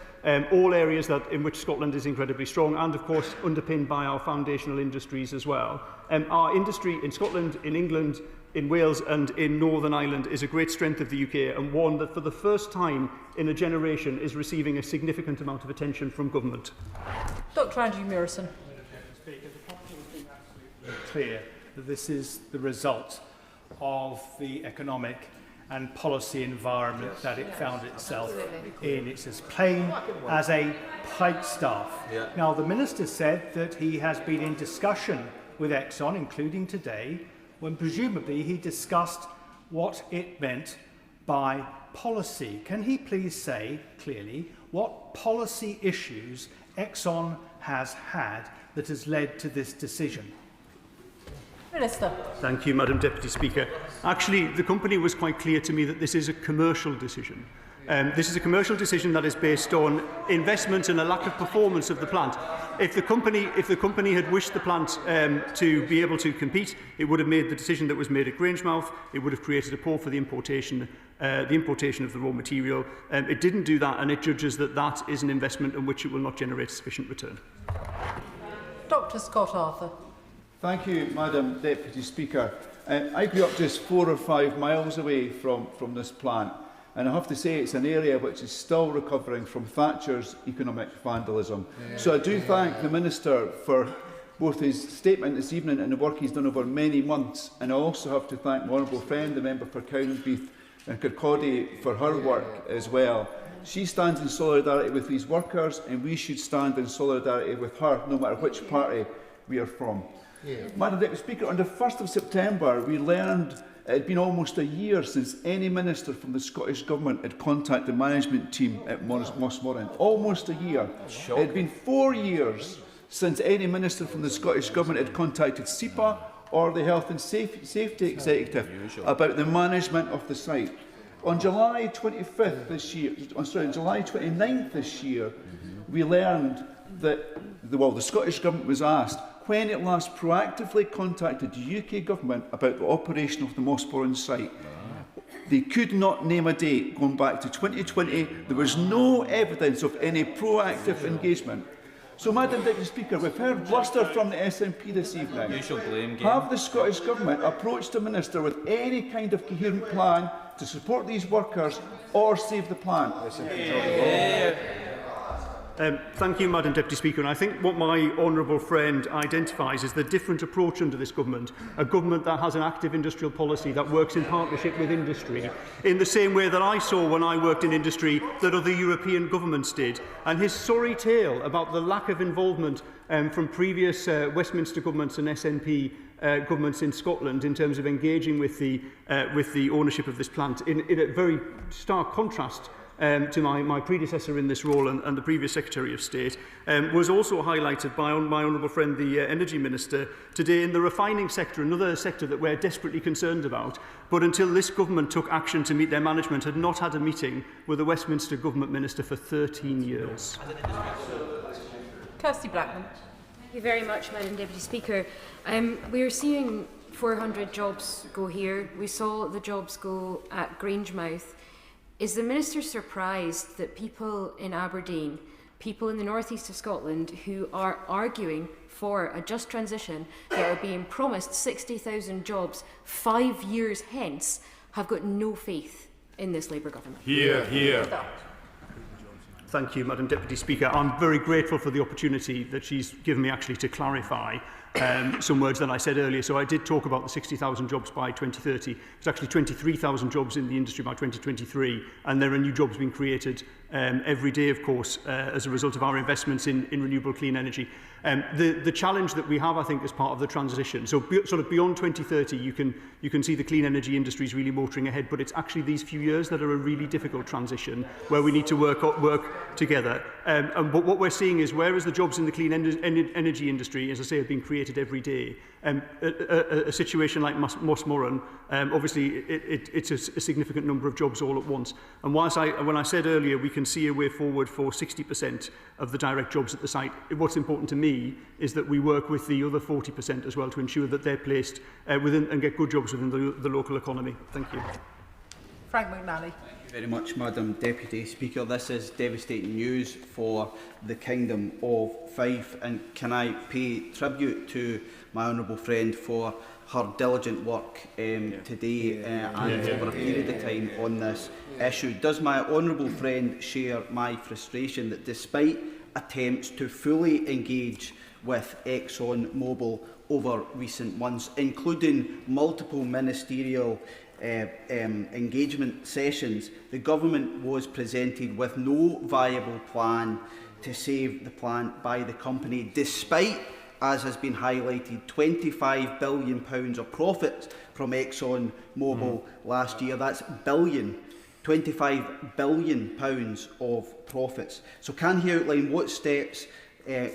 S24: all areas in which Scotland is incredibly strong, and of course underpinned by our foundational industries as well. Our industry in Scotland, in England, in Wales and in Northern Ireland is a great strength of the UK, and one that for the first time in a generation is receiving a significant amount of attention from government.
S15: Dr Andrew Murison.
S10: Clear that this is the result of the economic and policy environment that it found itself in. It's as plain as a pikestaff. Now, the Minister said that he has been in discussion with Exxon, including today, when presumably he discussed what it meant by policy. Can he please say clearly what policy issues Exxon has had that has led to this decision?
S15: Minister.
S24: Thank you, Madam Deputy Speaker. Actually, the company was quite clear to me that this is a commercial decision. This is a commercial decision that is based on investment and a lack of performance of the plant. If the company had wished the plant to be able to compete, it would have made the decision that was made at Grangemouth. It would have created a pool for the importation of the raw material. It didn't do that, and it judges that that is an investment in which it will not generate sufficient return.
S15: Dr Scott Arthur.
S17: Thank you, Madam Deputy Speaker. I grew up just 4 or 5 miles away from this plant, and I have to say it's an area which is still recovering from Thatcher's economic vandalism. So I do thank the Minister for both his statement this evening and the work he's done over many months, and I also have to thank my honourable friend, the member for Cowdenbeath and Kirkcaldy, for her work as well. She stands in solidarity with these workers, and we should stand in solidarity with her, no matter which party we are from. Madam Deputy Speaker, on the 1st of September, we learned it had been almost a year since any minister from the Scottish Government had contacted the management team at Mossmorton. Almost a year. It had been 4 years since any minister from the Scottish Government had contacted SEPA or the Health and Safety Executive about the management of the site. On July 29th this year, we learned that the Scottish Government was asked when it last proactively contacted the UK Government about the operation of the Mossmorton site. They could not name a date going back to 2020. There was no evidence of any proactive engagement. So, Madam Deputy Speaker, we've heard bluster from the SNP this evening. Have the Scottish Government approached the Minister with any kind of coherent plan to support these workers or save the plant?
S24: Thank you, Madam Deputy Speaker. And I think what my honourable friend identifies is the different approach under this government, a government that has an active industrial policy that works in partnership with industry, in the same way that I saw when I worked in industry that other European governments did. And his sorry tale about the lack of involvement from previous Westminster governments and SNP governments in Scotland in terms of engaging with the ownership of this plant, in a very stark contrast to my predecessor in this role and the previous Secretary of State, was also highlighted by my honourable friend, the Energy Minister, today in the refining sector, another sector that we're desperately concerned about. But until this government took action to meet their management, had not had a meeting with the Westminster Government Minister for 13 years.
S15: Kirsty Blackman.
S13: Thank you very much, Madam Deputy Speaker. We are seeing 400 jobs go here. We saw the jobs go at Grangemouth. Is the Minister surprised that people in Aberdeen, people in the northeast of Scotland who are arguing for a just transition, that are being promised 60,000 jobs 5 years hence, have got no faith in this Labour government?
S6: Hear, hear.
S24: Thank you, Madam Deputy Speaker. I'm very grateful for the opportunity that she's given me actually to clarify some words that I said earlier. So I did talk about the 60,000 jobs by 2030. It's actually 23,000 jobs in the industry by 2023, and there are new jobs being created every day, of course, as a result of our investments in renewable clean energy. The challenge that we have, I think, as part of the transition, so sort of beyond 2030, you can see the clean energy industries really motoring ahead, but it's actually these few years that are a really difficult transition where we need to work together. But what we're seeing is, whereas the jobs in the clean energy industry, as I say, have been created every day, a situation like Mossmorran, obviously it's a significant number of jobs all at once. And whilst when I said earlier we can see a way forward for 60% of the direct jobs at the site, what's important to me is that we work with the other 40% as well to ensure that they're placed within and get good jobs within the local economy. Thank you.
S15: Frank McNally.
S19: Thank you very much, Madam Deputy Speaker. This is devastating news for the Kingdom of Fife, and can I pay tribute to my honourable friend for her diligent work today and over a period of time on this issue. Does my honourable friend share my frustration that despite attempts to fully engage with ExxonMobil over recent months, including multiple ministerial engagement sessions, the government was presented with no viable plan to save the plant by the company, despite, as has been highlighted, £25 billion of profits from ExxonMobil last year. That's billion. £25 billion of profits. So can he outline what steps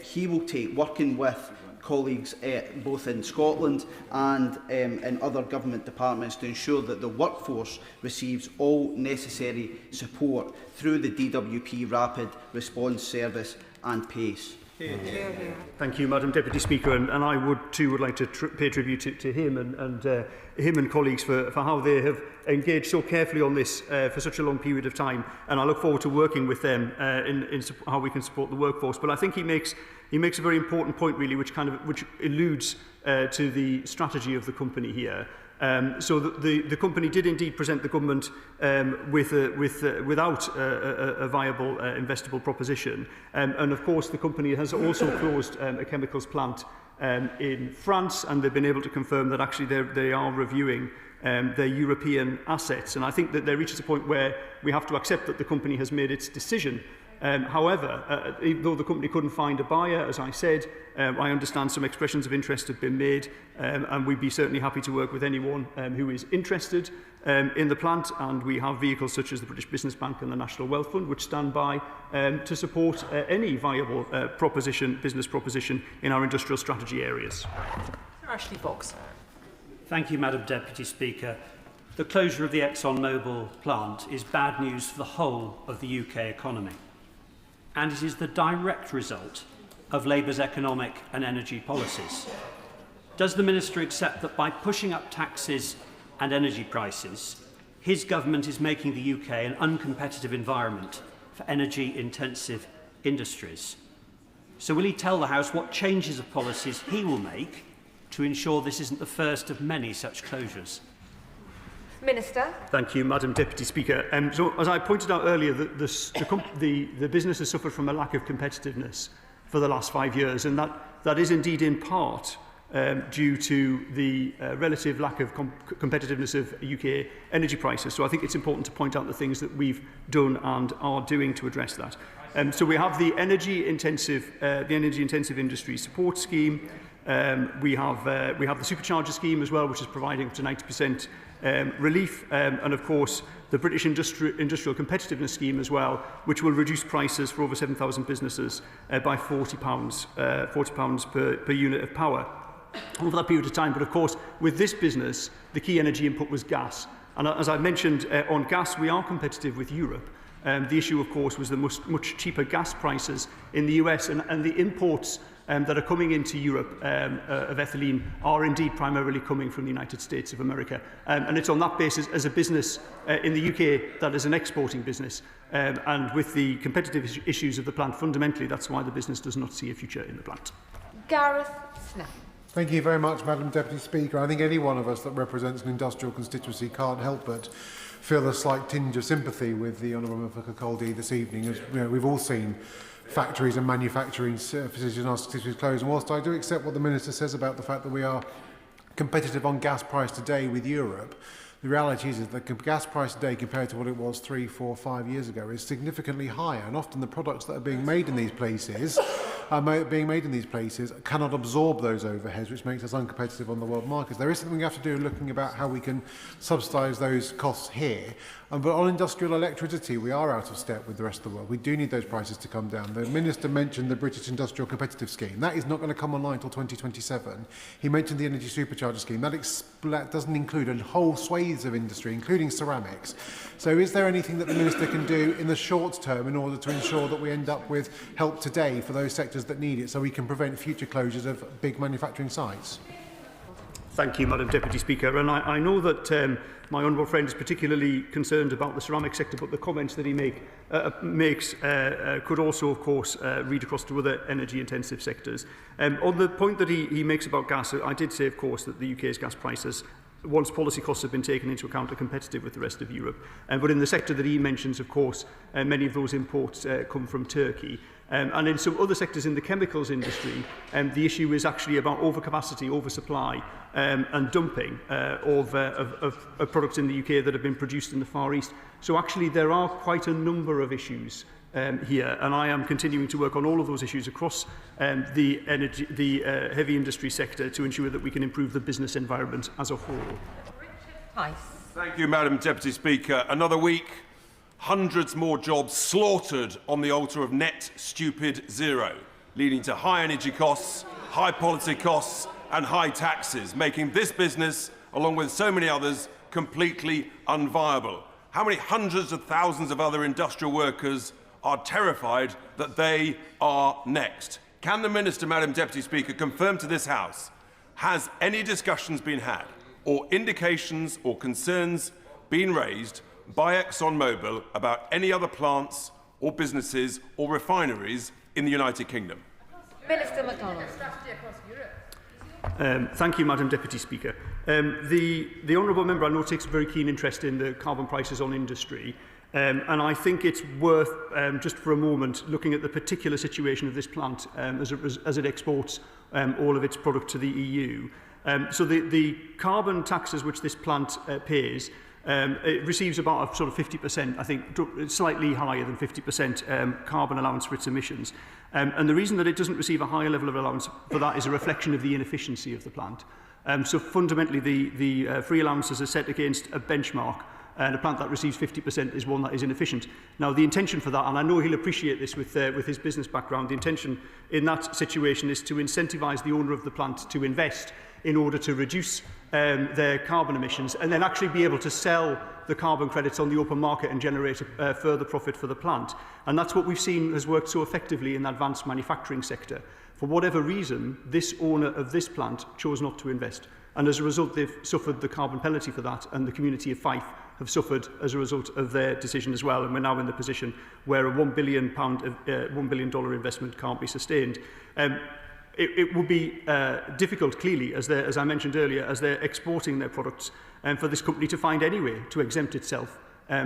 S19: he will take, working with colleagues both in Scotland and in other government departments, to ensure that the workforce receives all necessary support through the DWP Rapid Response Service and PACE?
S24: Thank you, Madam Deputy Speaker, and I would like to pay tribute to him and him and colleagues for how they have engaged so carefully on this for such a long period of time, and I look forward to working with them in how we can support the workforce. But I think he makes a very important point, really, which alludes to the strategy of the company here. So the company did indeed present the government without a viable investable proposition. And of course the company has also closed a chemicals plant in France, and they've been able to confirm that actually they are reviewing their European assets. And I think that there reaches a point where we have to accept that the company has made its decision. However, though the company couldn't find a buyer, as I said, I understand some expressions of interest have been made, and we'd be certainly happy to work with anyone who is interested in the plant, and we have vehicles such as the British Business Bank and the National Wealth Fund which stand by to support any viable business proposition in our industrial strategy areas.
S15: Ashley Fox.
S20: Thank you, Madam Deputy Speaker. The closure of the ExxonMobil plant is bad news for the whole of the UK economy, and it is the direct result of Labour's economic and energy policies. Does the Minister accept that by pushing up taxes and energy prices, his government is making the UK an uncompetitive environment for energy-intensive industries? So will he tell the House what changes of policies he will make to ensure this isn't the first of many such closures?
S8: Minister.
S24: Thank you, Madam Deputy Speaker. So, as I pointed out earlier, the business has suffered from a lack of competitiveness for the last 5 years, and that is indeed in part due to the relative lack of competitiveness of UK energy prices. So I think it's important to point out the things that we've done and are doing to address that. So we have the energy intensive industry support scheme. We have the supercharger scheme as well, which is providing up to 90% relief, and of course the British Industrial Competitiveness Scheme as well, which will reduce prices for over 7,000 businesses by £40 per unit of power over that period of time. But of course, with this business, the key energy input was gas. And as I mentioned, on gas, we are competitive with Europe. The issue, of course, was the much cheaper gas prices in the US, and the imports that are coming into Europe of ethylene are indeed primarily coming from the United States of America. And it's on that basis, as a business in the UK that is an exporting business, and with the competitive issues of the plant, fundamentally that's why the business does not see a future in the plant.
S8: Gareth Smith.
S3: Thank you very much, Madam Deputy Speaker. I think any one of us that represents an industrial constituency can't help but feel a slight tinge of sympathy with the Honourable Member for Kirkcaldy this evening. As you know, we've all seen factories and manufacturing facilities in our constituencies closed. And whilst I do accept what the Minister says about the fact that we are competitive on gas price today with Europe, the reality is that the gas price today compared to what it was 3, 4, 5 years ago is significantly higher, and often the products that are being made in these places cannot absorb those overheads, which makes us uncompetitive on the world markets. There is something we have to do looking about how we can subsidise those costs here. But on industrial electricity, we are out of step with the rest of the world. We do need those prices to come down. The Minister mentioned the British Industrial Competitive Scheme. That is not going to come online until 2027. He mentioned the Energy Supercharger Scheme. That doesn't include a whole swathes of industry, including ceramics. So is there anything that the Minister can do in the short term in order to ensure that we end up with help today for those sectors that need it, so we can prevent future closures of big manufacturing sites?
S24: Thank you, Madam Deputy Speaker. And I know that my honourable friend is particularly concerned about the ceramic sector, but the comments that he makes could also, of course, read across to other energy-intensive sectors. On the point that he makes about gas, I did say, of course, that the UK's gas prices, once policy costs have been taken into account, are competitive with the rest of Europe. But in the sector that he mentions, of course, many of those imports come from Turkey. And in some other sectors in the chemicals industry, the issue is actually about overcapacity, oversupply, and dumping of products in the UK that have been produced in the Far East. So actually there are quite a number of issues here, and I am continuing to work on all of those issues across the heavy industry sector to ensure that we can improve the business environment as a whole.
S8: Nice.
S11: Thank you, Madam Deputy Speaker. Another week, hundreds more jobs slaughtered on the altar of net stupid zero, leading to high energy costs, high policy costs and high taxes, making this business, along with so many others, completely unviable. How many hundreds of thousands of other industrial workers are terrified that they are next? Can the Minister, Madam Deputy Speaker, confirm to this House, has any discussions been had or indications or concerns been raised by ExxonMobil about any other plants or businesses or refineries in the United Kingdom?
S8: Minister McDonald.
S24: Thank you, Madam Deputy Speaker. The honourable member, I know, takes a very keen interest in the carbon prices on industry. And I think it's worth, just for a moment, looking at the particular situation of this plant as it exports all of its product to the EU. So the carbon taxes which this plant pays, it receives about a sort of 50%, I think slightly higher than 50% carbon allowance for its emissions. And the reason that it doesn't receive a higher level of allowance for that is a reflection of the inefficiency of the plant. So fundamentally, the free allowances are set against a benchmark, and a plant that receives 50% is one that is inefficient. Now, the intention for that, and I know he'll appreciate this with his business background, the intention in that situation is to incentivise the owner of the plant to invest in order to reduce their carbon emissions and then actually be able to sell the carbon credits on the open market and generate further profit for the plant. And that's what we've seen has worked so effectively in the advanced manufacturing sector. For whatever reason, this owner of this plant chose not to invest. And as a result, they've suffered the carbon penalty for that, and the community of Fife have suffered as a result of their decision as well. And we're now in the position where a £1 billion investment can't be sustained. It would be difficult, clearly, as I mentioned earlier, as they're exporting their products, for this company to find any way to exempt itself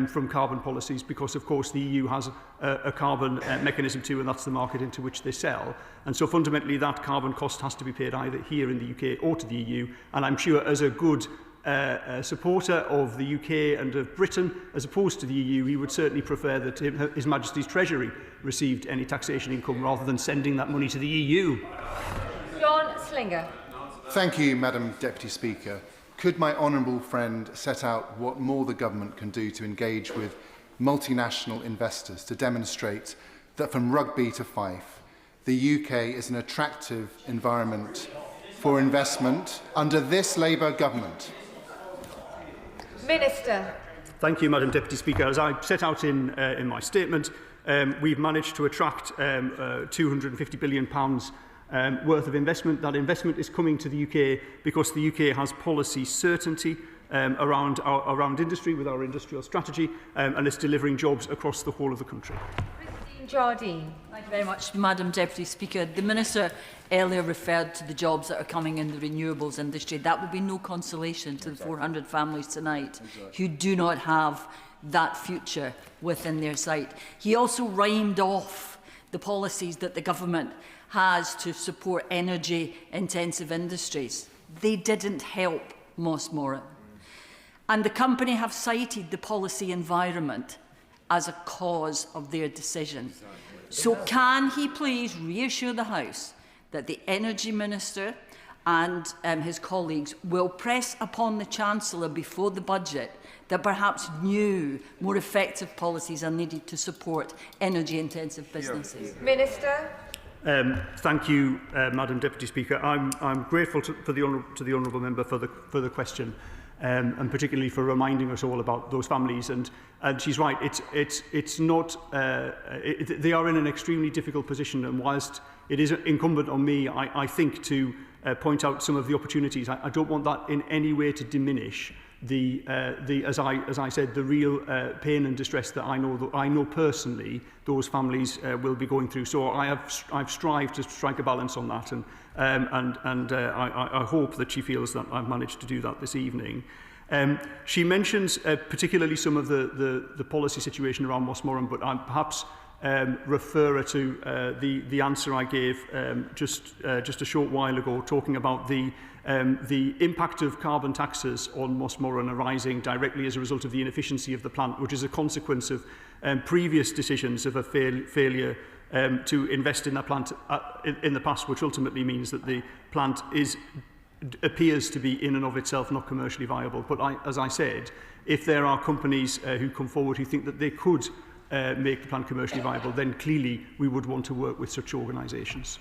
S24: from carbon policies, because, of course, the EU has a carbon mechanism too, and that's the market into which they sell. And so fundamentally, that carbon cost has to be paid either here in the UK or to the EU. And I'm sure, as a good supporter of the UK and of Britain, as opposed to the EU, he would certainly prefer that His Majesty's Treasury received any taxation income rather than sending that money to the EU.
S8: John Slinger.
S5: Thank you, Madam Deputy Speaker. Could my honourable friend set out what more the government can do to engage with multinational investors to demonstrate that from Rugby to Fife, the UK is an attractive environment for investment under this Labour government?
S8: Minister.
S24: Thank you, Madam Deputy Speaker. As I set out in my statement, we've managed to attract £250 billion worth of investment. That investment is coming to the UK because the UK has policy certainty around industry with our industrial strategy, and it's delivering jobs across the whole of the country.
S8: Jardine.
S7: Thank you very much, Madam Deputy Speaker. The Minister earlier referred to the jobs that are coming in the renewables industry. That will be no consolation to the 400 families tonight who do not have that future within their sight. He also rhymed off the policies that the government has to support energy-intensive industries. They didn't help Mossmoran. And the company have cited the policy environment as a cause of their decision. So can he please reassure the House that the Energy Minister and his colleagues will press upon the Chancellor before the budget that perhaps new, more effective policies are needed to support energy-intensive businesses?
S8: Minister.
S24: Thank you, Madam Deputy Speaker. I'm grateful to the honourable member for the question. And particularly for reminding us all about those families. And she's right, it's not, they are in an extremely difficult position, and whilst it is incumbent on me, I think, to point out some of the opportunities, I don't want that in any way to diminish as I said, the real pain and distress that I know personally those families will be going through. So I've strived to strike a balance on that, and I hope that she feels that I've managed to do that this evening. She mentions particularly some of the policy situation around Mossmoran, but I'll perhaps refer her to the answer I gave just a short while ago, talking about the impact of carbon taxes on Mossmoran arising directly as a result of the inefficiency of the plant, which is a consequence of previous decisions of a failure to invest in that plant in the past, which ultimately means that the plant appears to be in and of itself not commercially viable. But as I said, if there are companies who come forward who think that they could make the plant commercially viable, then clearly we would want to work with such organisations.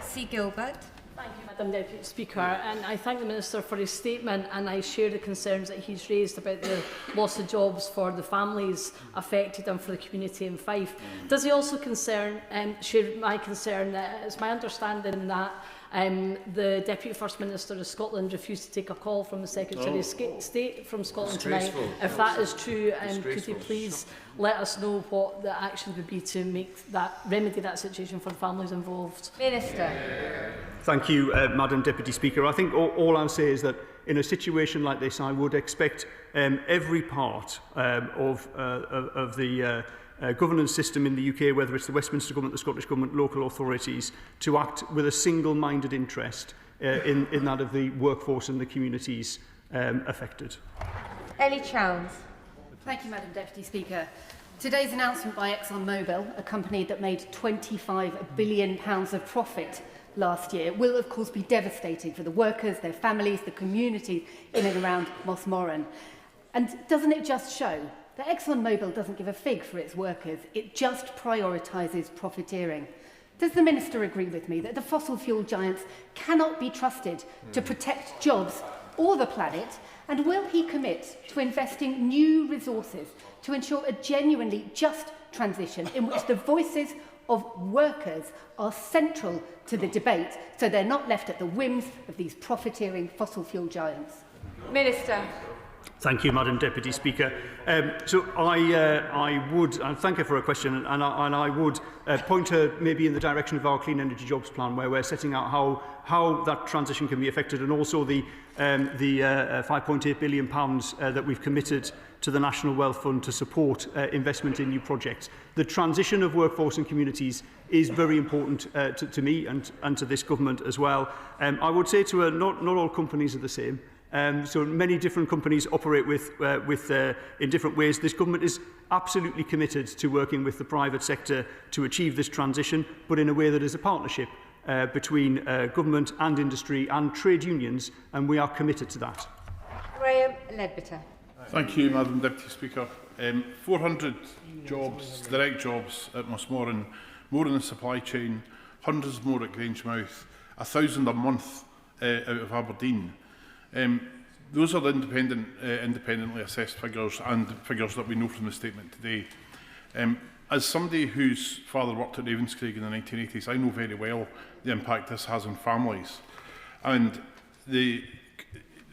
S8: C. Gilbert.
S21: Thank you, Madam Deputy Speaker, and I thank the Minister for his statement, and I share the concerns that he's raised about the loss of jobs for the families affected and for the community in Fife. Does he also share my concern that it's my understanding that the Deputy First Minister of Scotland refused to take a call from the Secretary of State from Scotland tonight? If that is true, could you please let us know what the actions would be to remedy that situation for the families involved?
S8: Minister.
S24: Thank you, Madam Deputy Speaker. I think all I'll say is that in a situation like this, I would expect every part of the governance system in the UK, whether it's the Westminster Government, the Scottish Government, local authorities, to act with a single-minded interest in that of the workforce and the communities affected.
S8: Ellie Chowns.
S23: Thank you, Madam Deputy Speaker. Today's announcement by ExxonMobil, a company that made £25 billion of profit last year, will of course be devastating for the workers, their families, the community in and around Mossmoran. And doesn't it just show that ExxonMobil doesn't give a fig for its workers, it just prioritises profiteering? Does the Minister agree with me that the fossil fuel giants cannot be trusted to protect jobs or the planet? And will he commit to investing new resources to ensure a genuinely just transition in which the voices of workers are central to the debate, so they're not left at the whims of these profiteering fossil fuel giants?
S8: Minister.
S24: Thank you, Madam Deputy Speaker. So I would thank her for her question, and I would point her maybe in the direction of our Clean Energy Jobs Plan, where we're setting out how that transition can be effected, and also the £5.8 billion that we've committed to the National Wealth Fund to support investment in new projects. The transition of workforce and communities is very important to me and to this government as well. I would say to her, not all companies are the same. So many different companies operate in different ways. This government is absolutely committed to working with the private sector to achieve this transition, but in a way that is a partnership between government and industry and trade unions, and we are committed to that.
S8: Graham Ledbetter.
S4: Thank you, Madam Deputy Speaker. 400 jobs, direct jobs at Mossmoran, more in the supply chain, hundreds more at Grangemouth, 1,000 a month out of Aberdeen. Those are independently assessed figures and figures that we know from the statement today. As somebody whose father worked at Ravenscraig in the 1980s, I know very well the impact this has on families. And the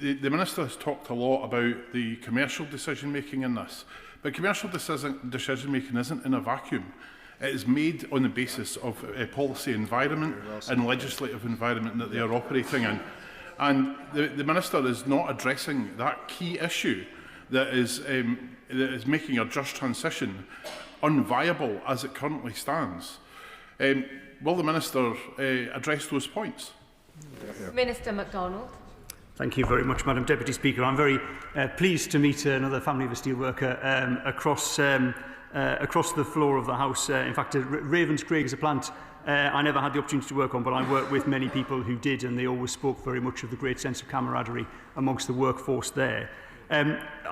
S4: Minister has talked a lot about the commercial decision-making in this, but commercial decision-making isn't in a vacuum. It is made on the basis of a policy environment and legislative environment that they are operating in. And the Minister is not addressing that key issue that is making a just transition unviable as it currently stands. Will the Minister address those points?
S8: Minister MacDonald.
S24: Thank you very much, Madam Deputy Speaker. I'm very pleased to meet another family of a steelworker across the floor of the House. In fact, Ravenscraig is a plant I never had the opportunity to work on, but I worked with many people who did, and they always spoke very much of the great sense of camaraderie amongst the workforce there.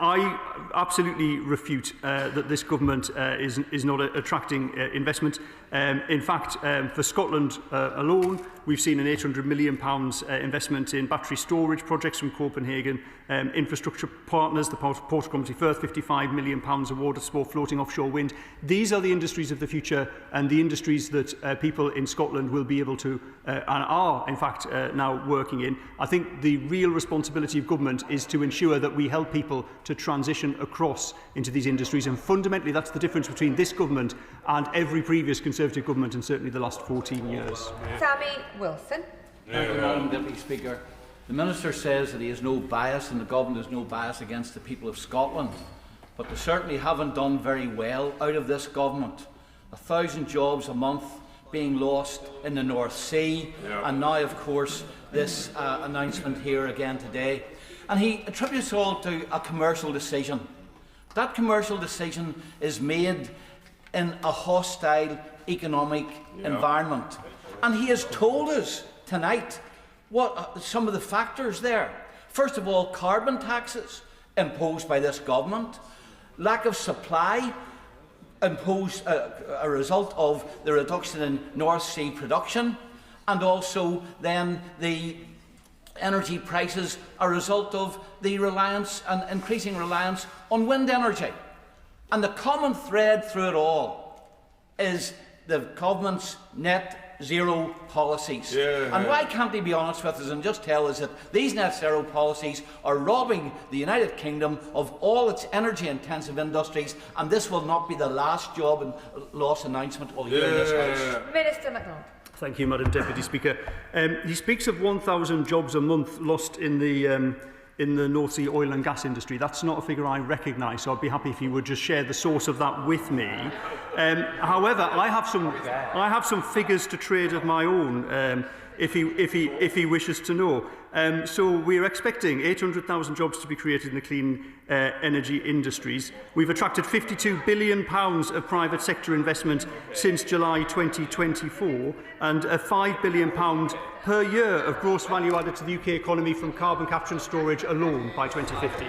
S24: I absolutely refute that this government is not attracting investment. In fact, for Scotland alone, we've seen an £800 million investment in battery storage projects from Copenhagen. Infrastructure partners, the Port of Comity Firth, £55 million awarded for floating offshore wind. These are the industries of the future, and the industries that people in Scotland will be able to and are, in fact, now working in. I think the real responsibility of government is to ensure that we help people to transition across into these industries, and fundamentally that's the difference between this government and every previous Conservative government, and certainly the last 14 years.
S8: Sammy Wilson.
S14: Thank you, Madam Deputy Speaker. The Minister says that he has no bias and the government has no bias against the people of Scotland, but they certainly haven't done very well out of this government. 1,000 jobs a month being lost in the North Sea, and now, of course, this announcement here again today. And he attributes it all to a commercial decision. That commercial decision is made in a hostile economic environment. And he has told us tonight what some of the factors there. First of all, carbon taxes imposed by this government, lack of supply imposed a result of the reduction in North Sea production, and also then the energy prices a result of the reliance and increasing reliance on wind energy. And the common thread through it all is the government's net zero policies. And why can't they be honest with us and just tell us that these net zero policies are robbing the United Kingdom of all its energy intensive industries, and this will not be the last job and loss announcement we'll hear in this House?
S8: Minister MacDonald.
S24: Thank you, Madam Deputy Speaker. He speaks of 1,000 jobs a month lost in the North Sea oil and gas industry. That's not a figure I recognise, so I'd be happy if you would just share the source of that with me. However, I have some figures to trade of my own, if he wishes to know. So we're expecting 800,000 jobs to be created in the clean energy industries. We've attracted £52 billion of private sector investment since July 2024, and a £5 billion per year of gross value added to the UK economy from carbon capture and storage alone by 2050.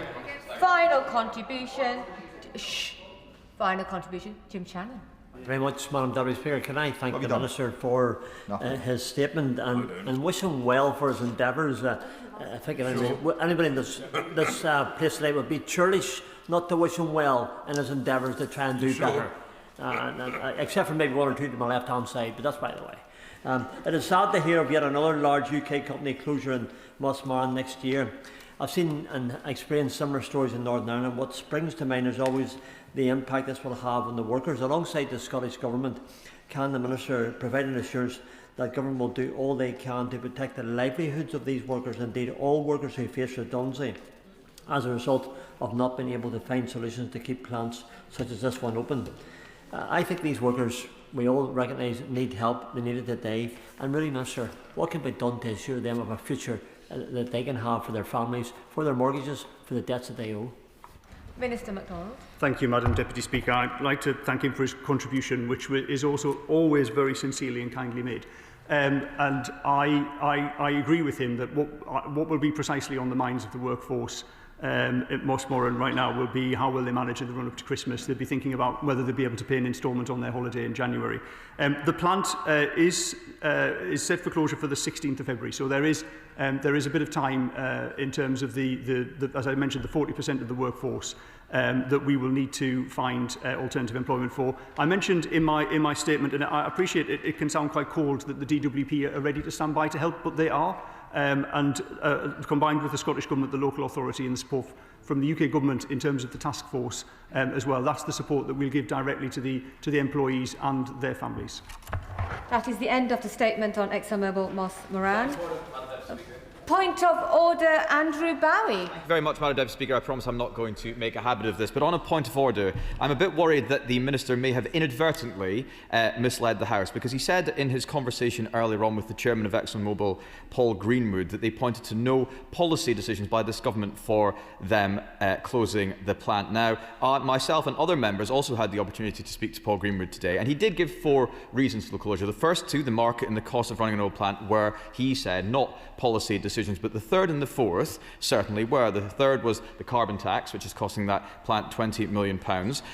S8: Final contribution, Jim Shannon.
S16: Very much, Madam Deputy Speaker. Can I thank the Minister for his statement and wish him well for his endeavours. I think anybody in this place today would be churlish not to wish him well in his endeavours to try and do better. Except for maybe one or two to my left-hand side, but that's by the way. It is sad to hear of yet another large UK company closure in Mossmoran next year. I've seen and experienced similar stories in Northern Ireland. What springs to mind is always the impact this will have on the workers. Alongside the Scottish Government, can the Minister provide an assurance that Government will do all they can to protect the livelihoods of these workers, indeed all workers who face redundancy as a result of not being able to find solutions to keep plants such as this one open? I think these workers, we all recognise, need help. They need it today. And really, Minister, what can be done to assure them of a future that they can have for their families, for their mortgages, for the debts that they owe?
S8: Minister MacDonald.
S24: Thank you, Madam Deputy Speaker. I'd like to thank him for his contribution, which is also always very sincerely and kindly made. And I agree with him that what will be precisely on the minds of the workforce at Mossmoran right now will be how will they manage in the run-up to Christmas. They'll be thinking about whether they'll be able to pay an instalment on their holiday in January. The plant is set for closure for the 16th of February, so there is a bit of time in terms of as I mentioned, the 40% of the workforce that we will need to find alternative employment for. I mentioned in my statement, and I appreciate it can sound quite cold that the DWP are ready to stand by to help, but they are. And combined with the Scottish Government, the local authority and the support from the UK Government in terms of the task force as well. That's the support that we'll give directly to the employees and their families.
S8: That is the end of the statement on ExxonMobil Moss-Moran. Point of order, Andrew Bowie.
S2: Thank you very much, Madam Deputy Speaker. I promise I'm not going to make a habit of this, but on a point of order, I'm a bit worried that the Minister may have inadvertently misled the House, because he said in his conversation earlier on with the Chairman of ExxonMobil, Paul Greenwood, that they pointed to no policy decisions by this government for them closing the plant. Now, myself and other members also had the opportunity to speak to Paul Greenwood today, and he did give 4 reasons for the closure. The first 2, the market and the cost of running an oil plant, were, he said, not policy decisions, but the third and the fourth certainly were. The third was the carbon tax, which is costing that plant £20 million,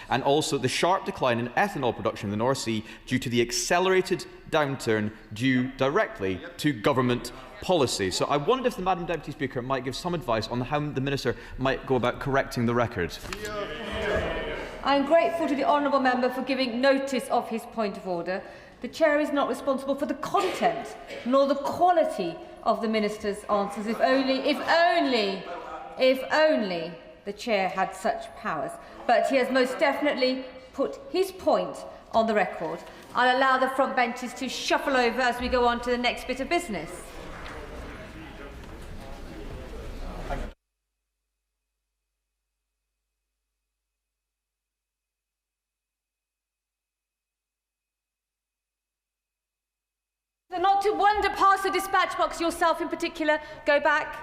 S2: and also the sharp decline in ethanol production in the North Sea due to the accelerated downturn due directly to government policy. So I wondered if the Madam Deputy Speaker might give some advice on how the Minister might go about correcting the record.
S8: I am grateful to the honourable member for giving notice of his point of order. The Chair is not responsible for the content nor the quality of the Minister's answers, if only the Chair had such powers. But he has most definitely put his point on the record. I'll allow the front benches to shuffle over as we go on to the next bit of business. So not to wander past the dispatch box yourself in particular. Go back.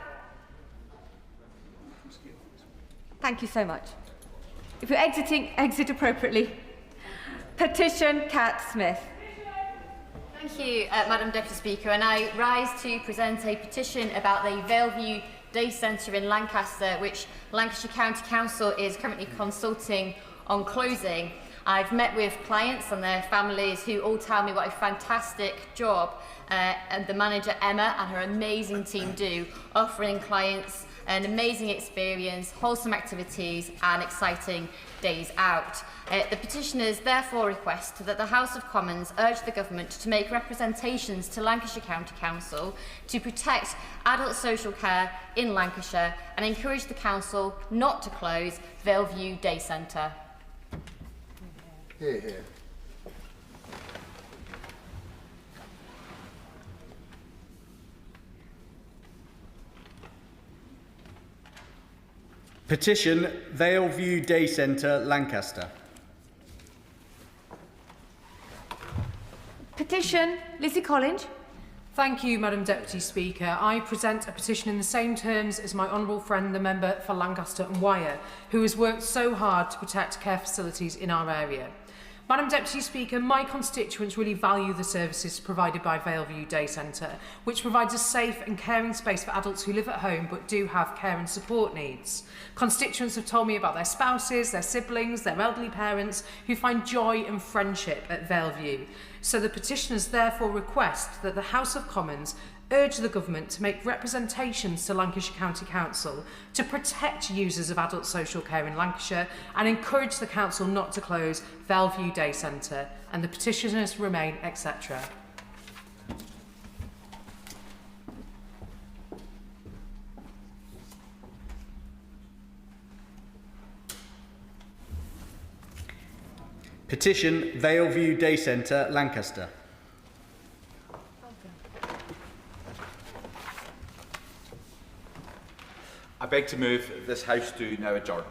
S8: Thank you so much. If you're exiting, exit appropriately. Petition Cat Smith.
S9: Thank you, Madam Deputy Speaker. And I rise to present a petition about the Valeview Day Centre in Lancaster, which Lancashire County Council is currently consulting on closing. I've met with clients and their families who all tell me what a fantastic job and the manager Emma and her amazing team do, offering clients an amazing experience, wholesome activities and exciting days out. The petitioners therefore request that the House of Commons urge the Government to make representations to Lancashire County Council to protect adult social care in Lancashire and encourage the Council not to close Valeview Day Centre.
S5: Hear, hear.
S18: Petition Valeview Day Centre, Lancaster.
S8: Petition Lizzie Collins.
S15: Thank you, Madam Deputy Speaker. I present a petition in the same terms as my honourable friend, the member for Lancaster and Wyre, who has worked so hard to protect care facilities in our area. Madam Deputy Speaker, my constituents really value the services provided by Valeview Day Centre, which provides a safe and caring space for adults who live at home but do have care and support needs. Constituents have told me about their spouses, their siblings, their elderly parents who find joy and friendship at Valeview. So the petitioners therefore request that the House of Commons urge the Government to make representations to Lancashire County Council to protect users of adult social care in Lancashire and encourage the Council not to close Valeview Day Centre, and the petitioners remain, etc.
S18: Petition Valeview Day Centre, Lancaster.
S2: I beg to move this House do now adjourn.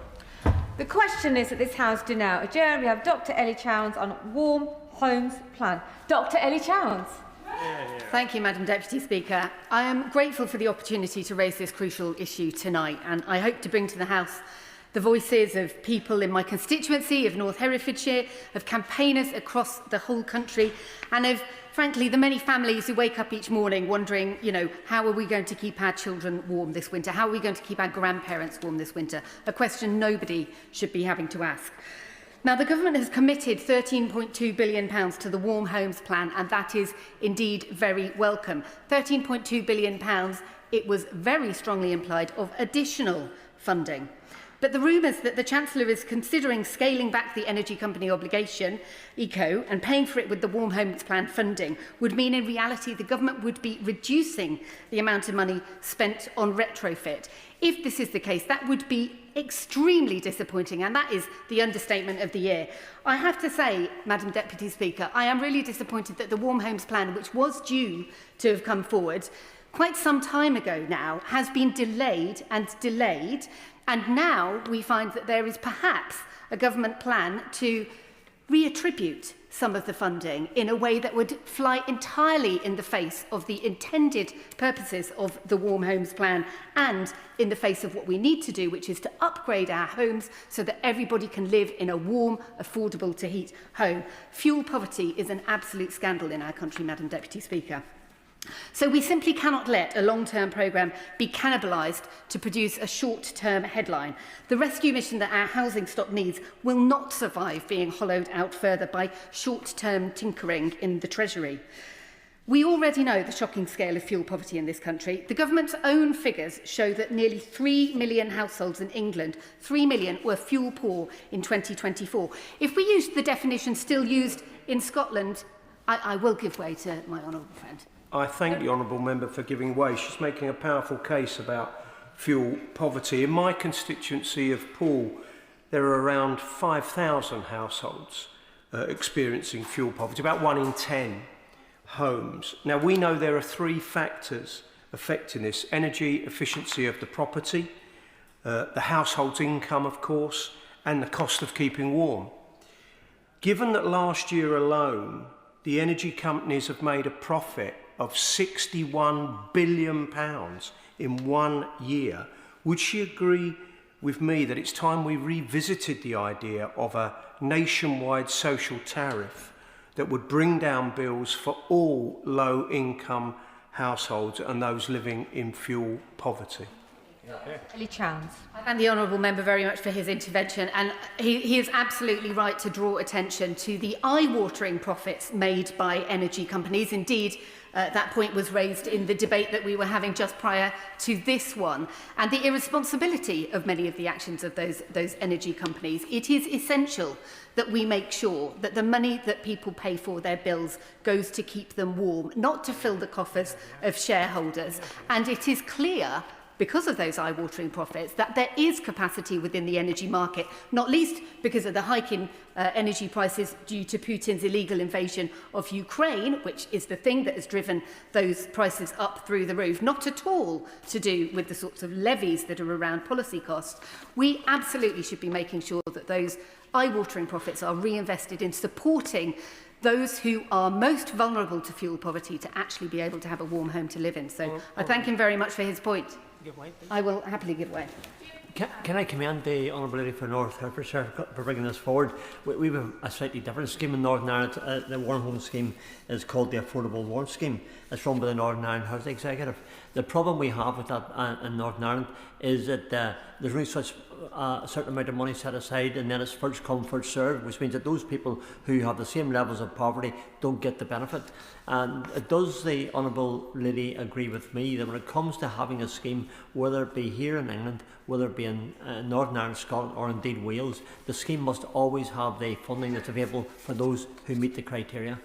S8: The question is that this House do now adjourn. We have Dr Ellie Chowns on Warm Homes Plan. Dr Ellie Chowns.
S23: Thank you, Madam Deputy Speaker. I am grateful for the opportunity to raise this crucial issue tonight, and I hope to bring to the House the voices of people in my constituency of North Herefordshire, of campaigners across the whole country, and of frankly, the many families who wake up each morning wondering, how are we going to keep our children warm this winter? How are we going to keep our grandparents warm this winter? A question nobody should be having to ask. Now, the government has committed £13.2 billion to the Warm Homes Plan, and that is indeed very welcome. £13.2 billion, it was very strongly implied, of additional funding. But the rumours that the Chancellor is considering scaling back the energy company obligation, ECO, and paying for it with the Warm Homes Plan funding would mean in reality the government would be reducing the amount of money spent on retrofit. If this is the case, that would be extremely disappointing, and that is the understatement of the year. I have to say, Madam Deputy Speaker, I am really disappointed that the Warm Homes Plan, which was due to have come forward quite some time ago now, has been delayed, and now we find that there is perhaps a government plan to reattribute some of the funding in a way that would fly entirely in the face of the intended purposes of the Warm Homes Plan and in the face of what we need to do, which is to upgrade our homes so that everybody can live in a warm, affordable to heat home. Fuel poverty is an absolute scandal in our country, Madam Deputy Speaker. So we simply cannot let a long-term programme be cannibalised to produce a short-term headline. The rescue mission that our housing stock needs will not survive being hollowed out further by short-term tinkering in the Treasury. We already know the shocking scale of fuel poverty in this country. The government's own figures show that nearly 3 million households in England, 3 million, were fuel poor in 2024. If we used the definition still used in Scotland, I will give way to my honourable friend.
S1: I thank the honourable member for giving way. She's making a powerful case about fuel poverty. In my constituency of Poole, there are around 5,000 households experiencing fuel poverty, about 1 in 10 homes. Now, we know there are 3 factors affecting this: energy efficiency of the property, the household's income, of course, and the cost of keeping warm. Given that last year alone, the energy companies have made a profit of £61 billion in 1 year, would she agree with me that it's time we revisited the idea of a nationwide social tariff that would bring down bills for all low-income households and those living in fuel poverty?
S8: Ellie Chance.
S23: I thank the honourable member very much for his intervention, and he is absolutely right to draw attention to the eye-watering profits made by energy companies. Indeed, that point was raised in the debate that we were having just prior to this one, and the irresponsibility of many of the actions of those energy companies. It is essential that we make sure that the money that people pay for their bills goes to keep them warm, not to fill the coffers of shareholders. And it is clear, because of those eye-watering profits, that there is capacity within the energy market, not least because of the hike in energy prices due to Putin's illegal invasion of Ukraine, which is the thing that has driven those prices up through the roof, not at all to do with the sorts of levies that are around policy costs. We absolutely should be making sure that those eye-watering profits are reinvested in supporting those who are most vulnerable to fuel poverty to actually be able to have a warm home to live in. So I thank him very much for his point. I will happily give way.
S16: Can I commend the Honourable Lady for North Hertfordshire for bringing this forward? We have a slightly different scheme in Northern Ireland. The Warm Home Scheme is called the Affordable Warmth Scheme. It's run by the Northern Ireland Housing Executive. The problem we have with that in Northern Ireland is that there's really such a certain amount of money set aside, and then it's first come, first served, which means that those people who have the same levels of poverty don't get the benefit. And does the Honourable Lady agree with me that when it comes to having a scheme, whether it be here in England, whether it be in Northern Ireland, Scotland, or indeed Wales, the scheme must always have the funding that's available for those who meet the criteria?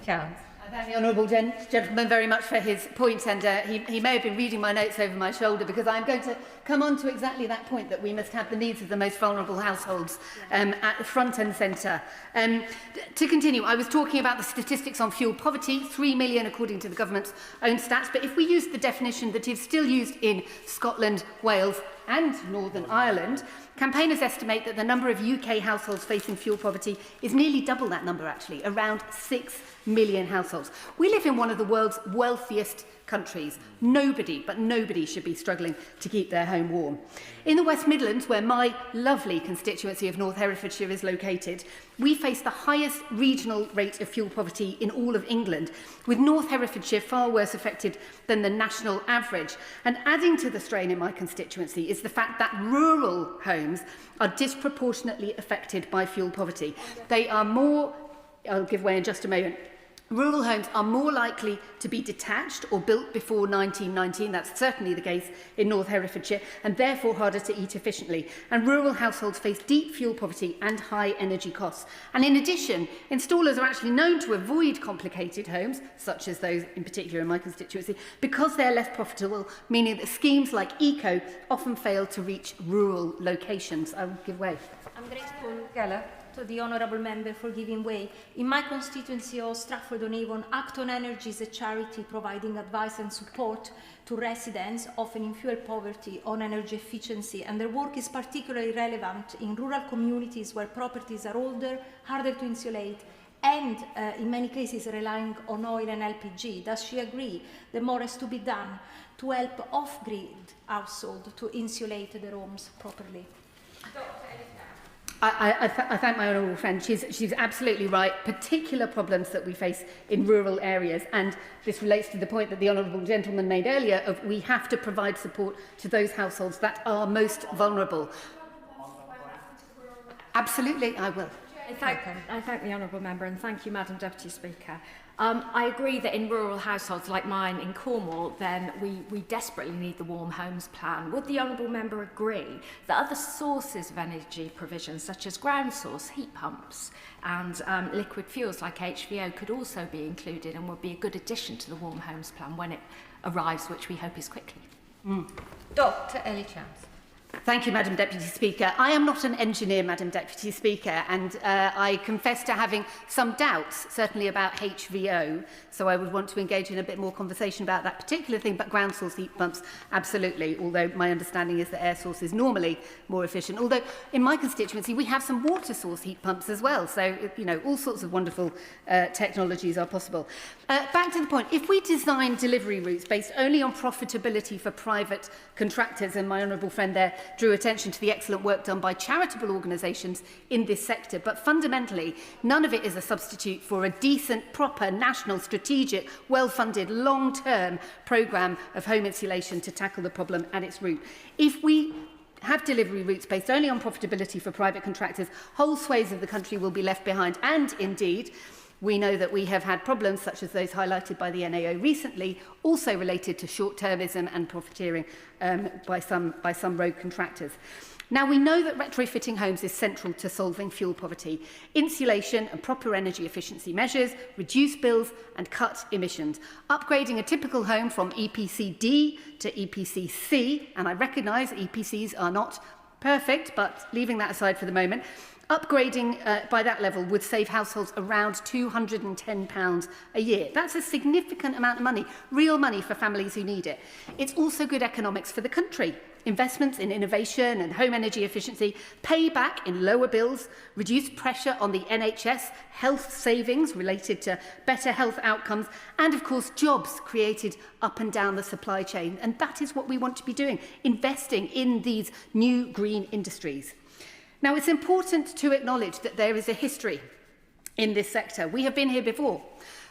S23: Chance. I thank the honourable gentleman very much for his point, and he may have been reading my notes over my shoulder, because I'm going to come on to exactly that point, that we must have the needs of the most vulnerable households at the front and centre. To continue, I was talking about the statistics on fuel poverty, 3 million according to the government's own stats, but if we use the definition that is still used in Scotland, Wales and Northern Ireland, campaigners estimate that the number of UK households facing fuel poverty is nearly double that number, actually, around 6 million households. We live in one of the world's wealthiest countries. Nobody should be struggling to keep their home warm. In the West Midlands, where my lovely constituency of North Herefordshire is located, we face the highest regional rate of fuel poverty in all of England, with North Herefordshire far worse affected than the national average. And adding to the strain in my constituency is the fact that rural homes are disproportionately affected by fuel poverty. They are more, I'll give way in just a moment, rural homes are more likely to be detached or built before 1919, that's certainly the case in North Herefordshire, and therefore harder to eat efficiently. And rural households face deep fuel poverty and high energy costs. And in addition, installers are actually known to avoid complicated homes, such as those in particular in my constituency, because they're less profitable, meaning that schemes like ECO often fail to reach rural locations. I will give way.
S10: I'm grateful, Keller, to the honourable member for giving way. In my constituency of Stratford-on-Avon, Acton Energy is a charity providing advice and support to residents, often in fuel poverty, on energy efficiency, and their work is particularly relevant in rural communities where properties are older, harder to insulate, and in many cases relying on oil and LPG. Does she agree that more has to be done to help off-grid households to insulate their homes properly?
S23: I thank my honourable friend. She's absolutely right. Particular problems that we face in rural areas, and this relates to the point that the honourable gentleman made earlier of we have to provide support to those households that are most vulnerable. Absolutely, I will.
S12: I thank the honourable member, and thank you, Madam Deputy Speaker. I agree that in rural households like mine in Cornwall, then we desperately need the Warm Homes Plan. Would the honourable member agree that other sources of energy provision, such as ground source, heat pumps and liquid fuels like HVO, could also be included and would be a good addition to the Warm Homes Plan when it arrives, which we hope is quickly?
S8: Dr. Ellie Chance.
S23: Thank you, Madam Deputy Speaker. I am not an engineer, Madam Deputy Speaker, and I confess to having some doubts, certainly about HVO, so I would want to engage in a bit more conversation about that particular thing, but ground source heat pumps, absolutely, although my understanding is that air source is normally more efficient. Although in my constituency, we have some water source heat pumps as well, so, you know, all sorts of wonderful technologies are possible. Back to the point, if we design delivery routes based only on profitability for private contractors, and my honourable friend there drew attention to the excellent work done by charitable organisations in this sector, but fundamentally none of it is a substitute for a decent, proper, national, strategic, well-funded, long-term programme of home insulation to tackle the problem at its root. If we have delivery routes based only on profitability for private contractors, whole swathes of the country will be left behind, and indeed we know that we have had problems such as those highlighted by the NAO recently, also related to short-termism and profiteering by some rogue contractors. Now, we know that retrofitting homes is central to solving fuel poverty. Insulation and proper energy efficiency measures reduce bills and cut emissions. Upgrading a typical home from EPC D to EPC C, and I recognise EPCs are not perfect, but leaving that aside for the moment, upgrading by that level would save households around £210 a year. That's a significant amount of money, real money for families who need it. It's also good economics for the country. Investments in innovation and home energy efficiency, payback in lower bills, reduced pressure on the NHS, health savings related to better health outcomes, and of course jobs created up and down the supply chain. And that is what we want to be doing, investing in these new green industries. Now, it's important to acknowledge that there is a history in this sector. We have been here before.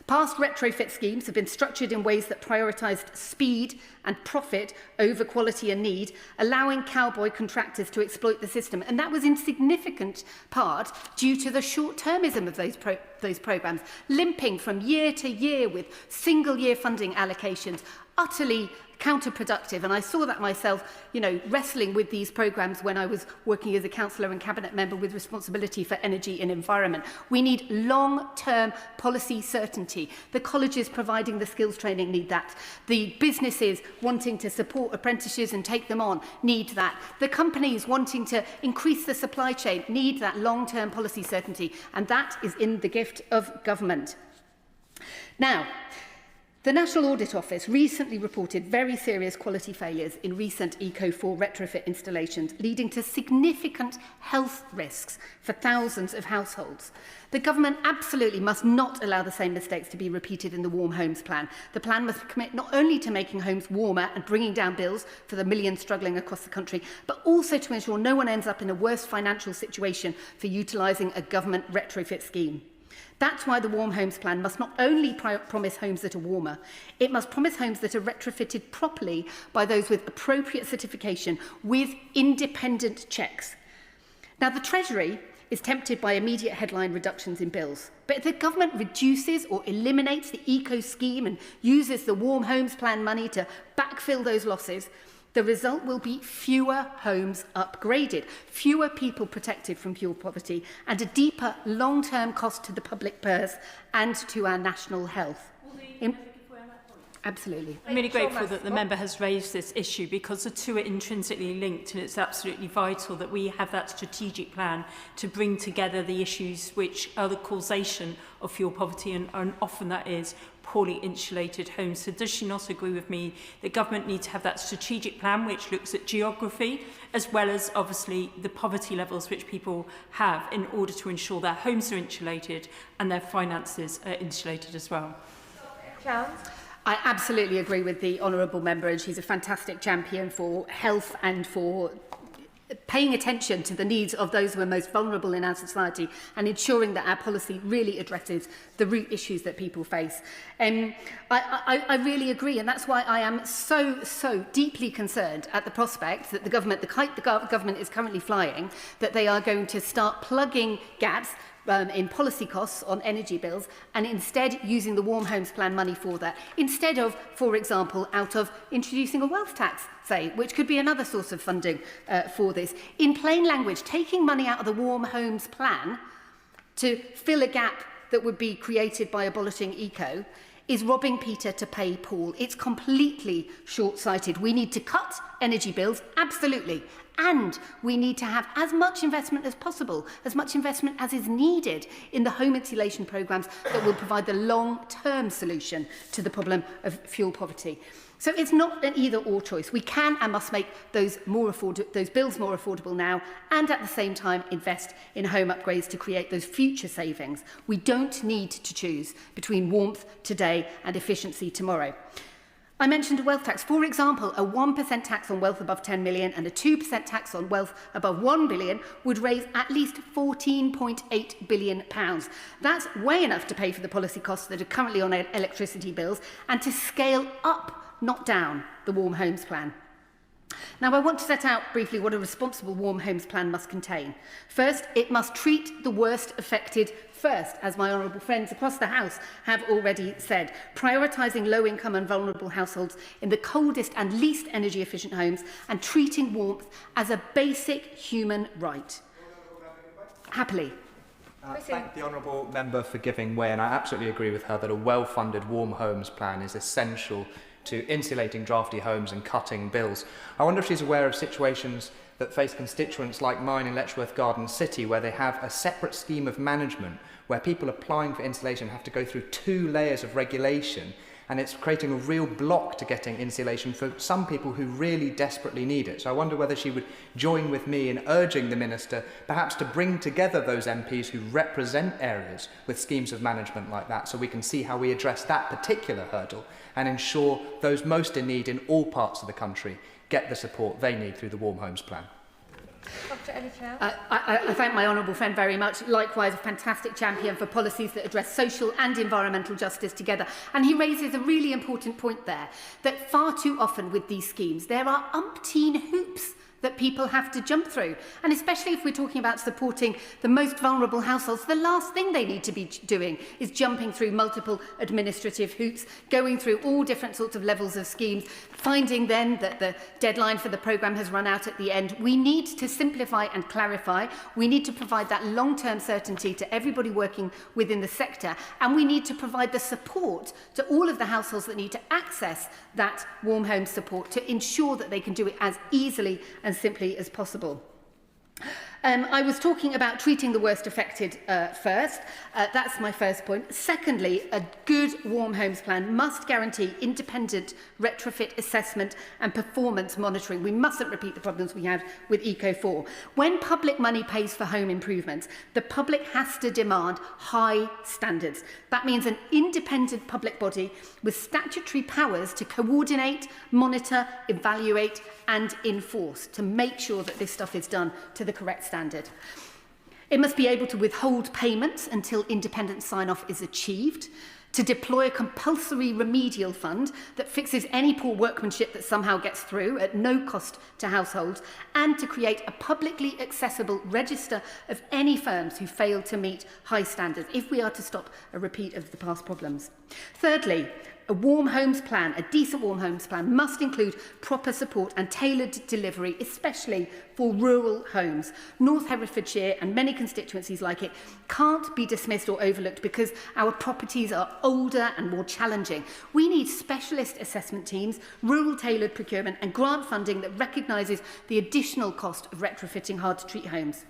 S23: Past retrofit schemes have been structured in ways that prioritised speed and profit over quality and need, allowing cowboy contractors to exploit the system. And that was in significant part due to the short-termism of those programmes, limping from year to year with single-year funding allocations, utterly counterproductive. And I saw that myself, you know, wrestling with these programmes when I was working as a councillor and cabinet member with responsibility for energy and environment. We need long-term policy certainty. The colleges providing the skills training need that. The businesses wanting to support apprentices and take them on need that. The companies wanting to increase the supply chain need that long-term policy certainty, and that is in the gift of government. Now, The National Audit Office recently reported very serious quality failures in recent Eco4 retrofit installations, leading to significant health risks for thousands of households. The government absolutely must not allow the same mistakes to be repeated in the Warm Homes Plan. The plan must commit not only to making homes warmer and bringing down bills for the millions struggling across the country, but also to ensure no one ends up in a worse financial situation for utilising a government retrofit scheme. That's why the Warm Homes Plan must not only promise homes that are warmer, it must promise homes that are retrofitted properly by those with appropriate certification with independent checks. Now, the Treasury is tempted by immediate headline reductions in bills, but if the government reduces or eliminates the eco scheme and uses the Warm Homes Plan money to backfill those losses, the result will be fewer homes upgraded, fewer people protected from fuel poverty, and a deeper long-term cost to the public purse and to our national health. Absolutely.
S21: I'm really grateful that the member has raised this issue because the two are intrinsically linked, and it's absolutely vital that we have that strategic plan to bring together the issues which are the causation of fuel poverty, and often that is poorly insulated homes. So does she not agree with me that government needs to have that strategic plan which looks at geography as well as obviously the poverty levels which people have in order to ensure their homes are insulated and their finances are insulated as well?
S23: I absolutely agree with the honourable member, and she's a fantastic champion for health and for paying attention to the needs of those who are most vulnerable in our society and ensuring that our policy really addresses the root issues that people face. I really agree, and that's why I am so deeply concerned at the prospect that the government, the kite the government is currently flying, that they are going to start plugging gaps in policy costs on energy bills and instead using the Warm Homes Plan money for that, instead of, for example, out of introducing a wealth tax, say, which could be another source of funding for this. In plain language, taking money out of the Warm Homes Plan to fill a gap that would be created by abolishing eco is robbing Peter to pay Paul. It's completely short-sighted. We need to cut energy bills, absolutely, and we need to have as much investment as possible, as much investment as is needed in the home insulation programmes that will provide the long-term solution to the problem of fuel poverty. So it's not an either-or choice. We can and must make those bills more affordable now, and at the same time invest in home upgrades to create those future savings. We don't need to choose between warmth today and efficiency tomorrow. I mentioned a wealth tax. For example, a 1% tax on wealth above 10 million and a 2% tax on wealth above 1 billion would raise at least £14.8 billion. That's way enough to pay for the policy costs that are currently on electricity bills and to scale up, not down, the Warm Homes Plan. Now, I want to set out briefly what a responsible Warm Homes Plan must contain. First, it must treat the worst affected first, as my honourable friends across the House have already said, prioritising low-income and vulnerable households in the coldest and least energy-efficient homes and treating warmth as a basic human right. Happily.
S6: Thank the honourable member for giving way, and I absolutely agree with her that a well-funded Warm Homes Plan is essential to insulating drafty homes and cutting bills. I wonder if she's aware of situations that face constituents like mine in Letchworth Garden City, where they have a separate scheme of management where people applying for insulation have to go through 2 layers of regulation, and it's creating a real block to getting insulation for some people who really desperately need it. So I wonder whether she would join with me in urging the Minister perhaps to bring together those MPs who represent areas with schemes of management like that, so we can see how we address that particular hurdle and ensure those most in need in all parts of the country get the support they need through the Warm Homes Plan.
S23: I thank my honourable friend very much. Likewise, a fantastic champion for policies that address social and environmental justice together. And he raises a really important point there, that far too often with these schemes, there are umpteen hoops that people have to jump through. And especially if we're talking about supporting the most vulnerable households, the last thing they need to be doing is jumping through multiple administrative hoops, going through all different sorts of levels of schemes, finding then that the deadline for the programme has run out at the end. We need to simplify and clarify. We need to provide that long-term certainty to everybody working within the sector, and we need to provide the support to all of the households that need to access that warm home support to ensure that they can do it as easily and simply as possible. I was talking about treating the worst affected first. That's my first point. Secondly, a good warm homes plan must guarantee independent retrofit assessment and performance monitoring. We mustn't repeat the problems we had with Eco4. When public money pays for home improvements, the public has to demand high standards. That means an independent public body with statutory powers to coordinate, monitor, evaluate and enforce to make sure that this stuff is done to the correct standard. It must be able to withhold payments until independent sign-off is achieved, to deploy a compulsory remedial fund that fixes any poor workmanship that somehow gets through at no cost to households, and to create a publicly accessible register of any firms who fail to meet high standards if we are to stop a repeat of the past problems. Thirdly, a warm homes plan, a decent warm homes plan, must include proper support and tailored delivery, especially for rural homes. North Herefordshire and many constituencies like it can't be dismissed or overlooked because our properties are older and more challenging. We need specialist assessment teams, rural tailored procurement and grant funding that recognises the additional cost of retrofitting hard-to-treat homes.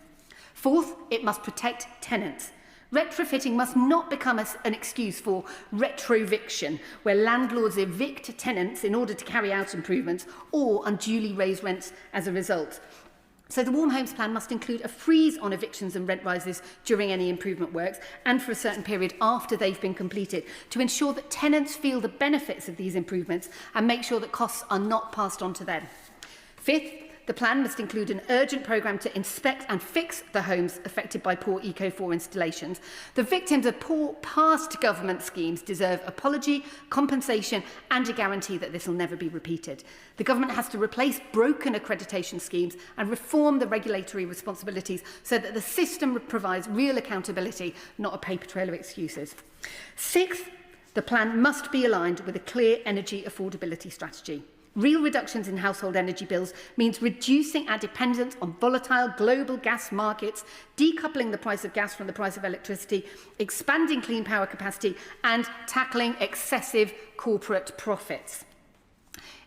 S23: Fourth, it must protect tenants. Retrofitting must not become an excuse for retroviction, where landlords evict tenants in order to carry out improvements or unduly raise rents as a result. So the warm homes plan must include a freeze on evictions and rent rises during any improvement works and for a certain period after they've been completed to ensure that tenants feel the benefits of these improvements and make sure that costs are not passed on to them. Fifth, the plan must include an urgent programme to inspect and fix the homes affected by poor Eco4 installations. The victims of poor past government schemes deserve apology, compensation and a guarantee that this will never be repeated. The government has to replace broken accreditation schemes and reform the regulatory responsibilities so that the system provides real accountability, not a paper trail of excuses. Sixth, the plan must be aligned with a clear energy affordability strategy. Real reductions in household energy bills means reducing our dependence on volatile global gas markets, decoupling the price of gas from the price of electricity, expanding clean power capacity, and tackling excessive corporate profits.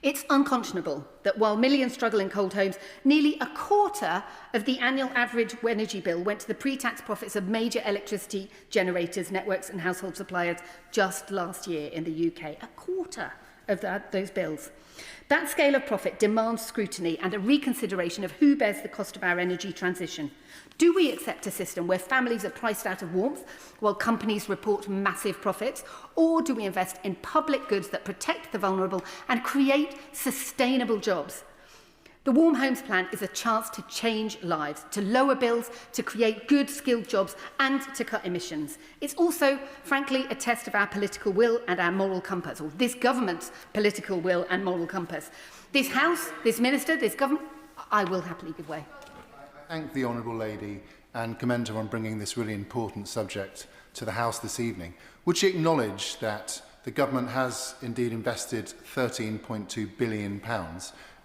S23: It's unconscionable that while millions struggle in cold homes, nearly a quarter of the annual average energy bill went to the pre-tax profits of major electricity generators, networks and household suppliers just last year in the UK. A quarter of those bills. That scale of profit demands scrutiny and a reconsideration of who bears the cost of our energy transition. Do we accept a system where families are priced out of warmth while companies report massive profits? Or do we invest in public goods that protect the vulnerable and create sustainable jobs? The Warm Homes Plan is a chance to change lives, to lower bills, to create good, skilled jobs and to cut emissions. It's also, frankly, a test of our political will and our moral compass, or this government's political will and moral compass. This House, this Minister, this government, I will happily give way.
S5: I thank the Honourable Lady and commend her on bringing this really important subject to the House this evening. Would she acknowledge that the government has indeed invested £13.2 billion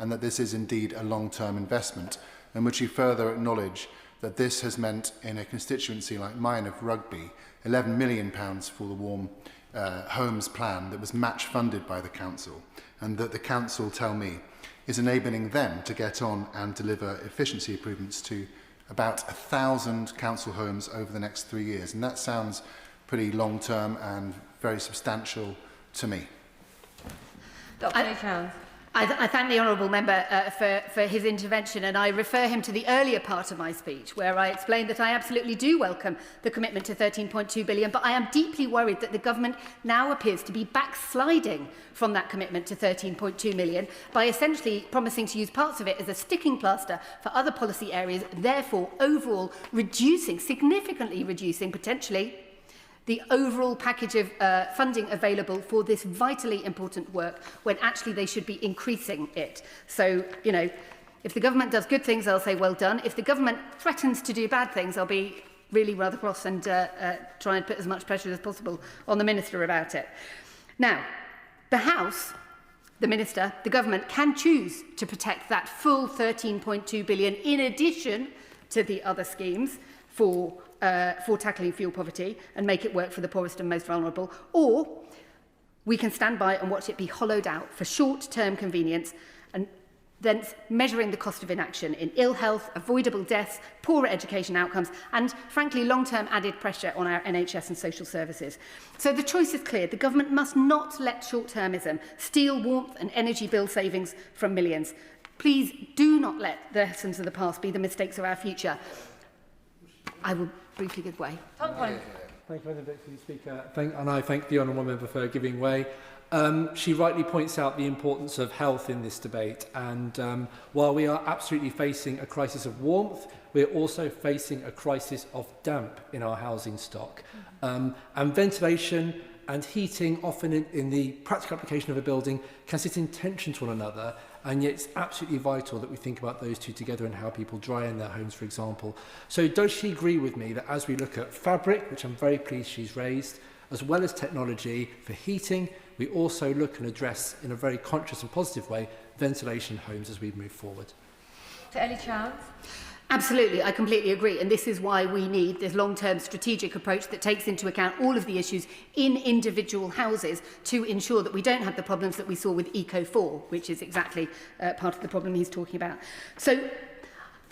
S5: and that this is indeed a long-term investment? And would she further acknowledge that this has meant, in a constituency like mine of Rugby, £11 million for the Warm Homes Plan that was match funded by the Council, and that the Council, tell me, is enabling them to get on and deliver efficiency improvements to about 1,000 council homes over the next 3 years. And that sounds pretty long-term and very substantial to me.
S23: I thank the Honourable Member for his intervention, and I refer him to the earlier part of my speech where I explained that I absolutely do welcome the commitment to £13.2 billion, but I am deeply worried that the government now appears to be backsliding from that commitment to £13.2 million by essentially promising to use parts of it as a sticking plaster for other policy areas, therefore overall reducing, significantly reducing potentially the overall package of funding available for this vitally important work, when actually they should be increasing it. So, you know, if the government does good things, I'll say well done. If the government threatens to do bad things, I'll be really rather cross and try and put as much pressure as possible on the Minister about it. Now, the House, the Minister, the government can choose to protect that full £13.2 billion in addition to the other schemes for tackling fuel poverty and make it work for the poorest and most vulnerable, or we can stand by and watch it be hollowed out for short-term convenience and thence measuring the cost of inaction in ill health, avoidable deaths, poorer education outcomes, and, frankly, long-term added pressure on our NHS and social services. So the choice is clear. The government must not let short-termism steal warmth and energy bill savings from millions. Please do not let the lessons of the past be the mistakes of our future. I will briefly give way.
S13: Thank you, Madam Deputy Speaker. I thank the honourable member for giving way. She rightly points out the importance of health in this debate, and while we are absolutely facing a crisis of warmth, we are also facing a crisis of damp in our housing stock. And ventilation and heating, often in the practical application of a building, can sit in tension to one another, and yet it's absolutely vital that we think about those two together and how people dry in their homes, for example. So does she agree with me that as we look at fabric, which I'm very pleased she's raised, as well as technology for heating, we also look and address in a very conscious and positive way ventilation homes as we move forward?
S8: To Ellie Chance.
S23: Absolutely, I completely agree, and this is why we need this long-term strategic approach that takes into account all of the issues in individual houses to ensure that we don't have the problems that we saw with Eco4, which is exactly part of the problem he's talking about. So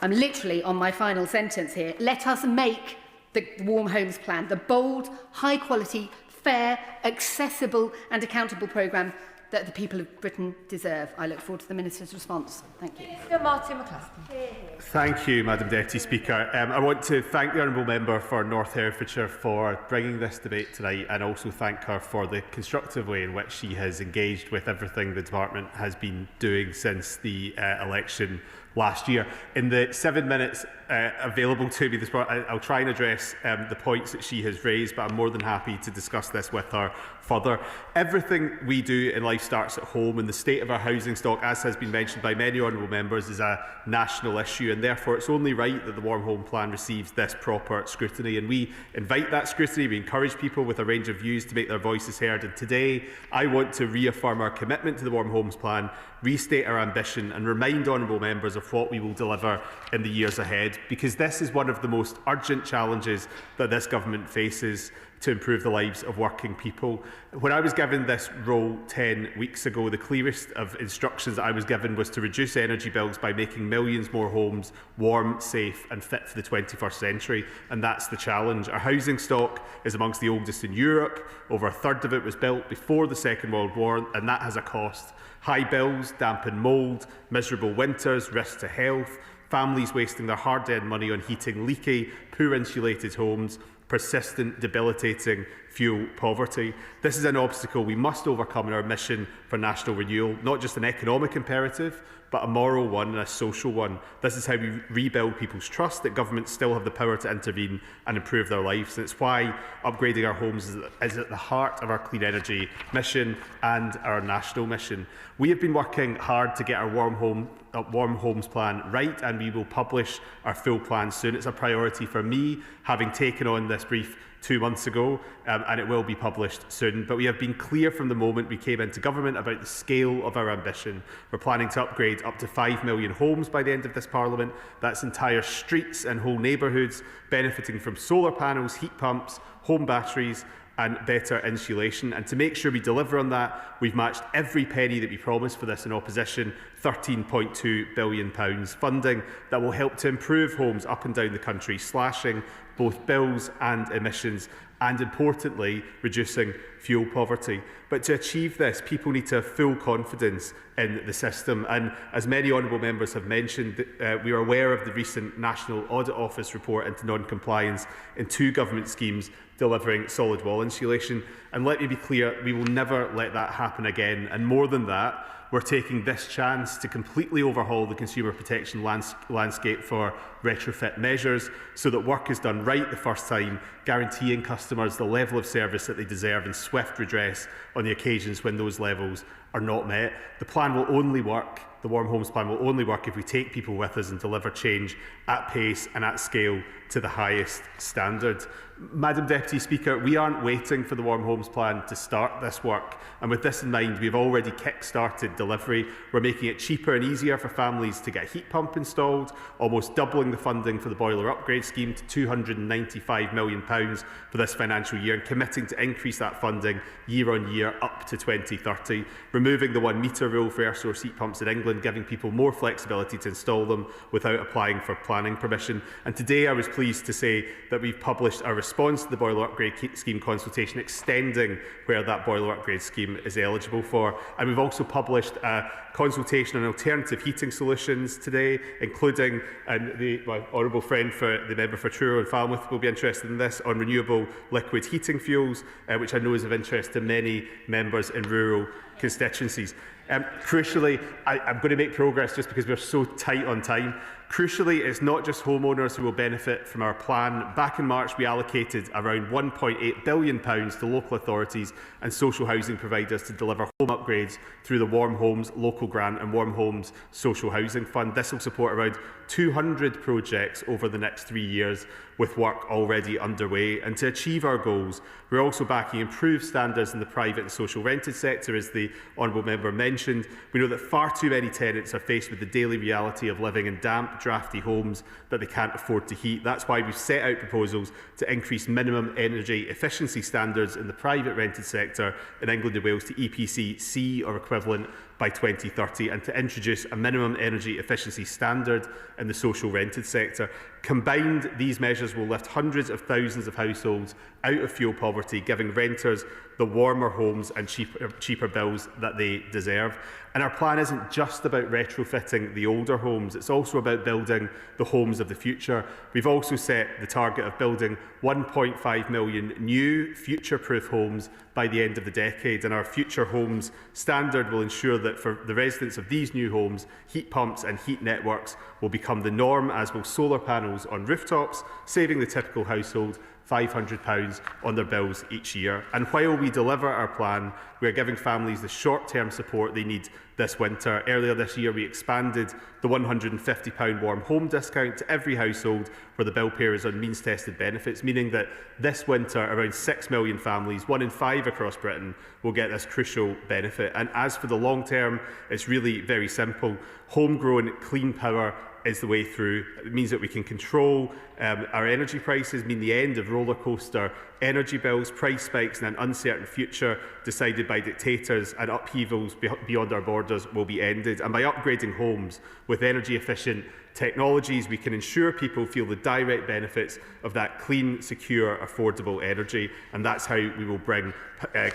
S23: I'm literally on my final sentence here. Let us make the Warm Homes Plan the bold, high-quality, fair, accessible and accountable programme that the people of Britain deserve. I look forward to the Minister's response. Thank you.
S8: Minister Martin McCluskey.
S17: Thank you, Madam Deputy Speaker. I want to thank the Honourable Member for North Herefordshire for bringing this debate tonight, and also thank her for the constructive way in which she has engaged with everything the Department has been doing since the election last year. In the 7 minutes available to me this morning, I'll try and address the points that she has raised, but I'm more than happy to discuss this with her further. Everything we do in life starts at home, and the state of our housing stock, as has been mentioned by many honourable members, is a national issue, and therefore it's only right that the Warm Home Plan receives this proper scrutiny, and we invite that scrutiny. We encourage people with a range of views to make their voices heard, and today I want to reaffirm our commitment to the Warm Homes Plan, restate our ambition and remind honourable members of what we will deliver in the years ahead, because this is one of the most urgent challenges that this government faces to improve the lives of working people. When I was given this role 10 weeks ago, the clearest of instructions that I was given was to reduce energy bills by making millions more homes warm, safe and fit for the 21st century, and that's the challenge. Our housing stock is amongst the oldest in Europe. Over a third of it was built before the Second World War, and that has a cost. High bills, damp and mould, miserable winters, risk to health, families wasting their hard-earned money on heating leaky, poor insulated homes, persistent, debilitating fuel poverty. This is an obstacle we must overcome in our mission for national renewal, not just an economic imperative, but a moral one and a social one. This is how we rebuild people's trust that governments still have the power to intervene and improve their lives. And it's why upgrading our homes is at the heart of our clean energy mission and our national mission. We have been working hard to get our Warm Homes Plan right, and we will publish our full plan soon. It's a priority for me, having taken on this brief 2 months ago, and it will be published soon. But we have been clear from the moment we came into government about the scale of our ambition. We're planning to upgrade up to 5 million homes by the end of this Parliament. That's entire streets and whole neighbourhoods benefiting from solar panels, heat pumps, home batteries and better insulation. And to make sure we deliver on that, we've matched every penny that we promised for this in opposition, £13.2 billion funding that will help to improve homes up and down the country, slashing both bills and emissions, and importantly, reducing fuel poverty. But to achieve this, people need to have full confidence in the system. And as many honourable members have mentioned, we are aware of the recent National Audit Office report into non-compliance in 2 government schemes delivering solid wall insulation. And let me be clear, we will never let that happen again. And more than that, we're taking this chance to completely overhaul the consumer protection landscape for retrofit measures so that work is done right the first time, guaranteeing customers the level of service that they deserve and swift redress on the occasions when those levels are not met. The plan will only work, the Warm Homes Plan will only work if we take people with us and deliver change at pace and at scale to the highest standard. Madam Deputy Speaker, we aren't waiting for the Warm Homes Plan to start this work, and with this in mind, we've already kick-started delivery. We're making it cheaper and easier for families to get a heat pump installed, almost doubling the funding for the boiler upgrade scheme to £295 million for this financial year, and committing to increase that funding year on year up to 2030, removing the 1 metre rule for air source heat pumps in England than giving people more flexibility to install them without applying for planning permission. And today I was pleased to say that we've published a response to the boiler upgrade scheme consultation, extending where that boiler upgrade scheme is eligible for. And we've also published a consultation on alternative heating solutions today, including, and my honourable friend, for the member for Truro and Falmouth will be interested in this, on renewable liquid heating fuels, which I know is of interest to many members in rural constituencies. Crucially, I'm going to make progress just because we're so tight on time. Crucially, it's not just homeowners who will benefit from our plan. Back in March, we allocated around £1.8 billion to local authorities and social housing providers to deliver home upgrades through the Warm Homes Local Grant and Warm Homes Social Housing Fund. This will support around 200 projects over the next 3 years, with work already underway. And to achieve our goals, we're also backing improved standards in the private and social rented sector, as the honourable member mentioned. We know that far too many tenants are faced with the daily reality of living in damp, drafty homes that they can't afford to heat. That's why we've set out proposals to increase minimum energy efficiency standards in the private rented sector in England and Wales to EPC C or equivalent by 2030, and to introduce a minimum energy efficiency standard in the social rented sector. Combined, these measures will lift hundreds of thousands of households out of fuel poverty, giving renters the warmer homes and cheaper bills that they deserve. And our plan isn't just about retrofitting the older homes, it's also about building the homes of the future. We've also set the target of building 1.5 million new future-proof homes by the end of the decade, and our Future Homes standard will ensure that for the residents of these new homes, heat pumps and heat networks will become the norm, as will solar panels on rooftops, saving the typical household £500 on their bills each year. And while we deliver our plan, we are giving families the short-term support they need this winter. Earlier this year, we expanded the £150 warm home discount to every household where the bill payer is on means-tested benefits, meaning that this winter, around 6 million families, 1 in 5 across Britain, will get this crucial benefit. And as for the long term, it's really very simple. Homegrown clean power is the way through. It means that we can control our energy prices, mean the end of rollercoaster energy bills, price spikes and an uncertain future decided by dictators, and upheavals beyond our borders will be ended. And by upgrading homes with energy efficient technologies, we can ensure people feel the direct benefits of that clean, secure, affordable energy, and that's how we will bring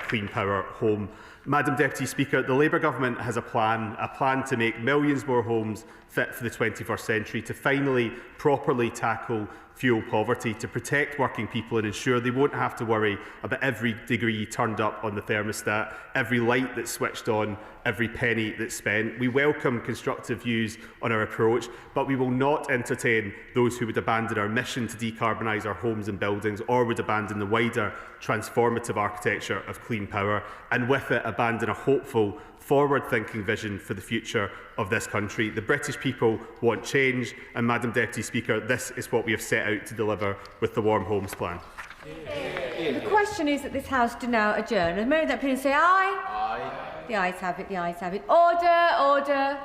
S17: clean power home. Madam Deputy Speaker, the Labour Government has a plan to make millions more homes fit for the 21st century, to finally properly tackle fuel poverty, to protect working people and ensure they won't have to worry about every degree turned up on the thermostat, every light that's switched on, every penny that's spent. We welcome constructive views on our approach, but we will not entertain those who would abandon our mission to decarbonise our homes and buildings, or would abandon the wider transformative architecture of clean power, and with it abandon a hopeful, forward-thinking vision for the future of this country. The British people want change, and Madam Deputy Speaker, this is what we have set out to deliver with the Warm Homes Plan.
S8: The question is that this House do now adjourn. As many that please say aye. Aye. The ayes have it, the ayes have it. Order, order.